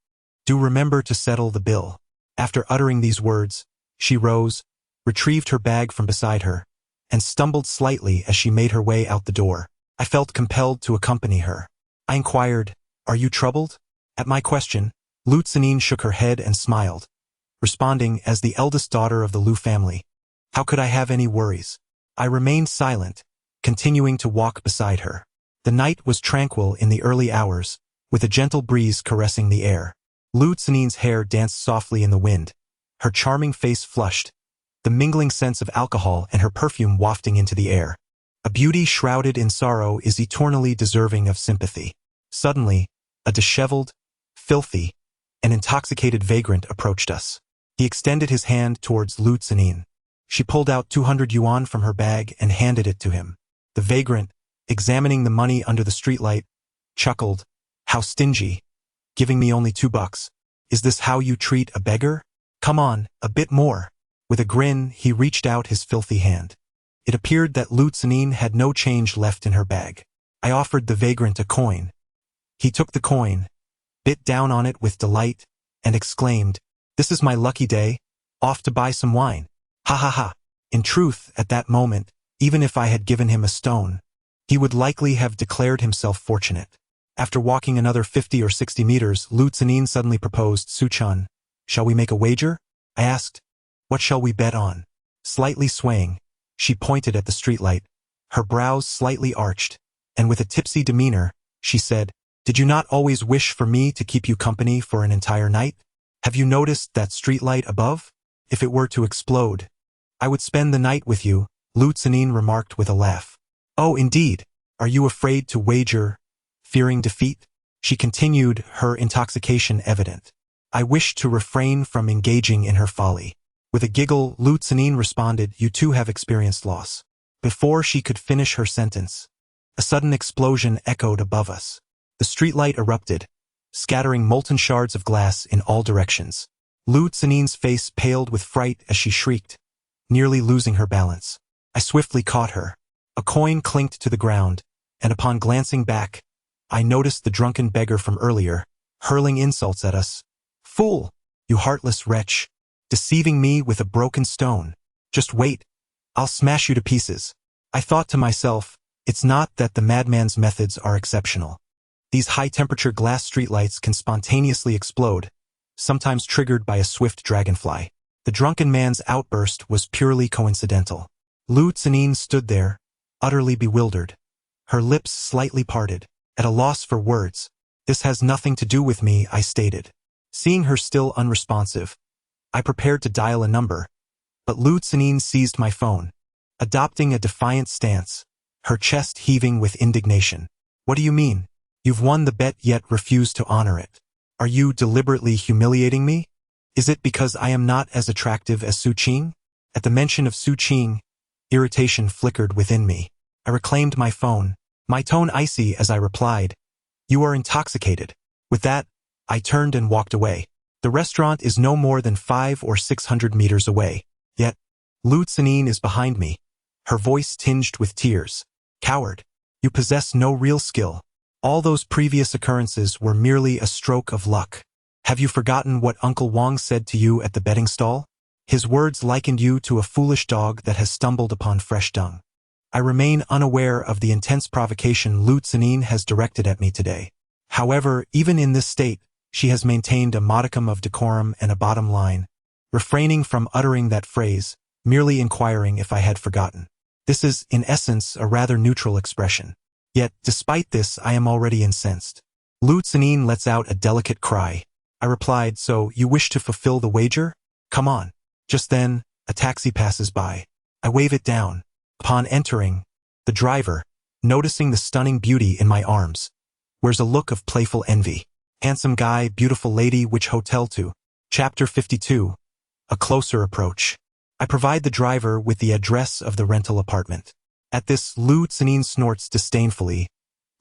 do remember to settle the bill. After uttering these words, she rose, retrieved her bag from beside her, and stumbled slightly as she made her way out the door. I felt compelled to accompany her. I inquired, are you troubled? At my question, Lu Zinin shook her head and smiled, responding as the eldest daughter of the Liu family. How could I have any worries? I remained silent, continuing to walk beside her. The night was tranquil in the early hours, with a gentle breeze caressing the air. Lu Zinin's hair danced softly in the wind, her charming face flushed, the mingling sense of alcohol and her perfume wafting into the air. A beauty shrouded in sorrow is eternally deserving of sympathy. Suddenly, a disheveled, filthy, and intoxicated vagrant approached us. He extended his hand towards Lu Zinin. She pulled out 200 yuan from her bag and handed it to him. The vagrant, examining the money under the streetlight, chuckled, how stingy, giving me only $2. Is this how you treat a beggar? Come on, a bit more. With a grin, he reached out his filthy hand. It appeared that Lu Zinin had no change left in her bag. I offered the vagrant a coin. He took the coin, bit down on it with delight, and exclaimed, this is my lucky day, off to buy some wine. Ha ha ha. In truth, at that moment, even if I had given him a stone, he would likely have declared himself fortunate. After walking another 50 or 60 meters, Lu Zinin suddenly proposed, Su-chan, shall we make a wager? I asked, what shall we bet on? Slightly swaying, she pointed at the streetlight, her brows slightly arched, and with a tipsy demeanor, she said, did you not always wish for me to keep you company for an entire night? Have you noticed that streetlight above? If it were to explode, I would spend the night with you, Lu Zinin remarked with a laugh. Oh, indeed. Are you afraid to wager, fearing defeat? She continued, her intoxication evident. I wished to refrain from engaging in her folly. With a giggle, Lu Zinin responded, you too have experienced loss. Before she could finish her sentence, a sudden explosion echoed above us. The streetlight erupted, scattering molten shards of glass in all directions. Lu Zinin's face paled with fright as she shrieked, nearly losing her balance. I swiftly caught her. A coin clinked to the ground, and upon glancing back, I noticed the drunken beggar from earlier, hurling insults at us. Fool! You heartless wretch! Deceiving me with a broken stone. Just wait. I'll smash you to pieces. I thought to myself, it's not that the madman's methods are exceptional. These high-temperature glass streetlights can spontaneously explode, sometimes triggered by a swift dragonfly. The drunken man's outburst was purely coincidental. Lu Zinin stood there, utterly bewildered, her lips slightly parted, at a loss for words. This has nothing to do with me, I stated. Seeing her still unresponsive, I prepared to dial a number, but Lu Zinin seized my phone, adopting a defiant stance, her chest heaving with indignation. What do you mean? You've won the bet yet refuse to honor it. Are you deliberately humiliating me? Is it because I am not as attractive as Su Qing? At the mention of Su Qing, irritation flickered within me. I reclaimed my phone, my tone icy as I replied, you are intoxicated. With that, I turned and walked away. The restaurant is no more than 500 or 600 meters away. Yet, Lu Zinin is behind me, her voice tinged with tears. Coward, you possess no real skill. All those previous occurrences were merely a stroke of luck. Have you forgotten what Uncle Wang said to you at the betting stall? His words likened you to a foolish dog that has stumbled upon fresh dung. I remain unaware of the intense provocation Lu Zinin has directed at me today. However, even in this state, she has maintained a modicum of decorum and a bottom line, refraining from uttering that phrase, merely inquiring if I had forgotten. This is, in essence, a rather neutral expression. Yet, despite this, I am already incensed. Lu Zinin lets out a delicate cry. I replied, so you wish to fulfill the wager? Come on. Just then, a taxi passes by. I wave it down. Upon entering, the driver, noticing the stunning beauty in my arms, wears a look of playful envy. Handsome guy, beautiful lady, which hotel to? Chapter 52. A closer approach. I provide the driver with the address of the rental apartment. At this, Lu Tsanin snorts disdainfully,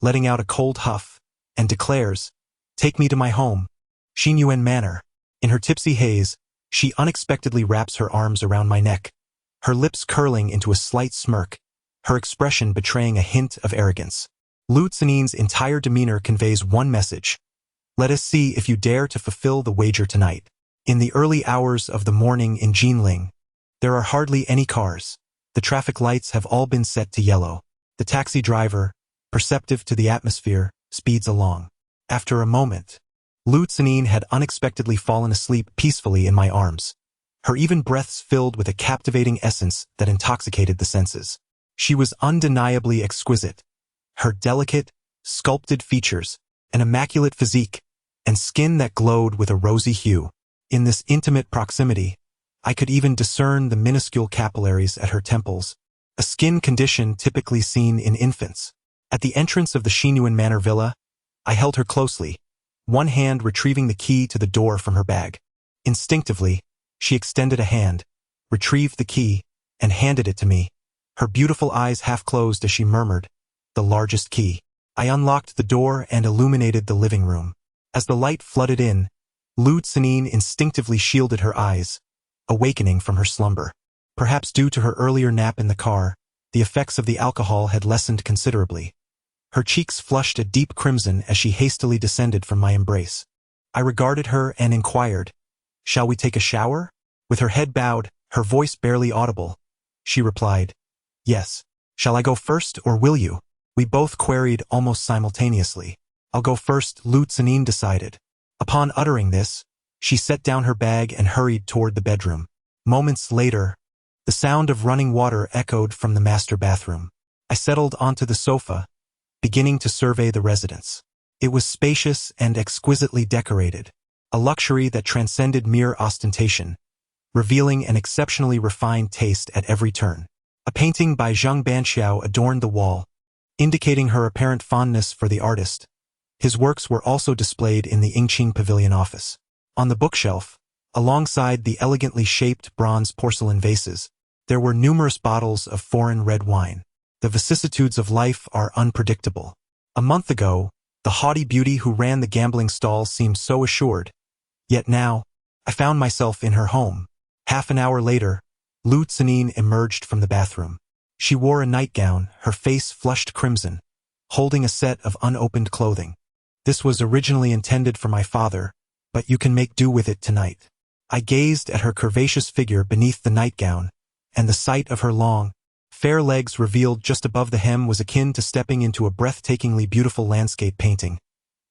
letting out a cold huff, and declares, "Take me to my home, Xinyuan Manor." In her tipsy haze, she unexpectedly wraps her arms around my neck, her lips curling into a slight smirk, her expression betraying a hint of arrogance. Lu Tsanin's entire demeanor conveys one message: let us see if you dare to fulfill the wager tonight. In the early hours of the morning in Jinling, there are hardly any cars. The traffic lights have all been set to yellow. The taxi driver, perceptive to the atmosphere, speeds along. After a moment, Lu Tsanin had unexpectedly fallen asleep peacefully in my arms, her even breaths filled with a captivating essence that intoxicated the senses. She was undeniably exquisite. Her delicate, sculpted features, an immaculate physique, and skin that glowed with a rosy hue. In this intimate proximity, I could even discern the minuscule capillaries at her temples, a skin condition typically seen in infants. At the entrance of the Xinyuan Manor villa, I held her closely, one hand retrieving the key to the door from her bag. Instinctively, she extended a hand, retrieved the key, and handed it to me, her beautiful eyes half closed as she murmured, "The largest key." I unlocked the door and illuminated the living room. As the light flooded in, Lu Tsanin instinctively shielded her eyes, awakening from her slumber. Perhaps due to her earlier nap in the car, the effects of the alcohol had lessened considerably. Her cheeks flushed a deep crimson as she hastily descended from my embrace. I regarded her and inquired, "Shall we take a shower?" With her head bowed, her voice barely audible, she replied, "Yes. Shall I go first or will you?" We both queried almost simultaneously. "I'll go first," Lu Tsanin decided. Upon uttering this, she set down her bag and hurried toward the bedroom. Moments later, the sound of running water echoed from the master bathroom. I settled onto the sofa, beginning to survey the residence. It was spacious and exquisitely decorated, a luxury that transcended mere ostentation, revealing an exceptionally refined taste at every turn. A painting by Zhang Banxiao adorned the wall, indicating her apparent fondness for the artist. His works were also displayed in the Yingqing Pavilion office. On the bookshelf, alongside the elegantly shaped bronze porcelain vases, there were numerous bottles of foreign red wine. The vicissitudes of life are unpredictable. A month ago, the haughty beauty who ran the gambling stall seemed so assured. Yet now, I found myself in her home. Half an hour later, Lu Tsanin emerged from the bathroom. She wore a nightgown, her face flushed crimson, holding a set of unopened clothing. "This was originally intended for my father, but you can make do with it tonight." I gazed at her curvaceous figure beneath the nightgown, and the sight of her long, fair legs revealed just above the hem was akin to stepping into a breathtakingly beautiful landscape painting,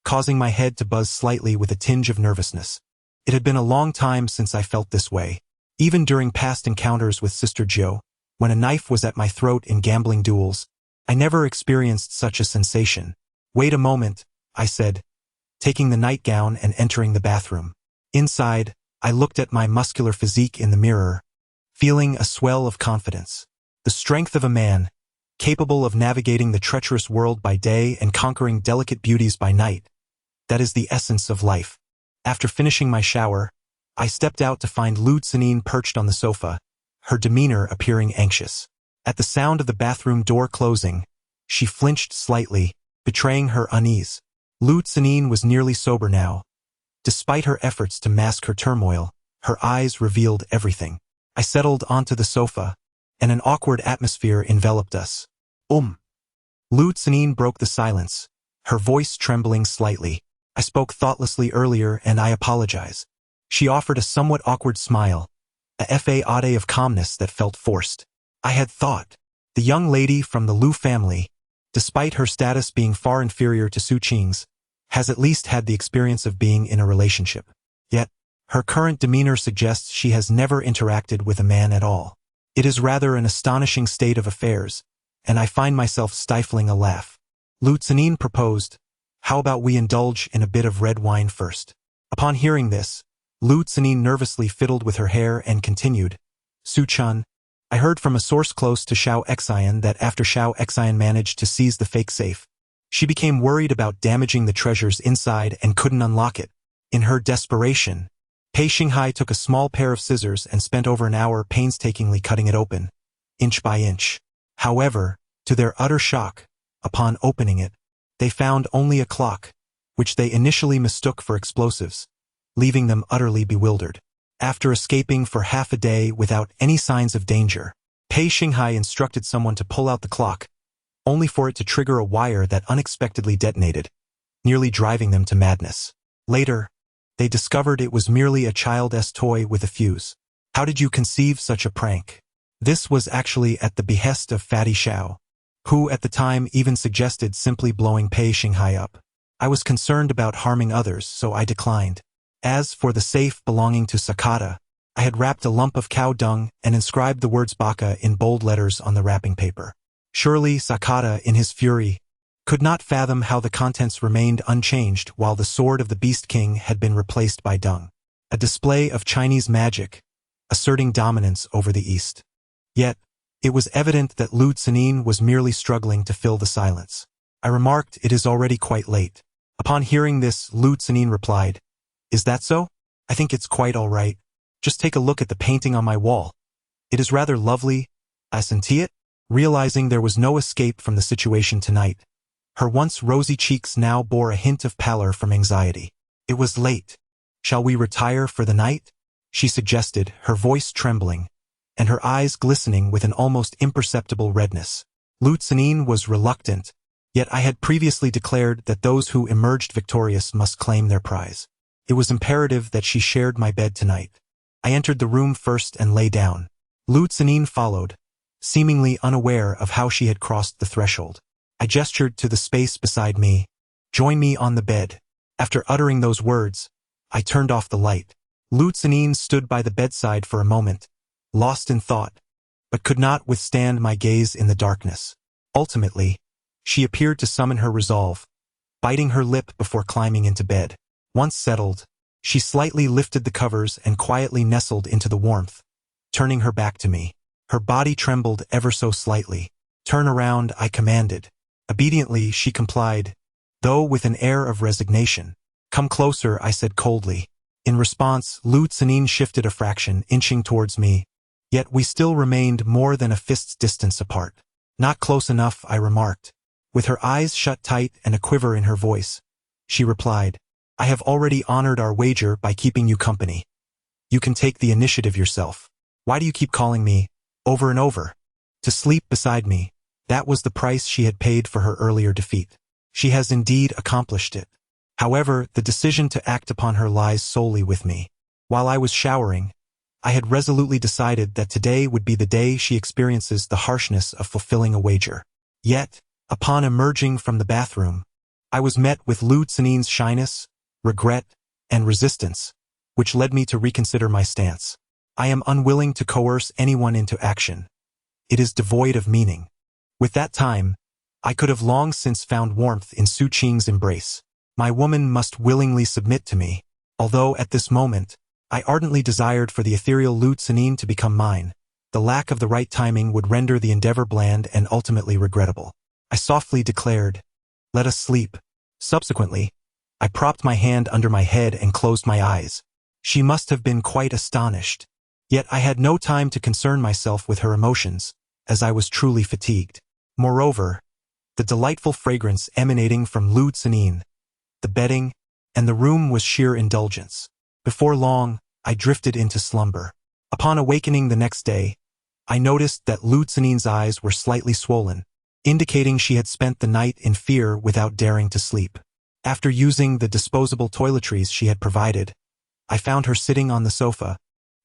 causing my head to buzz slightly with a tinge of nervousness. It had been a long time since I felt this way. Even during past encounters with Sister Jo, when a knife was at my throat in gambling duels, I never experienced such a sensation. "Wait a moment," I said, taking the nightgown and entering the bathroom. Inside, I looked at my muscular physique in the mirror, feeling a swell of confidence. The strength of a man, capable of navigating the treacherous world by day and conquering delicate beauties by night. That is the essence of life. After finishing my shower, I stepped out to find Lu Tsanin perched on the sofa, her demeanor appearing anxious. At the sound of the bathroom door closing, she flinched slightly, betraying her unease. Lu Tsanin was nearly sober now. Despite her efforts to mask her turmoil, her eyes revealed everything. I settled onto the sofa, and an awkward atmosphere enveloped us. Lu Tsanin broke the silence, her voice trembling slightly. "I spoke thoughtlessly earlier and I apologize." She offered a somewhat awkward smile, a fade of calmness that felt forced. I had thought. The young lady from the Lu family, despite her status being far inferior to Su Qing's, has at least had the experience of being in a relationship. Yet, her current demeanor suggests she has never interacted with a man at all. It is rather an astonishing state of affairs, and I find myself stifling a laugh. Lu Tsanin proposed, "How about we indulge in a bit of red wine first?" Upon hearing this, Lu Tsanin nervously fiddled with her hair and continued, "Su Chen, I heard from a source close to Xiao Xian that after Xiao Xian managed to seize the fake safe, she became worried about damaging the treasures inside and couldn't unlock it. In her desperation, Pei Xinghai took a small pair of scissors and spent over an hour painstakingly cutting it open, inch by inch. However, to their utter shock, upon opening it, they found only a clock, which they initially mistook for explosives, leaving them utterly bewildered. After escaping for half a day without any signs of danger, Pei Xinghai instructed someone to pull out the clock, only for it to trigger a wire that unexpectedly detonated, nearly driving them to madness. Later, they discovered it was merely a child's toy with a fuse. How did you conceive such a prank? This was actually at the behest of Fatty Xiao, who at the time even suggested simply blowing Pei Xinghai up. I was concerned about harming others, so I declined. As for the safe belonging to Sakata, I had wrapped a lump of cow dung and inscribed the words Baka in bold letters on the wrapping paper. Surely Sakata, in his fury, could not fathom how the contents remained unchanged while the sword of the Beast King had been replaced by dung. A display of Chinese magic, asserting dominance over the East. Yet, it was evident that Lu Tsanin was merely struggling to fill the silence. I remarked, "It is already quite late." Upon hearing this, Lu Tsanin replied, "Is that so? I think it's quite all right. Just take a look at the painting on my wall. It is rather lovely, isn't it?" Realizing there was no escape from the situation tonight, her once rosy cheeks now bore a hint of pallor from anxiety. "It was late. Shall we retire for the night?" she suggested, her voice trembling, and her eyes glistening with an almost imperceptible redness. Lu Tsanin was reluctant, yet I had previously declared that those who emerged victorious must claim their prize. It was imperative that she shared my bed tonight. I entered the room first and lay down. Lu Tsanin followed, seemingly unaware of how she had crossed the threshold. I gestured to the space beside me. "Join me on the bed." After uttering those words, I turned off the light. Lu Tsanin stood by the bedside for a moment, lost in thought, but could not withstand my gaze in the darkness. Ultimately, she appeared to summon her resolve, biting her lip before climbing into bed. Once settled, she slightly lifted the covers and quietly nestled into the warmth, turning her back to me. Her body trembled ever so slightly. "Turn around," I commanded. Obediently, she complied, though with an air of resignation. "Come closer," I said coldly. In response, Lu Tsanin shifted a fraction, inching towards me, yet we still remained more than a fist's distance apart. "Not close enough," I remarked. With her eyes shut tight and a quiver in her voice, she replied, "I have already honored our wager by keeping you company. You can take the initiative yourself. Why do you keep calling me, over and over, to sleep beside me?" That was the price she had paid for her earlier defeat. She has indeed accomplished it. However, the decision to act upon her lies solely with me. While I was showering, I had resolutely decided that today would be the day she experiences the harshness of fulfilling a wager. Yet, upon emerging from the bathroom, I was met with Lu Tsanin's shyness, regret, and resistance, which led me to reconsider my stance. I am unwilling to coerce anyone into action. It is devoid of meaning. With that time, I could have long since found warmth in Su Qing's embrace. My woman must willingly submit to me. Although at this moment, I ardently desired for the ethereal Lu Tsanin to become mine, the lack of the right timing would render the endeavor bland and ultimately regrettable. I softly declared, "Let us sleep." Subsequently, I propped my hand under my head and closed my eyes. She must have been quite astonished. Yet I had no time to concern myself with her emotions, as I was truly fatigued. Moreover, the delightful fragrance emanating from Lu Tsanin, the bedding, and the room was sheer indulgence. Before long, I drifted into slumber. Upon awakening the next day, I noticed that Lu Tsanin's eyes were slightly swollen, indicating she had spent the night in fear without daring to sleep. After using the disposable toiletries she had provided, I found her sitting on the sofa,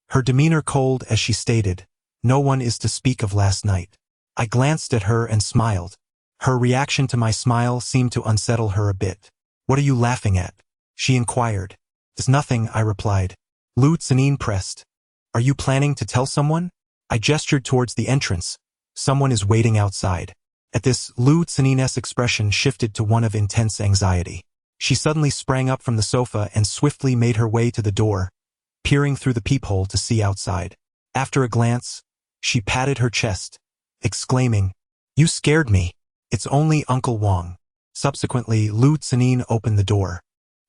her demeanor cold as she stated, "No one is to speak of last night." I glanced at her and smiled. Her reaction to my smile seemed to unsettle her a bit. "What are you laughing at?" she inquired. "It's nothing," I replied. Lu Tsanin pressed, "Are you planning to tell someone?" I gestured towards the entrance. "Someone is waiting outside." At this, Lu Tsanin's expression shifted to one of intense anxiety. She suddenly sprang up from the sofa and swiftly made her way to the door, peering through the peephole to see outside. After a glance, She patted her chest, exclaiming, "You scared me. It's only Uncle Wong." Subsequently, Lu Tsanin opened the door.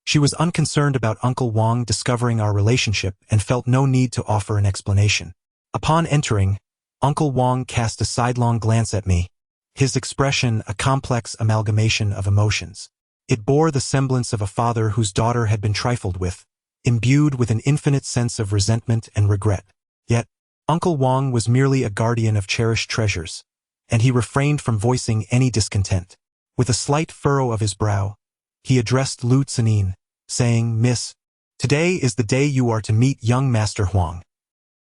She was unconcerned about Uncle Wong discovering our relationship and felt no need to offer an explanation. Upon entering, Uncle Wong cast a sidelong glance at me, his expression a complex amalgamation of emotions. It bore the semblance of a father whose daughter had been trifled with, imbued with an infinite sense of resentment and regret. Yet, Uncle Wong was merely a guardian of cherished treasures, and he refrained from voicing any discontent. With a slight furrow of his brow, he addressed Lu Tsanin, saying, "Miss, today is the day you are to meet young Master Huang."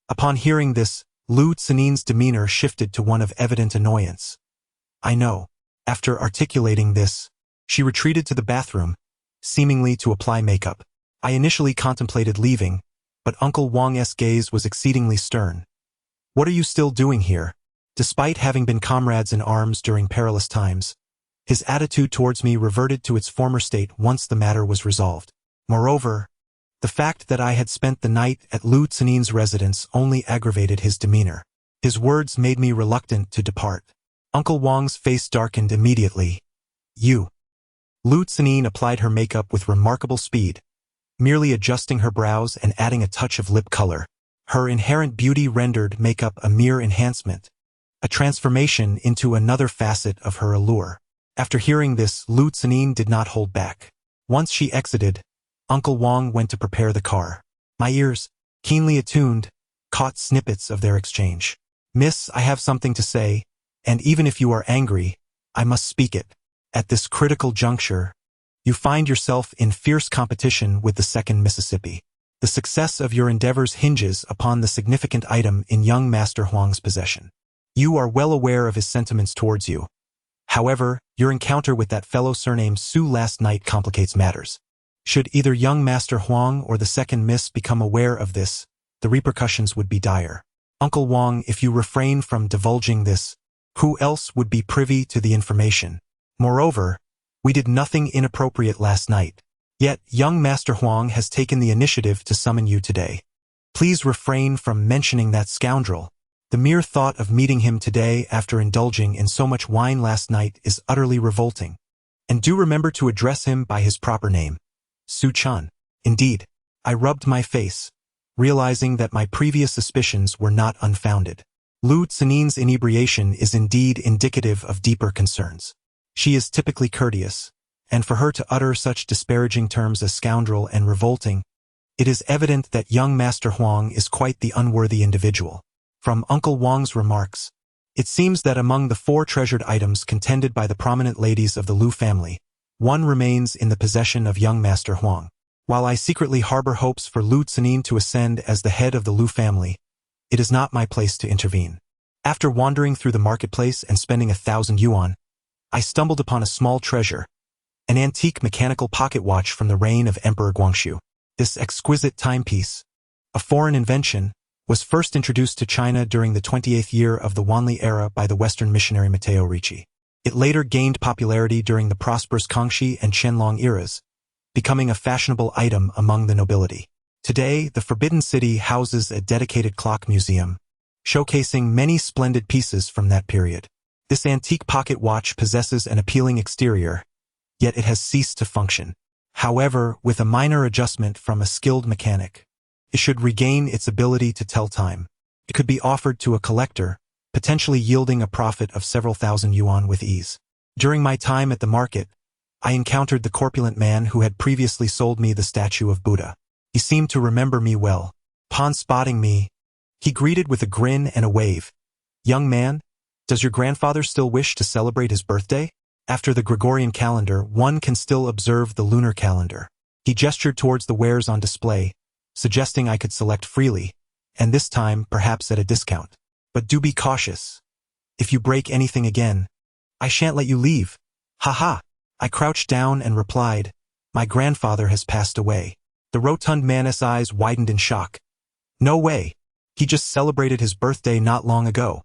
Upon hearing this, Lu Tsanin's demeanor shifted to one of evident annoyance. "I know." After articulating this, she retreated to the bathroom, seemingly to apply makeup. I initially contemplated leaving, but Uncle Wong's gaze was exceedingly stern. "What are you still doing here?" Despite having been comrades in arms during perilous times, his attitude towards me reverted to its former state once the matter was resolved. Moreover, the fact that I had spent the night at Lu Tsanin's residence only aggravated his demeanor. His words made me reluctant to depart. Uncle Wong's face darkened immediately. "You." Lu Tsanin applied her makeup with remarkable speed, merely adjusting her brows and adding a touch of lip color. Her inherent beauty rendered makeup a mere enhancement, a transformation into another facet of her allure. After hearing this, Lu Tsanin did not hold back. Once she exited, Uncle Wong went to prepare the car. My ears, keenly attuned, caught snippets of their exchange. "Miss, I have something to say, and even if you are angry, I must speak it. At this critical juncture, you find yourself in fierce competition with the Second Mississippi. The success of your endeavors hinges upon the significant item in young Master Huang's possession. You are well aware of his sentiments towards you. However, your encounter with that fellow surnamed Su last night complicates matters. Should either young Master Huang or the Second Miss become aware of this, the repercussions would be dire. Uncle Wong, if you refrain from divulging this, who else would be privy to the information? Moreover, we did nothing inappropriate last night. Yet, young Master Huang has taken the initiative to summon you today. Please refrain from mentioning that scoundrel. The mere thought of meeting him today after indulging in so much wine last night is utterly revolting. And do remember to address him by his proper name, Su Chen." Indeed, I rubbed my face, realizing that my previous suspicions were not unfounded. Lu Tsanin's inebriation is indeed indicative of deeper concerns. She is typically courteous, and for her to utter such disparaging terms as scoundrel and revolting, it is evident that young Master Huang is quite the unworthy individual. From Uncle Wong's remarks, it seems that among the 4 treasured items contended by the prominent ladies of the Lu family, one remains in the possession of young Master Huang. While I secretly harbor hopes for Lu Tsanin to ascend as the head of the Lu family, it is not my place to intervene. After wandering through the marketplace and spending 1,000 yuan, I stumbled upon a small treasure, an antique mechanical pocket watch from the reign of Emperor Guangxu. This exquisite timepiece, a foreign invention, was first introduced to China during the 28th year of the Wanli era by the Western missionary Matteo Ricci. It later gained popularity during the prosperous Kangxi and Qianlong eras, becoming a fashionable item among the nobility. Today, the Forbidden City houses a dedicated clock museum, showcasing many splendid pieces from that period. This antique pocket watch possesses an appealing exterior, yet it has ceased to function. However, with a minor adjustment from a skilled mechanic, it should regain its ability to tell time. It could be offered to a collector, potentially yielding a profit of several thousand yuan with ease. During my time at the market, I encountered the corpulent man who had previously sold me the statue of Buddha. He seemed to remember me well. Upon spotting me, he greeted with a grin and a wave. "Young man, does your grandfather still wish to celebrate his birthday? After the Gregorian calendar, one can still observe the lunar calendar." He gestured towards the wares on display, suggesting I could select freely, and this time perhaps at a discount. "But do be cautious. If you break anything again, I shan't let you leave." "Ha." I crouched down and replied, "My grandfather has passed away." The rotund man's eyes widened in shock. "No way. He just celebrated his birthday not long ago."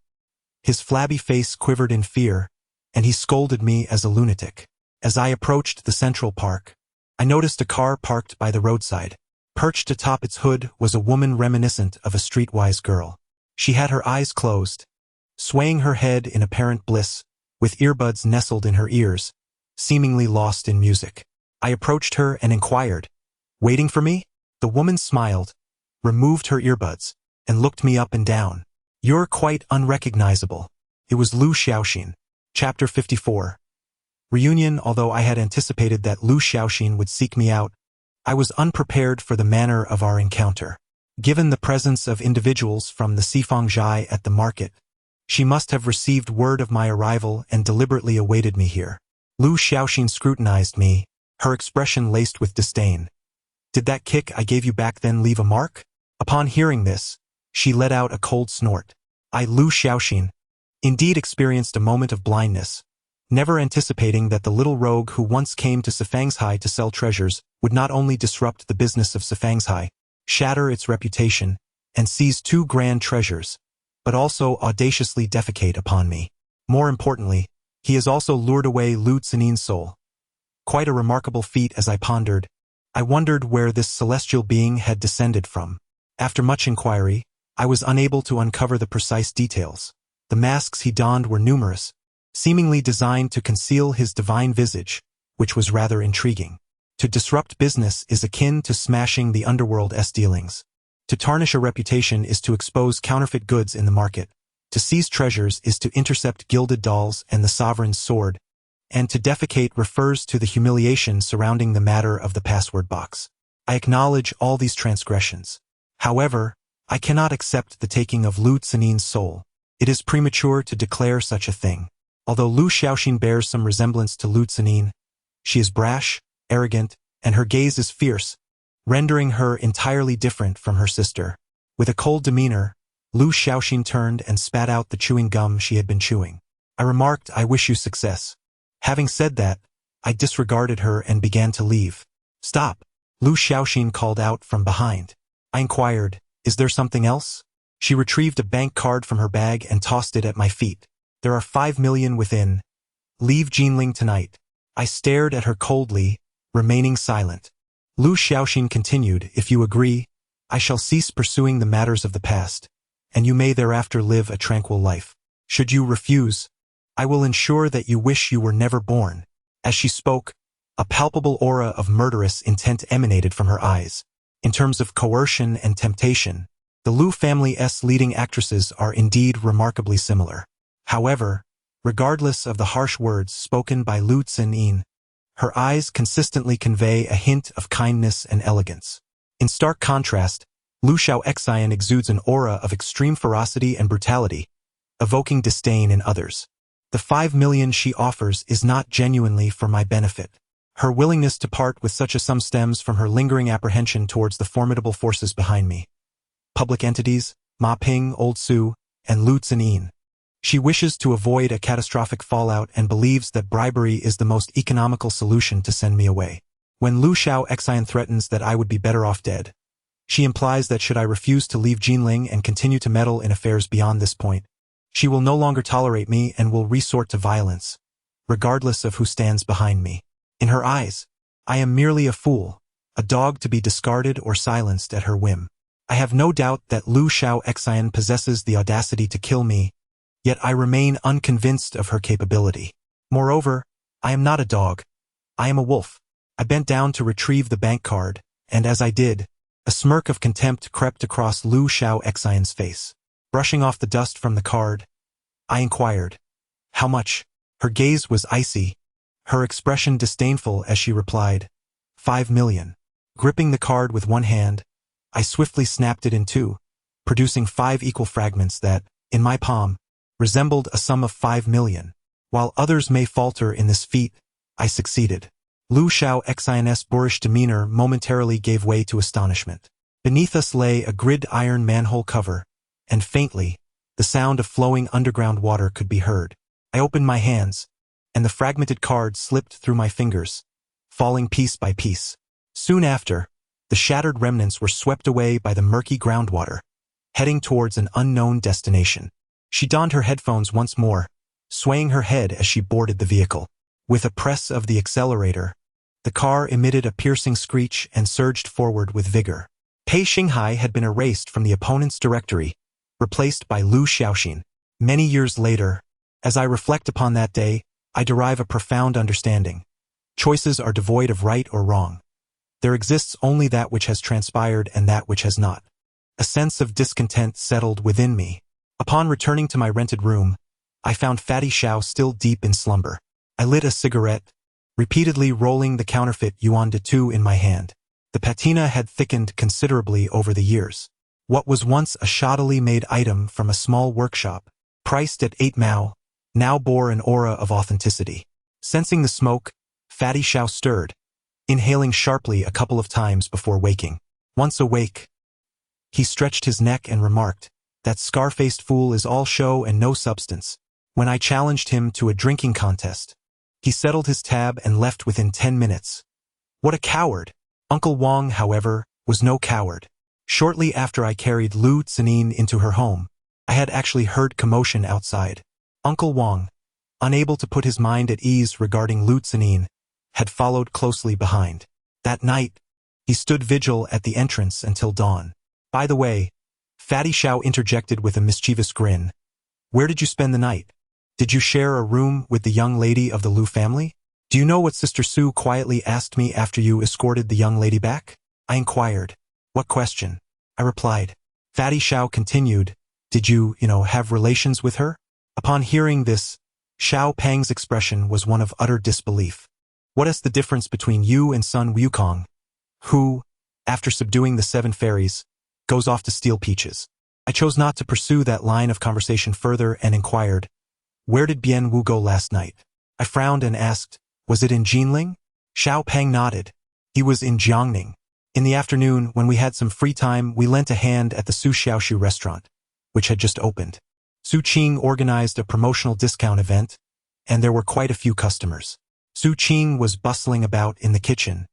His flabby face quivered in fear, and he scolded me as a lunatic. As I approached the Central Park, I noticed a car parked by the roadside. Perched atop its hood was a woman reminiscent of a streetwise girl. She had her eyes closed, swaying her head in apparent bliss, with earbuds nestled in her ears, seemingly lost in music. I approached her and inquired, "Waiting for me?" The woman smiled, removed her earbuds, and looked me up and down. "You're quite unrecognizable." It was Lu Xiaoxin. Chapter 54. Reunion. Although I had anticipated that Lu Xiaoxin would seek me out, I was unprepared for the manner of our encounter. Given the presence of individuals from the Sifangzhai at the market, she must have received word of my arrival and deliberately awaited me here. Lu Xiaoxin scrutinized me, her expression laced with disdain. "Did that kick I gave you back then leave a mark?" Upon hearing this, she let out a cold snort. I, Lu Xiaoxin, indeed experienced a moment of blindness, never anticipating that the little rogue who once came to Sifangzhai to sell treasures would not only disrupt the business of Sifangzhai, shatter its reputation, and seize 2 grand treasures, but also audaciously defecate upon me. More importantly, he has also lured away Lu Zinin's soul. Quite a remarkable feat. As I pondered, I wondered where this celestial being had descended from. After much inquiry, I was unable to uncover the precise details. The masks he donned were numerous, seemingly designed to conceal his divine visage, which was rather intriguing. To disrupt business is akin to smashing the underworld's dealings. To tarnish a reputation is to expose counterfeit goods in the market. To seize treasures is to intercept gilded dolls and the sovereign's sword, and to defecate refers to the humiliation surrounding the matter of the password box. I acknowledge all these transgressions. However, I cannot accept the taking of Lu Zinin's soul. It is premature to declare such a thing. Although Lu Xiaoxin bears some resemblance to Lu Zinin, she is brash, arrogant, and her gaze is fierce, rendering her entirely different from her sister. With a cold demeanor, Lu Xiaoxin turned and spat out the chewing gum she had been chewing. I remarked, "I wish you success." Having said that, I disregarded her and began to leave. "Stop!" Lu Xiaoxin called out from behind. I inquired, "Is there something else?" She retrieved a bank card from her bag and tossed it at my feet. "There are 5 million within. Leave Jinling tonight." I stared at her coldly, remaining silent. Lu Xiaoxin continued, "If you agree, I shall cease pursuing the matters of the past, and you may thereafter live a tranquil life. Should you refuse, I will ensure that you wish you were never born." As she spoke, a palpable aura of murderous intent emanated from her eyes. In terms of coercion and temptation, the Lu family's leading actresses are indeed remarkably similar. However, regardless of the harsh words spoken by Lu Zinin, her eyes consistently convey a hint of kindness and elegance. In stark contrast, Lu Xiaoxian exudes an aura of extreme ferocity and brutality, evoking disdain in others. The 5 million she offers is not genuinely for my benefit. Her willingness to part with such a sum stems from her lingering apprehension towards the formidable forces behind me. Public entities, Ma Ping, Old Su, and Lu Zinin. She wishes to avoid a catastrophic fallout and believes that bribery is the most economical solution to send me away. When Lu Xiaoxian threatens that I would be better off dead, she implies that should I refuse to leave Jinling and continue to meddle in affairs beyond this point, she will no longer tolerate me and will resort to violence, regardless of who stands behind me. In her eyes, I am merely a fool, a dog to be discarded or silenced at her whim. I have no doubt that Lu Xiaoxian possesses the audacity to kill me, yet I remain unconvinced of her capability. Moreover, I am not a dog. I am a wolf. I bent down to retrieve the bank card, and as I did, a smirk of contempt crept across Lu Xiaoxian's face. Brushing off the dust from the card, I inquired, "How much?" Her gaze was icy, her expression disdainful as she replied, 5 million. Gripping the card with one hand, I swiftly snapped it in two, producing 5 equal fragments that, in my palm, resembled a sum of 5 million. While others may falter in this feat, I succeeded. Lu Xiaoxian's boorish demeanor momentarily gave way to astonishment. Beneath us lay a gridiron manhole cover, and faintly, the sound of flowing underground water could be heard. I opened my hands, and the fragmented card slipped through my fingers, falling piece by piece. Soon after, the shattered remnants were swept away by the murky groundwater, heading towards an unknown destination. She donned her headphones once more, swaying her head as she boarded the vehicle. With a press of the accelerator, the car emitted a piercing screech and surged forward with vigor. Pei Xinghai had been erased from the opponent's directory, replaced by Lu Xiaoxin. Many years later, as I reflect upon that day, I derive a profound understanding. Choices are devoid of right or wrong. There exists only that which has transpired and that which has not. A sense of discontent settled within me. Upon returning to my rented room, I found Fatty Xiao still deep in slumber. I lit a cigarette, repeatedly rolling the counterfeit yuan de 2 in my hand. The patina had thickened considerably over the years. What was once a shoddily made item from a small workshop, priced at 8 mao, now bore an aura of authenticity. Sensing the smoke, Fatty Xiao stirred, inhaling sharply a couple of times before waking. Once awake, he stretched his neck and remarked, "That scar-faced fool is all show and no substance." When I challenged him to a drinking contest, he settled his tab and left within 10 minutes. What a coward! Uncle Wang, however, was no coward. Shortly after I carried Lu Zinin into her home, I had actually heard commotion outside. Uncle Wang, unable to put his mind at ease regarding Lu Zinin, had followed closely behind. That night, he stood vigil at the entrance until dawn. By the way, Fatty Xiao interjected with a mischievous grin. "Where did you spend the night? Did you share a room with the young lady of the Lu family? Do you know what Sister Su quietly asked me after you escorted the young lady back?" I inquired. "What question?" I replied. Fatty Xiao continued, "Did you, have relations with her?" Upon hearing this, Xiao Pang's expression was one of utter disbelief. "What is the difference between you and son Wukong, who, after subduing the 7 fairies, goes off to steal peaches?" I chose not to pursue that line of conversation further and inquired, "Where did Bian Wu go last night?" I frowned and asked, "Was it in Jinling?" Xiao Pang nodded. "He was in Jiangning. In the afternoon, when we had some free time, we lent a hand at the Su Xiaoshu restaurant, which had just opened. Su Qing organized a promotional discount event, and there were quite a few customers. Su Qing was bustling about in the kitchen,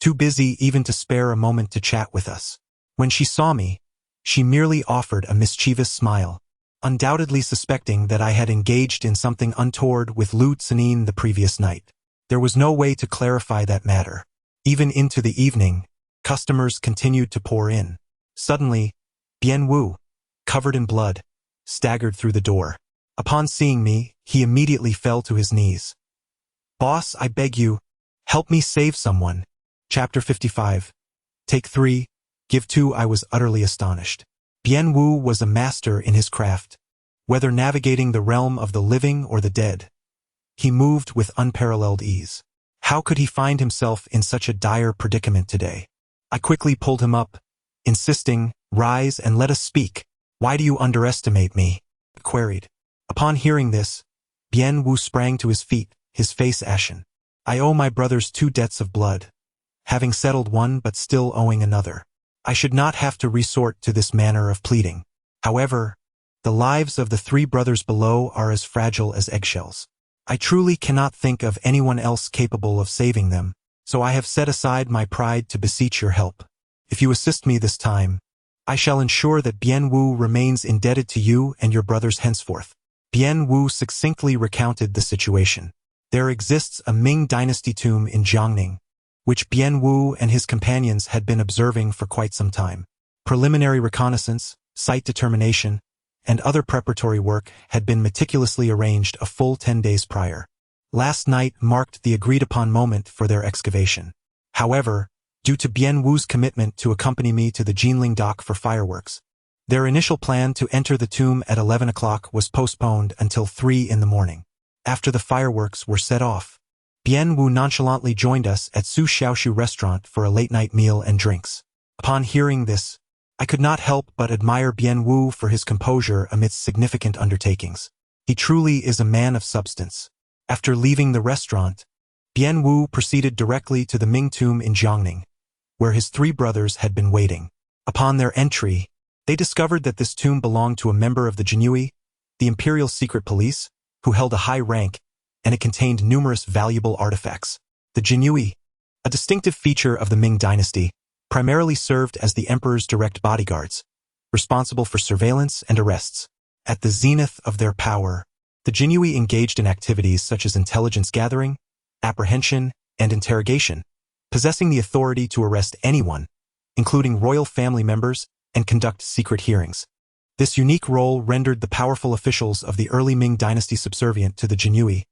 too busy even to spare a moment to chat with us. When she saw me, she merely offered a mischievous smile, undoubtedly suspecting that I had engaged in something untoward with Lu Zinin the previous night. There was no way to clarify that matter. Even into the evening, customers continued to pour in. Suddenly, Bian Wu, covered in blood, staggered through the door. Upon seeing me, he immediately fell to his knees. "Boss, I beg you, help me save someone." Chapter 55. Take 3. Give 2. I was utterly astonished. Bian Wu was a master in his craft. Whether navigating the realm of the living or the dead, he moved with unparalleled ease. How could he find himself in such a dire predicament today? I quickly pulled him up, insisting, "Rise and let us speak." "Why do you underestimate me?" I queried. Upon hearing this, Bian Wu sprang to his feet, his face ashen. "I owe my brothers 2 debts of blood, having settled one but still owing another. I should not have to resort to this manner of pleading. However, the lives of the 3 brothers below are as fragile as eggshells. I truly cannot think of anyone else capable of saving them, so I have set aside my pride to beseech your help. If you assist me this time, I shall ensure that Bian Wu remains indebted to you and your brothers henceforth." Bian Wu succinctly recounted the situation. There exists a Ming dynasty tomb in Jiangning, which Bian Wu and his companions had been observing for quite some time. Preliminary reconnaissance, site determination, and other preparatory work had been meticulously arranged a full 10 days prior. Last night marked the agreed-upon moment for their excavation. However, due to Bian Wu's commitment to accompany me to the Jinling dock for fireworks, their initial plan to enter the tomb at 11 o'clock was postponed until 3 in the morning. After the fireworks were set off, Bian Wu nonchalantly joined us at Su Xiaoshu restaurant for a late-night meal and drinks. Upon hearing this, I could not help but admire Bian Wu for his composure amidst significant undertakings. He truly is a man of substance. After leaving the restaurant, Bian Wu proceeded directly to the Ming tomb in Jiangning, where his 3 brothers had been waiting. Upon their entry, they discovered that this tomb belonged to a member of the Jinhui, the Imperial Secret Police, who held a high rank, and it contained numerous valuable artifacts. The Jinhui, a distinctive feature of the Ming dynasty, primarily served as the emperor's direct bodyguards, responsible for surveillance and arrests. At the zenith of their power, the Jinhui engaged in activities such as intelligence gathering, apprehension, and interrogation, possessing the authority to arrest anyone, including royal family members, and conduct secret hearings. This unique role rendered the powerful officials of the early Ming dynasty subservient to the Jinhui,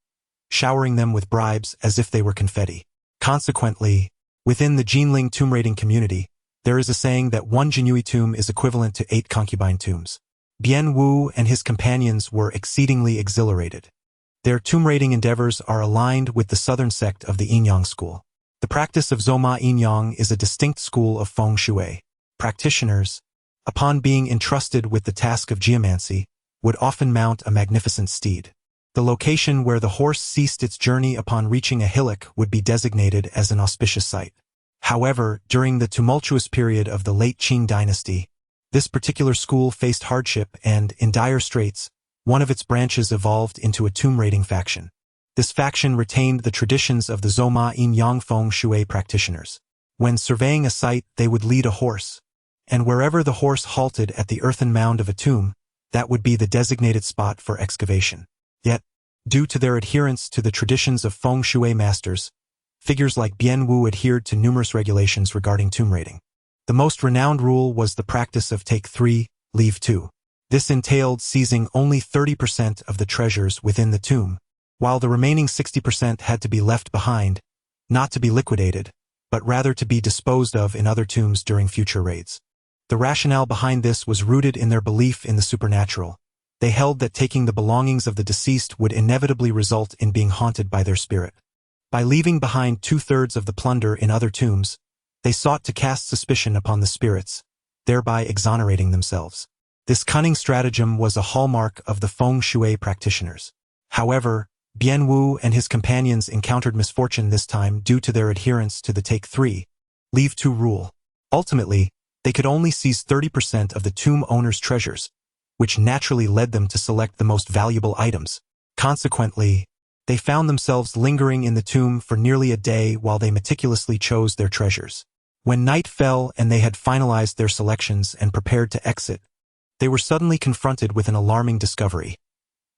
showering them with bribes as if they were confetti. Consequently, within the Jinling tomb raiding community, there is a saying that one Jinhui tomb is equivalent to 8 concubine tombs. Bian Wu and his companions were exceedingly exhilarated. Their tomb raiding endeavors are aligned with the southern sect of the Yinyang school. The practice of Zoma Yinyang is a distinct school of feng shui. Practitioners, upon being entrusted with the task of geomancy, would often mount a magnificent steed. The location where the horse ceased its journey upon reaching a hillock would be designated as an auspicious site. However, during the tumultuous period of the late Qing dynasty, this particular school faced hardship and, in dire straits, one of its branches evolved into a tomb raiding faction. This faction retained the traditions of the Zoma Yinyang feng shui practitioners. When surveying a site, they would lead a horse, and wherever the horse halted at the earthen mound of a tomb, that would be the designated spot for excavation. Yet, due to their adherence to the traditions of feng shui masters, figures like Bian Wu adhered to numerous regulations regarding tomb raiding. The most renowned rule was the practice of take 3, leave 2. This entailed seizing only 30% of the treasures within the tomb, while the remaining 60% had to be left behind, not to be liquidated, but rather to be disposed of in other tombs during future raids. The rationale behind this was rooted in their belief in the supernatural. They held that taking the belongings of the deceased would inevitably result in being haunted by their spirit. By leaving behind 2/3 of the plunder in other tombs, they sought to cast suspicion upon the spirits, thereby exonerating themselves. This cunning stratagem was a hallmark of the feng shui practitioners. However, Bian Wu and his companions encountered misfortune this time due to their adherence to the take 3, leave 2 rule. Ultimately, they could only seize 30% of the tomb owner's treasures, which naturally led them to select the most valuable items. Consequently, they found themselves lingering in the tomb for nearly a day while they meticulously chose their treasures. When night fell and they had finalized their selections and prepared to exit, they were suddenly confronted with an alarming discovery.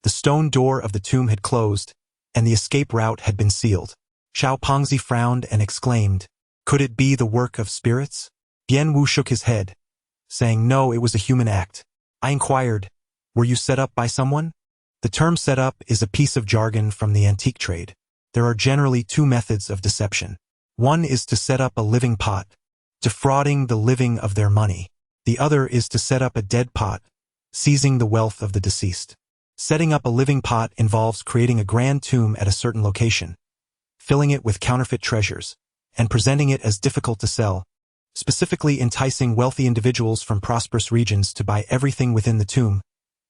The stone door of the tomb had closed, and the escape route had been sealed. Xiao Pengzi frowned and exclaimed, "Could it be the work of spirits?" Bian Wu shook his head, saying no, it was a human act. I inquired, "Were you set up by someone?" The term set up is a piece of jargon from the antique trade. There are generally 2 methods of deception. One is to set up a living pot, defrauding the living of their money. The other is to set up a dead pot, seizing the wealth of the deceased. Setting up a living pot involves creating a grand tomb at a certain location, filling it with counterfeit treasures, and presenting it as difficult to sell, specifically enticing wealthy individuals from prosperous regions to buy everything within the tomb,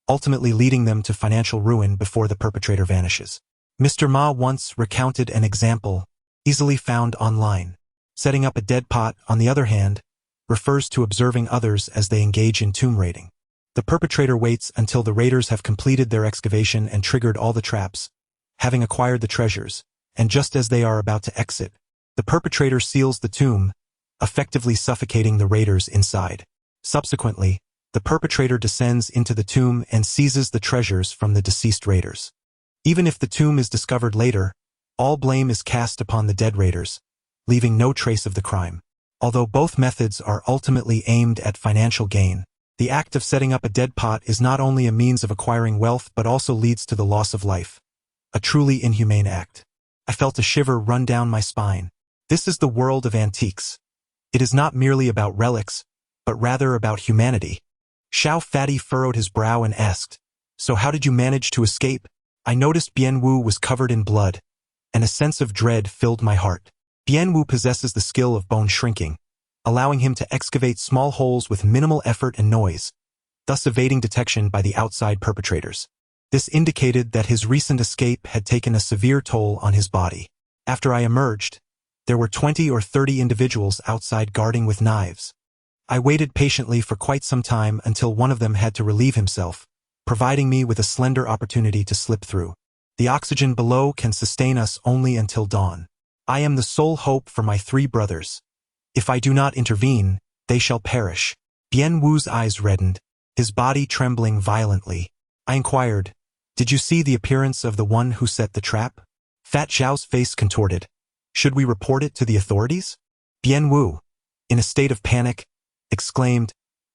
ultimately leading them to financial ruin before the perpetrator vanishes. Mr. Ma once recounted an example easily found online. Setting up a dead pot, on the other hand, refers to observing others as they engage in tomb raiding. The perpetrator waits until the raiders have completed their excavation and triggered all the traps, having acquired the treasures, and just as they are about to exit, the perpetrator seals the tomb, effectively suffocating the raiders inside. Subsequently, the perpetrator descends into the tomb and seizes the treasures from the deceased raiders. Even if the tomb is discovered later, all blame is cast upon the dead raiders, leaving no trace of the crime. Although both methods are ultimately aimed at financial gain, the act of setting up a dead pot is not only a means of acquiring wealth but also leads to the loss of life. A truly inhumane act. I felt a shiver run down my spine. This is the world of antiques. It is not merely about relics, but rather about humanity. Xiao Fatty furrowed his brow and asked, "So how did you manage to escape?" I noticed Bian Wu was covered in blood, and a sense of dread filled my heart. Bian Wu possesses the skill of bone shrinking, allowing him to excavate small holes with minimal effort and noise, thus evading detection by the outside perpetrators. This indicated that his recent escape had taken a severe toll on his body. After I emerged, there were 20 or 30 individuals outside guarding with knives. I waited patiently for quite some time until one of them had to relieve himself, providing me with a slender opportunity to slip through. The oxygen below can sustain us only until dawn. I am the sole hope for my 3 brothers. If I do not intervene, they shall perish. Bian Wu's eyes reddened, his body trembling violently. I inquired, "Did you see the appearance of the one who set the trap?" Fat Zhao's face contorted. "Should we report it to the authorities?" Bian Wu, in a state of panic, exclaimed,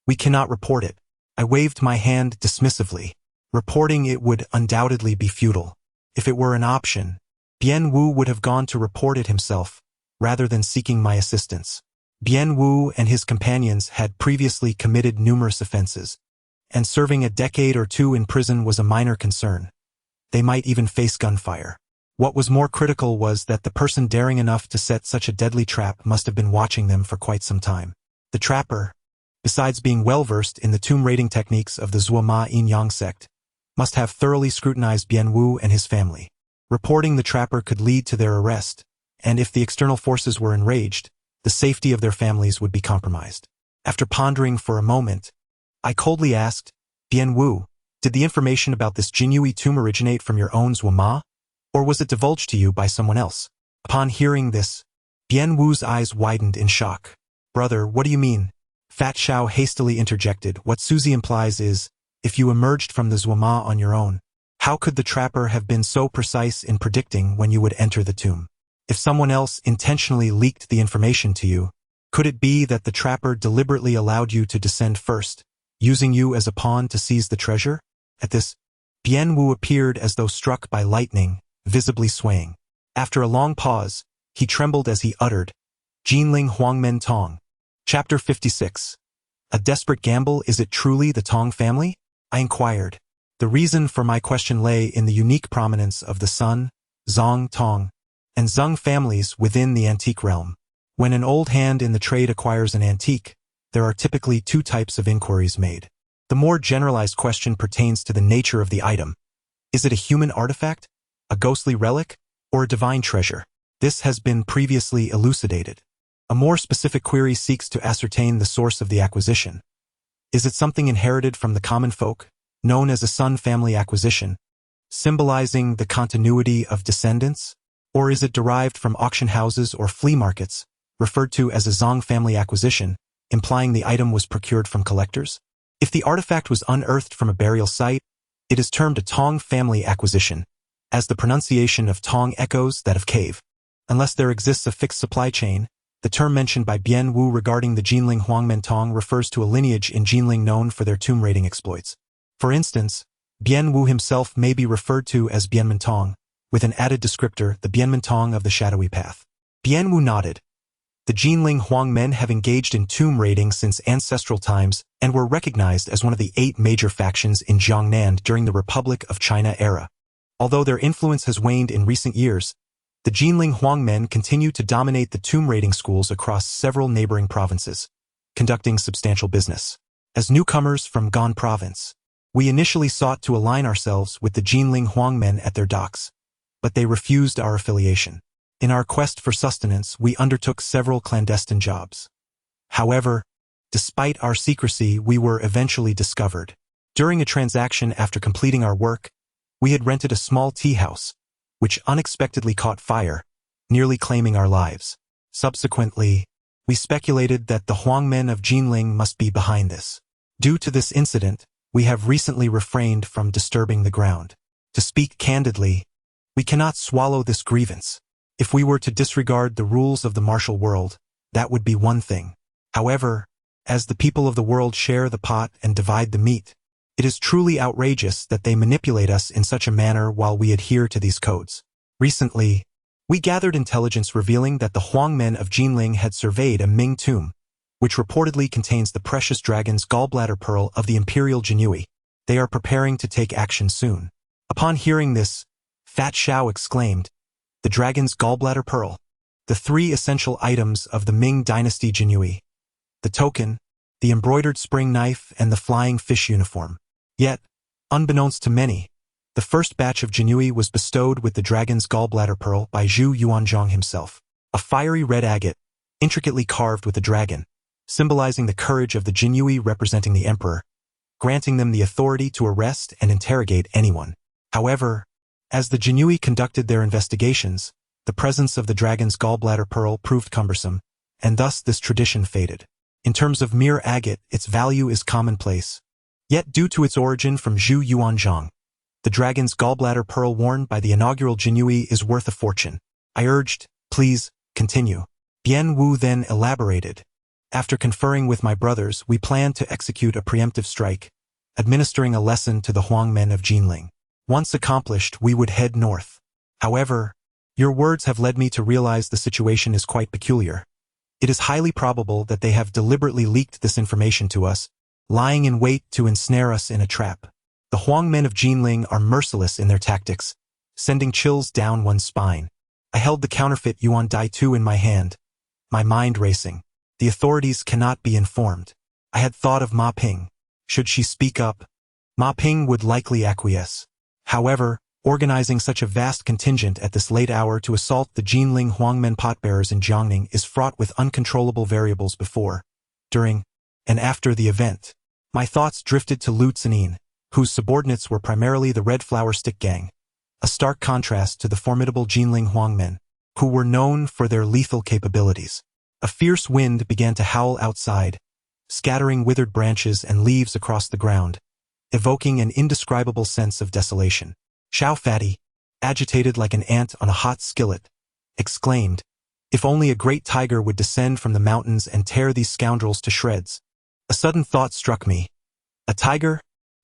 "We cannot report it. I waved my hand dismissively, reporting it would undoubtedly be futile. If it were an option, Bien Wu would have gone to report it himself, rather than seeking my assistance. Bien Wu and his companions had previously committed numerous offenses, and serving a decade or two in prison was a minor concern. They might even face gunfire. What was more critical was that the person daring enough to set such a deadly trap must have been watching them for quite some time. The trapper, besides being well-versed in the tomb raiding techniques of the Zuoma Yin-Yang sect, must have thoroughly scrutinized Bien Wu and his family. Reporting the trapper could lead to their arrest, and if the external forces were enraged, the safety of their families would be compromised. After pondering for a moment, I coldly asked, Bien Wu, did the information about this Jinyui tomb originate from your own Zuoma, or was it divulged to you by someone else? Upon hearing this, Bien Wu's eyes widened in shock. Brother, what do you mean? Fat Xiao hastily interjected. What Suzy implies is, if you emerged from the Zuoma on your own, how could the trapper have been so precise in predicting when you would enter the tomb? If someone else intentionally leaked the information to you, could it be that the trapper deliberately allowed you to descend first, using you as a pawn to seize the treasure? At this, Bien Wu appeared as though struck by lightning, visibly swaying. After a long pause, he trembled as he uttered, Jinling Huangmen Tong. Chapter 56. A desperate gamble. Is it truly the Tong family? I inquired. The reason for my question lay in the unique prominence of the Sun, Zong Tong, and Zeng families within the antique realm. When an old hand in the trade acquires an antique, there are typically two types of inquiries made. The more generalized question pertains to the nature of the item. Is it a human artifact, a ghostly relic, or a divine treasure? This has been previously elucidated. A more specific query seeks to ascertain the source of the acquisition. Is it something inherited from the common folk, known as a Sun family acquisition, symbolizing the continuity of descendants? Or is it derived from auction houses or flea markets, referred to as a Zong family acquisition, implying the item was procured from collectors? If the artifact was unearthed from a burial site, it is termed a Tong family acquisition, as the pronunciation of Tong echoes that of cave. Unless there exists a fixed supply chain, the term mentioned by Bien Wu regarding the Jinling Huangmen Tong refers to a lineage in Jinling known for their tomb raiding exploits. For instance, Bien Wu himself may be referred to as Bienmen Tong, with an added descriptor, the Bienmen Tong of the shadowy path. Bien Wu nodded. The Jinling Huangmen have engaged in tomb raiding since ancestral times and were recognized as one of the 8 major factions in Jiangnan during the Republic of China era. Although their influence has waned in recent years, the Jinling Huangmen continue to dominate the tomb raiding schools across several neighboring provinces, conducting substantial business. As newcomers from Gan province, we initially sought to align ourselves with the Jinling Huangmen at their docks, but they refused our affiliation. In our quest for sustenance, we undertook several clandestine jobs. However, despite our secrecy, we were eventually discovered. During a transaction after completing our work, we had rented a small tea house, which unexpectedly caught fire, nearly claiming our lives. Subsequently, we speculated that the Huangmen of Jinling must be behind this. Due to this incident, we have recently refrained from disturbing the ground. To speak candidly, we cannot swallow this grievance. If we were to disregard the rules of the martial world, that would be one thing. However, as the people of the world share the pot and divide the meat, it is truly outrageous that they manipulate us in such a manner while we adhere to these codes. Recently, we gathered intelligence revealing that the Huangmen of Jinling had surveyed a Ming tomb, which reportedly contains the precious dragon's gallbladder pearl of the Imperial Jinui. They are preparing to take action soon. Upon hearing this, Fat Xiao exclaimed, the dragon's gallbladder pearl. The 3 essential items of the Ming dynasty Jinui. The token, the embroidered spring knife, and the flying fish uniform. Yet, unbeknownst to many, the first batch of Jinui was bestowed with the dragon's gallbladder pearl by Zhu Yuanzhang himself. A fiery red agate, intricately carved with a dragon, symbolizing the courage of the Jinui representing the emperor, granting them the authority to arrest and interrogate anyone. However, as the Jinui conducted their investigations, the presence of the dragon's gallbladder pearl proved cumbersome, and thus this tradition faded. In terms of mere agate, its value is commonplace. Yet due to its origin from Zhu Yuanzhang, the dragon's gallbladder pearl worn by the inaugural Jinui is worth a fortune. I urged, please, continue. Bien Wu then elaborated. After conferring with my brothers, we planned to execute a preemptive strike, administering a lesson to the Huangmen of Jinling. Once accomplished, we would head north. However, your words have led me to realize the situation is quite peculiar. It is highly probable that they have deliberately leaked this information to us, lying in wait to ensnare us in a trap. The Huangmen of Jinling are merciless in their tactics, sending chills down one's spine. I held the counterfeit Yuan Dai 2 in my hand, my mind racing. The authorities cannot be informed. I had thought of Ma Ping. Should she speak up, Ma Ping would likely acquiesce. However, organizing such a vast contingent at this late hour to assault the Jinling Huangmen potbearers in Jiangning is fraught with uncontrollable variables before, during, and after the event. My thoughts drifted to Lu Tsanin, whose subordinates were primarily the Red Flower Stick Gang, a stark contrast to the formidable Jinling Huangmen, who were known for their lethal capabilities. A fierce wind began to howl outside, scattering withered branches and leaves across the ground, evoking an indescribable sense of desolation. Xiao Fatty, agitated like an ant on a hot skillet, exclaimed, "If only a great tiger would descend from the mountains and tear these scoundrels to shreds." A sudden thought struck me. A tiger?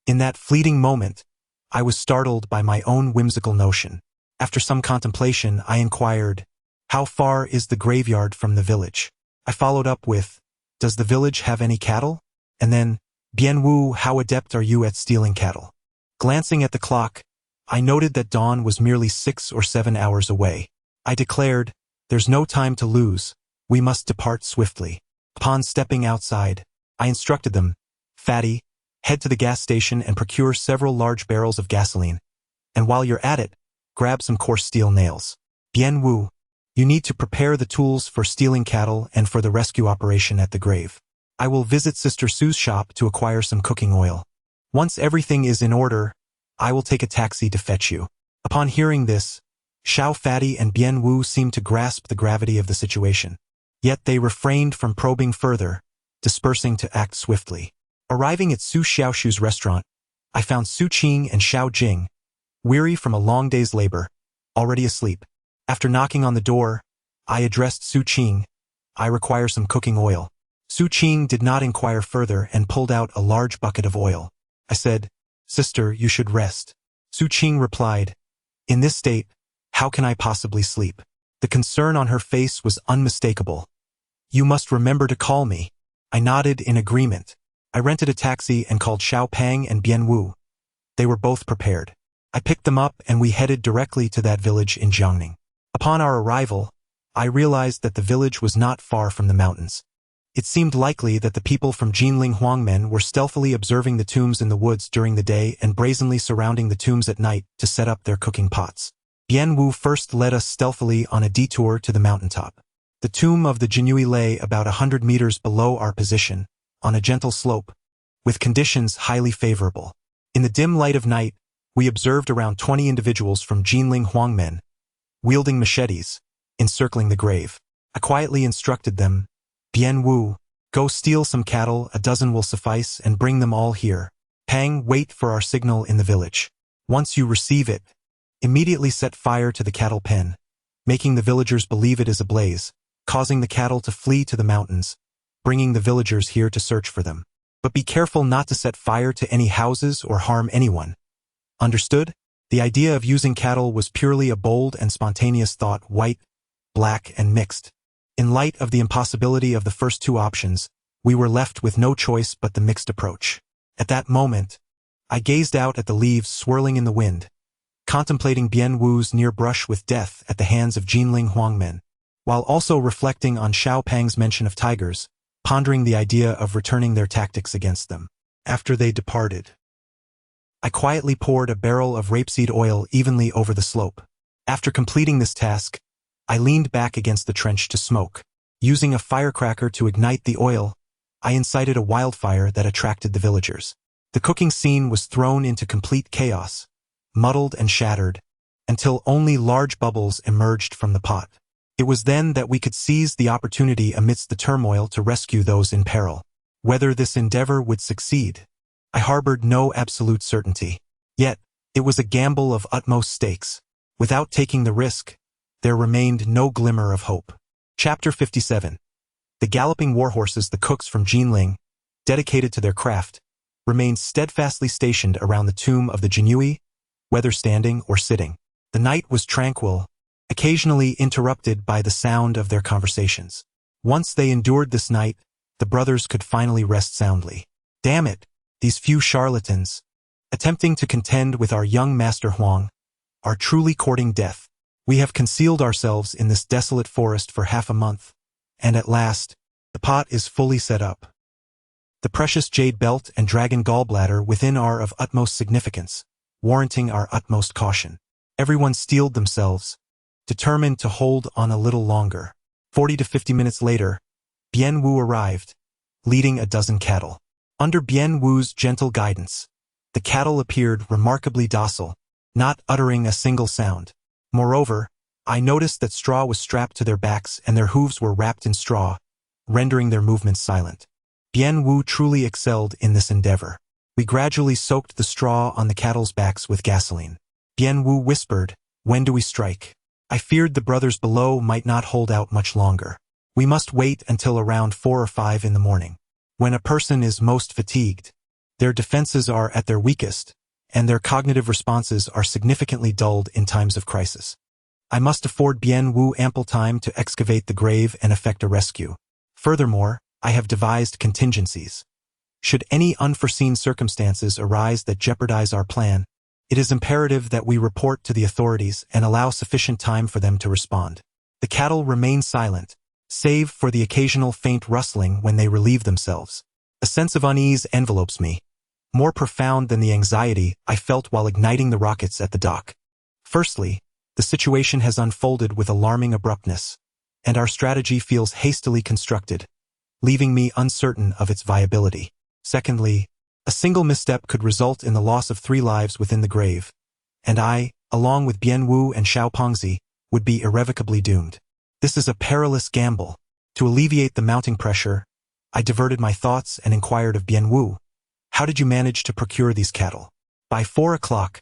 In that fleeting moment, I was startled by my own whimsical notion. After some contemplation, I inquired, "How far is the graveyard from the village?" I followed up with, "Does the village have any cattle?" And then, "Bien Wu, how adept are you at stealing cattle?" Glancing at the clock, I noted that dawn was merely 6 or 7 hours away. I declared, "There's no time to lose. We must depart swiftly." Upon stepping outside, I instructed them, "Fatty, head to the gas station and procure several large barrels of gasoline. And while you're at it, grab some coarse steel nails. Bien Wu, you need to prepare the tools for stealing cattle and for the rescue operation at the grave. I will visit Sister Sue's shop to acquire some cooking oil. Once everything is in order, I will take a taxi to fetch you." Upon hearing this, Xiao Fatty and Bien Wu seemed to grasp the gravity of the situation. Yet they refrained from probing further, dispersing to act swiftly. Arriving at Su Xiaoshu's restaurant, I found Su Qing and Xiao Jing, weary from a long day's labor, already asleep. After knocking on the door, I addressed Su Qing, "I require some cooking oil." Su Qing did not inquire further and pulled out a large bucket of oil. I said, "Sister, you should rest." Su Qing replied, "In this state, how can I possibly sleep?" The concern on her face was unmistakable. "You must remember to call me." I nodded in agreement. I rented a taxi and called Xiao Pang and Bien Wu. They were both prepared. I picked them up and we headed directly to that village in Jiangning. Upon our arrival, I realized that the village was not far from the mountains. It seemed likely that the people from Jinling Huangmen were stealthily observing the tombs in the woods during the day and brazenly surrounding the tombs at night to set up their cooking pots. Bien Wu first led us stealthily on a detour to the mountaintop. The tomb of the Jinui lay about 100 meters below our position, on a gentle slope, with conditions highly favorable. In the dim light of night, we observed around 20 individuals from Jinling Huangmen, wielding machetes, encircling the grave. I quietly instructed them, "Bien Wu, go steal some cattle, a dozen will suffice, and bring them all here. Pang, wait for our signal in the village. Once you receive it, immediately set fire to the cattle pen, making the villagers believe it is ablaze, causing the cattle to flee to the mountains, bringing the villagers here to search for them. But be careful not to set fire to any houses or harm anyone. Understood?" The idea of using cattle was purely a bold and spontaneous thought, white, black, and mixed. In light of the impossibility of the first two options, we were left with no choice but the mixed approach. At that moment, I gazed out at the leaves swirling in the wind, contemplating Bien Wu's near brush with death at the hands of Jinling Huangmen, while also reflecting on Xiao Pang's mention of tigers, pondering the idea of returning their tactics against them. After they departed, I quietly poured a barrel of rapeseed oil evenly over the slope. After completing this task, I leaned back against the trench to smoke. Using a firecracker to ignite the oil, I incited a wildfire that attracted the villagers. The cooking scene was thrown into complete chaos, muddled and shattered, until only large bubbles emerged from the pot. It was then that we could seize the opportunity amidst the turmoil to rescue those in peril. Whether this endeavor would succeed, I harbored no absolute certainty. Yet, it was a gamble of utmost stakes. Without taking the risk, there remained no glimmer of hope. Chapter 57. The galloping warhorses, the cooks from Jinling, dedicated to their craft, remained steadfastly stationed around the tomb of the Jinui, whether standing or sitting. The night was tranquil, occasionally interrupted by the sound of their conversations. Once they endured this night, the brothers could finally rest soundly. Damn it, these few charlatans, attempting to contend with our young Master Huang, are truly courting death. We have concealed ourselves in this desolate forest for half a month, and at last, the pot is fully set up. The precious jade belt and dragon gallbladder within are of utmost significance, warranting our utmost caution. Everyone steeled themselves, determined to hold on a little longer. 40 to 50 minutes later, Bien Wu arrived, leading a dozen cattle. Under Bien Wu's gentle guidance, the cattle appeared remarkably docile, not uttering a single sound. Moreover, I noticed that straw was strapped to their backs and their hooves were wrapped in straw, rendering their movements silent. Bien Wu truly excelled in this endeavor. We gradually soaked the straw on the cattle's backs with gasoline. Bien Wu whispered, "When do we strike?" I feared the brothers below might not hold out much longer. We must wait until around 4 or 5 in the morning. When a person is most fatigued, their defenses are at their weakest, and their cognitive responses are significantly dulled in times of crisis. I must afford Bien Wu ample time to excavate the grave and effect a rescue. Furthermore, I have devised contingencies. Should any unforeseen circumstances arise that jeopardize our plan, it is imperative that we report to the authorities and allow sufficient time for them to respond. The cattle remain silent, save for the occasional faint rustling when they relieve themselves. A sense of unease envelopes me, more profound than the anxiety I felt while igniting the rockets at the dock. Firstly, the situation has unfolded with alarming abruptness, and our strategy feels hastily constructed, leaving me uncertain of its viability. Secondly, a single misstep could result in the loss of 3 lives within the grave, and I, along with Bien Wu and Xiao Pengzi, would be irrevocably doomed. This is a perilous gamble. To alleviate the mounting pressure, I diverted my thoughts and inquired of Bien Wu, "How did you manage to procure these cattle?" By 4 o'clock,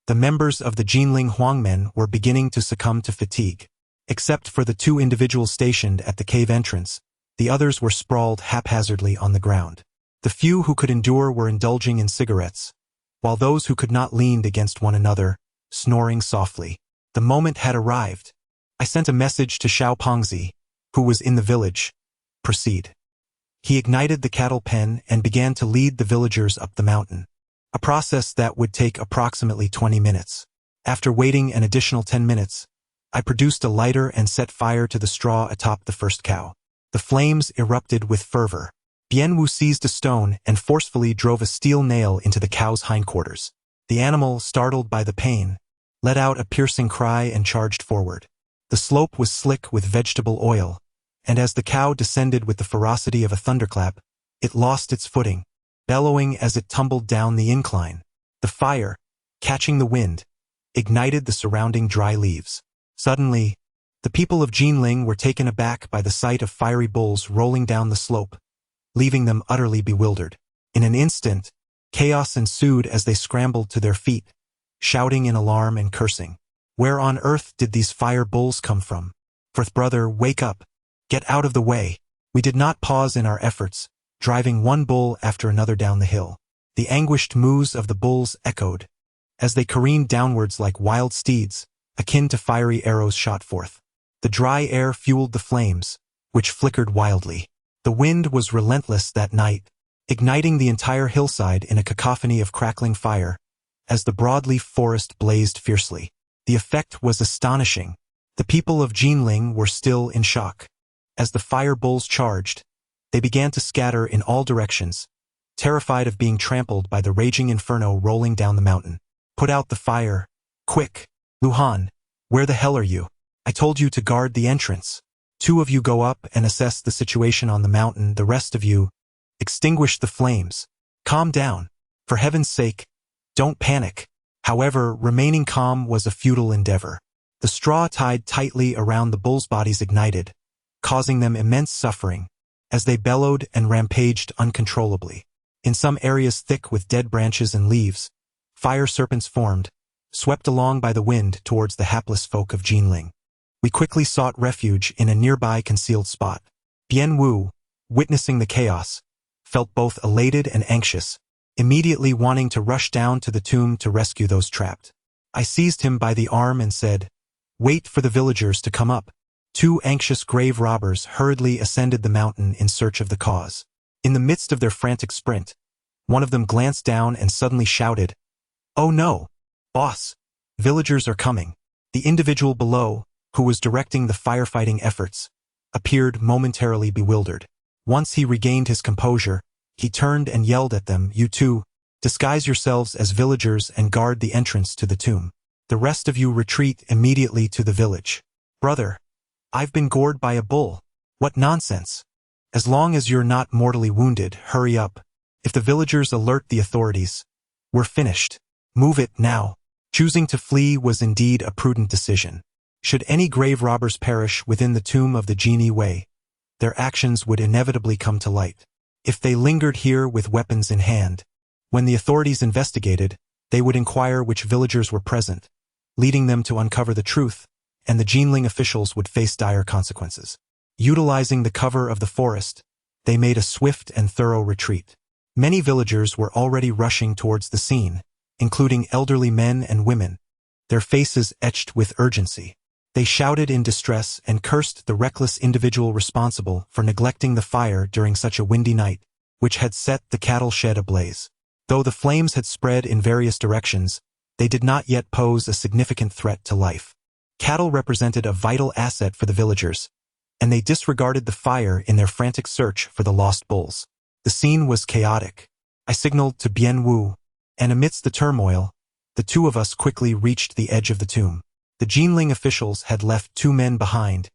the members of the Jinling Huangmen were beginning to succumb to fatigue. Except for the 2 individuals stationed at the cave entrance, the others were sprawled haphazardly on the ground. The few who could endure were indulging in cigarettes, while those who could not leaned against one another, snoring softly. The moment had arrived. I sent a message to Xiao Pengzi, who was in the village. Proceed. He ignited the cattle pen and began to lead the villagers up the mountain, a process that would take approximately 20 minutes. After waiting an additional 10 minutes, I produced a lighter and set fire to the straw atop the first cow. The flames erupted with fervor. Bien Wu seized a stone and forcefully drove a steel nail into the cow's hindquarters. The animal, startled by the pain, let out a piercing cry and charged forward. The slope was slick with vegetable oil, and as the cow descended with the ferocity of a thunderclap, it lost its footing, bellowing as it tumbled down the incline. The fire, catching the wind, ignited the surrounding dry leaves. Suddenly, the people of Jinling were taken aback by the sight of fiery bulls rolling down the slope, leaving them utterly bewildered. In an instant, chaos ensued as they scrambled to their feet, shouting in alarm and cursing. Where on earth did these fire bulls come from? Fourth brother, wake up. Get out of the way. We did not pause in our efforts, driving one bull after another down the hill. The anguished moos of the bulls echoed, as they careened downwards like wild steeds, akin to fiery arrows shot forth. The dry air fueled the flames, which flickered wildly. The wind was relentless that night, igniting the entire hillside in a cacophony of crackling fire, as the broadleaf forest blazed fiercely. The effect was astonishing. The people of Jinling were still in shock. As the fire bulls charged, they began to scatter in all directions, terrified of being trampled by the raging inferno rolling down the mountain. Put out the fire. Quick. Luhan, where the hell are you? I told you to guard the entrance. 2 of you go up and assess the situation on the mountain. The rest of you, extinguish the flames. Calm down. For heaven's sake, don't panic. However, remaining calm was a futile endeavor. The straw tied tightly around the bulls' bodies ignited, causing them immense suffering, as they bellowed and rampaged uncontrollably. In some areas thick with dead branches and leaves, fire serpents formed, swept along by the wind towards the hapless folk of Jinling. We quickly sought refuge in a nearby concealed spot. Bien Wu, witnessing the chaos, felt both elated and anxious. immediately wanting to rush down to the tomb to rescue those trapped. I seized him by the arm and said, "Wait for the villagers to come up." Two anxious grave robbers hurriedly ascended the mountain in search of the cause. In the midst of their frantic sprint, one of them glanced down and suddenly shouted, "Oh no, boss! Villagers are coming." The individual below, who was directing the firefighting efforts, appeared momentarily bewildered. Once he regained his composure, he turned and yelled at them, "You two, disguise yourselves as villagers and guard the entrance to the tomb. The rest of you retreat immediately to the village." "Brother, I've been gored by a bull." "What nonsense. As long as you're not mortally wounded, hurry up. If the villagers alert the authorities, we're finished. Move it now." Choosing to flee was indeed a prudent decision. Should any grave robbers perish within the tomb of the Jinling Wei, their actions would inevitably come to light. If they lingered here with weapons in hand, when the authorities investigated, they would inquire which villagers were present, leading them to uncover the truth, and the Jinling officials would face dire consequences. Utilizing the cover of the forest, they made a swift and thorough retreat. Many villagers were already rushing towards the scene, including elderly men and women, their faces etched with urgency. They shouted in distress and cursed the reckless individual responsible for neglecting the fire during such a windy night, which had set the cattle shed ablaze. Though the flames had spread in various directions, they did not yet pose a significant threat to life. Cattle represented a vital asset for the villagers, and they disregarded the fire in their frantic search for the lost bulls. The scene was chaotic. I signaled to Bien Wu, and amidst the turmoil, the two of us quickly reached the edge of the tomb. The Jinling officials had left two men behind,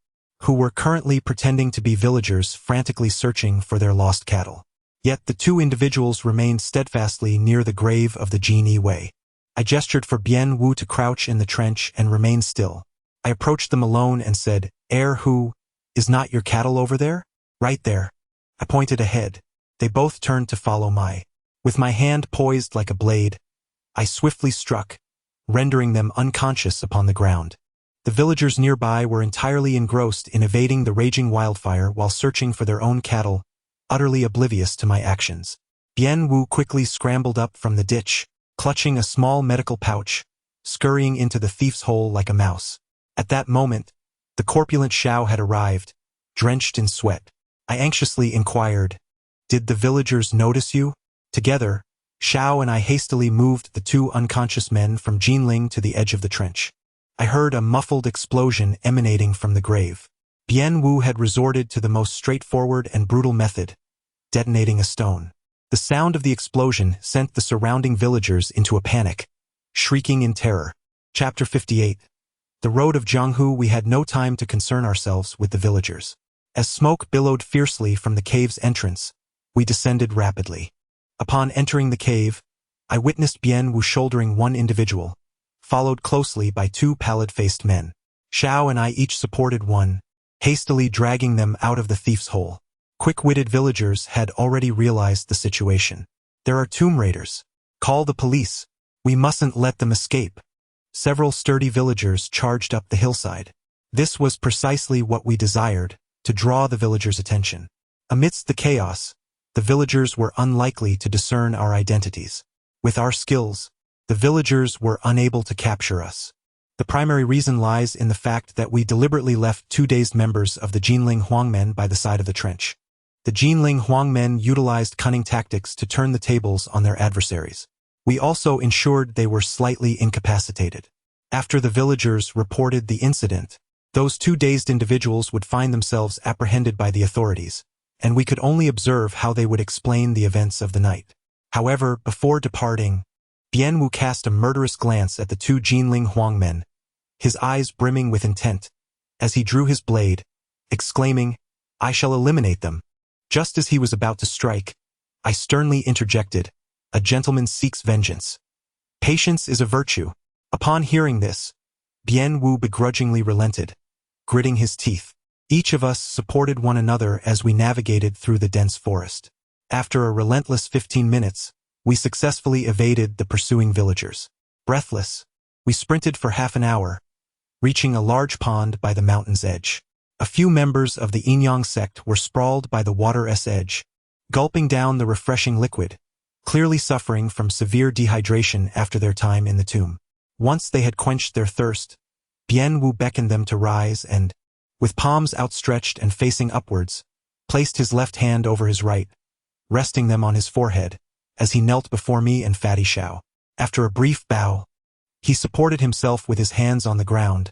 who were currently pretending to be villagers frantically searching for their lost cattle. Yet the two individuals remained steadfastly near the grave of the Jinling Wei. I gestured for Bien Wu to crouch in the trench and remain still. I approached them alone and said, Who, is not your cattle over there?" "Right there." I pointed ahead. They both turned to follow with my hand poised like a blade, I swiftly struck, rendering them unconscious upon the ground. The villagers nearby were entirely engrossed in evading the raging wildfire while searching for their own cattle, utterly oblivious to my actions. Bien Wu quickly scrambled up from the ditch, clutching a small medical pouch, scurrying into the thief's hole like a mouse. At that moment, the corpulent Xiao had arrived, drenched in sweat. I anxiously inquired, "Did the villagers notice you?" Together, Xiao and I hastily moved the two unconscious men from Jinling to the edge of the trench. I heard a muffled explosion emanating from the grave. Bien Wu had resorted to the most straightforward and brutal method, detonating a stone. The sound of the explosion sent the surrounding villagers into a panic, shrieking in terror. Chapter 58. The road of Jianghu. We had no time to concern ourselves with the villagers. As smoke billowed fiercely from the cave's entrance, we descended rapidly. Upon entering the cave, I witnessed Bien Wu shouldering one individual, followed closely by two pallid-faced men. Xiao and I each supported one, hastily dragging them out of the thief's hole. Quick-witted villagers had already realized the situation. "There are tomb raiders. Call the police. We mustn't let them escape." Several sturdy villagers charged up the hillside. This was precisely what we desired, to draw the villagers' attention. Amidst the chaos, the villagers were unlikely to discern our identities. With our skills, the villagers were unable to capture us. The primary reason lies in the fact that we deliberately left two dazed members of the Jinling Huangmen by the side of the trench. The Jinling Huangmen utilized cunning tactics to turn the tables on their adversaries. We also ensured they were slightly incapacitated. After the villagers reported the incident, those two dazed individuals would find themselves apprehended by the authorities, and we could only observe how they would explain the events of the night. However, before departing, Bien Wu cast a murderous glance at the two Jinling Huangmen, his eyes brimming with intent, as he drew his blade, exclaiming, "I shall eliminate them." Just as he was about to strike, I sternly interjected, "A gentleman seeks vengeance. Patience is a virtue." Upon hearing this, Bien Wu begrudgingly relented, gritting his teeth. Each of us supported one another as we navigated through the dense forest. After a relentless 15 minutes, we successfully evaded the pursuing villagers. Breathless, we sprinted for half an hour, reaching a large pond by the mountain's edge. A few members of the Yinyang sect were sprawled by the water's edge, gulping down the refreshing liquid, clearly suffering from severe dehydration after their time in the tomb. Once they had quenched their thirst, Bian Wu beckoned them to rise and, with palms outstretched and facing upwards, placed his left hand over his right, resting them on his forehead, as he knelt before me and Fatty Xiao. After a brief bow, he supported himself with his hands on the ground,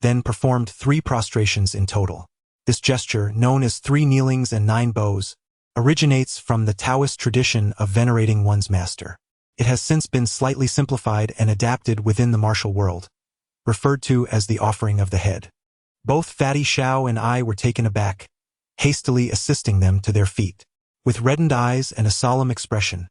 then performed 3 prostrations in total. This gesture, known as 3 kneelings and 9 bows, originates from the Taoist tradition of venerating one's master. It has since been slightly simplified and adapted within the martial world, referred to as the offering of the head. Both Fatty Xiao and I were taken aback, hastily assisting them to their feet. With reddened eyes and a solemn expression,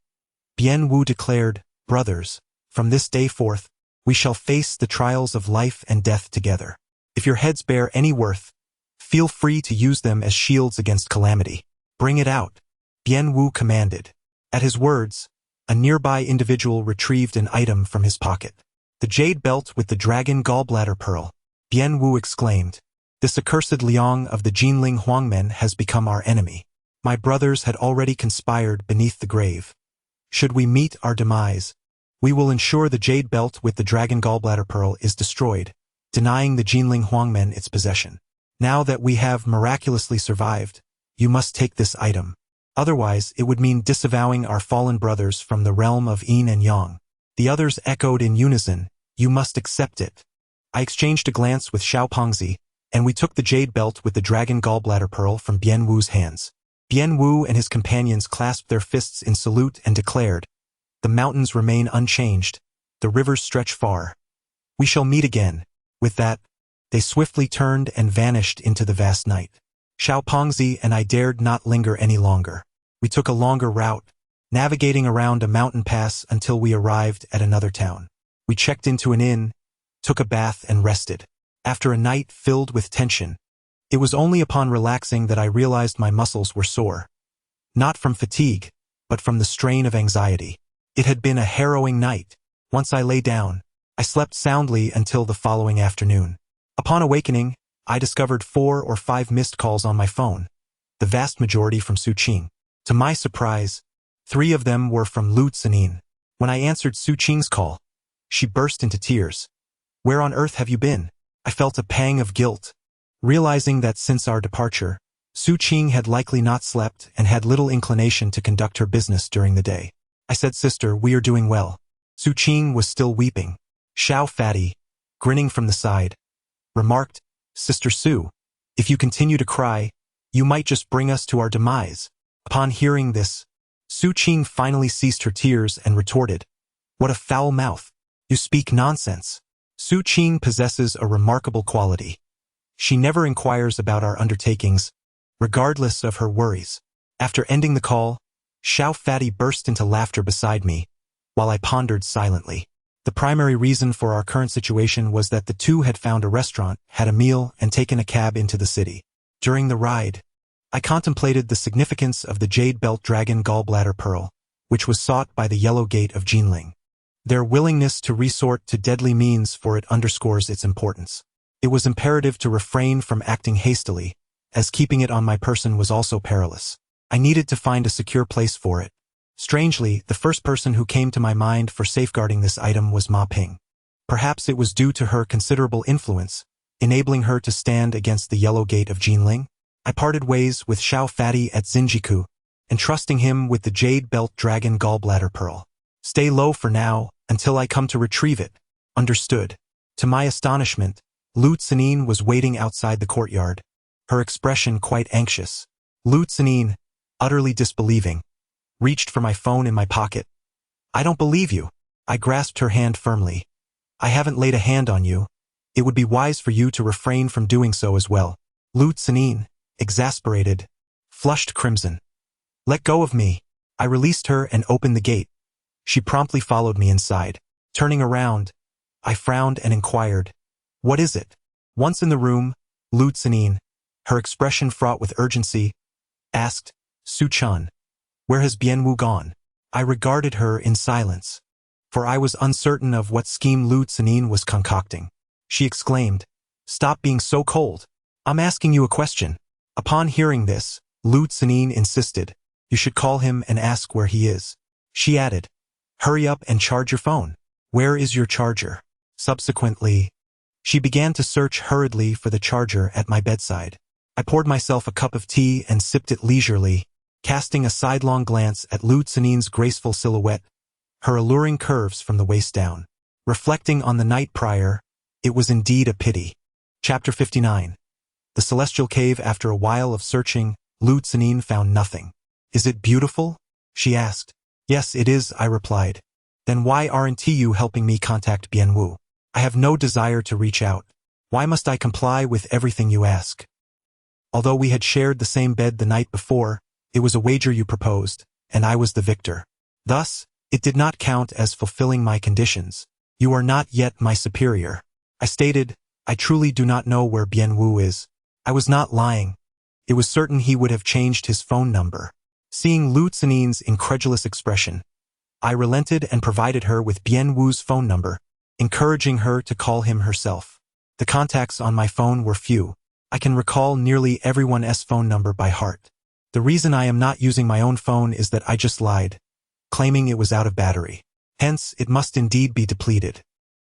Bian Wu declared, "Brothers, from this day forth, we shall face the trials of life and death together. If your heads bear any worth, feel free to use them as shields against calamity. Bring it out," Bian Wu commanded. At his words, a nearby individual retrieved an item from his pocket. "The jade belt with the dragon gallbladder pearl," Bian Wu exclaimed. "This accursed Liang of the Jinling Huangmen has become our enemy. My brothers had already conspired beneath the grave. Should we meet our demise, we will ensure the jade belt with the dragon gallbladder pearl is destroyed, denying the Jinling Huangmen its possession. Now that we have miraculously survived, you must take this item. Otherwise, it would mean disavowing our fallen brothers from the realm of yin and yang." The others echoed in unison, "You must accept it." I exchanged a glance with Xiao Pengzi, and we took the jade belt with the dragon gallbladder pearl from Bian Wu's hands. Bian Wu and his companions clasped their fists in salute and declared, "The mountains remain unchanged, the rivers stretch far. We shall meet again." With that, they swiftly turned and vanished into the vast night. Xiao Pengzi and I dared not linger any longer. We took a longer route, navigating around a mountain pass until we arrived at another town. We checked into an inn, took a bath and rested. After a night filled with tension, it was only upon relaxing that I realized my muscles were sore. Not from fatigue, but from the strain of anxiety. It had been a harrowing night. Once I lay down, I slept soundly until the following afternoon. Upon awakening, I discovered 4 or 5 missed calls on my phone, the vast majority from Su Qing. To my surprise, 3 of them were from Lu Tsanin. When I answered Su Qing's call, she burst into tears. "Where on earth have you been?" I felt a pang of guilt, realizing that since our departure, Su Qing had likely not slept and had little inclination to conduct her business during the day. I said, "Sister, we are doing well." Su Qing was still weeping. Xiao Fatty, grinning from the side, remarked, "Sister Su, if you continue to cry, you might just bring us to our demise." Upon hearing this, Su Qing finally ceased her tears and retorted, "What a foul mouth! You speak nonsense." Su Qing possesses a remarkable quality. She never inquires about our undertakings, regardless of her worries. After ending the call, Xiao Fatty burst into laughter beside me, while I pondered silently. The primary reason for our current situation was that the two had found a restaurant, had a meal, and taken a cab into the city. During the ride, I contemplated the significance of the jade belt dragon gallbladder pearl, which was sought by the Yellow Gate of Jinling. Their willingness to resort to deadly means for it underscores its importance. It was imperative to refrain from acting hastily, as keeping it on my person was also perilous. I needed to find a secure place for it. Strangely, the first person who came to my mind for safeguarding this item was Ma Ping. Perhaps it was due to her considerable influence, enabling her to stand against the Yellow Gate of Jinling. I parted ways with Xiao Fatty at Xinjiku, entrusting him with the jade belt dragon gallbladder pearl. "Stay low for now, until I come to retrieve it." "Understood." To my astonishment, Lu Tsanin was waiting outside the courtyard, her expression quite anxious. Lu Tsanin, utterly disbelieving, reached for my phone in my pocket. "I don't believe you." I grasped her hand firmly. "I haven't laid a hand on you. It would be wise for you to refrain from doing so as well." Lu Tsanin, exasperated, flushed crimson. "Let go of me." I released her and opened the gate. She promptly followed me inside. Turning around, I frowned and inquired, "What is it?" Once in the room, Lu Tsanin, her expression fraught with urgency, asked, "Su Chen, where has Bian Wu gone?" I regarded her in silence, for I was uncertain of what scheme Lu Tsanin was concocting. She exclaimed, "Stop being so cold. I'm asking you a question." Upon hearing this, Lu Tsanin insisted, "You should call him and ask where he is." She added, "Hurry up and charge your phone. Where is your charger?" Subsequently, she began to search hurriedly for the charger at my bedside. I poured myself a cup of tea and sipped it leisurely, casting a sidelong glance at Lu Cenine's graceful silhouette, her alluring curves from the waist down. Reflecting on the night prior, it was indeed a pity. Chapter 59. The Celestial Cave. After a while of searching, Lu Cenine found nothing. "Is it beautiful?" she asked. "Yes, it is," I replied. "Then why aren't you helping me contact Bienwu? I have no desire to reach out. Why must I comply with everything you ask?" Although we had shared the same bed the night before, it was a wager you proposed, and I was the victor. Thus, it did not count as fulfilling my conditions. "You are not yet my superior," I stated. "I truly do not know where Bienwu is." I was not lying. It was certain he would have changed his phone number. Seeing Lu Cenine's incredulous expression, I relented and provided her with Bienwu's phone number, encouraging her to call him herself. The contacts on my phone were few. I can recall nearly everyone's phone number by heart. The reason I am not using my own phone is that I just lied, claiming it was out of battery. Hence, it must indeed be depleted.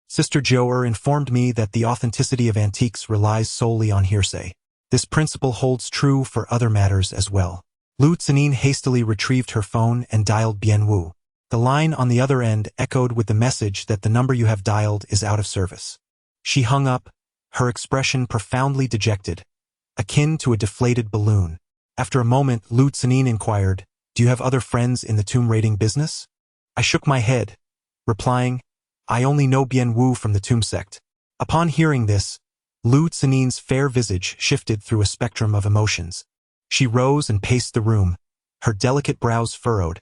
Sister Joer informed me that the authenticity of antiques relies solely on hearsay. This principle holds true for other matters as well. Lu Cenine hastily retrieved her phone and dialed Bienwu. The line on the other end echoed with the message that the number you have dialed is out of service. She hung up, her expression profoundly dejected, akin to a deflated balloon. After a moment, Lu Cenine inquired, "Do you have other friends in the tomb raiding business?" I shook my head, replying, "I only know Bienwu from the tomb sect." Upon hearing this, Lu Cenine's fair visage shifted through a spectrum of emotions. She rose and paced the room, her delicate brows furrowed,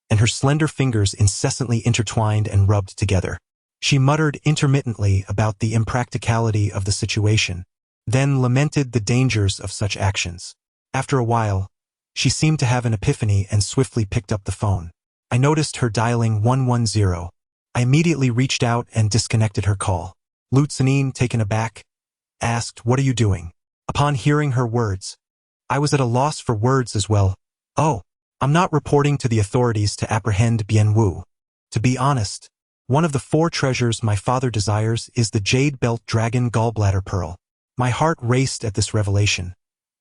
and her slender fingers incessantly intertwined and rubbed together. She muttered intermittently about the impracticality of the situation, then lamented the dangers of such actions. After a while, she seemed to have an epiphany and swiftly picked up the phone. I noticed her dialing 110. I immediately reached out and disconnected her call. Lu Cenine, taken aback, asked, "What are you doing?" Upon hearing her words, I was at a loss for words as well. "Oh, I'm not reporting to the authorities to apprehend Bienwu. To be honest, one of the 4 treasures my father desires is the Jade Belt Dragon Gallbladder Pearl." My heart raced at this revelation,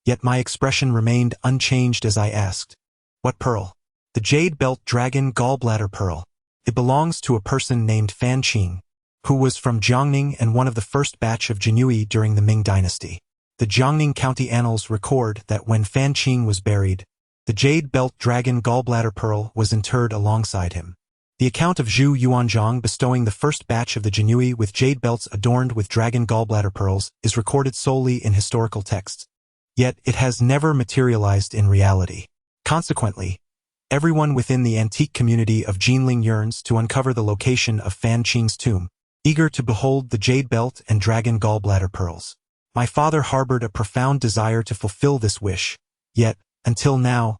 yet my expression remained unchanged as I asked, "What pearl?" "The Jade Belt Dragon Gallbladder Pearl. It belongs to a person named Fan Qing, who was from Jiangning and one of the first batch of Jinui during the Ming Dynasty. The Jiangning County annals record that when Fan Qing was buried, the Jade Belt Dragon Gallbladder Pearl was interred alongside him. The account of Zhu Yuanzhang bestowing the first batch of the Jinui with jade belts adorned with dragon gallbladder pearls is recorded solely in historical texts, yet it has never materialized in reality. Consequently, everyone within the antique community of Jinling yearns to uncover the location of Fan Qing's tomb, eager to behold the jade belt and dragon gallbladder pearls. My father harbored a profound desire to fulfill this wish, yet, until now,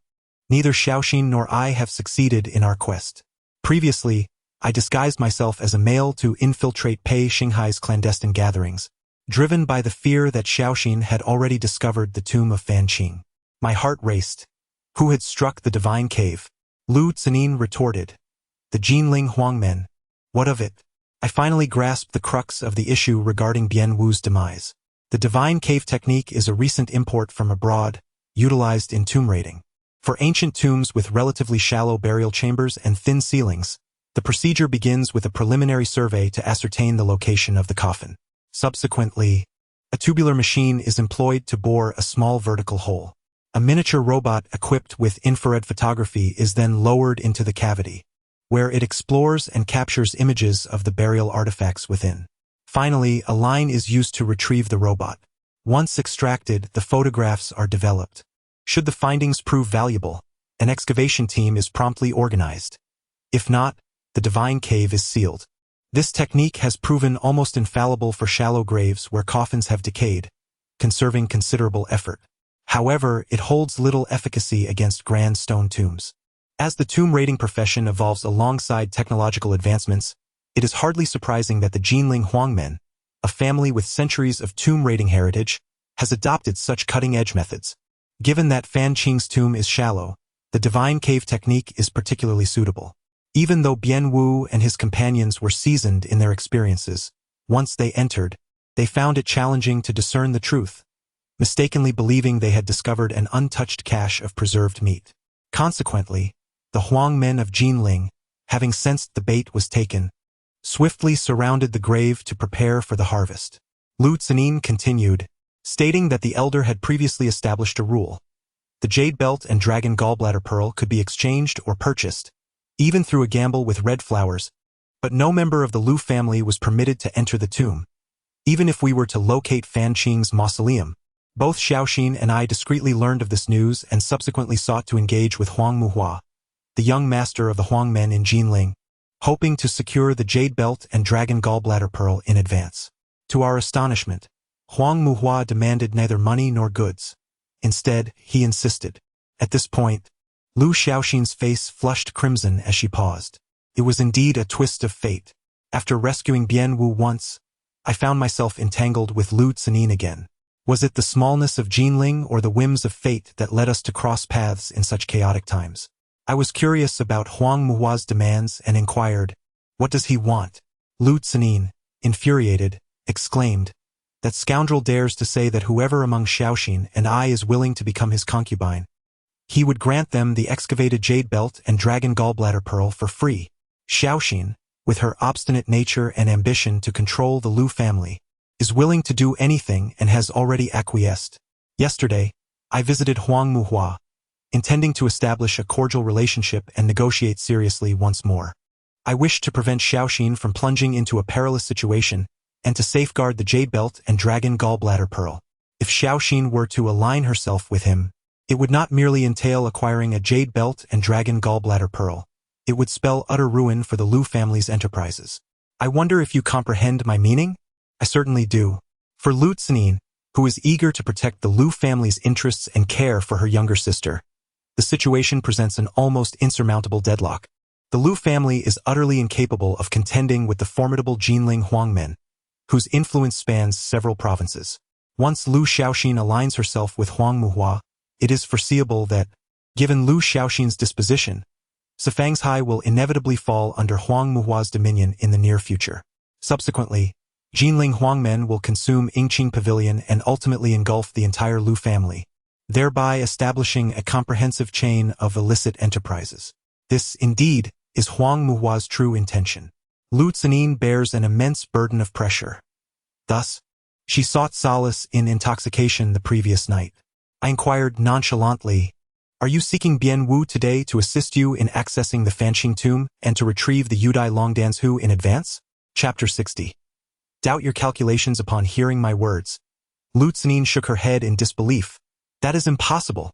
neither Xiaoxin nor I have succeeded in our quest. Previously, I disguised myself as a male to infiltrate Pei Xinghai's clandestine gatherings, driven by the fear that Xiaoxin had already discovered the tomb of Fan Qing. My heart raced. Who had struck the divine cave? Lu Cenine retorted, "The Jinling Huangmen. What of it?" I finally grasped the crux of the issue regarding Bienwu's demise. The divine cave technique is a recent import from abroad, utilized in tomb raiding. For ancient tombs with relatively shallow burial chambers and thin ceilings, the procedure begins with a preliminary survey to ascertain the location of the coffin. Subsequently, a tubular machine is employed to bore a small vertical hole. A miniature robot equipped with infrared photography is then lowered into the cavity, where it explores and captures images of the burial artifacts within. Finally, a line is used to retrieve the robot. Once extracted, the photographs are developed. Should the findings prove valuable, an excavation team is promptly organized. If not, the divine cave is sealed. This technique has proven almost infallible for shallow graves where coffins have decayed, conserving considerable effort. However, it holds little efficacy against grand stone tombs. As the tomb raiding profession evolves alongside technological advancements, it is hardly surprising that the Jinling Huangmen, a family with centuries of tomb raiding heritage, has adopted such cutting-edge methods. Given that Fan Qing's tomb is shallow, the divine cave technique is particularly suitable. Even though Bian Wu and his companions were seasoned in their experiences, once they entered, they found it challenging to discern the truth, mistakenly believing they had discovered an untouched cache of preserved meat. Consequently, the Huang men of Jinling, having sensed the bait was taken, swiftly surrounded the grave to prepare for the harvest. Lu Tsanin continued, stating that the elder had previously established a rule. The jade belt and dragon gallbladder pearl could be exchanged or purchased, even through a gamble with red flowers, but no member of the Lu family was permitted to enter the tomb. Even if we were to locate Fan Qing's mausoleum, both Xiaoxin and I discreetly learned of this news and subsequently sought to engage with Huang Muhua, the young master of the Huang men in Jinling, hoping to secure the jade belt and dragon gallbladder pearl in advance. To our astonishment, Huang Muhua demanded neither money nor goods. Instead, he insisted. At this point, Lu Xiaoxin's face flushed crimson as she paused. It was indeed a twist of fate. After rescuing Bian Wu once, I found myself entangled with Lu Tsanin again. Was it the smallness of Jinling or the whims of fate that led us to cross paths in such chaotic times? I was curious about Huang Muhua's demands and inquired, "What does he want?" Lu Tsanin, infuriated, exclaimed, "That scoundrel dares to say that whoever among Xiaoxin and I is willing to become his concubine, he would grant them the excavated jade belt and dragon gallbladder pearl for free." Xiaoxin, with her obstinate nature and ambition to control the Lu family, is willing to do anything and has already acquiesced. Yesterday, I visited Huang Muhua, intending to establish a cordial relationship and negotiate seriously once more. I wished to prevent Xiaoxin from plunging into a perilous situation and to safeguard the jade belt and dragon gallbladder pearl. If Xiaoxin were to align herself with him, it would not merely entail acquiring a jade belt and dragon gallbladder pearl. It would spell utter ruin for the Lu family's enterprises. I wonder if you comprehend my meaning? I certainly do. For Lu Tsanin, who is eager to protect the Lu family's interests and care for her younger sister, the situation presents an almost insurmountable deadlock. The Lu family is utterly incapable of contending with the formidable Jinling Huangmen, whose influence spans several provinces. Once Lu Xiaoxin aligns herself with Huang Muhua, it is foreseeable that, given Lu Xiaoxin's disposition, Sifang's will inevitably fall under Huang Muhua's dominion in the near future. Subsequently, Jinling Huangmen will consume Yingqing Pavilion and ultimately engulf the entire Lu family, thereby establishing a comprehensive chain of illicit enterprises. This, indeed, is Huang Muhua's true intention. Lu Tsanin bears an immense burden of pressure. Thus, she sought solace in intoxication the previous night. I inquired nonchalantly, "Are you seeking Bian Wu today to assist you in accessing the Fanqing tomb and to retrieve the Yudai Longdanzhu in advance?" Chapter 60. Doubt your calculations upon hearing my words. Lu Tsanin shook her head in disbelief. That is impossible.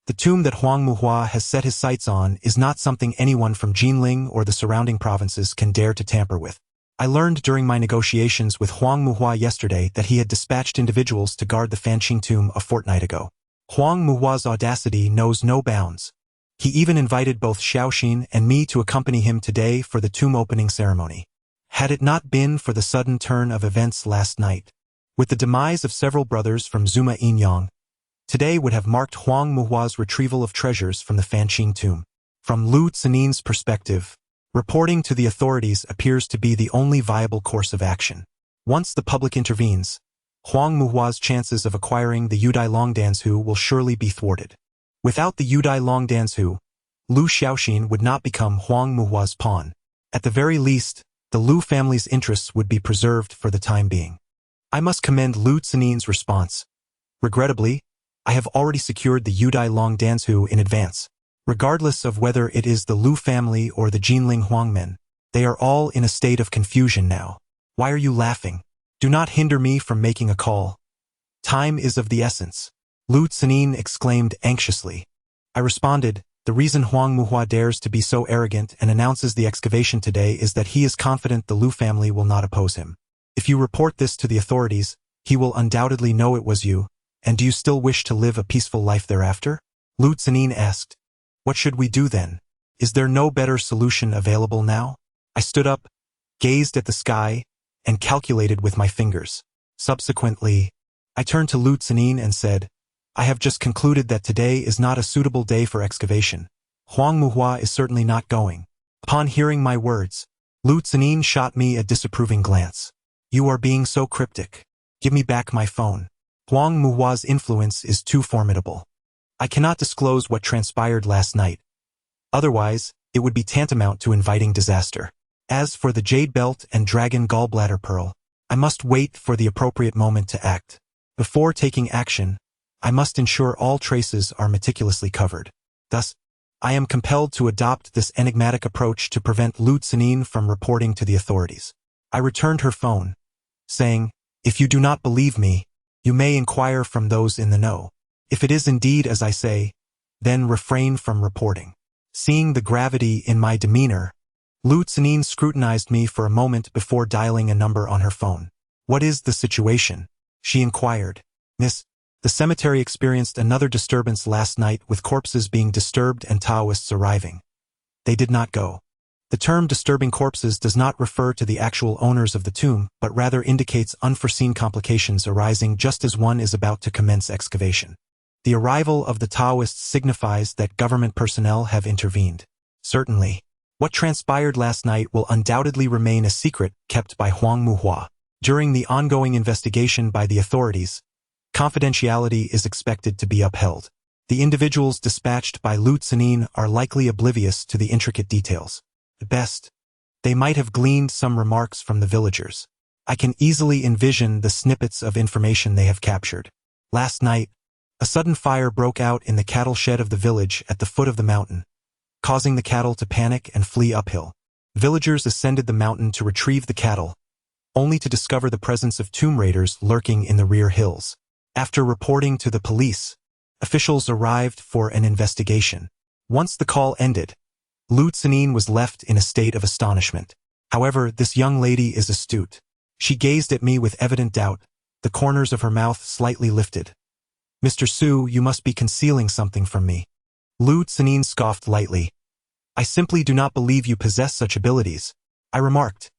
The tomb that Huang Muhua has set his sights on is not something anyone from Jinling or the surrounding provinces can dare to tamper with. I learned during my negotiations with Huang Muhua yesterday that he had dispatched individuals to guard the Fanqing tomb a fortnight ago. Huang Muhua's audacity knows no bounds. He even invited both Xiaoxin and me to accompany him today for the tomb opening ceremony. Had it not been for the sudden turn of events last night, with the demise of several brothers from Zuma Yinyang, today would have marked Huang Muhua's retrieval of treasures from the Fanqing tomb. From Lu Tsanin's perspective, reporting to the authorities appears to be the only viable course of action. Once the public intervenes, Huang Muhua's chances of acquiring the Yudai Longdanzhu will surely be thwarted. Without the Yudai Longdanzhu, Lu Xiaoxin would not become Huang Muhua's pawn. At the very least, the Lu family's interests would be preserved for the time being. I must commend Lu Tsanin's response. Regrettably, I have already secured the Yudai Longdanzhu in advance. Regardless of whether it is the Lu family or the Jinling Huangmen, they are all in a state of confusion now. Why are you laughing? Do not hinder me from making a call. Time is of the essence. Lu Tsanin exclaimed anxiously. I responded, the reason Huang Muhua dares to be so arrogant and announces the excavation today is that he is confident the Lu family will not oppose him. If you report this to the authorities, he will undoubtedly know it was you, and do you still wish to live a peaceful life thereafter? Lu Tsanin asked. What should we do then? Is there no better solution available now? I stood up, gazed at the sky, and calculated with my fingers. Subsequently, I turned to Lu Tsanin and said, I have just concluded that today is not a suitable day for excavation. Huang Muhua is certainly not going. Upon hearing my words, Lu Zinin shot me a disapproving glance. You are being so cryptic. Give me back my phone. Huang Muhua's influence is too formidable. I cannot disclose what transpired last night. Otherwise, it would be tantamount to inviting disaster. As for the jade belt and dragon gallbladder pearl, I must wait for the appropriate moment to act. Before taking action, I must ensure all traces are meticulously covered. Thus, I am compelled to adopt this enigmatic approach to prevent Lu Zinin from reporting to the authorities. I returned her phone, saying, "If you do not believe me, you may inquire from those in the know. If it is indeed as I say, then refrain from reporting." Seeing the gravity in my demeanor, Lu Zinin scrutinized me for a moment before dialing a number on her phone. "What is the situation?" she inquired. "Miss, the cemetery experienced another disturbance last night with corpses being disturbed and Taoists arriving. They did not go." The term disturbing corpses does not refer to the actual owners of the tomb, but rather indicates unforeseen complications arising just as one is about to commence excavation. The arrival of the Taoists signifies that government personnel have intervened. Certainly, what transpired last night will undoubtedly remain a secret kept by Huang Muhua. During the ongoing investigation by the authorities, confidentiality is expected to be upheld. The individuals dispatched by Lu Zinin are likely oblivious to the intricate details. At best, they might have gleaned some remarks from the villagers. I can easily envision the snippets of information they have captured. Last night, a sudden fire broke out in the cattle shed of the village at the foot of the mountain, causing the cattle to panic and flee uphill. Villagers ascended the mountain to retrieve the cattle, only to discover the presence of tomb raiders lurking in the rear hills. After reporting to the police, officials arrived for an investigation. Once the call ended, Lu Zinin was left in a state of astonishment. However, this young lady is astute. She gazed at me with evident doubt, the corners of her mouth slightly lifted. "Mr. Su, you must be concealing something from me." Lu Zinin scoffed lightly. "I simply do not believe you possess such abilities," I remarked.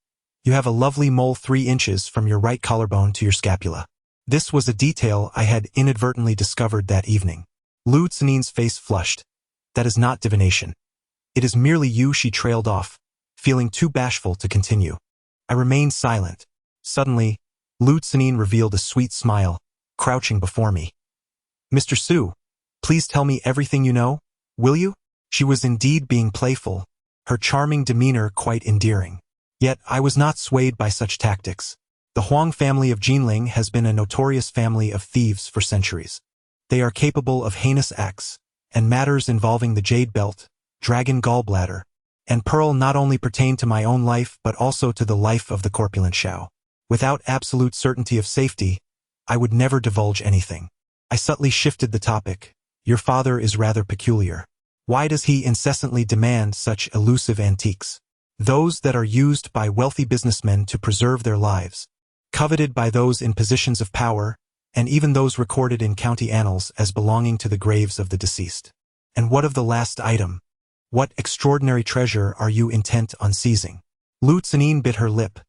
"You have a lovely mole 3 inches from your right collarbone to your scapula." This was a detail I had inadvertently discovered that evening. Lu Zinin's face flushed. "That is not divination. It is merely you," she trailed off, feeling too bashful to continue. I remained silent. Suddenly, Lu Zinin revealed a sweet smile, crouching before me. "Mr. Su, please tell me everything you know, will you?" She was indeed being playful, her charming demeanor quite endearing. Yet I was not swayed by such tactics. The Huang family of Jinling has been a notorious family of thieves for centuries. They are capable of heinous acts, and matters involving the jade belt, dragon gallbladder, and pearl not only pertain to my own life but also to the life of the corpulent Shao. Without absolute certainty of safety, I would never divulge anything. I subtly shifted the topic. "Your father is rather peculiar. Why does he incessantly demand such elusive antiques? Those that are used by wealthy businessmen to preserve their lives, coveted by those in positions of power, and even those recorded in county annals as belonging to the graves of the deceased. And what of the last item? What extraordinary treasure are you intent on seizing?" Lu Zinin bit her lip.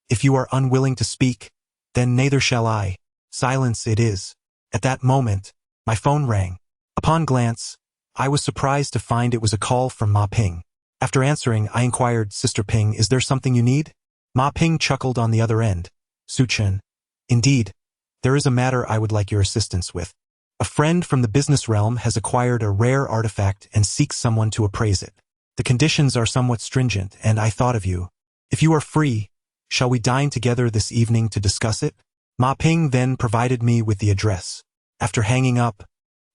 "If you are unwilling to speak, then neither shall I. Silence it is." At that moment, my phone rang. Upon glance, I was surprised to find it was a call from Ma Ping. After answering, I inquired, "Sister Ping, is there something you need?" Ma Ping chuckled on the other end. "Su Chen, indeed, there is a matter I would like your assistance with. A friend from the business realm has acquired a rare artifact and seeks someone to appraise it. The conditions are somewhat stringent, and I thought of you. If you are free, shall we dine together this evening to discuss it?" Ma Ping then provided me with the address. After hanging up,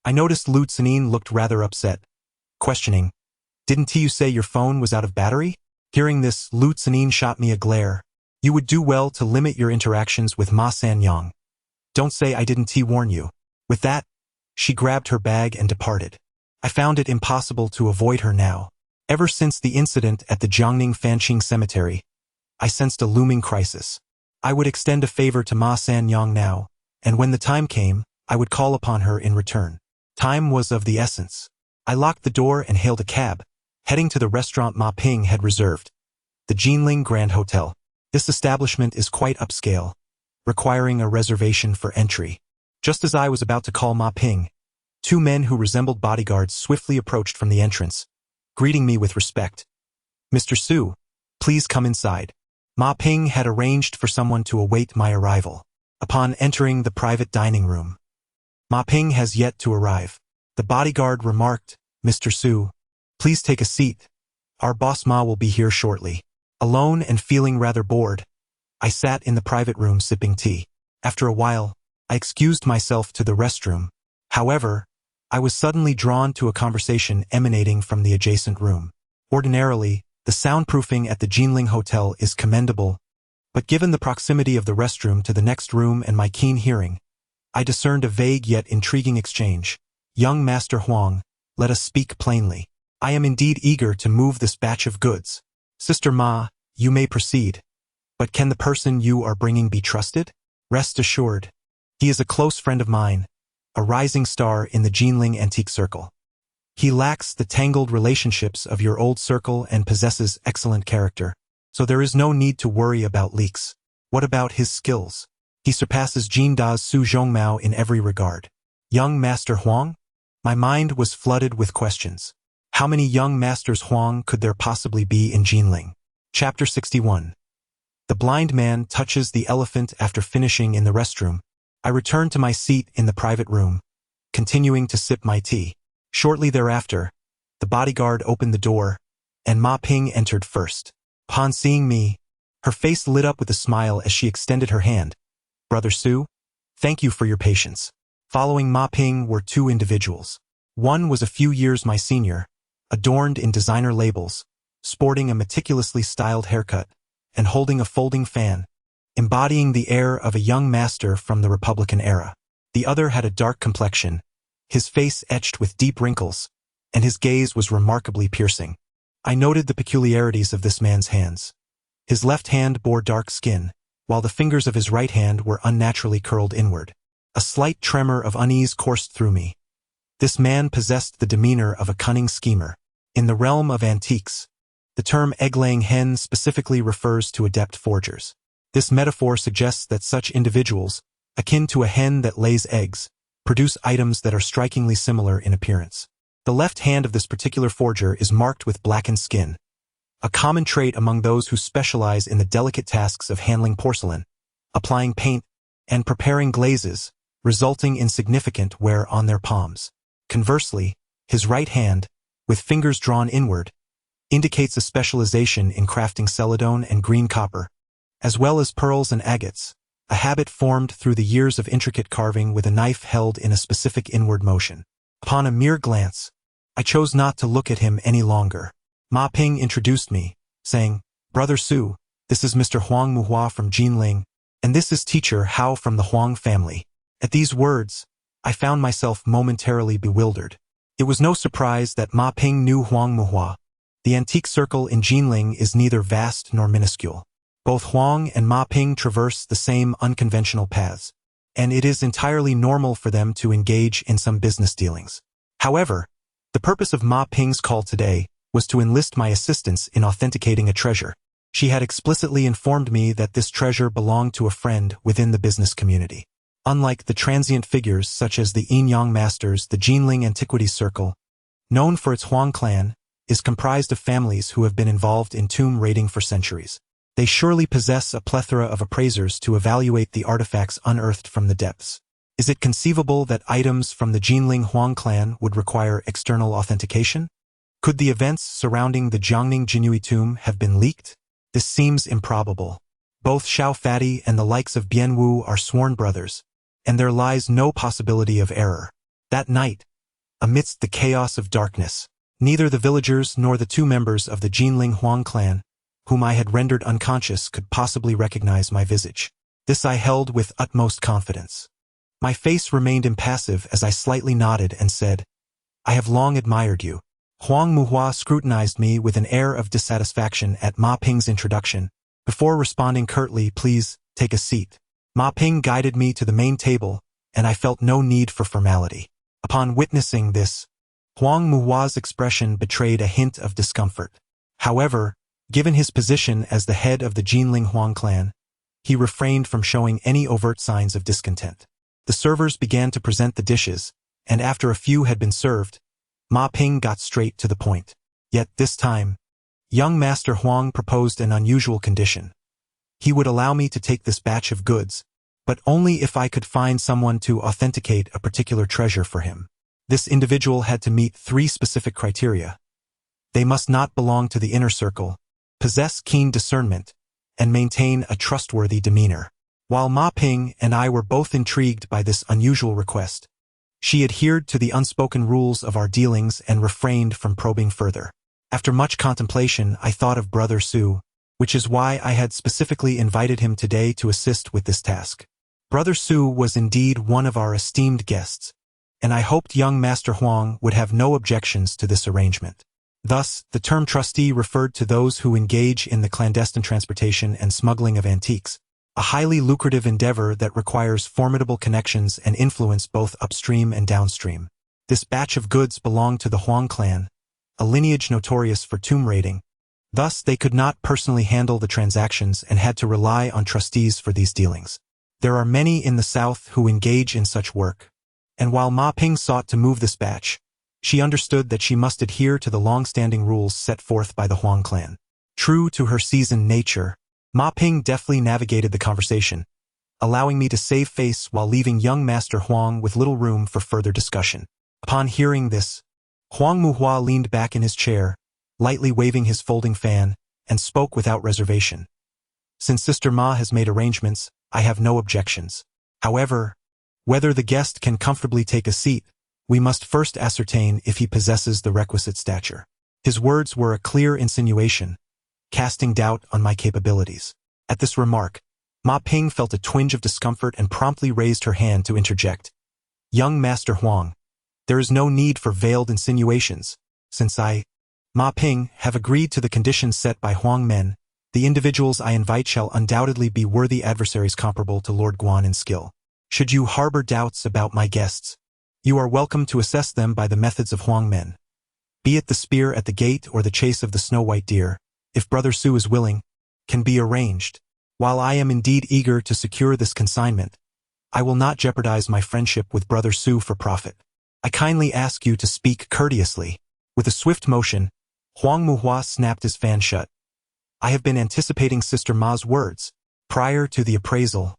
I noticed Lu Zinin looked rather upset, questioning, "Didn't you say your phone was out of battery?" Hearing this, Lu Zinin shot me a glare. "You would do well to limit your interactions with Ma Sanyang. Don't say I didn't warn you." With that, she grabbed her bag and departed. I found it impossible to avoid her now. Ever since the incident at the Jiangning Fanqing Cemetery, I sensed a looming crisis. I would extend a favor to Ma Sanyang now, and when the time came, I would call upon her in return. Time was of the essence. I locked the door and hailed a cab, heading to the restaurant Ma Ping had reserved, the Jinling Grand Hotel. This establishment is quite upscale, requiring a reservation for entry. Just as I was about to call Ma Ping, 2 men who resembled bodyguards swiftly approached from the entrance, greeting me with respect. Mr. Su, please come inside. Ma Ping had arranged for someone to await my arrival. Upon entering the private dining room, Ma Ping has yet to arrive. The bodyguard remarked, Mr. Su, please take a seat. Our boss Ma will be here shortly. Alone and feeling rather bored, I sat in the private room sipping tea. After a while, I excused myself to the restroom. However, I was suddenly drawn to a conversation emanating from the adjacent room. Ordinarily, the soundproofing at the Jinling Hotel is commendable, but given the proximity of the restroom to the next room and my keen hearing, I discerned a vague yet intriguing exchange. Young Master Huang, let us speak plainly. I am indeed eager to move this batch of goods. Sister Ma, you may proceed. But can the person you are bringing be trusted? Rest assured, he is a close friend of mine, a rising star in the Jinling antique circle. He lacks the tangled relationships of your old circle and possesses excellent character, so there is no need to worry about leaks. What about his skills? He surpasses Jin Da's Su Zhongmao in every regard. Young Master Huang? My mind was flooded with questions. How many young Masters Huang could there possibly be in Jinling? Chapter 61. The blind man touches the elephant after finishing in the restroom. I returned to my seat in the private room, continuing to sip my tea. Shortly thereafter, the bodyguard opened the door, and Ma Ping entered first. Upon seeing me, her face lit up with a smile as she extended her hand. Brother Su, thank you for your patience. Following Ma Ping were two individuals. One was a few years my senior, adorned in designer labels, sporting a meticulously styled haircut, and holding a folding fan, embodying the air of a young master from the Republican era. The other had a dark complexion, his face etched with deep wrinkles, and his gaze was remarkably piercing. I noted the peculiarities of this man's hands. His left hand bore dark skin, while the fingers of his right hand were unnaturally curled inward. A slight tremor of unease coursed through me. This man possessed the demeanor of a cunning schemer. In the realm of antiques, the term egg-laying hen specifically refers to adept forgers. This metaphor suggests that such individuals, akin to a hen that lays eggs, produce items that are strikingly similar in appearance. The left hand of this particular forger is marked with blackened skin, a common trait among those who specialize in the delicate tasks of handling porcelain, applying paint, and preparing glazes, resulting in significant wear on their palms. Conversely, his right hand, with fingers drawn inward, indicates a specialization in crafting celadone and green copper, as well as pearls and agates, a habit formed through the years of intricate carving with a knife held in a specific inward motion. Upon a mere glance, I chose not to look at him any longer. Ma Ping introduced me, saying, Brother Su, this is Mr. Huang Muhua from Jinling, and this is teacher Hao from the Huang family. At these words, I found myself momentarily bewildered. It was no surprise that Ma Ping knew Huang Muhua. The antique circle in Jinling is neither vast nor minuscule. Both Huang and Ma Ping traverse the same unconventional paths, and it is entirely normal for them to engage in some business dealings. However, the purpose of Ma Ping's call today was to enlist my assistance in authenticating a treasure. She had explicitly informed me that this treasure belonged to a friend within the business community. Unlike the transient figures such as the Yin-Yang Masters, the Jinling Antiquities Circle, known for its Huang clan, is comprised of families who have been involved in tomb raiding for centuries. They surely possess a plethora of appraisers to evaluate the artifacts unearthed from the depths. Is it conceivable that items from the Jinling Huang clan would require external authentication? Could the events surrounding the Jiangning Jinui tomb have been leaked? This seems improbable. Both Xiao Fati and the likes of Bian Wu are sworn brothers, and there lies no possibility of error. That night, amidst the chaos of darkness, neither the villagers nor the two members of the Jinling Huang clan, whom I had rendered unconscious, could possibly recognize my visage. This I held with utmost confidence. My face remained impassive as I slightly nodded and said, I have long admired you. Huang Muhua scrutinized me with an air of dissatisfaction at Ma Ping's introduction, before responding curtly, please, take a seat. Ma Ping guided me to the main table, and I felt no need for formality. Upon witnessing this, Huang Muhua's expression betrayed a hint of discomfort. However, given his position as the head of the Jinling Huang clan, he refrained from showing any overt signs of discontent. The servers began to present the dishes, and after a few had been served, Ma Ping got straight to the point. Yet this time, Young Master Huang proposed an unusual condition. He would allow me to take this batch of goods, but only if I could find someone to authenticate a particular treasure for him. This individual had to meet 3 specific criteria. They must not belong to the inner circle, possess keen discernment, and maintain a trustworthy demeanor. While Ma Ping and I were both intrigued by this unusual request, she adhered to the unspoken rules of our dealings and refrained from probing further. After much contemplation, I thought of Brother Su, which is why I had specifically invited him today to assist with this task. Brother Su was indeed one of our esteemed guests, and I hoped young Master Huang would have no objections to this arrangement. Thus, the term trustee referred to those who engage in the clandestine transportation and smuggling of antiques, a highly lucrative endeavor that requires formidable connections and influence both upstream and downstream. This batch of goods belonged to the Huang clan, a lineage notorious for tomb raiding. Thus, they could not personally handle the transactions and had to rely on trustees for these dealings. There are many in the south who engage in such work, and while Ma Ping sought to move this batch, she understood that she must adhere to the long-standing rules set forth by the Huang clan. True to her seasoned nature, Ma Ping deftly navigated the conversation, allowing me to save face while leaving young Master Huang with little room for further discussion. Upon hearing this, Huang Muhua leaned back in his chair, lightly waving his folding fan, and spoke without reservation. Since Sister Ma has made arrangements, I have no objections. However, whether the guest can comfortably take a seat, we must first ascertain if he possesses the requisite stature. His words were a clear insinuation, casting doubt on my capabilities. At this remark, Ma Ping felt a twinge of discomfort and promptly raised her hand to interject. Young Master Huang, there is no need for veiled insinuations. Since I, Ma Ping, have agreed to the conditions set by Huang men, the individuals I invite shall undoubtedly be worthy adversaries comparable to Lord Guan in skill. Should you harbor doubts about my guests, you are welcome to assess them by the methods of Huang men. Be it the spear at the gate or the chase of the snow-white deer, if Brother Su is willing, can be arranged. While I am indeed eager to secure this consignment, I will not jeopardize my friendship with Brother Su for profit. I kindly ask you to speak courteously. With a swift motion, Huang Muhua snapped his fan shut. I have been anticipating Sister Ma's words. Prior to the appraisal,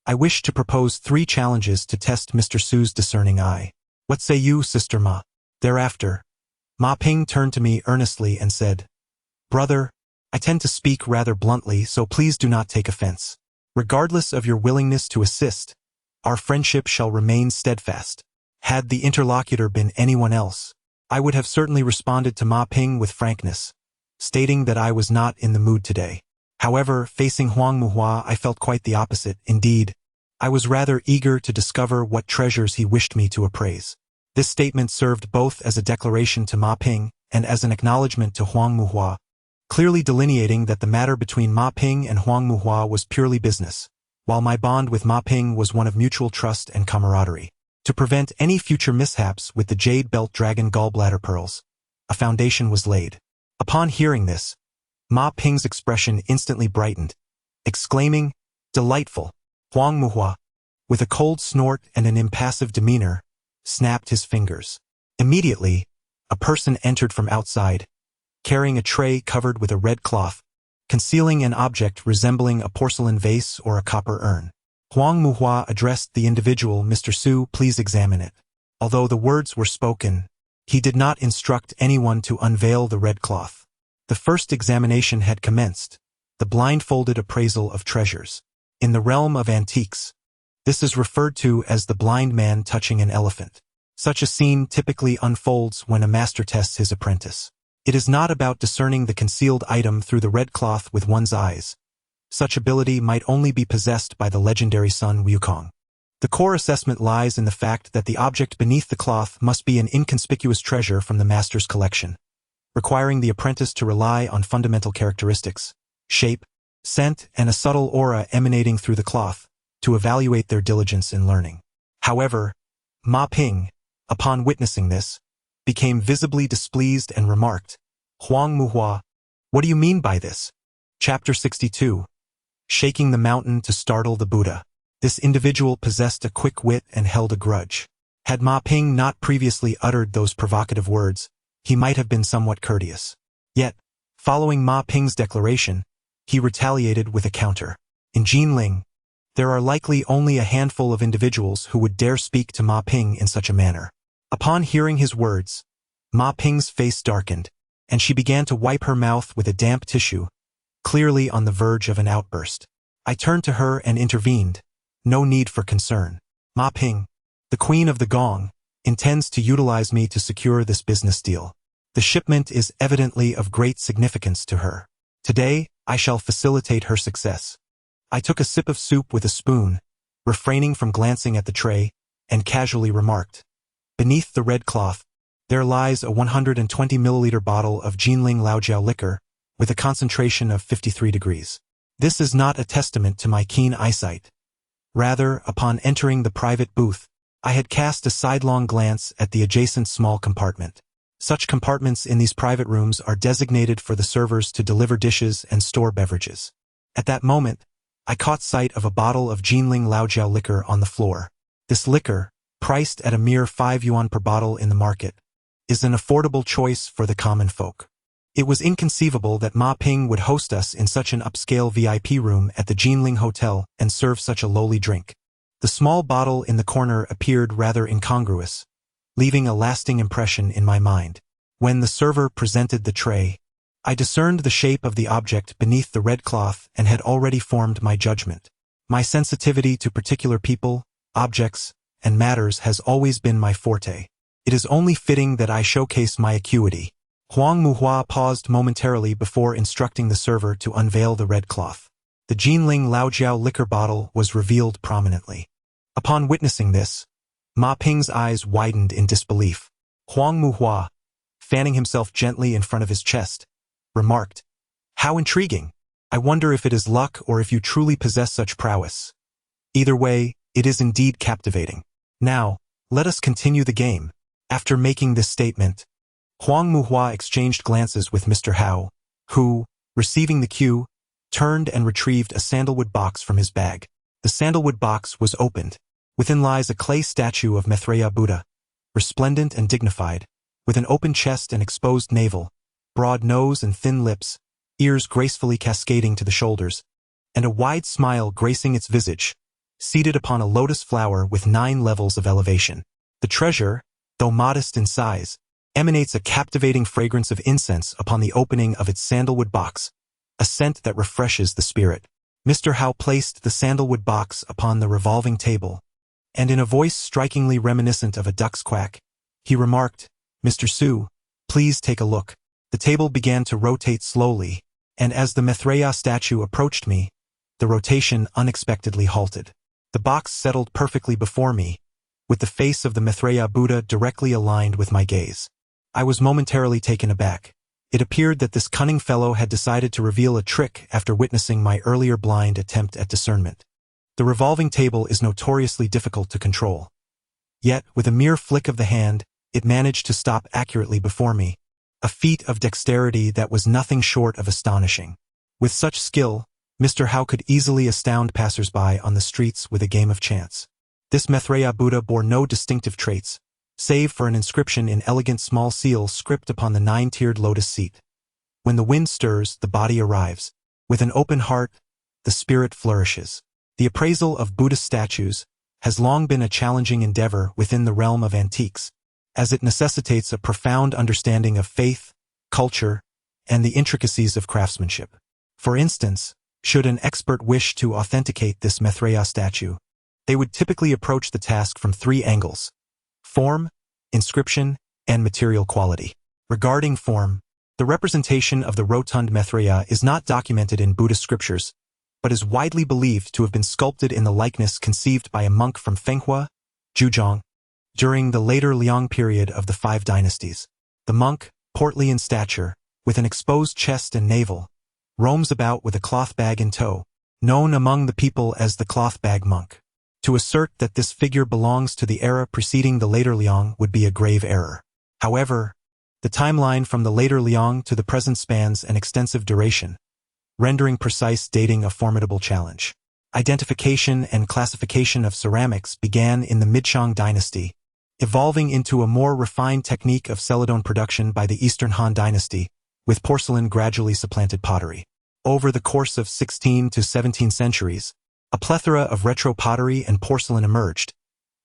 I wish to propose 3 challenges to test Mr. Su's discerning eye. What say you, Sister Ma? Thereafter, Ma Ping turned to me earnestly and said, Brother, I tend to speak rather bluntly, so please do not take offense. Regardless of your willingness to assist, our friendship shall remain steadfast. Had the interlocutor been anyone else, I would have certainly responded to Ma Ping with frankness, stating that I was not in the mood today. However, facing Huang Muhua, I felt quite the opposite. Indeed, I was rather eager to discover what treasures he wished me to appraise. This statement served both as a declaration to Ma Ping and as an acknowledgement to Huang Muhua, clearly delineating that the matter between Ma Ping and Huang Muhua was purely business, while my bond with Ma Ping was one of mutual trust and camaraderie. To prevent any future mishaps with the jade belt dragon gallbladder pearls, a foundation was laid. Upon hearing this, Ma Ping's expression instantly brightened, exclaiming, Delightful! Huang Muhua, with a cold snort and an impassive demeanor, snapped his fingers. Immediately, a person entered from outside, carrying a tray covered with a red cloth, concealing an object resembling a porcelain vase or a copper urn. Huang Muhua addressed the individual, Mr. Su, please examine it. Although the words were spoken, he did not instruct anyone to unveil the red cloth. The first examination had commenced, the blindfolded appraisal of treasures. In the realm of antiques, this is referred to as the blind man touching an elephant. Such a scene typically unfolds when a master tests his apprentice. It is not about discerning the concealed item through the red cloth with one's eyes. Such ability might only be possessed by the legendary Sun Wukong. The core assessment lies in the fact that the object beneath the cloth must be an inconspicuous treasure from the master's collection, requiring the apprentice to rely on fundamental characteristics, shape, scent, and a subtle aura emanating through the cloth to evaluate their diligence in learning. However, Ma Ping, upon witnessing this, became visibly displeased and remarked, Huang Muhua, what do you mean by this? Chapter 62. Shaking the mountain to startle the Buddha. This individual possessed a quick wit and held a grudge. Had Ma Ping not previously uttered those provocative words, he might have been somewhat courteous. Yet, Following Ma Ping's declaration, he retaliated with a counter. In Jinling, there are likely only a handful of individuals who would dare speak to Ma Ping in such a manner. Upon hearing his words, Ma Ping's face darkened, and she began to wipe her mouth with a damp tissue, clearly on the verge of an outburst. I turned to her and intervened. No need for concern. Ma Ping, the queen of the gong, intends to utilize me to secure this business deal. The shipment is evidently of great significance to her. Today, I shall facilitate her success. I took a sip of soup with a spoon, refraining from glancing at the tray, and casually remarked, "Beneath the red cloth, there lies a 120 milliliter bottle of Jinling Laojiao liquor with a concentration of 53 degrees. This is not a testament to my keen eyesight. Rather, upon entering the private booth, I had cast a sidelong glance at the adjacent small compartment. Such compartments in these private rooms are designated for the servers to deliver dishes and store beverages. At that moment, I caught sight of a bottle of Jinling Laojiao liquor on the floor. This liquor, priced at a mere 5 yuan per bottle in the market, is an affordable choice for the common folk. It was inconceivable that Ma Ping would host us in such an upscale VIP room at the Jinling Hotel and serve such a lowly drink. The small bottle in the corner appeared rather incongruous, leaving a lasting impression in my mind. When the server presented the tray, I discerned the shape of the object beneath the red cloth and had already formed my judgment. My sensitivity to particular people, objects, and matters has always been my forte. It is only fitting that I showcase my acuity. Huang Muhua paused momentarily before instructing the server to unveil the red cloth. The Jinling Laojiao liquor bottle was revealed prominently. Upon witnessing this, Ma Ping's eyes widened in disbelief. Huang Muhua, fanning himself gently in front of his chest, remarked, "How intriguing! I wonder if it is luck or if you truly possess such prowess. Either way, it is indeed captivating. Now, let us continue the game." After making this statement, Huang Muhua exchanged glances with Mr. Hao, who, receiving the cue, turned and retrieved a sandalwood box from his bag. The sandalwood box was opened. Within lies a clay statue of Maitreya Buddha, resplendent and dignified, with an open chest and exposed navel, broad nose and thin lips, ears gracefully cascading to the shoulders, and a wide smile gracing its visage, seated upon a lotus flower with 9 levels of elevation. The treasure, though modest in size, emanates a captivating fragrance of incense upon the opening of its sandalwood box, a scent that refreshes the spirit. Mr. Hao placed the sandalwood box upon the revolving table, and in a voice strikingly reminiscent of a duck's quack, he remarked, "Mr. Su, please take a look." The table began to rotate slowly, and as the Maitreya statue approached me, the rotation unexpectedly halted. The box settled perfectly before me, with the face of the Maitreya Buddha directly aligned with my gaze. I was momentarily taken aback. It appeared that this cunning fellow had decided to reveal a trick after witnessing my earlier blind attempt at discernment. The revolving table is notoriously difficult to control. Yet, with a mere flick of the hand, it managed to stop accurately before me, a feat of dexterity that was nothing short of astonishing. With such skill, Mr. Hao could easily astound passers-by on the streets with a game of chance. This Maitreya Buddha bore no distinctive traits, save for an inscription in elegant small seal script upon the 9-tiered lotus seat. When the wind stirs, the body arrives. With an open heart, the spirit flourishes. The appraisal of Buddhist statues has long been a challenging endeavor within the realm of antiques, as it necessitates a profound understanding of faith, culture, and the intricacies of craftsmanship. For instance, should an expert wish to authenticate this Maitreya statue, they would typically approach the task from 3 angles: form, inscription, and material quality. Regarding form, the representation of the rotund Maitreya is not documented in Buddhist scriptures, but is widely believed to have been sculpted in the likeness conceived by a monk from Fenghua, Zhejiang, during the later Liang period of the 5 dynasties. The monk, portly in stature, with an exposed chest and navel, roams about with a cloth bag in tow, known among the people as the cloth bag monk. To assert that this figure belongs to the era preceding the later Liang would be a grave error. However, the timeline from the later Liang to the present spans an extensive duration, rendering precise dating a formidable challenge. Identification and classification of ceramics began in the Midshang dynasty, evolving into a more refined technique of celadone production by the Eastern Han dynasty, with porcelain gradually supplanted pottery. Over the course of 16 to 17 centuries, a plethora of retro pottery and porcelain emerged,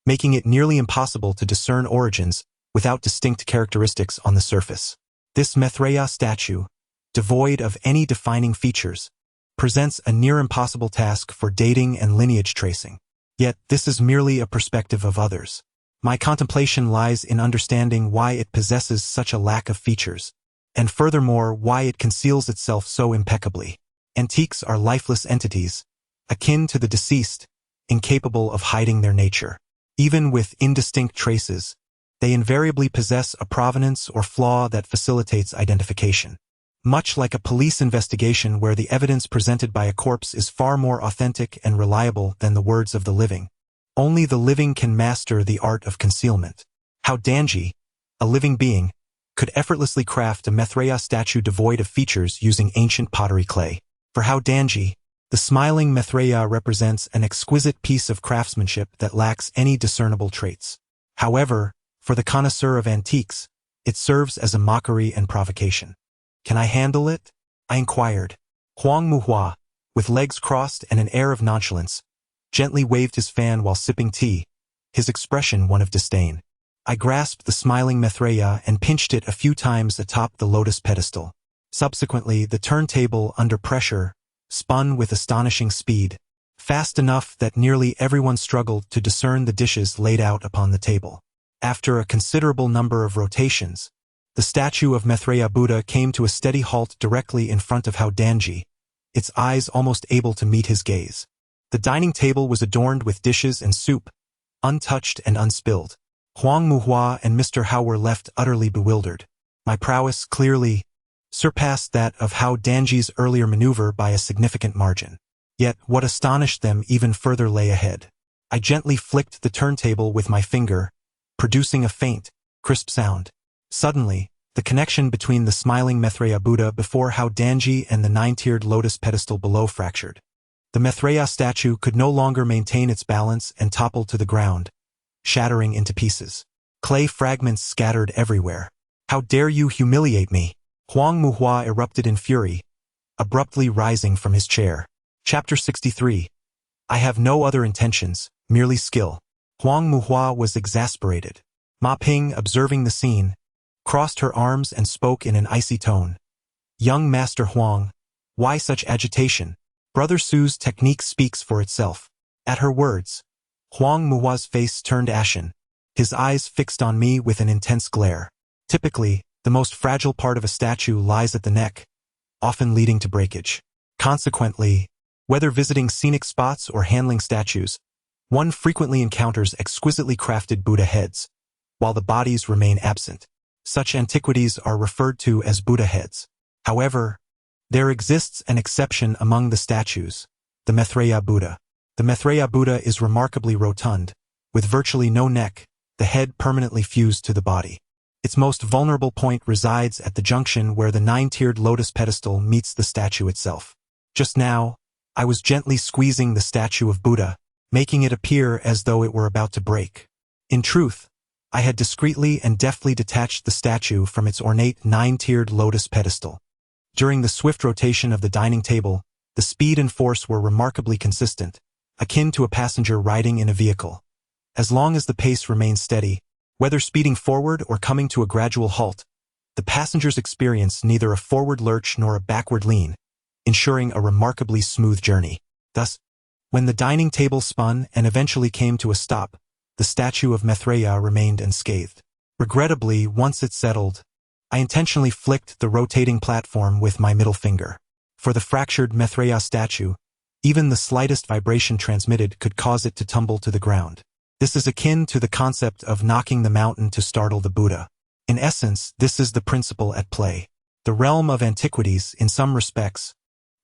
making it nearly impossible to discern origins without distinct characteristics on the surface. This Maitreya statue, devoid of any defining features, presents a near-impossible task for dating and lineage tracing. Yet this is merely a perspective of others. My contemplation lies in understanding why it possesses such a lack of features, and furthermore why it conceals itself so impeccably. Antiques are lifeless entities, akin to the deceased, incapable of hiding their nature. Even with indistinct traces, they invariably possess a provenance or flaw that facilitates identification. Much like a police investigation where the evidence presented by a corpse is far more authentic and reliable than the words of the living, only the living can master the art of concealment. How Danji, a living being, could effortlessly craft a Maitreya statue devoid of features using ancient pottery clay. For How Danji, the smiling Maitreya represents an exquisite piece of craftsmanship that lacks any discernible traits. However, for the connoisseur of antiques, it serves as a mockery and provocation. Can I handle it? I inquired. Huang Muhua, with legs crossed and an air of nonchalance, gently waved his fan while sipping tea, his expression one of disdain. I grasped the smiling Maitreya and pinched it a few times atop the lotus pedestal. Subsequently, the turntable, under pressure, spun with astonishing speed, fast enough that nearly everyone struggled to discern the dishes laid out upon the table. After a considerable number of rotations, the statue of Maitreya Buddha came to a steady halt directly in front of How Danji, its eyes almost able to meet his gaze. The dining table was adorned with dishes and soup, untouched and unspilled. Huang Muhua and Mr. Hao were left utterly bewildered. My prowess clearly surpassed that of How Danji's earlier maneuver by a significant margin. Yet what astonished them even further lay ahead. I gently flicked the turntable with my finger, producing a faint, crisp sound. Suddenly, the connection between the smiling Maitreya Buddha before How Danji and the nine-tiered lotus pedestal below fractured. The Maitreya statue could no longer maintain its balance and toppled to the ground, shattering into pieces. Clay fragments scattered everywhere. How dare you humiliate me? Huang Muhua erupted in fury, abruptly rising from his chair. Chapter 63. I have no other intentions, merely skill. Huang Muhua was exasperated. Ma Ping, observing the scene, crossed her arms and spoke in an icy tone. Young Master Huang, why such agitation? Brother Su's technique speaks for itself. At her words, Huang Muhua's face turned ashen, his eyes fixed on me with an intense glare. Typically, the most fragile part of a statue lies at the neck, often leading to breakage. Consequently, whether visiting scenic spots or handling statues, one frequently encounters exquisitely crafted Buddha heads, while the bodies remain absent. Such antiquities are referred to as Buddha heads. However, there exists an exception among the statues, the Maitreya Buddha. The Maitreya Buddha is remarkably rotund, with virtually no neck, the head permanently fused to the body. Its most vulnerable point resides at the junction where the nine-tiered lotus pedestal meets the statue itself. Just now, I was gently squeezing the statue of Buddha, making it appear as though it were about to break. In truth, I had discreetly and deftly detached the statue from its ornate nine-tiered lotus pedestal. During the swift rotation of the dining table, the speed and force were remarkably consistent, akin to a passenger riding in a vehicle. As long as the pace remained steady, whether speeding forward or coming to a gradual halt, the passengers experienced neither a forward lurch nor a backward lean, ensuring a remarkably smooth journey. Thus, when the dining table spun and eventually came to a stop, the statue of Maitreya remained unscathed. Regrettably, once it settled, I intentionally flicked the rotating platform with my middle finger. For the fractured Maitreya statue, even the slightest vibration transmitted could cause it to tumble to the ground. This is akin to the concept of knocking the mountain to startle the Buddha. In essence, this is the principle at play. The realm of antiquities, in some respects,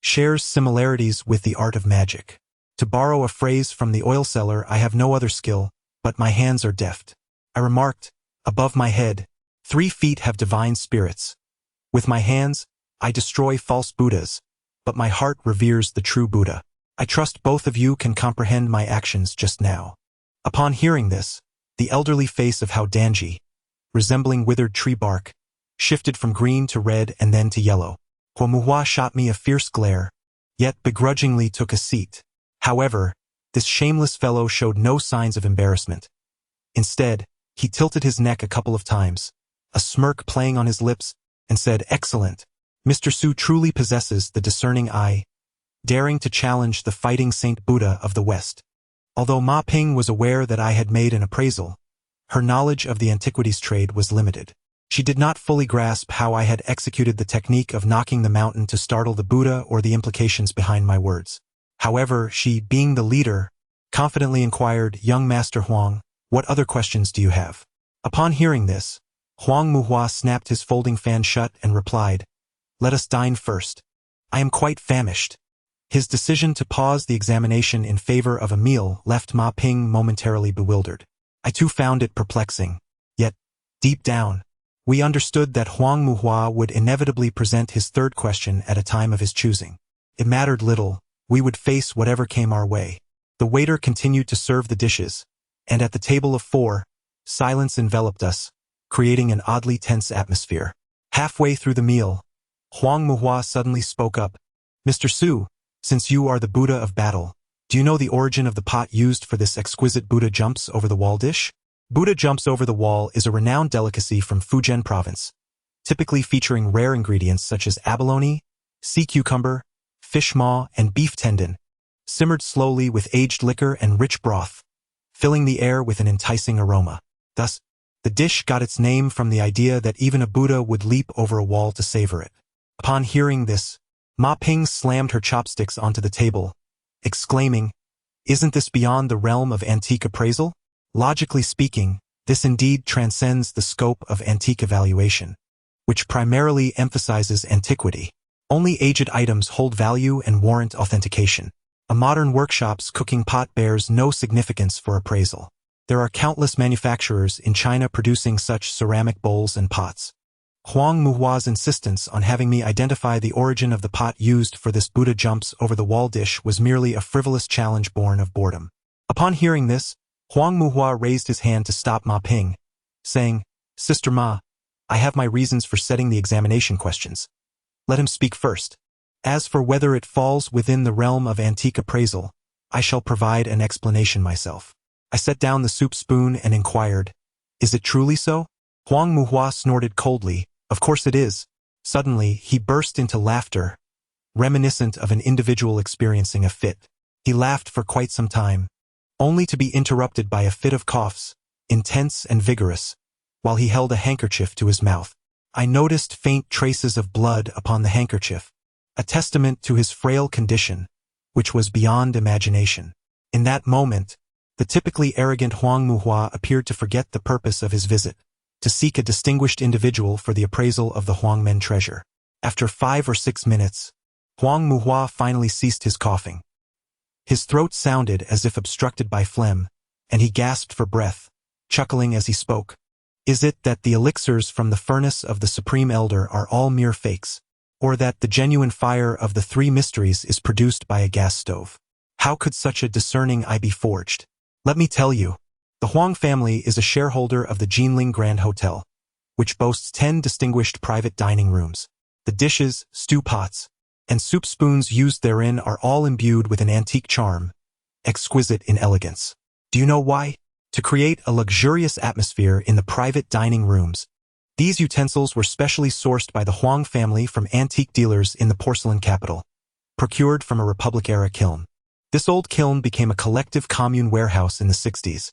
shares similarities with the art of magic. To borrow a phrase from the oil seller, I have no other skill, but my hands are deft. I remarked, above my head, 3 feet have divine spirits. With my hands, I destroy false Buddhas, but my heart reveres the true Buddha. I trust both of you can comprehend my actions just now. Upon hearing this, the elderly face of How Danji, resembling withered tree bark, shifted from green to red and then to yellow. Huang Muhua shot me a fierce glare, yet begrudgingly took a seat. However, this shameless fellow showed no signs of embarrassment. Instead, he tilted his neck a couple of times, a smirk playing on his lips, and said, "Excellent. Mr. Su truly possesses the discerning eye," daring to challenge the fighting Saint Buddha of the West. Although Ma Ping was aware that I had made an appraisal, her knowledge of the antiquities trade was limited. She did not fully grasp how I had executed the technique of knocking the mountain to startle the Buddha or the implications behind my words. However, she, being the leader, confidently inquired, "Young Master Huang, what other questions do you have?" Upon hearing this, Huang Muhua snapped his folding fan shut and replied, "Let us dine first. I am quite famished." His decision to pause the examination in favor of a meal left Ma Ping momentarily bewildered. I too found it perplexing. Yet, deep down, we understood that Huang Muhua would inevitably present his third question at a time of his choosing. It mattered little, we would face whatever came our way. The waiter continued to serve the dishes, and at the table of four, silence enveloped us, creating an oddly tense atmosphere. Halfway through the meal, Huang Muhua suddenly spoke up, "Mr. Su, since you are the Buddha of battle, do you know the origin of the pot used for this exquisite Buddha jumps over the wall dish?" Buddha jumps over the wall is a renowned delicacy from Fujian province, typically featuring rare ingredients such as abalone, sea cucumber, fish maw, and beef tendon, simmered slowly with aged liquor and rich broth, filling the air with an enticing aroma. Thus, the dish got its name from the idea that even a Buddha would leap over a wall to savor it. Upon hearing this, Ma Ping slammed her chopsticks onto the table, exclaiming, "Isn't this beyond the realm of antique appraisal? Logically speaking, this indeed transcends the scope of antique evaluation, which primarily emphasizes antiquity. Only aged items hold value and warrant authentication. A modern workshop's cooking pot bears no significance for appraisal. There are countless manufacturers in China producing such ceramic bowls and pots." Huang Muhua's insistence on having me identify the origin of the pot used for this Buddha jumps over the wall dish was merely a frivolous challenge born of boredom. Upon hearing this, Huang Muhua raised his hand to stop Ma Ping, saying, "Sister Ma, I have my reasons for setting the examination questions. Let him speak first. As for whether it falls within the realm of antique appraisal, I shall provide an explanation myself." I set down the soup spoon and inquired, "Is it truly so?" Huang Muhua snorted coldly, "Of course it is." Suddenly, he burst into laughter, reminiscent of an individual experiencing a fit. He laughed for quite some time, only to be interrupted by a fit of coughs, intense and vigorous, while he held a handkerchief to his mouth. I noticed faint traces of blood upon the handkerchief, a testament to his frail condition, which was beyond imagination. In that moment, the typically arrogant Huang Muhua appeared to forget the purpose of his visit, to seek a distinguished individual for the appraisal of the Huangmen treasure. After 5 or 6 minutes, Huang Muhua finally ceased his coughing. His throat sounded as if obstructed by phlegm, and he gasped for breath, chuckling as he spoke. "Is it that the elixirs from the furnace of the Supreme Elder are all mere fakes, or that the genuine fire of the three mysteries is produced by a gas stove? How could such a discerning eye be forged? Let me tell you. The Huang family is a shareholder of the Jinling Grand Hotel, which boasts 10 distinguished private dining rooms. The dishes, stew pots, and soup spoons used therein are all imbued with an antique charm, exquisite in elegance. Do you know why? To create a luxurious atmosphere in the private dining rooms. These utensils were specially sourced by the Huang family from antique dealers in the porcelain capital, procured from a Republic-era kiln. This old kiln became a collective commune warehouse in the 60s.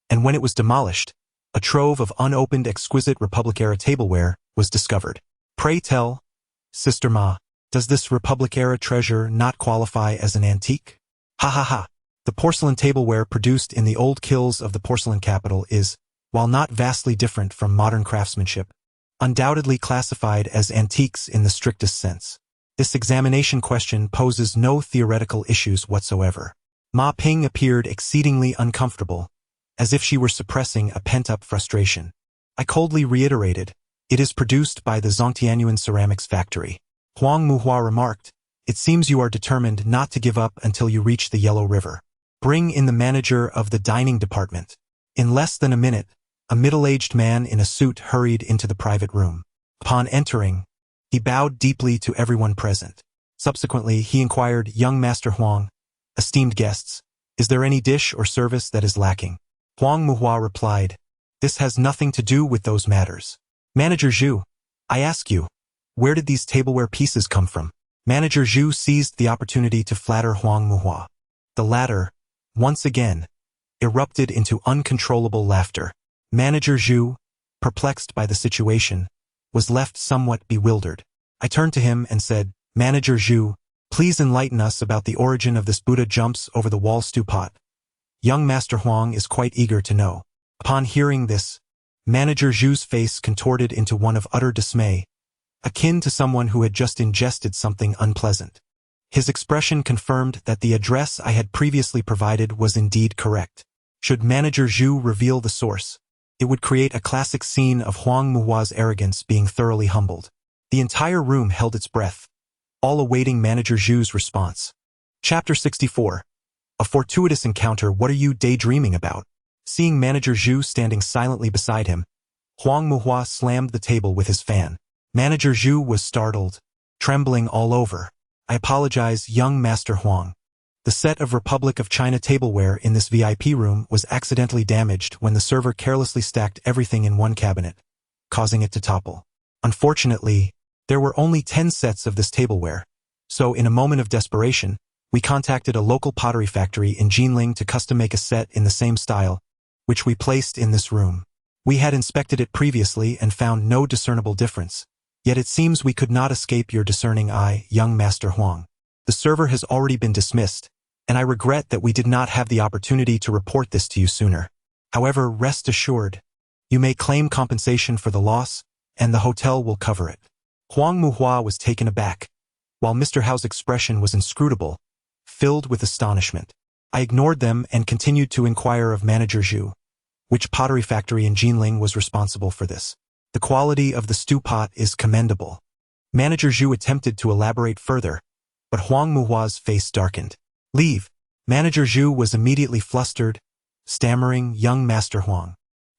And when it was demolished, a trove of unopened exquisite Republic-era tableware was discovered. Pray tell, Sister Ma, does this Republic-era treasure not qualify as an antique? Ha ha ha. The porcelain tableware produced in the old kilns of the porcelain capital is, while not vastly different from modern craftsmanship, undoubtedly classified as antiques in the strictest sense. This examination question poses no theoretical issues whatsoever. Ma Ping appeared exceedingly uncomfortable, as if she were suppressing a pent-up frustration. I coldly reiterated, "It is produced by the Zhongtianyuan Ceramics Factory." Huang Muhua remarked, "It seems you are determined not to give up until you reach the Yellow River. Bring in the manager of the dining department." In less than a minute, a middle-aged man in a suit hurried into the private room. Upon entering, he bowed deeply to everyone present. Subsequently, he inquired, "Young Master Huang, esteemed guests, is there any dish or service that is lacking?" Huang Muhua replied, "This has nothing to do with those matters. Manager Zhu, I ask you, where did these tableware pieces come from?" Manager Zhu seized the opportunity to flatter Huang Muhua. The latter, once again, erupted into uncontrollable laughter. Manager Zhu, perplexed by the situation, was left somewhat bewildered. I turned to him and said, "Manager Zhu, please enlighten us about the origin of this Buddha jumps over the wall stew pot." Young Master Huang is quite eager to know. Upon hearing this, Manager Zhu's face contorted into one of utter dismay, akin to someone who had just ingested something unpleasant. His expression confirmed that the address I had previously provided was indeed correct. Should Manager Zhu reveal the source, it would create a classic scene of Huang Muhua's arrogance being thoroughly humbled. The entire room held its breath, all awaiting Manager Zhu's response. Chapter 64. A fortuitous encounter. What are you daydreaming about? Seeing Manager Zhu standing silently beside him, Huang Muhua slammed the table with his fan. Manager Zhu was startled, trembling all over. "I apologize, young Master Huang. The set of Republic of China tableware in this VIP room was accidentally damaged when the server carelessly stacked everything in one cabinet, causing it to topple. Unfortunately, there were only 10 sets of this tableware, so in a moment of desperation, we contacted a local pottery factory in Jinling to custom make a set in the same style, which we placed in this room. We had inspected it previously and found no discernible difference, yet it seems we could not escape your discerning eye, young Master Huang. The server has already been dismissed, and I regret that we did not have the opportunity to report this to you sooner. However, rest assured, you may claim compensation for the loss, and the hotel will cover it." Huang Muhua was taken aback, while Mr. Hao's expression was inscrutable, filled with astonishment. I ignored them and continued to inquire of Manager Zhu, which pottery factory in Jinling was responsible for this. "The quality of the stew pot is commendable." Manager Zhu attempted to elaborate further, but Huang Muhua's face darkened. "Leave." Manager Zhu was immediately flustered, stammering, "Young Master Huang."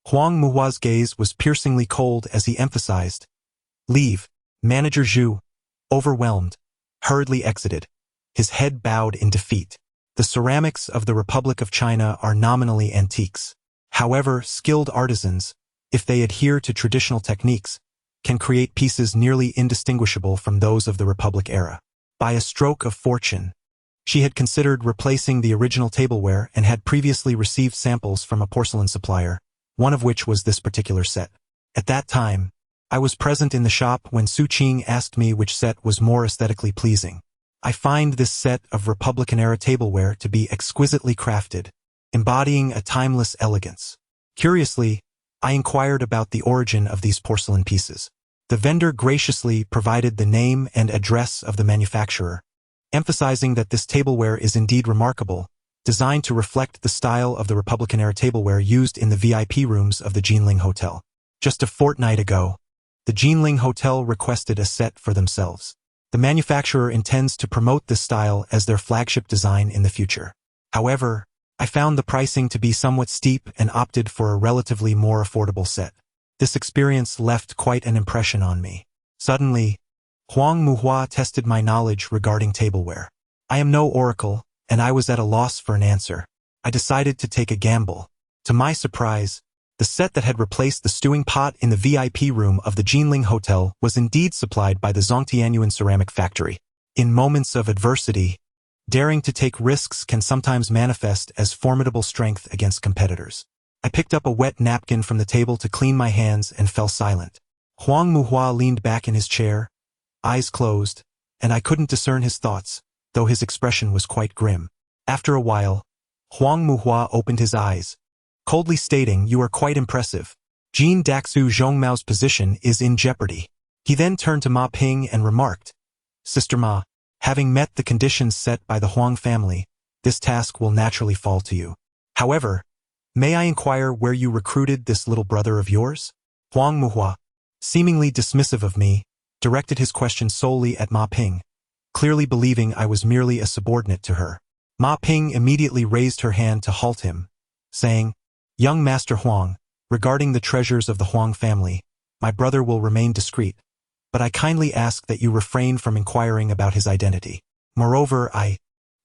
Huang Muhua's gaze was piercingly cold as he emphasized, "Leave." Manager Zhu, overwhelmed, hurriedly exited, his head bowed in defeat. The ceramics of the Republic of China are nominally antiques. However, skilled artisans, if they adhere to traditional techniques, can create pieces nearly indistinguishable from those of the Republic era. By a stroke of fortune, she had considered replacing the original tableware and had previously received samples from a porcelain supplier, one of which was this particular set. At that time, I was present in the shop when Su Qing asked me which set was more aesthetically pleasing. I find this set of Republican-era tableware to be exquisitely crafted, embodying a timeless elegance. Curiously, I inquired about the origin of these porcelain pieces. The vendor graciously provided the name and address of the manufacturer, emphasizing that this tableware is indeed remarkable, designed to reflect the style of the Republican-era tableware used in the VIP rooms of the Jinling Hotel. Just a fortnight ago, the Jinling Hotel requested a set for themselves. The manufacturer intends to promote this style as their flagship design in the future. However, I found the pricing to be somewhat steep and opted for a relatively more affordable set. This experience left quite an impression on me. Suddenly, Huang Muhua tested my knowledge regarding tableware. I am no oracle, and I was at a loss for an answer. I decided to take a gamble. To my surprise, the set that had replaced the stewing pot in the VIP room of the Jinling Hotel was indeed supplied by the Zhongtianyuan ceramic factory. In moments of adversity, daring to take risks can sometimes manifest as formidable strength against competitors. I picked up a wet napkin from the table to clean my hands and fell silent. Huang Muhua leaned back in his chair, eyes closed, and I couldn't discern his thoughts, though his expression was quite grim. After a while, Huang Muhua opened his eyes, coldly stating, "You are quite impressive. Jin Daxu Zhongmao's position is in jeopardy." He then turned to Ma Ping and remarked, "Sister Ma, having met the conditions set by the Huang family, this task will naturally fall to you. However, may I inquire where you recruited this little brother of yours?" Huang Muhua, seemingly dismissive of me, directed his question solely at Ma Ping, clearly believing I was merely a subordinate to her. Ma Ping immediately raised her hand to halt him, saying, "Young Master Huang, regarding the treasures of the Huang family, my brother will remain discreet. but I kindly ask that you refrain from inquiring about his identity. Moreover,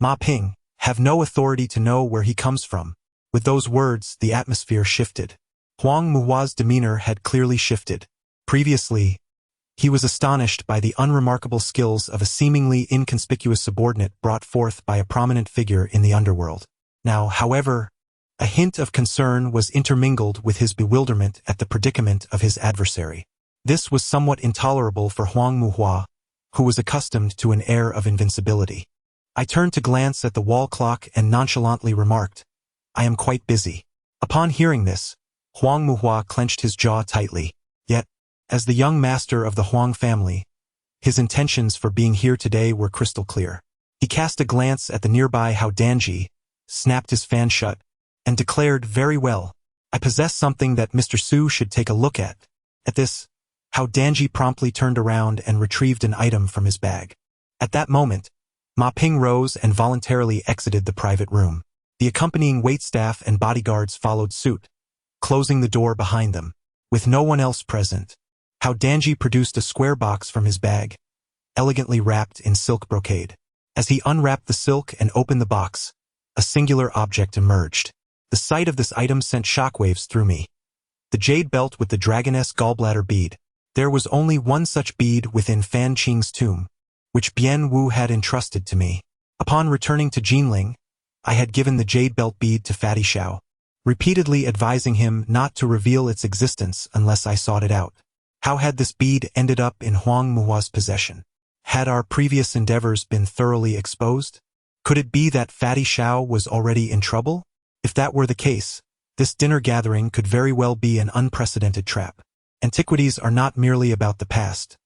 Ma Ping, have no authority to know where he comes from." With those words, the atmosphere shifted. Huang Muhua's demeanor had clearly shifted. Previously, he was astonished by the unremarkable skills of a seemingly inconspicuous subordinate brought forth by a prominent figure in the underworld. Now, however, a hint of concern was intermingled with his bewilderment at the predicament of his adversary. This was somewhat intolerable for Huang Muhua, who was accustomed to an air of invincibility. I turned to glance at the wall clock and nonchalantly remarked, "I am quite busy." Upon hearing this, Huang Muhua clenched his jaw tightly. Yet, as the young master of the Huang family, his intentions for being here today were crystal clear. He cast a glance at the nearby Hao Danji, snapped his fan shut, and declared, "Very well. I possess something that Mr. Su should take a look at." At this, Hao Danji promptly turned around and retrieved an item from his bag. At that moment, Ma Ping rose and voluntarily exited the private room. The accompanying waitstaff and bodyguards followed suit, closing the door behind them. With no one else present, Hao Danji produced a square box from his bag, elegantly wrapped in silk brocade. As he unwrapped the silk and opened the box, a singular object emerged. The sight of this item sent shockwaves through me. The jade belt with the dragoness gallbladder bead. There was only one such bead within Fan Qing's tomb, which Bian Wu had entrusted to me. Upon returning to Jinling, I had given the jade belt bead to Fatty Xiao, repeatedly advising him not to reveal its existence unless I sought it out. How had this bead ended up in Huang Muhua's possession? Had our previous endeavors been thoroughly exposed? Could it be that Fatty Xiao was already in trouble? If that were the case, this dinner gathering could very well be an unprecedented trap. Antiquities are not merely about the past.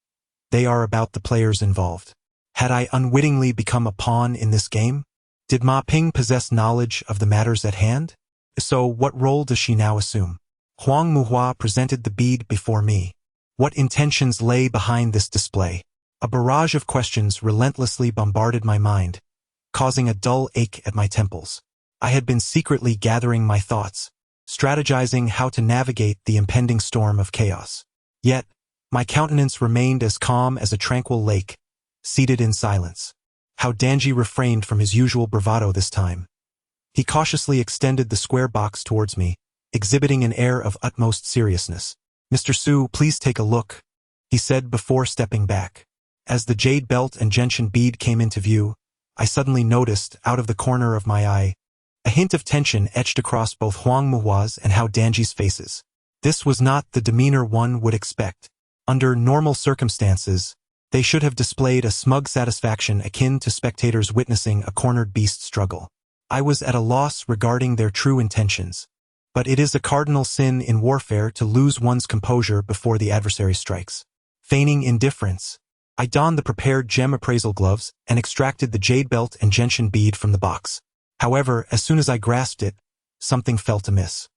They are about the players involved. Had I unwittingly become a pawn in this game? Did Ma Ping possess knowledge of the matters at hand? So what role does she now assume? Huang Muhua presented the bead before me. What intentions lay behind this display? A barrage of questions relentlessly bombarded my mind, causing a dull ache at my temples. I had been secretly gathering my thoughts, strategizing how to navigate the impending storm of chaos. Yet, my countenance remained as calm as a tranquil lake, seated in silence. Hao Danji refrained from his usual bravado this time. He cautiously extended the square box towards me, exhibiting an air of utmost seriousness. "Mr. Su, please take a look," he said before stepping back. As the jade belt and gentian bead came into view, I suddenly noticed, out of the corner of my eye, a hint of tension etched across both Huang Muhua's and Hao Danji's faces. This was not the demeanor one would expect. Under normal circumstances, they should have displayed a smug satisfaction akin to spectators witnessing a cornered beast struggle. I was at a loss regarding their true intentions, but it is a cardinal sin in warfare to lose one's composure before the adversary strikes. Feigning indifference, I donned the prepared gem appraisal gloves and extracted the jade belt and gentian bead from the box. However, as soon as I grasped it, something felt amiss.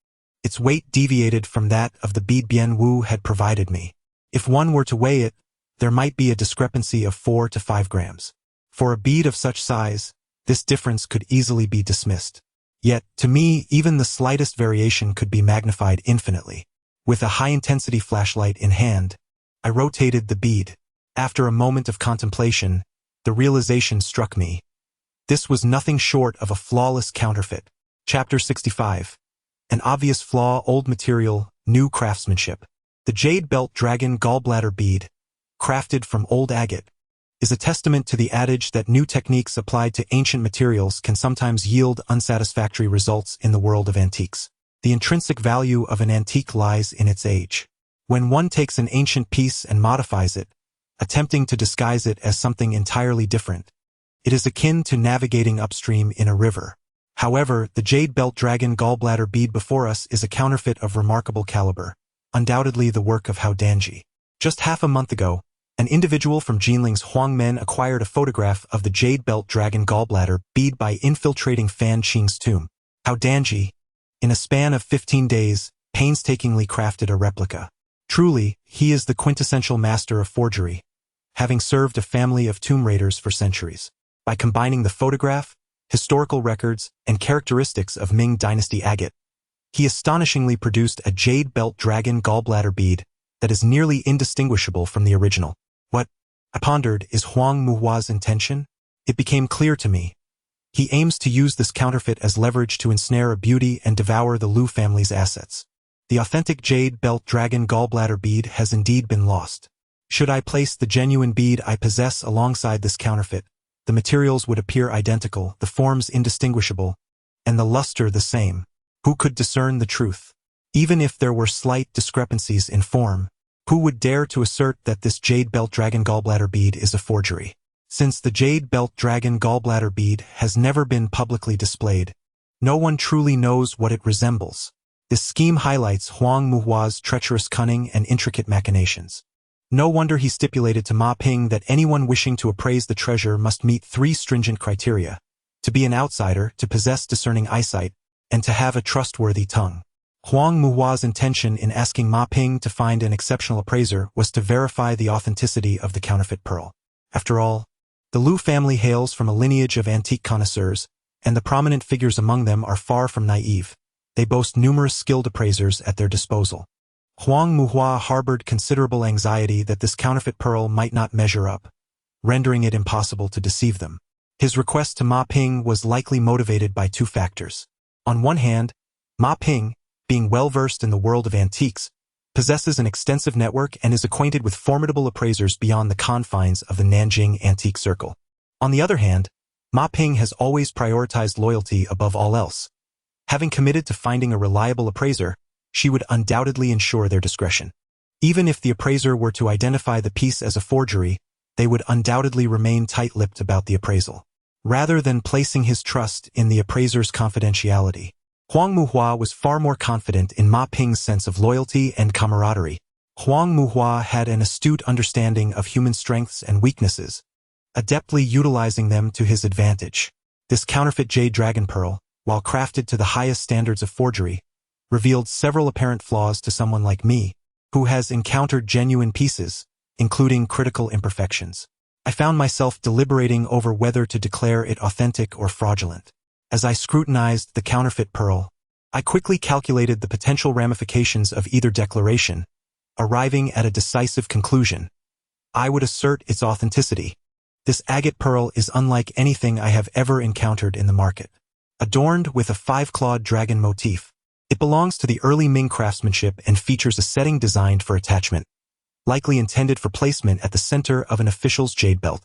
Its weight deviated from that of the bead Bian Wu had provided me. If one were to weigh it, there might be a discrepancy of 4 to 5 grams. For a bead of such size, this difference could easily be dismissed. Yet, to me, even the slightest variation could be magnified infinitely. With a high-intensity flashlight in hand, I rotated the bead. After a moment of contemplation, the realization struck me. This was nothing short of a flawless counterfeit. Chapter 65. An obvious flaw, old material, new craftsmanship. The jade belt dragon gallbladder bead, crafted from old agate, is a testament to the adage that new techniques applied to ancient materials can sometimes yield unsatisfactory results in the world of antiques. The intrinsic value of an antique lies in its age. When one takes an ancient piece and modifies it, attempting to disguise it as something entirely different, it is akin to navigating upstream in a river. However, the jade belt dragon gallbladder bead before us is a counterfeit of remarkable caliber, undoubtedly the work of Hao Danji. Just half a month ago, an individual from Jinling's Huangmen acquired a photograph of the jade belt dragon gallbladder bead by infiltrating Fan Qing's tomb. Hao Danji, in a span of 15 days, painstakingly crafted a replica. Truly, he is the quintessential master of forgery, having served a family of tomb raiders for centuries. By combining the photograph, historical records, and characteristics of Ming Dynasty agate, he astonishingly produced a jade belt dragon gallbladder bead that is nearly indistinguishable from the original. I pondered, is Huang Muhua's intention? It became clear to me. He aims to use this counterfeit as leverage to ensnare a beauty and devour the Liu family's assets. The authentic jade belt dragon gallbladder bead has indeed been lost. Should I place the genuine bead I possess alongside this counterfeit, the materials would appear identical, the forms indistinguishable, and the luster the same. Who could discern the truth? Even if there were slight discrepancies in form, who would dare to assert that this jade belt dragon gallbladder bead is a forgery? Since the jade belt dragon gallbladder bead has never been publicly displayed, no one truly knows what it resembles. This scheme highlights Huang Muhua's treacherous cunning and intricate machinations. No wonder he stipulated to Ma Ping that anyone wishing to appraise the treasure must meet 3 stringent criteria: to be an outsider, to possess discerning eyesight, and to have a trustworthy tongue. Huang Muhua's intention in asking Ma Ping to find an exceptional appraiser was to verify the authenticity of the counterfeit pearl. After all, the Liu family hails from a lineage of antique connoisseurs, and the prominent figures among them are far from naive. They boast numerous skilled appraisers at their disposal. Huang Muhua harbored considerable anxiety that this counterfeit pearl might not measure up, rendering it impossible to deceive them. His request to Ma Ping was likely motivated by 2 factors. On one hand, Ma Ping, being well-versed in the world of antiques, possesses an extensive network and is acquainted with formidable appraisers beyond the confines of the Nanjing antique circle. On the other hand, Ma Ping has always prioritized loyalty above all else. Having committed to finding a reliable appraiser, she would undoubtedly ensure their discretion. Even if the appraiser were to identify the piece as a forgery, they would undoubtedly remain tight-lipped about the appraisal. Rather than placing his trust in the appraiser's confidentiality, Huang Muhua was far more confident in Ma Ping's sense of loyalty and camaraderie. Huang Muhua had an astute understanding of human strengths and weaknesses, adeptly utilizing them to his advantage. This counterfeit jade dragon pearl, while crafted to the highest standards of forgery, revealed several apparent flaws to someone like me, who has encountered genuine pieces, including critical imperfections. I found myself deliberating over whether to declare it authentic or fraudulent. As I scrutinized the counterfeit pearl, I quickly calculated the potential ramifications of either declaration, arriving at a decisive conclusion. I would assert its authenticity. This agate pearl is unlike anything I have ever encountered in the market. Adorned with a 5-clawed dragon motif, it belongs to the early Ming craftsmanship and features a setting designed for attachment, likely intended for placement at the center of an official's jade belt.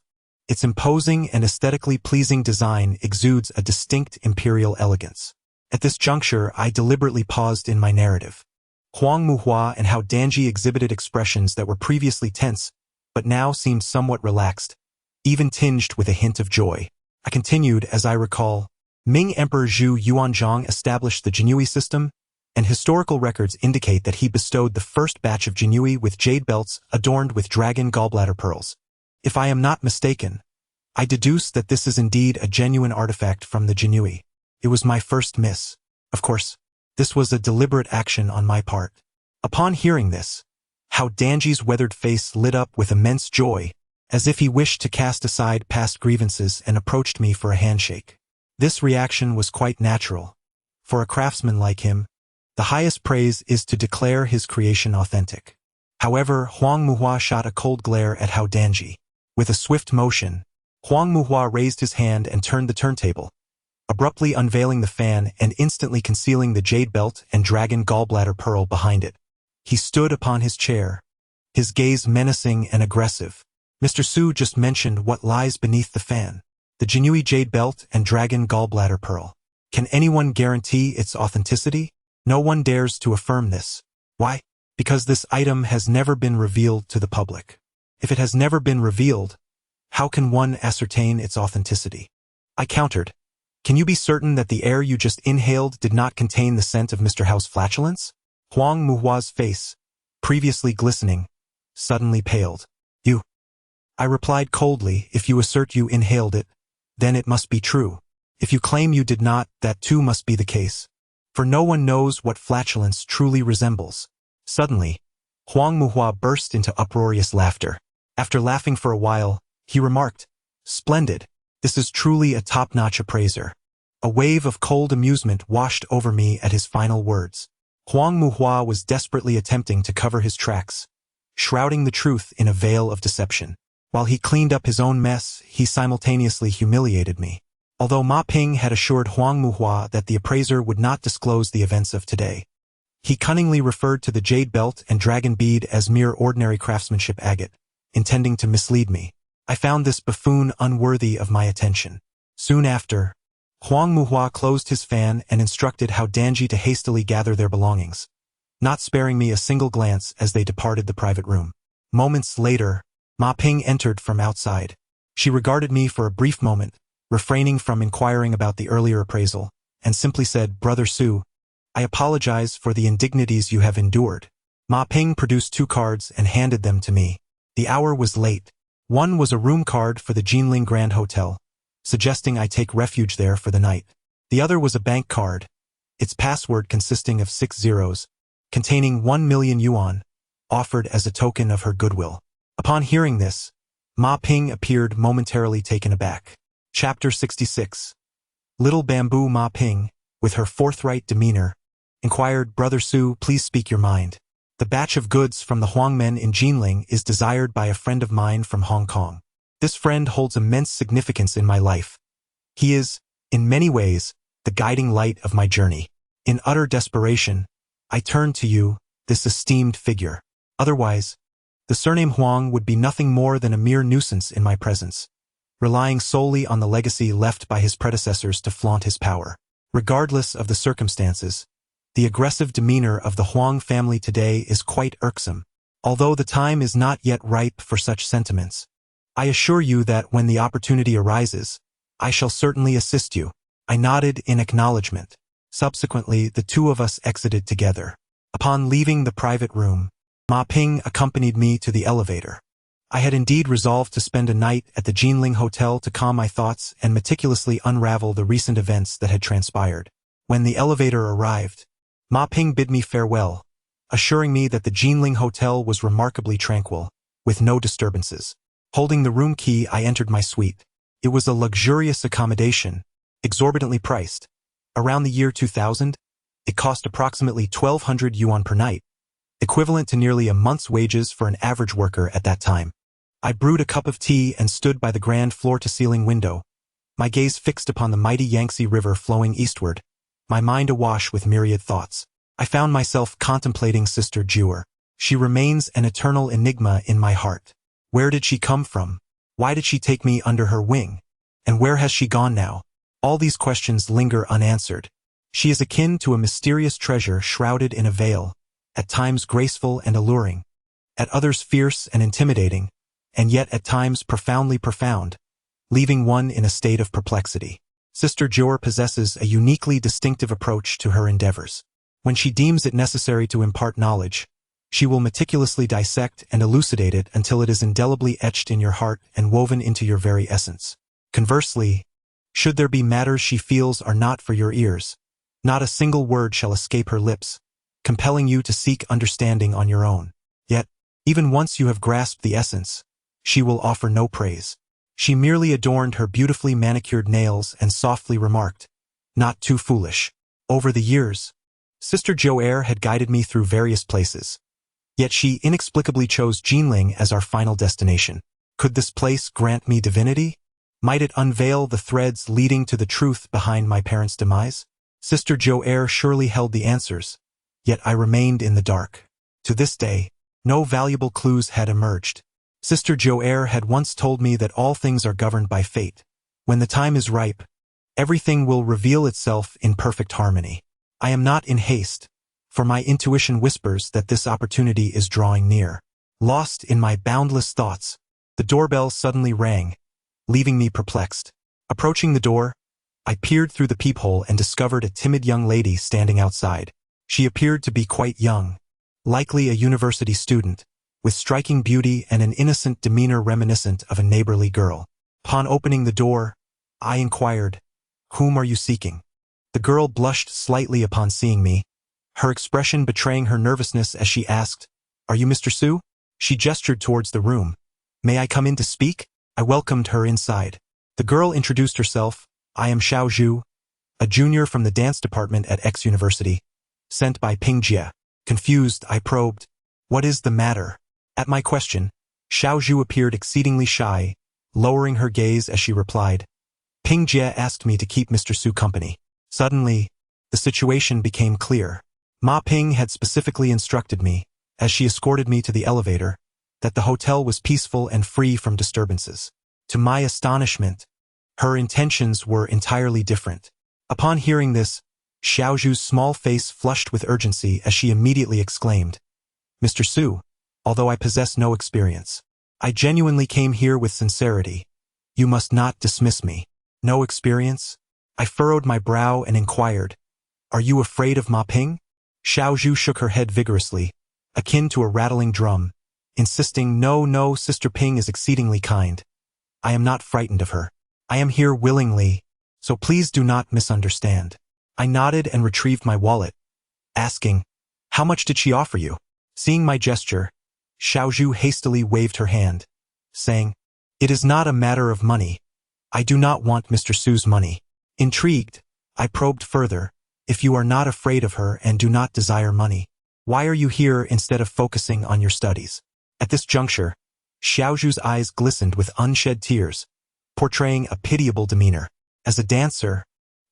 Its imposing and aesthetically pleasing design exudes a distinct imperial elegance. At this juncture, I deliberately paused in my narrative. Huang Muhua and Hao Danji exhibited expressions that were previously tense, but now seemed somewhat relaxed, even tinged with a hint of joy. I continued as I recall, Ming Emperor Zhu Yuanzhang established the Jinhui system, and historical records indicate that he bestowed the first batch of Jinhui with jade belts adorned with dragon gallbladder pearls. If I am not mistaken, I deduce that this is indeed a genuine artifact from the Jinhui. It was my first miss. Of course, this was a deliberate action on my part. Upon hearing this, Hao Danji's weathered face lit up with immense joy, as if he wished to cast aside past grievances and approached me for a handshake. This reaction was quite natural. For a craftsman like him, the highest praise is to declare his creation authentic. However, Huang Muhua shot a cold glare at Hao Danji. With a swift motion, Huang Muhua raised his hand and turned the turntable, abruptly unveiling the fan and instantly concealing the jade belt and dragon gallbladder pearl behind it. He stood upon his chair, his gaze menacing and aggressive. Mr. Su just mentioned what lies beneath the fan. The Jinhui jade belt and dragon gallbladder pearl. Can anyone guarantee its authenticity? No one dares to affirm this. Why? Because this item has never been revealed to the public. If it has never been revealed, how can one ascertain its authenticity? I countered. Can you be certain that the air you just inhaled did not contain the scent of Mr. Hao's flatulence? Huang Muhua's face, previously glistening, suddenly paled. You. I replied coldly, if you assert you inhaled it, then it must be true. If you claim you did not, that too must be the case. For no one knows what flatulence truly resembles. Suddenly, Huang Muhua burst into uproarious laughter. After laughing for a while, he remarked, "Splendid. This is truly a top-notch appraiser." A wave of cold amusement washed over me at his final words. Huang Muhua was desperately attempting to cover his tracks, shrouding the truth in a veil of deception. While he cleaned up his own mess, he simultaneously humiliated me. Although Ma Ping had assured Huang Muhua that the appraiser would not disclose the events of today, he cunningly referred to the jade belt and dragon bead as mere ordinary craftsmanship agate, intending to mislead me. I found this buffoon unworthy of my attention. Soon after, Huang Muhua closed his fan and instructed Hao Danji to hastily gather their belongings, not sparing me a single glance as they departed the private room. Moments later, Ma Ping entered from outside. She regarded me for a brief moment, refraining from inquiring about the earlier appraisal, and simply said, "Brother Su, I apologize for the indignities you have endured." Ma Ping produced 2 cards and handed them to me. The hour was late. One was a room card for the Jinling Grand Hotel, suggesting I take refuge there for the night. The other was a bank card, its password consisting of 6 zeros, containing 1 million yuan, offered as a token of her goodwill. Upon hearing this, Ma Ping appeared momentarily taken aback. Chapter 66. Little Bamboo Ma Ping, with her forthright demeanor, inquired, "Brother Su, please speak your mind. The batch of goods from the Huang men in Jinling is desired by a friend of mine from Hong Kong. This friend holds immense significance in my life. He is, in many ways, the guiding light of my journey. In utter desperation, I turn to you, this esteemed figure. Otherwise, the surname Huang would be nothing more than a mere nuisance in my presence, relying solely on the legacy left by his predecessors to flaunt his power. Regardless of the circumstances, the aggressive demeanor of the Huang family today is quite irksome. Although the time is not yet ripe for such sentiments, I assure you that when the opportunity arises, I shall certainly assist you." I nodded in acknowledgement. Subsequently, the 2 of us exited together. Upon leaving the private room, Ma Ping accompanied me to the elevator. I had indeed resolved to spend a night at the Jinling Hotel to calm my thoughts and meticulously unravel the recent events that had transpired. When the elevator arrived, Ma Ping bid me farewell, assuring me that the Jinling Hotel was remarkably tranquil, with no disturbances. Holding the room key, I entered my suite. It was a luxurious accommodation, exorbitantly priced. Around the year 2000, it cost approximately 1,200 yuan per night, equivalent to nearly a month's wages for an average worker at that time. I brewed a cup of tea and stood by the grand floor-to-ceiling window, my gaze fixed upon the mighty Yangtze River flowing eastward, my mind awash with myriad thoughts. I found myself contemplating Sister Jewel. She remains an eternal enigma in my heart. Where did she come from? Why did she take me under her wing? And where has she gone now? All these questions linger unanswered. She is akin to a mysterious treasure shrouded in a veil, at times graceful and alluring, at others fierce and intimidating, and yet at times profoundly profound, leaving one in a state of perplexity. Sister Jewel possesses a uniquely distinctive approach to her endeavors. When she deems it necessary to impart knowledge, she will meticulously dissect and elucidate it until it is indelibly etched in your heart and woven into your very essence. Conversely, should there be matters she feels are not for your ears, not a single word shall escape her lips, compelling you to seek understanding on your own. Yet, even once you have grasped the essence, she will offer no praise. She merely adorned her beautifully manicured nails and softly remarked, "Not too foolish." Over the years, Sister Jewel had guided me through various places, yet she inexplicably chose Jinling as our final destination. Could this place grant me divinity? Might it unveil the threads leading to the truth behind my parents' demise? Sister Jewel surely held the answers, yet I remained in the dark. To this day, no valuable clues had emerged. Sister Jewel had once told me that all things are governed by fate. When the time is ripe, everything will reveal itself in perfect harmony. I am not in haste, for my intuition whispers that this opportunity is drawing near. Lost in my boundless thoughts, the doorbell suddenly rang, leaving me perplexed. Approaching the door, I peered through the peephole and discovered a timid young lady standing outside. She appeared to be quite young, likely a university student, with striking beauty and an innocent demeanor reminiscent of a neighborly girl. Upon opening the door, I inquired, "Whom are you seeking?" The girl blushed slightly upon seeing me, her expression betraying her nervousness as she asked, "Are you Mr. Su?" She gestured towards the room. "May I come in to speak?" I welcomed her inside. The girl introduced herself. "I am Xiao Zhu, a junior from the dance department at X University, sent by Ping Jie." Confused, I probed, "What is the matter?" At my question, Xiao Zhu appeared exceedingly shy, lowering her gaze as she replied, Ping Jie asked me to keep Mr. Su company. Suddenly, the situation became clear. Ma Ping had specifically instructed me, as she escorted me to the elevator, that the hotel was peaceful and free from disturbances. To my astonishment, her intentions were entirely different. Upon hearing this, Xiao Zhu's small face flushed with urgency as she immediately exclaimed, Mr. Su, although I possess no experience, I genuinely came here with sincerity. You must not dismiss me. No experience? I furrowed my brow and inquired, Are you afraid of Ma Ping? Xiao Zhu shook her head vigorously, akin to a rattling drum, insisting, No, Sister Ping is exceedingly kind. I am not frightened of her. I am here willingly, so please do not misunderstand. I nodded and retrieved my wallet, asking, How much did she offer you? Seeing my gesture, Xiao Zhu hastily waved her hand, saying, It is not a matter of money. I do not want Mr. Su's money. Intrigued, I probed further, If you are not afraid of her and do not desire money, why are you here instead of focusing on your studies? At this juncture, Xiao Zhu's eyes glistened with unshed tears, portraying a pitiable demeanor. As a dancer,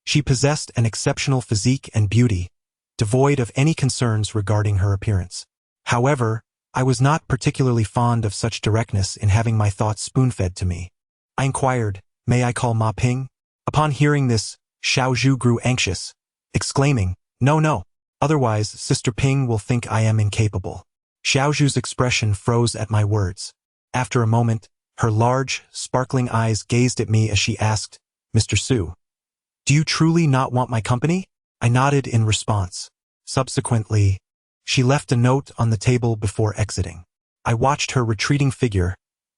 she possessed an exceptional physique and beauty, devoid of any concerns regarding her appearance. However, I was not particularly fond of such directness in having my thoughts spoon-fed to me. I inquired, May I call Ma Ping? Upon hearing this, Xiao Zhu grew anxious, exclaiming, No, otherwise Sister Ping will think I am incapable. Xiao Zhu's expression froze at my words. After a moment, her large, sparkling eyes gazed at me as she asked, Mr. Su, do you truly not want my company? I nodded in response. Subsequently, she left a note on the table before exiting. I watched her retreating figure,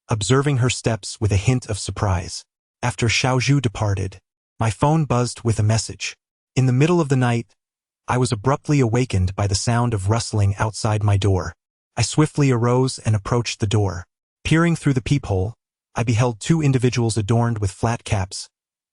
observing her steps with a hint of surprise. After Xiao Zhu departed, my phone buzzed with a message. In the middle of the night, I was abruptly awakened by the sound of rustling outside my door. I swiftly arose and approached the door. Peering through the peephole, I beheld two individuals adorned with flat caps,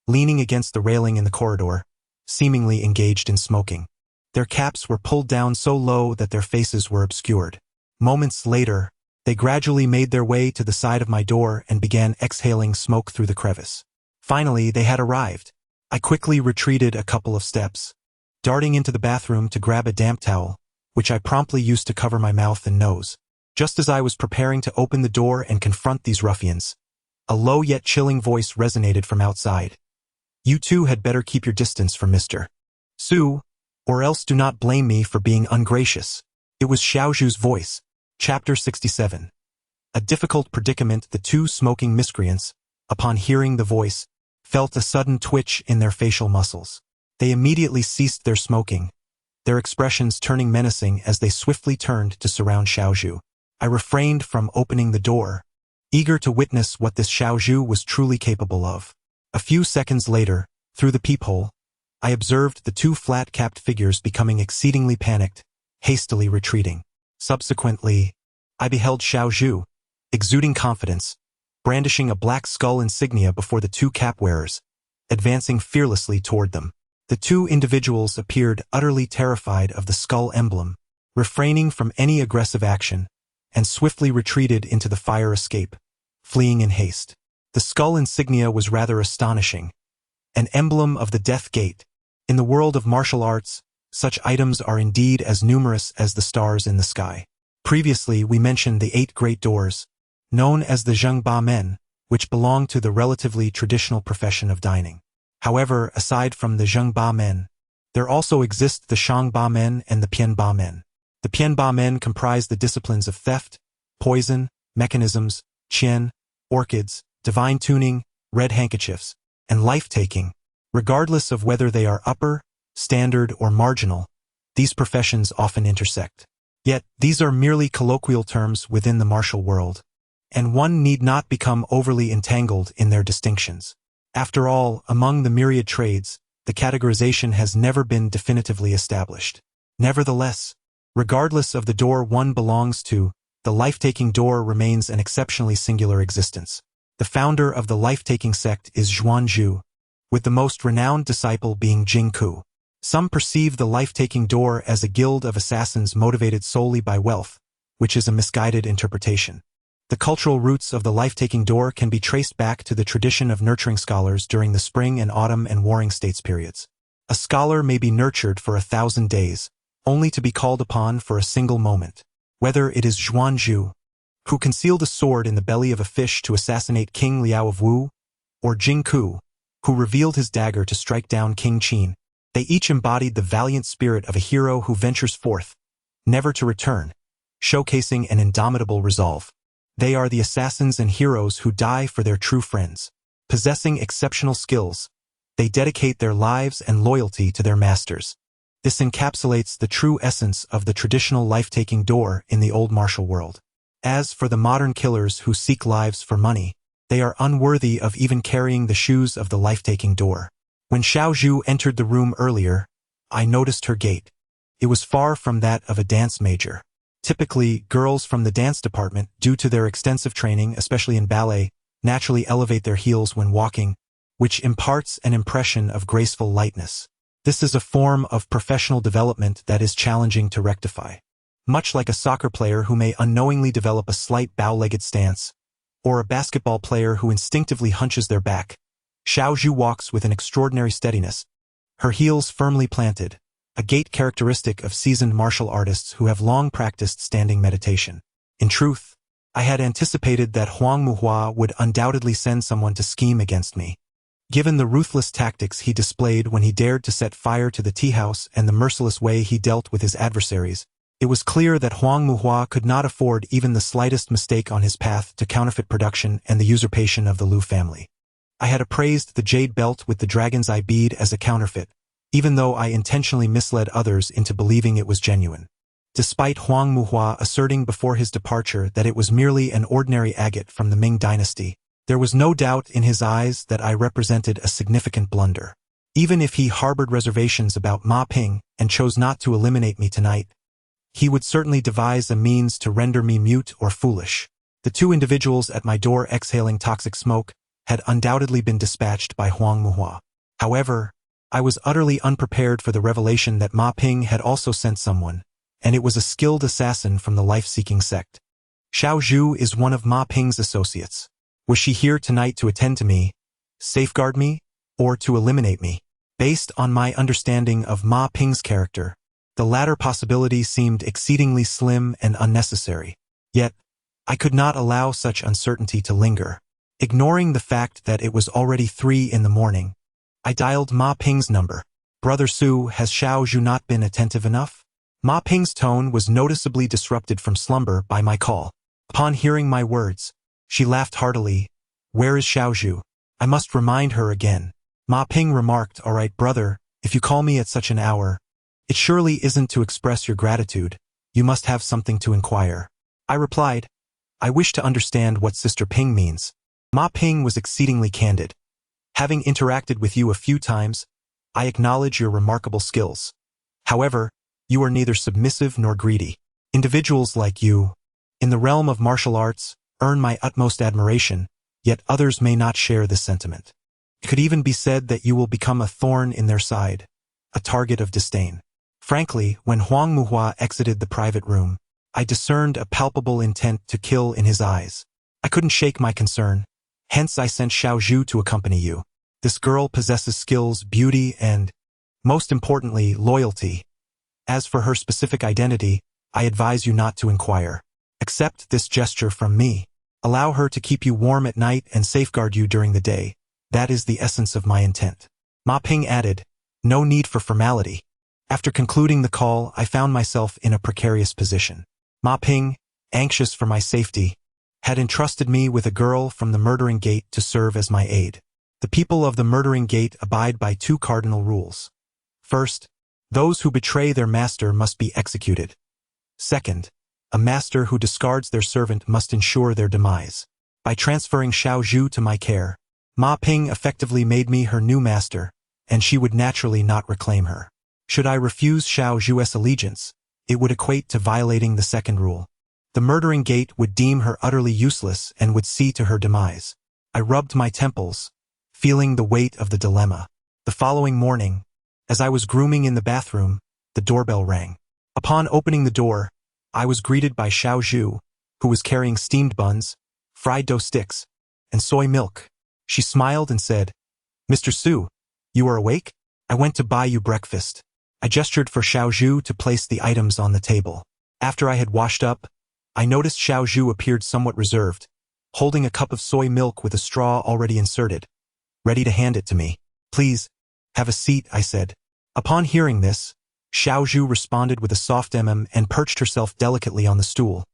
leaning against the railing in the corridor, seemingly engaged in smoking. Their caps were pulled down so low that their faces were obscured. Moments later, they gradually made their way to the side of my door and began exhaling smoke through the crevice. Finally, they had arrived. I quickly retreated a couple of steps, darting into the bathroom to grab a damp towel, which I promptly used to cover my mouth and nose. Just as I was preparing to open the door and confront these ruffians, a low yet chilling voice resonated from outside. You two had better keep your distance from Mr. Su, or else do not blame me for being ungracious. It was Xiao Zhu's voice. Chapter 67. A difficult predicament. The two smoking miscreants, upon hearing the voice, felt a sudden twitch in their facial muscles. They immediately ceased their smoking, their expressions turning menacing as they swiftly turned to surround Xiao Zhu. I refrained from opening the door, eager to witness what this Xiao Zhu was truly capable of. A few seconds later, through the peephole, I observed the two flat-capped figures becoming exceedingly panicked, hastily retreating. Subsequently, I beheld Xiao Zhu, exuding confidence, brandishing a black skull insignia before the two cap-wearers, advancing fearlessly toward them. The two individuals appeared utterly terrified of the skull emblem, refraining from any aggressive action, and swiftly retreated into the fire escape, fleeing in haste. The skull insignia was rather astonishing, an emblem of the Death Gate. In the world of martial arts, such items are indeed as numerous as the stars in the sky. Previously, we mentioned the 8 great doors, known as the Zhengba Men, which belong to the relatively traditional profession of dining. However, aside from the Zhengba Men, there also exist the Shangba Men and the Pianba Men. The Pianba Men comprise the disciplines of theft, poison, mechanisms, qian, orchids, divine tuning, red handkerchiefs, and life-taking. Regardless of whether they are upper, standard, or marginal, these professions often intersect. Yet, these are merely colloquial terms within the martial world, and one need not become overly entangled in their distinctions. After all, among the myriad trades, the categorization has never been definitively established. Nevertheless, regardless of the door one belongs to, the life-taking door remains an exceptionally singular existence. The founder of the life-taking sect is Zhuanzhu, with the most renowned disciple being Jingku. Some perceive the life-taking door as a guild of assassins motivated solely by wealth, which is a misguided interpretation. The cultural roots of the life-taking door can be traced back to the tradition of nurturing scholars during the spring and autumn and warring states periods. A scholar may be nurtured for 1,000 days, only to be called upon for a single moment. Whether it is Zhuanzhu, who concealed a sword in the belly of a fish to assassinate King Liao of Wu, or Jingku, who revealed his dagger to strike down King Qin, they each embodied the valiant spirit of a hero who ventures forth, never to return, showcasing an indomitable resolve. They are the assassins and heroes who die for their true friends. Possessing exceptional skills, they dedicate their lives and loyalty to their masters. This encapsulates the true essence of the traditional life-taking door in the old martial world. As for the modern killers who seek lives for money, they are unworthy of even carrying the shoes of the life-taking door. When Xiao Zhu entered the room earlier, I noticed her gait. It was far from that of a dance major. Typically, girls from the dance department, due to their extensive training, especially in ballet, naturally elevate their heels when walking, which imparts an impression of graceful lightness. This is a form of professional development that is challenging to rectify. Much like a soccer player who may unknowingly develop a slight bow-legged stance, or a basketball player who instinctively hunches their back, Xiao Zhu walks with an extraordinary steadiness, her heels firmly planted, a gait characteristic of seasoned martial artists who have long practiced standing meditation. In truth, I had anticipated that Huang Muhua would undoubtedly send someone to scheme against me. Given the ruthless tactics he displayed when he dared to set fire to the tea house and the merciless way he dealt with his adversaries, it was clear that Huang Muhua could not afford even the slightest mistake on his path to counterfeit production and the usurpation of the Liu family. I had appraised the jade belt with the dragon's eye bead as a counterfeit, even though I intentionally misled others into believing it was genuine. Despite Huang Muhua asserting before his departure that it was merely an ordinary agate from the Ming dynasty, there was no doubt in his eyes that I represented a significant blunder. Even if he harbored reservations about Ma Ping and chose not to eliminate me tonight, he would certainly devise a means to render me mute or foolish. The two individuals at my door exhaling toxic smoke had undoubtedly been dispatched by Huang Muhua. However, I was utterly unprepared for the revelation that Ma Ping had also sent someone, and it was a skilled assassin from the life-seeking sect. Xiao Zhu is one of Ma Ping's associates. Was she here tonight to attend to me, safeguard me, or to eliminate me? Based on my understanding of Ma Ping's character, the latter possibility seemed exceedingly slim and unnecessary. Yet, I could not allow such uncertainty to linger. Ignoring the fact that it was already 3 in the morning, I dialed Ma Ping's number. "Brother Su, has Xiao Zhu not been attentive enough?" Ma Ping's tone was noticeably disrupted from slumber by my call. Upon hearing my words, she laughed heartily. "Where is Xiao Zhu? I must remind her again." Ma Ping remarked, "All right, brother, if you call me at such an hour, it surely isn't to express your gratitude. You must have something to inquire." I replied, "I wish to understand what Sister Ping means." Ma Ping was exceedingly candid. "Having interacted with you a few times, I acknowledge your remarkable skills. However, you are neither submissive nor greedy. Individuals like you, in the realm of martial arts, earn my utmost admiration, yet others may not share this sentiment. It could even be said that you will become a thorn in their side, a target of disdain." Frankly, when Huang Muhua exited the private room, I discerned a palpable intent to kill in his eyes. I couldn't shake my concern. Hence I sent Xiao Zhu to accompany you. This girl possesses skills, beauty, and, most importantly, loyalty. As for her specific identity, I advise you not to inquire. Accept this gesture from me. Allow her to keep you warm at night and safeguard you during the day. That is the essence of my intent." Ma Ping added, "No need for formality." After concluding the call, I found myself in a precarious position. Ma Ping, anxious for my safety, had entrusted me with a girl from the Murdering Gate to serve as my aide. The people of the Murdering Gate abide by 2 cardinal rules. First, those who betray their master must be executed. Second, a master who discards their servant must ensure their demise. By transferring Xiao Zhu to my care, Ma Ping effectively made me her new master, and she would naturally not reclaim her. Should I refuse Xiao Zhu's allegiance, it would equate to violating the second rule. The Murdering Gate would deem her utterly useless and would see to her demise. I rubbed my temples, feeling the weight of the dilemma. The following morning, as I was grooming in the bathroom, the doorbell rang. Upon opening the door, I was greeted by Xiao Zhu, who was carrying steamed buns, fried dough sticks, and soy milk. She smiled and said, "Mr. Su, you are awake? I went to buy you breakfast." I gestured for Xiaozhu to place the items on the table. After I had washed up, I noticed Xiaozhu appeared somewhat reserved, holding a cup of soy milk with a straw already inserted, ready to hand it to me. "Please, have a seat," I said. Upon hearing this, Xiaozhu responded with a soft and perched herself delicately on the stool,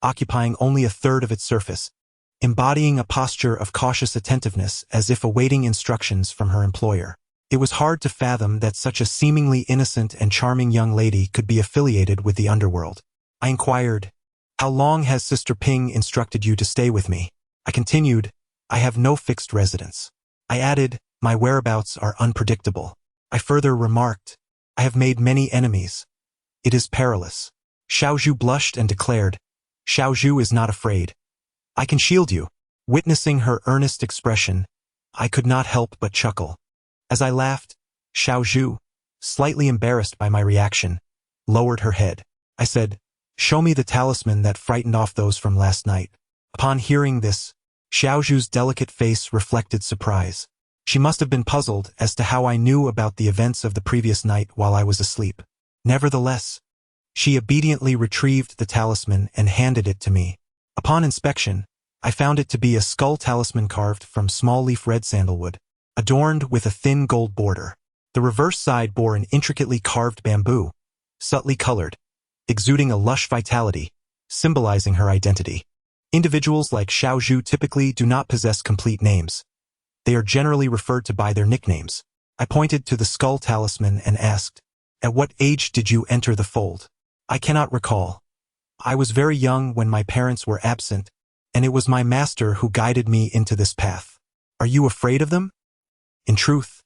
occupying only a third of its surface, embodying a posture of cautious attentiveness as if awaiting instructions from her employer. It was hard to fathom that such a seemingly innocent and charming young lady could be affiliated with the underworld. I inquired, "How long has Sister Ping instructed you to stay with me?" I continued, "I have no fixed residence." I added, "My whereabouts are unpredictable." I further remarked, "I have made many enemies. It is perilous." Xiaozhu blushed and declared, "Xiaozhu is not afraid. I can shield you." Witnessing her earnest expression, I could not help but chuckle. As I laughed, Xiaozhu, slightly embarrassed by my reaction, lowered her head. I said, "Show me the talisman that frightened off those from last night." Upon hearing this, Xiaozhu's delicate face reflected surprise. She must have been puzzled as to how I knew about the events of the previous night while I was asleep. Nevertheless, she obediently retrieved the talisman and handed it to me. Upon inspection, I found it to be a skull talisman carved from small leaf red sandalwood, adorned with a thin gold border. The reverse side bore an intricately carved bamboo, subtly colored, exuding a lush vitality, symbolizing her identity. Individuals like Xiaozhu typically do not possess complete names. They are generally referred to by their nicknames. I pointed to the skull talisman and asked, "At what age did you enter the fold?" "I cannot recall. I was very young when my parents were absent, and it was my master who guided me into this path." "Are you afraid of them?" In truth,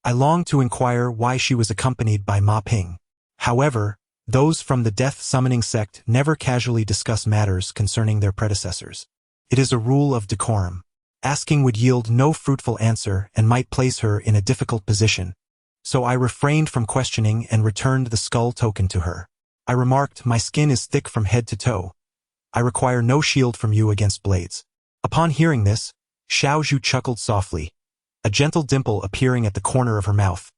I longed to inquire why she was accompanied by Ma Ping. However, those from the death-summoning sect never casually discuss matters concerning their predecessors. It is a rule of decorum. Asking would yield no fruitful answer and might place her in a difficult position, so I refrained from questioning and returned the skull token to her. I remarked, "My skin is thick from head to toe. I require no shield from you against blades." Upon hearing this, Xiaozhu chuckled softly, a gentle dimple appearing at the corner of her mouth,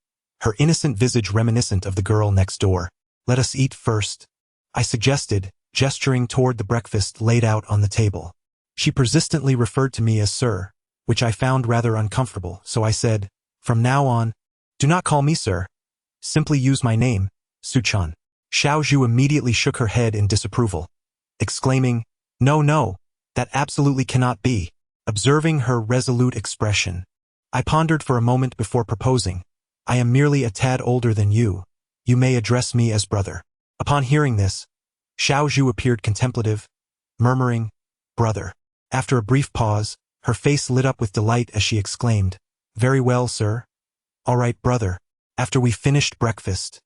her innocent visage reminiscent of the girl next door. "Let us eat first," I suggested, gesturing toward the breakfast laid out on the table. She persistently referred to me as sir, which I found rather uncomfortable, so I said, "From now on, do not call me sir. Simply use my name, Su-chan." Xiaozhu immediately shook her head in disapproval, exclaiming, No, that absolutely cannot be." Observing her resolute expression, I pondered for a moment before proposing, "I am merely a tad older than you. You may address me as brother." Upon hearing this, Xiaozhu appeared contemplative, murmuring, "Brother." After a brief pause, her face lit up with delight as she exclaimed, "Very well, sir. All right, brother." After we finished breakfast,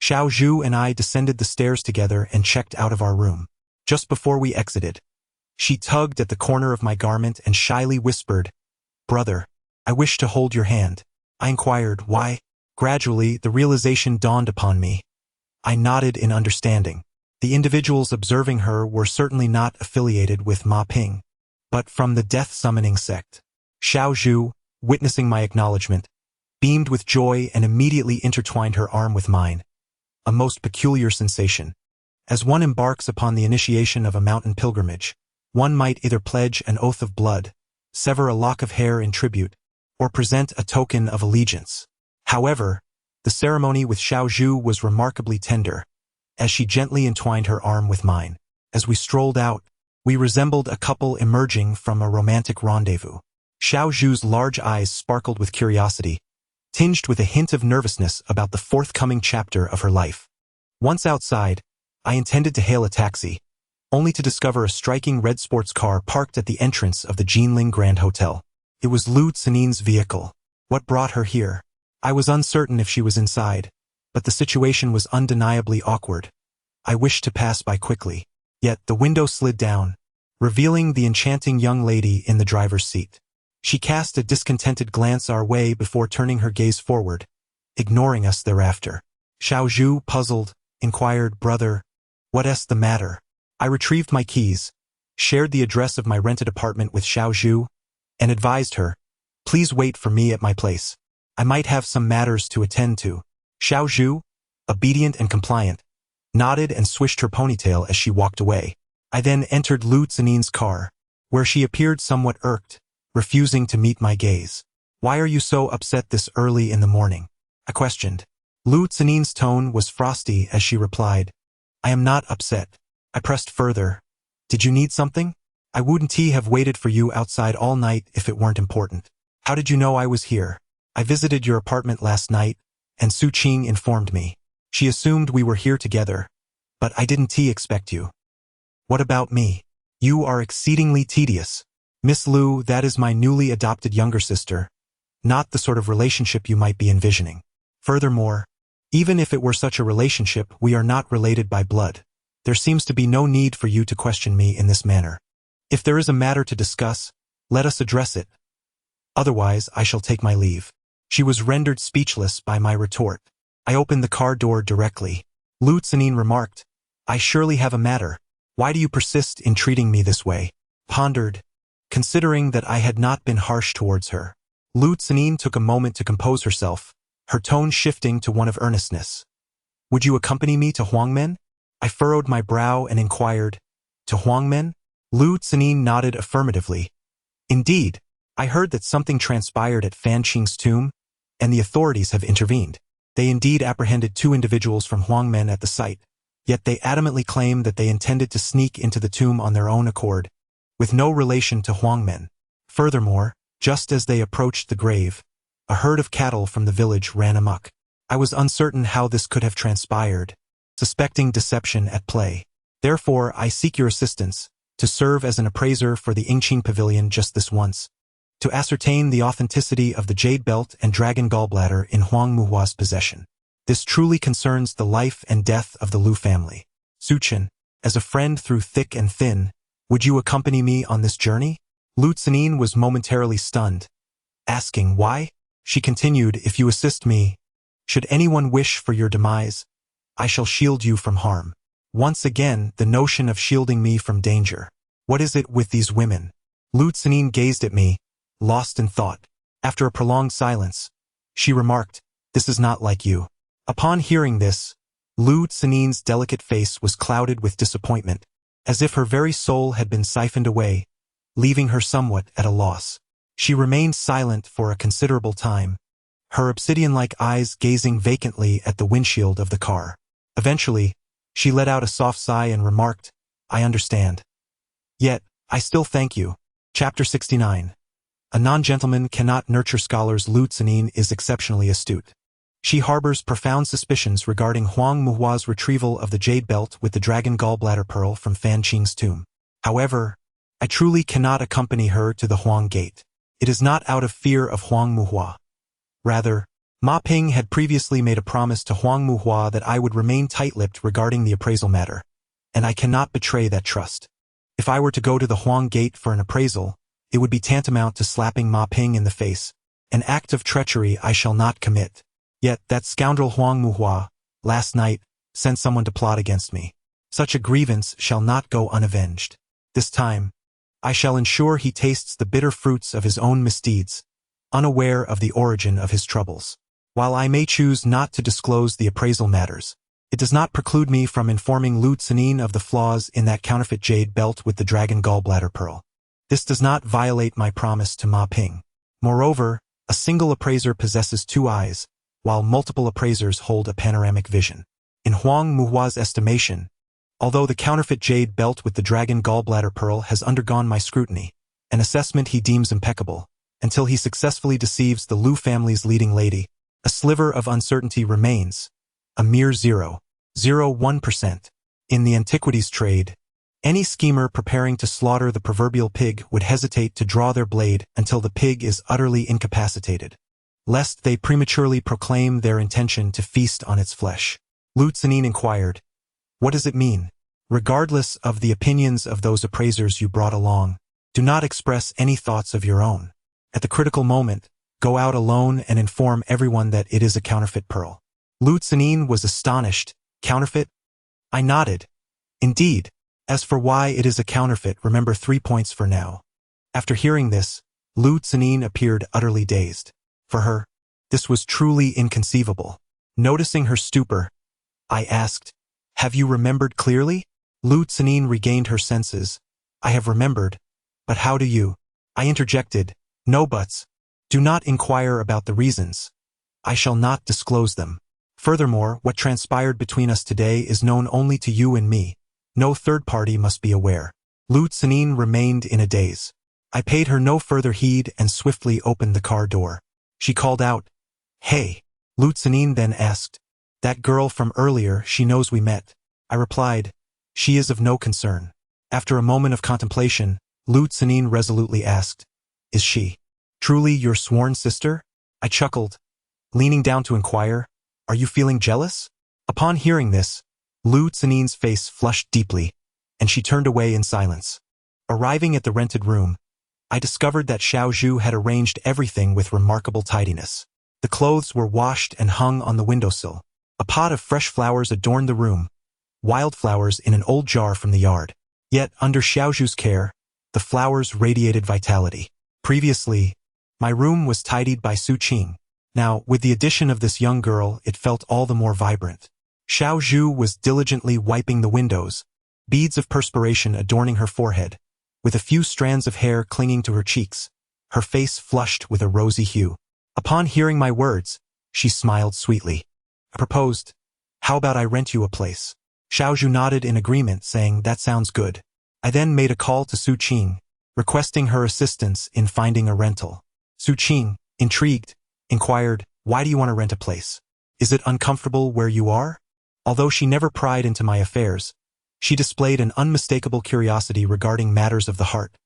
Xiaozhu and I descended the stairs together and checked out of our room. Just before we exited, she tugged at the corner of my garment and shyly whispered, "Brother, I wish to hold your hand." I inquired, "Why?" Gradually, the realization dawned upon me. I nodded in understanding. The individuals observing her were certainly not affiliated with Ma Ping, but from the death-summoning sect. Xiaozhu, witnessing my acknowledgement, beamed with joy and immediately intertwined her arm with mine. A most peculiar sensation. As one embarks upon the initiation of a mountain pilgrimage, one might either pledge an oath of blood, sever a lock of hair in tribute, or present a token of allegiance. However, the ceremony with Xiaozhu was remarkably tender, as she gently entwined her arm with mine. As we strolled out, we resembled a couple emerging from a romantic rendezvous. Xiaozhu's large eyes sparkled with curiosity, tinged with a hint of nervousness about the forthcoming chapter of her life. Once outside, I intended to hail a taxi, only to discover a striking red sports car parked at the entrance of the Jinling Grand Hotel. It was Lu Cinin's vehicle. What brought her here? I was uncertain if she was inside, but the situation was undeniably awkward. I wished to pass by quickly, yet the window slid down, revealing the enchanting young lady in the driver's seat. She cast a discontented glance our way before turning her gaze forward, ignoring us thereafter. Xiaozhu, puzzled, inquired, "Brother, what is the matter?" I retrieved my keys, shared the address of my rented apartment with Xiao Zhu, and advised her, "Please wait for me at my place. I might have some matters to attend to." Xiao Zhu, obedient and compliant, nodded and swished her ponytail as she walked away. I then entered Lu Zinin's car, where she appeared somewhat irked, refusing to meet my gaze. "Why are you so upset this early in the morning?" I questioned. Lu Zinin's tone was frosty as she replied, "I am not upset." I pressed further. "Did you need something? I wouldn't have waited for you outside all night if it weren't important." "How did you know I was here?" "I visited your apartment last night, and Su Qing informed me. She assumed we were here together, but I didn't expect you." "What about me?" "You are exceedingly tedious." "Miss Lu, that is my newly adopted younger sister, not the sort of relationship you might be envisioning. Furthermore, even if it were such a relationship, we are not related by blood. There seems to be no need for you to question me in this manner. If there is a matter to discuss, let us address it. Otherwise, I shall take my leave." She was rendered speechless by my retort. I opened the car door directly. Lu Zinin remarked, "I surely have a matter. Why do you persist in treating me this way?" Pondered, considering that I had not been harsh towards her. Lu Zinin took a moment to compose herself, her tone shifting to one of earnestness. "Would you accompany me to Huangmen?" I furrowed my brow and inquired, "To Huangmen?" Lu Zinin nodded affirmatively. "Indeed, I heard that something transpired at Fan Qing's tomb, and the authorities have intervened. They indeed apprehended 2 individuals from Huangmen at the site, yet they adamantly claim that they intended to sneak into the tomb on their own accord, with no relation to Huangmen. Furthermore, just as they approached the grave, a herd of cattle from the village ran amok. I was uncertain how this could have transpired, suspecting deception at play. Therefore, I seek your assistance, to serve as an appraiser for the Ingqing Pavilion just this once, to ascertain the authenticity of the jade belt and dragon gallbladder in Huang Muhua's possession. This truly concerns the life and death of the Lu family. Su Chen, as a friend through thick and thin, would you accompany me on this journey?" Lu Zinin was momentarily stunned. Asking why, she continued, "If you assist me, should anyone wish for your demise, I shall shield you from harm." Once again, the notion of shielding me from danger. What is it with these women? Lu Zinin gazed at me, lost in thought. After a prolonged silence, she remarked, "This is not like you." Upon hearing this, Lu Zinin's delicate face was clouded with disappointment, as if her very soul had been siphoned away, leaving her somewhat at a loss. She remained silent for a considerable time, her obsidian-like eyes gazing vacantly at the windshield of the car. Eventually, she let out a soft sigh and remarked, "I understand. Yet, I still thank you." Chapter 69. A non-gentleman cannot nurture scholars. Lu Zinin is exceptionally astute. She harbors profound suspicions regarding Huang Muhua's retrieval of the jade belt with the dragon gallbladder pearl from Fan Qing's tomb. However, I truly cannot accompany her to the Huang Gate. It is not out of fear of Huang Muhua. Rather, Ma Ping had previously made a promise to Huang Muhua that I would remain tight-lipped regarding the appraisal matter, and I cannot betray that trust. If I were to go to the Huang Gate for an appraisal, it would be tantamount to slapping Ma Ping in the face, an act of treachery I shall not commit. Yet that scoundrel Huang Muhua, last night, sent someone to plot against me. Such a grievance shall not go unavenged. This time, I shall ensure he tastes the bitter fruits of his own misdeeds, unaware of the origin of his troubles. While I may choose not to disclose the appraisal matters, it does not preclude me from informing Lu Zinin of the flaws in that counterfeit jade belt with the dragon gallbladder pearl. This does not violate my promise to Ma Ping. Moreover, a single appraiser possesses 2 eyes, while multiple appraisers hold a panoramic vision. In Huang Muhua's estimation, although the counterfeit jade belt with the dragon gallbladder pearl has undergone my scrutiny, an assessment he deems impeccable, until he successfully deceives the Lu family's leading lady, a sliver of uncertainty remains, a mere 0.01%. In the antiquities trade, any schemer preparing to slaughter the proverbial pig would hesitate to draw their blade until the pig is utterly incapacitated, lest they prematurely proclaim their intention to feast on its flesh. Lu Zinin inquired, "What does it mean? Regardless of the opinions of those appraisers you brought along, do not express any thoughts of your own. At the critical moment, go out alone and inform everyone that it is a counterfeit pearl." Lu Zinin was astonished. "Counterfeit?" I nodded. "Indeed, As for why it is a counterfeit, remember 3 points for now. After hearing this, Lu Tsanin appeared utterly dazed. For her, this was truly inconceivable. Noticing her stupor, I asked, "Have you remembered clearly?" Lu Tsanin regained her senses. "I have remembered, but how do you?" I interjected, "No buts. Do not inquire about the reasons. I shall not disclose them. Furthermore, what transpired between us today is known only to you and me. No third party must be aware." Lu Tsanin remained in a daze. I paid her no further heed and swiftly opened the car door. She called out, "Hey." Lu Tsanin then asked, "That girl from earlier, she knows we met?" I replied, "She is of no concern." After a moment of contemplation, Lu Tsanin resolutely asked, "Is she truly your sworn sister?" I chuckled, leaning down to inquire, "Are you feeling jealous?" Upon hearing this, Lu Tsanin's face flushed deeply, and she turned away in silence. Arriving at the rented room, I discovered that Xiao Zhu had arranged everything with remarkable tidiness. The clothes were washed and hung on the windowsill. A pot of fresh flowers adorned the room, wildflowers in an old jar from the yard. Yet, under Xiao Zhu's care, the flowers radiated vitality. Previously, my room was tidied by Su Qing. Now, with the addition of this young girl, it felt all the more vibrant. Xiao Zhu was diligently wiping the windows, beads of perspiration adorning her forehead, with a few strands of hair clinging to her cheeks, her face flushed with a rosy hue. Upon hearing my words, she smiled sweetly. I proposed, "How about I rent you a place?" Xiao Zhu nodded in agreement, saying, "That sounds good." I then made a call to Su Qing, requesting her assistance in finding a rental. Su Qing, intrigued, inquired, "Why do you want to rent a place? Is it uncomfortable where you are?" Although she never pried into my affairs, she displayed an unmistakable curiosity regarding matters of the heart,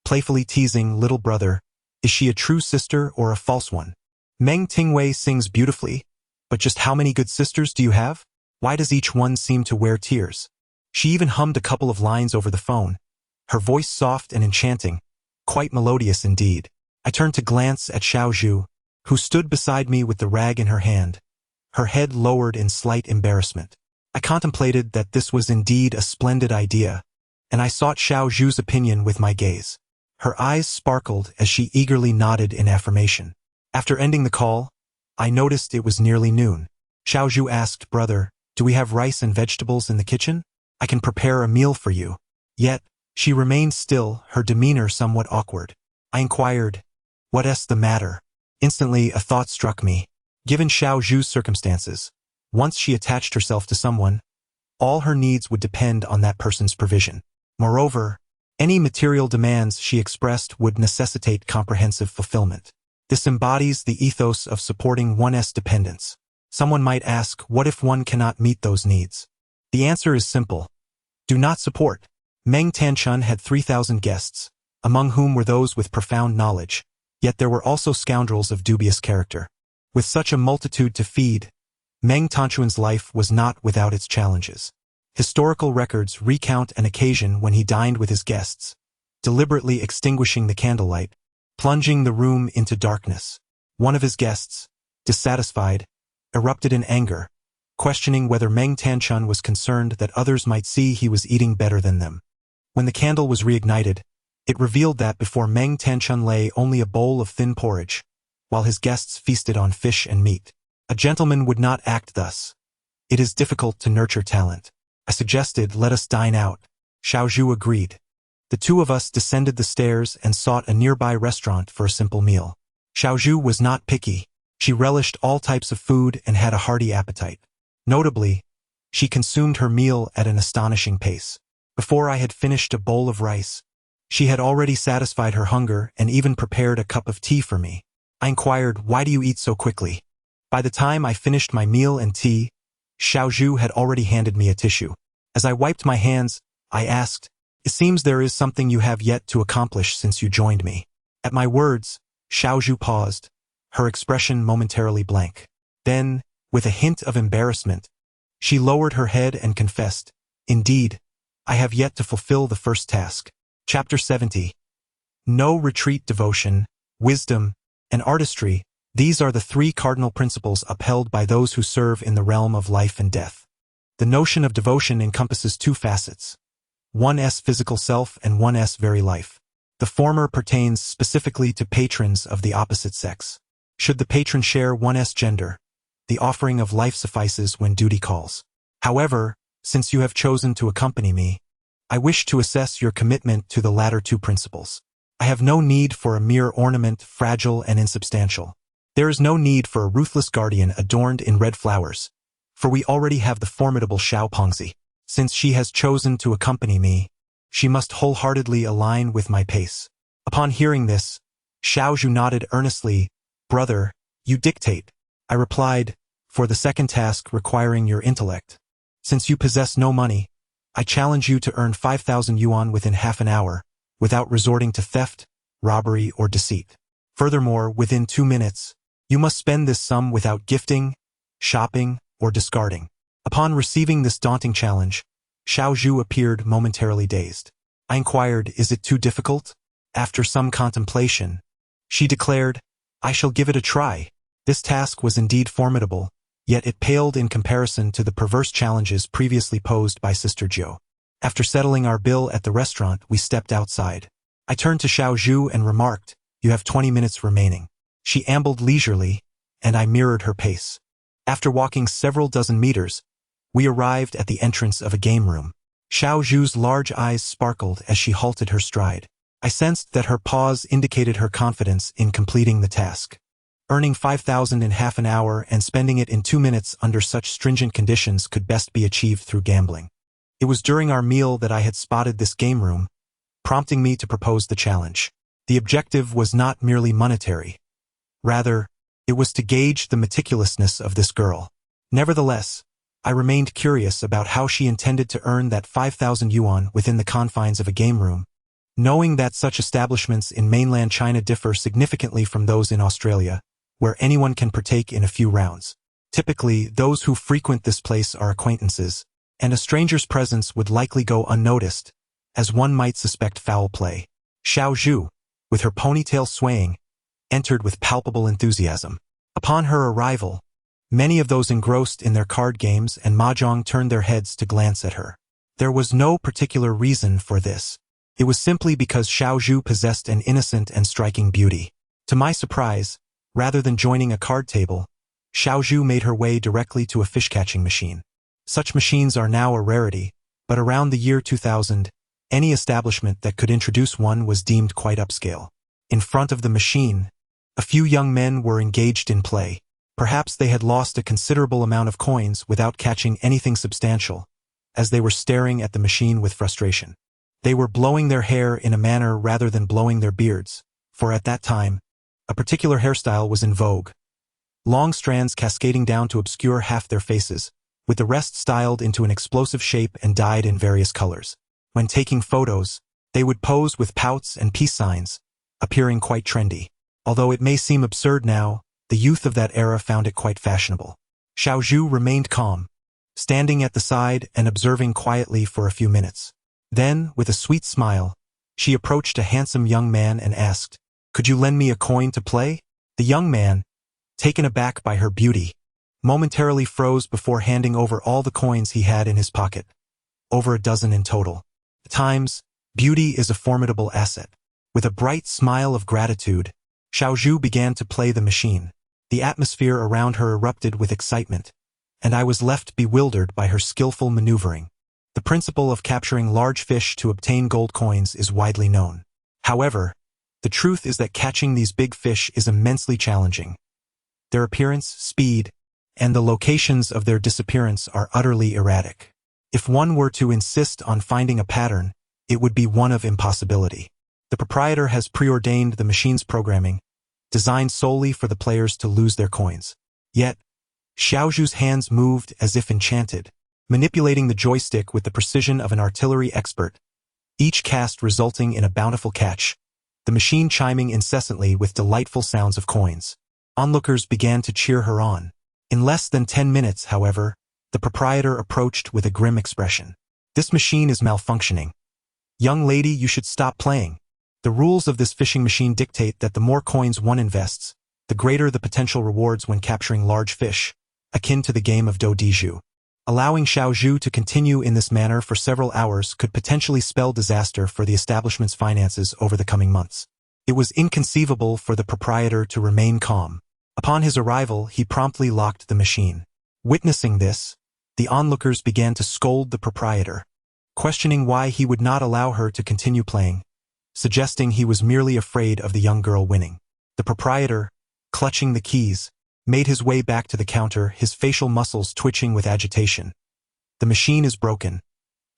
playfully teasing, "Little brother, is she a true sister or a false one? Meng Tingwei sings beautifully, but just how many good sisters do you have? Why does each one seem to wear tears?" She even hummed a couple of lines over the phone, her voice soft and enchanting, quite melodious indeed. I turned to glance at Xiao Zhu, who stood beside me with the rag in her hand, her head lowered in slight embarrassment. I contemplated that this was indeed a splendid idea, and I sought Xiao Zhu's opinion with my gaze. Her eyes sparkled as she eagerly nodded in affirmation. After ending the call, I noticed it was nearly noon. Xiao Zhu asked, "Brother, do we have rice and vegetables in the kitchen? I can prepare a meal for you." Yet, she remained still, her demeanor somewhat awkward. I inquired, "What's the matter?" Instantly, a thought struck me. Given Xiao Zhu's circumstances, once she attached herself to someone, all her needs would depend on that person's provision. Moreover, any material demands she expressed would necessitate comprehensive fulfillment. This embodies the ethos of supporting one's dependents. Someone might ask, what if one cannot meet those needs? The answer is simple. Do not support. Meng Tanchun had 3,000 guests, among whom were those with profound knowledge, yet there were also scoundrels of dubious character. With such a multitude to feed, Meng Tanchun's life was not without its challenges. Historical records recount an occasion when he dined with his guests, deliberately extinguishing the candlelight, plunging the room into darkness. One of his guests, dissatisfied, erupted in anger, questioning whether Meng Tanchun was concerned that others might see he was eating better than them. When the candle was reignited, it revealed that before Meng Tanchun lay only a bowl of thin porridge, while his guests feasted on fish and meat. A gentleman would not act thus. It is difficult to nurture talent. I suggested, "Let us dine out." Xiao Zhu agreed. The two of us descended the stairs and sought a nearby restaurant for a simple meal. Xiao Zhu was not picky. She relished all types of food and had a hearty appetite. Notably, she consumed her meal at an astonishing pace. Before I had finished a bowl of rice, she had already satisfied her hunger and even prepared a cup of tea for me. I inquired, "Why do you eat so quickly?" By the time I finished my meal and tea, Xiao Zhu had already handed me a tissue. As I wiped my hands, I asked, "It seems there is something you have yet to accomplish since you joined me." At my words, Xiao Zhu paused, her expression momentarily blank. Then, with a hint of embarrassment, she lowered her head and confessed, "Indeed, I have yet to fulfill the first task." Chapter 70. No retreat. Devotion, wisdom, and artistry, these are the three cardinal principles upheld by those who serve in the realm of life and death. The notion of devotion encompasses two facets. one's physical self and one's very life. The former pertains specifically to patrons of the opposite sex. Should the patron share one's gender, the offering of life suffices when duty calls. However, since you have chosen to accompany me, I wish to assess your commitment to the latter two principles. I have no need for a mere ornament, fragile and insubstantial. There is no need for a ruthless guardian adorned in red flowers, for we already have the formidable Xiao Pengzi. Since she has chosen to accompany me, she must wholeheartedly align with my pace. Upon hearing this, Xiao Zhu nodded earnestly. Brother, you dictate. I replied, for the second task requiring your intellect. Since you possess no money, I challenge you to earn 5,000 yuan within half an hour, without resorting to theft, robbery, or deceit. Furthermore, within 2 minutes, you must spend this sum without gifting, shopping, or discarding. Upon receiving this daunting challenge, Xiao Zhu appeared momentarily dazed. I inquired, is it too difficult? After some contemplation, she declared, I shall give it a try. This task was indeed formidable, yet it paled in comparison to the perverse challenges previously posed by Sister Jiu. After settling our bill at the restaurant, we stepped outside. I turned to Xiao Zhu and remarked, you have 20 minutes remaining. She ambled leisurely, and I mirrored her pace. After walking several dozen meters, we arrived at the entrance of a game room. Xiao Zhu's large eyes sparkled as she halted her stride. I sensed that her pause indicated her confidence in completing the task. Earning 5,000 in half an hour and spending it in 2 minutes under such stringent conditions could best be achieved through gambling. It was during our meal that I had spotted this game room, prompting me to propose the challenge. The objective was not merely monetary. Rather, it was to gauge the meticulousness of this girl. Nevertheless, I remained curious about how she intended to earn that 5,000 yuan within the confines of a game room, knowing that such establishments in mainland China differ significantly from those in Australia, where anyone can partake in a few rounds. Typically, those who frequent this place are acquaintances, and a stranger's presence would likely go unnoticed, as one might suspect foul play. Xiao Zhu, with her ponytail swaying, entered with palpable enthusiasm. Upon her arrival, many of those engrossed in their card games and mahjong turned their heads to glance at her. There was no particular reason for this. It was simply because Xiao Zhu possessed an innocent and striking beauty. To my surprise, rather than joining a card table, Xiao Zhu made her way directly to a fish-catching machine. Such machines are now a rarity, but around the year 2000, any establishment that could introduce one was deemed quite upscale. In front of the machine, a few young men were engaged in play. Perhaps they had lost a considerable amount of coins without catching anything substantial, as they were staring at the machine with frustration. They were blowing their hair in a manner rather than blowing their beards, for at that time, a particular hairstyle was in vogue. Long strands cascading down to obscure half their faces, with the rest styled into an explosive shape and dyed in various colors. When taking photos, they would pose with pouts and peace signs, appearing quite trendy. Although it may seem absurd now, the youth of that era found it quite fashionable. Xiao Zhu remained calm, standing at the side and observing quietly for a few minutes. Then, with a sweet smile, she approached a handsome young man and asked, "Could you lend me a coin to play?" The young man, taken aback by her beauty, momentarily froze before handing over all the coins he had in his pocket. Over a dozen in total. At times, beauty is a formidable asset. With a bright smile of gratitude, Xiao Zhu began to play the machine. The atmosphere around her erupted with excitement, and I was left bewildered by her skillful maneuvering. The principle of capturing large fish to obtain gold coins is widely known. However, the truth is that catching these big fish is immensely challenging. Their appearance, speed, and the locations of their disappearance are utterly erratic. If one were to insist on finding a pattern, it would be one of impossibility. The proprietor has preordained the machine's programming, designed solely for the players to lose their coins. Yet, Xiao Zhu's hands moved as if enchanted, manipulating the joystick with the precision of an artillery expert, each cast resulting in a bountiful catch, the machine chiming incessantly with delightful sounds of coins. Onlookers began to cheer her on. In less than 10 minutes, however, the proprietor approached with a grim expression. "This machine is malfunctioning. Young lady, you should stop playing. The rules of this fishing machine dictate that the more coins one invests, the greater the potential rewards when capturing large fish, akin to the game of do di zhu. Allowing Xiao Zhu to continue in this manner for several hours could potentially spell disaster for the establishment's finances over the coming months. It was inconceivable for the proprietor to remain calm. Upon his arrival, he promptly locked the machine. Witnessing this, the onlookers began to scold the proprietor, questioning why he would not allow her to continue playing, suggesting he was merely afraid of the young girl winning. The proprietor, clutching the keys, made his way back to the counter, his facial muscles twitching with agitation. "The machine is broken.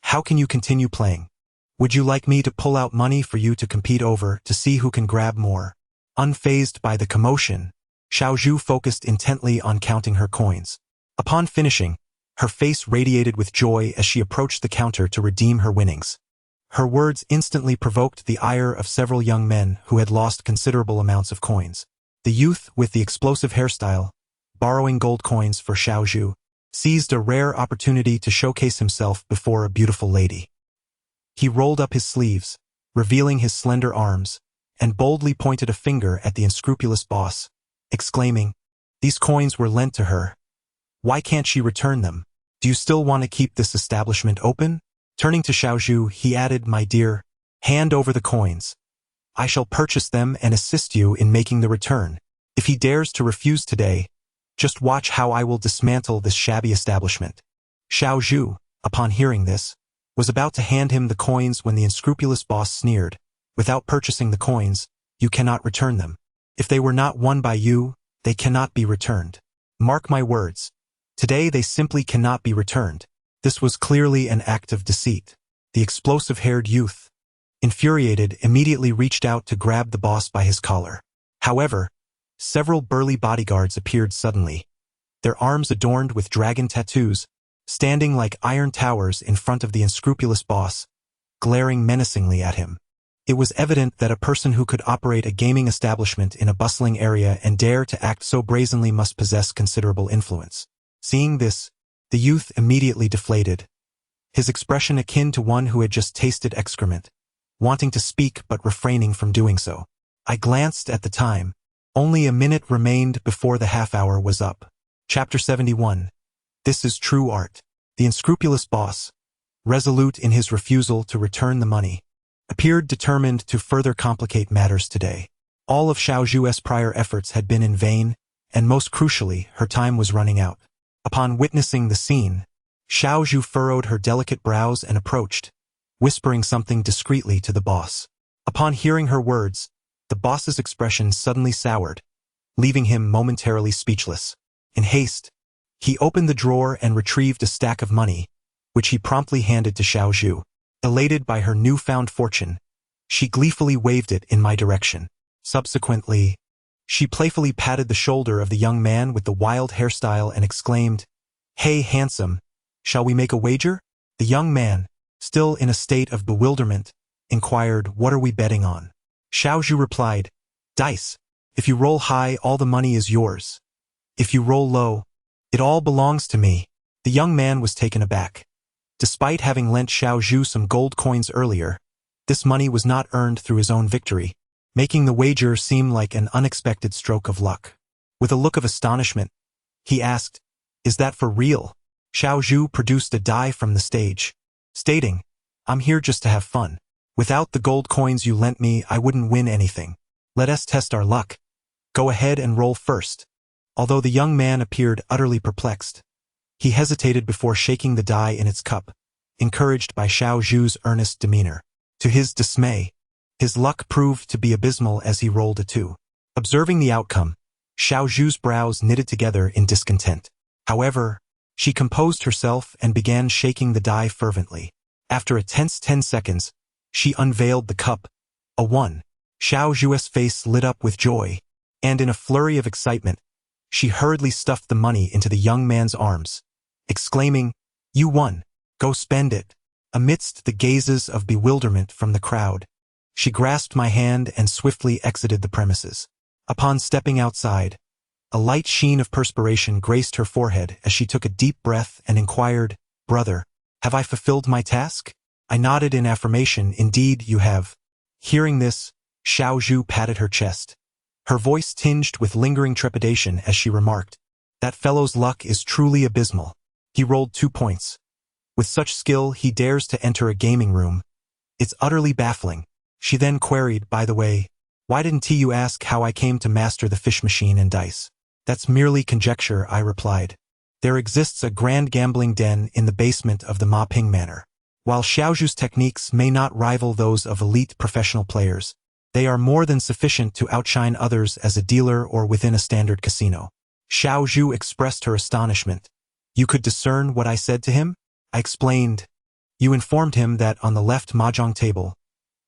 How can you continue playing? Would you like me to pull out money for you to compete over to see who can grab more?" Unfazed by the commotion, Xiao Zhu focused intently on counting her coins. Upon finishing, her face radiated with joy as she approached the counter to redeem her winnings. Her words instantly provoked the ire of several young men who had lost considerable amounts of coins. The youth with the explosive hairstyle, borrowing gold coins for Xiao Zhu, seized a rare opportunity to showcase himself before a beautiful lady. He rolled up his sleeves, revealing his slender arms, and boldly pointed a finger at the unscrupulous boss, exclaiming, "These coins were lent to her. Why can't she return them? Do you still want to keep this establishment open?" Turning to Xiao Zhu, he added, "My dear, hand over the coins. I shall purchase them and assist you in making the return. If he dares to refuse today, just watch how I will dismantle this shabby establishment." Xiao Zhu, upon hearing this, was about to hand him the coins when the unscrupulous boss sneered, "Without purchasing the coins, you cannot return them. If they were not won by you, they cannot be returned. Mark my words. Today they simply cannot be returned." This was clearly an act of deceit. The explosive-haired youth, infuriated, immediately reached out to grab the boss by his collar. However, several burly bodyguards appeared suddenly, their arms adorned with dragon tattoos, standing like iron towers in front of the unscrupulous boss, glaring menacingly at him. It was evident that a person who could operate a gaming establishment in a bustling area and dare to act so brazenly must possess considerable influence. Seeing this, the youth immediately deflated, his expression akin to one who had just tasted excrement, wanting to speak but refraining from doing so. I glanced at the time. Only a minute remained before the half-hour was up. Chapter 71. This is true art. The unscrupulous boss, resolute in his refusal to return the money, appeared determined to further complicate matters today. All of Xiao Zhu's prior efforts had been in vain, and most crucially, her time was running out. Upon witnessing the scene, Xiao Zhu furrowed her delicate brows and approached, whispering something discreetly to the boss. Upon hearing her words, the boss's expression suddenly soured, leaving him momentarily speechless. In haste, he opened the drawer and retrieved a stack of money, which he promptly handed to Xiao Zhu. Elated by her newfound fortune, she gleefully waved it in my direction. Subsequently, she playfully patted the shoulder of the young man with the wild hairstyle and exclaimed, "Hey, handsome, shall we make a wager?" The young man, still in a state of bewilderment, inquired, "What are we betting on?" Xiao Zhu replied, "Dice. If you roll high, all the money is yours. If you roll low, it all belongs to me." The young man was taken aback. Despite having lent Xiao Zhu some gold coins earlier, this money was not earned through his own victory, making the wager seem like an unexpected stroke of luck. With a look of astonishment, he asked, "Is that for real?" Xiao Zhu produced a die from the stage, stating, "I'm here just to have fun. Without the gold coins you lent me, I wouldn't win anything. Let us test our luck. Go ahead and roll first." Although the young man appeared utterly perplexed, he hesitated before shaking the die in its cup, encouraged by Xiao Zhu's earnest demeanor. To his dismay, his luck proved to be abysmal as he rolled a 2. Observing the outcome, Xiao Zhu's brows knitted together in discontent. However, she composed herself and began shaking the die fervently. After a tense 10 seconds, she unveiled the cup, a 1. Xiao Zhu's face lit up with joy, and in a flurry of excitement, she hurriedly stuffed the money into the young man's arms, exclaiming, "You won. Go spend it." Amidst the gazes of bewilderment from the crowd, she grasped my hand and swiftly exited the premises. Upon stepping outside, a light sheen of perspiration graced her forehead as she took a deep breath and inquired, "Brother, have I fulfilled my task?" I nodded in affirmation. "Indeed, you have." Hearing this, Xiao Zhu patted her chest, her voice tinged with lingering trepidation as she remarked, "That fellow's luck is truly abysmal. He rolled 2 points. With such skill, he dares to enter a gaming room. It's utterly baffling. She then queried, by the way, why didn't you ask how I came to master the fish machine and dice? That's merely conjecture, I replied. There exists a grand gambling den in the basement of the Ma Ping Manor. While Xiaozhu's techniques may not rival those of elite professional players, they are more than sufficient to outshine others as a dealer or within a standard casino. Xiaozhu expressed her astonishment. You could discern what I said to him? I explained. You informed him that on the left mahjong table,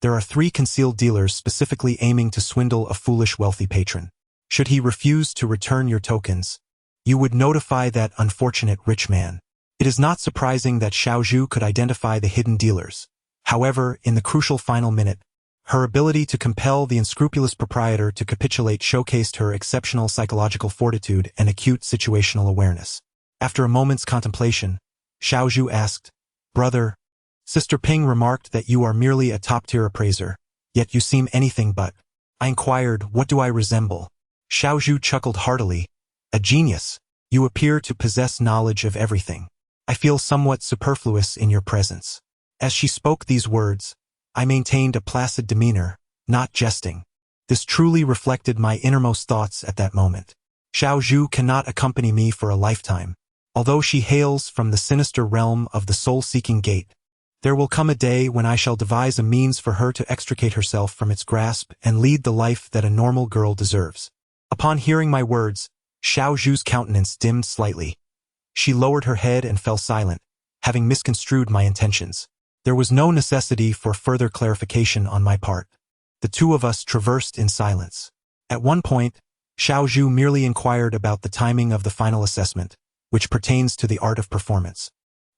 there are 3 concealed dealers specifically aiming to swindle a foolish wealthy patron. Should he refuse to return your tokens, you would notify that unfortunate rich man. It is not surprising that Xiaozhu could identify the hidden dealers. However, in the crucial final minute, her ability to compel the unscrupulous proprietor to capitulate showcased her exceptional psychological fortitude and acute situational awareness. After a moment's contemplation, Xiaozhu asked, Brother, Sister Ping remarked that you are merely a top-tier appraiser, yet you seem anything but. I inquired, what do I resemble? Xiaozhu chuckled heartily. A genius. You appear to possess knowledge of everything. I feel somewhat superfluous in your presence. As she spoke these words, I maintained a placid demeanor, not jesting. This truly reflected my innermost thoughts at that moment. Xiaozhu cannot accompany me for a lifetime. Although she hails from the sinister realm of the soul-seeking gate, there will come a day when I shall devise a means for her to extricate herself from its grasp and lead the life that a normal girl deserves. Upon hearing my words, Xiaozhu's countenance dimmed slightly. She lowered her head and fell silent, having misconstrued my intentions. There was no necessity for further clarification on my part. The two of us traversed in silence. At one point, Xiaozhu merely inquired about the timing of the final assessment, which pertains to the art of performance.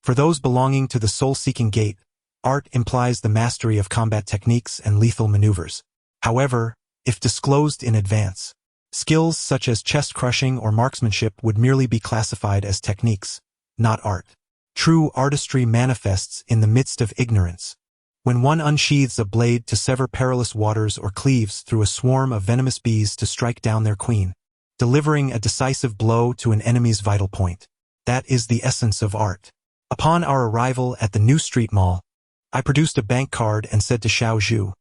For those belonging to the soul-seeking gate, art implies the mastery of combat techniques and lethal maneuvers. However, if disclosed in advance, skills such as chest-crushing or marksmanship would merely be classified as techniques, not art. True artistry manifests in the midst of ignorance. When one unsheathes a blade to sever perilous waters or cleaves through a swarm of venomous bees to strike down their queen, delivering a decisive blow to an enemy's vital point. That is the essence of art. Upon our arrival at the new street mall, I produced a bank card and said to Xiaozhu,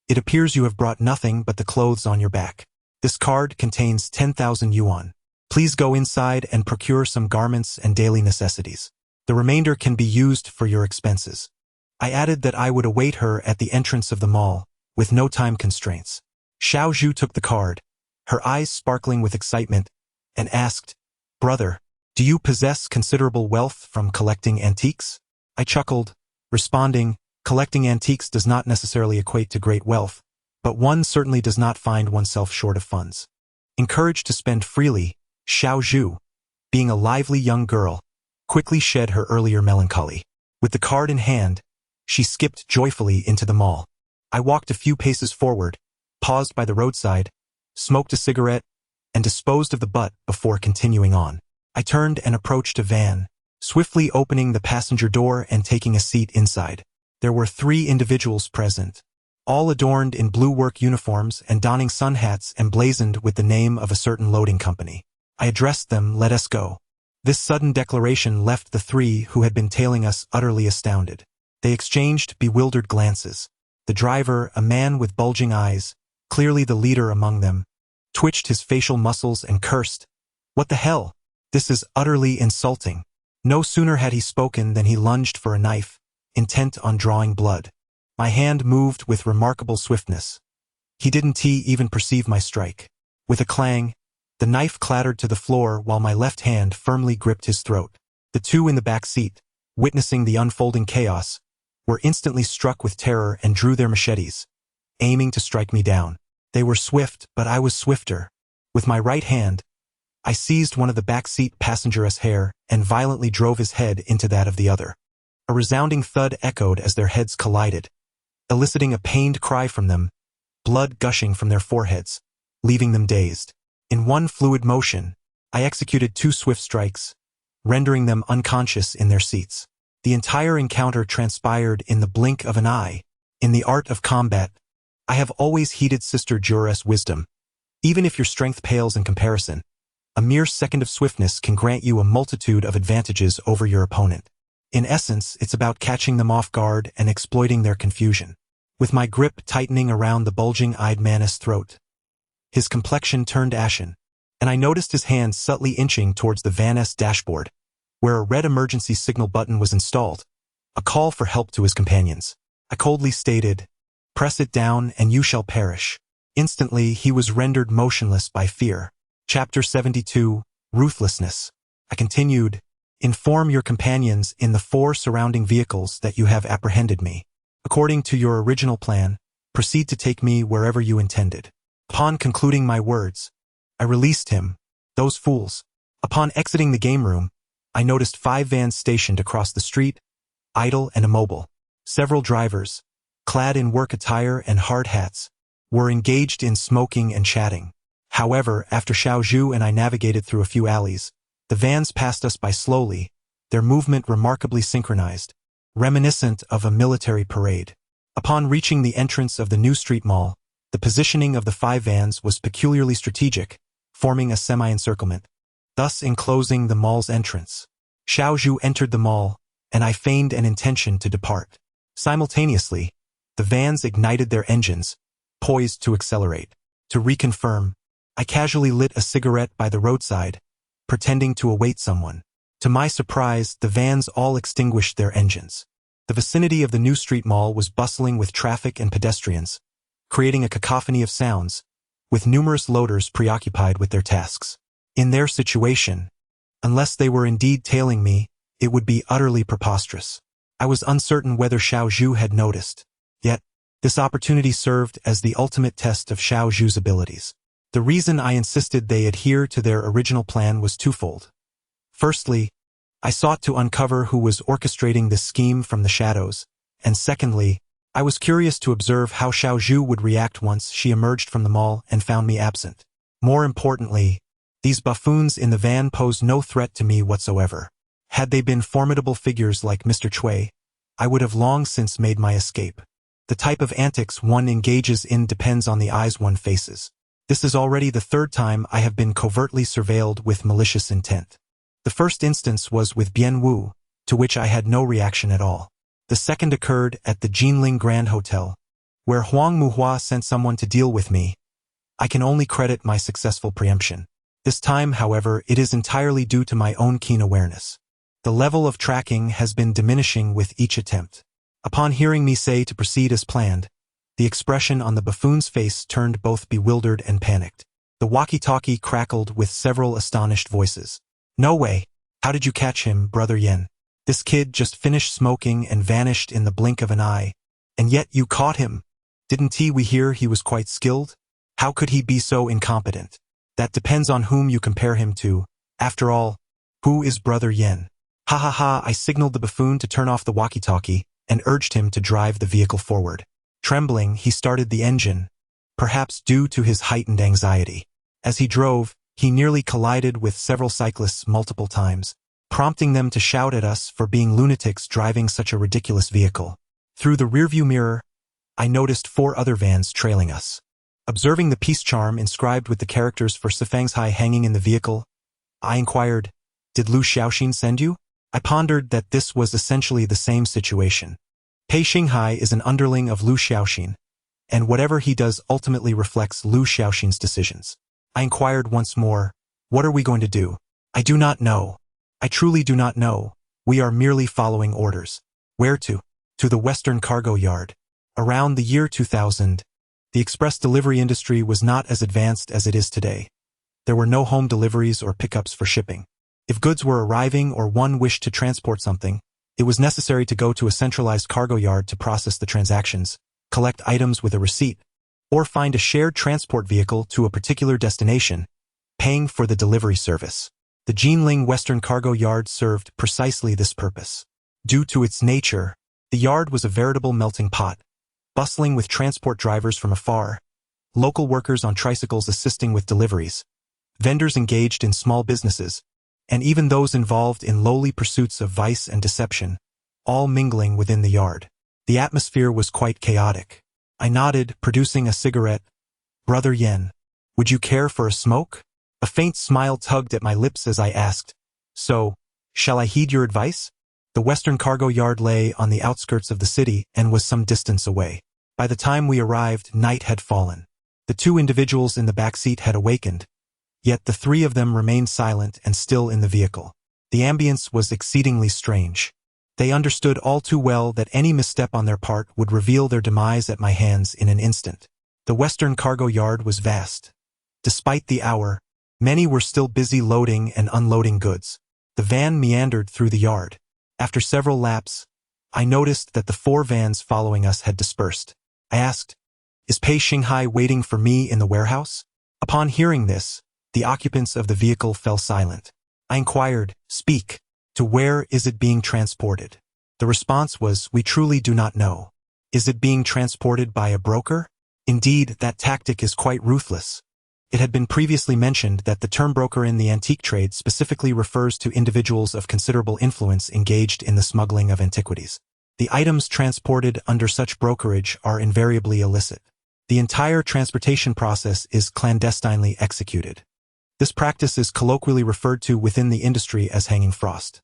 It appears you have brought nothing but the clothes on your back. This card contains 10,000 yuan. Please go inside and procure some garments and daily necessities. The remainder can be used for your expenses. I added that I would await her at the entrance of the mall, with no time constraints. Xiaozhu took the card, her eyes sparkling with excitement, and asked, Brother, do you possess considerable wealth from collecting antiques? I chuckled, responding, collecting antiques does not necessarily equate to great wealth, but one certainly does not find oneself short of funds. Encouraged to spend freely, Xiaozhu, being a lively young girl, quickly shed her earlier melancholy. With the card in hand, she skipped joyfully into the mall. I walked a few paces forward, paused by the roadside, smoked a cigarette, and disposed of the butt before continuing on. I turned and approached a van, swiftly opening the passenger door and taking a seat inside. There were 3 individuals present, all adorned in blue work uniforms and donning sun hats emblazoned with the name of a certain loading company. I addressed them, Let us go. This sudden declaration left the 3 who had been tailing us utterly astounded. They exchanged bewildered glances. The driver, a man with bulging eyes, clearly the leader among them, twitched his facial muscles and cursed, What the hell? This is utterly insulting. No sooner had he spoken than he lunged for a knife, intent on drawing blood. My hand moved with remarkable swiftness. He didn't even perceive my strike. With a clang, the knife clattered to the floor while my left hand firmly gripped his throat. The 2 in the back seat, witnessing the unfolding chaos, were instantly struck with terror and drew their machetes, aiming to strike me down. They were swift, but I was swifter. With my right hand, I seized one of the backseat passenger's hair and violently drove his head into that of the other. A resounding thud echoed as their heads collided, eliciting a pained cry from them, blood gushing from their foreheads, leaving them dazed. In one fluid motion, I executed 2 swift strikes, rendering them unconscious in their seats. The entire encounter transpired in the blink of an eye. In the art of combat, I have always heeded Sister Jura's wisdom. Even if your strength pales in comparison, A mere second of swiftness can grant you a multitude of advantages over your opponent. In essence, it's about catching them off guard and exploiting their confusion. With my grip tightening around the bulging-eyed man's throat, his complexion turned ashen, and I noticed his hand subtly inching towards the van's dashboard, where a red emergency signal button was installed, a call for help to his companions. I coldly stated, "Press it down and you shall perish." Instantly, he was rendered motionless by fear. Chapter 72, Ruthlessness. I continued, "Inform your companions in the 4 surrounding vehicles that you have apprehended me. According to your original plan, proceed to take me wherever you intended." Upon concluding my words, I released him. Those fools. Upon exiting the game room, I noticed 5 vans stationed across the street, idle and immobile. Several drivers, clad in work attire and hard hats, were engaged in smoking and chatting. However, after Xiao Zhu and I navigated through a few alleys, the vans passed us by slowly, their movement remarkably synchronized, reminiscent of a military parade. Upon reaching the entrance of the new street mall, the positioning of the 5 vans was peculiarly strategic, forming a semi-encirclement, thus enclosing the mall's entrance. Xiao Zhu entered the mall, and I feigned an intention to depart. Simultaneously, the vans ignited their engines, poised to accelerate. To reconfirm, I casually lit a cigarette by the roadside, pretending to await someone. To my surprise, the vans all extinguished their engines. The vicinity of the new street mall was bustling with traffic and pedestrians, creating a cacophony of sounds, with numerous loaders preoccupied with their tasks. In their situation, unless they were indeed tailing me, it would be utterly preposterous. I was uncertain whether Xiao Zhu had noticed. Yet, this opportunity served as the ultimate test of Xiao Zhu's abilities. The reason I insisted they adhere to their original plan was twofold. Firstly, I sought to uncover who was orchestrating this scheme from the shadows, and secondly, I was curious to observe how Xiao Zhu would react once she emerged from the mall and found me absent. More importantly, these buffoons in the van posed no threat to me whatsoever. Had they been formidable figures like Mr. Cui, I would have long since made my escape. The type of antics one engages in depends on the eyes one faces. This is already the 3rd time I have been covertly surveilled with malicious intent. The first instance was with Bian Wu, to which I had no reaction at all. The second occurred at the Jinling Grand Hotel, where Huang Muhua sent someone to deal with me. I can only credit my successful preemption. This time, however, it is entirely due to my own keen awareness. The level of tracking has been diminishing with each attempt. Upon hearing me say to proceed as planned, the expression on the buffoon's face turned both bewildered and panicked. The walkie-talkie crackled with several astonished voices. "No way! How did you catch him, Brother Yen? This kid just finished smoking and vanished in the blink of an eye. And yet you caught him. Didn't we hear he was quite skilled? How could he be so incompetent?" "That depends on whom you compare him to. After all, who is Brother Yen?" Ha ha ha! I signaled the buffoon to turn off the walkie-talkie and urged him to drive the vehicle forward. Trembling, he started the engine, perhaps due to his heightened anxiety. As he drove, he nearly collided with several cyclists multiple times, prompting them to shout at us for being lunatics driving such a ridiculous vehicle. Through the rearview mirror, I noticed 4 other vans trailing us. Observing the peace charm inscribed with the characters for Sifangshai hanging in the vehicle, I inquired, "Did Lu Xiaoxin send you?" I pondered that this was essentially the same situation. Pei Xinghai is an underling of Lu Xiaoxin, and whatever he does ultimately reflects Lu Xiaoxin's decisions. I inquired once more, "What are we going to do?" "I do not know. I truly do not know. We are merely following orders." "Where to?" "To the Western Cargo Yard." Around the year 2000, the express delivery industry was not as advanced as it is today. There were no home deliveries or pickups for shipping. If goods were arriving or one wished to transport something, it was necessary to go to a centralized cargo yard to process the transactions, collect items with a receipt, or find a shared transport vehicle to a particular destination, paying for the delivery service. The Jinling Western Cargo Yard served precisely this purpose. Due to its nature, the yard was a veritable melting pot, bustling with transport drivers from afar, local workers on tricycles assisting with deliveries, vendors engaged in small businesses, and even those involved in lowly pursuits of vice and deception, all mingling within the yard. The atmosphere was quite chaotic. I nodded, producing a cigarette. "Brother Yen, would you care for a smoke?" A faint smile tugged at my lips as I asked, "So, shall I heed your advice?" The western cargo yard lay on the outskirts of the city and was some distance away. By the time we arrived, night had fallen. The two individuals in the back seat had awakened, yet the three of them remained silent and still in the vehicle. The ambience was exceedingly strange. They understood all too well that any misstep on their part would reveal their demise at my hands in an instant. The western cargo yard was vast. Despite the hour, many were still busy loading and unloading goods. The van meandered through the yard. After several laps, I noticed that the 4 vans following us had dispersed. I asked, "Is Pei Xinghai waiting for me in the warehouse?" Upon hearing this, the occupants of the vehicle fell silent. I inquired, "Speak. To where is it being transported?" The response was, "We truly do not know." "Is it being transported by a broker?" Indeed, that tactic is quite ruthless. It had been previously mentioned that the term broker in the antique trade specifically refers to individuals of considerable influence engaged in the smuggling of antiquities. The items transported under such brokerage are invariably illicit. The entire transportation process is clandestinely executed. This practice is colloquially referred to within the industry as hanging frost.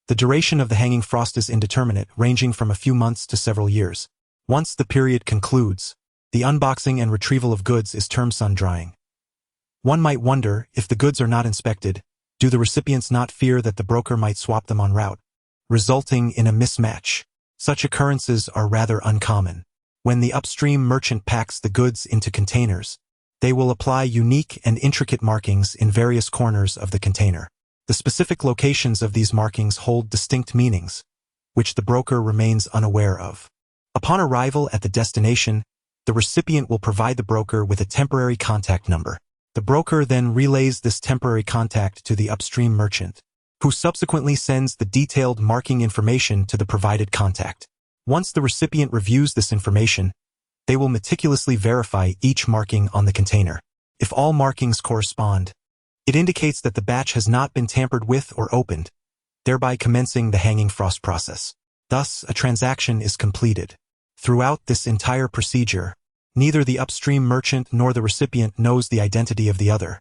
The duration of the hanging frost is indeterminate, ranging from a few months to several years. Once the period concludes, the unboxing and retrieval of goods is termed sun drying. One might wonder, if the goods are not inspected, do the recipients not fear that the broker might swap them en route, resulting in a mismatch? Such occurrences are rather uncommon. When the upstream merchant packs the goods into containers, they will apply unique and intricate markings in various corners of the container. The specific locations of these markings hold distinct meanings, which the broker remains unaware of. Upon arrival at the destination, the recipient will provide the broker with a temporary contact number. The broker then relays this temporary contact to the upstream merchant, who subsequently sends the detailed marking information to the provided contact. Once the recipient reviews this information, they will meticulously verify each marking on the container. If all markings correspond, it indicates that the batch has not been tampered with or opened, thereby commencing the hanging frost process. Thus, a transaction is completed. Throughout this entire procedure, neither the upstream merchant nor the recipient knows the identity of the other.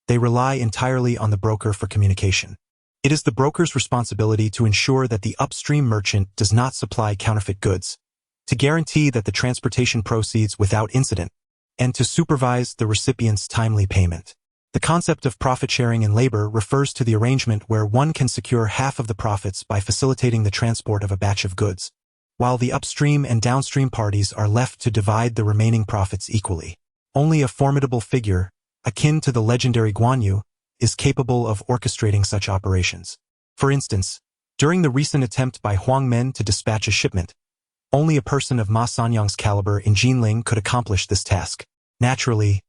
They rely entirely on the broker for communication. It is the broker's responsibility to ensure that the upstream merchant does not supply counterfeit goods, to guarantee that the transportation proceeds without incident, and to supervise the recipient's timely payment. The concept of profit sharing in labor refers to the arrangement where one can secure half of the profits by facilitating the transport of a batch of goods, while the upstream and downstream parties are left to divide the remaining profits equally. Only a formidable figure, akin to the legendary Guan Yu, is capable of orchestrating such operations. For instance, during the recent attempt by Huang Men to dispatch a shipment, only a person of Ma Sanyang's caliber in Jinling could accomplish this task. Naturally,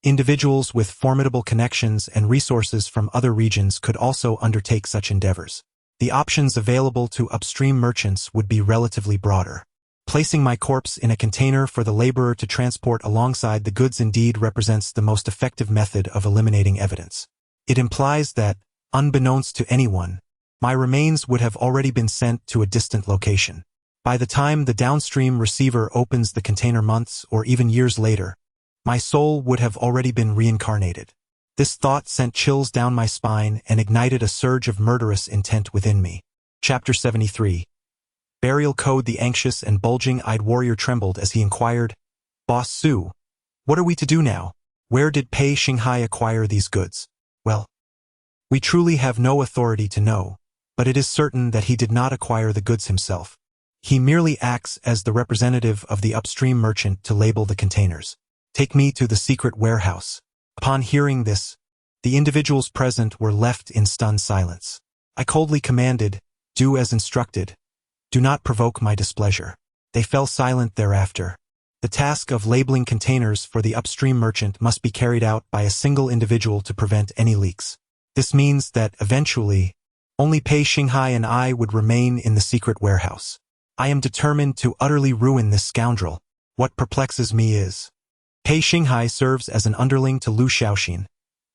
individuals with formidable connections and resources from other regions could also undertake such endeavors. The options available to upstream merchants would be relatively broader. Placing my corpse in a container for the laborer to transport alongside the goods indeed represents the most effective method of eliminating evidence. It implies that, unbeknownst to anyone, my remains would have already been sent to a distant location. By the time the downstream receiver opens the container months or even years later, my soul would have already been reincarnated. This thought sent chills down my spine and ignited a surge of murderous intent within me. Chapter 73. Burial Code. The anxious and bulging-eyed warrior trembled as he inquired, "Boss Su, what are we to do now? Where did Pei Xinghai acquire these goods?" "Well, we truly have no authority to know, but it is certain that he did not acquire the goods himself. He merely acts as the representative of the upstream merchant to label the containers. Take me to the secret warehouse." Upon hearing this, the individuals present were left in stunned silence. I coldly commanded, "Do as instructed. Do not provoke my displeasure." They fell silent thereafter. The task of labeling containers for the upstream merchant must be carried out by a single individual to prevent any leaks. This means that, eventually, only Pei Xinghai and I would remain in the secret warehouse. I am determined to utterly ruin this scoundrel. What perplexes me is, Pei Xinghai serves as an underling to Lu Xiaoxin,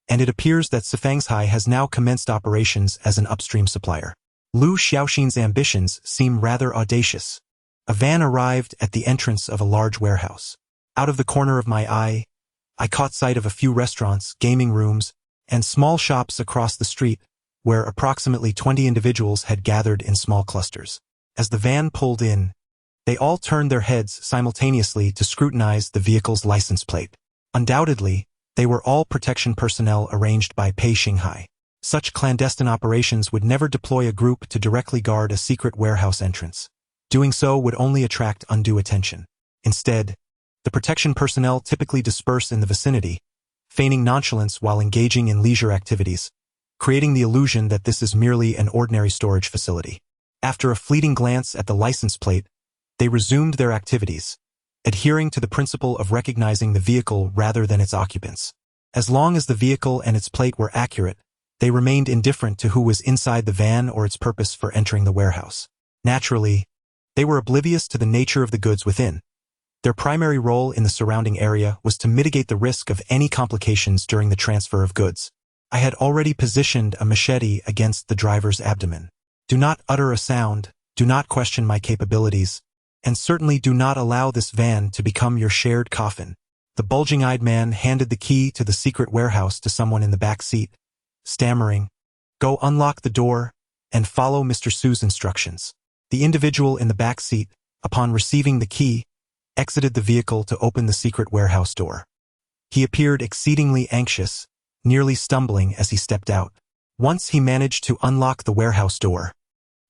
and it appears that Sifangshai has now commenced operations as an upstream supplier. Lu Xiaoxin's ambitions seem rather audacious. A van arrived at the entrance of a large warehouse. Out of the corner of my eye, I caught sight of a few restaurants, gaming rooms, and small shops across the street, where approximately 20 individuals had gathered in small clusters. As the van pulled in, they all turned their heads simultaneously to scrutinize the vehicle's license plate. Undoubtedly, they were all protection personnel arranged by Pei Xinghai. Such clandestine operations would never deploy a group to directly guard a secret warehouse entrance. Doing so would only attract undue attention. Instead, the protection personnel typically disperse in the vicinity, feigning nonchalance while engaging in leisure activities, creating the illusion that this is merely an ordinary storage facility. After a fleeting glance at the license plate, they resumed their activities, adhering to the principle of recognizing the vehicle rather than its occupants. As long as the vehicle and its plate were accurate, they remained indifferent to who was inside the van or its purpose for entering the warehouse. Naturally, they were oblivious to the nature of the goods within. Their primary role in the surrounding area was to mitigate the risk of any complications during the transfer of goods. I had already positioned a machete against the driver's abdomen. Do not utter a sound, do not question my capabilities, and certainly do not allow this van to become your shared coffin. The bulging-eyed man handed the key to the secret warehouse to someone in the back seat, stammering, "Go unlock the door and follow Mr. Su's instructions." The individual in the back seat, upon receiving the key, exited the vehicle to open the secret warehouse door. He appeared exceedingly anxious, nearly stumbling as he stepped out. Once he managed to unlock the warehouse door,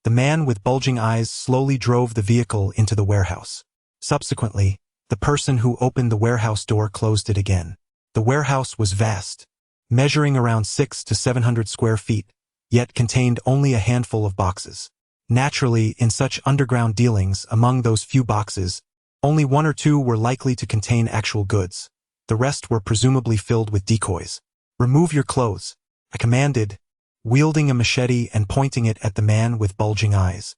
the man with bulging eyes slowly drove the vehicle into the warehouse. Subsequently, the person who opened the warehouse door closed it again. The warehouse was vast, measuring around 600 to 700 square feet, yet contained only a handful of boxes. Naturally, in such underground dealings, among those few boxes, only one or two were likely to contain actual goods. The rest were presumably filled with decoys. "Remove your clothes," I commanded, wielding a machete and pointing it at the man with bulging eyes.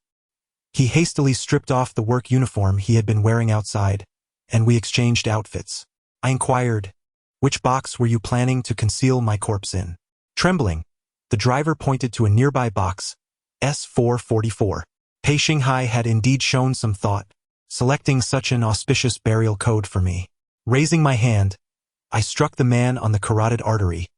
He hastily stripped off the work uniform he had been wearing outside, and we exchanged outfits. I inquired, "Which box were you planning to conceal my corpse in?" Trembling, the driver pointed to a nearby box, S444. Pei Xinghai had indeed shown some thought, selecting such an auspicious burial code for me. Raising my hand, I struck the man on the carotid artery,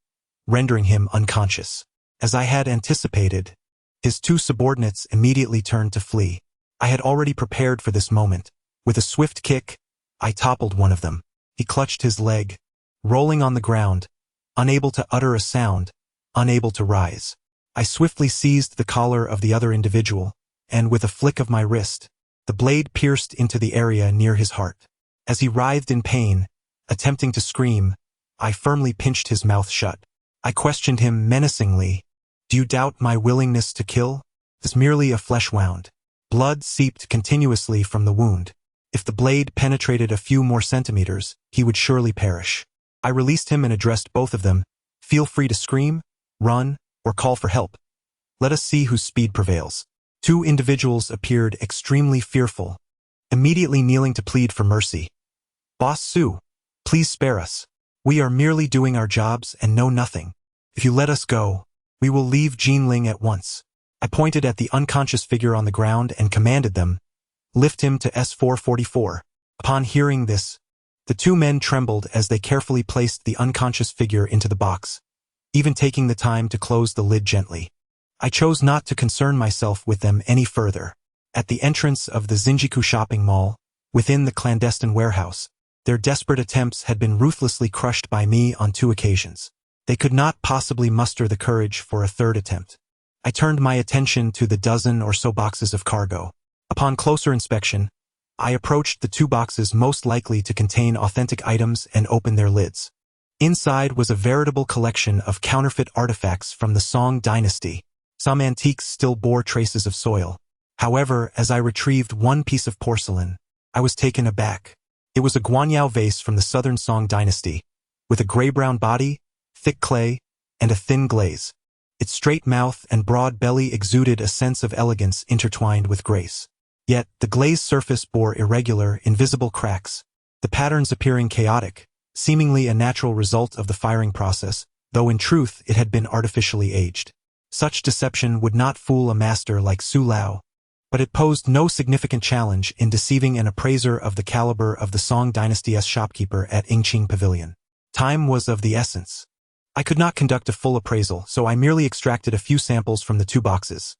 rendering him unconscious. As I had anticipated, his two subordinates immediately turned to flee. I had already prepared for this moment. With a swift kick, I toppled one of them. He clutched his leg, rolling on the ground, unable to utter a sound, unable to rise. I swiftly seized the collar of the other individual, and with a flick of my wrist, the blade pierced into the area near his heart. As he writhed in pain, attempting to scream, I firmly pinched his mouth shut. I questioned him menacingly. "Do you doubt my willingness to kill? It's merely a flesh wound." Blood seeped continuously from the wound. If the blade penetrated a few more centimeters, he would surely perish. I released him and addressed both of them. "Feel free to scream, run, or call for help. Let us see whose speed prevails." Two individuals appeared extremely fearful, immediately kneeling to plead for mercy. "Boss Su, please spare us. We are merely doing our jobs and know nothing. If you let us go, we will leave Jinling at once." I pointed at the unconscious figure on the ground and commanded them, "Lift him to S444. Upon hearing this, the two men trembled as they carefully placed the unconscious figure into the box, even taking the time to close the lid gently. I chose not to concern myself with them any further. At the entrance of the Zinjiku shopping mall, within the clandestine warehouse, their desperate attempts had been ruthlessly crushed by me on 2 occasions. They could not possibly muster the courage for a third attempt. I turned my attention to the dozen or so boxes of cargo. Upon closer inspection, I approached the 2 boxes most likely to contain authentic items and opened their lids. Inside was a veritable collection of counterfeit artifacts from the Song dynasty. Some antiques still bore traces of soil. However, as I retrieved one piece of porcelain, I was taken aback. It was a guanyao vase from the southern Song dynasty, with a gray-brown body, thick clay, and a thin glaze. Its straight mouth and broad belly exuded a sense of elegance intertwined with grace. Yet, the glazed surface bore irregular, invisible cracks, the patterns appearing chaotic, seemingly a natural result of the firing process, though in truth it had been artificially aged. Such deception would not fool a master like Su Lao, but it posed no significant challenge in deceiving an appraiser of the caliber of the Song dynasty's shopkeeper at Yingqing Pavilion. Time was of the essence. I could not conduct a full appraisal, so I merely extracted a few samples from the 2 boxes.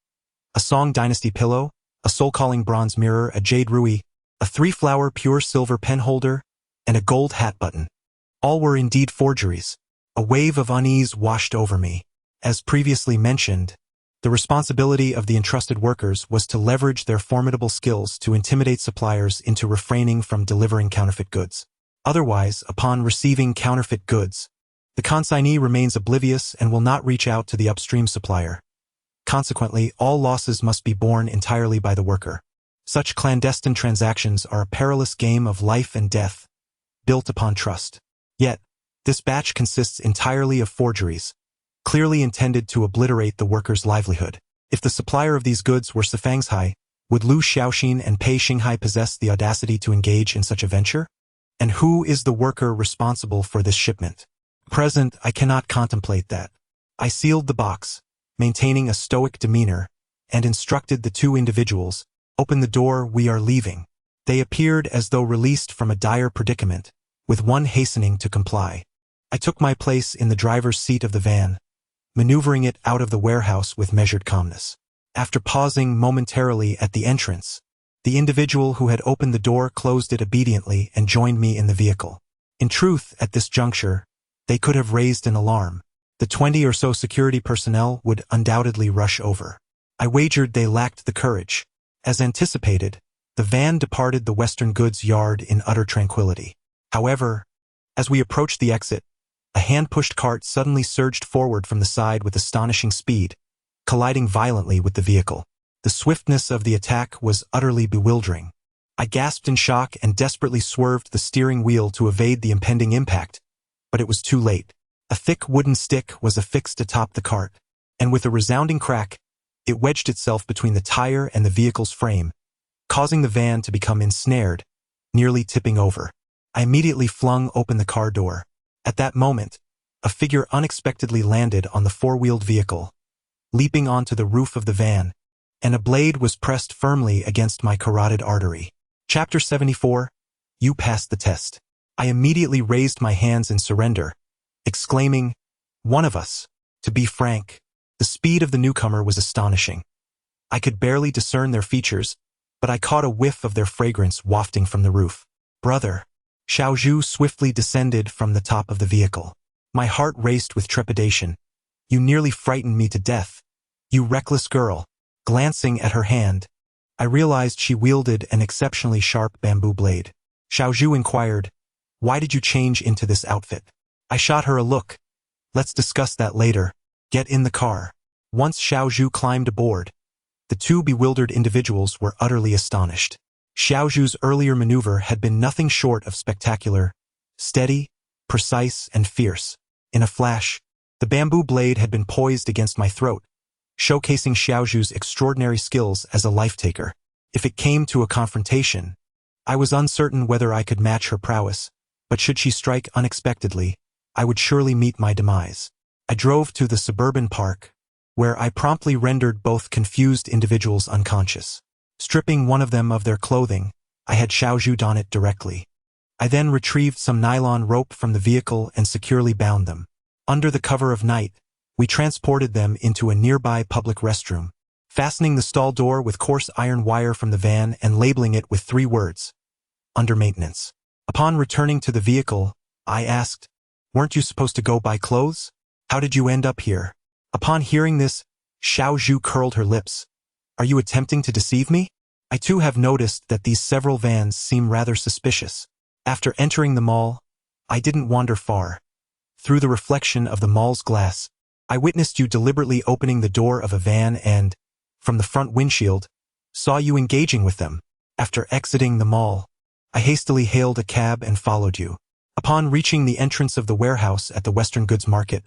A Song Dynasty pillow, a soul-calling bronze mirror, a jade ruby, a 3-flower pure silver pen holder, and a gold hat button. All were indeed forgeries. A wave of unease washed over me. As previously mentioned, the responsibility of the entrusted workers was to leverage their formidable skills to intimidate suppliers into refraining from delivering counterfeit goods. Otherwise, upon receiving counterfeit goods, the consignee remains oblivious and will not reach out to the upstream supplier. Consequently, all losses must be borne entirely by the worker. Such clandestine transactions are a perilous game of life and death, built upon trust. Yet, this batch consists entirely of forgeries, clearly intended to obliterate the worker's livelihood. If the supplier of these goods were Sifangshai, would Lu Xiaoxin and Pei Xinghai possess the audacity to engage in such a venture? And who is the worker responsible for this shipment? Present, I cannot contemplate that. I sealed the box, maintaining a stoic demeanor, and instructed the 2 individuals, "Open the door, we are leaving." They appeared as though released from a dire predicament, with one hastening to comply. I took my place in the driver's seat of the van, maneuvering it out of the warehouse with measured calmness. After pausing momentarily at the entrance, the individual who had opened the door closed it obediently and joined me in the vehicle. In truth, at this juncture, they could have raised an alarm. The 20 or so security personnel would undoubtedly rush over. I wagered they lacked the courage. As anticipated, the van departed the Western goods yard in utter tranquility. However, as we approached the exit, a hand-pushed cart suddenly surged forward from the side with astonishing speed, colliding violently with the vehicle. The swiftness of the attack was utterly bewildering. I gasped in shock and desperately swerved the steering wheel to evade the impending impact, but it was too late. A thick wooden stick was affixed atop the cart, and with a resounding crack, it wedged itself between the tire and the vehicle's frame, causing the van to become ensnared, nearly tipping over. I immediately flung open the car door. At that moment, a figure unexpectedly landed on the 4-wheeled vehicle, leaping onto the roof of the van, and a blade was pressed firmly against my carotid artery. Chapter 74. You passed the test. I immediately raised my hands in surrender, exclaiming, "One of us." To be frank, the speed of the newcomer was astonishing. I could barely discern their features, but I caught a whiff of their fragrance wafting from the roof. "Brother." Xiaozhu swiftly descended from the top of the vehicle. My heart raced with trepidation. "You nearly frightened me to death. You reckless girl." Glancing at her hand, I realized she wielded an exceptionally sharp bamboo blade. Xiaozhu inquired, "Why did you change into this outfit?" I shot her a look. "Let's discuss that later. Get in the car." Once Xiaozhu climbed aboard, the 2 bewildered individuals were utterly astonished. Xiaozhu's earlier maneuver had been nothing short of spectacular, steady, precise, and fierce. In a flash, the bamboo blade had been poised against my throat, showcasing Xiaozhu's extraordinary skills as a life-taker. If it came to a confrontation, I was uncertain whether I could match her prowess, but should she strike unexpectedly, I would surely meet my demise. I drove to the suburban park, where I promptly rendered both confused individuals unconscious. Stripping one of them of their clothing, I had Xiaozhu don it directly. I then retrieved some nylon rope from the vehicle and securely bound them. Under the cover of night, we transported them into a nearby public restroom, fastening the stall door with coarse iron wire from the van and labeling it with 3 words: "Under maintenance." Upon returning to the vehicle, I asked, "Weren't you supposed to go buy clothes? How did you end up here?" Upon hearing this, Xiaozhu curled her lips. "Are you attempting to deceive me?" I too have noticed that these several vans seem rather suspicious. After entering the mall, I didn't wander far. Through the reflection of the mall's glass, I witnessed you deliberately opening the door of a van and, from the front windshield, saw you engaging with them. After exiting the mall, I hastily hailed a cab and followed you. Upon reaching the entrance of the warehouse at the Western Goods Market,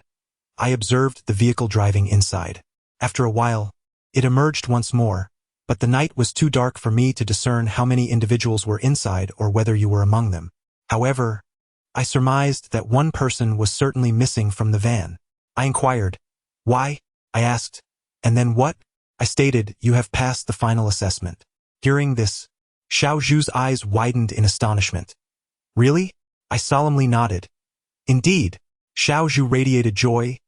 I observed the vehicle driving inside. After a while, it emerged once more, but the night was too dark for me to discern how many individuals were inside or whether you were among them. However, I surmised that one person was certainly missing from the van. I inquired, "Why?" I asked, "And then what?" I stated, "You have passed the final assessment." Hearing this, Xiaozhu's eyes widened in astonishment. "Really?" I solemnly nodded. "Indeed." Xiao Zhu radiated joy.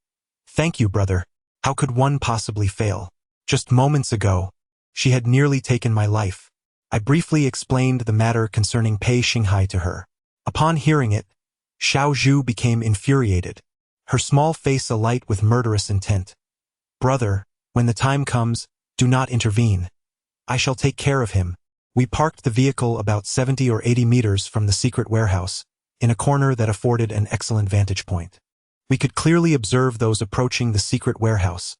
Thank you, brother. How could one possibly fail? Just moments ago, she had nearly taken my life. I briefly explained the matter concerning Pei Xinghai to her. Upon hearing it, Xiao Zhu became infuriated, her small face alight with murderous intent. Brother, when the time comes, do not intervene. I shall take care of him. We parked the vehicle about 70 or 80 meters from the secret warehouse, in a corner that afforded an excellent vantage point. We could clearly observe those approaching the secret warehouse,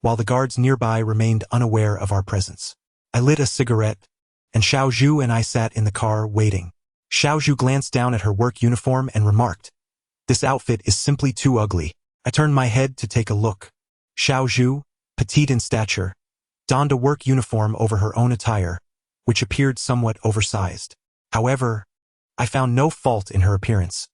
while the guards nearby remained unaware of our presence. I lit a cigarette, and Xiao Zhu and I sat in the car waiting. Xiao Zhu glanced down at her work uniform and remarked, "This outfit is simply too ugly." I turned my head to take a look. Xiao Zhu, petite in stature, donned a work uniform over her own attire, which appeared somewhat oversized. However, I found no fault in her appearance.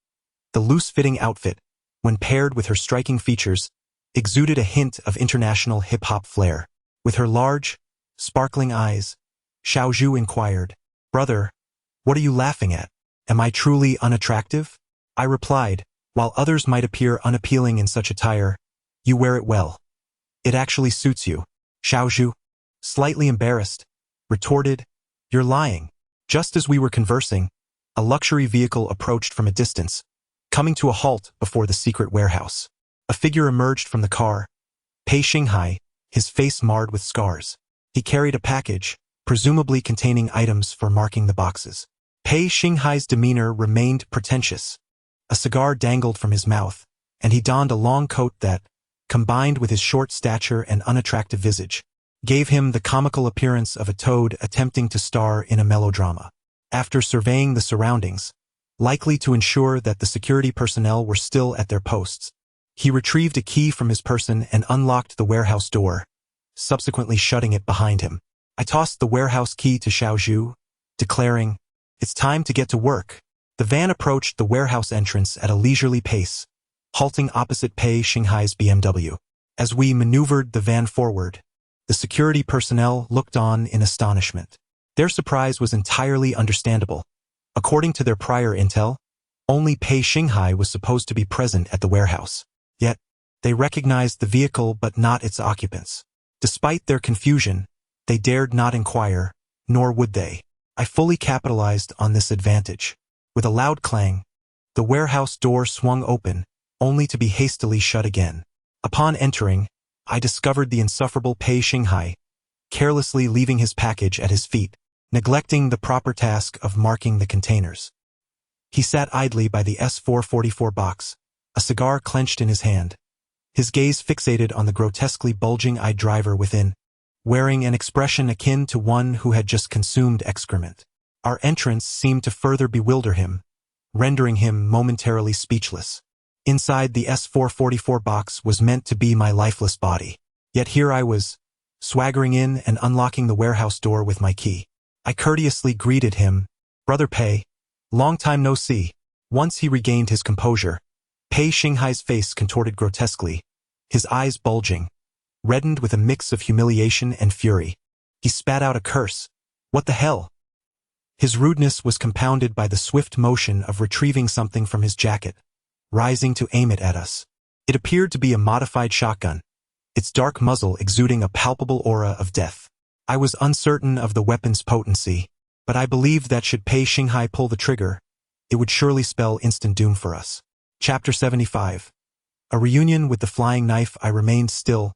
The loose-fitting outfit, when paired with her striking features, exuded a hint of international hip-hop flair. With her large, sparkling eyes, Xiao Zhu inquired, "Brother, what are you laughing at? Am I truly unattractive?" I replied, "While others might appear unappealing in such attire, you wear it well. It actually suits you." Xiao Zhu, slightly embarrassed, retorted, "You're lying." Just as we were conversing, a luxury vehicle approached from a distance, coming to a halt before the secret warehouse. A figure emerged from the car, Pei Xinghai, his face marred with scars. He carried a package, presumably containing items for marking the boxes. Pei Xinghai's demeanor remained pretentious. A cigar dangled from his mouth, and he donned a long coat that, combined with his short stature and unattractive visage, gave him the comical appearance of a toad attempting to star in a melodrama. After surveying the surroundings, likely to ensure that the security personnel were still at their posts, he retrieved a key from his person and unlocked the warehouse door, subsequently shutting it behind him. I tossed the warehouse key to Xiao Zhu, declaring, "It's time to get to work." The van approached the warehouse entrance at a leisurely pace, halting opposite Pei Xinghai's BMW. As we maneuvered the van forward, the security personnel looked on in astonishment. Their surprise was entirely understandable. According to their prior intel, only Pei Xinghai was supposed to be present at the warehouse. Yet, they recognized the vehicle but not its occupants. Despite their confusion, they dared not inquire, nor would they. I fully capitalized on this advantage. With a loud clang, the warehouse door swung open, only to be hastily shut again. Upon entering, I discovered the insufferable Pei Xinghai, carelessly leaving his package at his feet, neglecting the proper task of marking the containers. He sat idly by the S444 box, a cigar clenched in his hand, his gaze fixated on the grotesquely bulging-eyed driver within, wearing an expression akin to one who had just consumed excrement. Our entrance seemed to further bewilder him, rendering him momentarily speechless. Inside the S444 box was meant to be my lifeless body. Yet here I was, swaggering in and unlocking the warehouse door with my key. I courteously greeted him, "Brother Pei, long time no see." Once he regained his composure, Pei Xinghai's face contorted grotesquely, his eyes bulging, reddened with a mix of humiliation and fury. He spat out a curse. "What the hell?" His rudeness was compounded by the swift motion of retrieving something from his jacket, rising to aim it at us. It appeared to be a modified shotgun, its dark muzzle exuding a palpable aura of death. I was uncertain of the weapon's potency, but I believed that should Pei Xinghai pull the trigger, it would surely spell instant doom for us. Chapter 75. A reunion with the flying knife. I remained still,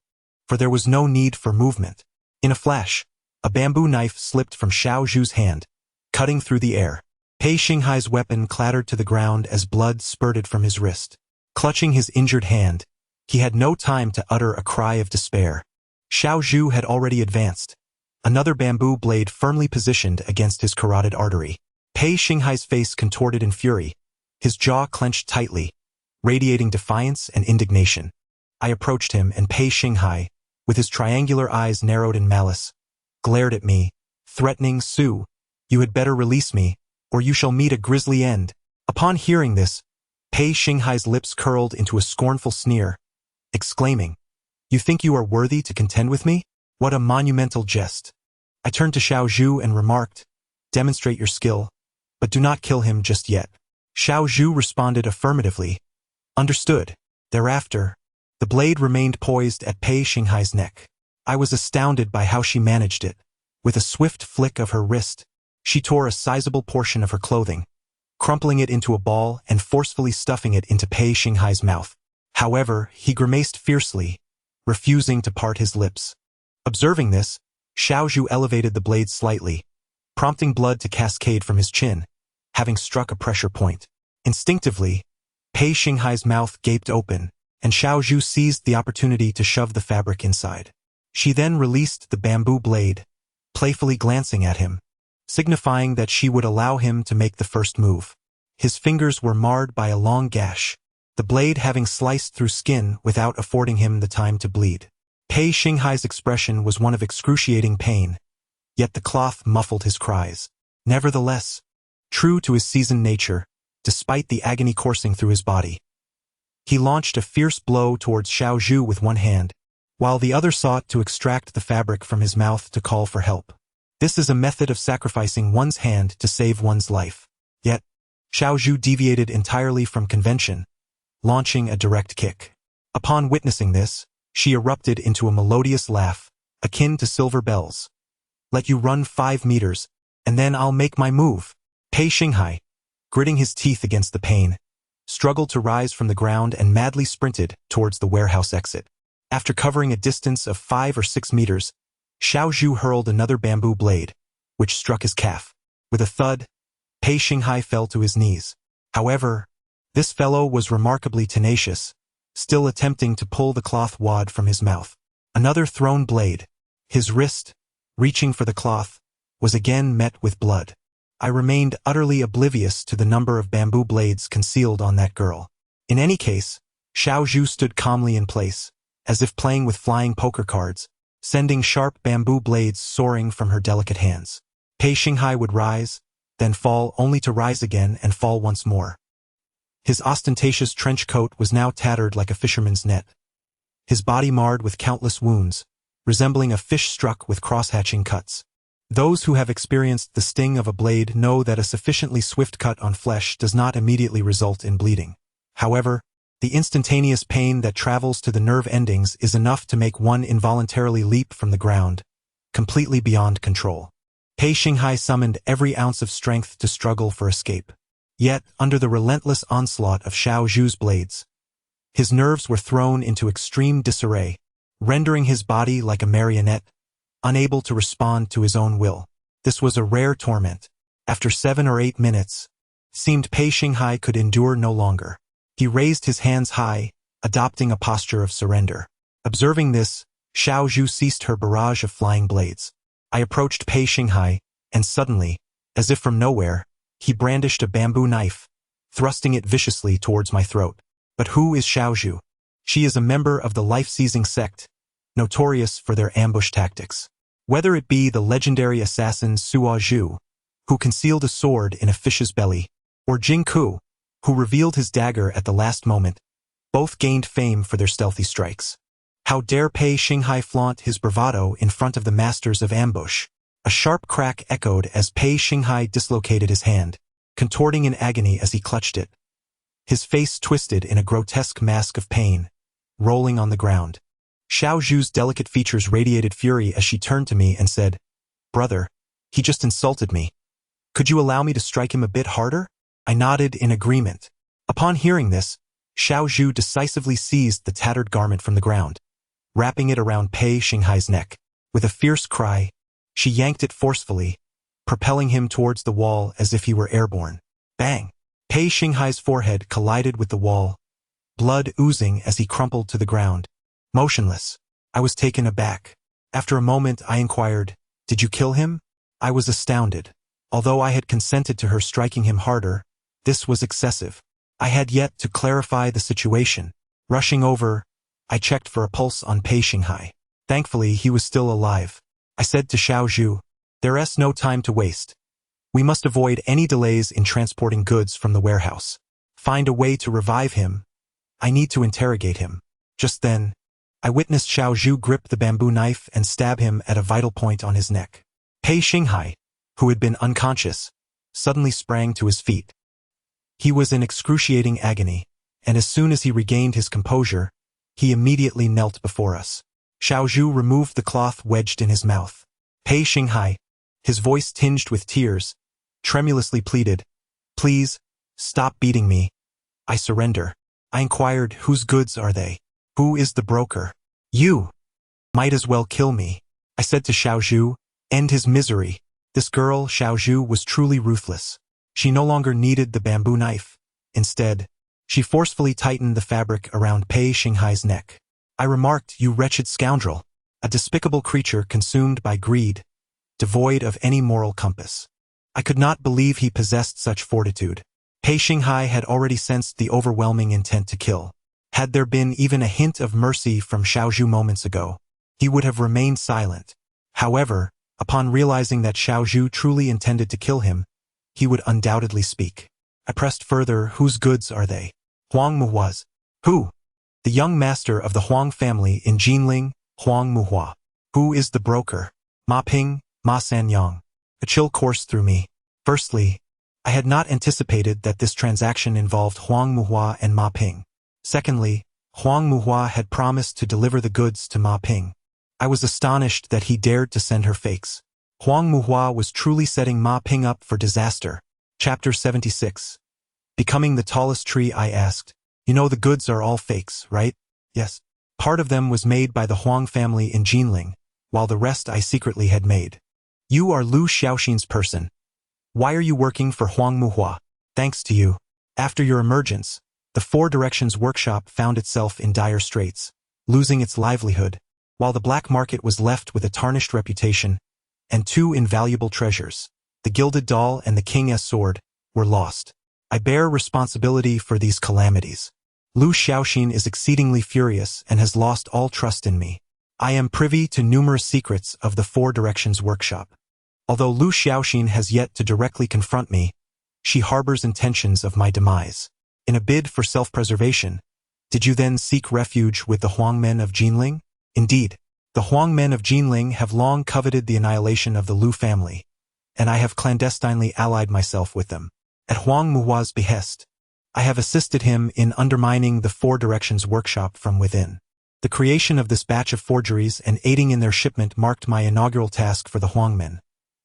for there was no need for movement. In a flash, a bamboo knife slipped from Xiao Zhu's hand, cutting through the air. Pei Xinghai's weapon clattered to the ground as blood spurted from his wrist. Clutching his injured hand, he had no time to utter a cry of despair. Xiao Zhu had already advanced, another bamboo blade firmly positioned against his carotid artery. Pei Xinghai's face contorted in fury, his jaw clenched tightly, radiating defiance and indignation. I approached him, and Pei Xinghai, with his triangular eyes narrowed in malice, glared at me, threatening, "Su, you had better release me, or you shall meet a grisly end." Upon hearing this, Pei Xinghai's lips curled into a scornful sneer, exclaiming, "You think you are worthy to contend with me? What a monumental jest." I turned to Xiao Zhu and remarked, "Demonstrate your skill, but do not kill him just yet." Xiao Zhu responded affirmatively, "Understood." Thereafter, the blade remained poised at Pei Xinghai's neck. I was astounded by how she managed it. With a swift flick of her wrist, she tore a sizable portion of her clothing, crumpling it into a ball and forcefully stuffing it into Pei Xinghai's mouth. However, he grimaced fiercely, refusing to part his lips. Observing this, Xiaozhu elevated the blade slightly, prompting blood to cascade from his chin, having struck a pressure point. Instinctively, Pei Xinghai's mouth gaped open, and Xiaozhu seized the opportunity to shove the fabric inside. She then released the bamboo blade, playfully glancing at him, signifying that she would allow him to make the first move. His fingers were marred by a long gash, the blade having sliced through skin without affording him the time to bleed. Pei Xinghai's expression was one of excruciating pain, yet the cloth muffled his cries. Nevertheless, true to his seasoned nature, despite the agony coursing through his body, he launched a fierce blow towards Xiaozhu with one hand, while the other sought to extract the fabric from his mouth to call for help. This is a method of sacrificing one's hand to save one's life. Yet, Xiaozhu deviated entirely from convention, launching a direct kick. Upon witnessing this, she erupted into a melodious laugh, akin to silver bells. Let you run 5 meters, and then I'll make my move. Pei Xinghai, gritting his teeth against the pain, struggled to rise from the ground and madly sprinted towards the warehouse exit. After covering a distance of 5 or 6 meters, Xiaozhu hurled another bamboo blade, which struck his calf. With a thud, Pei Xinghai fell to his knees. However, this fellow was remarkably tenacious, still attempting to pull the cloth wad from his mouth. Another thrown blade, his wrist, reaching for the cloth, was again met with blood. I remained utterly oblivious to the number of bamboo blades concealed on that girl. In any case, Xiaozhu stood calmly in place, as if playing with flying poker cards, sending sharp bamboo blades soaring from her delicate hands. Pei Xinghai would rise, then fall only to rise again and fall once more. His ostentatious trench coat was now tattered like a fisherman's net, his body marred with countless wounds, resembling a fish struck with cross-hatching cuts. Those who have experienced the sting of a blade know that a sufficiently swift cut on flesh does not immediately result in bleeding. However, the instantaneous pain that travels to the nerve endings is enough to make one involuntarily leap from the ground, completely beyond control. Pei Xinghai summoned every ounce of strength to struggle for escape. Yet, under the relentless onslaught of Xiaozhu's blades, his nerves were thrown into extreme disarray, rendering his body like a marionette, unable to respond to his own will. This was a rare torment. After 7 or 8 minutes, it seemed Pei Xinghai could endure no longer. He raised his hands high, adopting a posture of surrender. Observing this, Xiaozhu ceased her barrage of flying blades. I approached Pei Xinghai, and suddenly, as if from nowhere, he brandished a bamboo knife, thrusting it viciously towards my throat. But who is Xiaozhu? She is a member of the life-seizing sect, notorious for their ambush tactics. Whether it be the legendary assassin Suo Zhu, who concealed a sword in a fish's belly, or Jing Ku, who revealed his dagger at the last moment, both gained fame for their stealthy strikes. How dare Pei Xinghai flaunt his bravado in front of the masters of ambush? A sharp crack echoed as Pei Xinghai dislocated his hand, contorting in agony as he clutched it. His face twisted in a grotesque mask of pain, rolling on the ground. Xiaozhu's delicate features radiated fury as she turned to me and said, "Brother, he just insulted me. Could you allow me to strike him a bit harder?" I nodded in agreement. Upon hearing this, Xiaozhu decisively seized the tattered garment from the ground, wrapping it around Pei Xinghai's neck. With a fierce cry, she yanked it forcefully, propelling him towards the wall as if he were airborne. Bang! Pei Xinghai's forehead collided with the wall, blood oozing as he crumpled to the ground. Motionless, I was taken aback. After a moment I inquired, "Did you kill him?" I was astounded. Although I had consented to her striking him harder, this was excessive. I had yet to clarify the situation. Rushing over, I checked for a pulse on Pei Xinghai. Thankfully, he was still alive. I said to Xiaozhu, "There is no time to waste. We must avoid any delays in transporting goods from the warehouse. Find a way to revive him. I need to interrogate him." Just then, I witnessed Xiaozhu grip the bamboo knife and stab him at a vital point on his neck. Pei Xinghai, who had been unconscious, suddenly sprang to his feet. He was in excruciating agony, and as soon as he regained his composure, he immediately knelt before us. Xiao Zhu removed the cloth wedged in his mouth. Pei Xinghai, his voice tinged with tears, tremulously pleaded, "Please, stop beating me. I surrender." I inquired, "Whose goods are they? Who is the broker?" "You might as well kill me," I said to Xiao Zhu, "end his misery." This girl, Xiao Zhu, was truly ruthless. She no longer needed the bamboo knife. Instead, she forcefully tightened the fabric around Pei Xinghai's neck. I remarked, "You wretched scoundrel, a despicable creature consumed by greed, devoid of any moral compass." I could not believe he possessed such fortitude. Pei Xinghai had already sensed the overwhelming intent to kill. Had there been even a hint of mercy from Xiao Zhu moments ago, he would have remained silent. However, upon realizing that Xiao Zhu truly intended to kill him, he would undoubtedly speak. I pressed further, "Whose goods are they?" "Huang Muhua's." "Who?" "The young master of the Huang family in Jinling, Huang Muhua." "Who is the broker?" "Ma Ping, Ma Sanyang." A chill coursed through me. Firstly, I had not anticipated that this transaction involved Huang Muhua and Ma Ping. Secondly, Huang Muhua had promised to deliver the goods to Ma Ping. I was astonished that he dared to send her fakes. Huang Muhua was truly setting Ma Ping up for disaster. Chapter 76. Becoming the tallest tree, I asked, "You know the goods are all fakes, right?" "Yes." "Part of them was made by the Huang family in Jinling, while the rest I secretly had made." "You are Lu Xiaoxin's person. Why are you working for Huang Muhua?" "Thanks to you. After your emergence, the Four Directions workshop found itself in dire straits, losing its livelihood, while the black market was left with a tarnished reputation, and two invaluable treasures, the gilded doll and the king's sword, were lost. I bear responsibility for these calamities. Lu Xiaoxin is exceedingly furious and has lost all trust in me. I am privy to numerous secrets of the Four Directions workshop. Although Lu Xiaoxin has yet to directly confront me, she harbors intentions of my demise. In a bid for self-preservation, did you then seek refuge with the Huang men of Jinling?" "Indeed. The Huang men of Jinling have long coveted the annihilation of the Lu family, and I have clandestinely allied myself with them. At Huang Muhua's behest, I have assisted him in undermining the Four Directions workshop from within. The creation of this batch of forgeries and aiding in their shipment marked my inaugural task for the Huang men,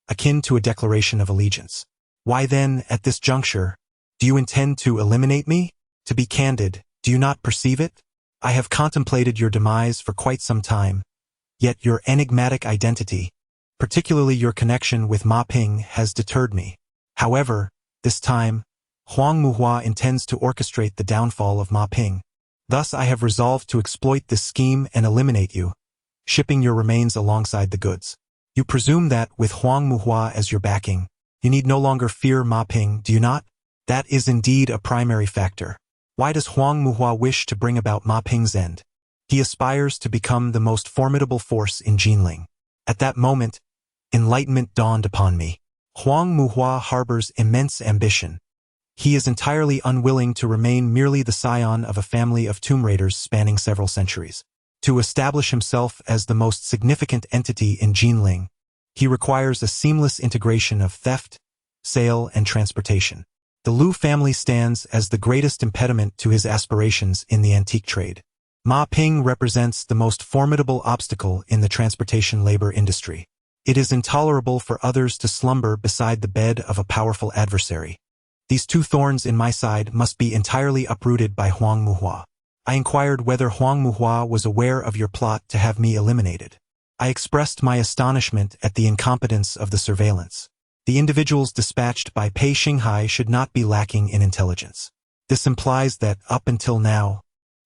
akin to a declaration of allegiance. Why then, at this juncture, do you intend to eliminate me? To be candid, do you not perceive it? I have contemplated your demise for quite some time, yet your enigmatic identity, particularly your connection with Ma Ping, has deterred me. However, this time, Huang Muhua intends to orchestrate the downfall of Ma Ping. Thus I have resolved to exploit this scheme and eliminate you, shipping your remains alongside the goods. You presume that, with Huang Muhua as your backing, you need no longer fear Ma Ping, do you not? That is indeed a primary factor. Why does Huang Muhua wish to bring about Ma Ping's end? He aspires to become the most formidable force in Jinling. At that moment, enlightenment dawned upon me. Huang Muhua harbors immense ambition. He is entirely unwilling to remain merely the scion of a family of tomb raiders spanning several centuries. To establish himself as the most significant entity in Jinling, he requires a seamless integration of theft, sale, and transportation. The Lu family stands as the greatest impediment to his aspirations in the antique trade. Ma Ping represents the most formidable obstacle in the transportation labor industry. It is intolerable for others to slumber beside the bed of a powerful adversary. These two thorns in my side must be entirely uprooted by Huang Muhua. I inquired whether Huang Muhua was aware of your plot to have me eliminated. I expressed my astonishment at the incompetence of the surveillance. The individuals dispatched by Pei Xinghai should not be lacking in intelligence. This implies that, up until now,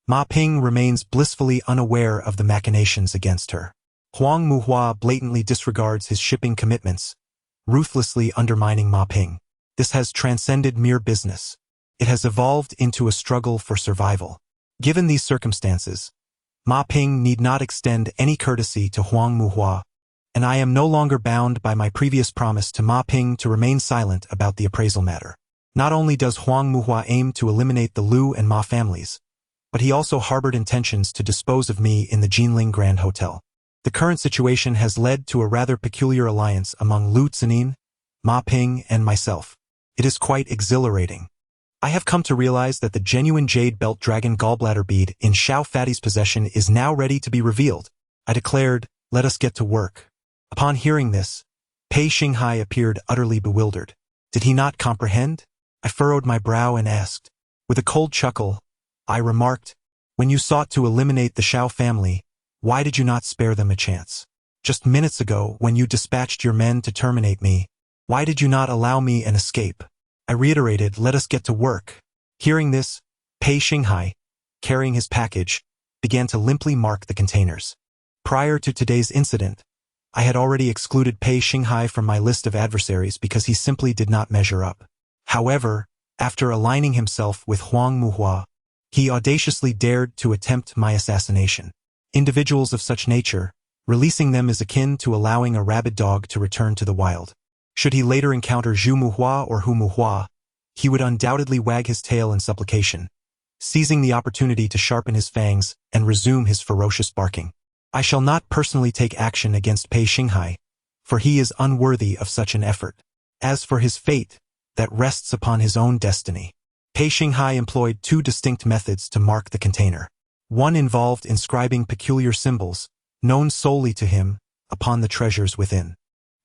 Ma Ping remains blissfully unaware of the machinations against her. Huang Muhua blatantly disregards his shipping commitments, ruthlessly undermining Ma Ping. This has transcended mere business. It has evolved into a struggle for survival. Given these circumstances, Ma Ping need not extend any courtesy to Huang Muhua, and I am no longer bound by my previous promise to Ma Ping to remain silent about the appraisal matter. Not only does Huang Muhua aim to eliminate the Lu and Ma families, but he also harbored intentions to dispose of me in the Jinling Grand Hotel. The current situation has led to a rather peculiar alliance among Lu Zinin, Ma Ping, and myself. It is quite exhilarating. I have come to realize that the genuine jade belt dragon gallbladder bead in Xiao Fatty's possession is now ready to be revealed. I declared, let us get to work. Upon hearing this, Pei Xinghai appeared utterly bewildered. Did he not comprehend? I furrowed my brow and asked. With a cold chuckle, I remarked, when you sought to eliminate the Xiao family, why did you not spare them a chance? Just minutes ago, when you dispatched your men to terminate me, why did you not allow me an escape? I reiterated, let us get to work. Hearing this, Pei Xinghai, carrying his package, began to limply mark the containers. Prior to today's incident, I had already excluded Pei Xinghai from my list of adversaries because he simply did not measure up. However, after aligning himself with Huang Muhua, he audaciously dared to attempt my assassination. Individuals of such nature, releasing them is akin to allowing a rabid dog to return to the wild. Should he later encounter Zhu Muhua or Hu Muhua, he would undoubtedly wag his tail in supplication, seizing the opportunity to sharpen his fangs and resume his ferocious barking. I shall not personally take action against Pei Xinghai, for he is unworthy of such an effort. As for his fate, that rests upon his own destiny. Pei Xinghai employed two distinct methods to mark the container. One involved inscribing peculiar symbols, known solely to him, upon the treasures within.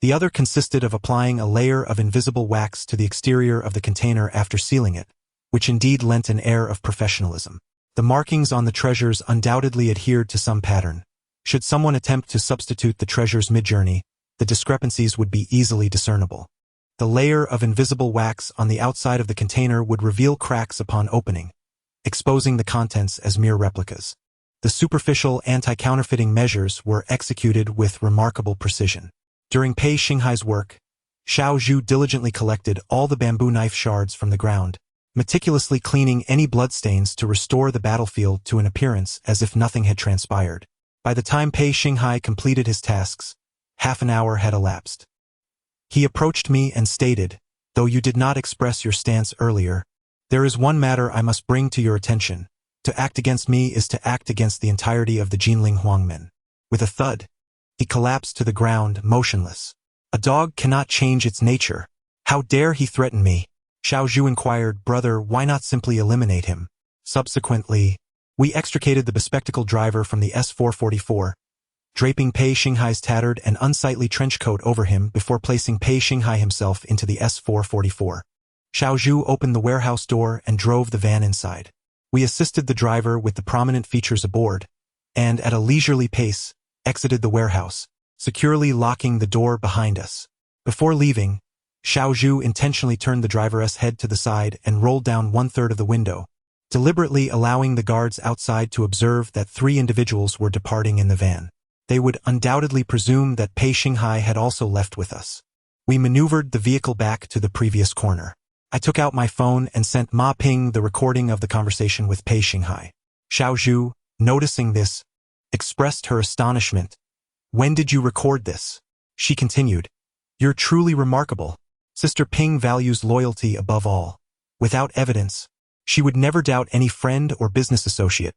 The other consisted of applying a layer of invisible wax to the exterior of the container after sealing it, which indeed lent an air of professionalism. The markings on the treasures undoubtedly adhered to some pattern. Should someone attempt to substitute the treasures mid-journey, the discrepancies would be easily discernible. The layer of invisible wax on the outside of the container would reveal cracks upon opening, exposing the contents as mere replicas. The superficial anti-counterfeiting measures were executed with remarkable precision. During Pei Xinghai's work, Xiao Zhu diligently collected all the bamboo knife shards from the ground, meticulously cleaning any bloodstains to restore the battlefield to an appearance as if nothing had transpired. By the time Pei Xinghai completed his tasks, half an hour had elapsed. He approached me and stated, though you did not express your stance earlier, there is one matter I must bring to your attention. To act against me is to act against the entirety of the Jinling Huangmen. With a thud, he collapsed to the ground, motionless. A dog cannot change its nature. How dare he threaten me? Xiao Zhu inquired, brother, why not simply eliminate him? Subsequently, we extricated the bespectacled driver from the S-444, draping Pei Xinghai's tattered and unsightly trench coat over him before placing Pei Xinghai himself into the S-444. Xiao Zhu opened the warehouse door and drove the van inside. We assisted the driver with the prominent features aboard, and at a leisurely pace, exited the warehouse, securely locking the door behind us. Before leaving, Xiao Zhu intentionally turned the driver's head to the side and rolled down one-third of the window, deliberately allowing the guards outside to observe that 3 individuals were departing in the van. They would undoubtedly presume that Pei Xinghai had also left with us. We maneuvered the vehicle back to the previous corner. I took out my phone and sent Ma Ping the recording of the conversation with Pei Xinghai. Xiao Zhu, noticing this, expressed her astonishment. When did you record this? She continued. You're truly remarkable. Sister Ping values loyalty above all. Without evidence, she would never doubt any friend or business associate,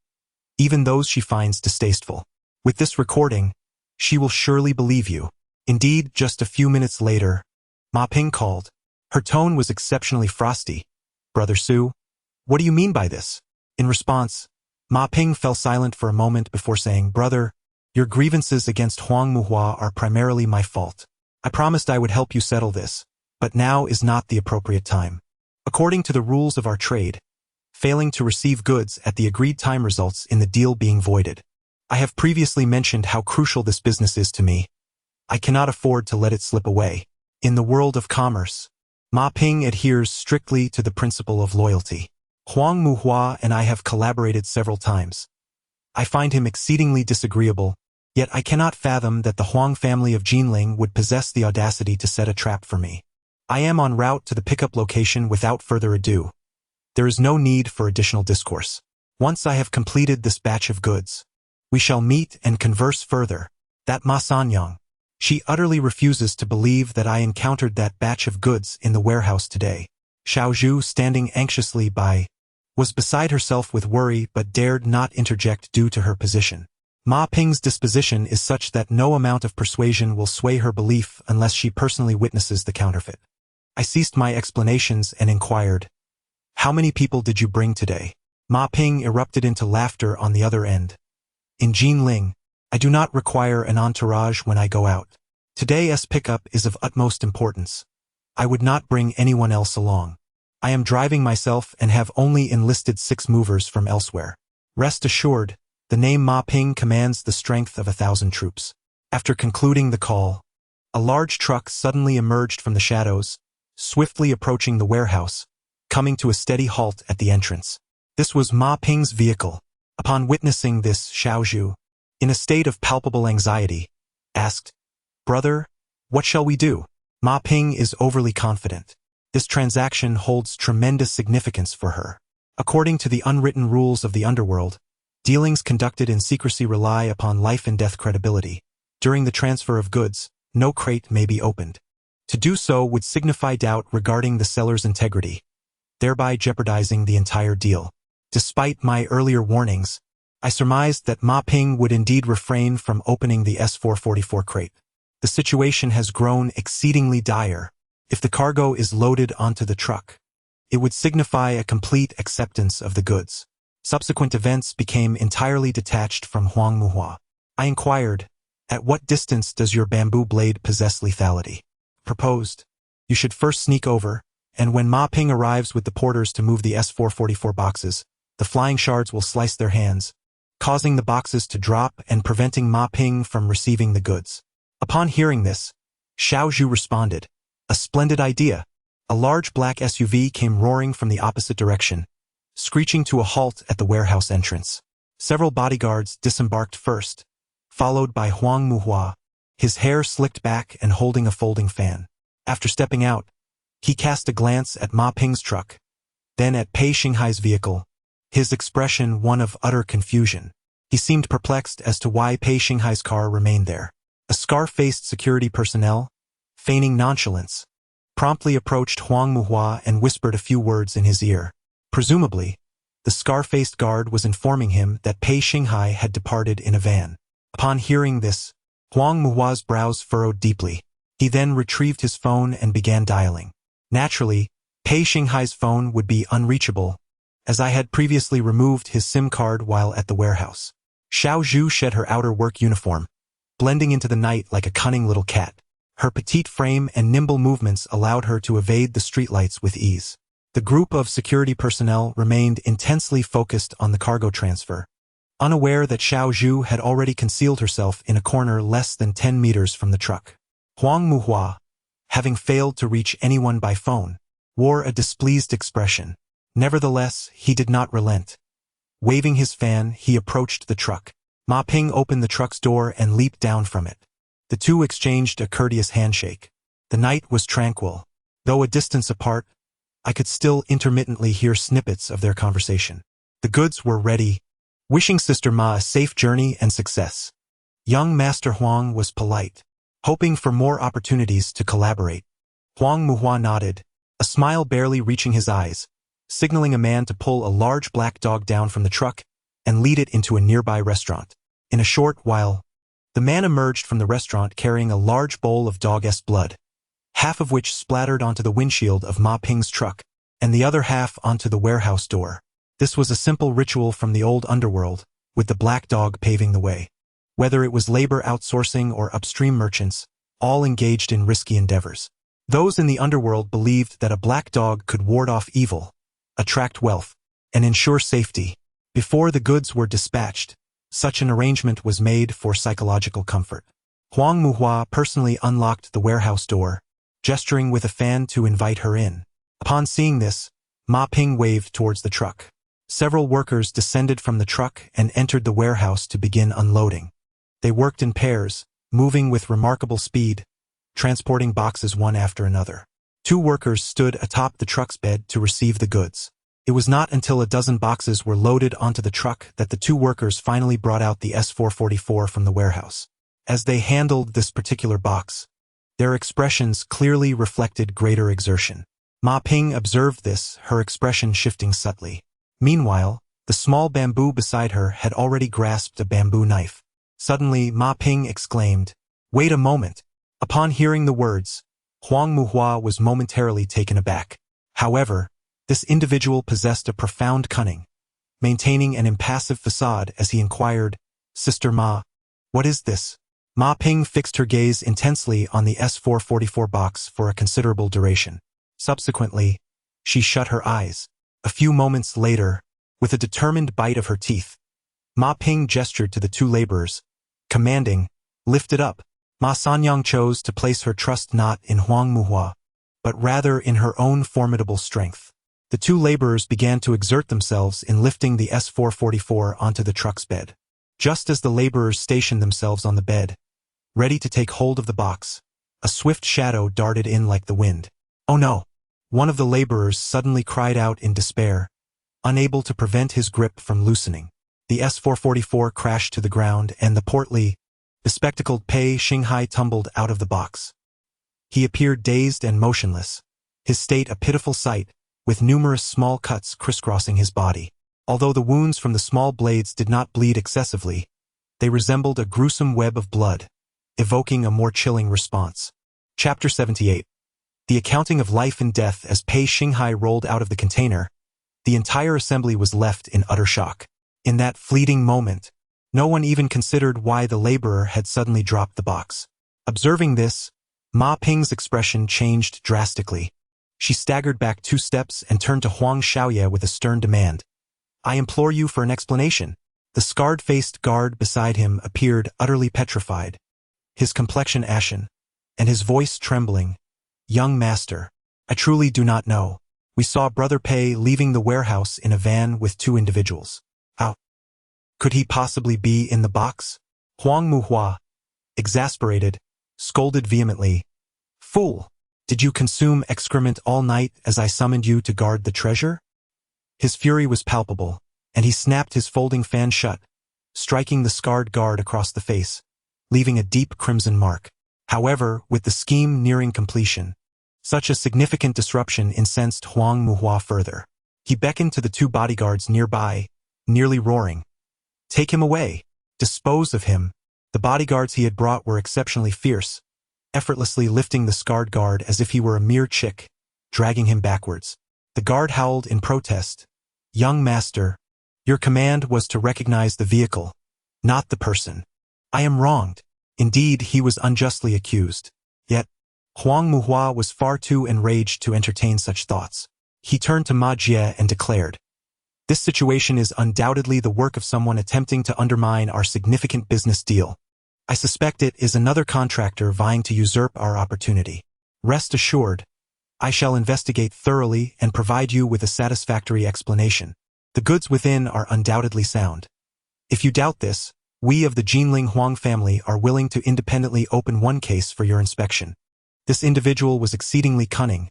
even those she finds distasteful. With this recording, she will surely believe you. Indeed, just a few minutes later, Ma Ping called. Her tone was exceptionally frosty. Brother Su, what do you mean by this? In response, Ma Ping fell silent for a moment before saying, brother, your grievances against Huang Muhua are primarily my fault. I promised I would help you settle this, but now is not the appropriate time. According to the rules of our trade, failing to receive goods at the agreed time results in the deal being voided. I have previously mentioned how crucial this business is to me. I cannot afford to let it slip away. In the world of commerce, Ma Ping adheres strictly to the principle of loyalty. Huang Muhua and I have collaborated several times. I find him exceedingly disagreeable, yet I cannot fathom that the Huang family of Jinling would possess the audacity to set a trap for me. I am en route to the pickup location without further ado. There is no need for additional discourse. Once I have completed this batch of goods, we shall meet and converse further. That Ma Sanyang. She utterly refuses to believe that I encountered that batch of goods in the warehouse today. Xiao Zhu, standing anxiously by, was beside herself with worry but dared not interject due to her position. Ma Ping's disposition is such that no amount of persuasion will sway her belief unless she personally witnesses the counterfeit. I ceased my explanations and inquired, How many people did you bring today? Ma Ping erupted into laughter on the other end. In Jinling, I do not require an entourage when I go out. Today's pickup is of utmost importance. I would not bring anyone else along. I am driving myself and have only enlisted 6 movers from elsewhere. Rest assured, the name Ma Ping commands the strength of 1,000 troops. After concluding the call, a large truck suddenly emerged from the shadows, swiftly approaching the warehouse, coming to a steady halt at the entrance. This was Ma Ping's vehicle. Upon witnessing this, Xiaozhu, in a state of palpable anxiety, asked, "Brother, what shall we do?" Ma Ping is overly confident. This transaction holds tremendous significance for her. According to the unwritten rules of the underworld, dealings conducted in secrecy rely upon life and death credibility. During the transfer of goods, no crate may be opened. To do so would signify doubt regarding the seller's integrity, thereby jeopardizing the entire deal. Despite my earlier warnings, I surmised that Ma Ping would indeed refrain from opening the S444 crate. The situation has grown exceedingly dire. If the cargo is loaded onto the truck, it would signify a complete acceptance of the goods. Subsequent events became entirely detached from Huang Muhua. I inquired, "At what distance does your bamboo blade possess lethality?" Proposed, "You should first sneak over, and when Ma Ping arrives with the porters to move the S444 boxes, the flying shards will slice their hands, causing the boxes to drop and preventing Ma Ping from receiving the goods." Upon hearing this, Xiaozhu responded, "A splendid idea." A large black SUV came roaring from the opposite direction, screeching to a halt at the warehouse entrance. Several bodyguards disembarked first, followed by Huang Muhua, his hair slicked back and holding a folding fan. After stepping out, he cast a glance at Ma Ping's truck, then at Pei Xinghai's vehicle, his expression one of utter confusion. He seemed perplexed as to why Pei Xinghai's car remained there. A scar-faced security personnel, feigning nonchalance, promptly approached Huang Muhua and whispered a few words in his ear. Presumably, the scar-faced guard was informing him that Pei Xinghai had departed in a van. Upon hearing this, Huang Muhua's brows furrowed deeply. He then retrieved his phone and began dialing. Naturally, Pei Xinghai's phone would be unreachable, as I had previously removed his SIM card while at the warehouse. Xiaozhu shed her outer work uniform, blending into the night like a cunning little cat. Her petite frame and nimble movements allowed her to evade the streetlights with ease. The group of security personnel remained intensely focused on the cargo transfer, unaware that Xiaozhu had already concealed herself in a corner less than 10 meters from the truck. Huang Muhua, having failed to reach anyone by phone, wore a displeased expression. Nevertheless, he did not relent. Waving his fan, he approached the truck. Ma Ping opened the truck's door and leaped down from it. The two exchanged a courteous handshake. The night was tranquil. Though a distance apart, I could still intermittently hear snippets of their conversation. The goods were ready, wishing Sister Ma a safe journey and success. Young Master Huang was polite, hoping for more opportunities to collaborate. Huang Muhua nodded, a smile barely reaching his eyes, signaling a man to pull a large black dog down from the truck and lead it into a nearby restaurant. In a short while, the man emerged from the restaurant carrying a large bowl of dog's blood, half of which splattered onto the windshield of Ma Ping's truck, and the other half onto the warehouse door. This was a simple ritual from the old underworld, with the black dog paving the way. Whether it was labor outsourcing or upstream merchants, all engaged in risky endeavors. Those in the underworld believed that a black dog could ward off evil, attract wealth, and ensure safety. Before the goods were dispatched, such an arrangement was made for psychological comfort. Huang Muhua personally unlocked the warehouse door, gesturing with a fan to invite her in. Upon seeing this, Ma Ping waved towards the truck. Several workers descended from the truck and entered the warehouse to begin unloading. They worked in pairs, moving with remarkable speed, transporting boxes one after another. 2 workers stood atop the truck's bed to receive the goods. It was not until a dozen boxes were loaded onto the truck that the 2 workers finally brought out the S444 from the warehouse. As they handled this particular box, their expressions clearly reflected greater exertion. Ma Ping observed this, her expression shifting subtly. Meanwhile, the small bamboo beside her had already grasped a bamboo knife. Suddenly, Ma Ping exclaimed, "Wait a moment!" Upon hearing the words, Huang Muhua was momentarily taken aback. However, This individual possessed a profound cunning, maintaining an impassive facade as he inquired, "Sister Ma, what is this?" Ma Ping fixed her gaze intensely on the S444 box for a considerable duration. Subsequently, she shut her eyes. A few moments later, with a determined bite of her teeth, Ma Ping gestured to the two laborers, commanding, "Lift it up." Ma Sanyang chose to place her trust not in Huang Muhua, but rather in her own formidable strength. The two laborers began to exert themselves in lifting the S444 onto the truck's bed. Just as the laborers stationed themselves on the bed, ready to take hold of the box, a swift shadow darted in like the wind. "Oh no!" One of the laborers suddenly cried out in despair, unable to prevent his grip from loosening. The S444 crashed to the ground and the portly, bespectacled Pei Xinghai tumbled out of the box. He appeared dazed and motionless, his state a pitiful sight, with numerous small cuts crisscrossing his body. Although the wounds from the small blades did not bleed excessively, they resembled a gruesome web of blood, evoking a more chilling response. Chapter 78. The accounting of life and death. As Pei Xinghai rolled out of the container, the entire assembly was left in utter shock. In that fleeting moment, no one even considered why the laborer had suddenly dropped the box. Observing this, Ma Ping's expression changed drastically. She staggered back 2 steps and turned to Huang Xiaoye with a stern demand. "I implore you for an explanation." The scarred-faced guard beside him appeared utterly petrified, his complexion ashen, and his voice trembling. "Young master, I truly do not know. We saw Brother Pei leaving the warehouse in a van with 2 individuals. How could he possibly be in the box?" Huang Muhua, exasperated, scolded vehemently. "Fool! Did you consume excrement all night as I summoned you to guard the treasure?" His fury was palpable, and he snapped his folding fan shut, striking the scarred guard across the face, leaving a deep crimson mark. However, with the scheme nearing completion, such a significant disruption incensed Huang Muhua further. He beckoned to the 2 bodyguards nearby, nearly roaring, "Take him away! Dispose of him!" The bodyguards he had brought were exceptionally fierce, effortlessly lifting the scarred guard as if he were a mere chick, dragging him backwards. The guard howled in protest. "Young master, your command was to recognize the vehicle, not the person. I am wronged." Indeed, he was unjustly accused. Yet, Huang Muhua was far too enraged to entertain such thoughts. He turned to Ma Jie and declared, "This situation is undoubtedly the work of someone attempting to undermine our significant business deal. I suspect it is another contractor vying to usurp our opportunity. Rest assured, I shall investigate thoroughly and provide you with a satisfactory explanation. The goods within are undoubtedly sound. If you doubt this, we of the Jinling Huang family are willing to independently open one case for your inspection." This individual was exceedingly cunning,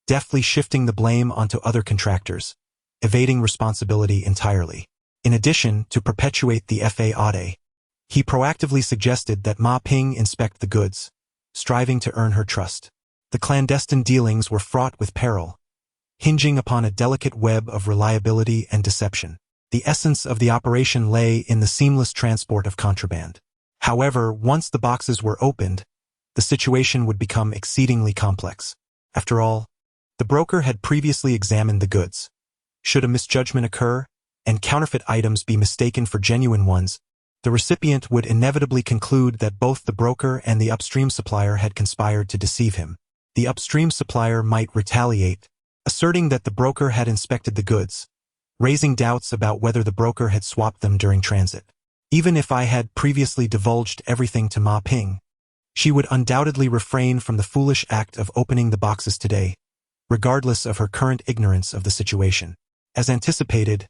deftly shifting the blame onto other contractors, evading responsibility entirely. In addition, to perpetuate the fraught, he proactively suggested that Ma Ping inspect the goods, striving to earn her trust. The clandestine dealings were fraught with peril, hinging upon a delicate web of reliability and deception. The essence of the operation lay in the seamless transport of contraband. However, once the boxes were opened, the situation would become exceedingly complex. After all, the broker had previously examined the goods. Should a misjudgment occur, and counterfeit items be mistaken for genuine ones, the recipient would inevitably conclude that both the broker and the upstream supplier had conspired to deceive him. The upstream supplier might retaliate, asserting that the broker had inspected the goods, raising doubts about whether the broker had swapped them during transit. Even if I had previously divulged everything to Ma Ping, she would undoubtedly refrain from the foolish act of opening the boxes today, regardless of her current ignorance of the situation. As anticipated,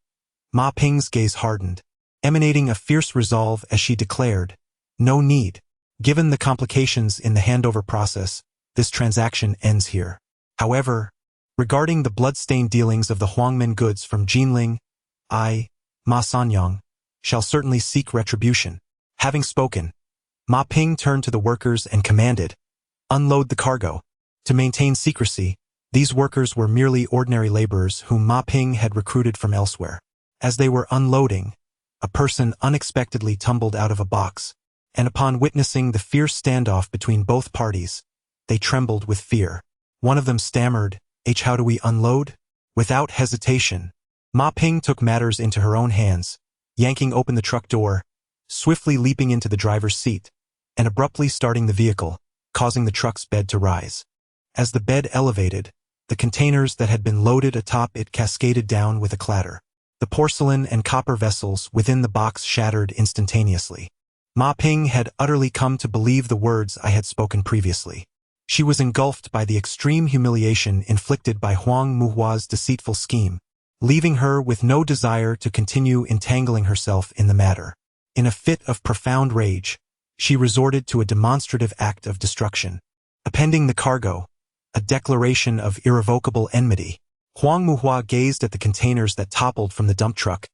Ma Ping's gaze hardened, emanating a fierce resolve as she declared, "No need. Given the complications in the handover process, this transaction ends here. However, regarding the blood-stained dealings of the Huangmen goods from Jinling, I, Ma Sanyang, shall certainly seek retribution." Having spoken, Ma Ping turned to the workers and commanded, "Unload the cargo." To maintain secrecy, these workers were merely ordinary laborers whom Ma Ping had recruited from elsewhere. As they were unloading, a person unexpectedly tumbled out of a box, and upon witnessing the fierce standoff between both parties, they trembled with fear. One of them stammered, "How do we unload?" Without hesitation, Ma Ping took matters into her own hands, yanking open the truck door, swiftly leaping into the driver's seat, and abruptly starting the vehicle, causing the truck's bed to rise. As the bed elevated, the containers that had been loaded atop it cascaded down with a clatter. The porcelain and copper vessels within the box shattered instantaneously. Ma Ping had utterly come to believe the words I had spoken previously. She was engulfed by the extreme humiliation inflicted by Huang Muhua's deceitful scheme, leaving her with no desire to continue entangling herself in the matter. In a fit of profound rage, she resorted to a demonstrative act of destruction. Appending the cargo, a declaration of irrevocable enmity, Huang Muhua gazed at the containers that toppled from the dump truck,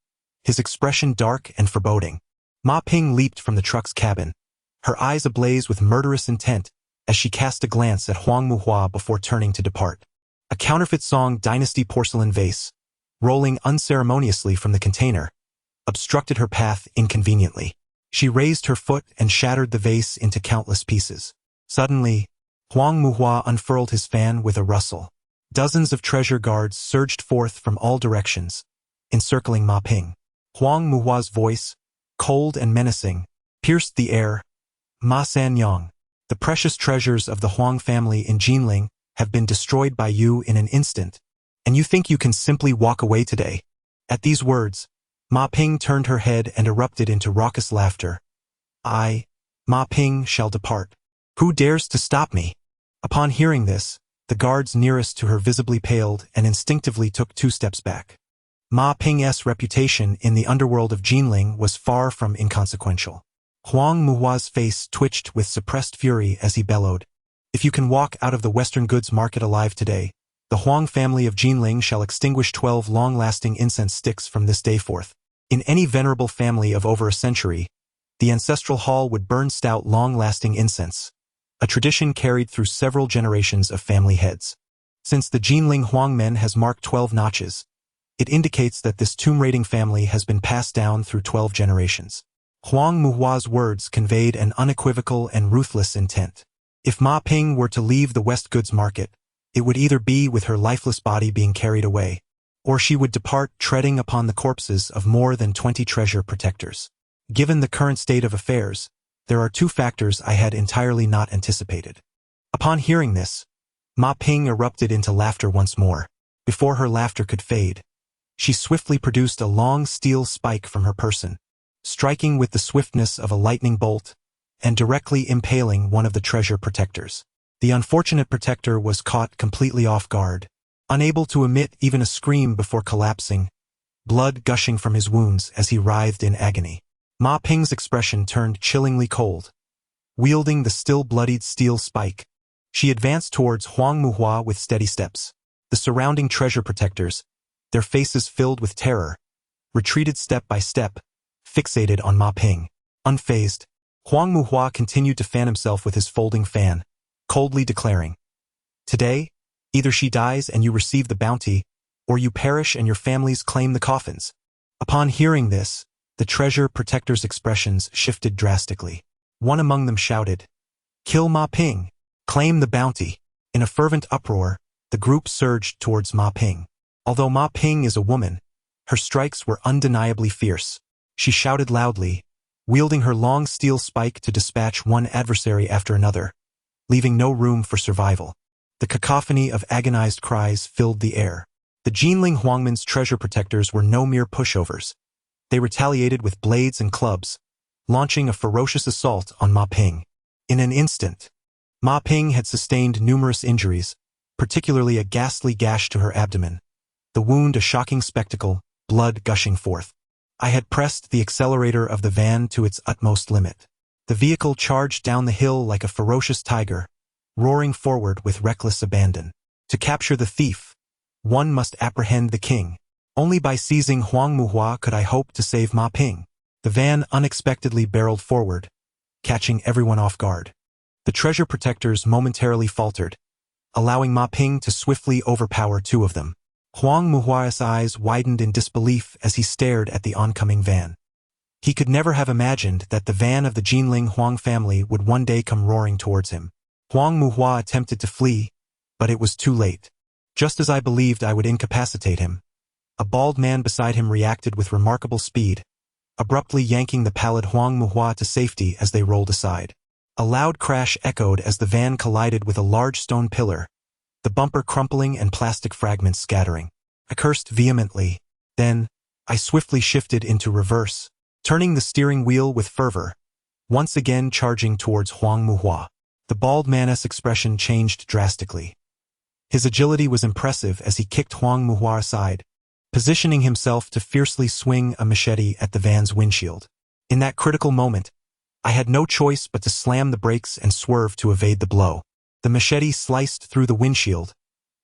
his expression dark and foreboding. Ma Ping leaped from the truck's cabin, her eyes ablaze with murderous intent as she cast a glance at Huang Muhua before turning to depart. A counterfeit Song Dynasty porcelain vase, rolling unceremoniously from the container, obstructed her path inconveniently. She raised her foot and shattered the vase into countless pieces. Suddenly, Huang Muhua unfurled his fan with a rustle. Dozens of treasure guards surged forth from all directions, encircling Ma Ping. Huang Muhua's voice, cold and menacing, pierced the air. Ma Sanyang, the precious treasures of the Huang family in Jinling have been destroyed by you in an instant, and you think you can simply walk away today? At these words, Ma Ping turned her head and erupted into raucous laughter. I, Ma Ping, shall depart. Who dares to stop me? Upon hearing this, the guards nearest to her visibly paled and instinctively took 2 steps back. Ma Ping's reputation in the underworld of Jinling was far from inconsequential. Huang Muhua's face twitched with suppressed fury as he bellowed, "If you can walk out of the Western goods market alive today, the Huang family of Jinling shall extinguish 12 long-lasting incense sticks from this day forth. In any venerable family of over a century, the ancestral hall would burn stout long-lasting incense, a tradition carried through several generations of family heads. Since the Jinling Huangmen has marked 12 notches, it indicates that this tomb-raiding family has been passed down through 12 generations." Huang Muhua's words conveyed an unequivocal and ruthless intent. If Ma Ping were to leave the West goods market, it would either be with her lifeless body being carried away, or she would depart treading upon the corpses of more than 20 treasure protectors. Given the current state of affairs, there are 2 factors I had entirely not anticipated. Upon hearing this, Ma Ping erupted into laughter once more. Before her laughter could fade, she swiftly produced a long steel spike from her person, striking with the swiftness of a lightning bolt and directly impaling one of the treasure protectors. The unfortunate protector was caught completely off guard, unable to emit even a scream before collapsing, blood gushing from his wounds as he writhed in agony. Ma Ping's expression turned chillingly cold. Wielding the still bloodied steel spike, she advanced towards Huang Muhua with steady steps. The surrounding treasure protectors, their faces filled with terror, retreated step by step, fixated on Ma Ping. Unfazed, Huang Muhua continued to fan himself with his folding fan, coldly declaring, "Today, either she dies and you receive the bounty, or you perish and your families claim the coffins." Upon hearing this, the treasure protectors' expressions shifted drastically. One among them shouted, "Kill Ma Ping! Claim the bounty!" In a fervent uproar, the group surged towards Ma Ping. Although Ma Ping is a woman, her strikes were undeniably fierce. She shouted loudly, wielding her long steel spike to dispatch one adversary after another, leaving no room for survival. The cacophony of agonized cries filled the air. The Jinling Huangmen's treasure protectors were no mere pushovers. They retaliated with blades and clubs, launching a ferocious assault on Ma Ping. In an instant, Ma Ping had sustained numerous injuries, particularly a ghastly gash to her abdomen, the wound a shocking spectacle, blood gushing forth. I had pressed the accelerator of the van to its utmost limit. The vehicle charged down the hill like a ferocious tiger, roaring forward with reckless abandon. To capture the thief, one must apprehend the king. Only by seizing Huang Muhua could I hope to save Ma Ping. The van unexpectedly barreled forward, catching everyone off guard. The treasure protectors momentarily faltered, allowing Ma Ping to swiftly overpower 2 of them. Huang Muhua's eyes widened in disbelief as he stared at the oncoming van. He could never have imagined that the van of the Jinling Huang family would one day come roaring towards him. Huang Muhua attempted to flee, but it was too late. Just as I believed I would incapacitate him, a bald man beside him reacted with remarkable speed, abruptly yanking the pallid Huang Muhua to safety as they rolled aside. A loud crash echoed as the van collided with a large stone pillar, the bumper crumpling and plastic fragments scattering. I cursed vehemently. Then, I swiftly shifted into reverse, turning the steering wheel with fervor, once again charging towards Huang Muhua. The bald man's expression changed drastically. His agility was impressive as he kicked Huang Muhua aside, positioning himself to fiercely swing a machete at the van's windshield. In that critical moment, I had no choice but to slam the brakes and swerve to evade the blow. The machete sliced through the windshield,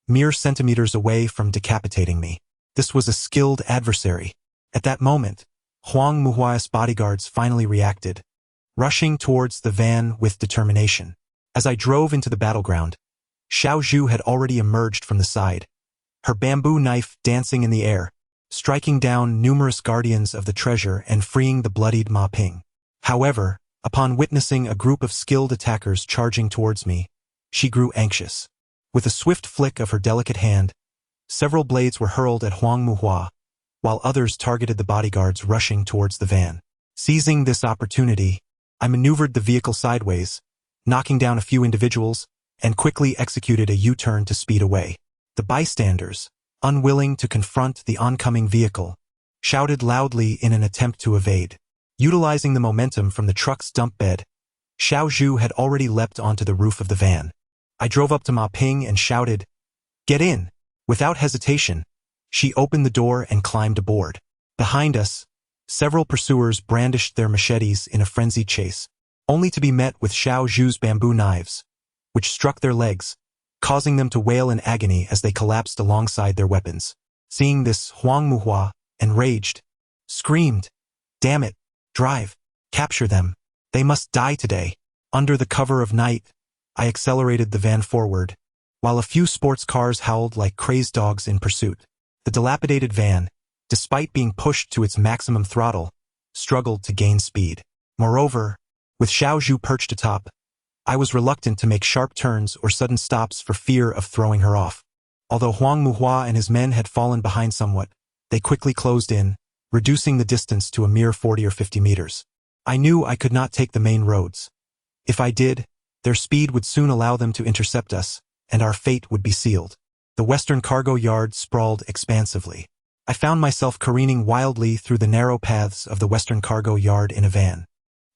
mere centimeters away from decapitating me. This was a skilled adversary. At that moment, Huang Muhua's bodyguards finally reacted, rushing towards the van with determination. As I drove into the battleground, Xiao Zhu had already emerged from the side, her bamboo knife dancing in the air, striking down numerous guardians of the treasure and freeing the bloodied Ma Ping. However, upon witnessing a group of skilled attackers charging towards me, she grew anxious. With a swift flick of her delicate hand, several blades were hurled at Huang Muhua, while others targeted the bodyguards rushing towards the van. Seizing this opportunity, I maneuvered the vehicle sideways, knocking down a few individuals, and quickly executed a U-turn to speed away. The bystanders, unwilling to confront the oncoming vehicle, shouted loudly in an attempt to evade. Utilizing the momentum from the truck's dump bed, Xiao Zhu had already leapt onto the roof of the van. I drove up to Ma Ping and shouted, "Get in!" Without hesitation, she opened the door and climbed aboard. Behind us, several pursuers brandished their machetes in a frenzied chase, only to be met with Xiao Zhu's bamboo knives, which struck their legs, causing them to wail in agony as they collapsed alongside their weapons. Seeing this, Huang Muhua, enraged, screamed, "Damn it! Drive! Capture them! They must die today!" Under the cover of night, I accelerated the van forward, while a few sports cars howled like crazed dogs in pursuit. The dilapidated van, despite being pushed to its maximum throttle, struggled to gain speed. Moreover, with Xiao Zhu perched atop, I was reluctant to make sharp turns or sudden stops for fear of throwing her off. Although Huang Muhua and his men had fallen behind somewhat, they quickly closed in, reducing the distance to a mere 40 or 50 meters. I knew I could not take the main roads. If I did, their speed would soon allow them to intercept us, and our fate would be sealed. The western cargo yard sprawled expansively. I found myself careening wildly through the narrow paths of the western cargo yard in a van.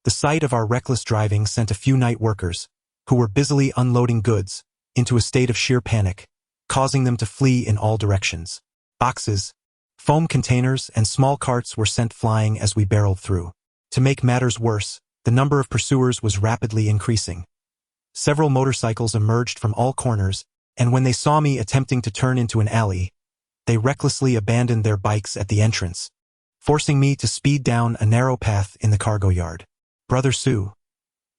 The sight of our reckless driving sent a few night workers, who were busily unloading goods, into a state of sheer panic, causing them to flee in all directions. Boxes, foam containers, and small carts were sent flying as we barreled through. To make matters worse, the number of pursuers was rapidly increasing. Several motorcycles emerged from all corners, and when they saw me attempting to turn into an alley, they recklessly abandoned their bikes at the entrance, forcing me to speed down a narrow path in the cargo yard. "Brother Su,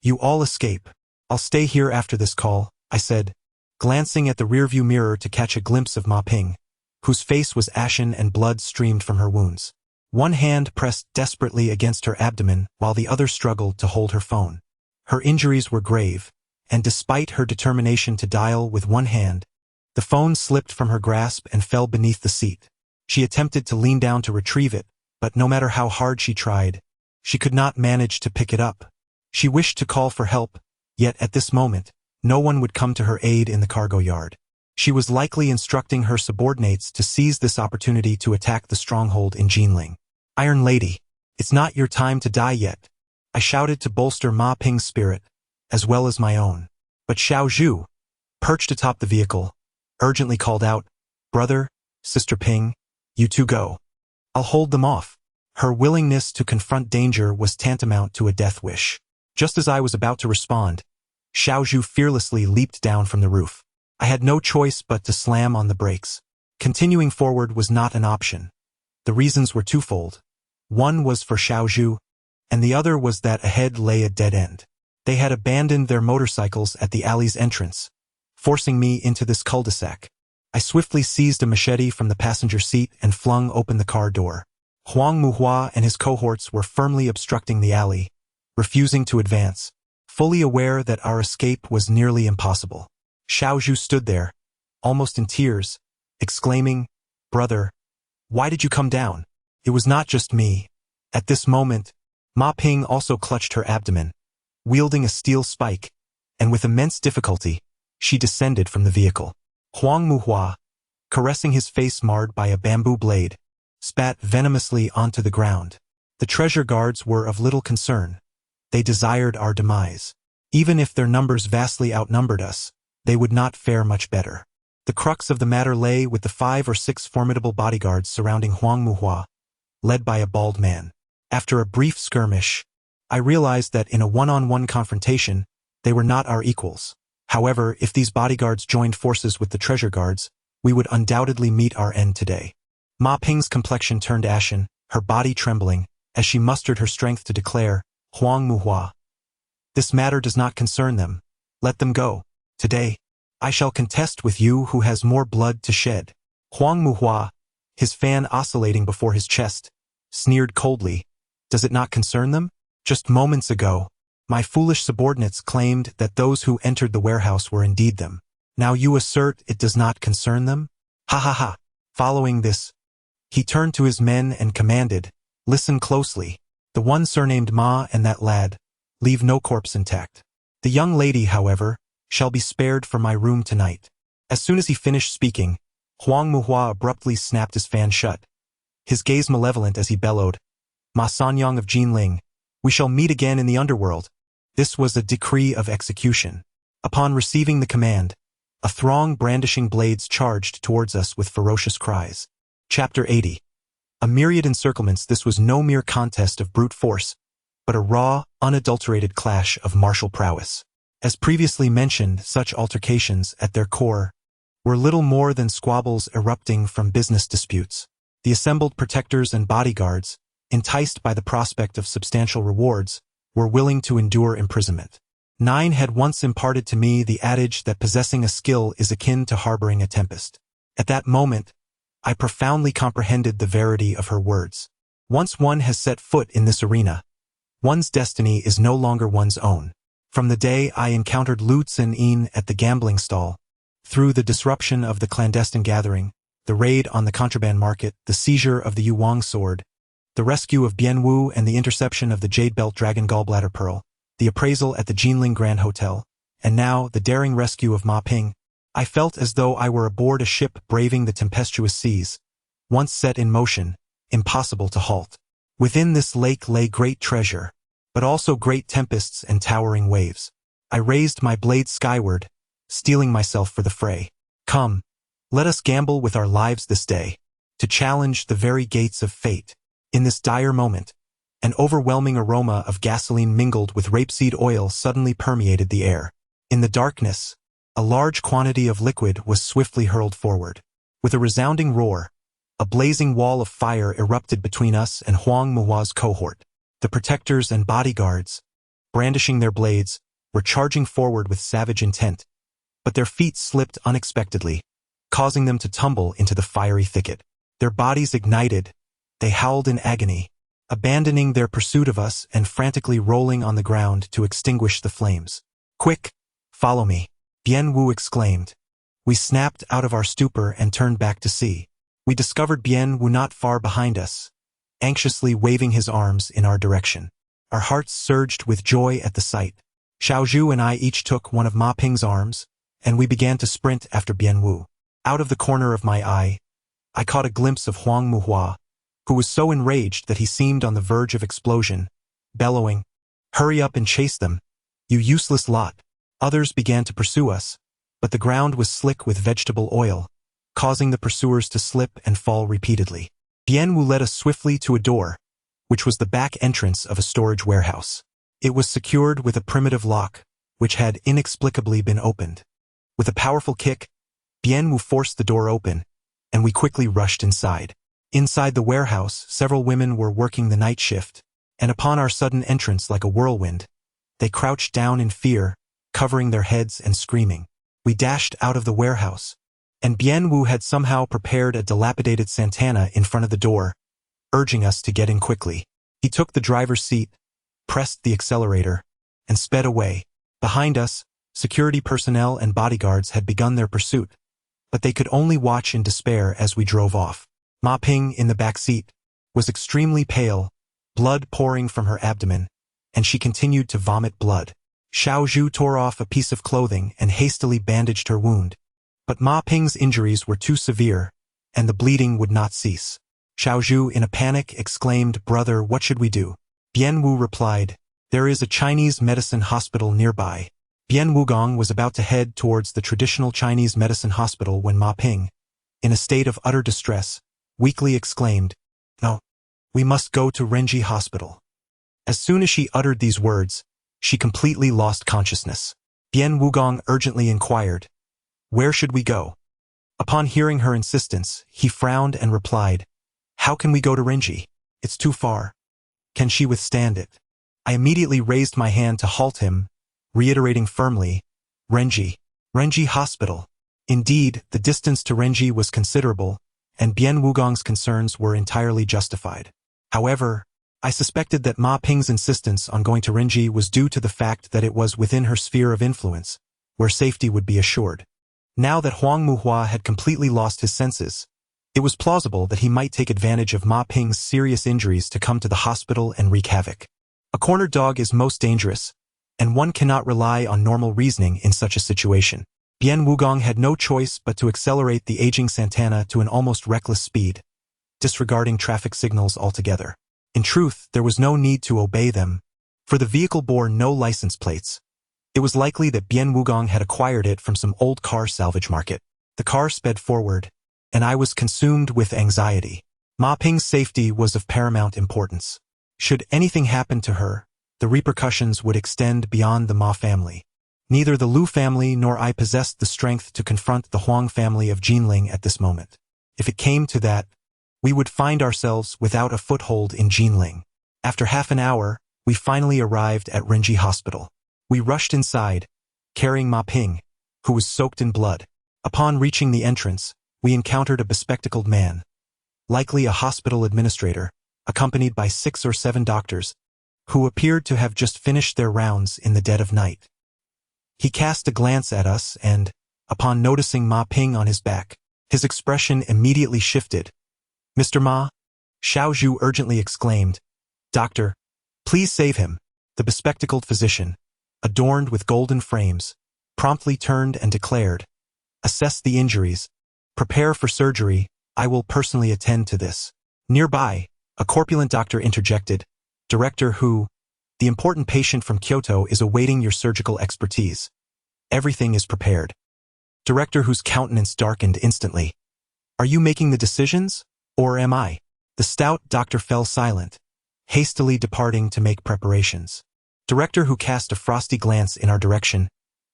you all escape. I'll stay here after this call," I said, glancing at the rearview mirror to catch a glimpse of Ma Ping, whose face was ashen and blood streamed from her wounds. One hand pressed desperately against her abdomen while the other struggled to hold her phone. Her injuries were grave, and despite her determination to dial with one hand, the phone slipped from her grasp and fell beneath the seat. She attempted to lean down to retrieve it, but no matter how hard she tried, she could not manage to pick it up. She wished to call for help, yet at this moment, no one would come to her aid in the cargo yard. She was likely instructing her subordinates to seize this opportunity to attack the stronghold in Jinling. "Iron Lady, it's not your time to die yet," I shouted to bolster Ma Ping's spirit, as well as my own. But Xiao Zhu, perched atop the vehicle, urgently called out, "Brother, Sister Ping, you two go. I'll hold them off." Her willingness to confront danger was tantamount to a death wish. Just as I was about to respond, Xiao Zhu fearlessly leaped down from the roof. I had no choice but to slam on the brakes. Continuing forward was not an option. The reasons were twofold. One was for Xiao Zhu, and the other was that ahead lay a dead end. They had abandoned their motorcycles at the alley's entrance, forcing me into this cul-de-sac. I swiftly seized a machete from the passenger seat and flung open the car door. Huang Muhua and his cohorts were firmly obstructing the alley, refusing to advance, fully aware that our escape was nearly impossible. Xiao Zhu stood there, almost in tears, exclaiming, "Brother, why did you come down?" It was not just me. At this moment, Ma Ping also clutched her abdomen, wielding a steel spike, and with immense difficulty, she descended from the vehicle. Huang Muhua, caressing his face marred by a bamboo blade, spat venomously onto the ground. The treasure guards were of little concern. They desired our demise. Even if their numbers vastly outnumbered us, they would not fare much better. The crux of the matter lay with the 5 or 6 formidable bodyguards surrounding Huang Muhua, led by a bald man. After a brief skirmish, I realized that in a one-on-one confrontation, they were not our equals. However, if these bodyguards joined forces with the treasure guards, we would undoubtedly meet our end today. Ma Ping's complexion turned ashen, her body trembling, as she mustered her strength to declare, "Huang Muhua, this matter does not concern them. Let them go. Today, I shall contest with you who has more blood to shed." Huang Muhua, his fan oscillating before his chest, sneered coldly, "Does it not concern them? Just moments ago, my foolish subordinates claimed that those who entered the warehouse were indeed them. Now you assert it does not concern them? Ha ha ha." Following this, he turned to his men and commanded, "Listen closely. The one surnamed Ma and that lad, leave no corpse intact. The young lady, however, shall be spared for my room tonight." As soon as he finished speaking, Huang Muhua abruptly snapped his fan shut, his gaze malevolent as he bellowed, "Ma Sanyang of Jinling, we shall meet again in the underworld." This was a decree of execution. Upon receiving the command, a throng brandishing blades charged towards us with ferocious cries. Chapter 80. A myriad encirclements. This was no mere contest of brute force, but a raw, unadulterated clash of martial prowess. As previously mentioned, such altercations, at their core, were little more than squabbles erupting from business disputes. The assembled protectors and bodyguards, enticed by the prospect of substantial rewards, were willing to endure imprisonment. Nine had once imparted to me the adage that possessing a skill is akin to harboring a tempest. At that moment, I profoundly comprehended the verity of her words. Once one has set foot in this arena, one's destiny is no longer one's own. From the day I encountered Lu Tsin-in at the gambling stall, through the disruption of the clandestine gathering, the raid on the contraband market, the seizure of the Yuwang sword, the rescue of Bien Wu and the interception of the Jade Belt Dragon Gallbladder Pearl, the appraisal at the Jinling Grand Hotel, and now the daring rescue of Ma Ping, I felt as though I were aboard a ship braving the tempestuous seas, once set in motion, impossible to halt. Within this lake lay great treasure, but also great tempests and towering waves. I raised my blade skyward, steeling myself for the fray. Come, let us gamble with our lives this day, to challenge the very gates of fate. In this dire moment, an overwhelming aroma of gasoline mingled with rapeseed oil suddenly permeated the air. In the darkness, a large quantity of liquid was swiftly hurled forward. With a resounding roar, a blazing wall of fire erupted between us and Huang Muhua's cohort. The protectors and bodyguards, brandishing their blades, were charging forward with savage intent, but their feet slipped unexpectedly, causing them to tumble into the fiery thicket. Their bodies ignited, they howled in agony, abandoning their pursuit of us and frantically rolling on the ground to extinguish the flames. "Quick, follow me," Bien Wu exclaimed. We snapped out of our stupor and turned back to see. We discovered Bien Wu not far behind us, anxiously waving his arms in our direction. Our hearts surged with joy at the sight. Xiaozhu and I each took one of Ma Ping's arms, and we began to sprint after Bien Wu. Out of the corner of my eye, I caught a glimpse of Huang Muhua, who was so enraged that he seemed on the verge of explosion, bellowing, "Hurry up and chase them, you useless lot." Others began to pursue us, but the ground was slick with vegetable oil, causing the pursuers to slip and fall repeatedly. Bien Wu led us swiftly to a door, which was the back entrance of a storage warehouse. It was secured with a primitive lock, which had inexplicably been opened. With a powerful kick, Bien Wu forced the door open, and we quickly rushed inside. Inside the warehouse, several women were working the night shift, and upon our sudden entrance like a whirlwind, they crouched down in fear, covering their heads and screaming. We dashed out of the warehouse, and Bien Wu had somehow prepared a dilapidated Santana in front of the door, urging us to get in quickly. He took the driver's seat, pressed the accelerator, and sped away. Behind us, security personnel and bodyguards had begun their pursuit, but they could only watch in despair as we drove off. Ma Ping, in the back seat, was extremely pale, blood pouring from her abdomen, and she continued to vomit blood. Xiao Zhu tore off a piece of clothing and hastily bandaged her wound. But Ma Ping's injuries were too severe, and the bleeding would not cease. Xiao Zhu, in a panic, exclaimed, "Brother, what should we do?" Bian Wu replied, "There is a Chinese medicine hospital nearby." Bian Wugong was about to head towards the traditional Chinese medicine hospital when Ma Ping, in a state of utter distress, weakly exclaimed, "No, we must go to Renji Hospital." As soon as she uttered these words, she completely lost consciousness. Bian Wugong urgently inquired, "Where should we go?" Upon hearing her insistence, he frowned and replied, "How can we go to Renji? It's too far. Can she withstand it?" I immediately raised my hand to halt him, reiterating firmly, Renji Hospital." Indeed, the distance to Renji was considerable, and Bian Wugong's concerns were entirely justified. However, I suspected that Ma Ping's insistence on going to Renji was due to the fact that it was within her sphere of influence, where safety would be assured. Now that Huang Muhua had completely lost his senses, it was plausible that he might take advantage of Ma Ping's serious injuries to come to the hospital and wreak havoc. A cornered dog is most dangerous, and one cannot rely on normal reasoning in such a situation. Bian Wugong had no choice but to accelerate the aging Santana to an almost reckless speed, disregarding traffic signals altogether. In truth, there was no need to obey them, for the vehicle bore no license plates. It was likely that Bian Wugong had acquired it from some old car salvage market. The car sped forward, and I was consumed with anxiety. Ma Ping's safety was of paramount importance. Should anything happen to her, the repercussions would extend beyond the Ma family. Neither the Lu family nor I possessed the strength to confront the Huang family of Jinling at this moment. If it came to that, we would find ourselves without a foothold in Jinling. After half an hour, we finally arrived at Renji Hospital. We rushed inside, carrying Ma Ping, who was soaked in blood. Upon reaching the entrance, we encountered a bespectacled man, likely a hospital administrator, accompanied by 6 or 7 doctors, who appeared to have just finished their rounds in the dead of night. He cast a glance at us and, upon noticing Ma Ping on his back, his expression immediately shifted. "Mr. Ma?" Xiao Zhu urgently exclaimed. "Doctor, please save him." The bespectacled physician, adorned with golden frames, promptly turned and declared, "Assess the injuries. Prepare for surgery. I will personally attend to this." Nearby, a corpulent doctor interjected, "Director Hu, the important patient from Kyoto is awaiting your surgical expertise. Everything is prepared." Director Hu's countenance darkened instantly. "Are you making the decisions, or am I?" The stout doctor fell silent, hastily departing to make preparations. Director Hu cast a frosty glance in our direction,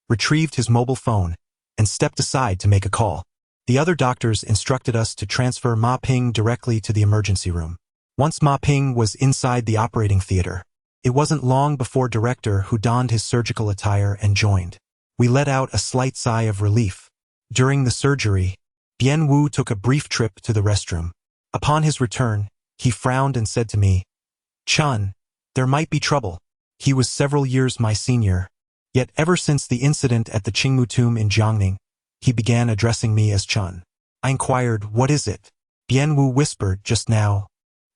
retrieved his mobile phone, and stepped aside to make a call. The other doctors instructed us to transfer Ma Ping directly to the emergency room. Once Ma Ping was inside the operating theater, it wasn't long before Director Hu donned his surgical attire and joined. We let out a slight sigh of relief. During the surgery, Bian Wu took a brief trip to the restroom. Upon his return, he frowned and said to me, "Chen, there might be trouble." He was several years my senior, yet ever since the incident at the Qingmu tomb in Jiangning, he began addressing me as Chen. I inquired, "What is it?" Bian Wu whispered, "Just now,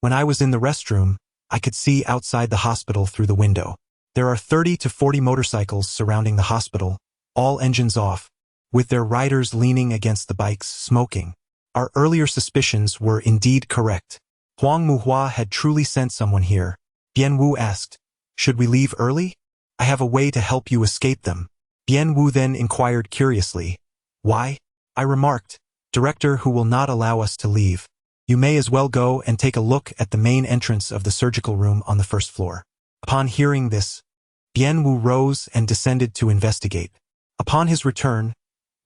when I was in the restroom, I could see outside the hospital through the window. There are 30 to 40 motorcycles surrounding the hospital, all engines off, with their riders leaning against the bikes, smoking. Our earlier suspicions were indeed correct. Huang Muhua had truly sent someone here." Bian Wu asked, "Should we leave early? I have a way to help you escape them." Bian Wu then inquired curiously, "Why?" I remarked, "Director Hu will not allow us to leave. You may as well go and take a look at the main entrance of the surgical room on the first floor." Upon hearing this, Bian Wu rose and descended to investigate. Upon his return,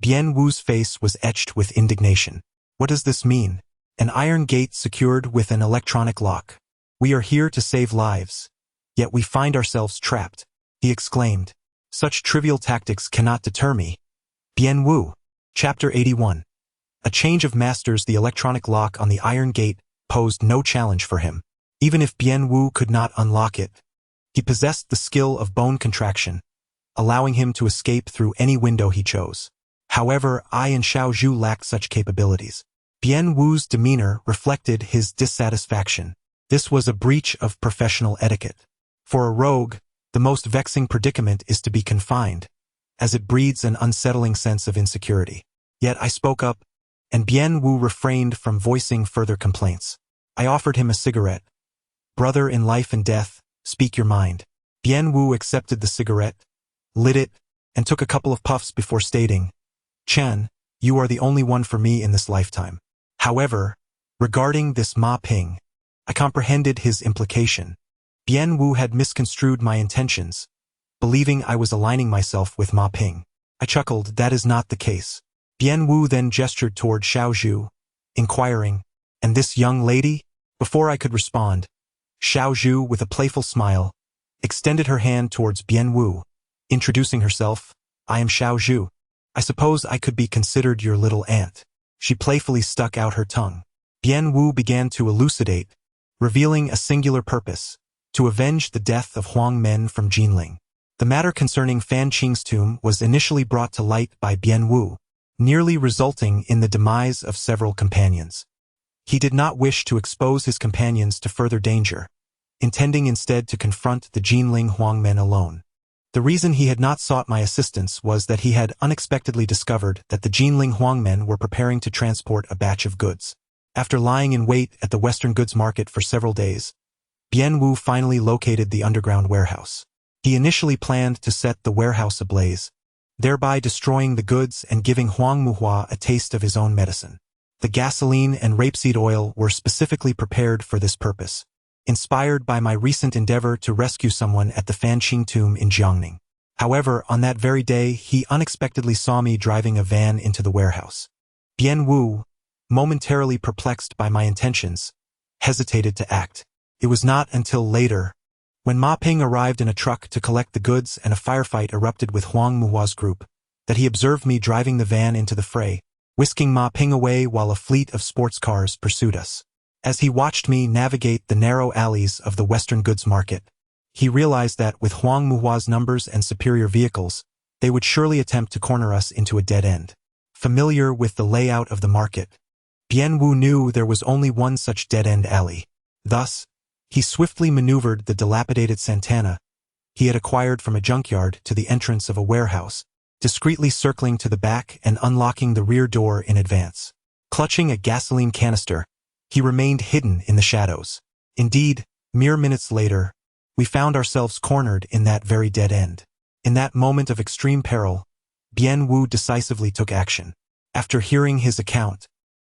Bian Wu's face was etched with indignation. "What does this mean? An iron gate secured with an electronic lock. We are here to save lives, yet we find ourselves trapped," he exclaimed. "Such trivial tactics cannot deter me." Bian Wu. Chapter 81. A change of masters. The electronic lock on the iron gate posed no challenge for him. Even if Bian Wu could not unlock it, he possessed the skill of bone contraction, allowing him to escape through any window he chose. However, I and Xiao Zhu lacked such capabilities. Bian Wu's demeanor reflected his dissatisfaction. This was a breach of professional etiquette. For a rogue, the most vexing predicament is to be confined, as it breeds an unsettling sense of insecurity. Yet I spoke up, and Bian Wu refrained from voicing further complaints. I offered him a cigarette. Brother in life and death, speak your mind. Bian Wu accepted the cigarette, lit it, and took a couple of puffs before stating, Chen, you are the only one for me in this lifetime. However, regarding this Ma Ping, I comprehended his implication. Bian Wu had misconstrued my intentions, believing I was aligning myself with Ma Ping. I chuckled, that is not the case. Bian Wu then gestured toward Xiao Zhu, inquiring, and this young lady? Before I could respond, Xiao Zhu, with a playful smile, extended her hand towards Bian Wu, introducing herself, I am Xiao Zhu. I suppose I could be considered your little aunt. She playfully stuck out her tongue. Bian Wu began to elucidate, revealing a singular purpose, to avenge the death of Huang Men from Jinling. The matter concerning Fan Qing's tomb was initially brought to light by Bian Wu, nearly resulting in the demise of several companions. He did not wish to expose his companions to further danger, intending instead to confront the Jinling Huang Men alone. The reason he had not sought my assistance was that he had unexpectedly discovered that the Jinling Huang Men were preparing to transport a batch of goods. After lying in wait at the Western goods market for several days, Bian Wu finally located the underground warehouse. He initially planned to set the warehouse ablaze, thereby destroying the goods and giving Huang Muhua a taste of his own medicine. The gasoline and rapeseed oil were specifically prepared for this purpose, inspired by my recent endeavor to rescue someone at the Fan Qing tomb in Jiangning. However, on that very day, he unexpectedly saw me driving a van into the warehouse. Bian Wu, momentarily perplexed by my intentions, hesitated to act. It was not until later, when Ma Ping arrived in a truck to collect the goods and a firefight erupted with Huang Muhua's group, that he observed me driving the van into the fray, whisking Ma Ping away while a fleet of sports cars pursued us. As he watched me navigate the narrow alleys of the Western goods market, he realized that with Huang Muhua's numbers and superior vehicles, they would surely attempt to corner us into a dead end. Familiar with the layout of the market, Bian Wu knew there was only one such dead-end alley. Thus, he swiftly maneuvered the dilapidated Santana he had acquired from a junkyard to the entrance of a warehouse, discreetly circling to the back and unlocking the rear door in advance. Clutching a gasoline canister, he remained hidden in the shadows. Indeed, mere minutes later, we found ourselves cornered in that very dead end. In that moment of extreme peril, Bian Wu decisively took action. After hearing his account,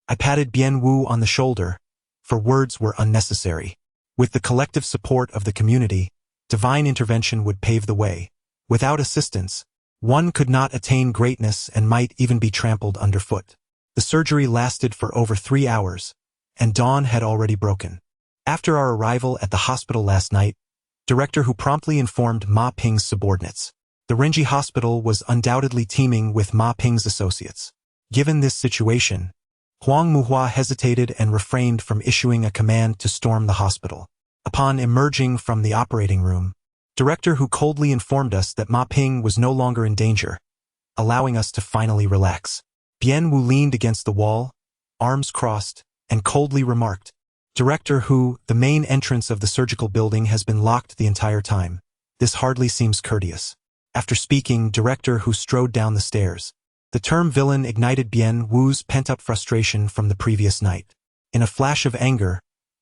I patted Bian Wu on the shoulder, for words were unnecessary. With the collective support of the community, divine intervention would pave the way. Without assistance, one could not attain greatness and might even be trampled underfoot. The surgery lasted for over 3 hours, and dawn had already broken. After our arrival at the hospital last night, Director Hu promptly informed Ma Ping's subordinates. The Renji hospital was undoubtedly teeming with Ma Ping's associates. Given this situation, Huang Muhua hesitated and refrained from issuing a command to storm the hospital. Upon emerging from the operating room, Director Hu coldly informed us that Ma Ping was no longer in danger, allowing us to finally relax. Bian Wu leaned against the wall, arms crossed, and coldly remarked, Director Hu, the main entrance of the surgical building has been locked the entire time. This hardly seems courteous. After speaking, Director Hu strode down the stairs. The term villain ignited Bian Wu's pent-up frustration from the previous night. In a flash of anger,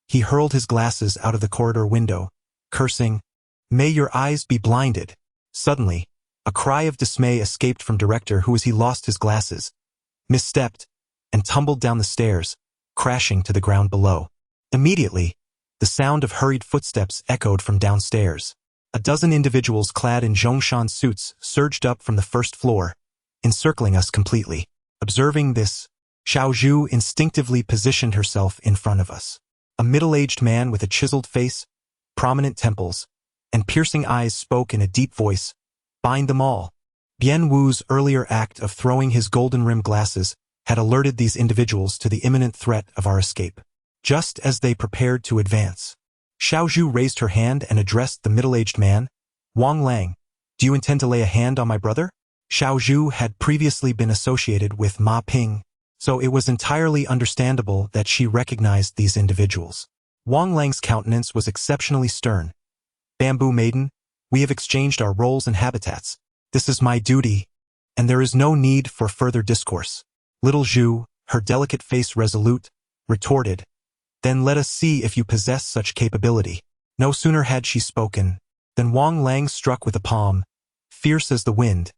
he hurled his glasses out of the corridor window, cursing, May your eyes be blinded. Suddenly, a cry of dismay escaped from Director Hu as he lost his glasses, misstepped, and tumbled down the stairs, crashing to the ground below. Immediately, the sound of hurried footsteps echoed from downstairs. A dozen individuals clad in Zhongshan suits surged up from the first floor, encircling us completely. Observing this, Xiao Zhu instinctively positioned herself in front of us. A middle-aged man with a chiseled face, prominent temples, and piercing eyes spoke in a deep voice, Bind them all. Bian Wu's earlier act of throwing his golden-rimmed glasses had alerted these individuals to the imminent threat of our escape. Just as they prepared to advance, Xiao Zhu raised her hand and addressed the middle-aged man, Wang Lang, do you intend to lay a hand on my brother? Xiao Zhu had previously been associated with Ma Ping, so it was entirely understandable that she recognized these individuals. Wang Lang's countenance was exceptionally stern. Bamboo Maiden, we have exchanged our roles and habitats. This is my duty, and there is no need for further discourse. Little Zhu, her delicate face resolute, retorted, then let us see if you possess such capability. No sooner had she spoken, than Wang Lang struck with a palm, fierce as the wind,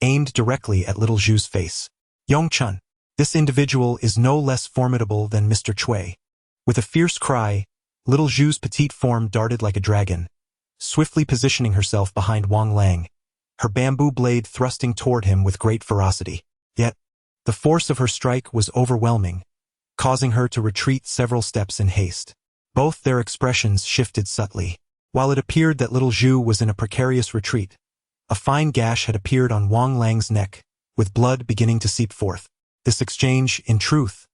aimed directly at Little Zhu's face. Yongchun, this individual is no less formidable than Mr. Cui. With a fierce cry, Little Zhu's petite form darted like a dragon, swiftly positioning herself behind Wang Lang, her bamboo blade thrusting toward him with great ferocity. Yet, the force of her strike was overwhelming, causing her to retreat several steps in haste. Both their expressions shifted subtly. While it appeared that Little Zhu was in a precarious retreat, a fine gash had appeared on Wang Lang's neck, with blood beginning to seep forth. This exchange, in truth,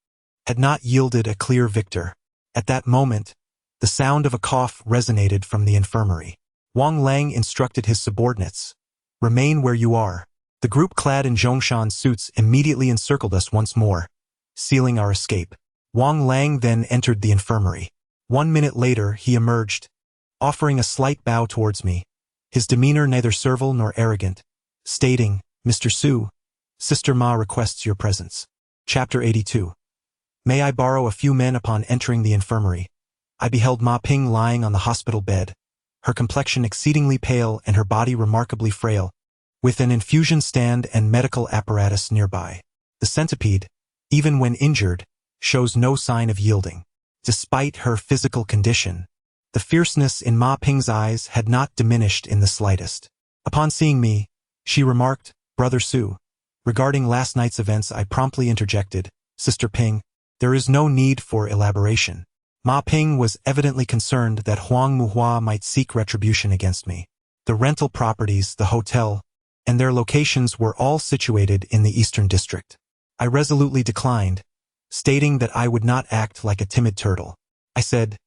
had not yielded a clear victor. At that moment, the sound of a cough resonated from the infirmary. Wang Lang instructed his subordinates, "Remain where you are." The group clad in Zhongshan suits immediately encircled us once more, sealing our escape. Wang Lang then entered the infirmary. 1 minute later, he emerged, offering a slight bow towards me, his demeanor neither servile nor arrogant, stating, "Mr. Su, Sister Ma requests your presence." Chapter 82. May I borrow a few men? Upon entering the infirmary, I beheld Ma Ping lying on the hospital bed, her complexion exceedingly pale and her body remarkably frail, with an infusion stand and medical apparatus nearby. The centipede, even when injured, shows no sign of yielding. Despite her physical condition, the fierceness in Ma Ping's eyes had not diminished in the slightest. Upon seeing me, she remarked, "Brother Su." Regarding last night's events, I promptly interjected, "Sister Ping, there is no need for elaboration." Ma Ping was evidently concerned that Huang Muhua might seek retribution against me. The rental properties, the hotel, and their locations were all situated in the Eastern District. I resolutely declined, stating that I would not act like a timid turtle. I said,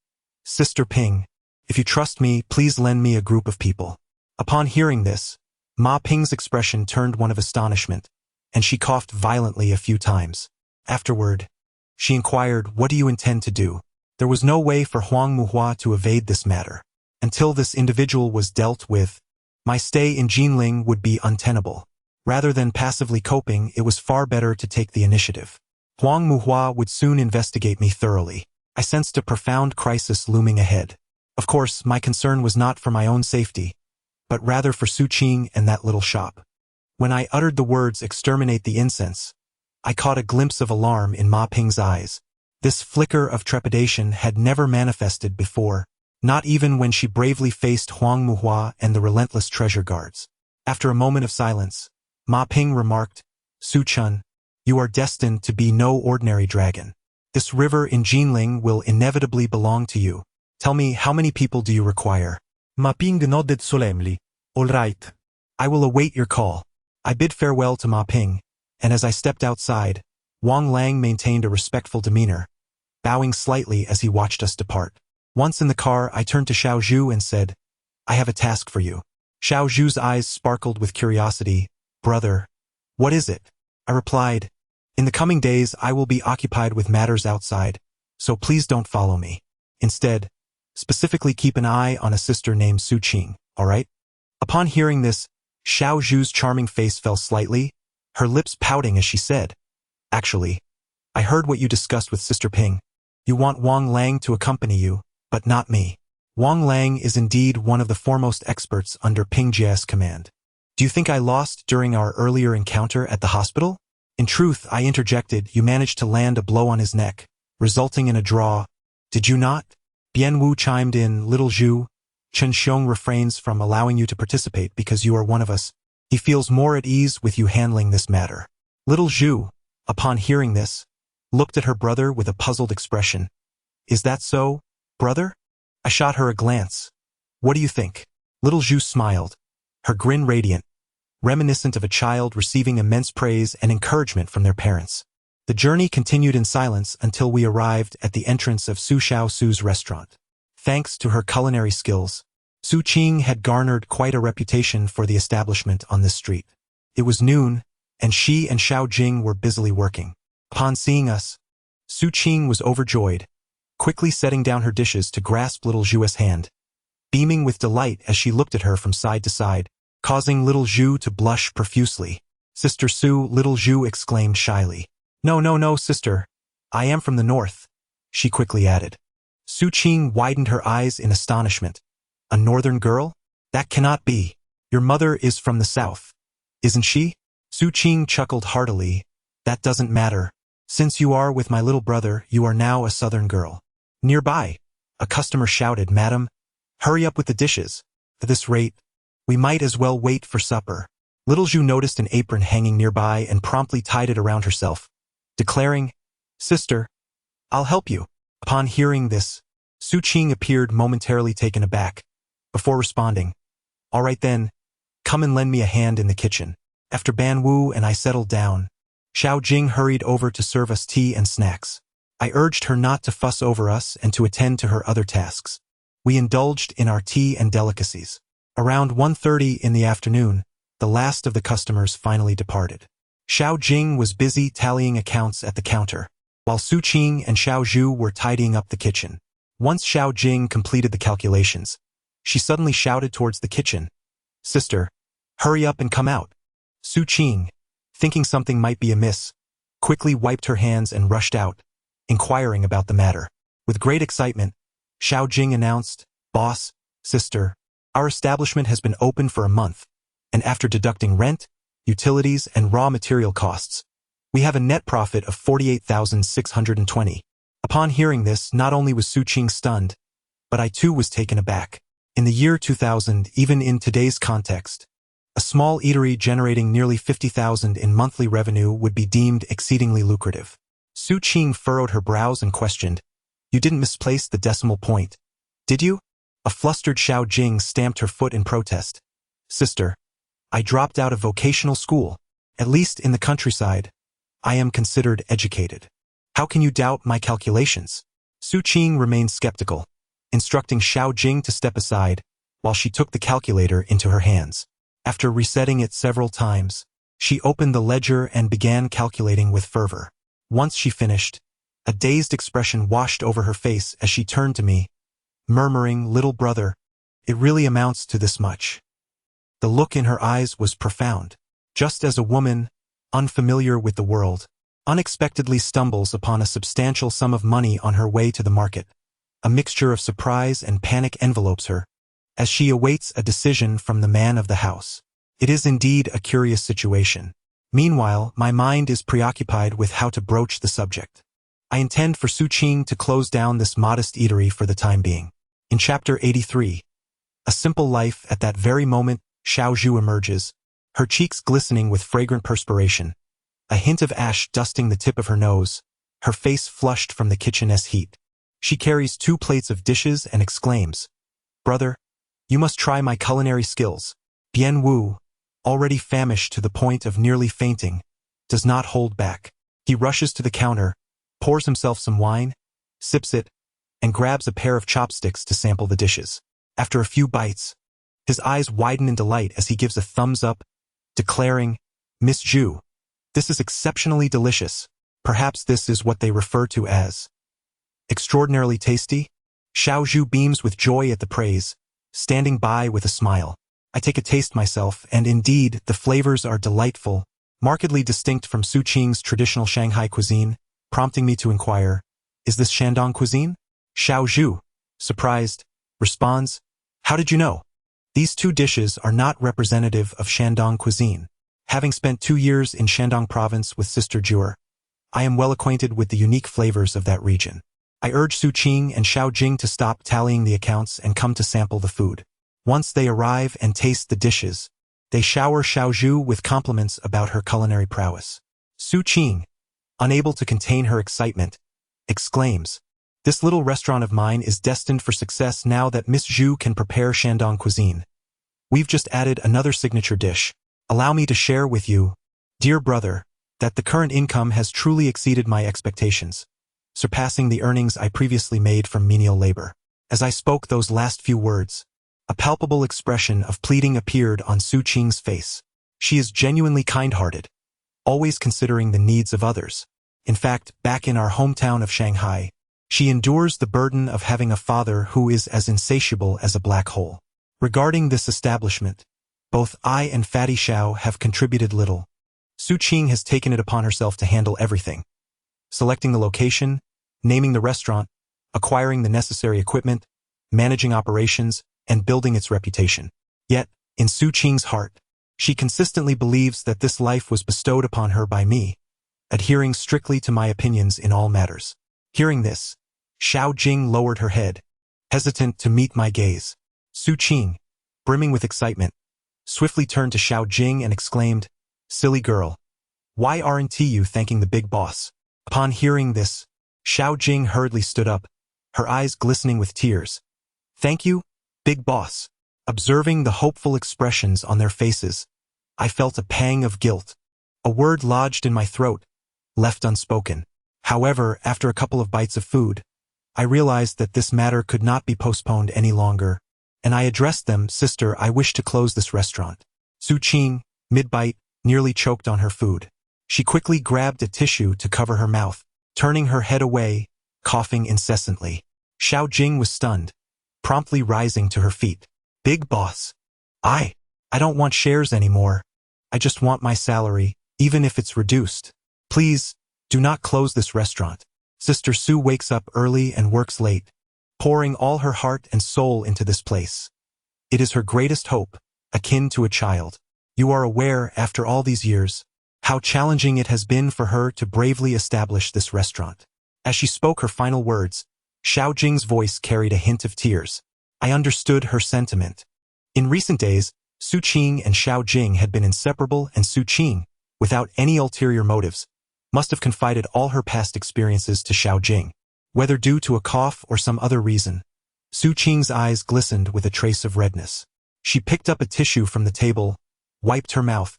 "Sister Ping, if you trust me, please lend me a group of people." Upon hearing this, Ma Ping's expression turned one of astonishment, and she coughed violently a few times. Afterward, she inquired, "What do you intend to do?" There was no way for Huang Muhua to evade this matter. Until this individual was dealt with, my stay in Jinling would be untenable. Rather than passively coping, it was far better to take the initiative. Huang Muhua would soon investigate me thoroughly. I sensed a profound crisis looming ahead. Of course, my concern was not for my own safety, but rather for Su Qing and that little shop. When I uttered the words "exterminate the incense," I caught a glimpse of alarm in Ma Ping's eyes. This flicker of trepidation had never manifested before, not even when she bravely faced Huang Muhua and the relentless treasure guards. After a moment of silence, Ma Ping remarked, "Su Chun, you are destined to be no ordinary dragon. This river in Jinling will inevitably belong to you. Tell me, how many people do you require?" Ma Ping nodded solemnly. "All right. I will await your call." I bid farewell to Ma Ping, and as I stepped outside, Wang Lang maintained a respectful demeanor, bowing slightly as he watched us depart. Once in the car, I turned to Xiao Zhu and said, "I have a task for you." Xiao Zhu's eyes sparkled with curiosity. "Brother, what is it?" I replied, "In the coming days I will be occupied with matters outside, so please don't follow me. Instead, specifically keep an eye on a sister named Su Qing, all right?" Upon hearing this, Xiao Zhu's charming face fell slightly, her lips pouting as she said, "Actually, I heard what you discussed with Sister Ping. You want Wang Lang to accompany you, but not me." Wang Lang is indeed one of the foremost experts under Ping Jie's command. "Do you think I lost during our earlier encounter at the hospital?" "In truth," I interjected, "you managed to land a blow on his neck, resulting in a draw. Did you not?" Bian Wu chimed in, "Little Zhu, Chen Xiong refrains from allowing you to participate because you are one of us. He feels more at ease with you handling this matter." Little Zhu, upon hearing this, looked at her brother with a puzzled expression. "Is that so, brother?" I shot her a glance. "What do you think?" Little Zhu smiled, her grin radiant, reminiscent of a child receiving immense praise and encouragement from their parents. The journey continued in silence until we arrived at the entrance of Su Xiao Su's restaurant. Thanks to her culinary skills, Su Qing had garnered quite a reputation for the establishment on this street. It was noon, and she and Xiao Jing were busily working. Upon seeing us, Su Qing was overjoyed, quickly setting down her dishes to grasp little Zhu's hand, beaming with delight as she looked at her from side to side, causing little Zhu to blush profusely. "Sister Su," little Zhu exclaimed shyly. "No, no, no, sister. I am from the north," she quickly added. Su Qing widened her eyes in astonishment. "A northern girl? That cannot be. Your mother is from the south, isn't she?" Su Qing chuckled heartily. "That doesn't matter. Since you are with my little brother, you are now a southern girl." Nearby, a customer shouted, "Madam, hurry up with the dishes. At this rate, we might as well wait for supper." Little Zhu noticed an apron hanging nearby and promptly tied it around herself, declaring, "Sister, I'll help you." Upon hearing this, Su Qing appeared momentarily taken aback, before responding, "All right then, come and lend me a hand in the kitchen." After Ban Wu and I settled down, Xiao Jing hurried over to serve us tea and snacks. I urged her not to fuss over us and to attend to her other tasks. We indulged in our tea and delicacies. Around 1:30 in the afternoon, the last of the customers finally departed. Xiao Jing was busy tallying accounts at the counter, while Su Qing and Xiao Zhu were tidying up the kitchen. Once Xiao Jing completed the calculations, she suddenly shouted towards the kitchen, "Sister, hurry up and come out." Su Qing, thinking something might be amiss, quickly wiped her hands and rushed out, inquiring about the matter. With great excitement, Xiao Jing announced, "Boss, sister, our establishment has been open for a month, and after deducting rent, utilities, and raw material costs, we have a net profit of 48,620. Upon hearing this, not only was Su Qing stunned, but I too was taken aback. In the year 2000, even in today's context, a small eatery generating nearly 50,000 in monthly revenue would be deemed exceedingly lucrative. Su Qing furrowed her brows and questioned, "You didn't misplace the decimal point, did you?" A flustered Xiao Jing stamped her foot in protest. "Sister, I dropped out of vocational school. At least in the countryside, I am considered educated. How can you doubt my calculations?" Su Qing remained skeptical, instructing Xiao Jing to step aside while she took the calculator into her hands. After resetting it several times, she opened the ledger and began calculating with fervor. Once she finished, a dazed expression washed over her face as she turned to me, murmuring, "Little brother, it really amounts to this much." The look in her eyes was profound, just as a woman, unfamiliar with the world, unexpectedly stumbles upon a substantial sum of money on her way to the market. A mixture of surprise and panic envelopes her, as she awaits a decision from the man of the house. It is indeed a curious situation. Meanwhile, my mind is preoccupied with how to broach the subject. I intend for Su Qing to close down this modest eatery for the time being. In Chapter 83, A Simple Life, at that very moment, Xiao Zhu emerges, her cheeks glistening with fragrant perspiration, a hint of ash dusting the tip of her nose, her face flushed from the kitchen's heat. She carries 2 plates of dishes and exclaims, "Brother, you must try my culinary skills." Bian Wu, already famished to the point of nearly fainting, does not hold back. He rushes to the counter, pours himself some wine, sips it, and grabs a pair of chopsticks to sample the dishes. After a few bites, his eyes widen in delight as he gives a thumbs up, declaring, "Miss Zhu, this is exceptionally delicious. Perhaps this is what they refer to as extraordinarily tasty." Xiao Zhu beams with joy at the praise, standing by with a smile. I take a taste myself, and indeed, the flavors are delightful, markedly distinct from Su Qing's traditional Shanghai cuisine, prompting me to inquire, "Is this Shandong cuisine?" Xiao Zhu, surprised, responds, "How did you know?" These 2 dishes are not representative of Shandong cuisine. Having spent 2 years in Shandong province with Sister Jur, I am well acquainted with the unique flavors of that region. I urge Su Qing and Xiao Jing to stop tallying the accounts and come to sample the food. Once they arrive and taste the dishes, they shower Xiao Zhu with compliments about her culinary prowess. Su Qing, unable to contain her excitement, exclaims, "This little restaurant of mine is destined for success now that Miss Zhu can prepare Shandong cuisine. We've just added another signature dish. Allow me to share with you, dear brother, that the current income has truly exceeded my expectations, surpassing the earnings I previously made from menial labor." As I spoke those last few words, a palpable expression of pleading appeared on Su Qing's face. She is genuinely kind-hearted, always considering the needs of others. In fact, back in our hometown of Shanghai, she endures the burden of having a father who is as insatiable as a black hole. Regarding this establishment, both I and Fatty Xiao have contributed little. Su Qing has taken it upon herself to handle everything. Selecting the location, naming the restaurant, acquiring the necessary equipment, managing operations, and building its reputation. Yet, in Su Qing's heart, she consistently believes that this life was bestowed upon her by me, adhering strictly to my opinions in all matters. Hearing this, Xiao Jing lowered her head, hesitant to meet my gaze. Su Qing, brimming with excitement, swiftly turned to Xiao Jing and exclaimed, "Silly girl, why aren't you thanking the big boss?" Upon hearing this, Xiao Jing hurriedly stood up, her eyes glistening with tears. "Thank you, big boss." Observing the hopeful expressions on their faces, I felt a pang of guilt. A word lodged in my throat, left unspoken. However, after a couple of bites of food, I realized that this matter could not be postponed any longer, and I addressed them, "Sister, I wish to close this restaurant." Su Qing, mid-bite, nearly choked on her food. She quickly grabbed a tissue to cover her mouth, turning her head away, coughing incessantly. Xiao Jing was stunned, promptly rising to her feet. "Big boss, I don't want shares anymore. I just want my salary, even if it's reduced. Please, do not close this restaurant." Sister Su wakes up early and works late, pouring all her heart and soul into this place. It is her greatest hope, akin to a child. You are aware, after all these years, how challenging it has been for her to bravely establish this restaurant. As she spoke her final words, Xiao Jing's voice carried a hint of tears. I understood her sentiment. In recent days, Su Qing and Xiao Jing had been inseparable, and Su Qing, without any ulterior motives, must have confided all her past experiences to Xiao Jing. Whether due to a cough or some other reason, Su Qing's eyes glistened with a trace of redness. She picked up a tissue from the table, wiped her mouth,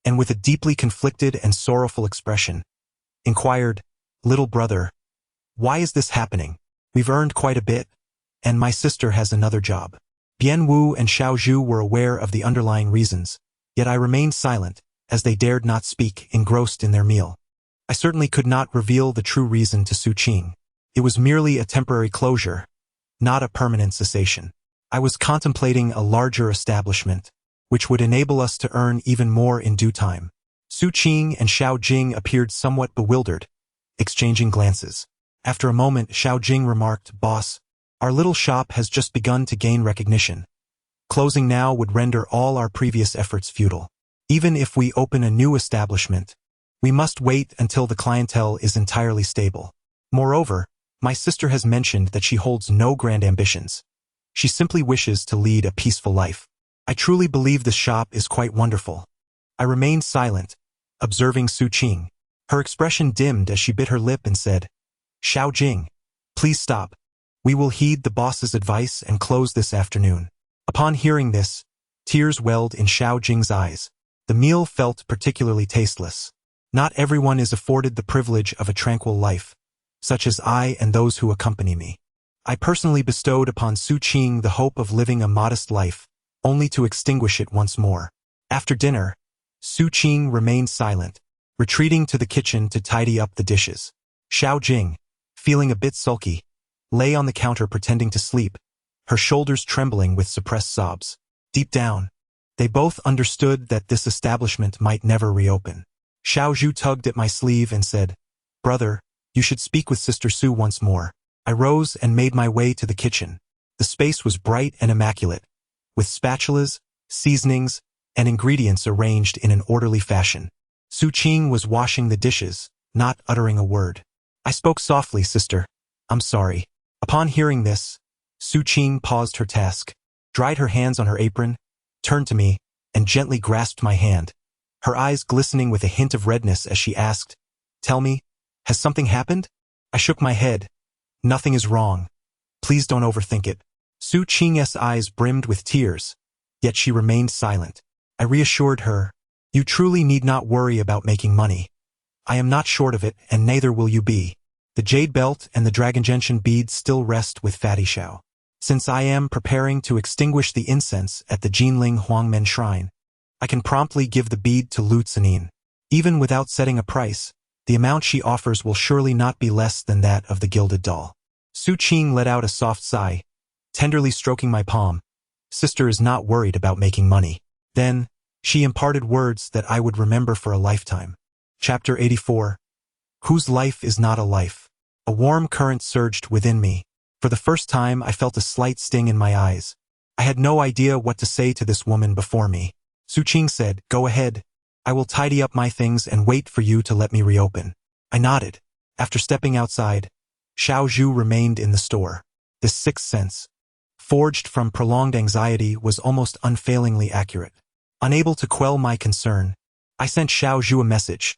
and with a deeply conflicted and sorrowful expression, inquired, "Little brother, why is this happening? We've earned quite a bit, and my sister has another job." Bian Wu and Xiao Zhu were aware of the underlying reasons, yet I remained silent, as they dared not speak, engrossed in their meal. I certainly could not reveal the true reason to Su Qing. It was merely a temporary closure, not a permanent cessation. I was contemplating a larger establishment, which would enable us to earn even more in due time. Su Qing and Xiao Jing appeared somewhat bewildered, exchanging glances. After a moment, Xiao Jing remarked, "Boss, our little shop has just begun to gain recognition. Closing now would render all our previous efforts futile. Even if we open a new establishment, we must wait until the clientele is entirely stable. Moreover, my sister has mentioned that she holds no grand ambitions. She simply wishes to lead a peaceful life. I truly believe this shop is quite wonderful." I remained silent, observing Su Qing. Her expression dimmed as she bit her lip and said, "Xiao Jing, please stop. We will heed the boss's advice and close this afternoon." Upon hearing this, tears welled in Xiao Jing's eyes. The meal felt particularly tasteless. Not everyone is afforded the privilege of a tranquil life, such as I and those who accompany me. I personally bestowed upon Su Qing the hope of living a modest life, only to extinguish it once more. After dinner, Su Qing remained silent, retreating to the kitchen to tidy up the dishes. Xiao Jing, feeling a bit sulky, lay on the counter pretending to sleep, her shoulders trembling with suppressed sobs. Deep down, they both understood that this establishment might never reopen. Xiao Zhu tugged at my sleeve and said, "Brother, you should speak with Sister Su once more." I rose and made my way to the kitchen. The space was bright and immaculate, with spatulas, seasonings, and ingredients arranged in an orderly fashion. Su Qing was washing the dishes, not uttering a word. I spoke softly, "Sister, I'm sorry." Upon hearing this, Su Qing paused her task, dried her hands on her apron, turned to me, and gently grasped my hand, her eyes glistening with a hint of redness as she asked, "Tell me, has something happened?" I shook my head. "Nothing is wrong. Please don't overthink it." Su Qing's eyes brimmed with tears, yet she remained silent. I reassured her, "You truly need not worry about making money. I am not short of it, and neither will you be. The jade belt and the dragon gentian beads still rest with Fatty Xiao. Since I am preparing to extinguish the incense at the Jinling Huangmen shrine, I can promptly give the bead to Lu Tsanin. Even without setting a price, the amount she offers will surely not be less than that of the gilded doll. Su Qing let out a soft sigh, tenderly stroking my palm. Sister is not worried about making money. Then, she imparted words that I would remember for a lifetime. Chapter 84. Whose life is not a life? A warm current surged within me. For the first time, I felt a slight sting in my eyes. I had no idea what to say to this woman before me. Su Qing said, "Go ahead. I will tidy up my things and wait for you to let me reopen." I nodded. After stepping outside, Xiao Zhu remained in the store. This sixth sense, forged from prolonged anxiety, was almost unfailingly accurate. Unable to quell my concern, I sent Xiao Zhu a message.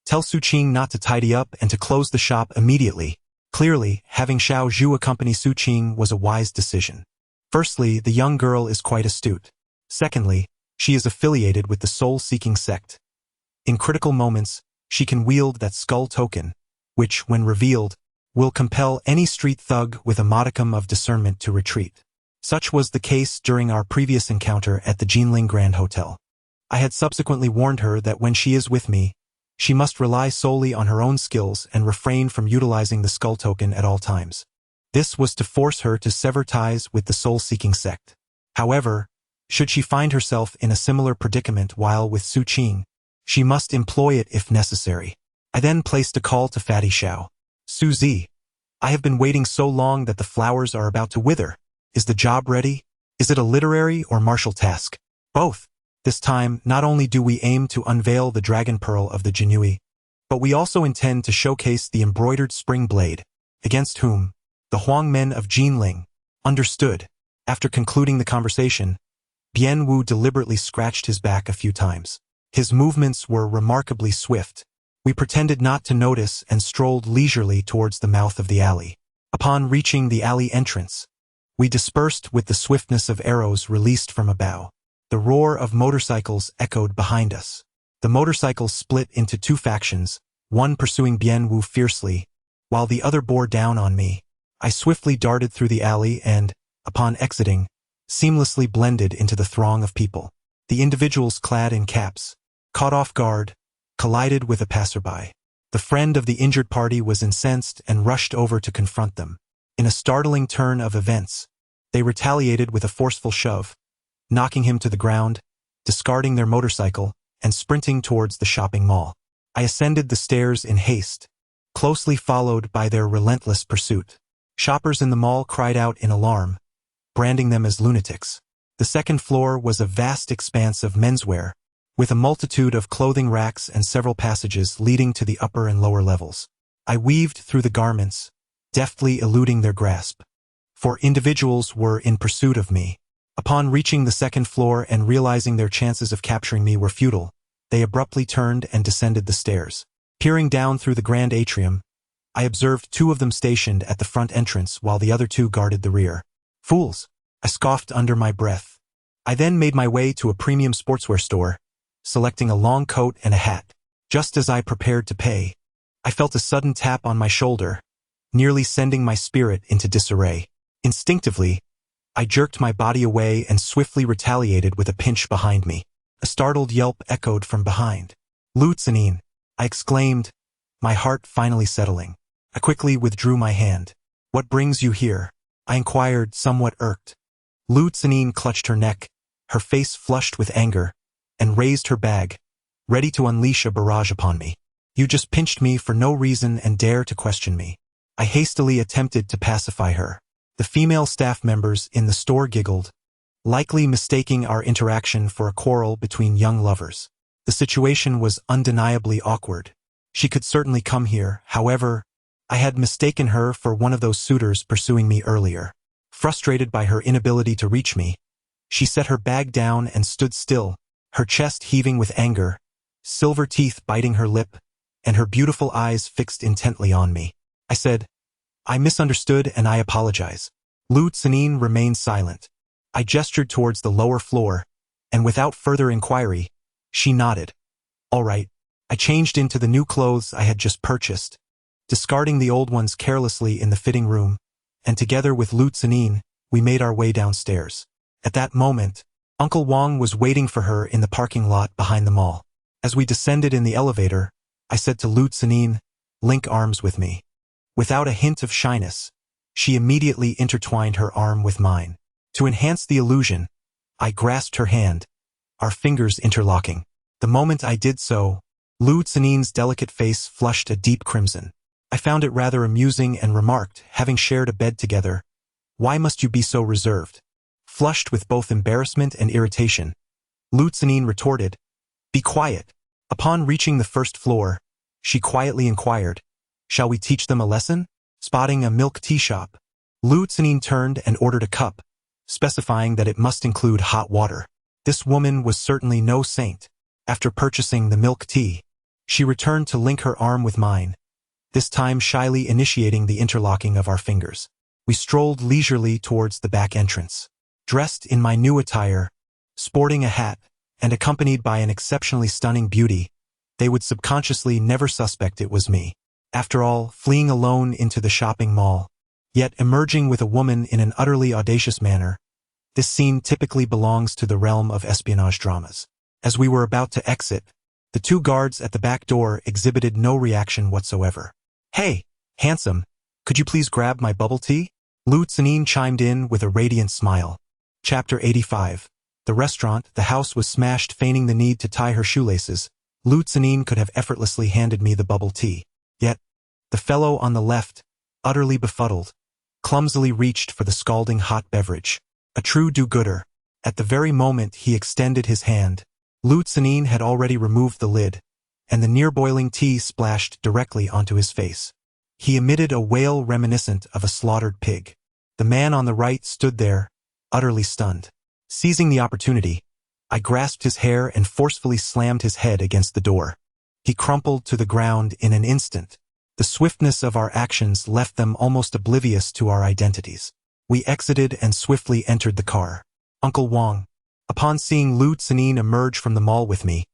Tell Su Qing not to tidy up and to close the shop immediately. Clearly, having Xiao Zhu accompany Su Qing was a wise decision. Firstly, the young girl is quite astute. Secondly, she is affiliated with the soul-seeking sect. In critical moments, she can wield that skull token, which, when revealed, will compel any street thug with a modicum of discernment to retreat. Such was the case during our previous encounter at the Jinling Grand Hotel. I had subsequently warned her that when she is with me, she must rely solely on her own skills and refrain from utilizing the skull token at all times. This was to force her to sever ties with the soul-seeking sect. However, should she find herself in a similar predicament while with Su Qing, she must employ it if necessary. I then placed a call to Fatty Xiao. Suzy, I have been waiting so long that the flowers are about to wither. Is the job ready? Is it a literary or martial task? Both. This time, not only do we aim to unveil the dragon pearl of the Jinui, but we also intend to showcase the embroidered spring blade, against whom the Huang men of Jinling understood. After concluding the conversation, Bian Wu deliberately scratched his back a few times. His movements were remarkably swift. We pretended not to notice and strolled leisurely towards the mouth of the alley. Upon reaching the alley entrance, we dispersed with the swiftness of arrows released from a bow. The roar of motorcycles echoed behind us. The motorcycles split into two factions, one pursuing Bian Wu fiercely, while the other bore down on me. I swiftly darted through the alley and, upon exiting, seamlessly blended into the throng of people. The individuals clad in caps, caught off guard, collided with a passerby. The friend of the injured party was incensed and rushed over to confront them. In a startling turn of events, they retaliated with a forceful shove, knocking him to the ground, discarding their motorcycle, and sprinting towards the shopping mall. I ascended the stairs in haste, closely followed by their relentless pursuit. Shoppers in the mall cried out in alarm, branding them as lunatics. The second floor was a vast expanse of menswear, with a multitude of clothing racks and several passages leading to the upper and lower levels. I weaved through the garments, deftly eluding their grasp. For individuals were in pursuit of me. Upon reaching the second floor and realizing their chances of capturing me were futile, they abruptly turned and descended the stairs. Peering down through the grand atrium, I observed two of them stationed at the front entrance while the other two guarded the rear. Fools! I scoffed under my breath. I then made my way to a premium sportswear store, selecting a long coat and a hat. Just as I prepared to pay, I felt a sudden tap on my shoulder, nearly sending my spirit into disarray. Instinctively, I jerked my body away and swiftly retaliated with a pinch behind me. A startled yelp echoed from behind. "Lu Tsanin!" I exclaimed, my heart finally settling. I quickly withdrew my hand. "What brings you here?" I inquired, somewhat irked. Lu Tsanin clutched her neck, her face flushed with anger, and raised her bag, ready to unleash a barrage upon me. "You just pinched me for no reason and dare to question me." I hastily attempted to pacify her. The female staff members in the store giggled, likely mistaking our interaction for a quarrel between young lovers. The situation was undeniably awkward. She could certainly come here, however, I had mistaken her for one of those suitors pursuing me earlier. Frustrated by her inability to reach me, she set her bag down and stood still, her chest heaving with anger, silver teeth biting her lip, and her beautiful eyes fixed intently on me. I said, "I misunderstood and I apologize." Lu Tsanin remained silent. I gestured towards the lower floor, and without further inquiry, she nodded. All right. I changed into the new clothes I had just purchased, discarding the old ones carelessly in the fitting room, and together with Lu Tsanin, we made our way downstairs. At that moment, Uncle Wang was waiting for her in the parking lot behind the mall. As we descended in the elevator, I said to Lu Tsenin, "Link arms with me." Without a hint of shyness, she immediately intertwined her arm with mine. To enhance the illusion, I grasped her hand, our fingers interlocking. The moment I did so, Lu Tsenin's delicate face flushed a deep crimson. I found it rather amusing and remarked, having shared a bed together, "Why must you be so reserved?" Flushed with both embarrassment and irritation, Lu Tsenin retorted, "Be quiet." Upon reaching the first floor, she quietly inquired, "Shall we teach them a lesson?" Spotting a milk tea shop, Lu Tsenin turned and ordered a cup, specifying that it must include hot water. This woman was certainly no saint. After purchasing the milk tea, she returned to link her arm with mine, this time shyly initiating the interlocking of our fingers. We strolled leisurely towards the back entrance. Dressed in my new attire, sporting a hat, and accompanied by an exceptionally stunning beauty, they would subconsciously never suspect it was me. After all, fleeing alone into the shopping mall, yet emerging with a woman in an utterly audacious manner, this scene typically belongs to the realm of espionage dramas. As we were about to exit, the two guards at the back door exhibited no reaction whatsoever. "Hey, handsome, could you please grab my bubble tea?" Lu Tsenin chimed in with a radiant smile. Chapter 85. The restaurant, the house was smashed. Feigning the need to tie her shoelaces, Lu Tsenin could have effortlessly handed me the bubble tea. Yet, the fellow on the left, utterly befuddled, clumsily reached for the scalding hot beverage. A true do-gooder. At the very moment he extended his hand, Lu Tsenin had already removed the lid, and the near-boiling tea splashed directly onto his face. He emitted a wail reminiscent of a slaughtered pig. The man on the right stood there, utterly stunned. Seizing the opportunity, I grasped his hair and forcefully slammed his head against the door. He crumpled to the ground in an instant. The swiftness of our actions left them almost oblivious to our identities. We exited and swiftly entered the car. Uncle Wang, upon seeing Lu Tsenin emerge from the mall with me,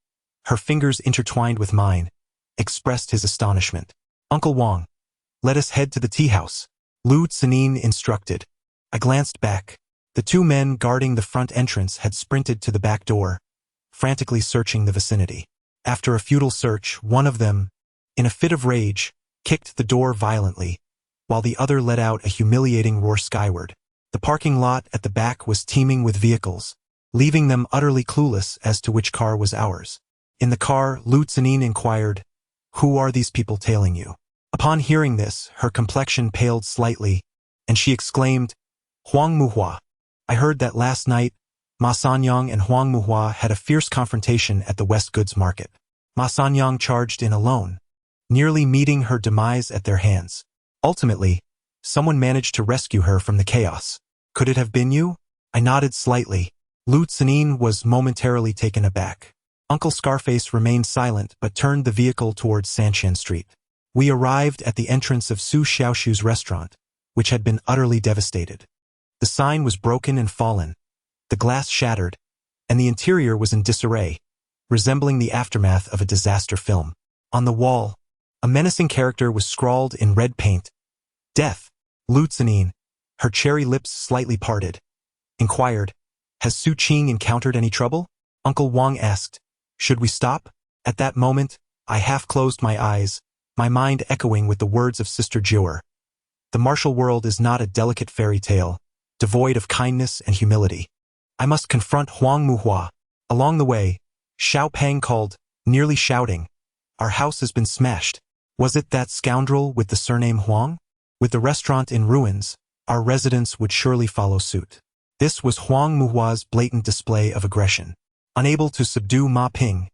her fingers intertwined with mine, expressed his astonishment. "Uncle Wang, let us head to the tea house," Lu Tsenin instructed. I glanced back. The two men guarding the front entrance had sprinted to the back door, frantically searching the vicinity. After a futile search, one of them, in a fit of rage, kicked the door violently, while the other let out a humiliating roar skyward. The parking lot at the back was teeming with vehicles, leaving them utterly clueless as to which car was ours. In the car, Lu Tsenin inquired, "Who are these people tailing you?" Upon hearing this, her complexion paled slightly, and she exclaimed, "Huang Muhua. I heard that last night, Ma Sanyang and Huang Muhua had a fierce confrontation at the West Goods Market. Ma Sanyang charged in alone, nearly meeting her demise at their hands. Ultimately, someone managed to rescue her from the chaos. Could it have been you?" I nodded slightly. Lu Tsenin was momentarily taken aback. Uncle Scarface remained silent but turned the vehicle towards Sanshan Street. We arrived at the entrance of Su Xiaoshu's restaurant, which had been utterly devastated. The sign was broken and fallen, the glass shattered, and the interior was in disarray, resembling the aftermath of a disaster film. On the wall, a menacing character was scrawled in red paint. "Death." Lu Tsenin, her cherry lips slightly parted, inquired, "Has Su Qing encountered any trouble?" Uncle Wang asked, "Should we stop?" At that moment, I half closed my eyes, my mind echoing with the words of Sister Jiur. The martial world is not a delicate fairy tale, devoid of kindness and humility. I must confront Huang Muhua. Along the way, Xiao Pang called, nearly shouting, "Our house has been smashed." Was it that scoundrel with the surname Huang? With the restaurant in ruins, our residents would surely follow suit. This was Huang Muhua's blatant display of aggression. Unable to subdue Ma Ping,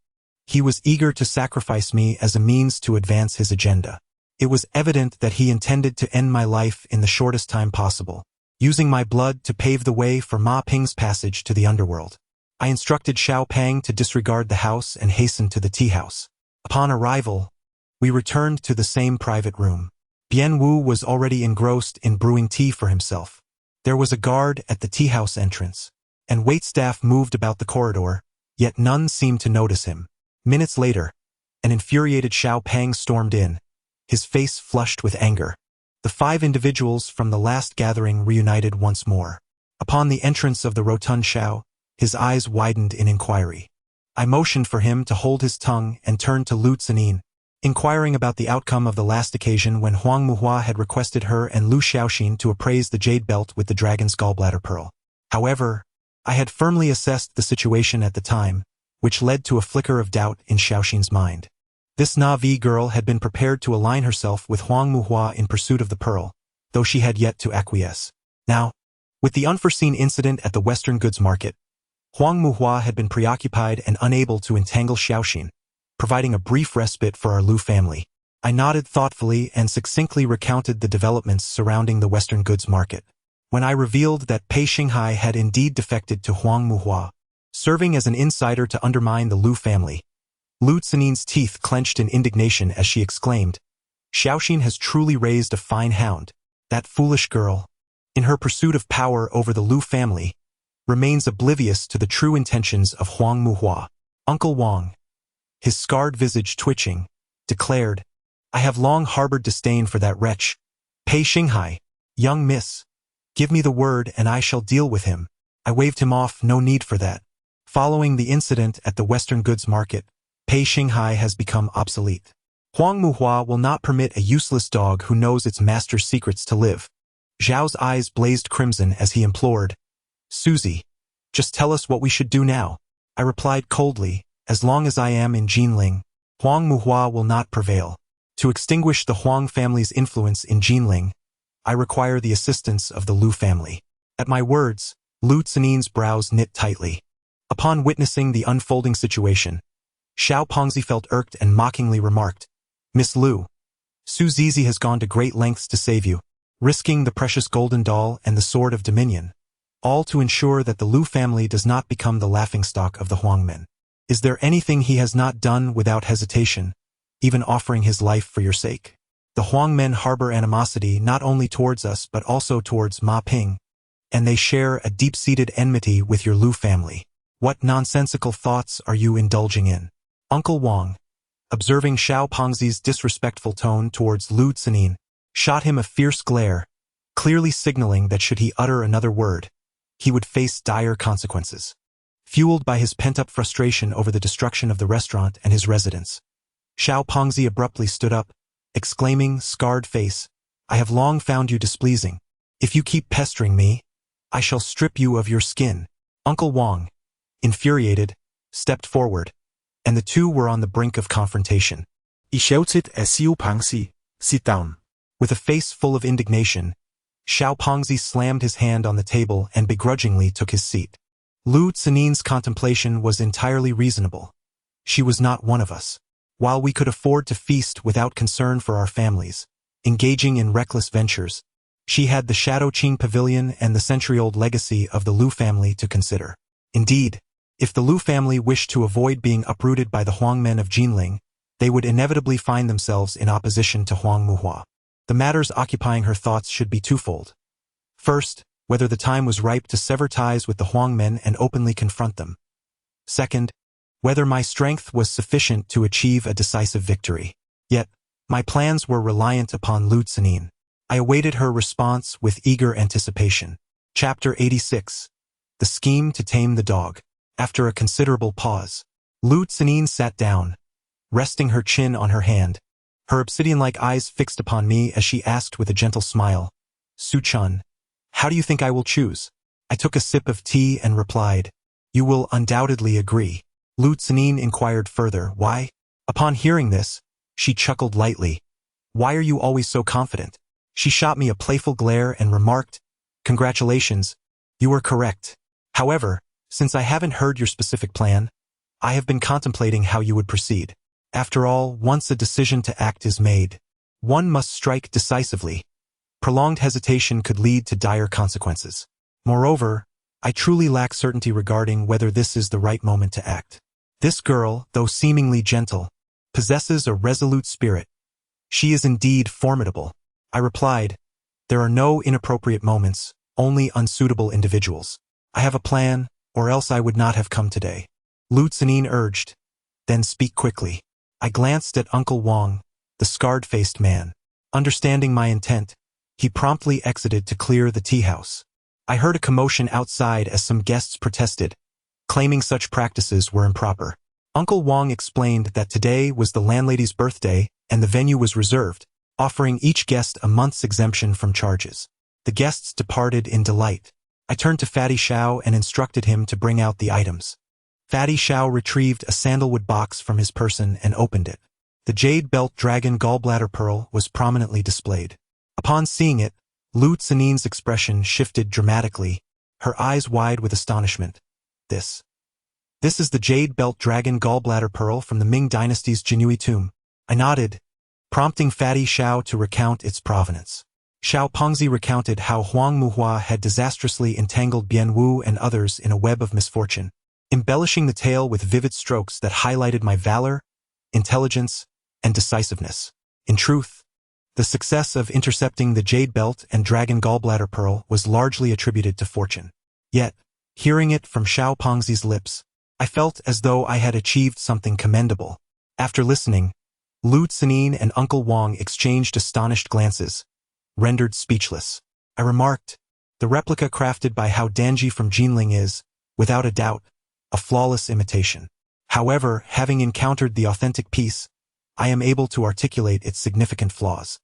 he was eager to sacrifice me as a means to advance his agenda. It was evident that he intended to end my life in the shortest time possible, using my blood to pave the way for Ma Ping's passage to the underworld. I instructed Xiao Pang to disregard the house and hasten to the tea house. Upon arrival, we returned to the same private room. Bian Wu was already engrossed in brewing tea for himself. There was a guard at the tea house entrance, and waitstaff moved about the corridor, yet none seemed to notice him. Minutes later, an infuriated Xiao Pang stormed in, his face flushed with anger. The 5 individuals from the last gathering reunited once more. Upon the entrance of the rotund Xiao, His eyes widened in inquiry. I motioned for him to hold his tongue and turned to Lu Tsanin, inquiring about the outcome of the last occasion when Huang Muhua had requested her and Lu Xiaoxin to appraise the jade belt with the dragon's gallbladder pearl. However, I had firmly assessed the situation at the time, which led to a flicker of doubt in Xiaoxin's mind. This Na'vi girl had been prepared to align herself with Huang Muhua in pursuit of the pearl, though she had yet to acquiesce. Now, with the unforeseen incident at the Western goods market, Huang Muhua had been preoccupied and unable to entangle Xiaoxin, providing a brief respite for our Lu family. I nodded thoughtfully and succinctly recounted the developments surrounding the Western goods market. When I revealed that Pei Xinghai had indeed defected to Huang Muhua, serving as an insider to undermine the Lu family, Lu Tsanin's teeth clenched in indignation as she exclaimed, "Xiaoxin has truly raised a fine hound. That foolish girl, in her pursuit of power over the Lu family, remains oblivious to the true intentions of Huang Muhua." Uncle Wang, his scarred visage twitching, declared, "I have long harbored disdain for that wretch. Pei Xinghai, young miss, give me the word and I shall deal with him." I waved him off, no need for that. Following the incident at the Western goods market, Pei Xinghai has become obsolete. Huang Muhua will not permit a useless dog who knows its master's secrets to live. Zhao's eyes blazed crimson as he implored, "Suzy, just tell us what we should do now." I replied coldly, "As long as I am in Jinling, Huang Muhua will not prevail. To extinguish the Huang family's influence in Jinling, I require the assistance of the Lu family." At my words, Lu Tsanin's brows knit tightly. Upon witnessing the unfolding situation, Xiao Pengzi felt irked and mockingly remarked, "Miss Lu, Su Zizi has gone to great lengths to save you, risking the precious golden doll and the sword of dominion, all to ensure that the Lu family does not become the laughingstock of the Huang men. Is there anything he has not done without hesitation, even offering his life for your sake? The Huang men harbor animosity not only towards us but also towards Ma Ping, and they share a deep-seated enmity with your Lu family. What nonsensical thoughts are you indulging in?" Uncle Wang, observing Xiao Pengzi's disrespectful tone towards Lu Tsanin, shot him a fierce glare, clearly signaling that should he utter another word, he would face dire consequences. Fueled by his pent-up frustration over the destruction of the restaurant and his residence, Xiao Pengzi abruptly stood up, exclaiming, scarred face, "I have long found you displeasing. If you keep pestering me, I shall strip you of your skin." Uncle Wang, infuriated, stepped forward, and the two were on the brink of confrontation. I shouted at Xiao Pengzi, "Sit down." With a face full of indignation, Xiao Pengzi slammed his hand on the table and begrudgingly took his seat. Lu Tsanin's contemplation was entirely reasonable. She was not one of us. While we could afford to feast without concern for our families, engaging in reckless ventures, she had the Shadowqing Pavilion and the century-old legacy of the Lu family to consider. Indeed, if the Lu family wished to avoid being uprooted by the Huang men of Jinling, they would inevitably find themselves in opposition to Huang Muhua. The matters occupying her thoughts should be twofold. First, whether the time was ripe to sever ties with the Huang men and openly confront them. Second, whether my strength was sufficient to achieve a decisive victory. Yet, my plans were reliant upon Lu Tsanin. I awaited her response with eager anticipation. Chapter 86. The Scheme to Tame the Dog. After a considerable pause, Lu Tsanin sat down, resting her chin on her hand, her obsidian-like eyes fixed upon me as she asked with a gentle smile, "Su Chun, how do you think I will choose?" I took a sip of tea and replied, "You will undoubtedly agree." Lu Tsanin inquired further, "Why?" Upon hearing this, she chuckled lightly. "Why are you always so confident?" She shot me a playful glare and remarked, "Congratulations, you are correct. However, since I haven't heard your specific plan, I have been contemplating how you would proceed. After all, once a decision to act is made, one must strike decisively. Prolonged hesitation could lead to dire consequences. Moreover, I truly lack certainty regarding whether this is the right moment to act. This girl, though seemingly gentle, possesses a resolute spirit. She is indeed formidable." I replied, "There are no inappropriate moments, only unsuitable individuals. I have a plan, or else I would not have come today." Lu Tsanin urged, "Then speak quickly." I glanced at Uncle Wang, the scarred-faced man. Understanding my intent, he promptly exited to clear the tea house. I heard a commotion outside as some guests protested, claiming such practices were improper. Uncle Wang explained that today was the landlady's birthday and the venue was reserved, offering each guest a month's exemption from charges. The guests departed in delight. I turned to Fatty Xiao and instructed him to bring out the items. Fatty Xiao retrieved a sandalwood box from his person and opened it. The jade belt dragon gallbladder pearl was prominently displayed. Upon seeing it, Lu Cinin's expression shifted dramatically, her eyes wide with astonishment. This is the jade belt dragon gallbladder pearl from the Ming Dynasty's Jinui tomb. I nodded, prompting Fatty Xiao to recount its provenance. Xiao Pengzi recounted how Huang Muhua had disastrously entangled Bian Wu and others in a web of misfortune, embellishing the tale with vivid strokes that highlighted my valor, intelligence, and decisiveness. In truth, the success of intercepting the jade belt and dragon gallbladder pearl was largely attributed to fortune. Yet, hearing it from Xiao Pengzi's lips, I felt as though I had achieved something commendable. After listening, Lu Cinin and Uncle Wang exchanged astonished glances, rendered speechless. I remarked, the replica crafted by Hao Danji from Jinling is, without a doubt, a flawless imitation. However, having encountered the authentic piece, I am able to articulate its significant flaws.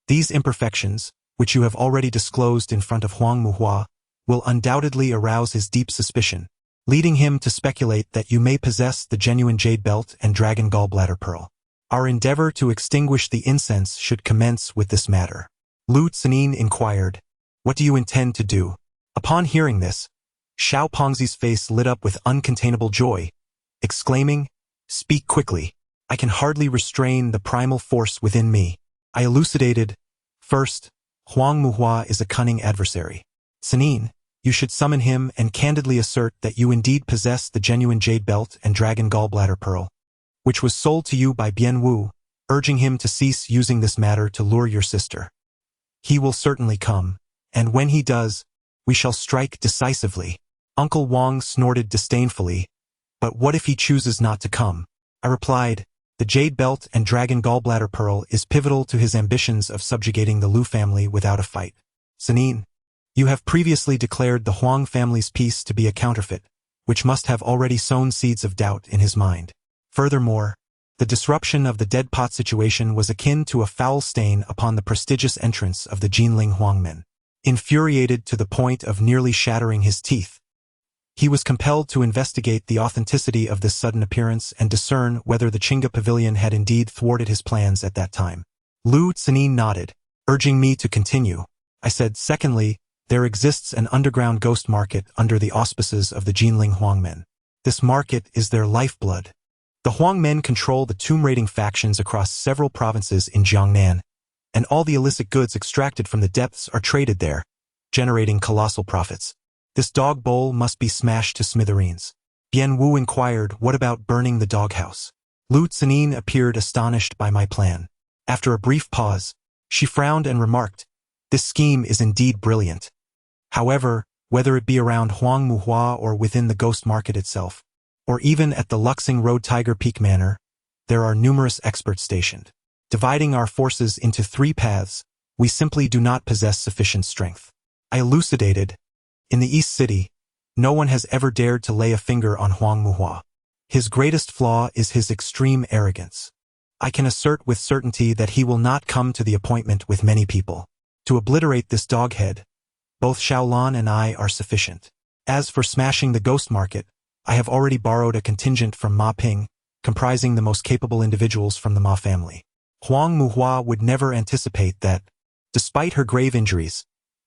These imperfections, which you have already disclosed in front of Huang Muhua, will undoubtedly arouse his deep suspicion, leading him to speculate that you may possess the genuine jade belt and dragon gallbladder pearl. Our endeavor to extinguish the incense should commence with this matter. Lu Cinin inquired, what do you intend to do? Upon hearing this, Xiao Pengzi's face lit up with uncontainable joy, exclaiming, speak quickly. I can hardly restrain the primal force within me. I elucidated, first, Huang Muhua is a cunning adversary. Cinin, you should summon him and candidly assert that you indeed possess the genuine jade belt and dragon gallbladder pearl, which was sold to you by Bian Wu, urging him to cease using this matter to lure your sister. He will certainly come, and when he does, we shall strike decisively. Uncle Wang snorted disdainfully, but what if he chooses not to come? I replied, the jade belt and dragon gallbladder pearl is pivotal to his ambitions of subjugating the Lu family without a fight. Cinin, you have previously declared the Huang family's peace to be a counterfeit, which must have already sown seeds of doubt in his mind. Furthermore, the disruption of the dead pot situation was akin to a foul stain upon the prestigious entrance of the Jinling Huangmen. Infuriated to the point of nearly shattering his teeth, he was compelled to investigate the authenticity of this sudden appearance and discern whether the Qingge Pavilion had indeed thwarted his plans at that time. Lu Cinin nodded, urging me to continue. I said, secondly, there exists an underground ghost market under the auspices of the Jinling Huangmen. This market is their lifeblood. The Huangmen control the tomb-raiding factions across several provinces in Jiangnan, and all the illicit goods extracted from the depths are traded there, generating colossal profits. This dog bowl must be smashed to smithereens. Bian Wu inquired, what about burning the doghouse? Lu Cinin appeared astonished by my plan. After a brief pause, she frowned and remarked, this scheme is indeed brilliant. However, whether it be around Huang Muhua or within the ghost market itself, or even at the Luxing Road Tiger Peak Manor, there are numerous experts stationed. Dividing our forces into 3 paths, we simply do not possess sufficient strength. I elucidated, in the East City, no one has ever dared to lay a finger on Huang Muhua. His greatest flaw is his extreme arrogance. I can assert with certainty that he will not come to the appointment with many people. To obliterate this doghead, both Xiaolan and I are sufficient. As for smashing the ghost market, I have already borrowed a contingent from Ma Ping, comprising the most capable individuals from the Ma family. Huang Muhua would never anticipate that, despite her grave injuries,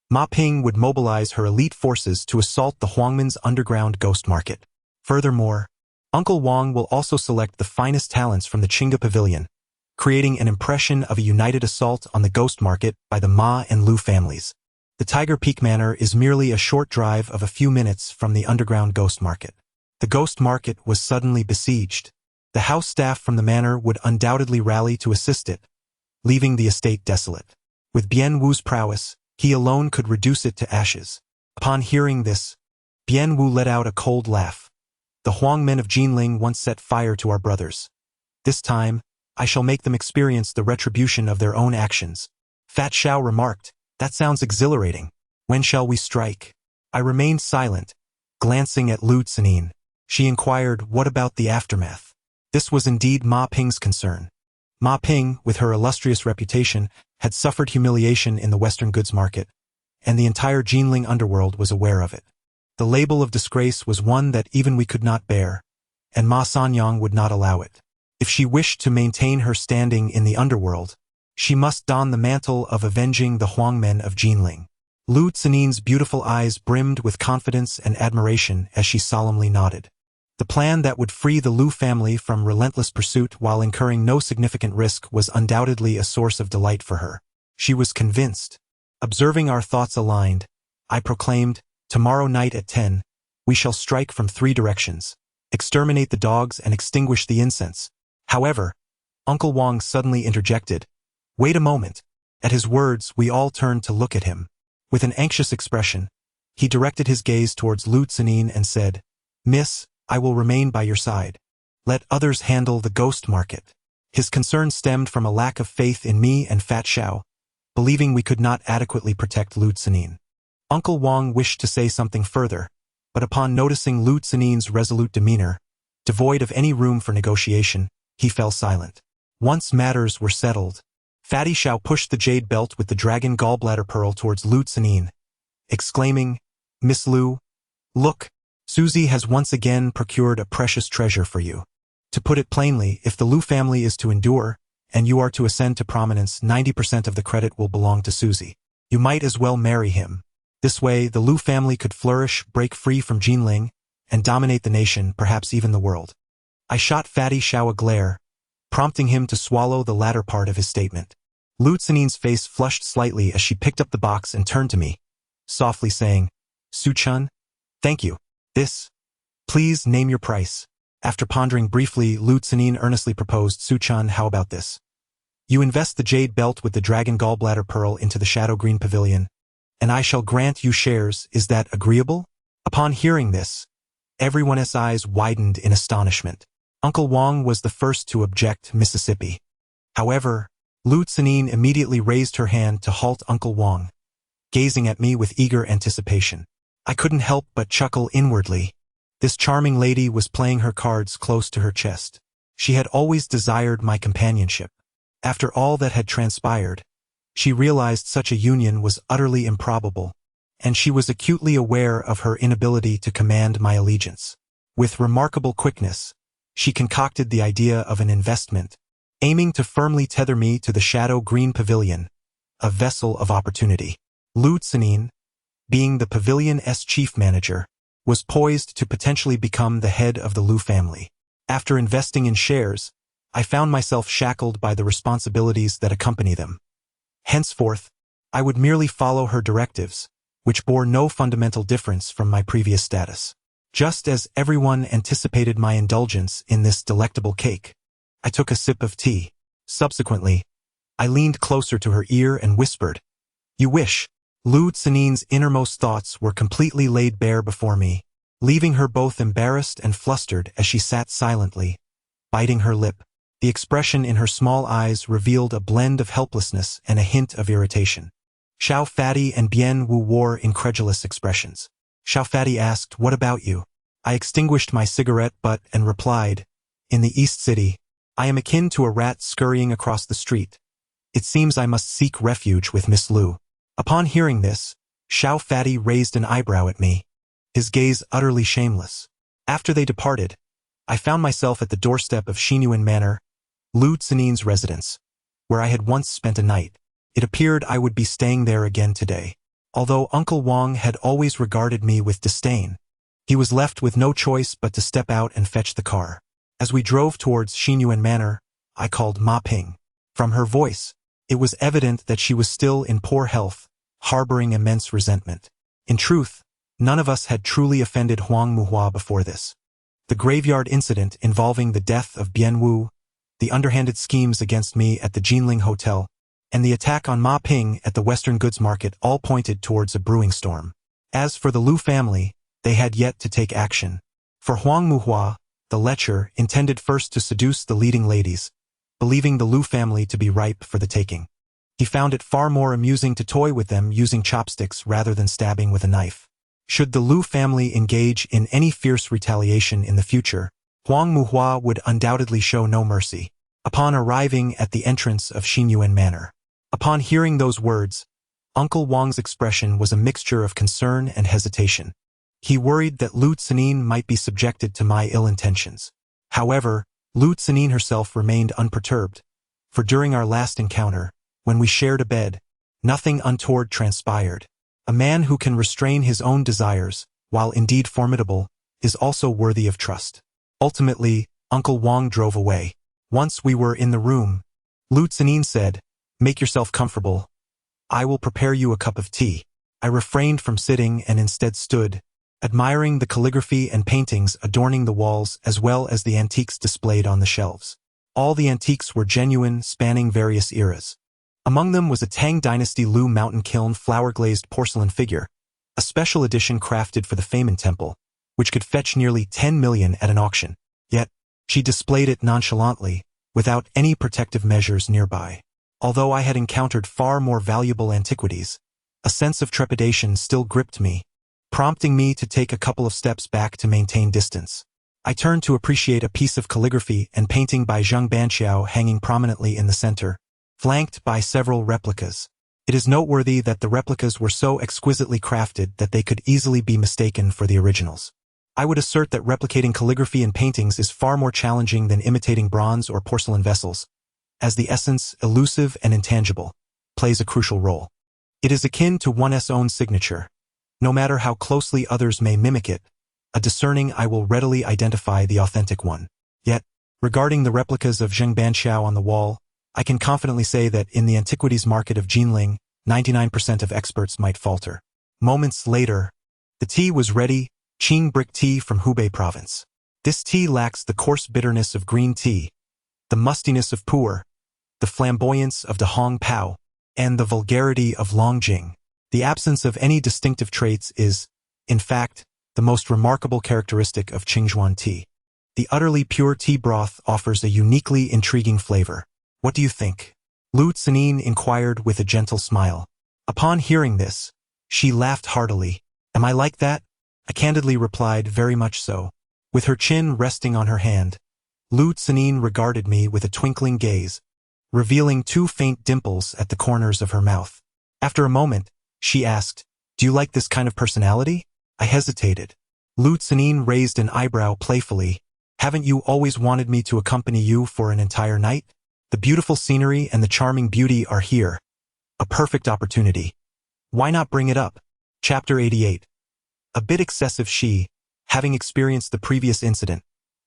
Ma Ping would mobilize her elite forces to assault the Huangmen's underground ghost market. Furthermore, Uncle Wang will also select the finest talents from the Qingge Pavilion, creating an impression of a united assault on the ghost market by the Ma and Lu families. The Tiger Peak Manor is merely a short drive of a few minutes from the underground ghost market. The ghost market was suddenly besieged. The house staff from the manor would undoubtedly rally to assist it, leaving the estate desolate. With Bian Wu's prowess, he alone could reduce it to ashes. Upon hearing this, Bian Wu let out a cold laugh. The Huangmen of Jinling once set fire to our brothers. This time, I shall make them experience the retribution of their own actions. Fat Xiao remarked, that sounds exhilarating. When shall we strike? I remained silent, glancing at Lu Cinin. She inquired, what about the aftermath? This was indeed Ma Ping's concern. Ma Ping, with her illustrious reputation, had suffered humiliation in the Western goods market, and the entire Jinling underworld was aware of it. The label of disgrace was one that even we could not bear, and Ma Sanyang would not allow it. If she wished to maintain her standing in the underworld, she must don the mantle of avenging the Huangmen of Jinling. Lu Cinin's beautiful eyes brimmed with confidence and admiration as she solemnly nodded. The plan that would free the Lu family from relentless pursuit while incurring no significant risk was undoubtedly a source of delight for her. She was convinced. Observing our thoughts aligned, I proclaimed, tomorrow night at 10, we shall strike from 3 directions, exterminate the dogs and extinguish the incense. However, Uncle Wang suddenly interjected, wait a moment. At his words, we all turned to look at him. With an anxious expression, he directed his gaze towards Lu Cinin and said, Miss, I will remain by your side. Let others handle the ghost market. His concern stemmed from a lack of faith in me and Fat Xiao, believing we could not adequately protect Lu Cinin. Uncle Wang wished to say something further, but upon noticing Lu Cinin's resolute demeanor, devoid of any room for negotiation, he fell silent. Once matters were settled, Fatty Xiao pushed the jade belt with the dragon gallbladder pearl towards Lu Cinin, exclaiming, Miss Lu, look, Susie has once again procured a precious treasure for you. To put it plainly, if the Lu family is to endure, and you are to ascend to prominence, 90% of the credit will belong to Susie. You might as well marry him. This way, the Lu family could flourish, break free from Jinling, and dominate the nation, perhaps even the world. I shot Fatty Xiao a glare, prompting him to swallow the latter part of his statement. Lu Cinin's face flushed slightly as she picked up the box and turned to me, softly saying, Su Chun, thank you. Please name your price. After pondering briefly, Lu Cinin earnestly proposed, Su Chun, how about this? You invest the jade belt with the dragon gallbladder pearl into the shadow green pavilion, and I shall grant you shares. Is that agreeable? Upon hearing this, everyone's eyes widened in astonishment. Uncle Wang was the first to object, Mississippi. However, Lu Cinin immediately raised her hand to halt Uncle Wang, gazing at me with eager anticipation. I couldn't help but chuckle inwardly. This charming lady was playing her cards close to her chest. She had always desired my companionship. After all that had transpired, she realized such a union was utterly improbable, and she was acutely aware of her inability to command my allegiance. With remarkable quickness, she concocted the idea of an investment, aiming to firmly tether me to the shadow green pavilion, a vessel of opportunity. Lu Cinin, being the pavilion's chief manager, was poised to potentially become the head of the Lu family. After investing in shares, I found myself shackled by the responsibilities that accompany them. Henceforth, I would merely follow her directives, which bore no fundamental difference from my previous status. Just as everyone anticipated my indulgence in this delectable cake, I took a sip of tea. Subsequently, I leaned closer to her ear and whispered, You wish. Lu Cinin's innermost thoughts were completely laid bare before me, leaving her both embarrassed and flustered as she sat silently, biting her lip. The expression in her small eyes revealed a blend of helplessness and a hint of irritation. Xiao Fatty and Bien Wu wore incredulous expressions. Xiao Fatty asked, What about you? I extinguished my cigarette butt and replied, In the East City, I am akin to a rat scurrying across the street. It seems I must seek refuge with Miss Lu. Upon hearing this, Xiao Fatty raised an eyebrow at me, his gaze utterly shameless. After they departed, I found myself at the doorstep of Xinyuan Manor, Lu Cinin's residence, where I had once spent a night. It appeared I would be staying there again today. Although Uncle Wang had always regarded me with disdain, he was left with no choice but to step out and fetch the car. As we drove towards Xinyuan Manor, I called Ma Ping. From her voice, it was evident that she was still in poor health, harboring immense resentment. In truth, none of us had truly offended Huang Muhua before this. The graveyard incident involving the death of Bien Wu, the underhanded schemes against me at the Jinling Hotel, and the attack on Ma Ping at the Western goods market all pointed towards a brewing storm. As for the Lu family, they had yet to take action. For Huang Muhua, the lecher intended first to seduce the leading ladies, believing the Lu family to be ripe for the taking. He found it far more amusing to toy with them using chopsticks rather than stabbing with a knife. Should the Lu family engage in any fierce retaliation in the future, Huang Muhua would undoubtedly show no mercy. Upon arriving at the entrance of Xinyuan Manor, upon hearing those words, Uncle Wang's expression was a mixture of concern and hesitation. He worried that Lu Tsenin might be subjected to my ill intentions. However, Lu Tsenin herself remained unperturbed, for during our last encounter, when we shared a bed, nothing untoward transpired. A man who can restrain his own desires, while indeed formidable, is also worthy of trust. Ultimately, Uncle Wang drove away. Once we were in the room, Lu Tsenin said, "Make yourself comfortable. I will prepare you a cup of tea." I refrained from sitting and instead stood, admiring the calligraphy and paintings adorning the walls as well as the antiques displayed on the shelves. All the antiques were genuine, spanning various eras. Among them was a Tang Dynasty Lu mountain kiln flower-glazed porcelain figure, a special edition crafted for the Famen Temple, which could fetch nearly 10 million at an auction. Yet, she displayed it nonchalantly, without any protective measures nearby. Although I had encountered far more valuable antiquities, a sense of trepidation still gripped me, prompting me to take a couple of steps back to maintain distance. I turned to appreciate a piece of calligraphy and painting by Zheng Banqiao hanging prominently in the center, flanked by several replicas. It is noteworthy that the replicas were so exquisitely crafted that they could easily be mistaken for the originals. I would assert that replicating calligraphy in paintings is far more challenging than imitating bronze or porcelain vessels, as the essence, elusive and intangible, plays a crucial role. It is akin to one's own signature. No matter how closely others may mimic it, a discerning eye will readily identify the authentic one. Yet, regarding the replicas of Zheng Banqiao on the wall, I can confidently say that in the antiquities market of Jinling, 99% of experts might falter. Moments later, the tea was ready, Qing brick tea from Hubei province. This tea lacks the coarse bitterness of green tea, the mustiness of pu'er, the flamboyance of de Hong Pao, and the vulgarity of Longjing. The absence of any distinctive traits is, in fact, the most remarkable characteristic of Qingzhuan tea. The utterly pure tea broth offers a uniquely intriguing flavor. What do you think? Lu Tsenin inquired with a gentle smile. Upon hearing this, she laughed heartily. Am I like that? I candidly replied, very much so. With her chin resting on her hand, Lu Tsenin regarded me with a twinkling gaze, revealing two faint dimples at the corners of her mouth. After a moment, she asked, "Do you like this kind of personality?" I hesitated. Lu Tsenin raised an eyebrow playfully. "Haven't you always wanted me to accompany you for an entire night? The beautiful scenery and the charming beauty are here. A perfect opportunity. Why not bring it up?" Chapter 88. A bit excessive, she, having experienced the previous incident,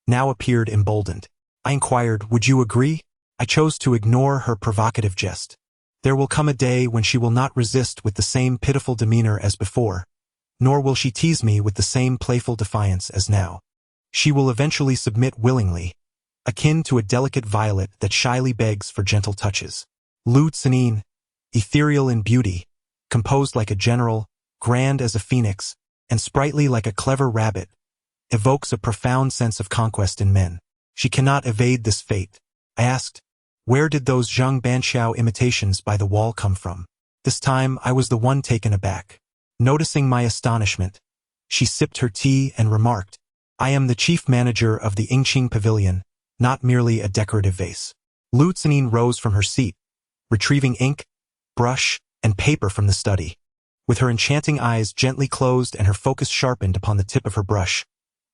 now appeared emboldened. I inquired, "Would you agree?" I chose to ignore her provocative jest. There will come a day when she will not resist with the same pitiful demeanor as before, nor will she tease me with the same playful defiance as now. She will eventually submit willingly, akin to a delicate violet that shyly begs for gentle touches. Lu Tsenin, ethereal in beauty, composed like a general, grand as a phoenix, and sprightly like a clever rabbit, evokes a profound sense of conquest in men. She cannot evade this fate. I asked, where did those Zheng Banqiao imitations by the wall come from? This time I was the one taken aback. Noticing my astonishment, she sipped her tea and remarked, "I am the chief manager of the Ingqing Pavilion, not merely a decorative vase." Lu Tsenin rose from her seat, retrieving ink, brush, and paper from the study. With her enchanting eyes gently closed and her focus sharpened upon the tip of her brush,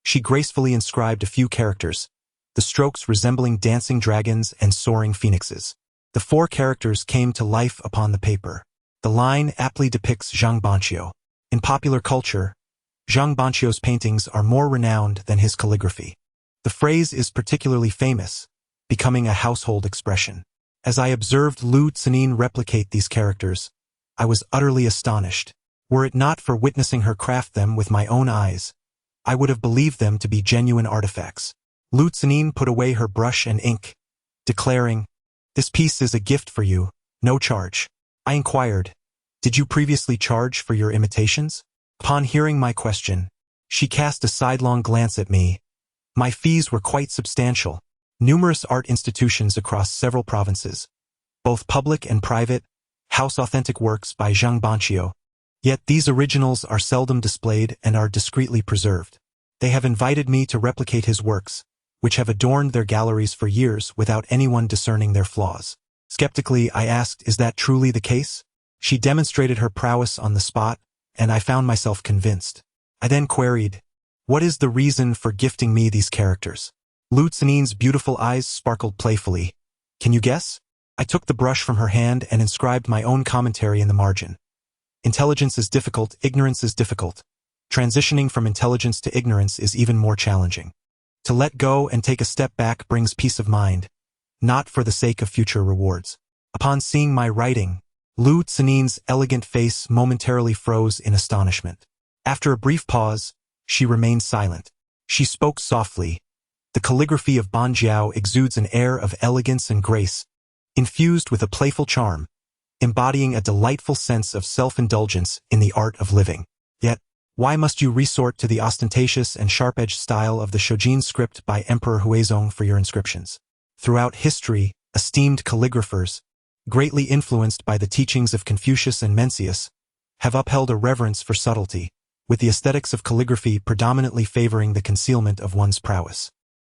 she gracefully inscribed a few characters, the strokes resembling dancing dragons and soaring phoenixes. The 4 characters came to life upon the paper. The line aptly depicts Zheng Banqiao. In popular culture, Zheng Banqiao's paintings are more renowned than his calligraphy. The phrase is particularly famous, becoming a household expression. As I observed Lu Tsenin replicate these characters, I was utterly astonished. Were it not for witnessing her craft them with my own eyes, I would have believed them to be genuine artifacts. Lu Tsenin put away her brush and ink, declaring, "This piece is a gift for you, no charge." I inquired, "Did you previously charge for your imitations?" Upon hearing my question, she cast a sidelong glance at me. My fees were quite substantial. Numerous art institutions across several provinces, both public and private, house authentic works by Zheng Banqiao, Yet these originals are seldom displayed and are discreetly preserved. They have invited me to replicate his works, which have adorned their galleries for years without anyone discerning their flaws. Skeptically, I asked, is that truly the case? She demonstrated her prowess on the spot, and I found myself convinced. I then queried, what is the reason for gifting me these characters? Lu Xinin's beautiful eyes sparkled playfully. Can you guess? I took the brush from her hand and inscribed my own commentary in the margin. Intelligence is difficult, ignorance is difficult. Transitioning from intelligence to ignorance is even more challenging. To let go and take a step back brings peace of mind, not for the sake of future rewards. Upon seeing my writing, Lu Xinin's elegant face momentarily froze in astonishment. After a brief pause, she remained silent. She spoke softly. The calligraphy of Ban Jiao exudes an air of elegance and grace, infused with a playful charm, embodying a delightful sense of self-indulgence in the art of living. Yet, why must you resort to the ostentatious and sharp-edged style of the Shoujin script by Emperor Huizong for your inscriptions? Throughout history, esteemed calligraphers, greatly influenced by the teachings of Confucius and Mencius, have upheld a reverence for subtlety, with the aesthetics of calligraphy predominantly favoring the concealment of one's prowess.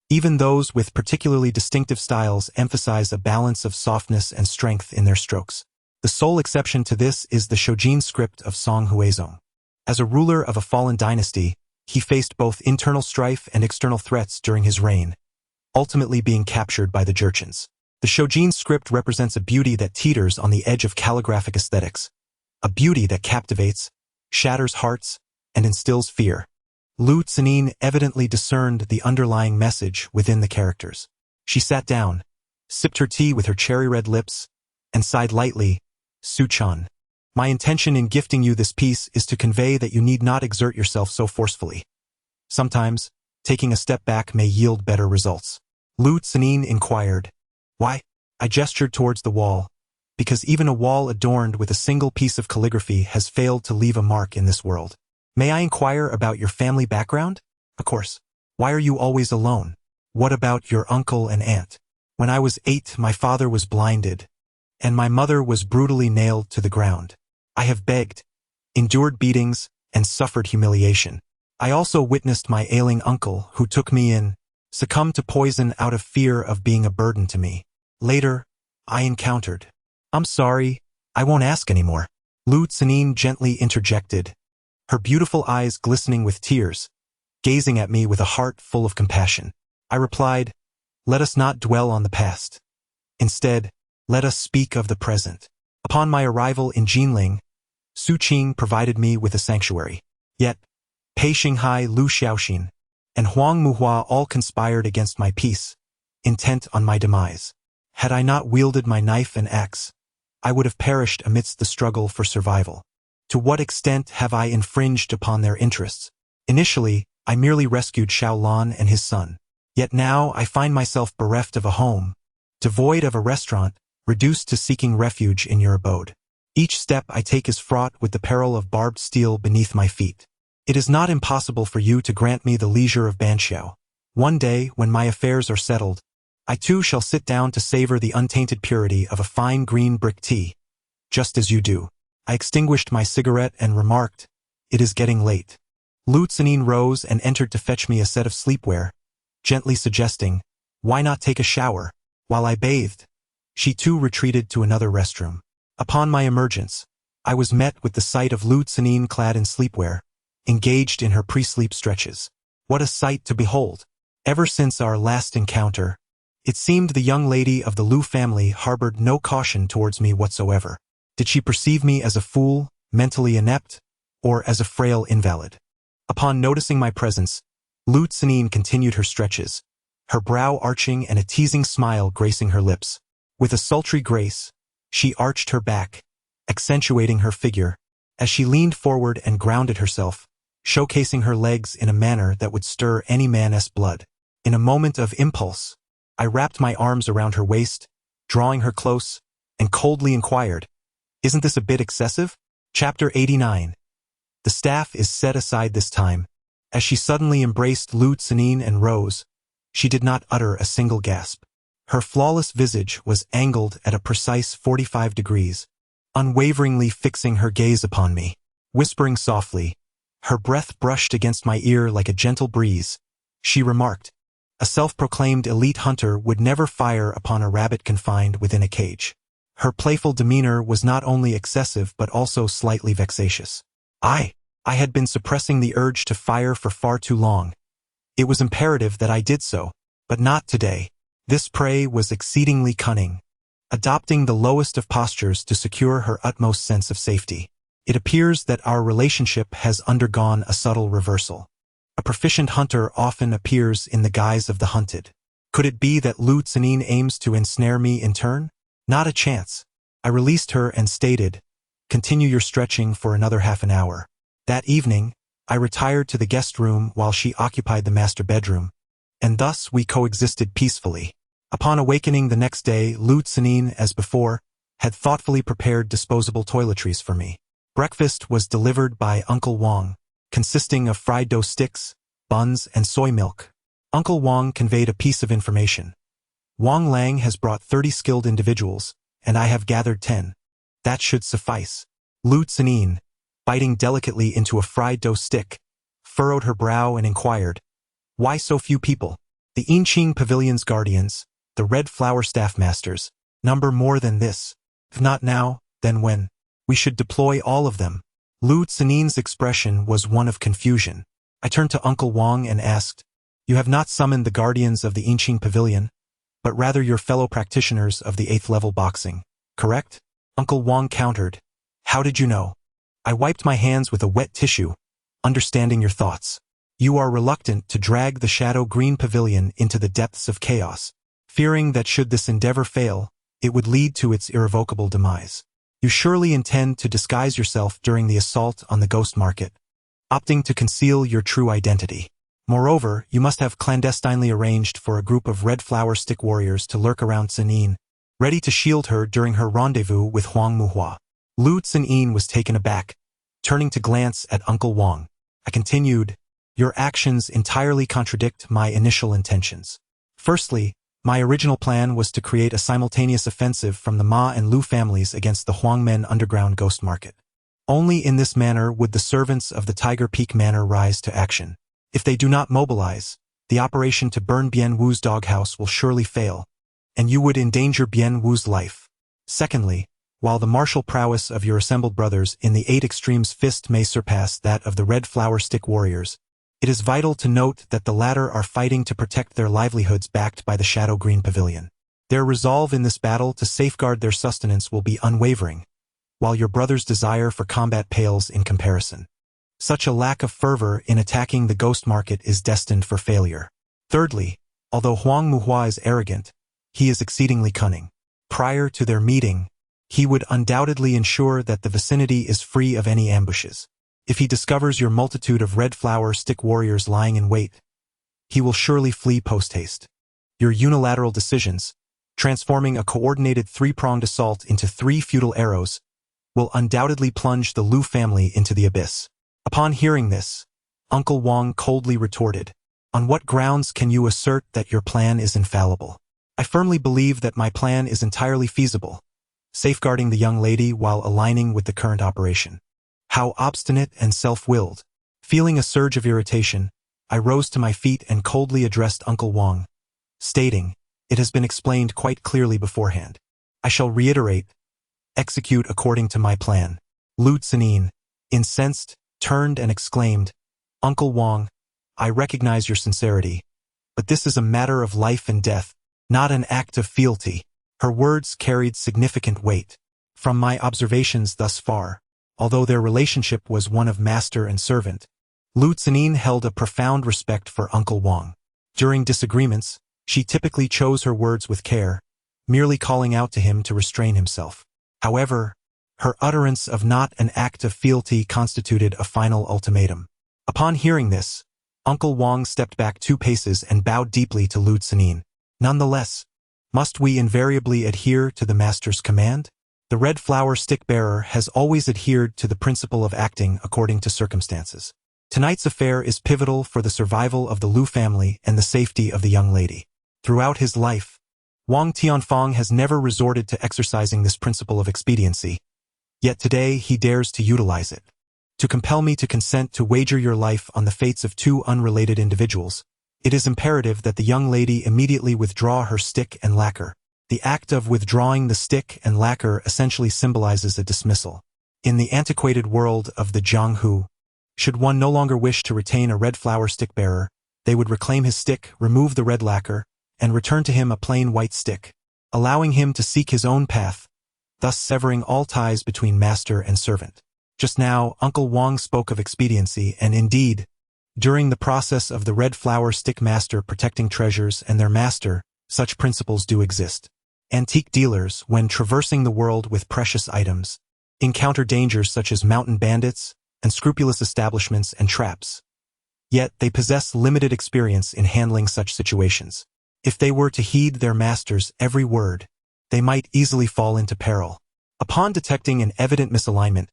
Even those with particularly distinctive styles emphasize a balance of softness and strength in their strokes. The sole exception to this is the Shoujin script of Song Huizong. As a ruler of a fallen dynasty, he faced both internal strife and external threats during his reign, ultimately being captured by the Jurchens. The Shoujin script represents a beauty that teeters on the edge of calligraphic aesthetics, a beauty that captivates, shatters hearts, and instills fear. Lu Xinin evidently discerned the underlying message within the characters. She sat down, sipped her tea with her cherry-red lips, and sighed lightly, Su-chan. My intention in gifting you this piece is to convey that you need not exert yourself so forcefully. Sometimes, taking a step back may yield better results. Lu Xinin inquired. Why? I gestured towards the wall, because even a wall adorned with a single piece of calligraphy has failed to leave a mark in this world. May I inquire about your family background? Of course. Why are you always alone? What about your uncle and aunt? When I was 8, my father was blinded, and my mother was brutally nailed to the ground. I have begged, endured beatings, and suffered humiliation. I also witnessed my ailing uncle, who took me in, succumb to poison out of fear of being a burden to me. Later, I encountered. I'm sorry, I won't ask anymore. Lu Xinin gently interjected, her beautiful eyes glistening with tears, gazing at me with a heart full of compassion. I replied, let us not dwell on the past. Instead, let us speak of the present. Upon my arrival in Jinling, Su Qing provided me with a sanctuary. Yet, Pei Xinghai, Lu Xiaoxin, and Huang Muhua all conspired against my peace, intent on my demise. Had I not wielded my knife and axe, I would have perished amidst the struggle for survival. To what extent have I infringed upon their interests? Initially, I merely rescued Xiaolan and his son. Yet now I find myself bereft of a home, devoid of a restaurant, reduced to seeking refuge in your abode. Each step I take is fraught with the peril of barbed steel beneath my feet. It is not impossible for you to grant me the leisure of Banxiao. One day, when my affairs are settled, I too shall sit down to savor the untainted purity of a fine green brick tea, just as you do. I extinguished my cigarette and remarked, it is getting late. Lu Xinin rose and entered to fetch me a set of sleepwear, gently suggesting, why not take a shower? While I bathed, she too retreated to another restroom. Upon my emergence, I was met with the sight of Lu Xinin clad in sleepwear, engaged in her pre-sleep stretches. What a sight to behold! Ever since our last encounter, it seemed the young lady of the Lu family harbored no caution towards me whatsoever. Did she perceive me as a fool, mentally inept, or as a frail invalid? Upon noticing my presence, Lu Xinin continued her stretches, her brow arching and a teasing smile gracing her lips. With a sultry grace, she arched her back, accentuating her figure, as she leaned forward and grounded herself, showcasing her legs in a manner that would stir any man's blood. In a moment of impulse, I wrapped my arms around her waist, drawing her close, and coldly inquired, isn't this a bit excessive? Chapter 89. The staff is set aside this time. As she suddenly embraced Lu Xinin and rose, she did not utter a single gasp. Her flawless visage was angled at a precise 45 degrees, unwaveringly fixing her gaze upon me. Whispering softly, her breath brushed against my ear like a gentle breeze, she remarked, "A self-proclaimed elite hunter would never fire upon a rabbit confined within a cage." Her playful demeanor was not only excessive but also slightly vexatious. I had been suppressing the urge to fire for far too long. It was imperative that I did so, but not today. This prey was exceedingly cunning, adopting the lowest of postures to secure her utmost sense of safety. It appears that our relationship has undergone a subtle reversal. A proficient hunter often appears in the guise of the hunted. Could it be that Lu Tsenin aims to ensnare me in turn? Not a chance. I released her and stated, "Continue your stretching for another half an hour." That evening, I retired to the guest room while she occupied the master bedroom, and thus we coexisted peacefully. Upon awakening the next day, Lu Tsenin, as before, had thoughtfully prepared disposable toiletries for me. Breakfast was delivered by Uncle Wang, consisting of fried dough sticks, buns, and soy milk. Uncle Wang conveyed a piece of information. "Wang Lang has brought 30 skilled individuals, and I have gathered 10. That should suffice." Lu Tsenin, biting delicately into a fried dough stick, furrowed her brow and inquired, "Why so few people?" "The Intrigue Pavilion's guardians, the Red Flower staff masters, number more than this. If not now, then when? We should deploy all of them." Lu Tsenin's expression was one of confusion. I turned to Uncle Wang and asked, "You have not summoned the guardians of the Intrigue Pavilion, but rather your fellow practitioners of the 8th level boxing, correct?" Uncle Wang countered, "How did you know?" I wiped my hands with a wet tissue, understanding your thoughts. You are reluctant to drag the Shadow Green Pavilion into the depths of chaos, fearing that should this endeavor fail, it would lead to its irrevocable demise. You surely intend to disguise yourself during the assault on the ghost market, opting to conceal your true identity. Moreover, you must have clandestinely arranged for a group of red flower stick warriors to lurk around Tsenin, ready to shield her during her rendezvous with Huang Muhua. Lu Tsenin was taken aback, turning to glance at Uncle Wang. I continued, "Your actions entirely contradict my initial intentions. Firstly, my original plan was to create a simultaneous offensive from the Ma and Lu families against the Huangmen underground ghost market. Only in this manner would the servants of the Tiger Peak Manor rise to action. If they do not mobilize, the operation to burn Bien Wu's doghouse will surely fail, and you would endanger Bien Wu's life. Secondly, while the martial prowess of your assembled brothers in the 8 Extremes fist may surpass that of the Red Flower Stick warriors, it is vital to note that the latter are fighting to protect their livelihoods backed by the Shadow Green Pavilion. Their resolve in this battle to safeguard their sustenance will be unwavering, while your brother's desire for combat pales in comparison. Such a lack of fervor in attacking the ghost market is destined for failure. Thirdly, although Huang Muhua is arrogant, he is exceedingly cunning. Prior to their meeting, he would undoubtedly ensure that the vicinity is free of any ambushes. If he discovers your multitude of red flower stick warriors lying in wait, he will surely flee post-haste. Your unilateral decisions, transforming a coordinated 3-pronged assault into 3 futile arrows, will undoubtedly plunge the Lu family into the abyss." Upon hearing this, Uncle Wang coldly retorted, "On what grounds can you assert that your plan is infallible?" "I firmly believe that my plan is entirely feasible, safeguarding the young lady while aligning with the current operation." How obstinate and self-willed. Feeling a surge of irritation, I rose to my feet and coldly addressed Uncle Wang, stating, "It has been explained quite clearly beforehand. I shall reiterate, execute according to my plan." Lu Tsenin, incensed, turned and exclaimed, "Uncle Wang, I recognize your sincerity, but this is a matter of life and death, not an act of fealty." Her words carried significant weight. From my observations thus far, although their relationship was one of master and servant, Lu Tsenin held a profound respect for Uncle Wang. During disagreements, she typically chose her words with care, merely calling out to him to restrain himself. However, her utterance of "not an act of fealty" constituted a final ultimatum. Upon hearing this, Uncle Wang stepped back 2 paces and bowed deeply to Lu Tsenin. "Nonetheless, must we invariably adhere to the master's command? The red flower stick-bearer has always adhered to the principle of acting according to circumstances. Tonight's affair is pivotal for the survival of the Lu family and the safety of the young lady. Throughout his life, Wang Tianfang has never resorted to exercising this principle of expediency, yet today he dares to utilize it. to compel me to consent to wager your life on the fates of two unrelated individuals, it is imperative that the young lady immediately withdraw her stick and lacquer. The act of withdrawing the stick and lacquer essentially symbolizes a dismissal. In the antiquated world of the Jianghu, should one no longer wish to retain a red flower stick bearer, they would reclaim his stick, remove the red lacquer, and return to him a plain white stick, allowing him to seek his own path, thus severing all ties between master and servant. Just now, Uncle Wang spoke of expediency, and indeed, during the process of the red flower stick master protecting treasures and their master, such principles do exist. Antique dealers, when traversing the world with precious items, encounter dangers such as mountain bandits, unscrupulous establishments and traps. Yet they possess limited experience in handling such situations. If they were to heed their master's every word, they might easily fall into peril. Upon detecting an evident misalignment,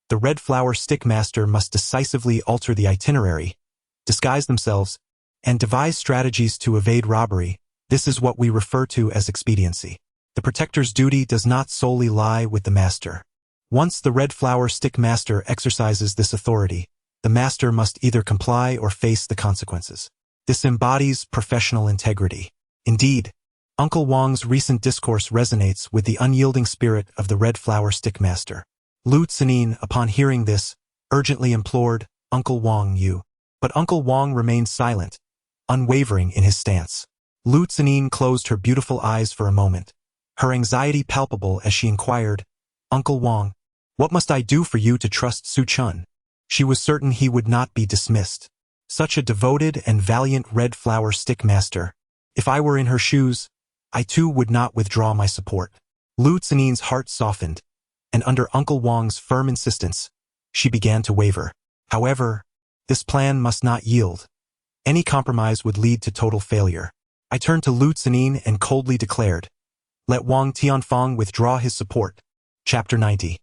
the red flower stick master must decisively alter the itinerary, disguise themselves, and devise strategies to evade robbery. This is what we refer to as expediency. The protector's duty does not solely lie with the master. Once the red flower stick master exercises this authority, the master must either comply or face the consequences. This embodies professional integrity. Indeed, Uncle Wang's recent discourse resonates with the unyielding spirit of the red flower stick master. Lu Tsenin, upon hearing this, urgently implored, "Uncle Wang, you." But Uncle Wang remained silent, unwavering in his stance. Lu Tsenin closed her beautiful eyes for a moment, her anxiety palpable as she inquired, "Uncle Wang, what must I do for you to trust Su Chen?" She was certain he would not be dismissed. Such a devoted and valiant red flower stick master. If I were in her shoes, I too would not withdraw my support. Lu Tsenin's heart softened, and under Uncle Wang's firm insistence, she began to waver. However, this plan must not yield. Any compromise would lead to total failure. I turned to Lu Tsenin and coldly declared, "Let Wang Tianfang withdraw his support." Chapter 90.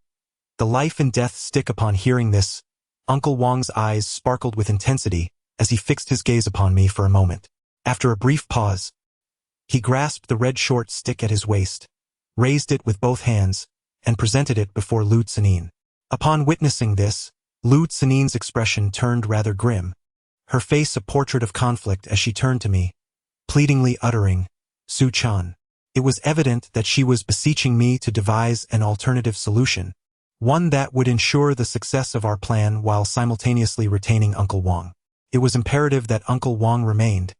The life and death stick. Upon hearing this, Uncle Wang's eyes sparkled with intensity as he fixed his gaze upon me for a moment. After a brief pause, he grasped the red short stick at his waist, raised it with both hands, and presented it before Lu Tsenin. Upon witnessing this, Lu Tsenin's expression turned rather grim, her face a portrait of conflict as she turned to me, pleadingly uttering, "Su Chen." It was evident that she was beseeching me to devise an alternative solution, one that would ensure the success of our plan while simultaneously retaining Uncle Wang. It was imperative that Uncle Wang remained,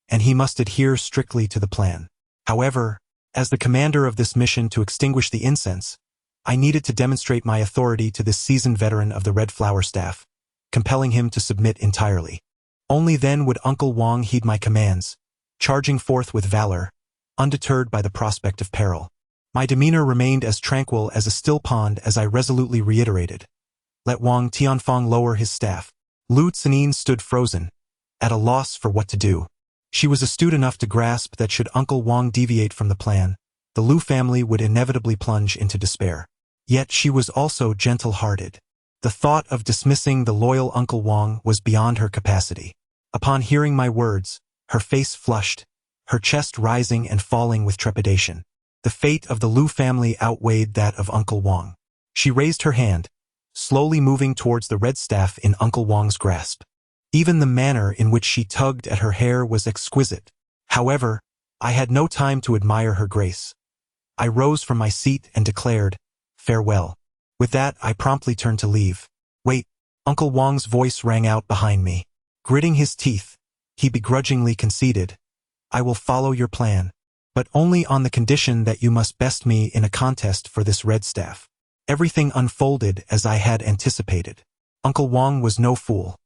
and he must adhere strictly to the plan. However, as the commander of this mission to extinguish the incense, I needed to demonstrate my authority to this seasoned veteran of the Red Flower Staff, compelling him to submit entirely. Only then would Uncle Wang heed my commands, charging forth with valor, undeterred by the prospect of peril. My demeanor remained as tranquil as a still pond as I resolutely reiterated, "Let Wang Tianfang lower his staff." Lu Tsenin stood frozen, at a loss for what to do. She was astute enough to grasp that should Uncle Wang deviate from the plan, the Lu family would inevitably plunge into despair. Yet she was also gentle-hearted. The thought of dismissing the loyal Uncle Wang was beyond her capacity. Upon hearing my words, her face flushed, her chest rising and falling with trepidation. The fate of the Lu family outweighed that of Uncle Wang. She raised her hand, slowly moving towards the red staff in Uncle Wang's grasp. Even the manner in which she tugged at her hair was exquisite. However, I had no time to admire her grace. I rose from my seat and declared, "Farewell." With that, I promptly turned to leave. "Wait," Uncle Wang's voice rang out behind me. Gritting his teeth, he begrudgingly conceded, "I will follow your plan, but only on the condition that you must best me in a contest for this red staff." Everything unfolded as I had anticipated. Uncle Wang was no fool.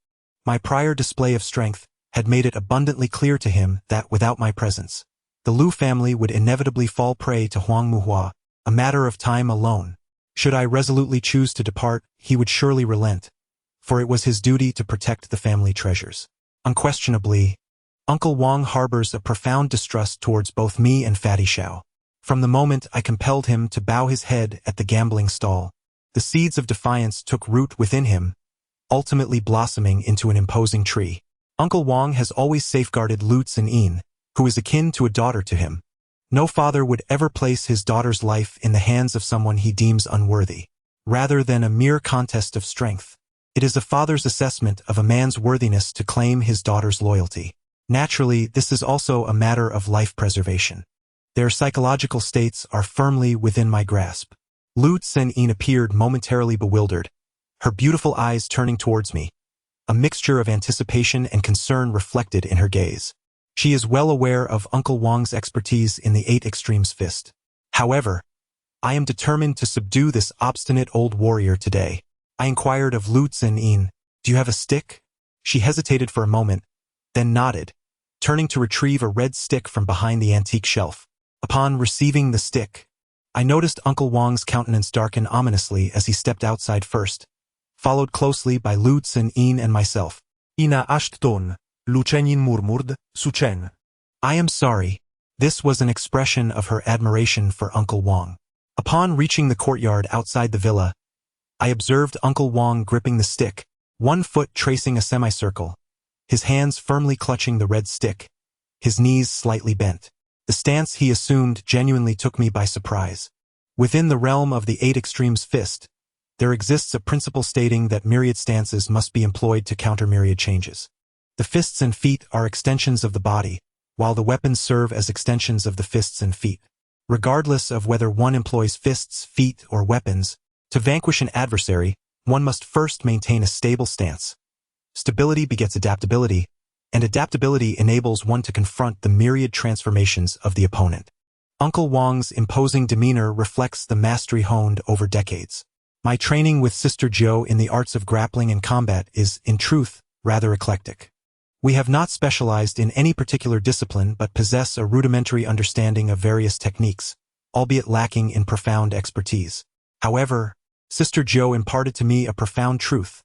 My prior display of strength had made it abundantly clear to him that without my presence, the Lu family would inevitably fall prey to Huang Muhua, a matter of time alone. Should I resolutely choose to depart, he would surely relent, for it was his duty to protect the family treasures. Unquestionably, Uncle Wang harbors a profound distrust towards both me and Fatty Xiao. From the moment I compelled him to bow his head at the gambling stall, the seeds of defiance took root within him, ultimately blossoming into an imposing tree. Uncle Wang has always safeguarded Lu Tsenin, who is akin to a daughter to him. No father would ever place his daughter's life in the hands of someone he deems unworthy. Rather than a mere contest of strength, It is a father's assessment of a man's worthiness to claim his daughter's loyalty. Naturally, this is also a matter of life preservation. Their psychological states are firmly within my grasp. Lu Tsen-yin appeared momentarily bewildered, her beautiful eyes turning towards me, a mixture of anticipation and concern reflected in her gaze. She is well aware of Uncle Wang's expertise in the 8 extremes fist. However, I am determined to subdue this obstinate old warrior today. I inquired of Lu Tsen-yin, "Do you have a stick?" She hesitated for a moment, then nodded, turning to retrieve a red stick from behind the antique shelf. Upon receiving the stick, I noticed Uncle Wang's countenance darken ominously as he stepped outside first, followed closely by Lu Tsen-yin and myself. Ina ashton, Lu Chen-yin murmured, Su Chen. I am sorry. This was an expression of her admiration for Uncle Wang. Upon reaching the courtyard outside the villa, I observed Uncle Wang gripping the stick, one foot tracing a semicircle, his hands firmly clutching the red stick, his knees slightly bent. The stance he assumed genuinely took me by surprise. Within the realm of the 8 extremes fist, there exists a principle stating that myriad stances must be employed to counter myriad changes. The fists and feet are extensions of the body, while the weapons serve as extensions of the fists and feet. Regardless of whether one employs fists, feet, or weapons, to vanquish an adversary, one must first maintain a stable stance. Stability begets adaptability, and adaptability enables one to confront the myriad transformations of the opponent. Uncle Wang's imposing demeanor reflects the mastery honed over decades. My training with Sister Jo in the arts of grappling and combat is, in truth, rather eclectic. We have not specialized in any particular discipline but possess a rudimentary understanding of various techniques, albeit lacking in profound expertise. However, Sister Jo imparted to me a profound truth.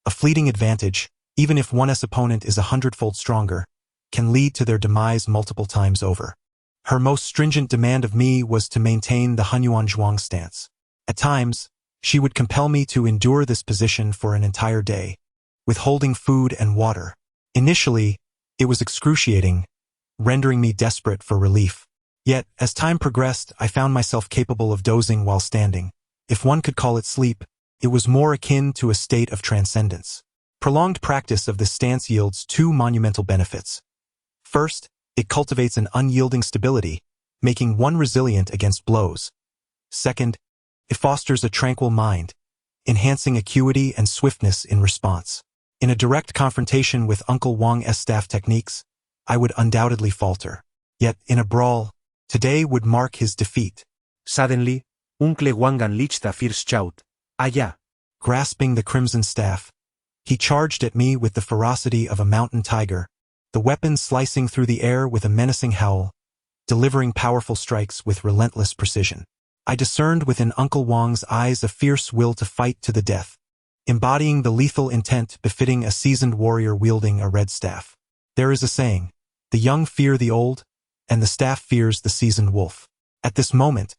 A fleeting advantage, even if one's opponent is 100-fold stronger, can lead to their demise multiple times over. Her most stringent demand of me was to maintain the Hunyuan Zhuang stance. At times, she would compel me to endure this position for an entire day, withholding food and water. Initially, it was excruciating, rendering me desperate for relief. Yet, as time progressed, I found myself capable of dozing while standing. If one could call it sleep, it was more akin to a state of transcendence. Prolonged practice of this stance yields 2 monumental benefits. First, it cultivates an unyielding stability, making one resilient against blows. Second, it fosters a tranquil mind, enhancing acuity and swiftness in response. In a direct confrontation with Uncle Wang's staff techniques, I would undoubtedly falter. Yet, in a brawl, today would mark his defeat. Suddenly, Uncle Wang unleashed a fierce shout. Aya! Grasping the crimson staff, he charged at me with the ferocity of a mountain tiger, the weapon slicing through the air with a menacing howl, delivering powerful strikes with relentless precision. I discerned within Uncle Wang's eyes a fierce will to fight to the death, embodying the lethal intent befitting a seasoned warrior wielding a red staff. There is a saying, the young fear the old, and the staff fears the seasoned wolf. At this moment,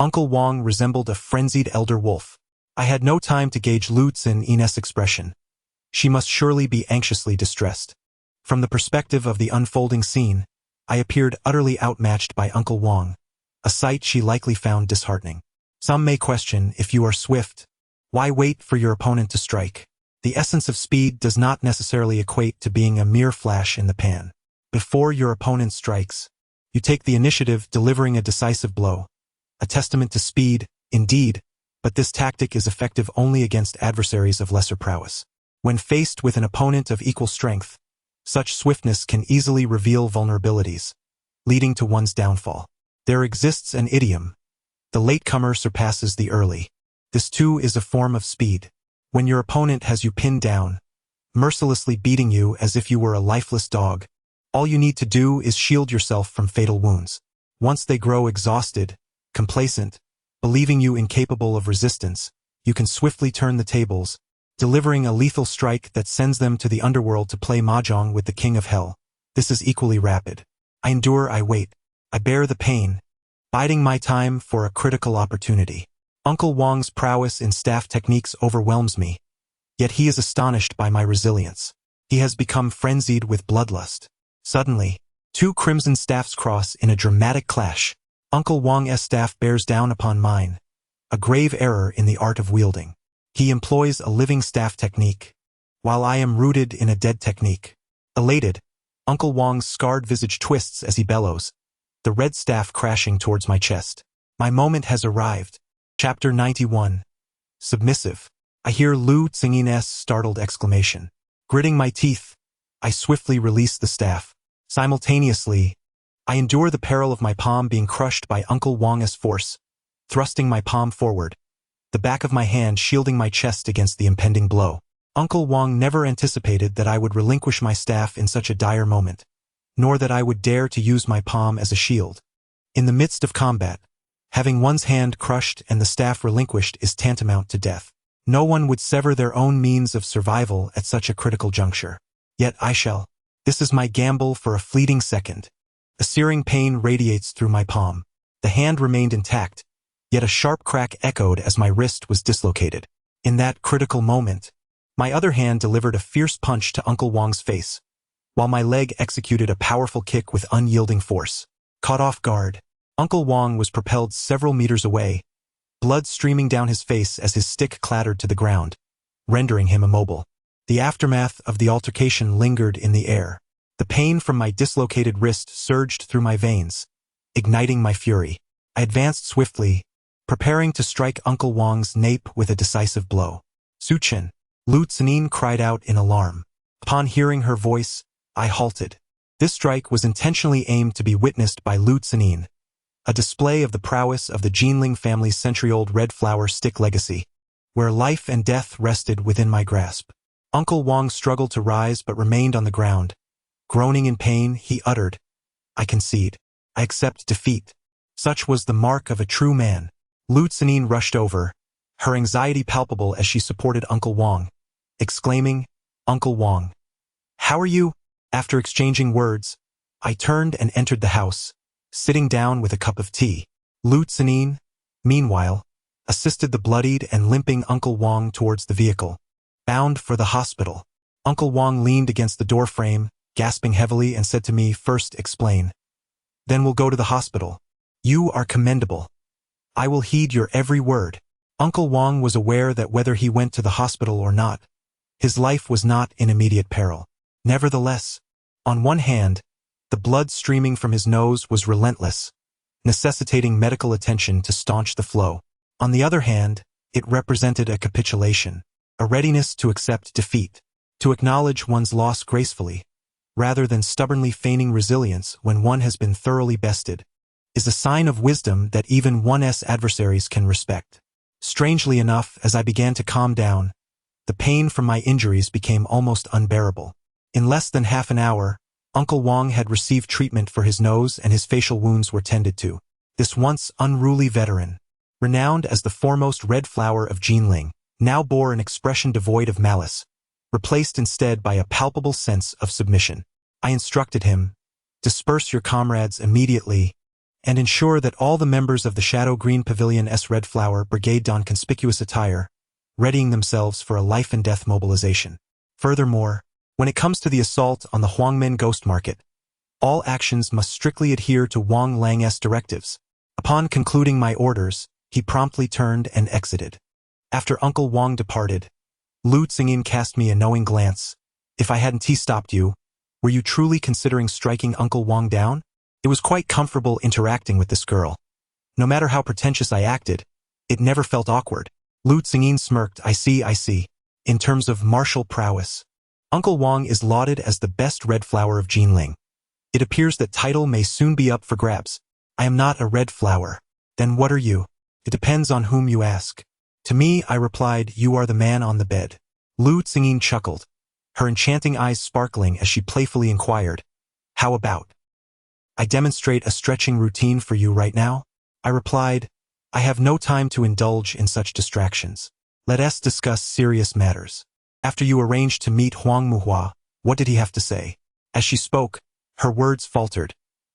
Uncle Wang resembled a frenzied elder wolf. I had no time to gauge Lu Tsen-yin's expression. She must surely be anxiously distressed. From the perspective of the unfolding scene, I appeared utterly outmatched by Uncle Wang, a sight she likely found disheartening. Some may question, if you are swift, why wait for your opponent to strike? The essence of speed does not necessarily equate to being a mere flash in the pan. Before your opponent strikes, you take the initiative, delivering a decisive blow. A testament to speed, indeed, but this tactic is effective only against adversaries of lesser prowess. When faced with an opponent of equal strength, such swiftness can easily reveal vulnerabilities, leading to one's downfall. There exists an idiom, the latecomer surpasses the early. This too is a form of speed. When your opponent has you pinned down, mercilessly beating you as if you were a lifeless dog, all you need to do is shield yourself from fatal wounds. Once they grow exhausted, complacent, believing you incapable of resistance, you can swiftly turn the tables, delivering a lethal strike that sends them to the underworld to play mahjong with the king of hell. This is equally rapid. I endure, I wait. I bear the pain, biding my time for a critical opportunity. Uncle Wang's prowess in staff techniques overwhelms me, yet he is astonished by my resilience. He has become frenzied with bloodlust. Suddenly, 2 crimson staffs cross in a dramatic clash. Uncle Wang's staff bears down upon mine, a grave error in the art of wielding. He employs a living staff technique, while I am rooted in a dead technique. Elated, Uncle Wong's scarred visage twists as he bellows, the red staff crashing towards my chest. My moment has arrived. Chapter 91. Submissive. I hear Lu Tsingyi's startled exclamation. Gritting my teeth, I swiftly release the staff. Simultaneously, I endure the peril of my palm being crushed by Uncle Wong's force, thrusting my palm forward, the back of my hand shielding my chest against the impending blow. Uncle Wong never anticipated that I would relinquish my staff in such a dire moment, nor that I would dare to use my palm as a shield. In the midst of combat, having one's hand crushed and the staff relinquished is tantamount to death. No one would sever their own means of survival at such a critical juncture. Yet I shall. This is my gamble for a fleeting second. A searing pain radiates through my palm. The hand remained intact, yet a sharp crack echoed as my wrist was dislocated. In that critical moment, my other hand delivered a fierce punch to Uncle Wong's face, while my leg executed a powerful kick with unyielding force. Caught off guard, Uncle Wong was propelled several meters away, blood streaming down his face as his stick clattered to the ground, rendering him immobile. The aftermath of the altercation lingered in the air. The pain from my dislocated wrist surged through my veins, igniting my fury. I advanced swiftly, preparing to strike Uncle Wong's nape with a decisive blow. Chen, Lu Tsingyin cried out in alarm. Upon hearing her voice, I halted. This strike was intentionally aimed to be witnessed by Lu Tsingyin, a display of the prowess of the Jinling family's century-old red flower stick legacy, where life and death rested within my grasp. Uncle Wong struggled to rise but remained on the ground. Groaning in pain, he uttered, "I concede. I accept defeat." Such was the mark of a true man. Lu Tsingyin rushed over, her anxiety palpable as she supported Uncle Wong, exclaiming, "Uncle Wong, how are you?" After exchanging words, I turned and entered the house, sitting down with a cup of tea. Lu Tsingyin, meanwhile, assisted the bloodied and limping Uncle Wong towards the vehicle. Bound for the hospital. Uncle Wong leaned against the door frame, gasping heavily, and said to me, "First explain. Then we'll go to the hospital. You are commendable. I will heed your every word." Uncle Wong was aware that whether he went to the hospital or not, his life was not in immediate peril. Nevertheless, on one hand, the blood streaming from his nose was relentless, necessitating medical attention to staunch the flow. On the other hand, it represented a capitulation, a readiness to accept defeat, to acknowledge one's loss gracefully, rather than stubbornly feigning resilience when one has been thoroughly bested, is a sign of wisdom that even one's adversaries can respect. Strangely enough, as I began to calm down, the pain from my injuries became almost unbearable. In less than half an hour, Uncle Wong had received treatment for his nose and his facial wounds were tended to. This once unruly veteran, renowned as the foremost red flower of Jinling, now bore an expression devoid of malice, replaced instead by a palpable sense of submission. I instructed him, "Disperse your comrades immediately, and ensure that all the members of the Shadow Green Pavilion's Red Flower Brigade don conspicuous attire, readying themselves for a life-and-death mobilization. Furthermore, when it comes to the assault on the Huangmen Ghost Market, all actions must strictly adhere to Wang Lang's directives." Upon concluding my orders, he promptly turned and exited. After Uncle Wong departed, Lu Tsingyin cast me a knowing glance. "If I hadn't stopped you, were you truly considering striking Uncle Wong down?" It was quite comfortable interacting with this girl. No matter how pretentious I acted, it never felt awkward. Lu Tsingyin smirked. I see. In terms of martial prowess, Uncle Wong is lauded as the best red flower of Jinling. It appears that title may soon be up for grabs. I am not a red flower. Then what are you? It depends on whom you ask. To me, I replied, "You are the man on the bed." Lu Tsingyin chuckled, her enchanting eyes sparkling as she playfully inquired, "How about I demonstrate a stretching routine for you right now?" I replied, "I have no time to indulge in such distractions. Let us discuss serious matters. After you arranged to meet Huang Muhua, what did he have to say?" As she spoke, her words faltered,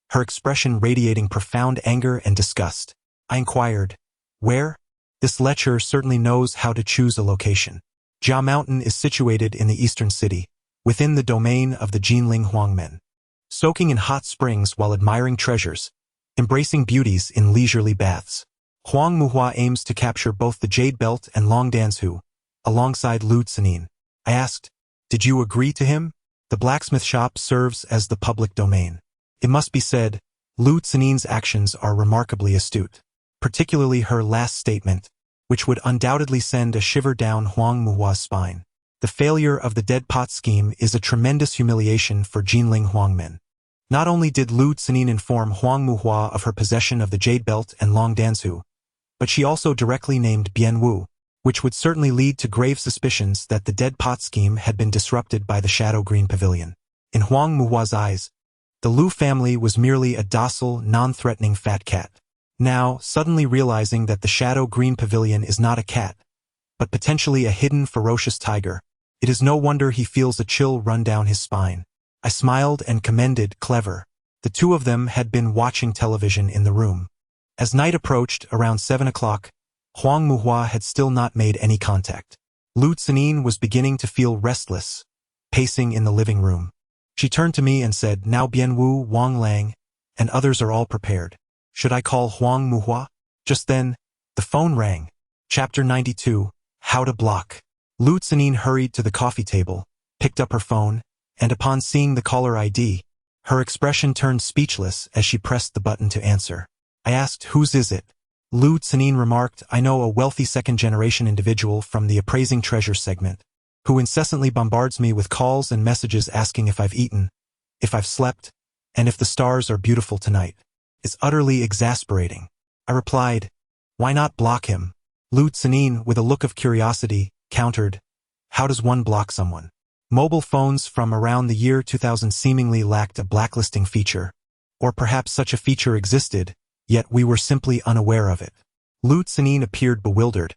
her expression radiating profound anger and disgust. I inquired, "Where?" This lecher certainly knows how to choose a location. Jia Mountain is situated in the eastern city, within the domain of the Jinling Huangmen. Soaking in hot springs while admiring treasures, embracing beauties in leisurely baths, Huang Muhua aims to capture both the Jade Belt and Long Danzu, alongside Lu Tsenin. I asked, "Did you agree to him?" The blacksmith shop serves as the public domain. It must be said, Lu Tsenin's actions are remarkably astute, particularly her last statement, which would undoubtedly send a shiver down Huang Muhua's spine. The failure of the dead pot scheme is a tremendous humiliation for Jinling Huangmin. Not only did Lu Tsenin inform Huang Muhua of her possession of the jade belt and long danzu, but she also directly named Bian Wu, which would certainly lead to grave suspicions that the dead pot scheme had been disrupted by the Shadow Green Pavilion. In Huang Muhua's eyes, the Lu family was merely a docile, non-threatening fat cat. Now, suddenly realizing that the Shadow Green Pavilion is not a cat, but potentially a hidden ferocious tiger, it is no wonder he feels a chill run down his spine. I smiled and commended Clever. The two of them had been watching television in the room. As night approached, around 7 o'clock, Huang Muhua had still not made any contact. Lu Tsenin was beginning to feel restless, pacing in the living room. She turned to me and said, "Now Bian Wu, Wang Lang, and others are all prepared. Should I call Huang Muhua?" Just then, the phone rang. Chapter 92, How to Block. Lu Tsenin hurried to the coffee table, picked up her phone, and upon seeing the caller ID, her expression turned speechless as she pressed the button to answer. I asked, "Whose is it?" Lu Tsenin remarked, "I know a wealthy second-generation individual from the Appraising Treasure segment, who incessantly bombards me with calls and messages asking if I've eaten, if I've slept, and if the stars are beautiful tonight. It's utterly exasperating." I replied, "Why not block him?" Lu Tsenin, with a look of curiosity, countered, "How does one block someone?" Mobile phones from around the year 2000 seemingly lacked a blacklisting feature, or perhaps such a feature existed, yet we were simply unaware of it. Lu Tsenin appeared bewildered,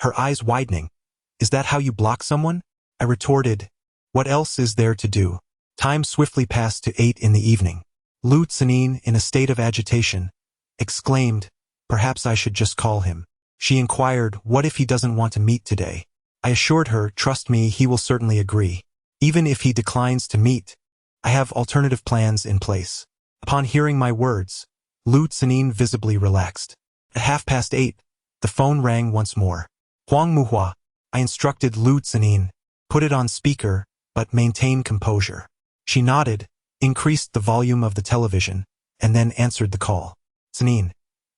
her eyes widening. "Is that how you block someone?" I retorted, "What else is there to do?" Time swiftly passed to 8 in the evening. Lu Tsenin, in a state of agitation, exclaimed, "Perhaps I should just call him." She inquired, "What if he doesn't want to meet today?" I assured her, "Trust me, he will certainly agree. Even if he declines to meet, I have alternative plans in place." Upon hearing my words, Lu Tsenin visibly relaxed. At 8:30, the phone rang once more. "Huang Muhua," I instructed Lu Tsenin, "put it on speaker, but maintain composure." She nodded, increased the volume of the television, and then answered the call. "Tsenin,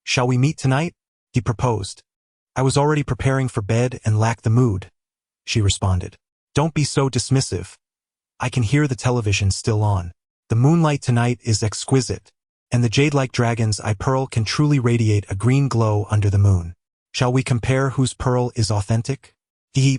shall we meet tonight?" he proposed. "I was already preparing for bed and lacked the mood," she responded. "Don't be so dismissive. I can hear the television still on. The moonlight tonight is exquisite, and the jade-like dragon's eye pearl can truly radiate a green glow under the moon. Shall we compare whose pearl is authentic?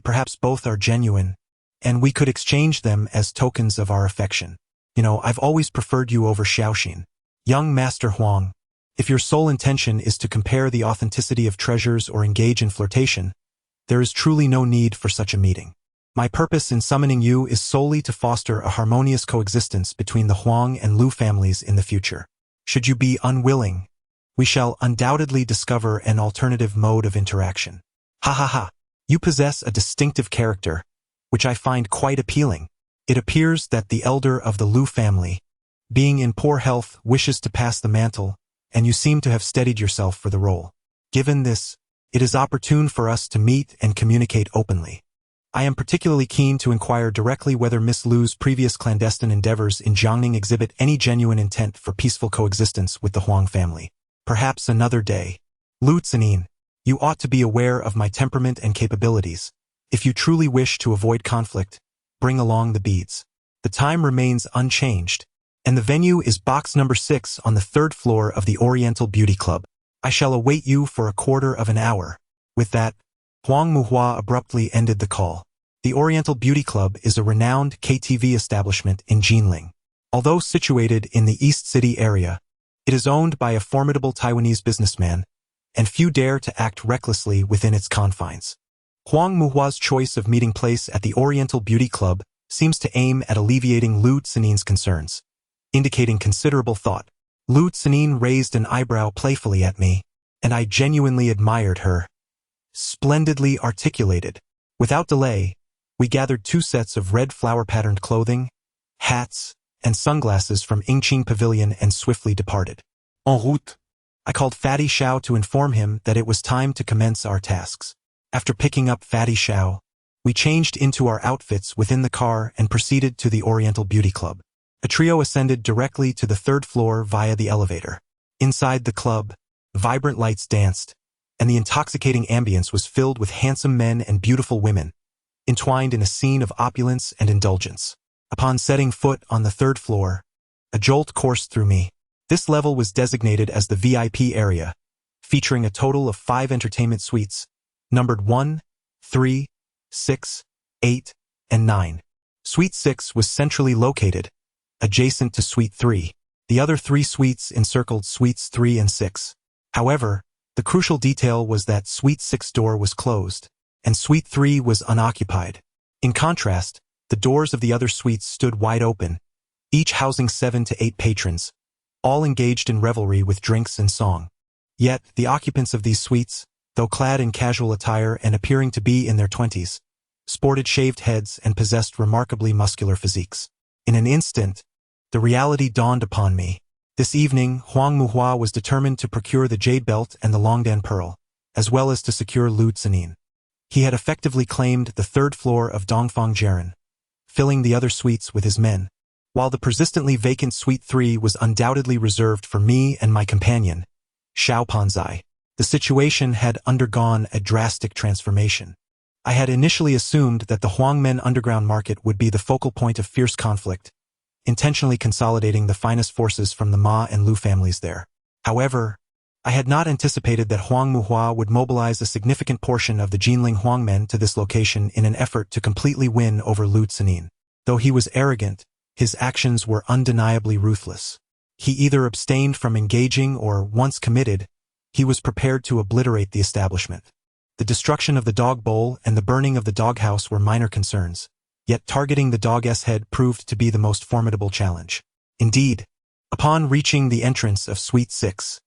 Perhaps both are genuine, and we could exchange them as tokens of our affection. I've always preferred you over Xiaoxin. Young Master Huang, if your sole intention is to compare the authenticity of treasures or engage in flirtation, there is truly no need for such a meeting. My purpose in summoning you is solely to foster a harmonious coexistence between the Huang and Lu families in the future. Should you be unwilling, we shall undoubtedly discover an alternative mode of interaction." Ha ha ha. You possess a distinctive character, which I find quite appealing. It appears that the elder of the Lu family, being in poor health, wishes to pass the mantle, and you seem to have steadied yourself for the role. Given this, it is opportune for us to meet and communicate openly. I am particularly keen to inquire directly whether Miss Lu's previous clandestine endeavors in Jiangning exhibit any genuine intent for peaceful coexistence with the Huang family. Perhaps another day. Lu Tsenin, you ought to be aware of my temperament and capabilities. If you truly wish to avoid conflict, bring along the beads. The time remains unchanged, and the venue is box number 6 on the 3rd floor of the Oriental Beauty Club. I shall await you for a quarter of an hour. With that, Huang Muhua abruptly ended the call. The Oriental Beauty Club is a renowned KTV establishment in Jinling. Although situated in the East City area, it is owned by a formidable Taiwanese businessman, and few dare to act recklessly within its confines. Huang Muhua's choice of meeting place at the Oriental Beauty Club seems to aim at alleviating Lu Tsenin's concerns, indicating considerable thought. Lu Tsenin raised an eyebrow playfully at me, and I genuinely admired her. Splendidly articulated. Without delay, we gathered 2 sets of red flower-patterned clothing, hats, and sunglasses from Intrigue Pavilion and swiftly departed. En route. I called Fatty Xiao to inform him that it was time to commence our tasks. After picking up Fatty Xiao, We changed into our outfits within the car and proceeded to the Oriental Beauty Club. A trio ascended directly to the third floor via the elevator. Inside the club, vibrant lights danced, and the intoxicating ambience was filled with handsome men and beautiful women, entwined in a scene of opulence and indulgence. Upon setting foot on the third floor, a jolt coursed through me. This level was designated as the VIP area, featuring a total of 5 entertainment suites, numbered 1, 3, 6, 8, and 9. Suite 6 was centrally located, adjacent to Suite 3. The other 3 suites encircled Suites 3 and 6. However, the crucial detail was that Suite 6 door was closed, and Suite 3 was unoccupied. In contrast, the doors of the other suites stood wide open, each housing 7 to 8 patrons, all engaged in revelry with drinks and song. Yet, the occupants of these suites, though clad in casual attire and appearing to be in their 20s, sported shaved heads and possessed remarkably muscular physiques. In an instant, the reality dawned upon me. This evening, Huang Muhua was determined to procure the jade belt and the Longdan pearl, as well as to secure Lu Tsanin. He had effectively claimed the third floor of Dongfang Jiren, filling the other suites with his men, while the persistently vacant Suite 3 was undoubtedly reserved for me and my companion, Xiao Panzai. The situation had undergone a drastic transformation. I had initially assumed that the Huangmen underground market would be the focal point of fierce conflict, intentionally consolidating the finest forces from the Ma and Lu families there. However, I had not anticipated that Huang Muhua would mobilize a significant portion of the Jinling Huangmen to this location in an effort to completely win over Lu Tsanin. Though he was arrogant, his actions were undeniably ruthless. He either abstained from engaging or, once committed, he was prepared to obliterate the establishment. The destruction of the dog bowl and the burning of the doghouse were minor concerns, yet targeting the dog's head proved to be the most formidable challenge. Indeed, upon reaching the entrance of Suite 6,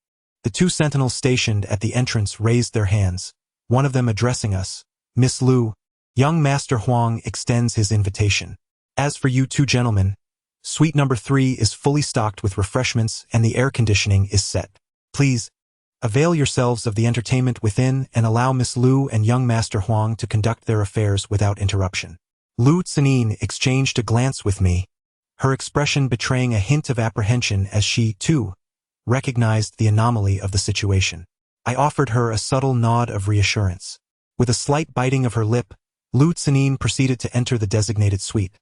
the 2 sentinels stationed at the entrance raised their hands, one of them addressing us. Miss Lu, young Master Huang extends his invitation. As for you 2 gentlemen, Suite number 3 is fully stocked with refreshments and the air conditioning is set. Please, avail yourselves of the entertainment within and allow Miss Lu and young Master Huang to conduct their affairs without interruption. Lu Tsanin exchanged a glance with me, her expression betraying a hint of apprehension as she, too, recognized the anomaly of the situation. I offered her a subtle nod of reassurance. With a slight biting of her lip, Lu Tsanin proceeded to enter the designated suite,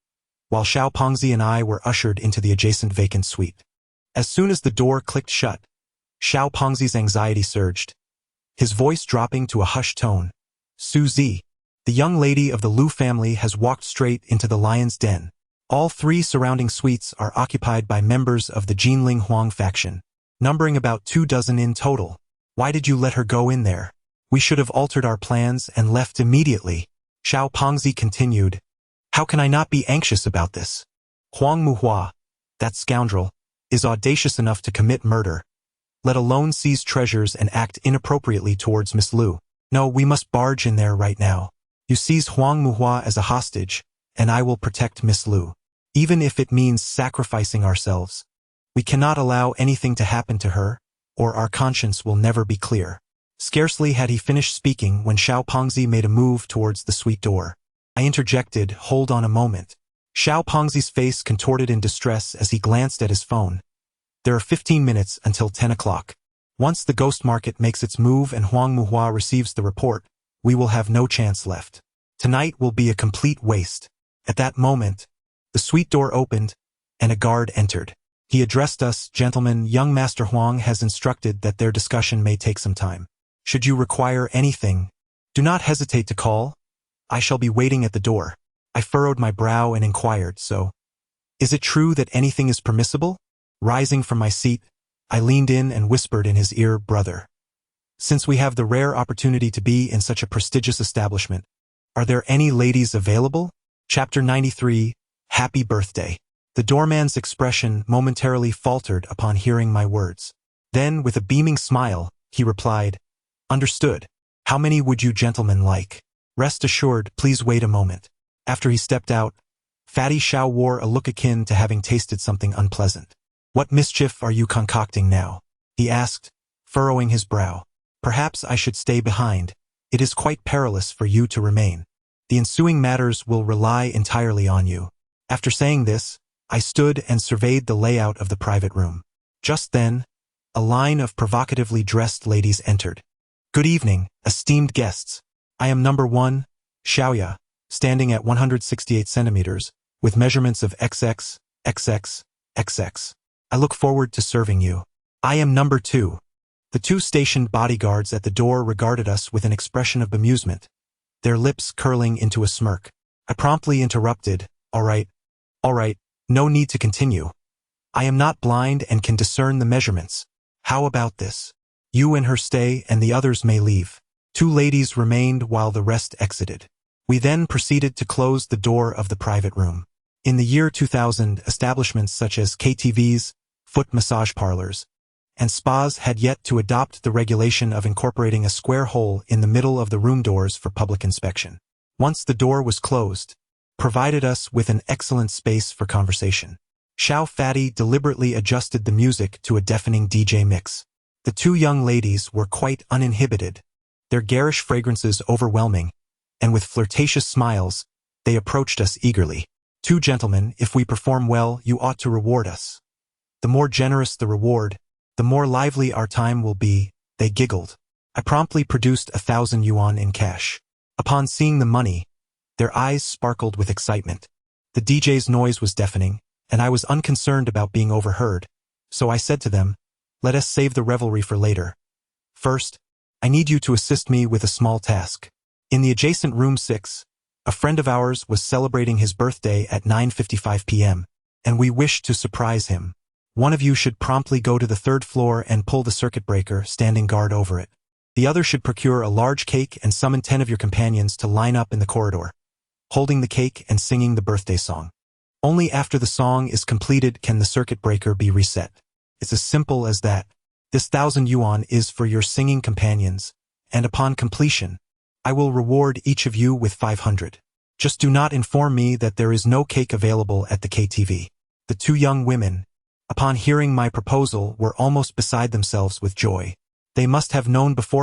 while Xiao Pengzi and I were ushered into the adjacent vacant suite. As soon as the door clicked shut, Xiao Pengzi's anxiety surged, his voice dropping to a hushed tone. Suzy, the young lady of the Lu family has walked straight into the lion's den. All 3 surrounding suites are occupied by members of the Jinling Huang faction, numbering about 2 dozen in total. Why did you let her go in there? We should have altered our plans and left immediately. Xiao Pengzi continued. How can I not be anxious about this? Huang Muhua, that scoundrel, is audacious enough to commit murder, let alone seize treasures and act inappropriately towards Miss Lu. No, we must barge in there right now. You seize Huang Muhua as a hostage, and I will protect Miss Lu. Even if it means sacrificing ourselves. We cannot allow anything to happen to her, or our conscience will never be clear. Scarcely had he finished speaking when Xiao Pengzi made a move towards the suite door. I interjected, hold on a moment. Xiao Pengzi's face contorted in distress as he glanced at his phone. There are 15 minutes until 10 o'clock. Once the ghost market makes its move and Huang Muhua receives the report, we will have no chance left. Tonight will be a complete waste. At that moment, the suite door opened, and a guard entered. He addressed us, gentlemen, young Master Huang has instructed that their discussion may take some time. Should you require anything, do not hesitate to call. I shall be waiting at the door. I furrowed my brow and inquired, so, is it true that anything is permissible? Rising from my seat, I leaned in and whispered in his ear, brother. Since we have the rare opportunity to be in such a prestigious establishment, are there any ladies available? Chapter 93, Happy Birthday. The doorman's expression momentarily faltered upon hearing my words. Then, with a beaming smile, he replied, Understood. How many would you gentlemen like? Rest assured, please wait a moment. After he stepped out, Fatty Xiao wore a look akin to having tasted something unpleasant. What mischief are you concocting now? He asked, furrowing his brow. Perhaps I should stay behind. It is quite perilous for you to remain. The ensuing matters will rely entirely on you. After saying this, I stood and surveyed the layout of the private room. Just then, a line of provocatively dressed ladies entered. Good evening, esteemed guests. I am number 1, Xiaoya, standing at 168 centimeters, with measurements of XX, XX, XX. I look forward to serving you. I am number 2. The 2 stationed bodyguards at the door regarded us with an expression of bemusement, their lips curling into a smirk. I promptly interrupted, All right, no need to continue. I am not blind and can discern the measurements. How about this? You and her stay and the others may leave. 2 ladies remained while the rest exited. We then proceeded to close the door of the private room. In the year 2000, establishments such as KTVs, foot massage parlors, and spas had yet to adopt the regulation of incorporating a square hole in the middle of the room doors for public inspection. Once the door was closed, provided us with an excellent space for conversation. Xiao Fatty deliberately adjusted the music to a deafening DJ mix. The 2 young ladies were quite uninhibited, their garish fragrances overwhelming, and with flirtatious smiles, they approached us eagerly. 2 gentlemen, if we perform well, you ought to reward us. The more generous the reward, the more lively our time will be, they giggled. I promptly produced 1,000 yuan in cash. Upon seeing the money, their eyes sparkled with excitement. The DJ's noise was deafening, and I was unconcerned about being overheard, so I said to them, let us save the revelry for later. First, I need you to assist me with a small task. In the adjacent room 6, a friend of ours was celebrating his birthday at 9:55 p.m., and we wished to surprise him. One of you should promptly go to the 3rd floor and pull the circuit breaker, standing guard over it. The other should procure a large cake and summon 10 of your companions to line up in the corridor, holding the cake and singing the birthday song. Only after the song is completed can the circuit breaker be reset. It's as simple as that. This 1,000 yuan is for your singing companions, and upon completion, I will reward each of you with 500. Just do not inform me that there is no cake available at the KTV. The 2 young women, upon hearing my proposal, were almost beside themselves with joy. They must have known before